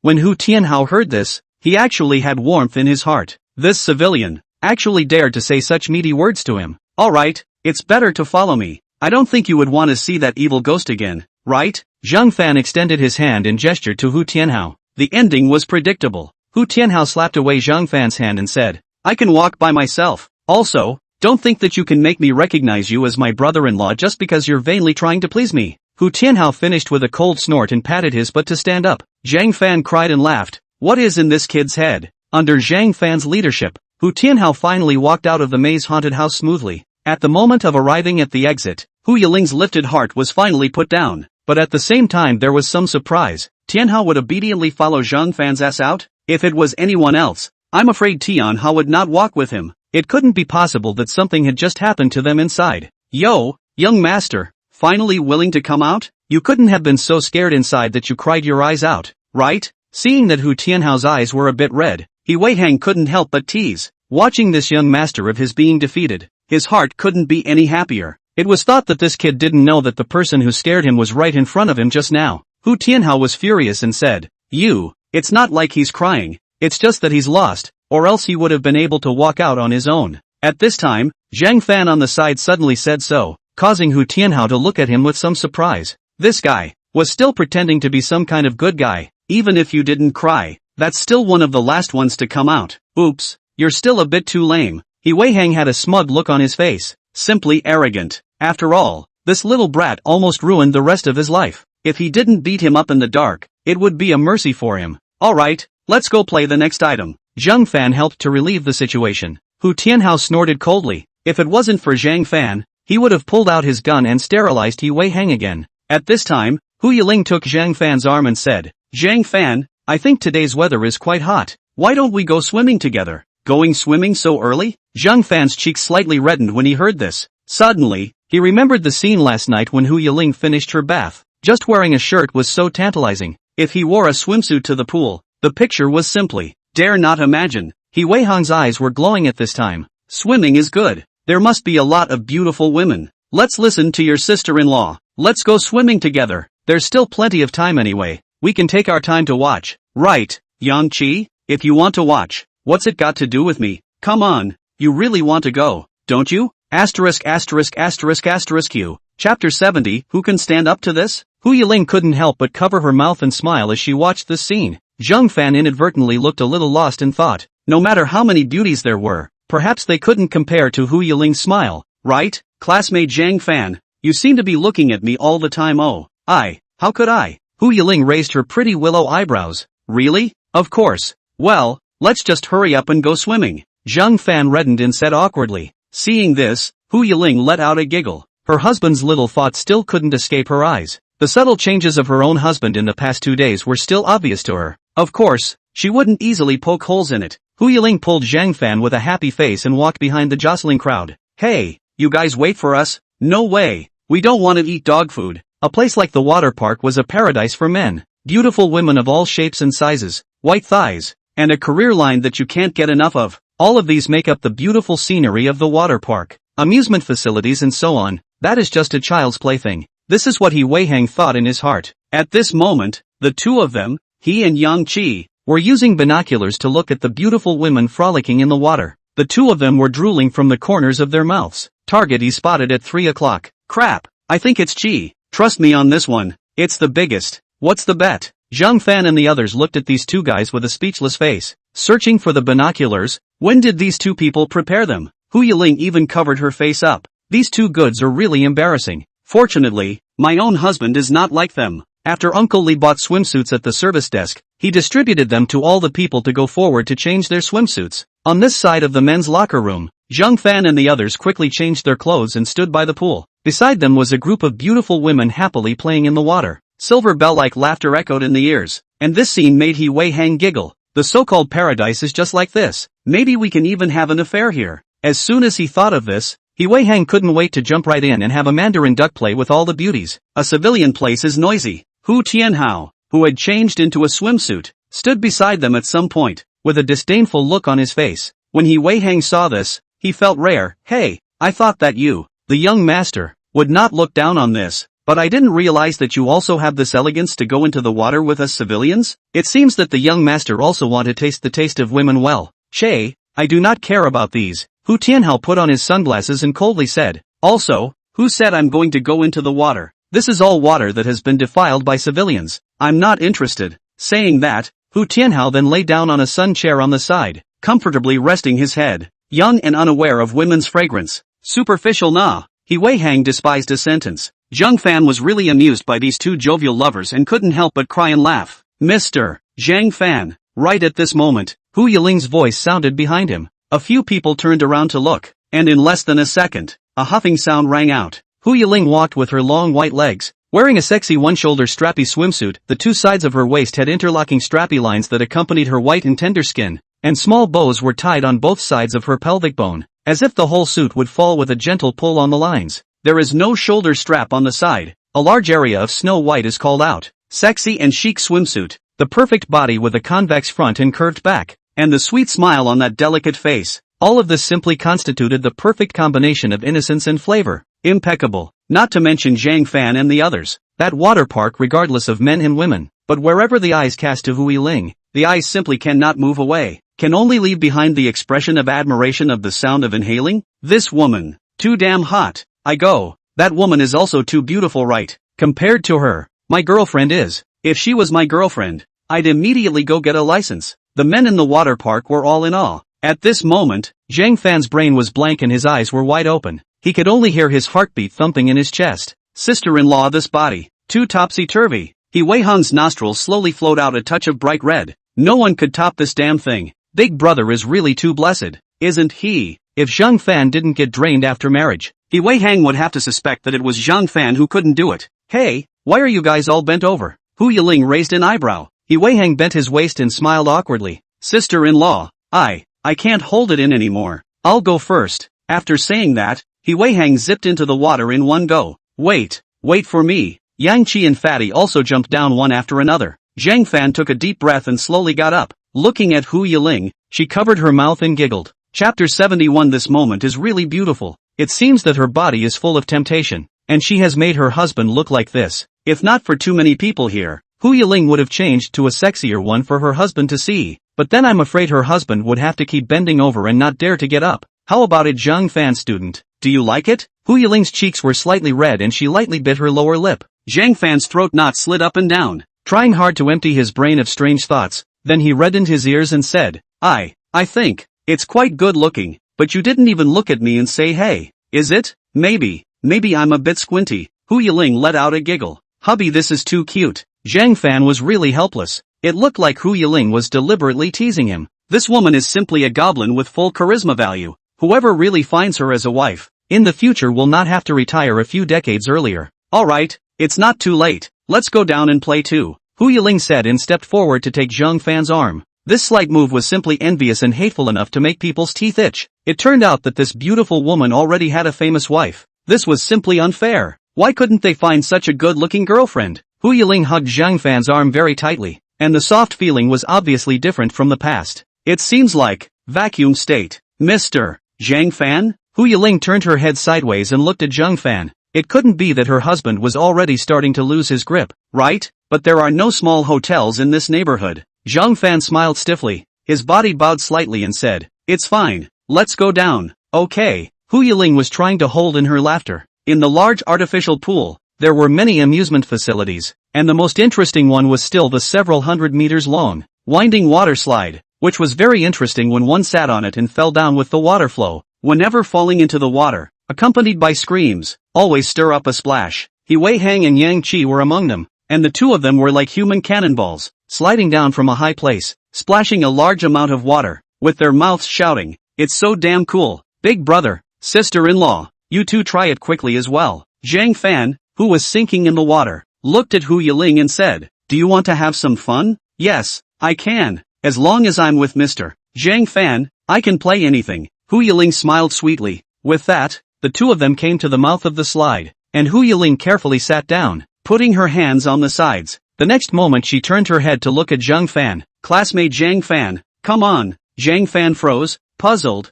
When Hu Tianhao heard this, he actually had warmth in his heart. This civilian actually dared to say such meaty words to him. Alright, it's better to follow me. I don't think you would want to see that evil ghost again, right? Zhang Fan extended his hand and gestured to Hu Tianhao. The ending was predictable. Hu Tianhao slapped away Zhang Fan's hand and said, I can walk by myself. Also, don't think that you can make me recognize you as my brother-in-law just because you're vainly trying to please me. Hu Tianhao finished with a cold snort and patted his butt to stand up. Zhang Fan cried and laughed. What is in this kid's head? Under Zhang Fan's leadership, Hu Tianhao finally walked out of the maze haunted house smoothly. At the moment of arriving at the exit, Hu Yiling's lifted heart was finally put down, but at the same time there was some surprise. Tianhao would obediently follow Zhang Fan's ass out? If it was anyone else, I'm afraid Tianhao would not walk with him. It couldn't be possible that something had just happened to them inside. Yo, young master, finally willing to come out? You couldn't have been so scared inside that you cried your eyes out, right? Seeing that Hu Tianhao's eyes were a bit red, He Weihang couldn't help but tease. Watching this young master of his being defeated, his heart couldn't be any happier. It was thought that this kid didn't know that the person who scared him was right in front of him just now. Hu Tianhao was furious and said, It's not like he's crying, it's just that he's lost, or else he would have been able to walk out on his own. At this time, Zhang Fan on the side suddenly said so, causing Hu Tianhao to look at him with some surprise. This guy was still pretending to be some kind of good guy. Even if you didn't cry, That's still one of the last ones to come out. Oops, you're still a bit too lame. He Wei Hang had a smug look on his face. Simply arrogant. After all, this little brat almost ruined the rest of his life. If he didn't beat him up in the dark, it would be a mercy for him. Alright, let's go play the next item. Zhang Fan helped to relieve the situation. Hu Tianhao snorted coldly. If it wasn't for Zhang Fan, he would have pulled out his gun and sterilized He Wei Hang again. At this time, Hu Yiling took Zhang Fan's arm and said, Zhang Fan, I think today's weather is quite hot. Why don't we go swimming together? Going swimming so early? Zhang Fan's cheeks slightly reddened when he heard this. Suddenly, he remembered the scene last night when Hu Yiling finished her bath. Just wearing a shirt was so tantalizing. If he wore a swimsuit to the pool, the picture was simply, dare not imagine. He Wei Hang's eyes were glowing at this time. Swimming is good. There must be a lot of beautiful women. Let's listen to your sister-in-law. Let's go swimming together. There's still plenty of time anyway. We can take our time to watch. Right, Yang Qi? If you want to watch, what's it got to do with me? Come on, you really want to go, don't you? Asterisk asterisk asterisk asterisk Q. Chapter 70. Who can stand up to this? Hu Yiling couldn't help but cover her mouth and smile as she watched this scene. Zhang Fan inadvertently looked a little lost in thought. No matter how many beauties there were, perhaps they couldn't compare to Hu Yiling's smile, right? Classmate Zhang Fan, you seem to be looking at me all the time. Oh, how could I? Hu Yiling raised her pretty willow eyebrows. Really? Of course. Well, let's just hurry up and go swimming. Zhang Fan reddened and said awkwardly. Seeing this, Hu Yiling let out a giggle. Her husband's little thought still couldn't escape her eyes. The subtle changes of her own husband in the past 2 days were still obvious to her. Of course, she wouldn't easily poke holes in it. Hu Yiling pulled Zhang Fan with a happy face and walked behind the jostling crowd. Hey, you guys wait for us? No way. We don't want to eat dog food. A place like the water park was a paradise for men. Beautiful women of all shapes and sizes, white thighs, and a career line that you can't get enough of. All of these make up the beautiful scenery of the water park. Amusement facilities and so on. That is just a child's plaything. This is what He Wei Hang thought in his heart. At this moment, the two of them, he and Yang Qi, were using binoculars to look at the beautiful women frolicking in the water. The two of them were drooling from the corners of their mouths. Target he spotted at 3 o'clock. Crap, I think it's Qi. Trust me on this one. It's the biggest. What's the bet? Zhang Fan and the others looked at these two guys with a speechless face. Searching for the binoculars, when did these two people prepare them? Hu Yiling even covered her face up. These two goods are really embarrassing. Fortunately, my own husband is not like them. After Uncle Li bought swimsuits at the service desk, he distributed them to all the people to go forward to change their swimsuits. On this side of the men's locker room, Zhang Fan and the others quickly changed their clothes and stood by the pool. Beside them was a group of beautiful women happily playing in the water. Silver bell-like laughter echoed in the ears, and this scene made He Wei Hang giggle. The so-called paradise is just like this. Maybe we can even have an affair here. As soon as he thought of this, He Wei Hang couldn't wait to jump right in and have a Mandarin duck play with all the beauties. A civilian place is noisy. Hu Tianhao, who had changed into a swimsuit, stood beside them at some point, with a disdainful look on his face. When He Wei Hang saw this, he felt rare. Hey, I thought that you, the young master, would not look down on this, but I didn't realize that you also have this elegance to go into the water with us civilians? It seems that the young master also want to taste the taste of women well. Che, I do not care about these. Hu Tianhao put on his sunglasses and coldly said. Also, who said I'm going to go into the water? This is all water that has been defiled by civilians. I'm not interested. Saying that, Hu Tianhao then lay down on a sun chair on the side, comfortably resting his head, young and unaware of women's fragrance. Superficial nah. He Wei Hang despised a sentence. Zhang Fan was really amused by these two jovial lovers and couldn't help but cry and laugh. Mr. Zhang Fan. Right at this moment, Hu Yiling's voice sounded behind him. A few people turned around to look, and in less than a second, a huffing sound rang out. Hu Yiling walked with her long white legs, wearing a sexy one-shoulder strappy swimsuit. The two sides of her waist had interlocking strappy lines that accompanied her white and tender skin, and small bows were tied on both sides of her pelvic bone, as if the whole suit would fall with a gentle pull on the lines. There is no shoulder strap on the side. A large area of snow white is called out. Sexy and chic swimsuit, the perfect body with a convex front and curved back, and the sweet smile on that delicate face. All of this simply constituted the perfect combination of innocence and flavor. Impeccable. Not to mention Zhang Fan and the others. That water park regardless of men and women. But wherever the eyes cast to Hu Yiling, the eyes simply cannot move away. Can only leave behind the expression of admiration of the sound of inhaling. This woman. Too damn hot. I go. That woman is also too beautiful, right? Compared to her, my girlfriend is. If she was my girlfriend, I'd immediately go get a license. The men in the water park were all in awe. At this moment, Zhang Fan's brain was blank and his eyes were wide open. He could only hear his heartbeat thumping in his chest. Sister-in-law, this body, too topsy-turvy. He Wei Hong's nostrils slowly flowed out a touch of bright red. No one could top this damn thing. Big brother is really too blessed, isn't he? If Zhang Fan didn't get drained after marriage, He Wei Hang would have to suspect that it was Zhang Fan who couldn't do it. Hey, why are you guys all bent over? Hu Yiling raised an eyebrow. He Wei Hang bent his waist and smiled awkwardly. Sister-in-law, I can't hold it in anymore. I'll go first. After saying that, He Wei Hang zipped into the water in one go. Wait for me. Yang Qi and Fatty also jumped down one after another. Zhang Fan took a deep breath and slowly got up. Looking at Hu Yiling, she covered her mouth and giggled. Chapter 71. This moment is really beautiful. It seems that her body is full of temptation, and she has made her husband look like this. If not for too many people here, Hu Yiling would have changed to a sexier one for her husband to see. But then I'm afraid her husband would have to keep bending over and not dare to get up. How about it, Zhang Fan student? Do you like it? Hu Yiling's cheeks were slightly red and she lightly bit her lower lip. Zhang Fan's throat knot slid up and down, trying hard to empty his brain of strange thoughts. Then he reddened his ears and said, I think it's quite good looking, but you didn't even look at me and say hey. Is it? Maybe I'm a bit squinty. Hu Yiling let out a giggle. Hubby, this is too cute. Zhang Fan was really helpless. It looked like Hu Yiling was deliberately teasing him. This woman is simply a goblin with full charisma value. Whoever really finds her as a wife, in the future will not have to retire a few decades earlier. Alright, it's not too late. Let's go down and play too. Hu Yiling said and stepped forward to take Zhang Fan's arm. This slight move was simply envious and hateful enough to make people's teeth itch. It turned out that this beautiful woman already had a famous wife. This was simply unfair. Why couldn't they find such a good-looking girlfriend? Hu Yiling hugged Zhang Fan's arm very tightly, and the soft feeling was obviously different from the past. It seems like vacuum state. Mr. Zhang Fan? Hu Yiling turned her head sideways and looked at Zhang Fan. It couldn't be that her husband was already starting to lose his grip, right? But there are no small hotels in this neighborhood. Zhang Fan smiled stiffly. His body bowed slightly and said, it's fine. Let's go down. Okay. Hu Yiling was trying to hold in her laughter. In the large artificial pool, there were many amusement facilities, and the most interesting one was still the several hundred meters long, winding water slide, which was very interesting when one sat on it and fell down with the water flow. Whenever falling into the water, accompanied by screams, always stir up a splash. He Wei Hang and Yang Qi were among them, and the two of them were like human cannonballs, sliding down from a high place, splashing a large amount of water, with their mouths shouting, it's so damn cool. Big brother, sister-in-law, you two try it quickly as well. Zhang Fan, who was sinking in the water, looked at Hu Yiling and said, do you want to have some fun? Yes, I can. As long as I'm with Mr. Zhang Fan, I can play anything. Hu Yiling smiled sweetly. With that, the two of them came to the mouth of the slide, and Hu Yiling carefully sat down, putting her hands on the sides. The next moment she turned her head to look at Zhang Fan. Classmate Zhang Fan, come on. Zhang Fan froze, puzzled.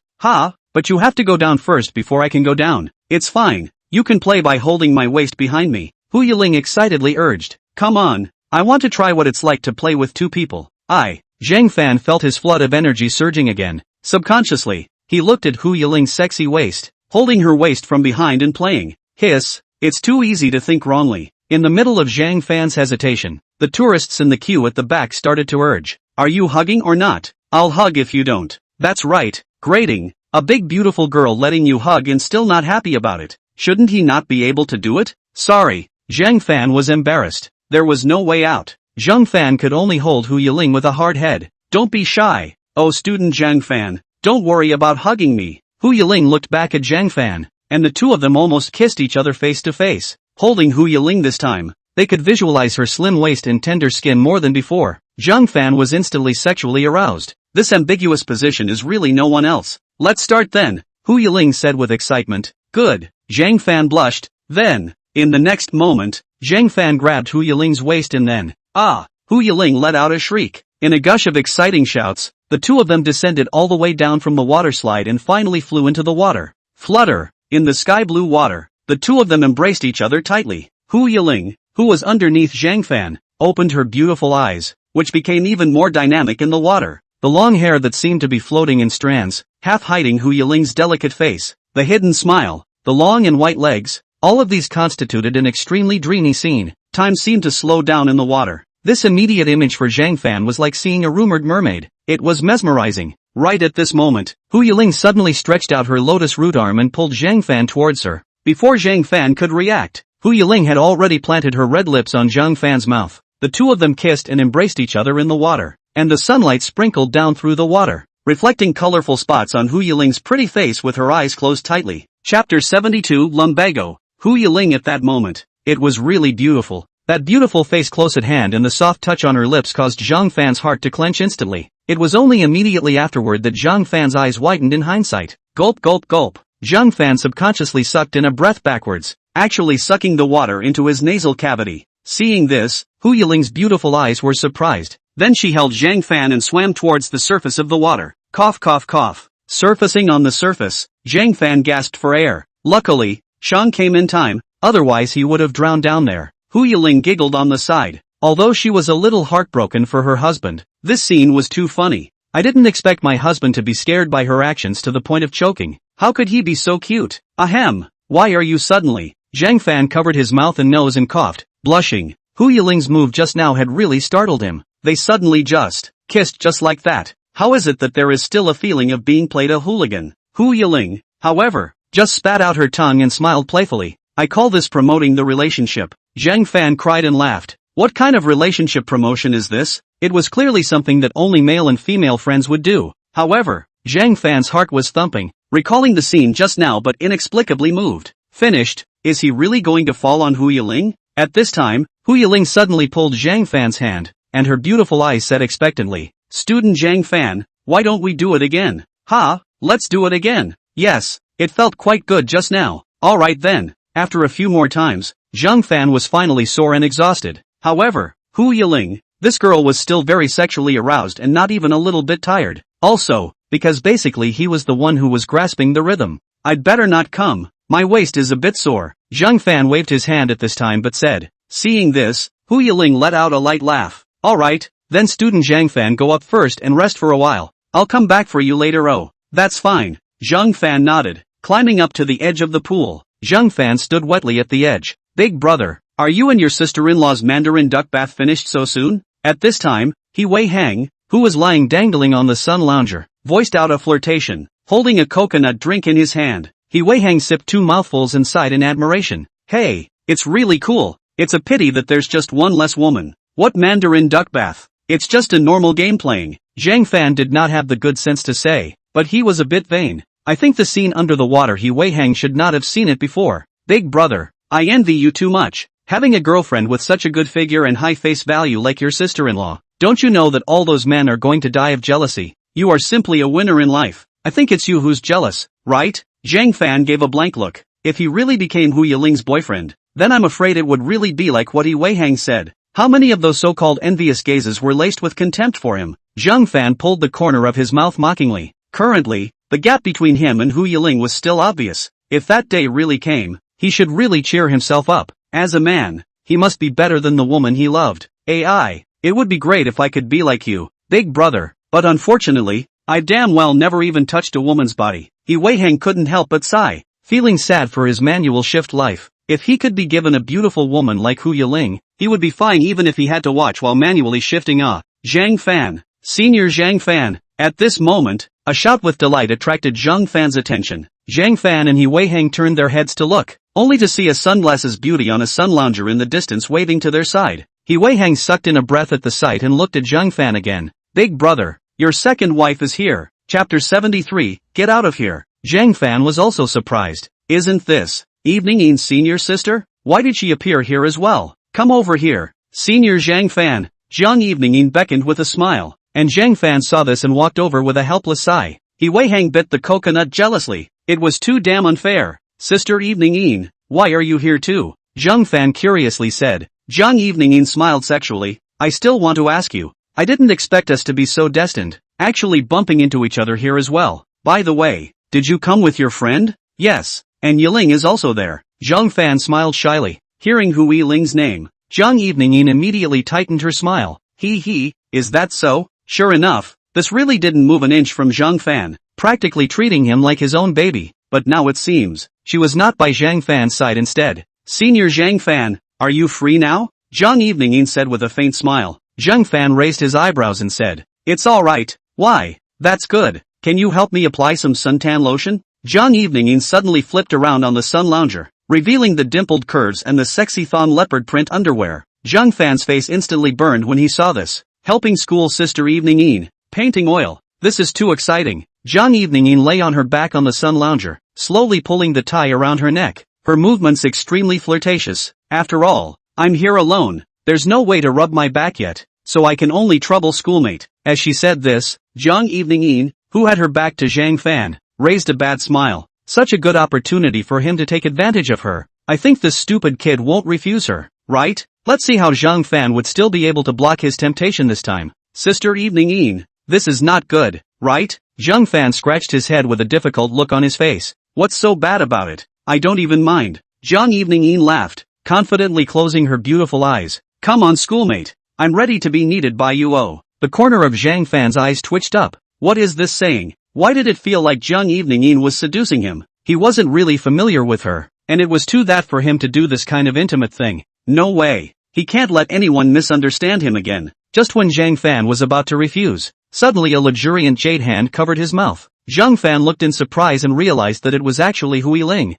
But you have to go down first before I can go down. It's fine. You can play by holding my waist behind me. Hu Yiling excitedly urged. Come on. I want to try what it's like to play with two people. Zhang Fan felt his flood of energy surging again. Subconsciously, he looked at Hu Yiling's sexy waist, holding her waist from behind and playing. Hiss, it's too easy to think wrongly. In the middle of Zhang Fan's hesitation, the tourists in the queue at the back started to urge. Are you hugging or not? I'll hug if you don't. That's right, grating. A big beautiful girl letting you hug and still not happy about it. Shouldn't he not be able to do it? Sorry. Zhang Fan was embarrassed. There was no way out. Zhang Fan could only hold Hu Yiling with a hard head. Don't be shy. Oh, student Zhang Fan, don't worry about hugging me. Hu Yiling looked back at Zhang Fan, and the two of them almost kissed each other face to face. Holding Hu Yiling this time, they could visualize her slim waist and tender skin more than before. Zhang Fan was instantly sexually aroused. This ambiguous position is really no one else. Let's start then, Hu Yiling said with excitement. Good. Zhang Fan blushed. Then, in the next moment, Zhang Fan grabbed Hu Yiling's waist and then, Hu Yiling let out a shriek. In a gush of exciting shouts, the two of them descended all the way down from the water slide and finally flew into the water. Flutter. In the sky blue water, the two of them embraced each other tightly. Hu Yiling, who was underneath Zhang Fan, opened her beautiful eyes, which became even more dynamic in the water. The long hair that seemed to be floating in strands, half hiding Hu Yiling's delicate face, the hidden smile, the long and white legs, all of these constituted an extremely dreamy scene. Time seemed to slow down in the water. This immediate image for Zhang Fan was like seeing a rumored mermaid. It was mesmerizing. Right at this moment, Hu Yiling suddenly stretched out her lotus root arm and pulled Zhang Fan towards her. Before Zhang Fan could react, Hu Yiling had already planted her red lips on Zhang Fan's mouth. The two of them kissed and embraced each other in the water, and the sunlight sprinkled down through the water, reflecting colorful spots on Hu Yiling's pretty face with her eyes closed tightly. Chapter 72 Lumbago. Hu Yiling at that moment. It was really beautiful. That beautiful face close at hand and the soft touch on her lips caused Zhang Fan's heart to clench instantly. It was only immediately afterward that Zhang Fan's eyes widened in hindsight. Gulp gulp gulp. Zhang Fan subconsciously sucked in a breath backwards, actually sucking the water into his nasal cavity. Seeing this, Hu Yiling's beautiful eyes were surprised. Then she held Zhang Fan and swam towards the surface of the water. Cough cough cough. Surfacing on the surface, Zhang Fan gasped for air. Luckily, Shang came in time, otherwise he would have drowned down there. Hu Yiling giggled on the side. Although she was a little heartbroken for her husband, this scene was too funny. I didn't expect my husband to be scared by her actions to the point of choking. How could he be so cute? Ahem. Why are you suddenly? Zhang Fan covered his mouth and nose and coughed, blushing. Hu Yiling's move just now had really startled him. They suddenly just kissed just like that. How is it that there is still a feeling of being played a hooligan? Hu Yiling, however, just spat out her tongue and smiled playfully. I call this promoting the relationship. Zhang Fan cried and laughed. What kind of relationship promotion is this? It was clearly something that only male and female friends would do. However, Zhang Fan's heart was thumping, recalling the scene just now but inexplicably moved. Finished, is he really going to fall on Hu Yiling? At this time, Hu Yiling suddenly pulled Zhang Fan's hand, and her beautiful eyes said expectantly, Student Zhang Fan, why don't we do it again? Ha, let's do it again. Yes, it felt quite good just now. Alright then. After a few more times, Zhang Fan was finally sore and exhausted. However, Hu Yiling, this girl was still very sexually aroused and not even a little bit tired. Also, because basically he was the one who was grasping the rhythm. I'd better not come, my waist is a bit sore. Zhang Fan waved his hand at this time but said. Seeing this, Hu Yiling let out a light laugh. Alright, then student Zhang Fan go up first and rest for a while. I'll come back for you later. Oh, that's fine. Zhang Fan nodded, climbing up to the edge of the pool. Zhang Fan stood wetly at the edge. Big brother, are you and your sister-in-law's Mandarin duck bath finished so soon? At this time, He Wei Hang, who was lying dangling on the sun lounger, voiced out a flirtation, holding a coconut drink in his hand. He Wei Hang sipped 2 mouthfuls and sighed in admiration. Hey, it's really cool. It's a pity that there's just one less woman. What Mandarin duck bath? It's just a normal game playing. Zhang Fan did not have the good sense to say, but he was a bit vain. I think the scene under the water He Wei Hang should not have seen it before. Big brother, I envy you too much. Having a girlfriend with such a good figure and high face value like your sister-in-law. Don't you know that all those men are going to die of jealousy? You are simply a winner in life. I think it's you who's jealous, right? Zhang Fan gave a blank look. If he really became Hu Yiling's boyfriend, then I'm afraid it would really be like what He Wei Hang said. How many of those so-called envious gazes were laced with contempt for him? Zhang Fan pulled the corner of his mouth mockingly. Currently, the gap between him and Hu Yiling was still obvious. If that day really came, he should really cheer himself up. As a man, he must be better than the woman he loved. AI, it would be great if I could be like you, big brother, but unfortunately, I damn well never even touched a woman's body. He Wei Hang couldn't help but sigh, feeling sad for his manual shift life. If he could be given a beautiful woman like Hu Yiling, he would be fine even if he had to watch while manually shifting. Zhang Fan, Senior Zhang Fan. At this moment, a shout with delight attracted Zhang Fan's attention. Zhang Fan and He Wei Hang turned their heads to look, only to see a sunglasses beauty on a sun lounger in the distance waving to their side. He Wei Hang sucked in a breath at the sight and looked at Zhang Fan again. Big brother, your second wife is here. Chapter 73, Get Out of Here. Zhang Fan was also surprised. Isn't this Evening Ean's senior sister? Why did she appear here as well? Come over here. Senior Zhang Fan. Zhang Evening Ean beckoned with a smile, and Zhang Fan saw this and walked over with a helpless sigh. He Wei Hang bit the coconut jealously. It was too damn unfair. Sister Evening Ean, why are you here too? Zhang Fan curiously said. Zhang Evening Ean smiled sexually. I still want to ask you. I didn't expect us to be so destined, actually bumping into each other here as well. By the way, did you come with your friend? Yes, and Yiling is also there. Zhang Fan smiled shyly. Hearing Hu Yiling's name, Zhang Evening Ean immediately tightened her smile. Is that so? Sure enough, this really didn't move an inch from Zhang Fan, practically treating him like his own baby. But now it seems, she was not by Zhang Fan's side instead. Senior Zhang Fan, are you free now? Zhang Evening said with a faint smile. Zhang Fan raised his eyebrows and said, "It's alright. Why? That's good. Can you help me apply some suntan lotion?" Zhang Evening suddenly flipped around on the sun lounger, revealing the dimpled curves and the sexy thon leopard print underwear. Zhang Fan's face instantly burned when he saw this. Helping school sister Evening, painting oil. This is too exciting. Zhang Evening lay on her back on the sun lounger, slowly pulling the tie around her neck. Her movements extremely flirtatious. After all, I'm here alone. There's no way to rub my back yet, so I can only trouble schoolmate. As she said this, Zhang Evening, who had her back to Zhang Fan, raised a bad smile. Such a good opportunity for him to take advantage of her. I think this stupid kid won't refuse her, right? Let's see how Zhang Fan would still be able to block his temptation this time. Sister Evening, this is not good, right? Zhang Fan scratched his head with a difficult look on his face. What's so bad about it? I don't even mind. Zhang Evening laughed, confidently closing her beautiful eyes. Come on schoolmate, I'm ready to be needed by you. Oh. The corner of Zhang Fan's eyes twitched up. What is this saying? Why did it feel like Zhang Evening was seducing him? He wasn't really familiar with her, and it was too that for him to do this kind of intimate thing. No way. He can't let anyone misunderstand him again. Just when Zhang Fan was about to refuse, suddenly a luxuriant jade hand covered his mouth. Zhang Fan looked in surprise and realized that it was actually Hu Yiling.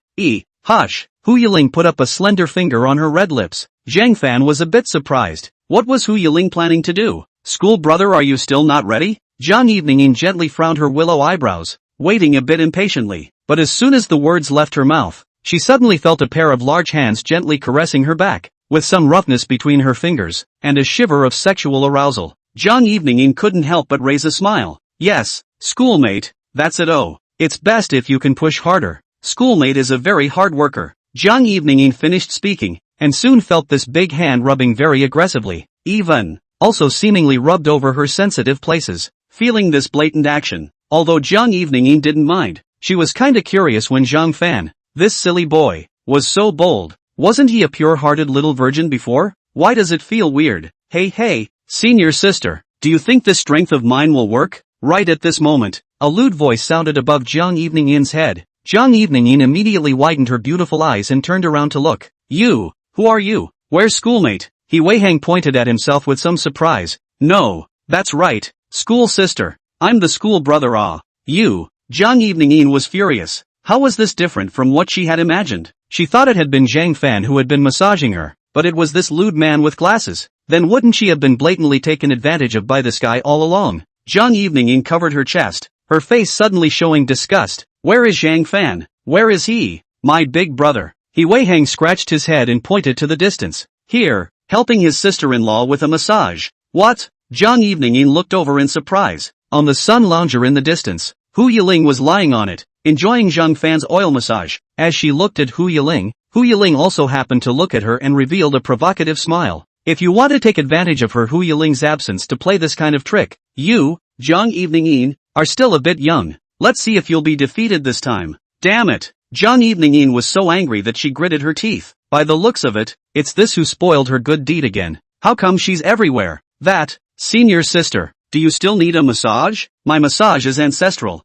Hush! Hu Yiling put up a slender finger on her red lips. Zhang Fan was a bit surprised. What was Hu Yiling planning to do? School brother, are you still not ready? Zhang Evening gently frowned her willow eyebrows, waiting a bit impatiently. But as soon as the words left her mouth, she suddenly felt a pair of large hands gently caressing her back, with some roughness between her fingers, and a shiver of sexual arousal. Zhang Evening couldn't help but raise a smile. Yes, schoolmate, that's it. Oh, it's best if you can push harder. Schoolmate is a very hard worker. Zhang Evening finished speaking, and soon felt this big hand rubbing very aggressively, even, also seemingly rubbed over her sensitive places. Feeling this blatant action, although Zhang Evening didn't mind, she was kinda curious when Zhang Fan, this silly boy, was so bold. Wasn't he a pure-hearted little virgin before? Why does it feel weird? Hey, senior sister, do you think this strength of mine will work? Right at this moment, a lewd voice sounded above Zhang Evening's head. Zhang Evening immediately widened her beautiful eyes and turned around to look. You, who are you? Where's schoolmate? He Weihang pointed at himself with some surprise. No, that's right, school sister. I'm the school brother. You. Zhang Evening was furious. How was this different from what she had imagined? She thought it had been Zhang Fan who had been massaging her, but it was this lewd man with glasses. Then wouldn't she have been blatantly taken advantage of by this guy all along? Zhang Evening covered her chest, her face suddenly showing disgust. Where is Zhang Fan? Where is he? My big brother. He Weihang scratched his head and pointed to the distance. Here, helping his sister-in-law with a massage. What? Zhang Evening looked over in surprise. On the sun lounger in the distance, Hu Yiling was lying on it, enjoying Zhang Fan's oil massage. As she looked at Hu Yiling also happened to look at her and revealed a provocative smile. If you want to take advantage of her Hu Yiling's absence to play this kind of trick, you, Zhang Evening, are still a bit young. Let's see if you'll be defeated this time. Damn it! Zhang Evening was so angry that she gritted her teeth. By the looks of it, it's this who spoiled her good deed again. How come she's everywhere? That, senior sister, do you still need a massage? My massage is ancestral.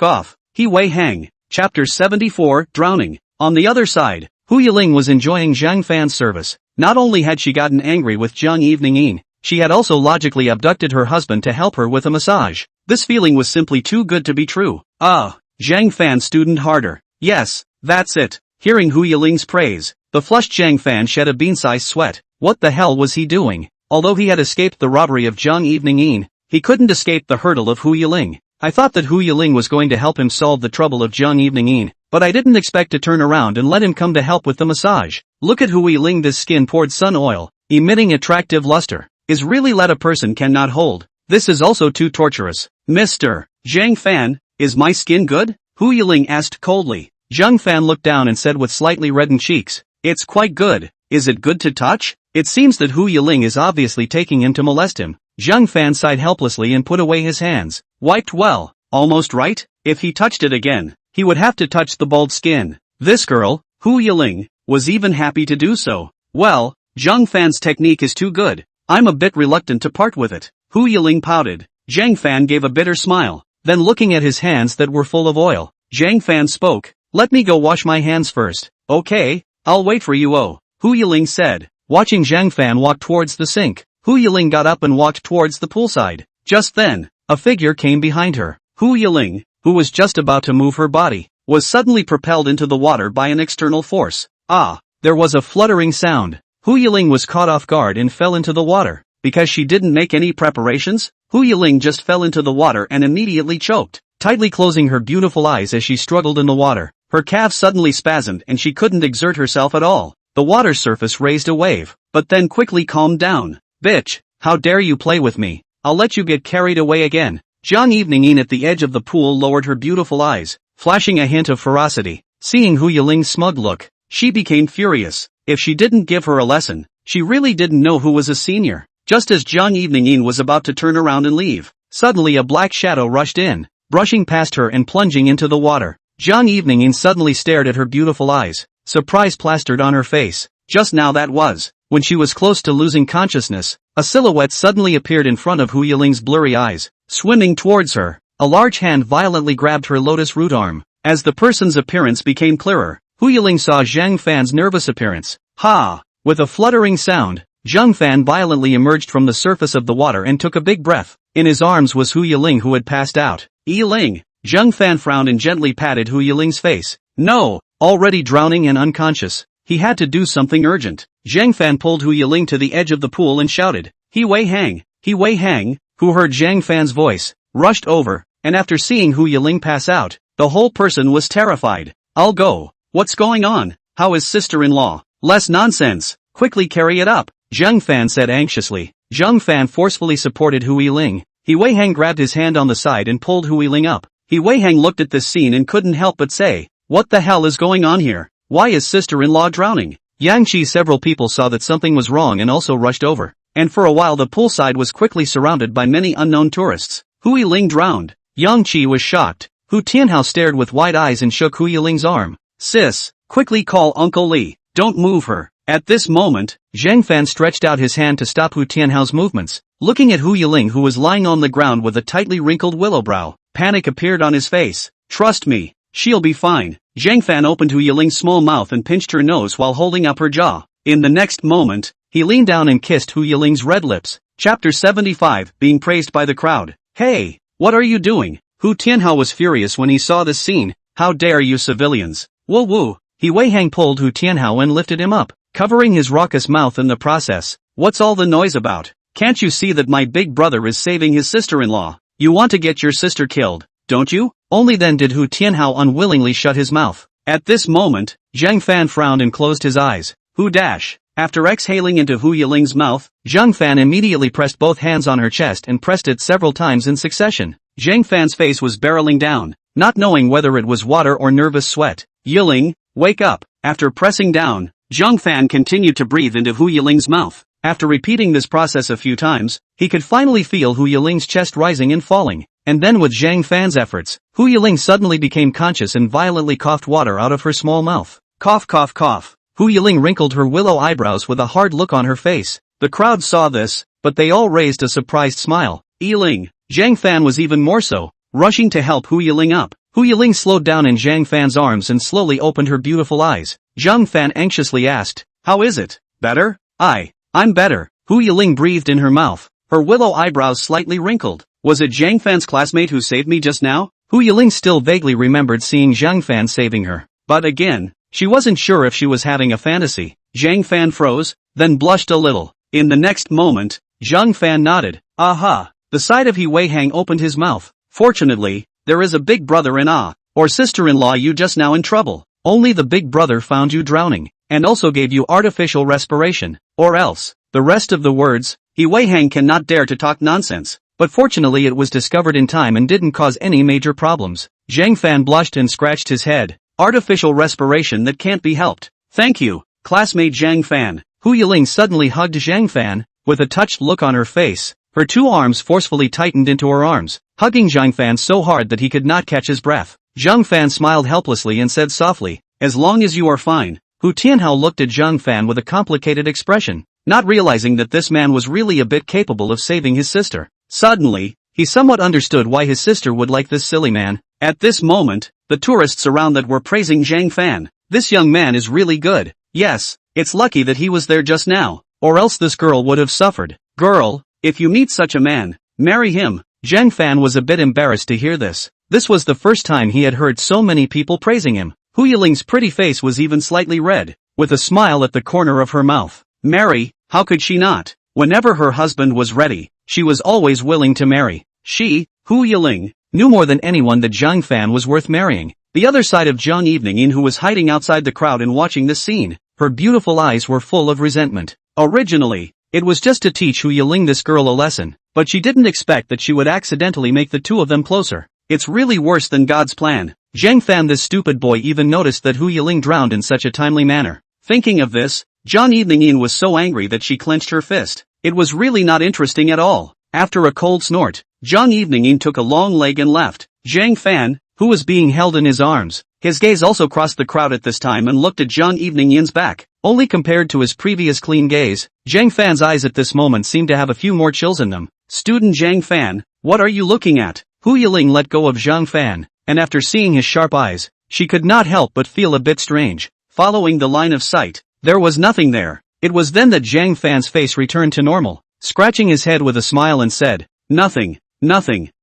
Off. He Weihang. Chapter 74, Drowning. On the other side, Hu Yiling was enjoying Zhang Fan's service. Not only had she gotten angry with Zhang Evening, she had also logically abducted her husband to help her with a massage. This feeling was simply too good to be true. Zhang Fan student harder. Yes, that's it. Hearing Hu Yiling's praise, the flushed Zhang Fan shed a bean-sized sweat. What the hell was he doing? Although he had escaped the robbery of Zhang Evening, he couldn't escape the hurdle of Hu Yiling. I thought that Hu Yiling was going to help him solve the trouble of Zhang Evening, but I didn't expect to turn around and let him come to help with the massage. Look at Hu Yiling, this skin poured sun oil, emitting attractive luster, is really let a person cannot hold. This is also too torturous. Mr. Zhang Fan, is my skin good? Hu Yiling asked coldly. Zhang Fan looked down and said with slightly reddened cheeks, it's quite good. Is it good to touch? It seems that Hu Yiling is obviously taking him to molest him. Zhang Fan sighed helplessly and put away his hands. Wiped well, almost right? If he touched it again, he would have to touch the bald skin. This girl, Hu Yiling, was even happy to do so. Well, Zhang Fan's technique is too good. I'm a bit reluctant to part with it. Hu Yiling pouted. Zhang Fan gave a bitter smile. Then looking at his hands that were full of oil, Zhang Fan spoke. Let me go wash my hands first. Okay, I'll wait for you. Hu Yiling said. Watching Zhang Fan walk towards the sink, Hu Yiling got up and walked towards the poolside. Just then, a figure came behind her. Hu Yiling, who was just about to move her body, was suddenly propelled into the water by an external force. Ah! There was a fluttering sound. Hu Yiling was caught off guard and fell into the water. Because she didn't make any preparations, Hu Yiling just fell into the water and immediately choked, tightly closing her beautiful eyes as she struggled in the water. Her calves suddenly spasmed and she couldn't exert herself at all. The water surface raised a wave, but then quickly calmed down. Bitch, how dare you play with me? I'll let you get carried away again. Zhang Evening at the edge of the pool lowered her beautiful eyes, flashing a hint of ferocity. Seeing Hu Yiling's smug look, she became furious. If she didn't give her a lesson, she really didn't know who was a senior. Just as Zhang Evening was about to turn around and leave, suddenly a black shadow rushed in, brushing past her and plunging into the water. Zhang Evening suddenly stared at her beautiful eyes, surprise plastered on her face. Just now that was, when she was close to losing consciousness, a silhouette suddenly appeared in front of Hu Yiling's blurry eyes, swimming towards her. A large hand violently grabbed her lotus root arm. As the person's appearance became clearer, Hu Yiling saw Zhang Fan's nervous appearance. Ha! With a fluttering sound, Zhang Fan violently emerged from the surface of the water and took a big breath. In his arms was Hu Yiling who had passed out. Yiling! Zhang Fan frowned and gently patted Hu Yiling's face. No! Already drowning and unconscious, he had to do something urgent. Zhang Fan pulled Hu Yiling to the edge of the pool and shouted, He Wei Hang! He Wei Hang! Who heard Zhang Fan's voice, rushed over, and after seeing Hu Yiling pass out, the whole person was terrified. I'll go. What's going on? How is sister-in-law? Less nonsense. Quickly carry it up, Zhang Fan said anxiously. Zhang Fan forcefully supported Hu Yiling. He Wei Hang grabbed his hand on the side and pulled Hu Yiling up. He Wei Hang looked at this scene and couldn't help but say, what the hell is going on here? Why is sister-in-law drowning? Yangqi several people saw that something was wrong and also rushed over. And for a while the poolside was quickly surrounded by many unknown tourists. Hu Yiling drowned. Yangqi was shocked. Hu Tianhao stared with wide eyes and shook Hu Yiling's arm. Sis, quickly call Uncle Li. Don't move her. At this moment, Zhang Fan stretched out his hand to stop Hu Tianhao's movements. Looking at Hu Yiling who was lying on the ground with a tightly wrinkled willow brow, panic appeared on his face. Trust me, she'll be fine. Zhang Fan opened Hu Yiling's small mouth and pinched her nose while holding up her jaw. In the next moment, he leaned down and kissed Hu Yiling's red lips. Chapter 75, being praised by the crowd. Hey, what are you doing? Hu Tianhao was furious when he saw this scene. How dare you civilians? Woo woo. He Wei Hang pulled Hu Tianhao and lifted him up, covering his raucous mouth in the process. What's all the noise about? Can't you see that my big brother is saving his sister-in-law? You want to get your sister killed, don't you? Only then did Hu Tianhao unwillingly shut his mouth. At this moment, Zhang Fan frowned and closed his eyes. Hu dash. After exhaling into Hu Yiling's mouth, Zhang Fan immediately pressed both hands on her chest and pressed it several times in succession. Zhang Fan's face was barreling down, not knowing whether it was water or nervous sweat. Yiling, wake up. After pressing down, Zhang Fan continued to breathe into Hu Yiling's mouth. After repeating this process a few times, he could finally feel Hu Yiling's chest rising and falling. And then with Zhang Fan's efforts, Hu Yiling suddenly became conscious and violently coughed water out of her small mouth. Cough cough cough. Hu Yiling wrinkled her willow eyebrows with a hard look on her face. The crowd saw this, but they all raised a surprised smile. Yiling. Zhang Fan was even more so, rushing to help Hu Yiling up. Hu Yiling slowed down in Zhang Fan's arms and slowly opened her beautiful eyes. Zhang Fan anxiously asked, how is it? Better? I'm better. Hu Yiling breathed in her mouth, her willow eyebrows slightly wrinkled. Was it Zhang Fan's classmate who saved me just now? Hu Yiling still vaguely remembered seeing Zhang Fan saving her. But again, she wasn't sure if she was having a fantasy. Zhang Fan froze, then blushed a little. In the next moment, Zhang Fan nodded. Aha! The side of He Wei Hang opened his mouth. Fortunately, there is a big brother in or sister-in-law you just now in trouble. Only the big brother found you drowning, and also gave you artificial respiration. Or else, the rest of the words, He Wei Hang cannot dare to talk nonsense. But fortunately it was discovered in time and didn't cause any major problems. Zhang Fan blushed and scratched his head. Artificial respiration that can't be helped. Thank you, classmate Zhang Fan. Hu Yiling suddenly hugged Zhang Fan, with a touched look on her face. Her two arms forcefully tightened into her arms, hugging Zhang Fan so hard that he could not catch his breath. Zhang Fan smiled helplessly and said softly, as long as you are fine. Hu Tianhao looked at Zhang Fan with a complicated expression, not realizing that this man was really a bit capable of saving his sister. Suddenly, he somewhat understood why his sister would like this silly man. At this moment, the tourists around that were praising Zhang Fan. This young man is really good. Yes, it's lucky that he was there just now, or else this girl would have suffered. Girl, if you meet such a man, marry him. Zhang Fan was a bit embarrassed to hear this. This was the first time he had heard so many people praising him. Hu Yiling's pretty face was even slightly red, with a smile at the corner of her mouth. Marry, how could she not? Whenever her husband was ready, she was always willing to marry. She, Hu Yiling, knew more than anyone that Zhang Fan was worth marrying. The other side of Zhang Evening, who was hiding outside the crowd and watching this scene, her beautiful eyes were full of resentment. Originally, it was just to teach Hu Yiling this girl a lesson, but she didn't expect that she would accidentally make the two of them closer. It's really worse than God's plan. Zhang Fan, this stupid boy, even noticed that Hu Yiling drowned in such a timely manner. Thinking of this, Zhang Evening was so angry that she clenched her fist. It was really not interesting at all. After a cold snort, Zhang Evening took a long leg and left. Zhang Fan, who was being held in his arms, his gaze also crossed the crowd at this time and looked at Zhang Evening's back. Only compared to his previous clean gaze, Zhang Fan's eyes at this moment seemed to have a few more chills in them. Student Zhang Fan, what are you looking at? Hu Yiling let go of Zhang Fan, and after seeing his sharp eyes, she could not help but feel a bit strange. Following the line of sight, there was nothing there. It was then that Zhang Fan's face returned to normal, scratching his head with a smile and said, nothing.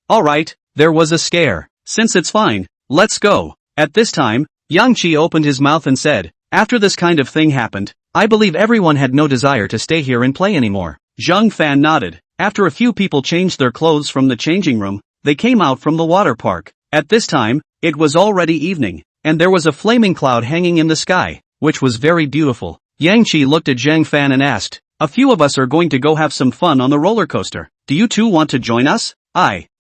Alright, there was a scare. Since it's fine, let's go. At this time, Yang Qi opened his mouth and said, after this kind of thing happened, I believe everyone had no desire to stay here and play anymore. Zhang Fan nodded. After a few people changed their clothes from the changing room, they came out from the water park. At this time, it was already evening, and there was a flaming cloud hanging in the sky, which was very beautiful. Yang Qi looked at Zhang Fan and asked, a few of us are going to go have some fun on the roller coaster. Do you two want to join us?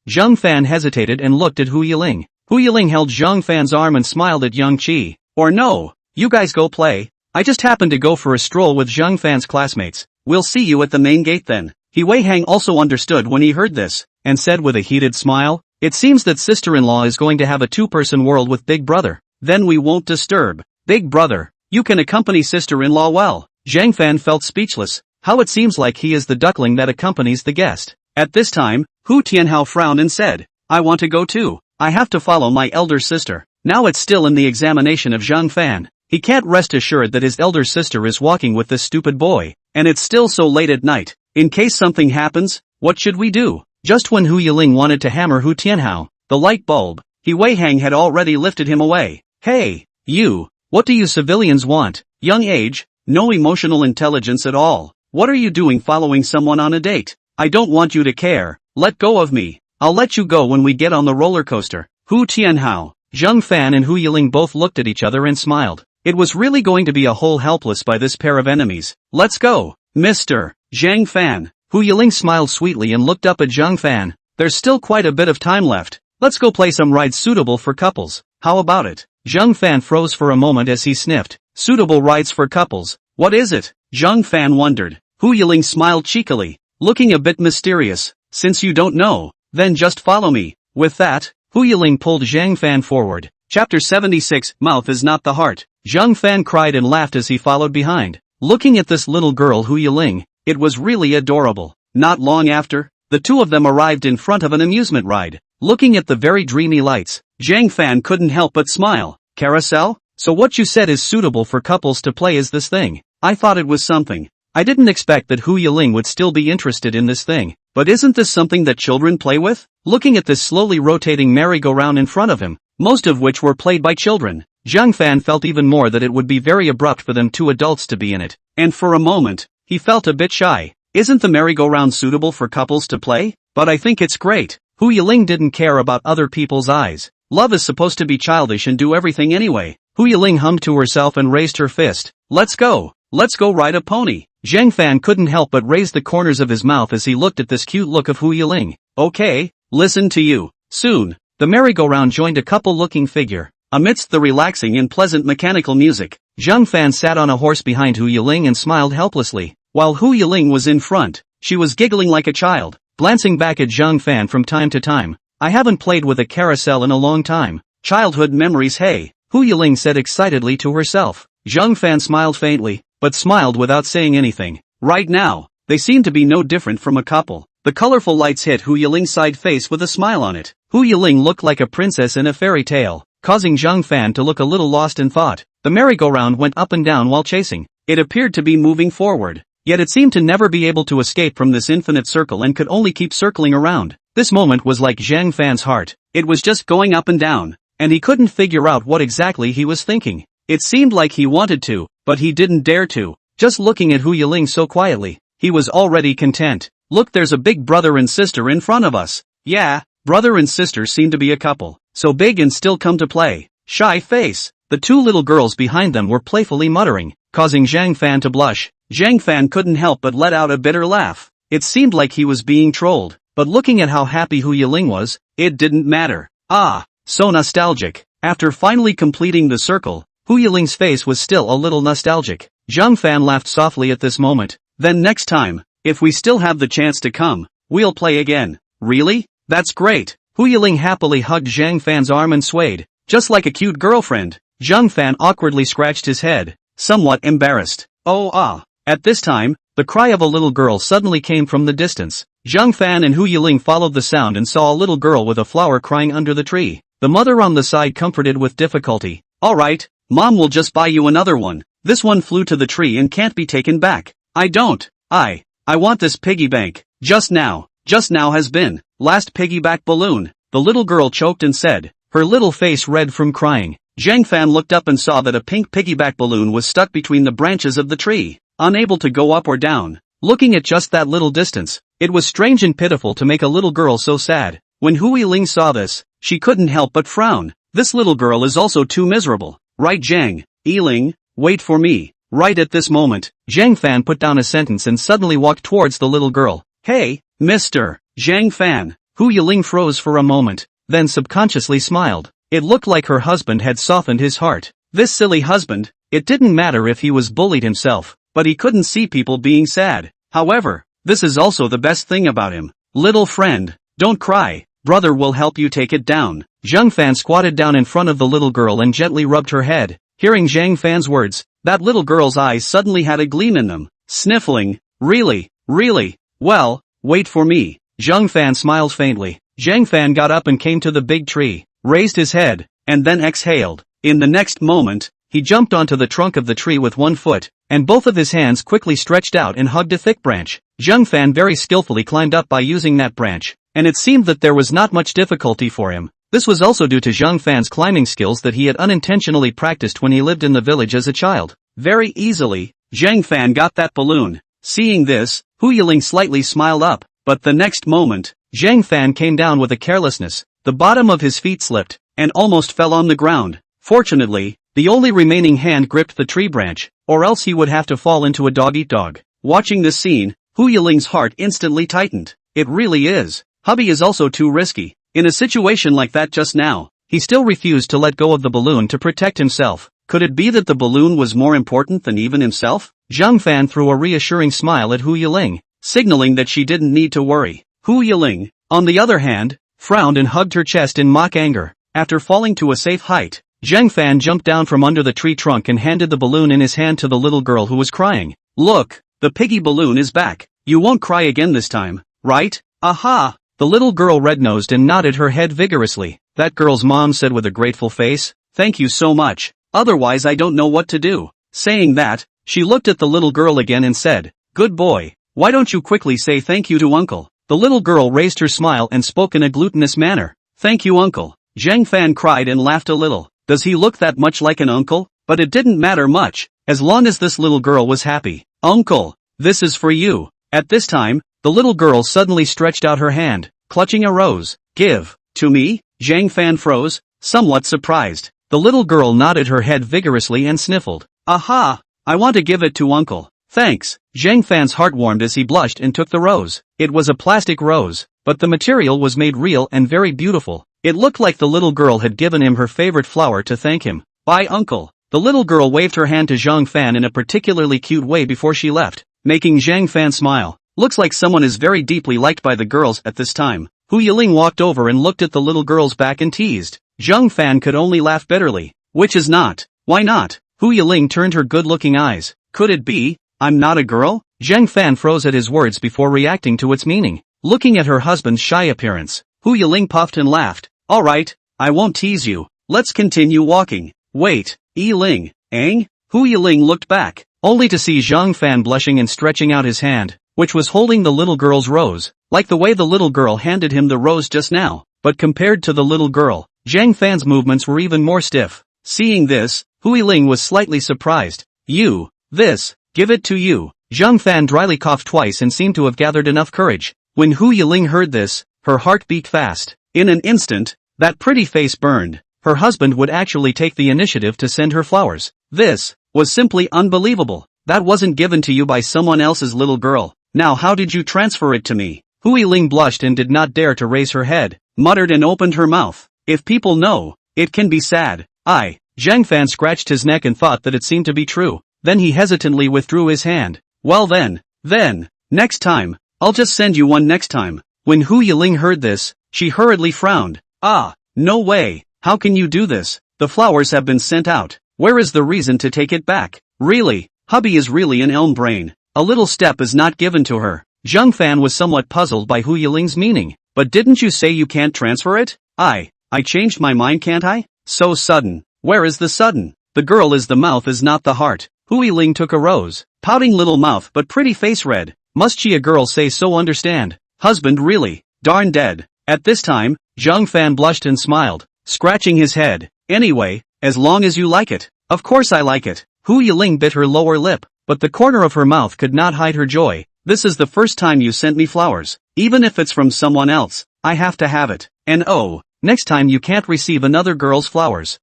Zhang Fan hesitated and looked at Hu Yiling. Hu Yiling held Zhang Fan's arm and smiled at Yang Qi. Or no, you guys go play. I just happened to go for a stroll with Zhang Fan's classmates. We'll see you at the main gate then. He Wei Hang also understood when he heard this, and said with a heated smile, it seems that sister-in-law is going to have a two-person world with Big Brother. Then we won't disturb. Big Brother, you can accompany sister-in-law well. Zhang Fan felt speechless. How it seems like he is the duckling that accompanies the guest. At this time, Hu Tianhao frowned and said, I want to go too. I have to follow my elder sister. Now it's still in the examination of Zhang Fan. He can't rest assured that his elder sister is walking with this stupid boy, and it's still so late at night. In case something happens, what should we do? Just when Hu Yiling wanted to hammer Hu Tianhao, the light bulb, He Wei Hang had already lifted him away. Hey, you, what do you civilians want? Young age, no emotional intelligence at all. What are you doing following someone on a date? I don't want you to care. Let go of me. I'll let you go when we get on the roller coaster. Hu Tianhao, Zhang Fan and Hu Yiling both looked at each other and smiled. It was really going to be a whole helpless by this pair of enemies. Let's go, Mr. Zhang Fan. Hu Yiling smiled sweetly and looked up at Zhang Fan. There's still quite a bit of time left. Let's go play some rides suitable for couples. How about it? Zhang Fan froze for a moment as he sniffed. Suitable rides for couples. What is it? Zhang Fan wondered. Hu Yiling smiled cheekily, looking a bit mysterious. Since you don't know, then just follow me. With that, Hu Yiling pulled Zhang Fan forward. Chapter 76, Mouth is not the heart. Zhang Fan cried and laughed as he followed behind. Looking at this little girl Hu Yiling, it was really adorable. Not long after, the two of them arrived in front of an amusement ride. Looking at the very dreamy lights, Zhang Fan couldn't help but smile. Carousel? So what you said is suitable for couples to play is this thing. I thought it was something. I didn't expect that Hu Yiling would still be interested in this thing. But isn't this something that children play with? Looking at this slowly rotating merry-go-round in front of him, most of which were played by children, Zhang Fan felt even more that it would be very abrupt for them two adults to be in it. And for a moment, he felt a bit shy. Isn't the merry-go-round suitable for couples to play? But I think it's great. Hu Yiling didn't care about other people's eyes. Love is supposed to be childish and do everything anyway. Hu Yiling hummed to herself and raised her fist. Let's go ride a pony. Zhang Fan couldn't help but raise the corners of his mouth as he looked at this cute look of Hu Yiling. Okay, listen to you. Soon, the merry-go-round joined a couple-looking figure. Amidst the relaxing and pleasant mechanical music, Zhang Fan sat on a horse behind Hu Yiling and smiled helplessly. While Hu Yiling was in front, she was giggling like a child, glancing back at Zhang Fan from time to time. I haven't played with a carousel in a long time. Childhood memories, hey, Hu Yiling said excitedly to herself. Zhang Fan smiled faintly, but smiled without saying anything. Right now, they seemed to be no different from a couple. The colorful lights hit Hu Yiling's side face with a smile on it. Hu Yiling looked like a princess in a fairy tale. causing Zhang Fan to look a little lost in thought. The merry-go-round went up and down while chasing. It appeared to be moving forward, yet it seemed to never be able to escape from this infinite circle and could only keep circling around. This moment was like Zhang Fan's heart. It was just going up and down, and he couldn't figure out what exactly he was thinking. It seemed like he wanted to, but he didn't dare to. Just looking at Hu Yiling so quietly, he was already content. Look, there's a big brother and sister in front of us. Yeah, brother and sister seem to be a couple. So big and still come to play. Shy face. The two little girls behind them were playfully muttering, causing Zhang Fan to blush. Zhang Fan couldn't help but let out a bitter laugh. It seemed like he was being trolled, but looking at how happy Hu Yiling was, it didn't matter. Ah, so nostalgic. After finally completing the circle, Hu Yiling's face was still a little nostalgic. Zhang Fan laughed softly at this moment. Then next time, if we still have the chance to come, we'll play again. Really? That's great. Hu Yiling happily hugged Zhang Fan's arm and swayed, just like a cute girlfriend. Zhang Fan awkwardly scratched his head, somewhat embarrassed. Oh ah. At this time, the cry of a little girl suddenly came from the distance. Zhang Fan and Hu Yiling followed the sound and saw a little girl with a flower crying under the tree. The mother on the side comforted with difficulty. Alright, Mom will just buy you another one. This one flew to the tree and can't be taken back. I don't. I want this piggy bank. Just now has been. Last piggyback balloon. The little girl choked and said, her little face red from crying. Zhang Fan looked up and saw that a pink piggyback balloon was stuck between the branches of the tree, unable to go up or down. Looking at just that little distance, it was strange and pitiful to make a little girl so sad. When Hu Yiling saw this, she couldn't help but frown. This little girl is also too miserable. Right, Zhang Yiling, wait for me. Right at this moment, Zhang Fan put down a sentence and suddenly walked towards the little girl. Hey, Mr. Zhang Fan. Hu Yiling froze for a moment, then subconsciously smiled. It looked like her husband had softened his heart. This silly husband, it didn't matter if he was bullied himself, but he couldn't see people being sad. However, this is also the best thing about him. Little friend, don't cry, brother will help you take it down. Zhang Fan squatted down in front of the little girl and gently rubbed her head. Hearing Zhang Fan's words, that little girl's eyes suddenly had a gleam in them. Sniffling, really? Well, wait for me. Zhang Fan smiled faintly. Zhang Fan got up and came to the big tree, raised his head, and then exhaled. In the next moment, he jumped onto the trunk of the tree with one foot, and both of his hands quickly stretched out and hugged a thick branch. Zhang Fan very skillfully climbed up by using that branch, and it seemed that there was not much difficulty for him. This was also due to Zhang Fan's climbing skills that he had unintentionally practiced when he lived in the village as a child. Very easily, Zhang Fan got that balloon. Seeing this, Hu Yiling slightly smiled up, but the next moment, Zhang Fan came down with a carelessness. The bottom of his feet slipped, and almost fell on the ground. Fortunately, the only remaining hand gripped the tree branch, or else he would have to fall into a dog-eat-dog. Watching this scene, Hu Yiling's heart instantly tightened. It really is. Hubby is also too risky. In a situation like that just now, he still refused to let go of the balloon to protect himself. Could it be that the balloon was more important than even himself? Zhang Fan threw a reassuring smile at Hu Yiling, signaling that she didn't need to worry. Hu Yiling, on the other hand, frowned and hugged her chest in mock anger. After falling to a safe height, Zhang Fan jumped down from under the tree trunk and handed the balloon in his hand to the little girl who was crying. Look, the piggy balloon is back. You won't cry again this time, right? Aha! The little girl red-nosed and nodded her head vigorously. That girl's mom said with a grateful face, thank you so much, otherwise I don't know what to do. Saying that, she looked at the little girl again and said, good boy, why don't you quickly say thank you to uncle? The little girl raised her smile and spoke in a glutinous manner. Thank you uncle. Zhang Fan cried and laughed a little. Does he look that much like an uncle? But it didn't matter much, as long as this little girl was happy. Uncle, this is for you. At this time, the little girl suddenly stretched out her hand, clutching a rose. Give to me? Zhang Fan froze, somewhat surprised. The little girl nodded her head vigorously and sniffled. Aha! I want to give it to uncle. Thanks. Zhang Fan's heart warmed as he blushed and took the rose. It was a plastic rose, but the material was made real and very beautiful. It looked like the little girl had given him her favorite flower to thank him. Bye uncle. The little girl waved her hand to Zhang Fan in a particularly cute way before she left, making Zhang Fan smile. Looks like someone is very deeply liked by the girls at this time. Hu Yiling walked over and looked at the little girl's back and teased. Zhang Fan could only laugh bitterly. Which is not. Why not? Hu Yiling turned her good-looking eyes. Could it be? I'm not a girl? Zhang Fan froze at his words before reacting to its meaning. Looking at her husband's shy appearance, Hu Yiling puffed and laughed. Alright, I won't tease you. let's continue walking. Wait, Yi-Ling, Ang? Hu Yiling looked back, only to see Zhang Fan blushing and stretching out his hand, which was holding the little girl's rose, like the way the little girl handed him the rose just now. But compared to the little girl, Zhang Fan's movements were even more stiff. Seeing this, Hu Yiling was slightly surprised. Give it to you. Zhang Fan dryly coughed twice and seemed to have gathered enough courage. When Hu Yiling heard this, her heart beat fast. In an instant, that pretty face burned. Her husband would actually take the initiative to send her flowers. This was simply unbelievable. That wasn't given to you by someone else's little girl. Now how did you transfer it to me? Hu Yiling blushed and did not dare to raise her head, muttered and opened her mouth. If people know, it can be sad. Zhang Fan scratched his neck and thought that it seemed to be true. Then he hesitantly withdrew his hand. Well then, next time, I'll just send you one next time. When Hu Yiling heard this, she hurriedly frowned. No way, how can you do this? The flowers have been sent out. Where is the reason to take it back? Really, hubby is really an elm brain. A little step is not given to her. Zhang Fan was somewhat puzzled by Hu Yiling's meaning. But didn't you say you can't transfer it? I changed my mind, can't I? So sudden. Where is the sudden? The girl is the mouth, is not the heart. Hu Yiling took a rose. Pouting little mouth but pretty face red. Must she a girl say so understand? Husband really, darn dead. At this time, Zhang Fan blushed and smiled, scratching his head. Anyway, as long as you like it. Of course I like it. Hu Yiling bit her lower lip, but the corner of her mouth could not hide her joy. This is the first time you sent me flowers. Even if it's from someone else, I have to have it. And next time you can't receive another girl's flowers.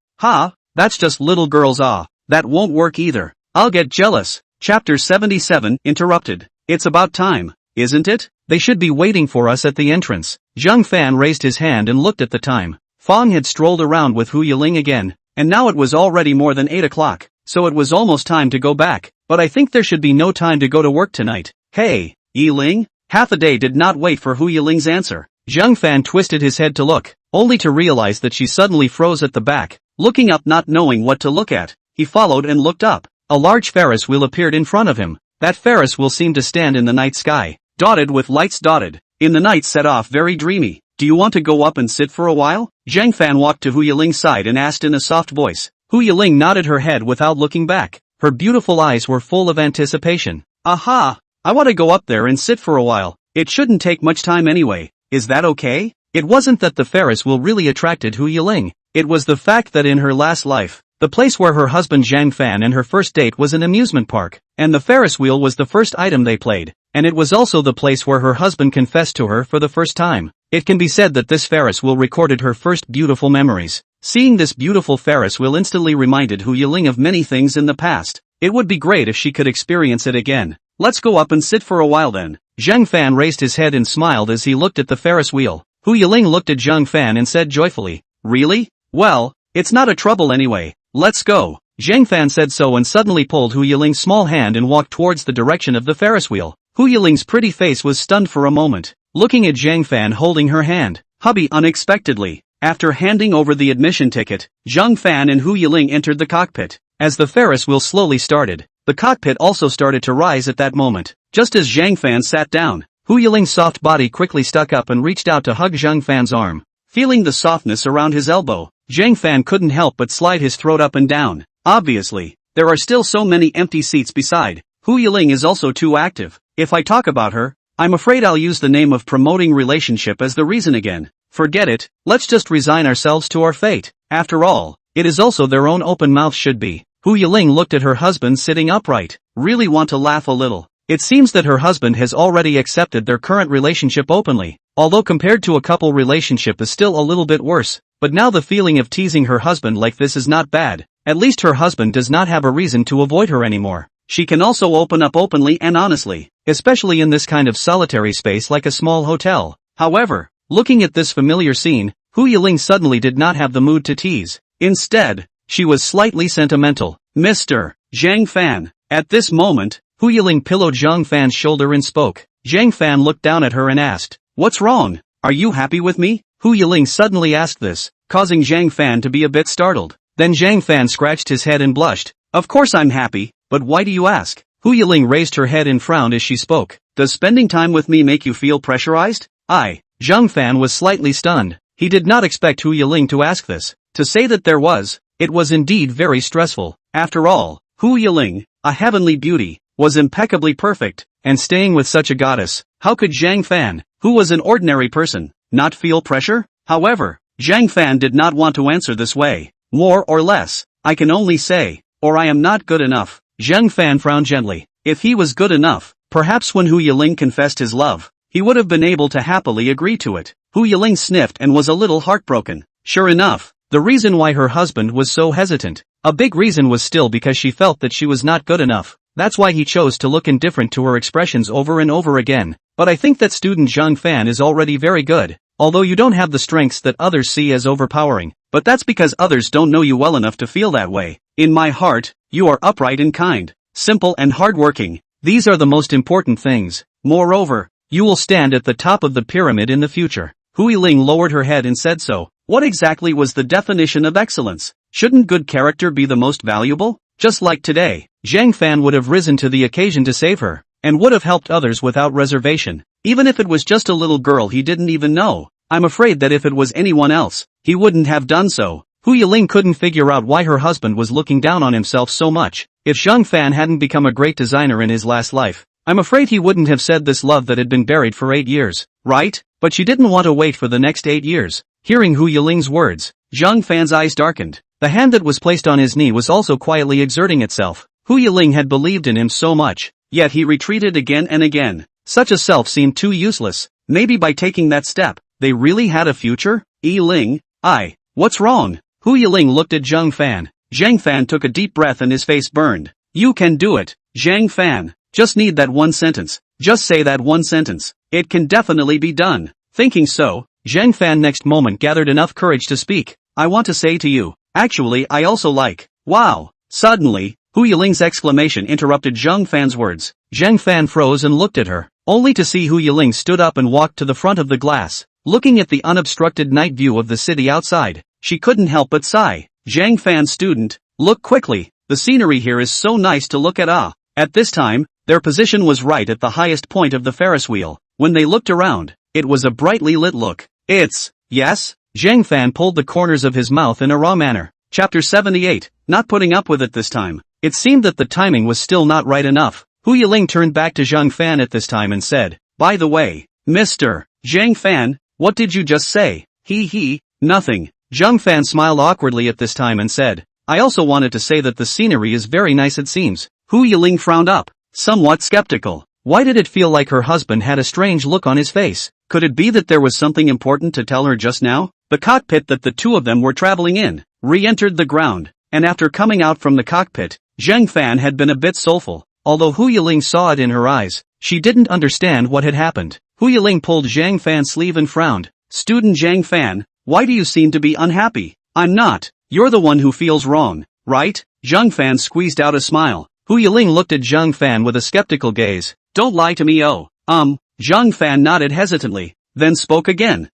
That's just little girls. That won't work either. I'll get jealous. Chapter 77 interrupted. It's about time, isn't it? They should be waiting for us at the entrance. Zhang Fan raised his hand and looked at the time. Fong had strolled around with Hu Yiling again, and now it was already more than 8 o'clock, so it was almost time to go back. But I think there should be no time to go to work tonight. Hey, Yiling? Half a day did not wait for Hu Yiling's answer. Zhang Fan twisted his head to look, only to realize that she suddenly froze at the back, looking up not knowing what to look at. He followed and looked up. A large Ferris wheel appeared in front of him. That Ferris wheel seemed to stand in the night sky, dotted with lights in the night set off very dreamy. Do you want to go up and sit for a while? Zhang Fan walked to Hu Yiling's side and asked in a soft voice. Hu Yiling nodded her head without looking back. Her beautiful eyes were full of anticipation. I want to go up there and sit for a while. It shouldn't take much time anyway. Is that okay? It wasn't that the Ferris wheel really attracted Hu Yiling. It was the fact that in her last life, the place where her husband Zhang Fan and her first date was an amusement park, and the Ferris wheel was the first item they played, and it was also the place where her husband confessed to her for the first time. It can be said that this Ferris wheel recorded her first beautiful memories. Seeing this beautiful Ferris wheel instantly reminded Hu Yiling of many things in the past. It would be great if she could experience it again. Let's go up and sit for a while then. Zhang Fan raised his head and smiled as he looked at the Ferris wheel. Hu Yiling looked at Zhang Fan and said joyfully, Really? Well, it's not a trouble anyway. Let's go. Zhang Fan said so and suddenly pulled Hu Yiling's small hand and walked towards the direction of the Ferris wheel. Hu Yiling's pretty face was stunned for a moment, looking at Zhang Fan holding her hand. Hubby unexpectedly. After handing over the admission ticket, Zhang Fan and Hu Yiling entered the cockpit. As the Ferris wheel slowly started, the cockpit also started to rise at that moment. Just as Zhang Fan sat down, Hu Yiling's soft body quickly stuck up and reached out to hug Zhang Fan's arm. Feeling the softness around his elbow, Zhang Fan couldn't help but slide his throat up and down. Obviously, there are still so many empty seats beside. Hu Yiling is also too active. If I talk about her, I'm afraid I'll use the name of promoting relationship as the reason again. Forget it, let's just resign ourselves to our fate. After all, it is also their own open mouth should be. Hu Yiling looked at her husband sitting upright. Really want to laugh a little. It seems that her husband has already accepted their current relationship openly. Although compared to a couple relationship is still a little bit worse. But now the feeling of teasing her husband like this is not bad. At least her husband does not have a reason to avoid her anymore. She can also open up openly and honestly, especially in this kind of solitary space like a small hotel. However, looking at this familiar scene, Hu Yiling suddenly did not have the mood to tease. Instead, she was slightly sentimental. Mr. Zhang Fan. At this moment, Hu Yiling pillowed Zhang Fan's shoulder and spoke. Zhang Fan looked down at her and asked, What's wrong? Are you happy with me? Hu Yiling suddenly asked this, causing Zhang Fan to be a bit startled. Then Zhang Fan scratched his head and blushed. Of course I'm happy, but why do you ask? Hu Yiling raised her head and frowned as she spoke. Does spending time with me make you feel pressurized? Zhang Fan was slightly stunned. He did not expect Hu Yiling to ask this. To say that there was, it was indeed very stressful. After all, Hu Yiling, a heavenly beauty, was impeccably perfect, and staying with such a goddess. How could Zhang Fan, who was an ordinary person, not feel pressure? However, Zhang Fan did not want to answer this way. More or less, I can only say, or I am not good enough. Zhang Fan frowned gently. If he was good enough, perhaps when Hu Yiling confessed his love, he would have been able to happily agree to it. Hu Yiling sniffed and was a little heartbroken. Sure enough, the reason why her husband was so hesitant, a big reason was still because she felt that she was not good enough. That's why he chose to look indifferent to her expressions over and over again. But I think that student Zhang Fan is already very good, although you don't have the strengths that others see as overpowering. But that's because others don't know you well enough to feel that way. In my heart, you are upright and kind, simple and hardworking. These are the most important things. Moreover, you will stand at the top of the pyramid in the future. Hu Yiling lowered her head and said so. What exactly was the definition of excellence? Shouldn't good character be the most valuable? Just like today, Zhang Fan would have risen to the occasion to save her, and would have helped others without reservation. Even if it was just a little girl he didn't even know. I'm afraid that if it was anyone else, he wouldn't have done so. Hu Yiling couldn't figure out why her husband was looking down on himself so much. If Zhang Fan hadn't become a great designer in his last life, I'm afraid he wouldn't have said this love that had been buried for 8 years, right? But she didn't want to wait for the next 8 years. Hearing Hu Yiling's words, Zhang Fan's eyes darkened. The hand that was placed on his knee was also quietly exerting itself. Hu Yiling had believed in him so much, yet he retreated again and again. Such a self seemed too useless. Maybe by taking that step, they really had a future? Yiling, what's wrong? Hu Yiling looked at Zhang Fan. Zhang Fan took a deep breath and his face burned. You can do it, Zhang Fan. Just need that one sentence. Just say that one sentence. It can definitely be done. Thinking so, Zhang Fan next moment gathered enough courage to speak. I want to say to you, actually I also like. Wow. Suddenly, Hu Yiling's exclamation interrupted Zhang Fan's words. Zhang Fan froze and looked at her, only to see Hu Yiling stood up and walked to the front of the glass. Looking at the unobstructed night view of the city outside, she couldn't help but sigh. Zhang Fan student, look quickly. The scenery here is so nice to look at. At this time, their position was right at the highest point of the Ferris wheel. When they looked around, it was a brightly lit look. Yes? Zhang Fan pulled the corners of his mouth in a raw manner. Chapter 78, not putting up with it this time. It seemed that the timing was still not right enough. Hu Yiling turned back to Zhang Fan at this time and said, by the way, Mr. Zhang Fan, what did you just say? Nothing. Zhang Fan smiled awkwardly at this time and said, I also wanted to say that the scenery is very nice it seems. Hu Yiling frowned up, somewhat skeptical. Why did it feel like her husband had a strange look on his face? Could it be that there was something important to tell her just now? The cockpit that the two of them were traveling in re-entered the ground, and after coming out from the cockpit, Zhang Fan had been a bit soulful. Although Hu Yiling saw it in her eyes, she didn't understand what had happened. Hu Yiling pulled Zhang Fan's sleeve and frowned. Student Zhang Fan, why do you seem to be unhappy? I'm not. You're the one who feels wrong, right? Zhang Fan squeezed out a smile. Hu Yiling looked at Zhang Fan with a skeptical gaze. Don't lie to me. Zhang Fan nodded hesitantly, then spoke again.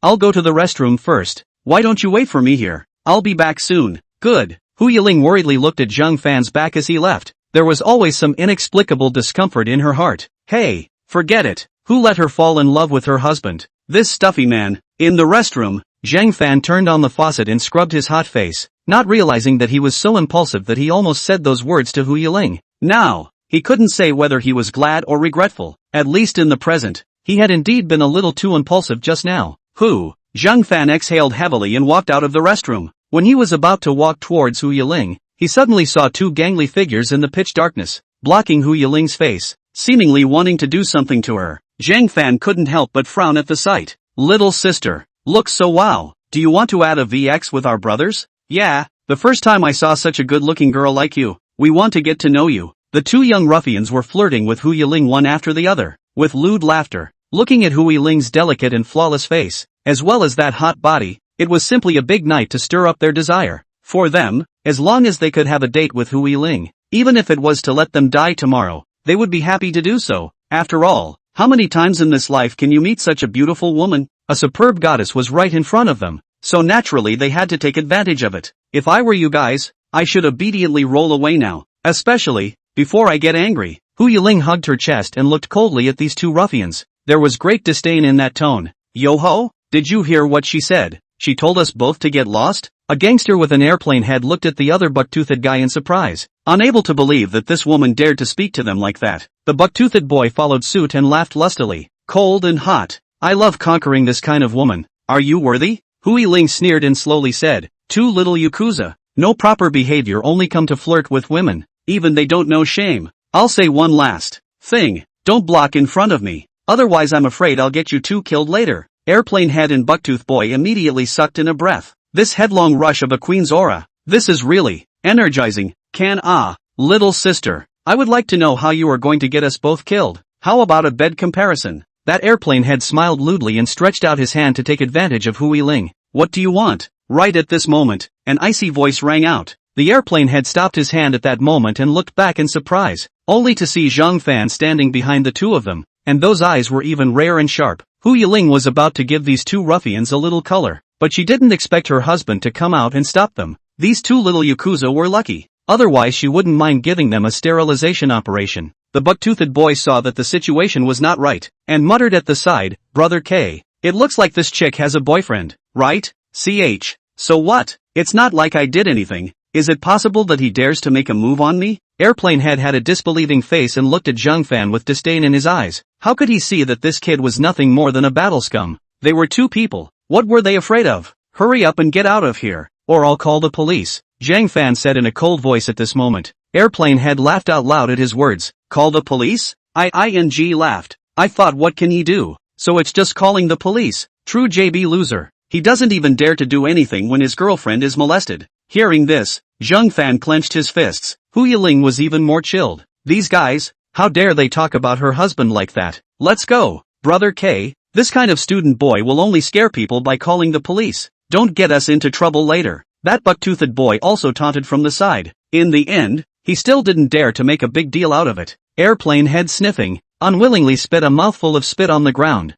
I'll go to the restroom first. Why don't you wait for me here? I'll be back soon. Good. Hu Yiling worriedly looked at Zhang Fan's back as he left. There was always some inexplicable discomfort in her heart. Hey, forget it. Who let her fall in love with her husband? This stuffy man. In the restroom, Zhang Fan turned on the faucet and scrubbed his hot face, not realizing that he was so impulsive that he almost said those words to Hu Yiling. Now, he couldn't say whether he was glad or regretful. At least in the present, he had indeed been a little too impulsive just now. Zhang Fan exhaled heavily and walked out of the restroom. When he was about to walk towards Hu Yiling, he suddenly saw two gangly figures in the pitch darkness, blocking Hu Yiling's face, seemingly wanting to do something to her. Zhang Fan couldn't help but frown at the sight. Little sister, looks so wow. Do you want to add a VX with our brothers? Yeah, the first time I saw such a good-looking girl like you. We want to get to know you. The two young ruffians were flirting with Hu Yiling one after the other, with lewd laughter. Looking at Hu Yiling's delicate and flawless face, as well as that hot body, it was simply a big night to stir up their desire. For them, as long as they could have a date with Hu Yiling, even if it was to let them die tomorrow, they would be happy to do so. After all, how many times in this life can you meet such a beautiful woman? A superb goddess was right in front of them, so naturally they had to take advantage of it. If I were you guys, I should obediently roll away now, especially before I get angry. Hu Yiling hugged her chest and looked coldly at these two ruffians. There was great disdain in that tone. Yo-ho? Did you hear what she said? She told us both to get lost? A gangster with an airplane head looked at the other buck-toothed guy in surprise, unable to believe that this woman dared to speak to them like that. The buck-toothed boy followed suit and laughed lustily. Cold and hot. I love conquering this kind of woman. Are you worthy? Hui Ling sneered and slowly said, "Too little Yakuza. No proper behavior, only come to flirt with women. Even they don't know shame. I'll say one last thing. Don't block in front of me. Otherwise I'm afraid I'll get you two killed later." Airplane head and bucktooth boy immediately sucked in a breath. This headlong rush of a queen's aura. This is really energizing. Little sister. I would like to know how you are going to get us both killed. How about a bed comparison? That airplane head smiled lewdly and stretched out his hand to take advantage of Hui Ling. What do you want? Right at this moment, an icy voice rang out. The airplane head stopped his hand at that moment and looked back in surprise, only to see Zhang Fan standing behind the two of them, and those eyes were even rare and sharp. Hui Ling was about to give these two ruffians a little color, but she didn't expect her husband to come out and stop them. These two little Yakuza were lucky. Otherwise she wouldn't mind giving them a sterilization operation. The buck-toothed boy saw that the situation was not right, and muttered at the side, "Brother K, it looks like this chick has a boyfriend, right? So what? It's not like I did anything. Is it possible that he dares to make a move on me?" Airplane head had a disbelieving face and looked at Zhang Fan with disdain in his eyes. How could he see that this kid was nothing more than a battle scum? They were two people. What were they afraid of? Hurry up and get out of here, or I'll call the police, Zhang Fan said in a cold voice at this moment. Airplane head laughed out loud at his words. Call the police? I laughed. I thought, what can he do? So it's just calling the police. True JB loser. He doesn't even dare to do anything when his girlfriend is molested. Hearing this, Zhang Fan clenched his fists. Hui Ling was even more chilled. These guys, how dare they talk about her husband like that? Let's go, Brother K. This kind of student boy will only scare people by calling the police. Don't get us into trouble later. That buck-toothed boy also taunted from the side. In the end, he still didn't dare to make a big deal out of it. Airplane head sniffing, unwillingly spit a mouthful of spit on the ground.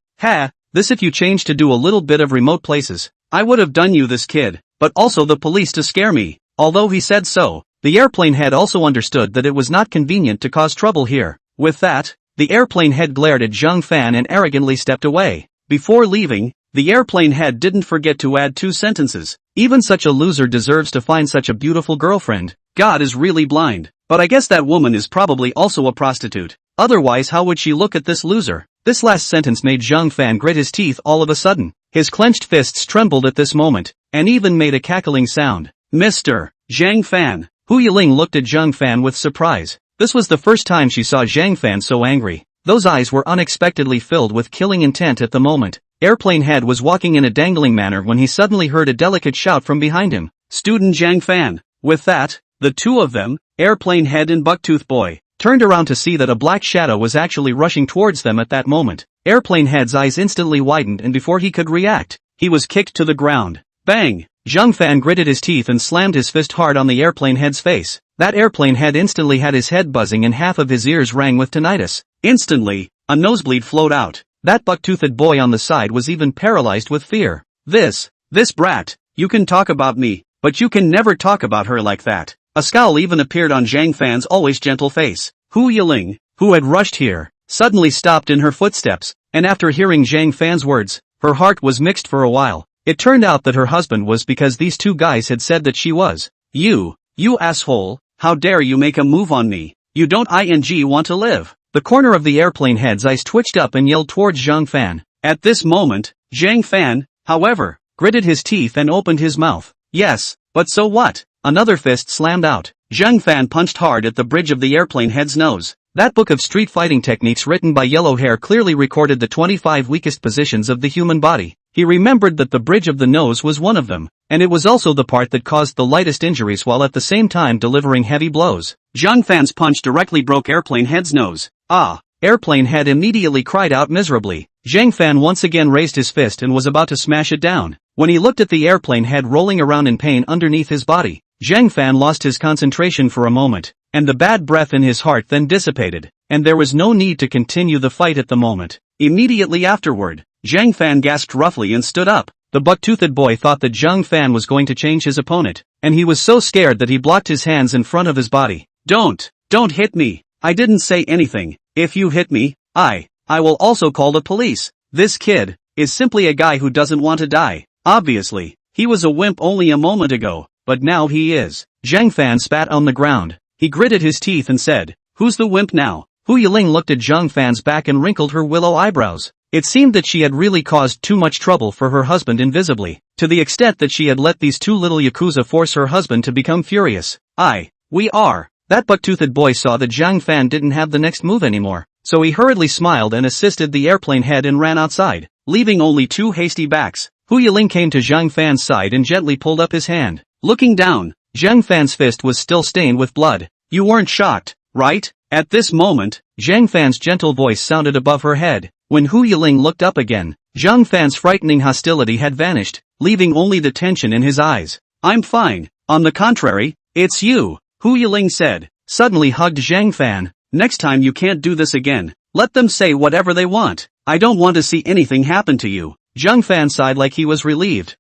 This if you change to do a little bit of remote places. I would have done you this kid, but also the police to scare me. Although he said so, the airplane head also understood that it was not convenient to cause trouble here. With that, the airplane head glared at Zhang Fan and arrogantly stepped away. Before leaving, the airplane head didn't forget to add 2 sentences. Even such a loser deserves to find such a beautiful girlfriend. God is really blind. But I guess that woman is probably also a prostitute. Otherwise how would she look at this loser? This last sentence made Zhang Fan grit his teeth all of a sudden. His clenched fists trembled at this moment, and even made a cackling sound. Mr. Zhang Fan. Hui Ling looked at Zhang Fan with surprise. This was the first time she saw Zhang Fan so angry. Those eyes were unexpectedly filled with killing intent at the moment. Airplane head was walking in a dangling manner when he suddenly heard a delicate shout from behind him. Student Zhang Fan. With that, the two of them, airplane head and bucktooth boy, turned around to see that a black shadow was actually rushing towards them at that moment. Airplane head's eyes instantly widened, and before he could react, he was kicked to the ground. Bang! Zhang Fan gritted his teeth and slammed his fist hard on the airplane head's face. That airplane head instantly had his head buzzing and half of his ears rang with tinnitus. Instantly, a nosebleed flowed out. That buck-toothed boy on the side was even paralyzed with fear. This brat, you can talk about me, but you can never talk about her like that. A scowl even appeared on Zhang Fan's always gentle face. Hui Ling, who had rushed here, suddenly stopped in her footsteps, and after hearing Zhang Fan's words, her heart was mixed for a while. It turned out that her husband was because these two guys had said that she was. You asshole, how dare you make a move on me? You don't want to live. The corner of the airplane head's eyes twitched up and yelled towards Zhang Fan. At this moment, Zhang Fan, however, gritted his teeth and opened his mouth. Yes, but so what? Another fist slammed out. Zhang Fan punched hard at the bridge of the airplane head's nose. That book of street fighting techniques written by Yellow Hair clearly recorded the 25 weakest positions of the human body. He remembered that the bridge of the nose was one of them, and it was also the part that caused the lightest injuries while at the same time delivering heavy blows. Zhang Fan's punch directly broke airplane head's nose. Airplane head immediately cried out miserably. Zhang Fan once again raised his fist and was about to smash it down. When he looked at the airplane head rolling around in pain underneath his body, Zhang Fan lost his concentration for a moment, and the bad breath in his heart then dissipated, and there was no need to continue the fight at the moment. Immediately afterward, Zhang Fan gasped roughly and stood up. The buck-toothed boy thought that Zhang Fan was going to change his opponent, and he was so scared that he blocked his hands in front of his body. Don't hit me. I didn't say anything. If you hit me, I will also call the police. This kid, is simply a guy who doesn't want to die. Obviously, he was a wimp only a moment ago, but now he is. Zhang Fan spat on the ground. He gritted his teeth and said, "Who's the wimp now?" Hu Yiling looked at Zhang Fan's back and wrinkled her willow eyebrows. It seemed that she had really caused too much trouble for her husband invisibly, to the extent that she had let these two little yakuza force her husband to become furious. We are. That buck-toothed boy saw that Zhang Fan didn't have the next move anymore, so he hurriedly smiled and assisted the airplane head and ran outside, leaving only two hasty backs. Hu Yiling came to Zhang Fan's side and gently pulled up his hand. Looking down, Zhang Fan's fist was still stained with blood. "You weren't shocked, right?" At this moment, Zhang Fan's gentle voice sounded above her head. When Hu Yiling looked up again, Zhang Fan's frightening hostility had vanished, leaving only the tension in his eyes. "I'm fine. On the contrary, it's you," Hu Yiling said, suddenly hugged Zhang Fan. "Next time you can't do this again. Let them say whatever they want. I don't want to see anything happen to you." Zhang Fan sighed like he was relieved.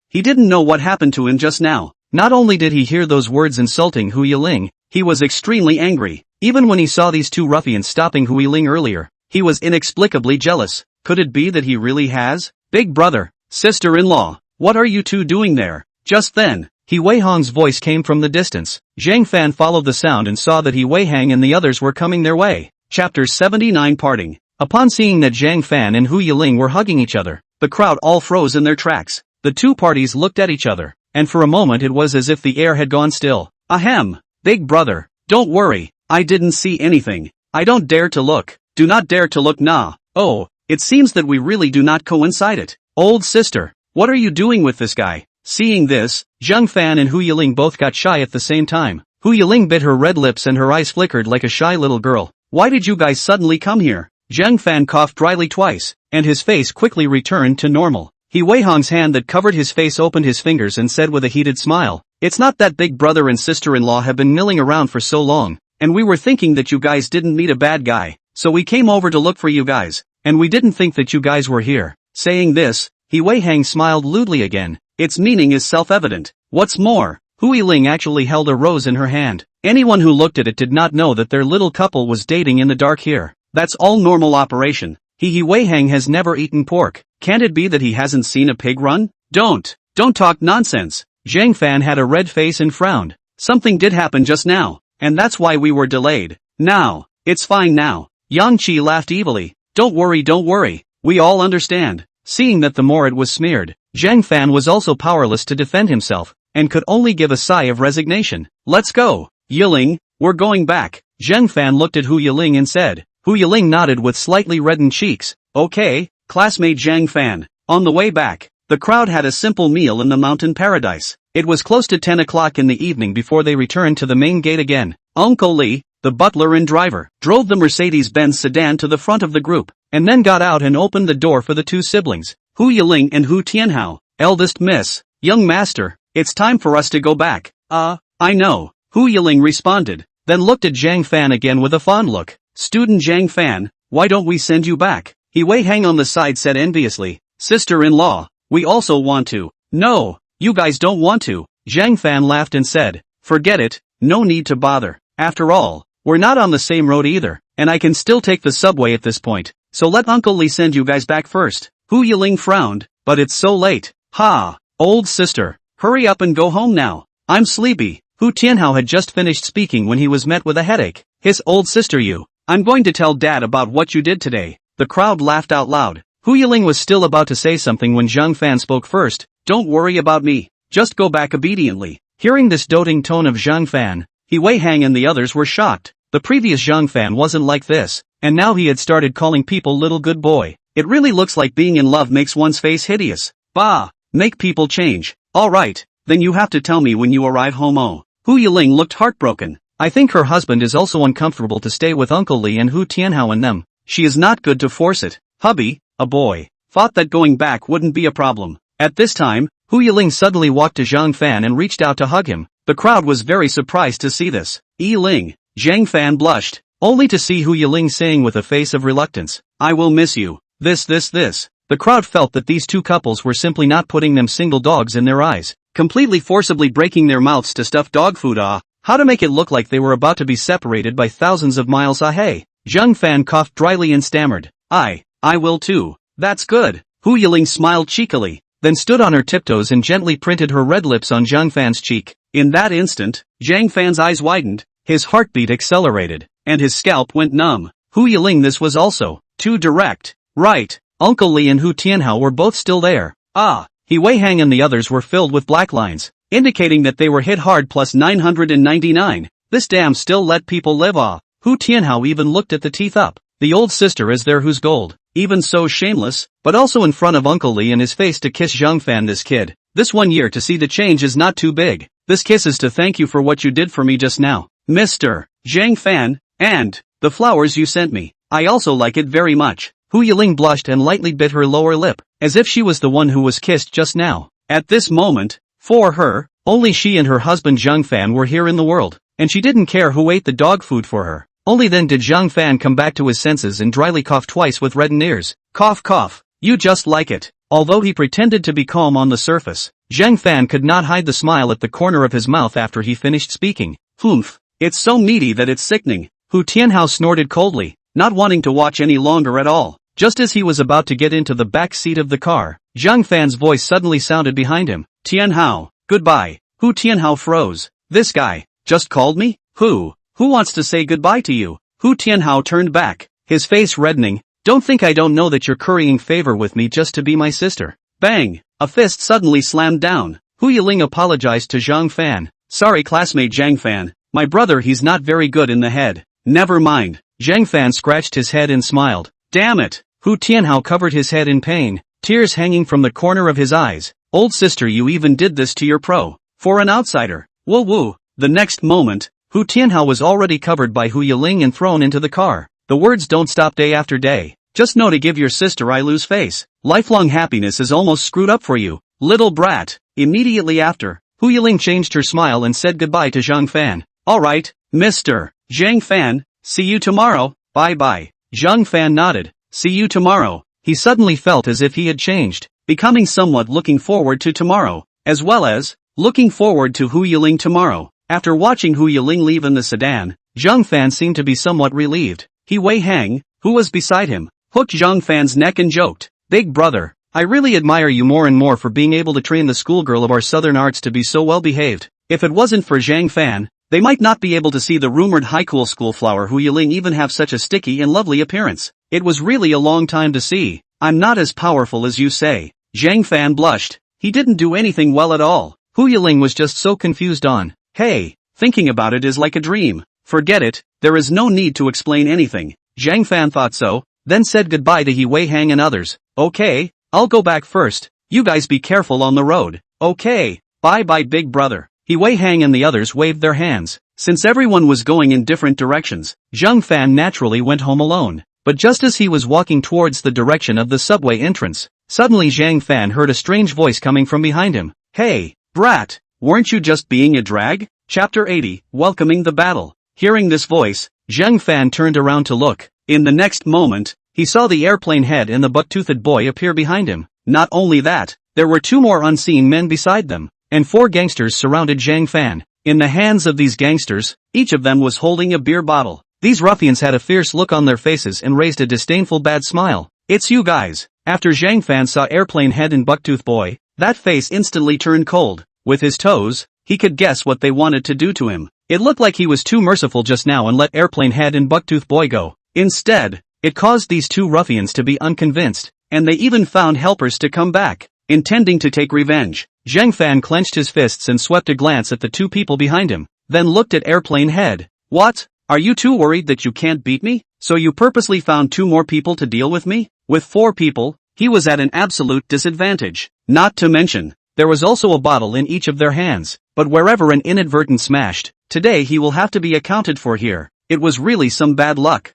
He didn't know what happened to him just now. Not only did he hear those words insulting Hu Yiling, he was extremely angry. Even when he saw these two ruffians stopping Hu Yiling earlier, he was inexplicably jealous. Could it be that he really has? "Big brother, sister-in-law, what are you two doing there?" Just then, He Weihang's voice came from the distance. Zhang Fan followed the sound and saw that He Weihang and the others were coming their way. Chapter 79 Parting. Upon seeing that Zhang Fan and Hu Yiling were hugging each other, the crowd all froze in their tracks. The two parties looked at each other, and for a moment it was as if the air had gone still. "Ahem, big brother, don't worry, I didn't see anything. I don't dare to look. Do not dare to look nah. Oh, it seems that we really do not coincide it. Old sister, what are you doing with this guy?" Seeing this, Zhang Fan and Hu Yiling both got shy at the same time. Hu Yiling bit her red lips and her eyes flickered like a shy little girl. "Why did you guys suddenly come here?" Zhang Fan coughed dryly twice, and his face quickly returned to normal. He Weihang's hand that covered his face opened his fingers and said with a heated smile, "It's not that big brother and sister-in-law have been milling around for so long, and we were thinking that you guys didn't meet a bad guy, so we came over to look for you guys, and we didn't think that you guys were here." Saying this, He Weihang smiled lewdly again. Its meaning is self-evident. What's more, Hu Yiling actually held a rose in her hand. Anyone who looked at it did not know that their little couple was dating in the dark here. That's all normal operation. He Weihang has never eaten pork. Can't it be that he hasn't seen a pig run? Don't talk nonsense. Zhang Fan had a red face and frowned. Something did happen just now, and that's why we were delayed. Now, it's fine now. Yang Qi laughed evilly. Don't worry, we all understand. Seeing that the morat was smeared, Zhang Fan was also powerless to defend himself, and could only give a sigh of resignation. "Let's go, Yiling, we're going back." Zhang Fan looked at Hu Yiling and said. Hu Yiling nodded with slightly reddened cheeks. "Okay, classmate Zhang Fan." On the way back, the crowd had a simple meal in the mountain paradise. It was close to 10 o'clock in the evening before they returned to the main gate again. Uncle Li, the butler and driver, drove the Mercedes-Benz sedan to the front of the group, and then got out and opened the door for the two siblings, Hu Yiling and Hu Tianhao. "Eldest miss, young master, it's time for us to go back." I know," Hu Yiling responded, then looked at Zhang Fan again with a fond look. "Student Zhang Fan, why don't we send you back?" He Weihang on the side said enviously. "Sister-in-law, we also want to." "No, you guys don't want to." Zhang Fan laughed and said, "Forget it, no need to bother. After all, we're not on the same road either, and I can still take the subway at this point, so let Uncle Li send you guys back first." Hu Yiling frowned, "But it's so late." "Ha, old sister, hurry up and go home now. I'm sleepy." Hu Tianhao had just finished speaking when he was met with a headache. "His old sister you. I'm going to tell Dad about what you did today." The crowd laughed out loud. Hu Yiling was still about to say something when Zhang Fan spoke first. "Don't worry about me, just go back obediently." Hearing this doting tone of Zhang Fan, He Weihang and the others were shocked. The previous Zhang Fan wasn't like this, and now he had started calling people little good boy. It really looks like being in love makes one's face hideous. Bah, make people change. Alright, then you have to tell me when you arrive home. Oh. Hu Yiling looked heartbroken. I think her husband is also uncomfortable to stay with Uncle Li and Hu Tianhao and them. She is not good to force it. Hubby, a boy, thought that going back wouldn't be a problem. At this time, Hu Yiling suddenly walked to Zhang Fan and reached out to hug him. The crowd was very surprised to see this. Yiling, Zhang Fan blushed, only to see Hu Yiling saying with a face of reluctance, "I will miss you." This. The crowd felt that these two couples were simply not putting them single dogs in their eyes, completely forcibly breaking their mouths to stuff dog food. How to make it look like they were about to be separated by thousands of miles. Hey. Zhang Fan coughed dryly and stammered, I will too. That's good. Hu Yiling smiled cheekily, then stood on her tiptoes and gently printed her red lips on Zhang Fan's cheek. In that instant, Zhang Fan's eyes widened, his heartbeat accelerated, and his scalp went numb. Hu Yiling, this was also too direct. Right, Uncle Li and Hu Tianhao were both still there. Ah, He Wei Hang and the others were filled with black lines, indicating that they were hit hard plus 999. This dam still let people live. Hu Tianhao even looked at the teeth up. The old sister is there who's gold, even so shameless, but also in front of Uncle Li and his face to kiss Zhang Fan. This kid, this 1 year to see the change is not too big. This kiss is to thank you for what you did for me just now, Mr. Zhang Fan, and the flowers you sent me. I also like it very much. Hu Yiling blushed and lightly bit her lower lip, as if she was the one who was kissed just now. At this moment, for her, only she and her husband Zhang Fan were here in the world, and she didn't care who ate the dog food for her. Only then did Zhang Fan come back to his senses and dryly cough twice with reddened ears. Cough cough, you just like it. Although he pretended to be calm on the surface, Zhang Fan could not hide the smile at the corner of his mouth after he finished speaking. Humph, it's so meaty that it's sickening. Hu Tianhao snorted coldly, not wanting to watch any longer at all. Just as he was about to get into the back seat of the car, Zhang Fan's voice suddenly sounded behind him. Tianhao, goodbye. Hu Tianhao froze. This guy just called me? Who wants to say goodbye to you? Hu Tianhao turned back, his face reddening. Don't think I don't know that you're currying favor with me just to be my sister. Bang! A fist suddenly slammed down. Hu Yiling apologized to Zhang Fan. Sorry classmate Zhang Fan, my brother he's not very good in the head. Never mind. Zhang Fan scratched his head and smiled. Damn it! Hu Tianhao covered his head in pain, tears hanging from the corner of his eyes. Old sister, you even did this to your pro. For an outsider. Woo woo. The next moment, Hu Tianhao was already covered by Hu Yiling and thrown into the car. The words don't stop day after day. Just know to give your sister I lose face. Lifelong happiness is almost screwed up for you, little brat. Immediately after, Hu Yiling changed her smile and said goodbye to Zhang Fan. Alright, Mr. Zhang Fan, see you tomorrow, bye bye. Zhang Fan nodded. See you tomorrow. He suddenly felt as if he had changed, becoming somewhat looking forward to tomorrow, as well as looking forward to Hu Yiling tomorrow. After watching Hu Yiling leave in the sedan, Zhang Fan seemed to be somewhat relieved. He Wei Hang, who was beside him, hooked Zhang Fan's neck and joked, Big brother, I really admire you more and more for being able to train the schoolgirl of our southern arts to be so well behaved. If it wasn't for Zhang Fan, they might not be able to see the rumored high-cool schoolflower Hu Yiling even have such a sticky and lovely appearance. It was really a long time to see. I'm not as powerful as you say. Zhang Fan blushed. He didn't do anything well at all. Hu Yiling was just so confused on. Hey, thinking about it is like a dream. Forget it, there is no need to explain anything. Zhang Fan thought so, then said goodbye to He Wei Hang and others. Okay, I'll go back first. You guys be careful on the road. Okay, bye bye big brother. He Wei Hang and the others waved their hands. Since everyone was going in different directions, Zhang Fan naturally went home alone. But just as he was walking towards the direction of the subway entrance, suddenly Zhang Fan heard a strange voice coming from behind him. Hey, brat, weren't you just being a drag? Chapter 80, Welcoming the Battle. Hearing this voice, Zhang Fan turned around to look. In the next moment, he saw the airplane head and the buck-toothed boy appear behind him. Not only that, there were two more unseen men beside them, and four gangsters surrounded Zhang Fan. In the hands of these gangsters, each of them was holding a beer bottle. These ruffians had a fierce look on their faces and raised a disdainful bad smile. It's you guys. After Zhang Fan saw airplane head and bucktooth boy, that face instantly turned cold. With his toes, he could guess what they wanted to do to him. It looked like he was too merciful just now and let airplane head and bucktooth boy go. Instead, it caused these two ruffians to be unconvinced, and they even found helpers to come back, intending to take revenge. Zhang Fan clenched his fists and swept a glance at the two people behind him, then looked at airplane head. What? Are you too worried that you can't beat me? So you purposely found two more people to deal with me? With four people, he was at an absolute disadvantage. Not to mention, there was also a bottle in each of their hands. But wherever an inadvertent smashed, today he will have to be accounted for here. It was really some bad luck.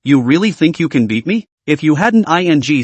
You really think you can beat me? If you hadn't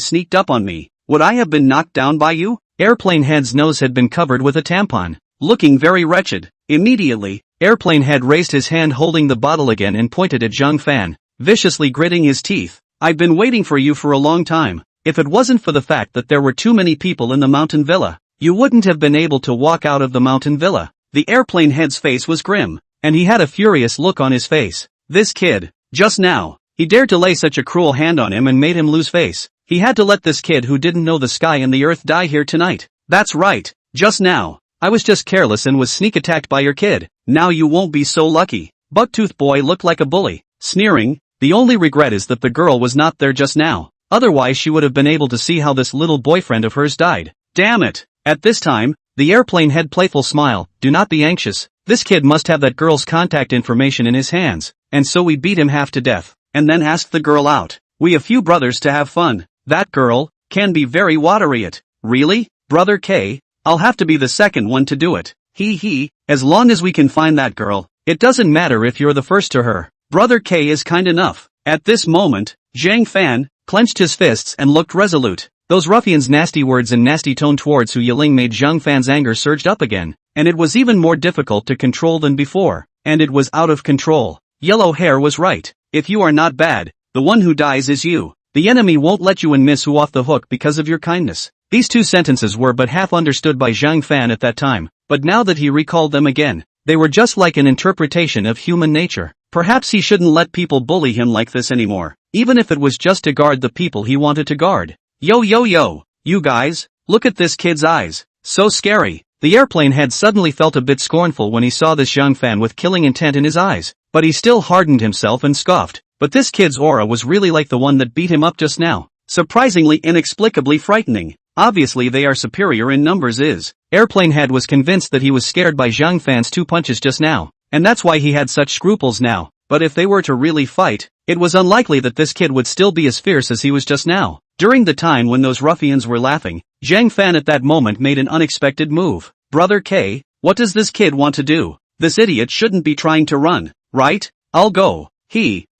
sneaked up on me, would I have been knocked down by you? Airplane head's nose had been covered with a tampon, looking very wretched. Immediately, airplane head raised his hand holding the bottle again and pointed at Zhang Fan, viciously gritting his teeth. I've been waiting for you for a long time. If it wasn't for the fact that there were too many people in the mountain villa, you wouldn't have been able to walk out of the mountain villa. The airplane head's face was grim, and he had a furious look on his face. This kid, just now, he dared to lay such a cruel hand on him and made him lose face. He had to let this kid who didn't know the sky and the earth die here tonight. That's right, just now. I was just careless and was sneak attacked by your kid. Now you won't be so lucky. Bucktooth boy looked like a bully, sneering. The only regret is that the girl was not there just now. Otherwise she would have been able to see how this little boyfriend of hers died. Damn it. At this time, the airplane had playful smile. Do not be anxious. This kid must have that girl's contact information in his hands. And so we beat him half to death. And then asked the girl out. We a few brothers to have fun. That girl can be very watery. It. Really? Brother K? I'll have to be the second one to do it. He. As long as we can find that girl. It doesn't matter if you're the first to her. Brother K is kind enough. At this moment, Zhang Fan clenched his fists and looked resolute. Those ruffians' nasty words and nasty tone towards Hu Yiling made Zhang Fan's anger surged up again, and it was even more difficult to control than before, and it was out of control. Yellow Hair was right. If you are not bad, the one who dies is you. The enemy won't let you and Miss Hu off the hook because of your kindness. These two sentences were but half understood by Zhang Fan at that time, but now that he recalled them again, they were just like an interpretation of human nature. Perhaps he shouldn't let people bully him like this anymore, even if it was just to guard the people he wanted to guard. Yo, you guys, look at this kid's eyes. So scary. The airplane had suddenly felt a bit scornful when he saw this Zhang Fan with killing intent in his eyes, but he still hardened himself and scoffed. But this kid's aura was really like the one that beat him up just now. Surprisingly inexplicably frightening. Obviously they are superior in numbers Airplane Head was convinced that he was scared by Zhang Fan's 2 punches just now, and that's why he had such scruples now. But if they were to really fight, it was unlikely that this kid would still be as fierce as he was just now. During the time when those ruffians were laughing, Zhang Fan at that moment made an unexpected move. Brother K, what does this kid want to do? This idiot shouldn't be trying to run, right? I'll go.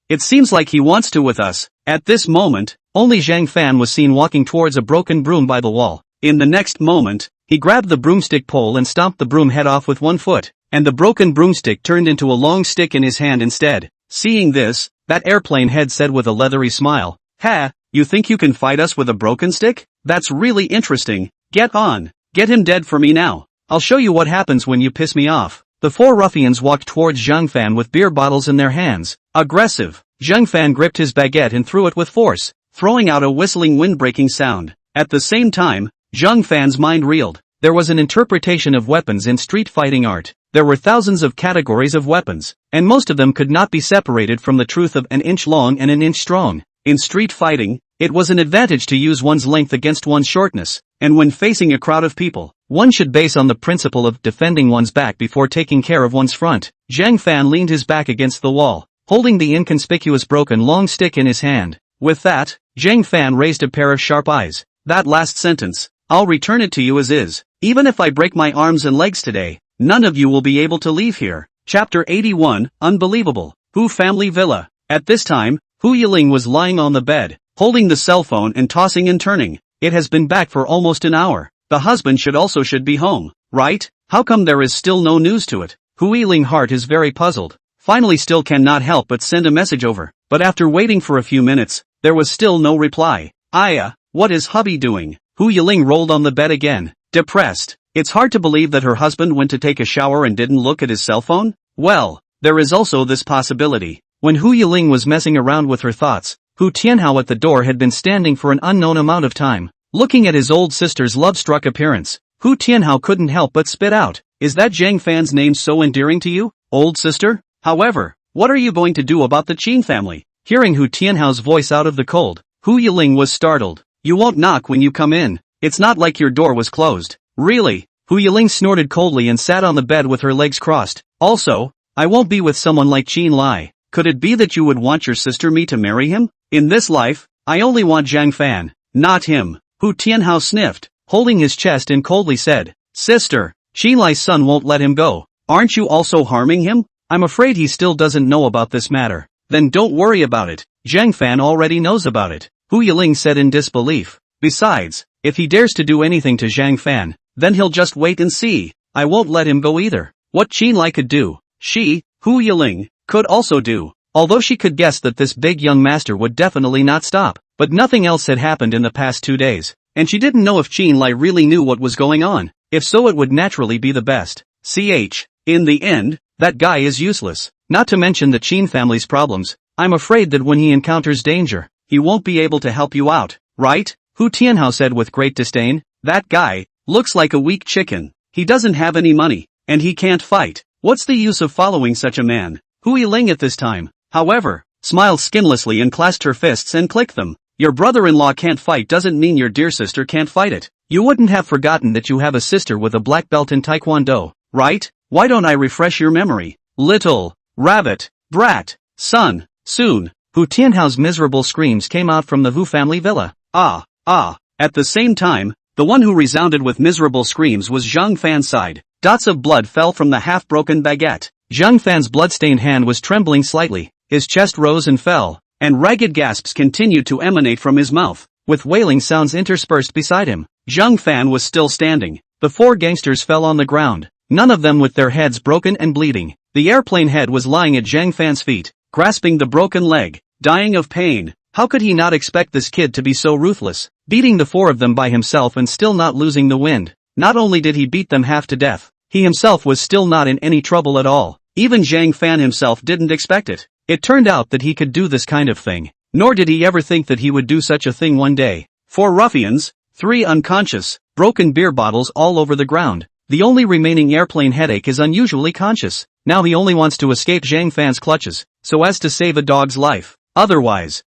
It seems like he wants to with us. At this moment, only Zhang Fan was seen walking towards a broken broom by the wall. In the next moment, he grabbed the broomstick pole and stomped the broom head off with one foot, and the broken broomstick turned into a long stick in his hand instead. Seeing this, that airplane head said with a leathery smile, "Ha, you think you can fight us with a broken stick? That's really interesting. Get on. Get him dead for me now. I'll show you what happens when you piss me off." The 4 ruffians walked towards Zhang Fan with beer bottles in their hands. Aggressive. Zhang Fan gripped his baguette and threw it with force, throwing out a whistling wind-breaking sound. At the same time, Zhang Fan's mind reeled. There was an interpretation of weapons in street fighting art. There were thousands of categories of weapons, and most of them could not be separated from the truth of an inch long and an inch strong. In street fighting, it was an advantage to use one's length against one's shortness, and when facing a crowd of people, one should base on the principle of defending one's back before taking care of one's front. Zhang Fan leaned his back against the wall, holding the inconspicuous broken long stick in his hand. With that, Zhang Fan raised a pair of sharp eyes. That last sentence, I'll return it to you as is. Even if I break my arms and legs today, none of you will be able to leave here. Chapter 81, Unbelievable. Hu Family Villa. At this time, Hu Yiling was lying on the bed, holding the cell phone and tossing and turning. It has been back for almost an hour. The husband should be home, right? How come there is still no news to it? Hu Yiling's heart is very puzzled. Finally still cannot help but send a message over. But after waiting for a few minutes, there was still no reply. Aya, what is hubby doing? Hu Yiling rolled on the bed again, depressed. It's hard to believe that her husband went to take a shower and didn't look at his cell phone? Well, there is also this possibility. When Hu Yiling was messing around with her thoughts, Hu Tianhao at the door had been standing for an unknown amount of time, looking at his old sister's love-struck appearance. Hu Tianhao couldn't help but spit out, "Is that Zhang Fan's name so endearing to you, old sister? However, what are you going to do about the Qin family?" Hearing Hu Tianhao's voice out of the cold, Hu Yiling was startled. "You won't knock when you come in. It's not like your door was closed." "Really?" Hu Yiling snorted coldly and sat on the bed with her legs crossed. "Also, I won't be with someone like Qin Lai. Could it be that you would want your sister me to marry him? In this life, I only want Zhang Fan, not him." Hu Tianhao sniffed, holding his chest and coldly said, "Sister, Qin Lai's son won't let him go. Aren't you also harming him? I'm afraid he still doesn't know about this matter." "Then don't worry about it. Zhang Fan already knows about it," Hu Yiling said in disbelief. "Besides, if he dares to do anything to Zhang Fan, then he'll just wait and see. I won't let him go either." What Qin Lai could do, she, Hu Yiling, could also do. Although she could guess that this big young master would definitely not stop, but nothing else had happened in the past 2 days, and she didn't know if Qin Lai really knew what was going on. If so, it would naturally be the best. In the end, that guy is useless. Not to mention the Qin family's problems. I'm afraid that when he encounters danger, he won't be able to help you out. right? Hu Tianhao said with great disdain. That guy looks like a weak chicken. He doesn't have any money, and he can't fight. What's the use of following such a man? Hu Yiling at this time, however, smiled skinlessly and clasped her fists and clicked them. Your brother-in-law can't fight doesn't mean your dear sister can't fight it. You wouldn't have forgotten that you have a sister with a black belt in Taekwondo, right? Why don't I refresh your memory? Little rabbit brat son. Soon, Hu Tianhao's miserable screams came out from the Hu family villa. Ah. At the same time, the one who resounded with miserable screams was Zhang Fan's side. Dots of blood fell from the half-broken baguette. Zhang Fan's blood-stained hand was trembling slightly, his chest rose and fell, and ragged gasps continued to emanate from his mouth, with wailing sounds interspersed beside him. Zhang Fan was still standing. The four gangsters fell on the ground, none of them with their heads broken and bleeding. The airplane head was lying at Zhang Fan's feet, grasping the broken leg, dying of pain. How could he not expect this kid to be so ruthless, beating the four of them by himself and still not losing the wind? Not only did he beat them half to death, he himself was still not in any trouble at all. Even Zhang Fan himself didn't expect it. It turned out that he could do this kind of thing, nor did he ever think that he would do such a thing one day. Four ruffians, three unconscious, broken beer bottles all over the ground. The only remaining airplane headache is unusually conscious. Now he only wants to escape Zhang Fan's clutches, so as to save a dog's life. Otherwise,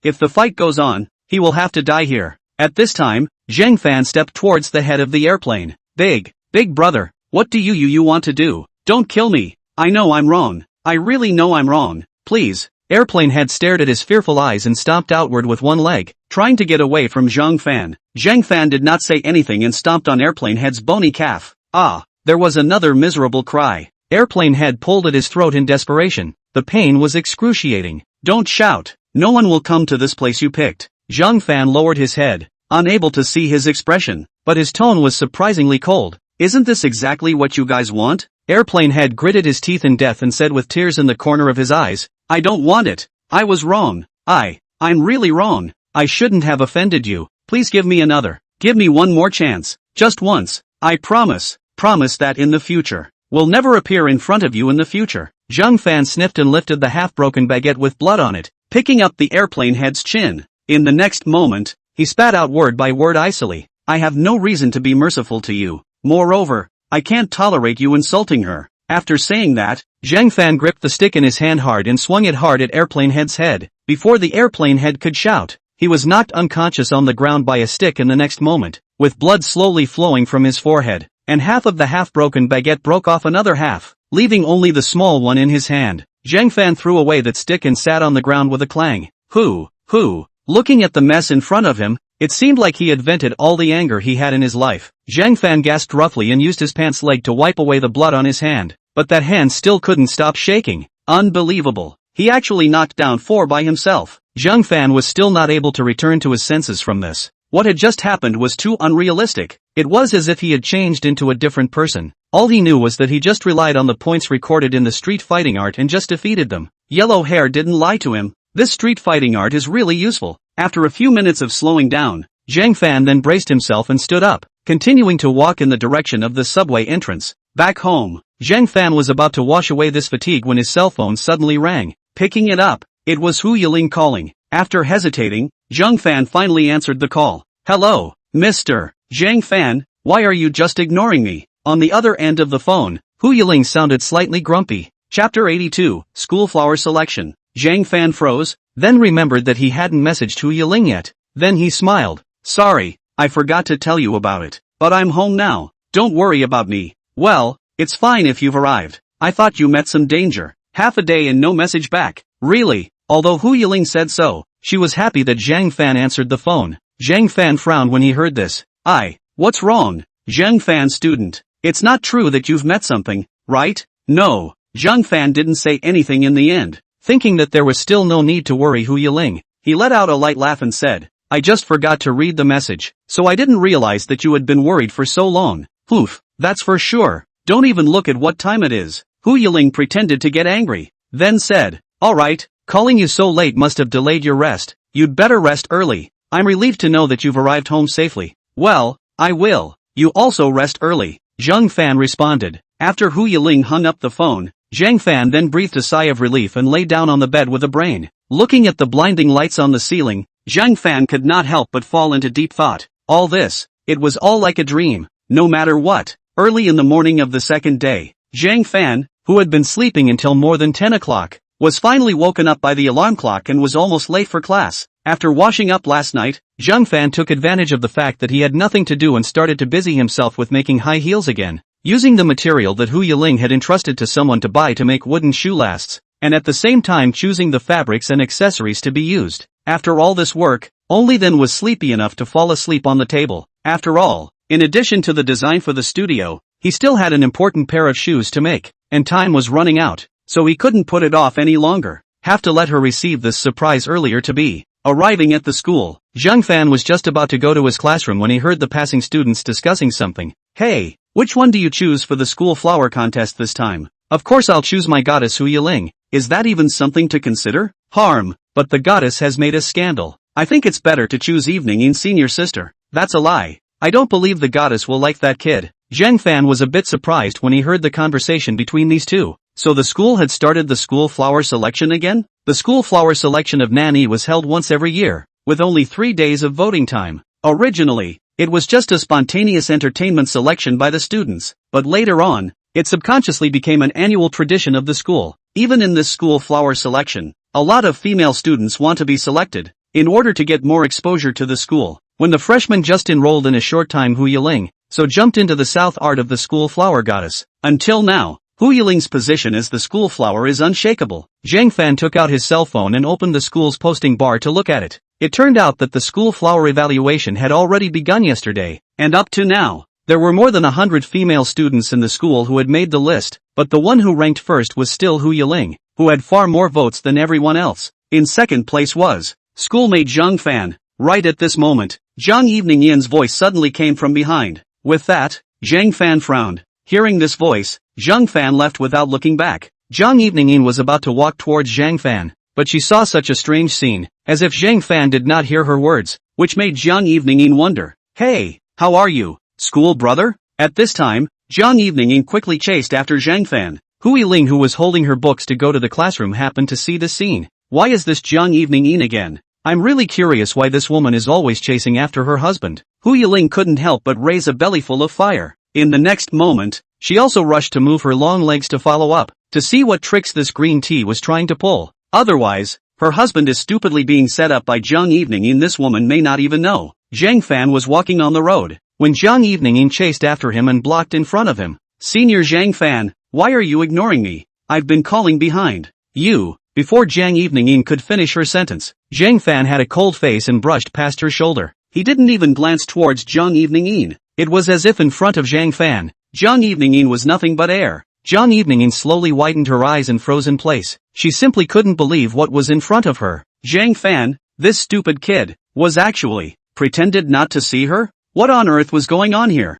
if the fight goes on, he will have to die here. At this time, Zhang Fan stepped towards the head of the airplane. Big brother, what do you want to do? Don't kill me. I know I'm wrong. I really know I'm wrong. Please. Airplane head stared at his fearful eyes and stomped outward with one leg, trying to get away from Zhang Fan. Zhang Fan did not say anything and stomped on airplane head's bony calf. Ah, there was another miserable cry. Airplane head pulled at his throat in desperation. The pain was excruciating. Don't shout. No one will come to this place you picked. Zhang Fan lowered his head, unable to see his expression, but his tone was surprisingly cold. Isn't this exactly what you guys want? Airplane head gritted his teeth in death and said with tears in the corner of his eyes, I don't want it. I was wrong. I'm really wrong. I shouldn't have offended you. Please give me another. Give me one more chance. Just once. I promise that in the future, will never appear in front of you in the future. Zhang Fan sniffed and lifted the half-broken baguette with blood on it, picking up the airplane head's chin. In the next moment, he spat out word by word icily. I have no reason to be merciful to you. Moreover, I can't tolerate you insulting her. After saying that, Zhang Fan gripped the stick in his hand hard and swung it hard at airplane head's head. Before the airplane head could shout, he was knocked unconscious on the ground by a stick in the next moment, with blood slowly flowing from his forehead, and half of the half-broken baguette broke off another half, leaving only the small one in his hand. Zhang Fan threw away that stick and sat on the ground with a clang. Looking at the mess in front of him, it seemed like he had vented all the anger he had in his life. Zhang Fan gasped roughly and used his pants leg to wipe away the blood on his hand, but that hand still couldn't stop shaking. Unbelievable. He actually knocked down four by himself. Zhang Fan was still not able to return to his senses from this. What had just happened was too unrealistic. It was as if he had changed into a different person. All he knew was that he just relied on the points recorded in the street fighting art and just defeated them. Yellow hair didn't lie to him. This street fighting art is really useful. After a few minutes of slowing down, Zhang Fan then braced himself and stood up, continuing to walk in the direction of the subway entrance. Back home, Zhang Fan was about to wash away this fatigue when his cell phone suddenly rang. Picking it up, it was Hu Yiling calling. After hesitating, Zhang Fan finally answered the call. Hello, Mr. Zhang Fan, why are you just ignoring me? On the other end of the phone, Hu Yiling sounded slightly grumpy. Chapter 82, Schoolflower Selection. Zhang Fan froze, then remembered that he hadn't messaged Hu Yiling yet. Then he smiled. Sorry, I forgot to tell you about it. But I'm home now. Don't worry about me. Well, it's fine if you've arrived. I thought you met some danger. Half a day and no message back. Really? Although Hu Yiling said so, she was happy that Zhang Fan answered the phone. Zhang Fan frowned when he heard this. What's wrong? Zhang Fan student. It's not true that you've met something, right? No. Zhang Fan didn't say anything in the end. Thinking that there was still no need to worry Hu Yiling, he let out a light laugh and said, I just forgot to read the message, so I didn't realize that you had been worried for so long. Oof, that's for sure. Don't even look at what time it is. Hu Yiling pretended to get angry, then said, alright, calling you so late must have delayed your rest. You'd better rest early. I'm relieved to know that you've arrived home safely. Well, I will. You also rest early. Zhang Fan responded. After Hu Yiling hung up the phone, Zhang Fan then breathed a sigh of relief and lay down on the bed with a brain. Looking at the blinding lights on the ceiling, Zhang Fan could not help but fall into deep thought. All this, it was all like a dream, no matter what. Early in the morning of the second day, Zhang Fan, who had been sleeping until more than 10 o'clock, was finally woken up by the alarm clock and was almost late for class. After washing up last night, Zhang Fan took advantage of the fact that he had nothing to do and started to busy himself with making high heels again, using the material that Hu Yiling had entrusted to someone to buy to make wooden shoe lasts, and at the same time choosing the fabrics and accessories to be used. After all this work, only then was sleepy enough to fall asleep on the table. After all, in addition to the design for the studio, he still had an important pair of shoes to make, and time was running out, so he couldn't put it off any longer. Have to let her receive this surprise earlier to be. Arriving at the school, Zhang Fan was just about to go to his classroom when he heard the passing students discussing something. Hey, which one do you choose for the school flower contest this time? Of course I'll choose my goddess Hu Yiling. Is that even something to consider? Harm, but the goddess has made a scandal. I think it's better to choose Evening In's senior sister. That's a lie. I don't believe the goddess will like that kid. Zhang Fan was a bit surprised when he heard the conversation between these two. So the school had started the school flower selection again? The school flower selection of Nanny was held once every year, with only 3 days of voting time. Originally, it was just a spontaneous entertainment selection by the students, but later on, it subconsciously became an annual tradition of the school. Even in this school flower selection, a lot of female students want to be selected, in order to get more exposure to the school. When the freshmen just enrolled in a short time Hu Yiling, so jumped into the south art of the school flower goddess. Until now, Hu Yiling's position as the school flower is unshakable. Zhang Fan took out his cell phone and opened the school's posting bar to look at it. It turned out that the school flower evaluation had already begun yesterday, and up to now, there were more than 100 female students in the school who had made the list, but the one who ranked first was still Hu Yiling, who had far more votes than everyone else. In second place was schoolmate Zhang Fan. Right at this moment, Zhang Evening Yin's voice suddenly came from behind. With that, Zhang Fan frowned. Hearing this voice, Zhang Fan left without looking back. Zhang Evening Yin was about to walk towards Zhang Fan, but she saw such a strange scene, as if Zhang Fan did not hear her words, which made Zhang Evening Yin wonder. Hey, how are you, school brother? At this time, Zhang Evening Yin quickly chased after Zhang Fan. Hu Yiling, who was holding her books to go to the classroom, happened to see the scene. Why is this Zhang Evening Yin again? I'm really curious why this woman is always chasing after her husband. Hu Yiling couldn't help but raise a bellyful of fire. In the next moment, she also rushed to move her long legs to follow up, to see what tricks this green tea was trying to pull. Otherwise, her husband is stupidly being set up by Zhang Evening Yin. This woman may not even know. Zhang Fan was walking on the road, when Zhang Evening Yin chased after him and blocked in front of him. Senior Zhang Fan, why are you ignoring me? I've been calling behind you. Before Zhang Evening Yin could finish her sentence, Zhang Fan had a cold face and brushed past her shoulder. He didn't even glance towards Zhang Evening Yin. It was as if in front of Zhang Fan, Zhang Evening Yin was nothing but air. Zhang Evening Yin slowly widened her eyes and froze in place. She simply couldn't believe what was in front of her. Zhang Fan, this stupid kid, was actually pretended not to see her? What on earth was going on here?